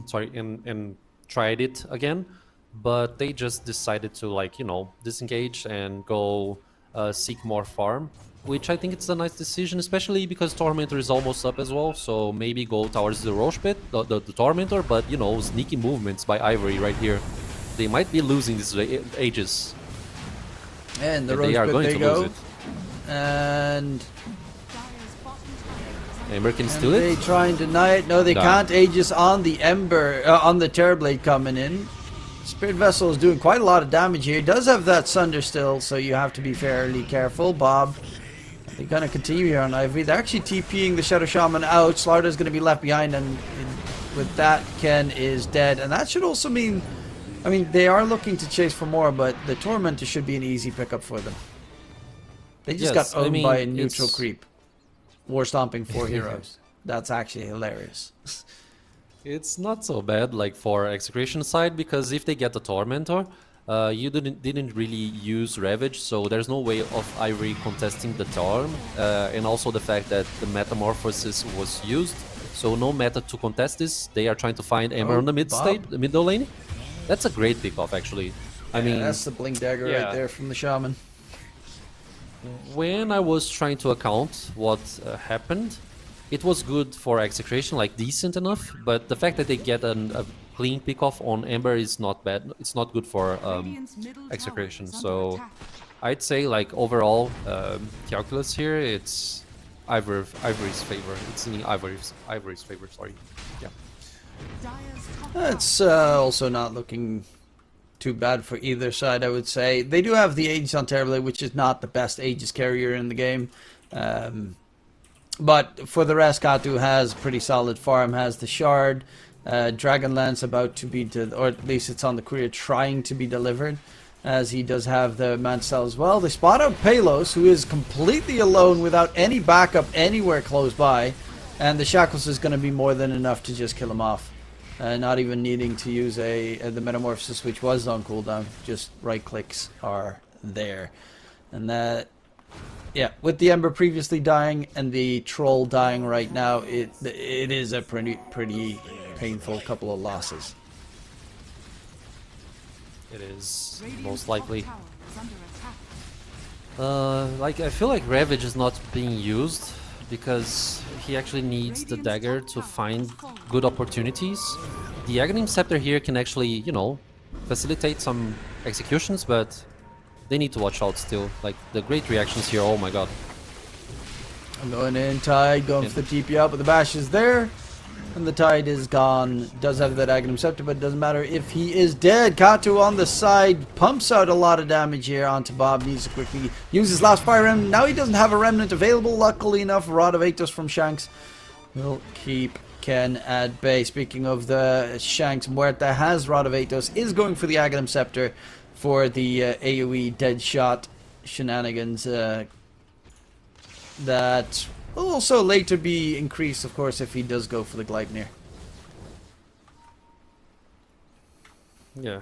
sorry, and tried it again, but they just decided to, like, you know, disengage and go seek more farm, which I think it's a nice decision, especially because Tormentor is almost up as well, so maybe go towards the Roche pit, the Tormentor, but, you know, sneaky movements by Ivory right here. They might be losing this Aegis. And the And Roche they are pit, going they to go. lose it. And Ember can and steal they it. try and deny it. No, they No. can't. Aegis on the Ember, on the Terrorblade coming in. Spirit Vessel is doing quite a lot of damage here. It does have that Sunder still, so you have to be fairly careful. Bob, they're going to continue here on Ivory. They're actually TPing the Shadow Shaman out. Slarder's going to be left behind, and with that, Ken is dead. And that should also mean, I mean, they are looking to chase for more, but the Tormentor should be an easy pickup for them. They just Yes, got owned I mean, by a neutral it's- creep. War stomping 4 heroes. That's actually hilarious. It's not so bad, like for Execration side, because if they get the Tormentor, you didn't really use Ravage, so there's no way of Ivory contesting the Torm, and also the fact that the Metamorphosis was used, so no meta to contest this. They are trying to find Ember Oh, on the mid Bob. state, the middle lane. That's a great pickoff, actually. I mean, That's the blink dagger yeah. right there from the shaman. when I was trying to account what happened, it was good for Execration, like decent enough, but the fact that they get a clean pickoff on Ember is not bad. It's not good for Execration. So I'd say, like, overall calculus here, it's Ivory's favor. It's in Ivory's favor. Sorry. Yeah. That's also not looking too bad for either side, I would say. They do have the Aegis on Terrorblade, which is not the best Aegis carrier in the game. But for the rest, Katu has pretty solid farm, has the Shard. Dragonlance about to be, or at least it's on the courier trying to be delivered, as he does have the Mancel as well. They spot out Palos, who is completely alone without any backup anywhere close by, and the Shackles is going to be more than enough to just kill him off. Not even needing to use the Metamorphosis, which was on cooldown. Just right clicks are there. And that, yeah, with the Ember previously dying and the Troll dying right now, it is a pretty painful couple of losses. It is most likely. Like, I feel like Ravage is not being used because he actually needs the dagger to find good opportunities. The Aghanim Scepter here can actually, you know, facilitate some executions, but they need to watch out still. Like, the great reactions here, oh my god. I'm going in, Tide, going for the TP out, but the bash is there. And the Tide is gone. Does have that Aghanim Scepter, but it doesn't matter if he is dead. Katu on the side pumps out a lot of damage here onto Bob. Needs to quickly use his last Fire Remnant. Now he doesn't have a Remnant available. Luckily enough, Rod of Atos from Shanks will keep Ken at bay. Speaking of the Shanks, Muerta has Rod of Atos, is going for the Aghanim Scepter for the AoE dead shot shenanigans. That will also later be increased, of course, if he does go for the Gleipnir. Yeah.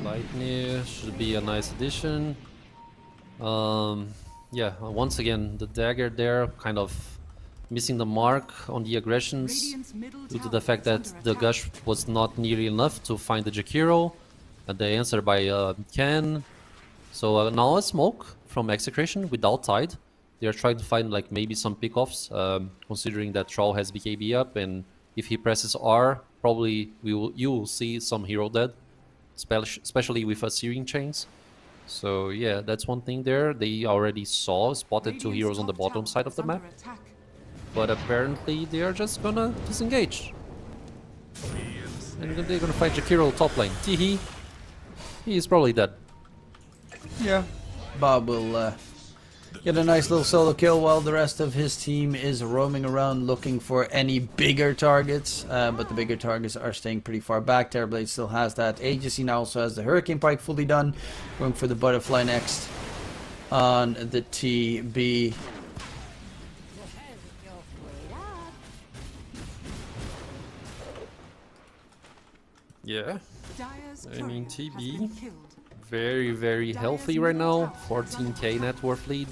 Lightning should be a nice addition. Yeah, once again, the dagger there kind of missing the mark on the aggressions due to the fact that the gush was not nearly enough to find the Jakiro. And the answer by Ken. So now a smoke from Execration without Tide. They are trying to find like maybe some pickoffs, considering that Troll has BKB up, and if he presses R, probably you will see some hero dead, especially with Assyrian chains. So yeah, that's one thing there. They already spotted two heroes on the bottom side of the map, but apparently they are just gonna disengage. And then they're gonna fight Jakiro top lane. Teehee, he is probably dead. Yeah. Bob will get a nice little solo kill while the rest of his team is roaming around looking for any bigger targets. But the bigger targets are staying pretty far back. Terrorblade still has that. Agency now also has the Hurricane Pike fully done. Going for the Butterfly next on the TB. Yeah, Dire's I mean, courier has TB. been killed. very healthy right now. 14k net worth lead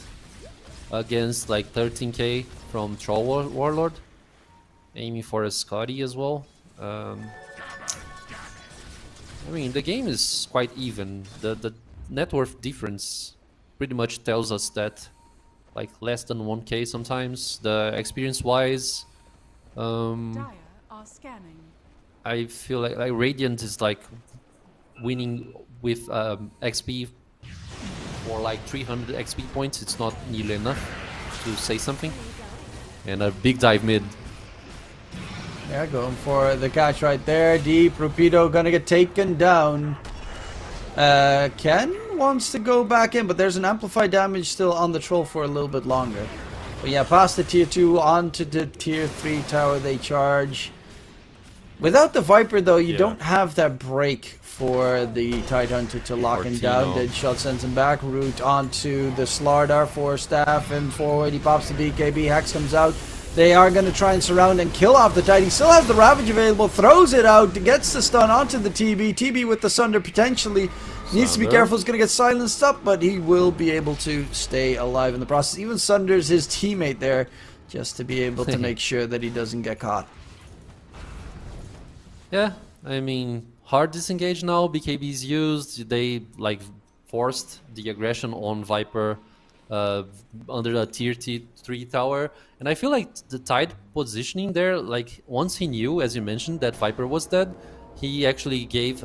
against like 13k from Troll Warlord. Aiming for a Scotty as well. I mean, the game is quite even. The net worth difference pretty much tells us that like less than 1k sometimes. The experience wise, Dire are scanning. I feel like Radiant is like winning with XP for like 300 XP points. It's not nearly enough to say something. And a big dive mid. Yeah, going for the catch right there. Deep. Rupido gonna get taken down. Ken wants to go back in, but there's an amplified damage still on the troll for a little bit longer. But yeah, past the tier 2, onto the tier 3 tower they charge. Without the Viper though, you don't have that break for the Tidehunter to lock him down. Deadshot sends him back. Root onto the Slardar for staff and forward. He pops the BKB. Hex comes out. They are going to try and surround and kill off the Tide. He still has the Ravage available. Throws it out. Gets the stun onto the TB. TB with the Sunder potentially. Needs to be careful. He's going to get silenced up, but he will be able to stay alive in the process. Even Sunder's his teammate there just to be able to make sure that he doesn't get caught. Yeah, I mean, hard disengage now. BKB is used. They like forced the aggression on Viper under the tier 3 tower, and I feel like the Tide positioning there, like once he knew, as you mentioned, that Viper was dead, he actually gave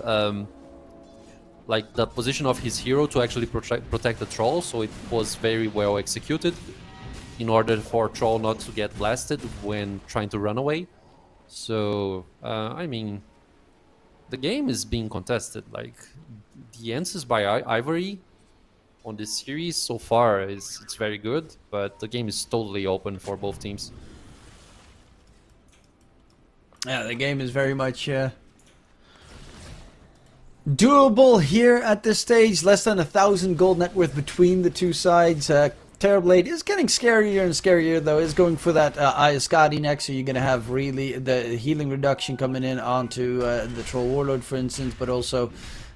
like the position of his hero to actually protect the troll, so it was very well executed in order for troll not to get blasted when trying to run away. So, I mean, the game is being contested. Like, the answers by Ivory on this series so far it's very good, but the game is totally open for both teams. Yeah, the game is very much doable here at this stage. Less than 1,000 gold net worth between the two sides. Terrorblade is getting scarier and scarier though. Is going for that Iascati next, so you're going to have really the healing reduction coming in onto the Troll Warlord, for instance, but also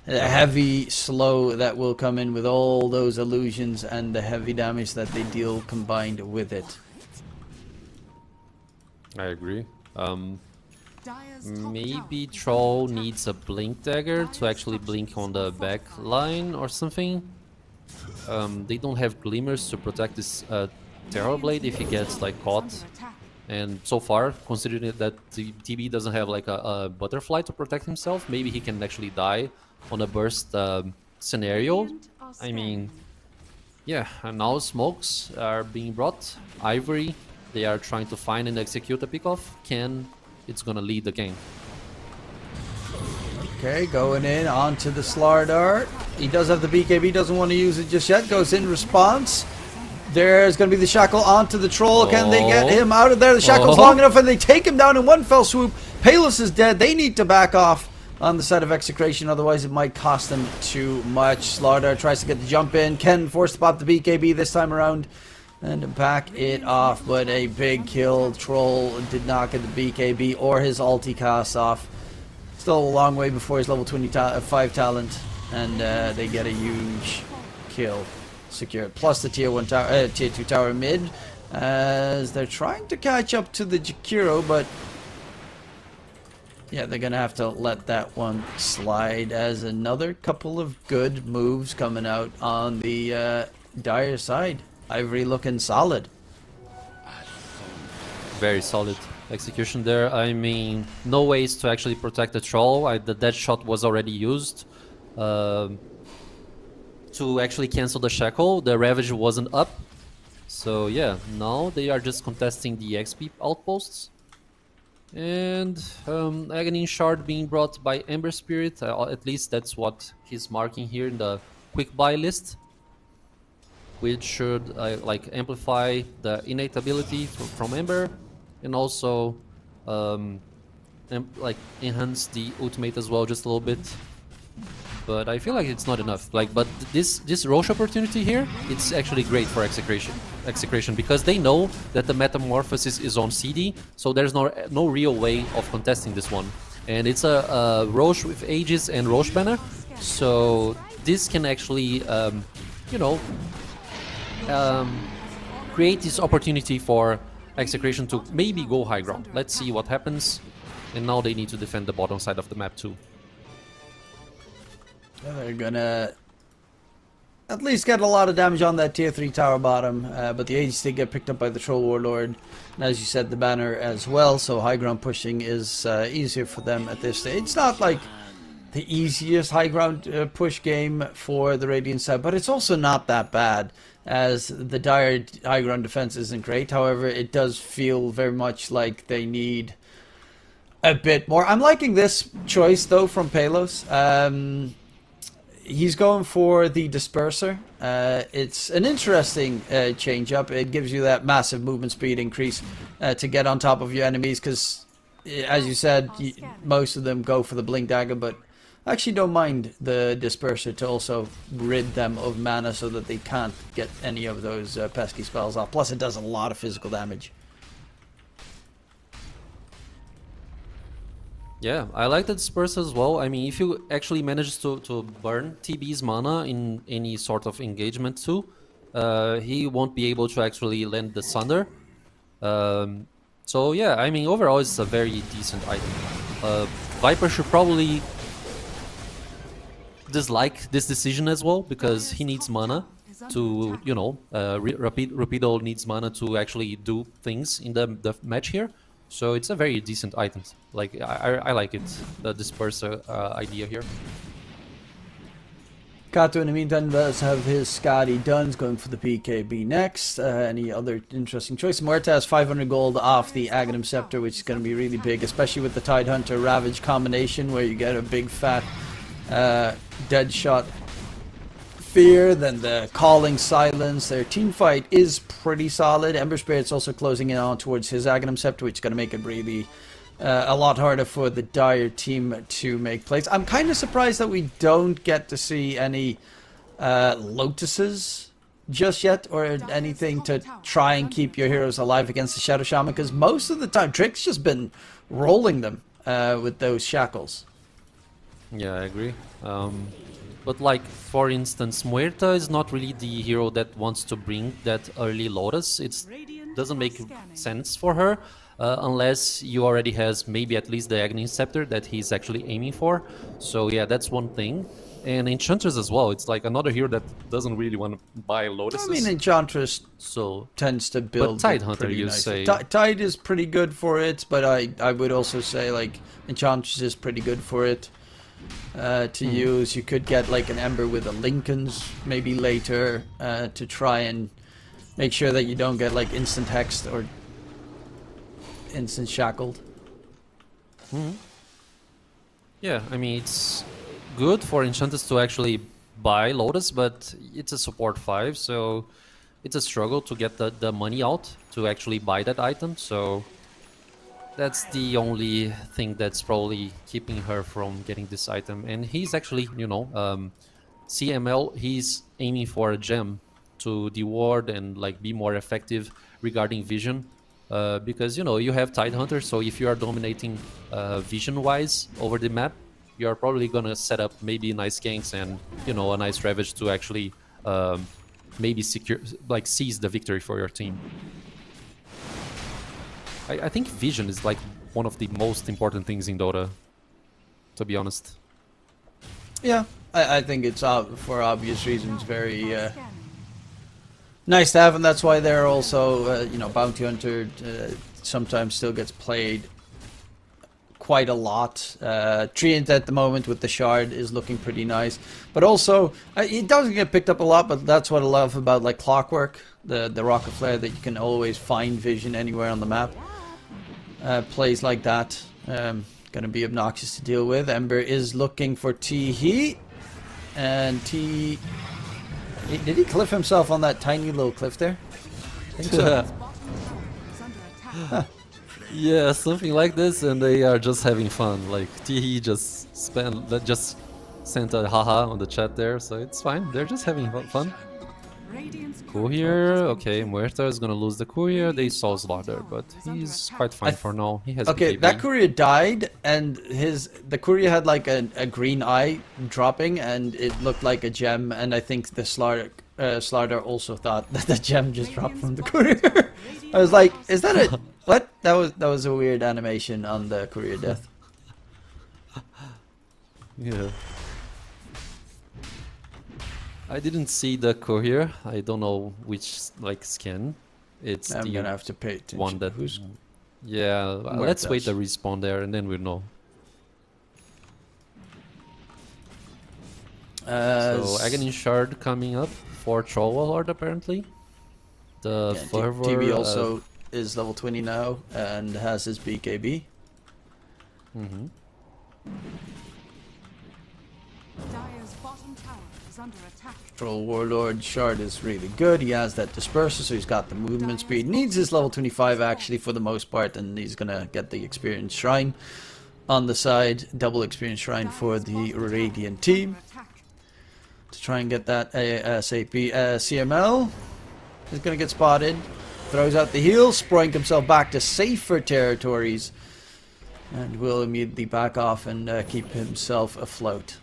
a heavy slow that will come in with all those illusions and the heavy damage that they deal combined with it. I agree. Dire's top Maybe tower is Troll under attack. needs a blink dagger to actually blink on the back line or something. They don't have glimmers to protect this Terrorblade if he gets like caught. And so far, considering that the TB doesn't have like a butterfly to protect himself, maybe he can actually die on a burst scenario. I mean, yeah, and now smokes are being brought. Ivory, they are trying to find and execute a pickoff. Ken, it's gonna lead the game. Okay, going in onto the Slardar. He does have the BKB, doesn't want to use it just yet. Goes in response. There's going to be the shackle onto the troll. Can they get him out of there? The shackle's long enough and they take him down in one fell swoop. Palos is dead. They need to back off on the side of Execration, otherwise it might cost them too much. Slardar tries to get the jump in. Ken forced to pop the BKB this time around and back it off, but a big kill. Troll did not get the BKB or his ulti cast off. Still a long way before his level 25 talent, and they get a huge kill secured. Plus the tier 2 tower mid, as they're trying to catch up to the Jakiro, but Yeah, they're gonna have to let that one slide as another couple of good moves coming out on the Dire side. Ivory looking solid. Very solid execution there. I mean, no ways to actually protect the troll. The dead shot was already used to actually cancel the shackle. The ravage wasn't up. So yeah, now they are just contesting the XP outposts. And Aghanim Shard being brought by Ember Spirit. At least that's what he's marking here in the quick buy list, which should like amplify the innate ability from Ember, and also like enhance the ultimate as well just a little bit. But I feel like it's not enough. Like, but this Roche opportunity here, it's actually great for Execration because they know that the Metamorphosis is on CD, so there's no real way of contesting this one. And it's a Roche with Aegis and Roche banner, so this can actually, you know, create this opportunity for Execration to maybe go high ground. Let's see what happens. And now they need to defend the bottom side of the map too. They're gonna at least get a lot of damage on that tier 3 tower bottom, but the Aegis did get picked up by the Troll Warlord, and as you said, the banner as well, so high ground pushing is easier for them at this stage. It's not like the easiest high ground push game for the Radiant side, but it's also not that bad, as the Dire high ground defense isn't great. However, it does feel very much like they need a bit more. I'm liking this choice though from Palos. He's going for the Disperser. It's an interesting change up. It gives you that massive movement speed increase to get on top of your enemies, because as you said, most of them go for the Blink Dagger, but I actually don't mind the Disperser to also rid them of mana so that they can't get any of those pesky spells off. Plus it does a lot of physical damage. Yeah, I like the Disperse as well. I mean, if you actually manage to burn TB's mana in any sort of engagement too, he won't be able to actually land the Sunder. So yeah, I mean, overall it's a very decent item. Viper should probably dislike this decision as well, because he needs mana to, you know, Rapido needs mana to actually do things in the match here. So it's a very decent item. Like, I like it, the Disperser idea here. Kato in the meantime does have his Skadi Duns going for the PKB next. Any other interesting choice? Muerta has 500 gold off the Aghanim Scepter, which is going to be really big, especially with the Tidehunter Ravage combination, where you get a big fat dead shot fear, then the Calling Silence. Their team fight is pretty solid. Ember Spirit's also closing in on towards his Aghanim Scepter, which is going to make it really a lot harder for the Dire team to make plays. I'm kind of surprised that we don't get to see any Lotuses just yet, or anything to try and keep your heroes alive against the Shadow Shaman, because most of the time Trick's just been rolling them with those shackles. Yeah, I agree. But like, for instance, Muerta is not really the hero that wants to bring that early Lotus. It doesn't make sense for her, unless you already has maybe at least the Aghanim Scepter that he's actually aiming for. So yeah, that's one thing. And Enchantress as well. It's like another hero that doesn't really want to buy Lotuses. I mean, Enchantress so tends to build. But Tidehunter, you nice. say? Tide is pretty good for it, but I would also say like Enchantress is pretty good for it. To use. You could get like an Ember with a Lincolns maybe later to try and make sure that you don't get like instant hexed or instant shackled. Yeah, I mean, it's good for Enchantress to actually buy Lotus, but it's a support 5, so it's a struggle to get the money out to actually buy that item. So that's the only thing that's probably keeping her from getting this item. And he's actually, you know, CML, he's aiming for a gem to deward and like be more effective regarding vision. Because, you know, you have Tidehunter, so if you are dominating vision-wise over the map, you are probably gonna set up maybe nice ganks and, you know, a nice Ravage to actually maybe secure, like, seize the victory for your team. I think vision is like one of the most important things in Dota, to be honest. Yeah, I think it's for obvious reasons very nice to have, and that's why they're also, you know, Bounty Hunter sometimes still gets played quite a lot. Treant at the moment with the Shard is looking pretty nice, but also it doesn't get picked up a lot, but that's what I love about like Clockwork, the Rocket Flare, that you can always find vision anywhere on the map. Plays like that, gonna be obnoxious to deal with. Ember is looking for T-Heat, and did he cliff himself on that tiny little cliff there? I think so. Yeah, something like this, and they are just having fun. Like T just sent a haha on the chat there, so it's fine. They're just having fun. Courier, okay, Muerta is gonna lose the Courier. They saw Slaughter, but he's quite fine for now. He has Okay, BKB. that Courier died, and the Courier had like a green eye dropping, and it looked like a gem. And I think the Slaughter also thought that the gem just dropped from the Courier. I was like, is that a what? That was a weird animation on the Courier death. Yeah. I didn't see the Courier. I don't know which like skin. It's I'm the gonna have to pay attention. one that Who's yeah. Where Let's wait does? the respawn there, and then we'll know. So Aghanim Shard coming up for Troll Lord apparently. The Fervor TV also is level 20 now and has his BKB. Mm-hmm. Dire's bottom tower is under attack. Troll Warlord Shard is really good. He has that disperser, so he's got the movement speed. Needs his level 25 actually for the most part, and he's gonna get the experience shrine on the side. Double experience shrine for the Radiant team to try and get that ASAP. CML is gonna get spotted. Throws out the heal, sproing himself back to safer territories, and will immediately back off and keep himself afloat.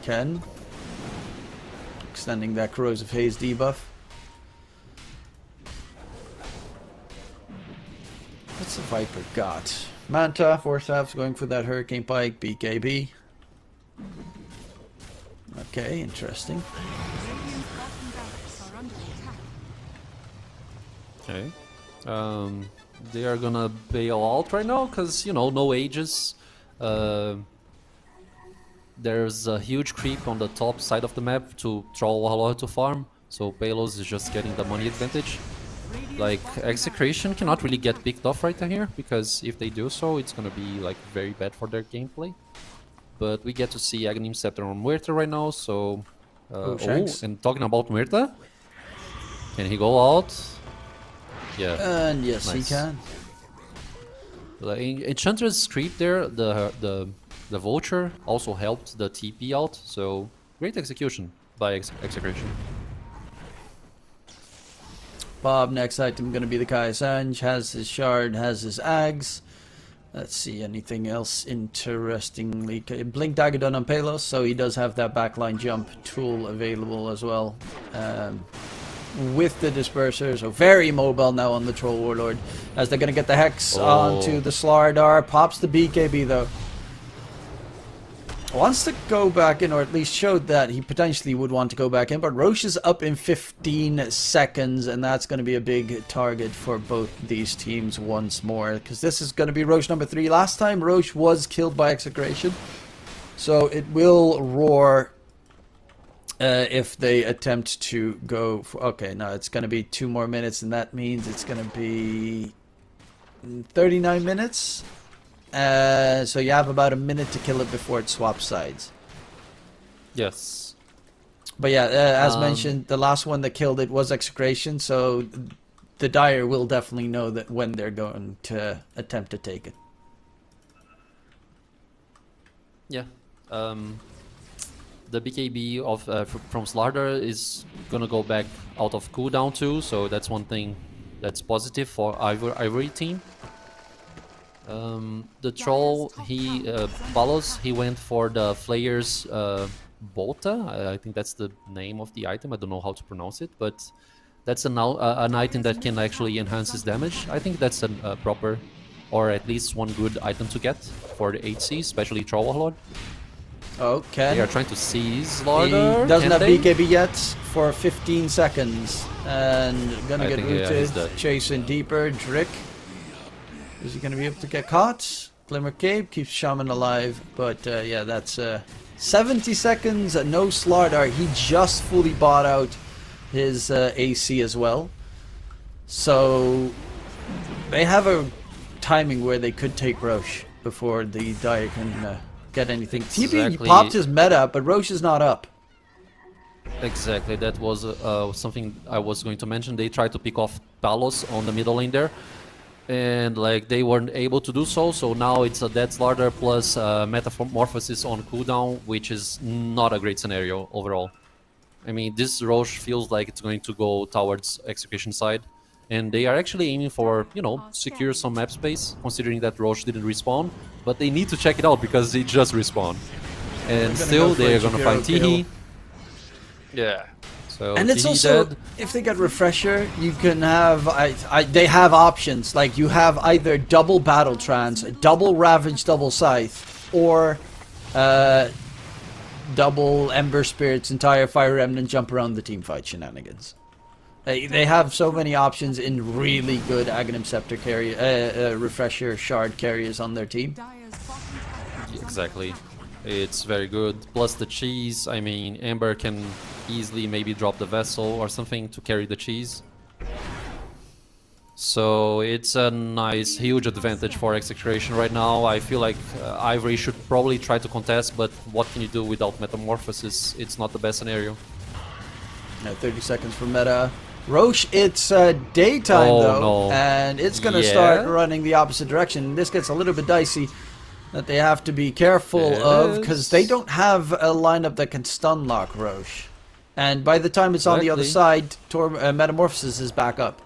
Ken extending that Corrosive Haze debuff. What's the Viper got? Manta, Forceps going for that Hurricane Pike, BKB. Okay, interesting. Radiant's bottom barracks are under attack. Okay. They are gonna bail out right now because, you know, no ages. There's a huge creep on the top side of the map to troll Valor to farm, so Palos is just getting the money advantage. Like, Execration cannot really get picked off right here, because if they do so, it's gonna be like very bad for their gameplay. But we get to see Aghanim Scepter on Muerta right now, so... Shanks. And talking about Muerta, can he go out? Yeah. And yes, Nice. he can. The Enchantress creep there, the Vulture also helped the TP out, so great execution by Execration. Bob, next item gonna be the KUKUYS. Has his Shard, has his Ags. Let's see, anything else interestingly. Blink Dagger done on Palos, so he does have that backline jump tool available as well. With the Disperser, so very mobile now on the Troll Warlord. As they're gonna get the Hex onto the Slardar. Pops the BKB though. Wants to go back in, or at least showed that he potentially would want to go back in, but Roche is up in 15 seconds, and that's going to be a big target for both these teams once more, because this is going to be Roche number 3. Last time Roche was killed by Execration, so it will roar if they attempt to go for, okay, now it's going to be 2 more minutes, and that means it's going to be 39 minutes. So you have about a minute to kill it before it swaps sides. Yes. But yeah, as mentioned, the last one that killed it was Execration, so the Dire will definitely know that when they're going to attempt to take it. Yeah. The BKB of from Slardar is gonna go back out of cooldown too, so that's one thing that's positive for Ivory team. The troll, he Balos, he went for the Flayer's Bota. I think that's the name of the item. I don't know how to pronounce it, but That's an item that can actually enhance his damage. I think that's a proper, or at least one good item to get for the HC, especially Troll Warlord. Okay. They are trying to seize He Larder. doesn't have they? BKB yet for 15 seconds. And gonna I get think, yeah, he's rooted. dead. Chasing deeper. Drick. Is he gonna be able to get caught? Glimmer Cape keeps Shaman alive. But yeah, that's 70 seconds. No Slardar. He just fully bought out his AC as well. So they have a timing where they could take Roche before the Dire can get anything. TB Exactly. popped his meta, but Roche is not up. Exactly, that was something I was going to mention. They tried to pick off Palos on the middle lane there, and like they weren't able to do so. So now it's a dead Slardar plus Metamorphosis on cooldown, which is not a great scenario overall. I mean, this Roche feels like it's going to go towards Execution side, and they are actually aiming for, you know, secure some map space, considering that Roche didn't respawn. But they need to check it out because it just respawned, and still they're gonna find Tihi. Yeah. So And it's Tihi also, dead. if they get Refresher, you can have, they have options. Like, you have either double Battle Trance, double Ravage, double Scythe, or double Ember Spirit's entire Fire Remnant jump around the team fight shenanigans. They have so many options in really good Aghanim Scepter carry, Refresher Shard carriers on their team. Dire's bottom tower is Exactly. It's very good. Plus the cheese. I mean, Ember can easily maybe drop the vessel or something to carry the cheese. So it's a nice, huge advantage for Execration right now. I feel like Ivory should probably try to contest, but what can you do without Metamorphosis? It's not the best scenario. Now 30 seconds for meta. Roche, it's daytime Oh, though, no. and it's going to Yeah? start running the opposite direction. This gets a little bit dicey that they have to be careful of, because they don't have a lineup that can stun lock Roche. And by the time it's on the other side, Metamorphosis is back up.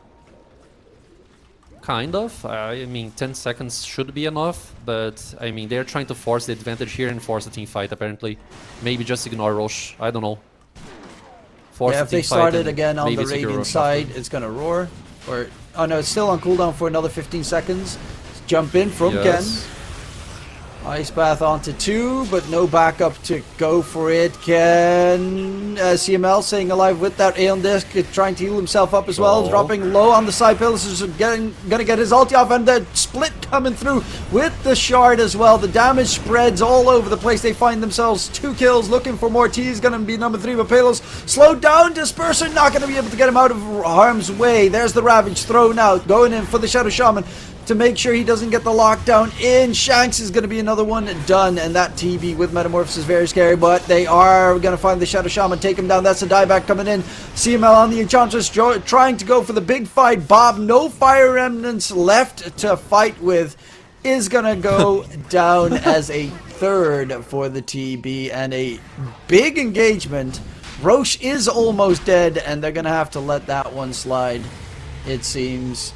Kind of. I mean, 10 seconds should be enough, but I mean, they're trying to force the advantage here and force a team fight, apparently. Maybe just ignore Roche. I don't know. Force Yeah, the if they team fight started and again on maybe the secure Radiant Roche side, after. it's going to roar. Or, oh no, it's still on cooldown for another 15 seconds. Jump in from Yes. Ken. Ice Bath onto 2, but no backup to go for it. Ken, CML staying alive with that Aeon Disc, trying to heal himself up as well. Oh. Dropping low on the side pillars, is gonna get his ulti off, and the split coming through with the shard as well. The damage spreads all over the place. They find themselves 2 kills, looking for more. T is gonna be number 3, but Palos slowed down. Disperser not gonna be able to get him out of harm's way. There's the Ravage thrown out, going in for the Shadow Shaman to make sure he doesn't get the lockdown in. Shanks is going to be another one done, and that TB with Metamorphosis is very scary, but they are going to find the Shadow Shaman, take him down. That's a dieback coming in. CML on the Enchantress, trying to go for the big fight. Bob, no Fire Remnants left to fight with, is going to go down as a third for the TB, and a big engagement. Roche is almost dead, and they're going to have to let that one slide, it seems.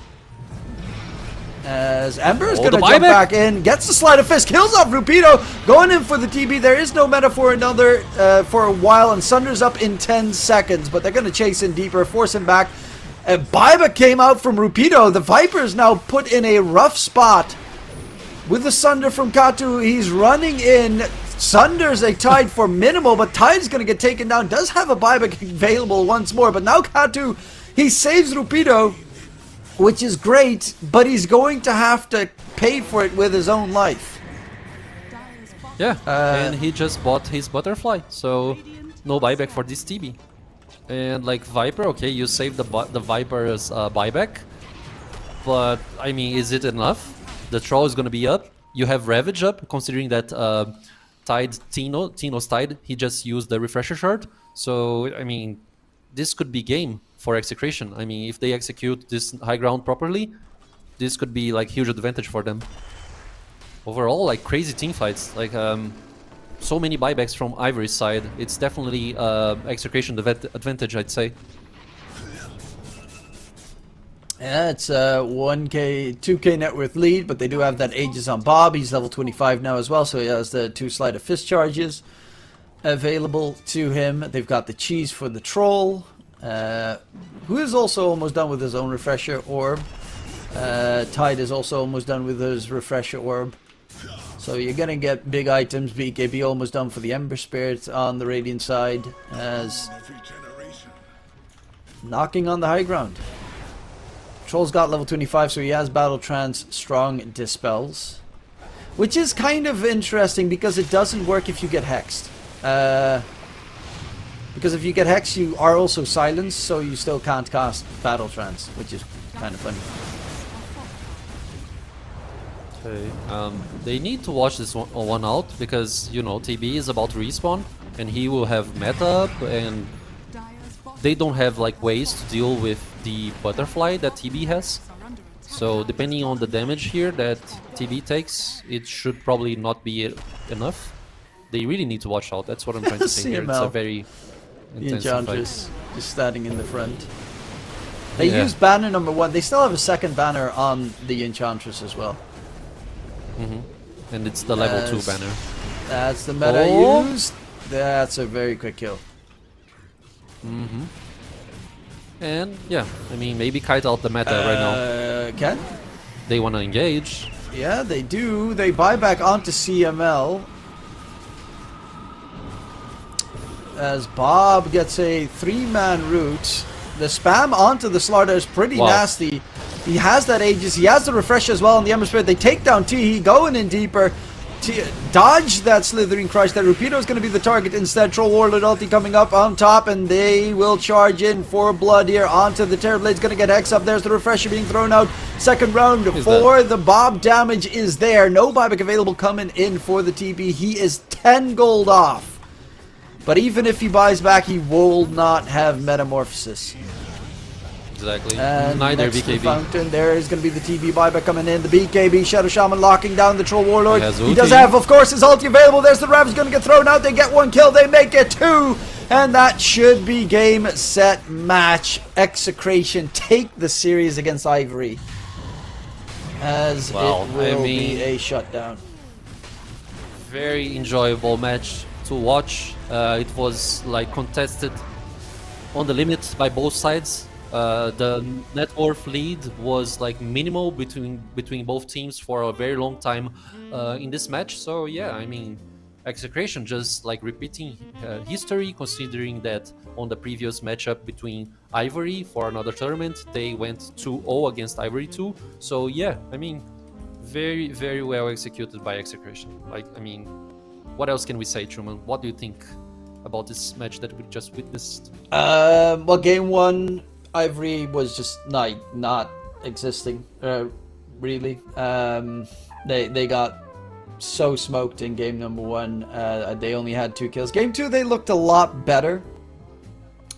As Ember is going to jump back in, gets the Sleight of Fist, kills off Rupido, going in for the TB. There is no meta for another for a while, and Sunder's up in 10 seconds, but they're going to chase in deeper, force him back. Baiba came out from Rupido. The Viper is now put in a rough spot with the Sunder from Katu. He's running in. Sunder's a Tide for minimal, but Tide's going to get taken down. Does have a buyback available once more, but now Katu, he saves Rupido, which is great, but he's going to have to pay for it with his own life. Dire's bottom Yeah, and he just bought his butterfly, so no buyback for this TB. And like Viper, okay, you saved the Viper's buyback, but I mean, is it enough? The troll is gonna be up. You have Ravage up, considering that Tide Tino's Tide, he just used the Refresher Shard. So I mean, this could be game for Execration. I mean, if they execute this high ground properly, this could be like huge advantage for them. Overall, like crazy team fights, like so many buybacks from Ivory's side. It's definitely Execration advantage, I'd say. Yeah, it's a 1k, 2k net worth lead, but they do have that Aegis on Bob. He's level 25 now as well, so he has the 2 Sleight of Fist charges available to him. They've got the cheese for the troll. who is also almost done with his own refresher orb. Tide is also almost done with his refresher orb. So you're gonna get big items. BKB almost done for the Ember Spirit on the Radiant side, as knocking on the high ground. Troll's got level 25, so he has Battle Trance, Strong Dispels, which is kind of interesting because it doesn't work if you get hexed. Because if you get hexed, you are also silenced, so you still can't cast Battle Trance, which is kind of funny. Okay. They need to watch this one out because, you know, TB is about to respawn and he will have meta up, and they don't have like ways to deal with the butterfly that TB has. So depending on the damage here that TB takes, it should probably not be enough. They really need to watch out. That's what I'm trying to say here. It's a very intense fight. Enchantress just standing in the front. They use banner number 1. They still have a second banner on the Enchantress as well. And it's the level 2 banner. That's the meta used. That's a very quick kill. And yeah, I mean, maybe kite out the meta right now. Ken? They want to engage. Yeah, they do. They buy back onto CML. As Bob gets a 3-man route. The spam onto the Slardar is pretty nasty. He has that Aegis. He has the refresh as well on the Ember Spirit. They take down T. Going in deeper. Dodge that Slithering Crush. That Rapido is going to be the target instead. Troll Warlord ulti coming up on top, and they will charge in for blood here onto the Terrorblade's going to get Hex up. There's the refresher being thrown out. Second round for the Bob. Damage is there. No buyback available coming in for the TB. He is 10 gold off. But even if he buys back, he will not have Metamorphosis. Exactly. And neither next to the BKB. fountain, there is going to be the TB buyback coming in. The BKB Shadow Shaman locking down the Troll Warlord. He does have, of course, his ulti available. There's the Rav's going to get thrown out. They get 1 kill. They make it 2. And that should be game, set, match. Execration take the series against Ivory. As it will be a shutdown. Very enjoyable match to watch. It was like contested on the limit by both sides. The net worth lead was like minimal between both teams for a very long time in this match. So yeah, I mean, Execration just like repeating history, considering that on the previous matchup between Ivory for another tournament, they went 2-0 against Ivory 2. So yeah, I mean, very, very well executed by Execration. Like, I mean, what else can we say, Truman? What do you think about this match that we just witnessed? Well, game 1, Ivory was just not existing, really. They got so smoked in game number 1. They only had 2 kills. Game 2, they looked a lot better.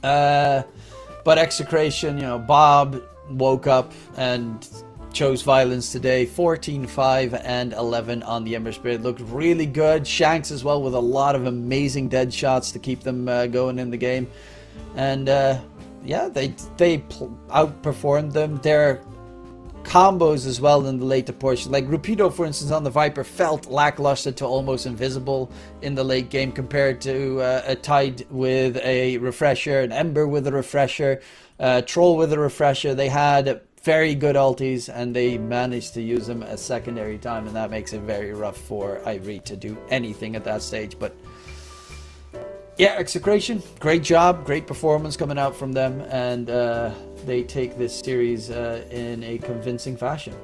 But Execration, you know, Bob woke up and chose violence today. 14, 5, and 11 on the Ember Spirit. Looked really good. Shanks as well with a lot of amazing dead shots to keep them going in the game. And yeah, they outperformed them. Their combos as well in the later portion. Like Rapido, for instance, on the Viper felt lackluster to almost invisible in the late game compared to a Tide with a refresher, an Ember with a refresher, Troll with a refresher. They had very good ultis and they managed to use them a secondary time, and that makes it very rough for Ivory to do anything at that stage. But yeah, Execration, great job, great performance coming out from them, and they take this series in a convincing fashion.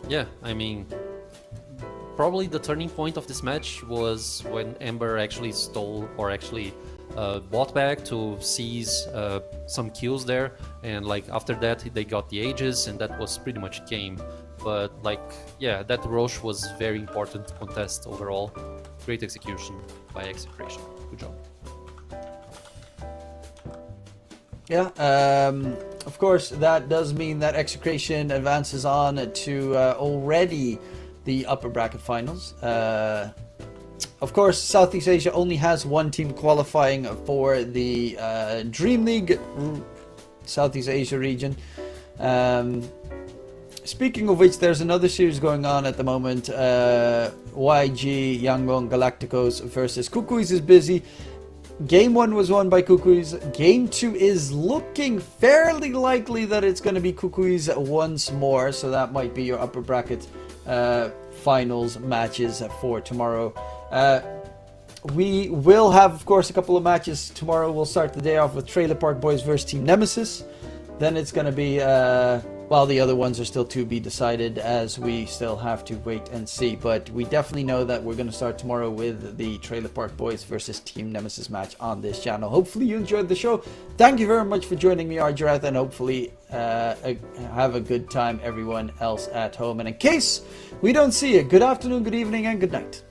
Yeah, I mean, probably the turning point of this match was when Ember actually stole, or actually bought back to seize some kills there, and like after that they got the Aegis, and that was pretty much game. But like, yeah, that Roche was very important to contest overall. Great execution by Execration. Good job. Yeah, of course that does mean that Execration advances on to already the upper bracket finals. Of course, Southeast Asia only has 1 team qualifying for the DreamLeague Southeast Asia region. Speaking of which, there's another series going on at the moment. YG Yangon Galacticos versus KUKUYS is busy. Game 1 was won by KUKUYS. Game 2 is looking fairly likely that it's going to be KUKUYS once more. So that might be your upper bracket finals matches for tomorrow. We will have, of course, a couple of matches tomorrow. We'll start the day off with Trailer Park Boys versus Team Nemesis. Then it's going to be, well, the other ones are still to be decided, as we still have to wait and see. But we definitely know that we're going to start tomorrow with the Trailer Park Boys versus Team Nemesis match on this channel. Hopefully you enjoyed the show. Thank you very much for joining me, Arjarath, and hopefully have a good time, everyone else at home. And in case we don't see you, good afternoon, good evening, and good night.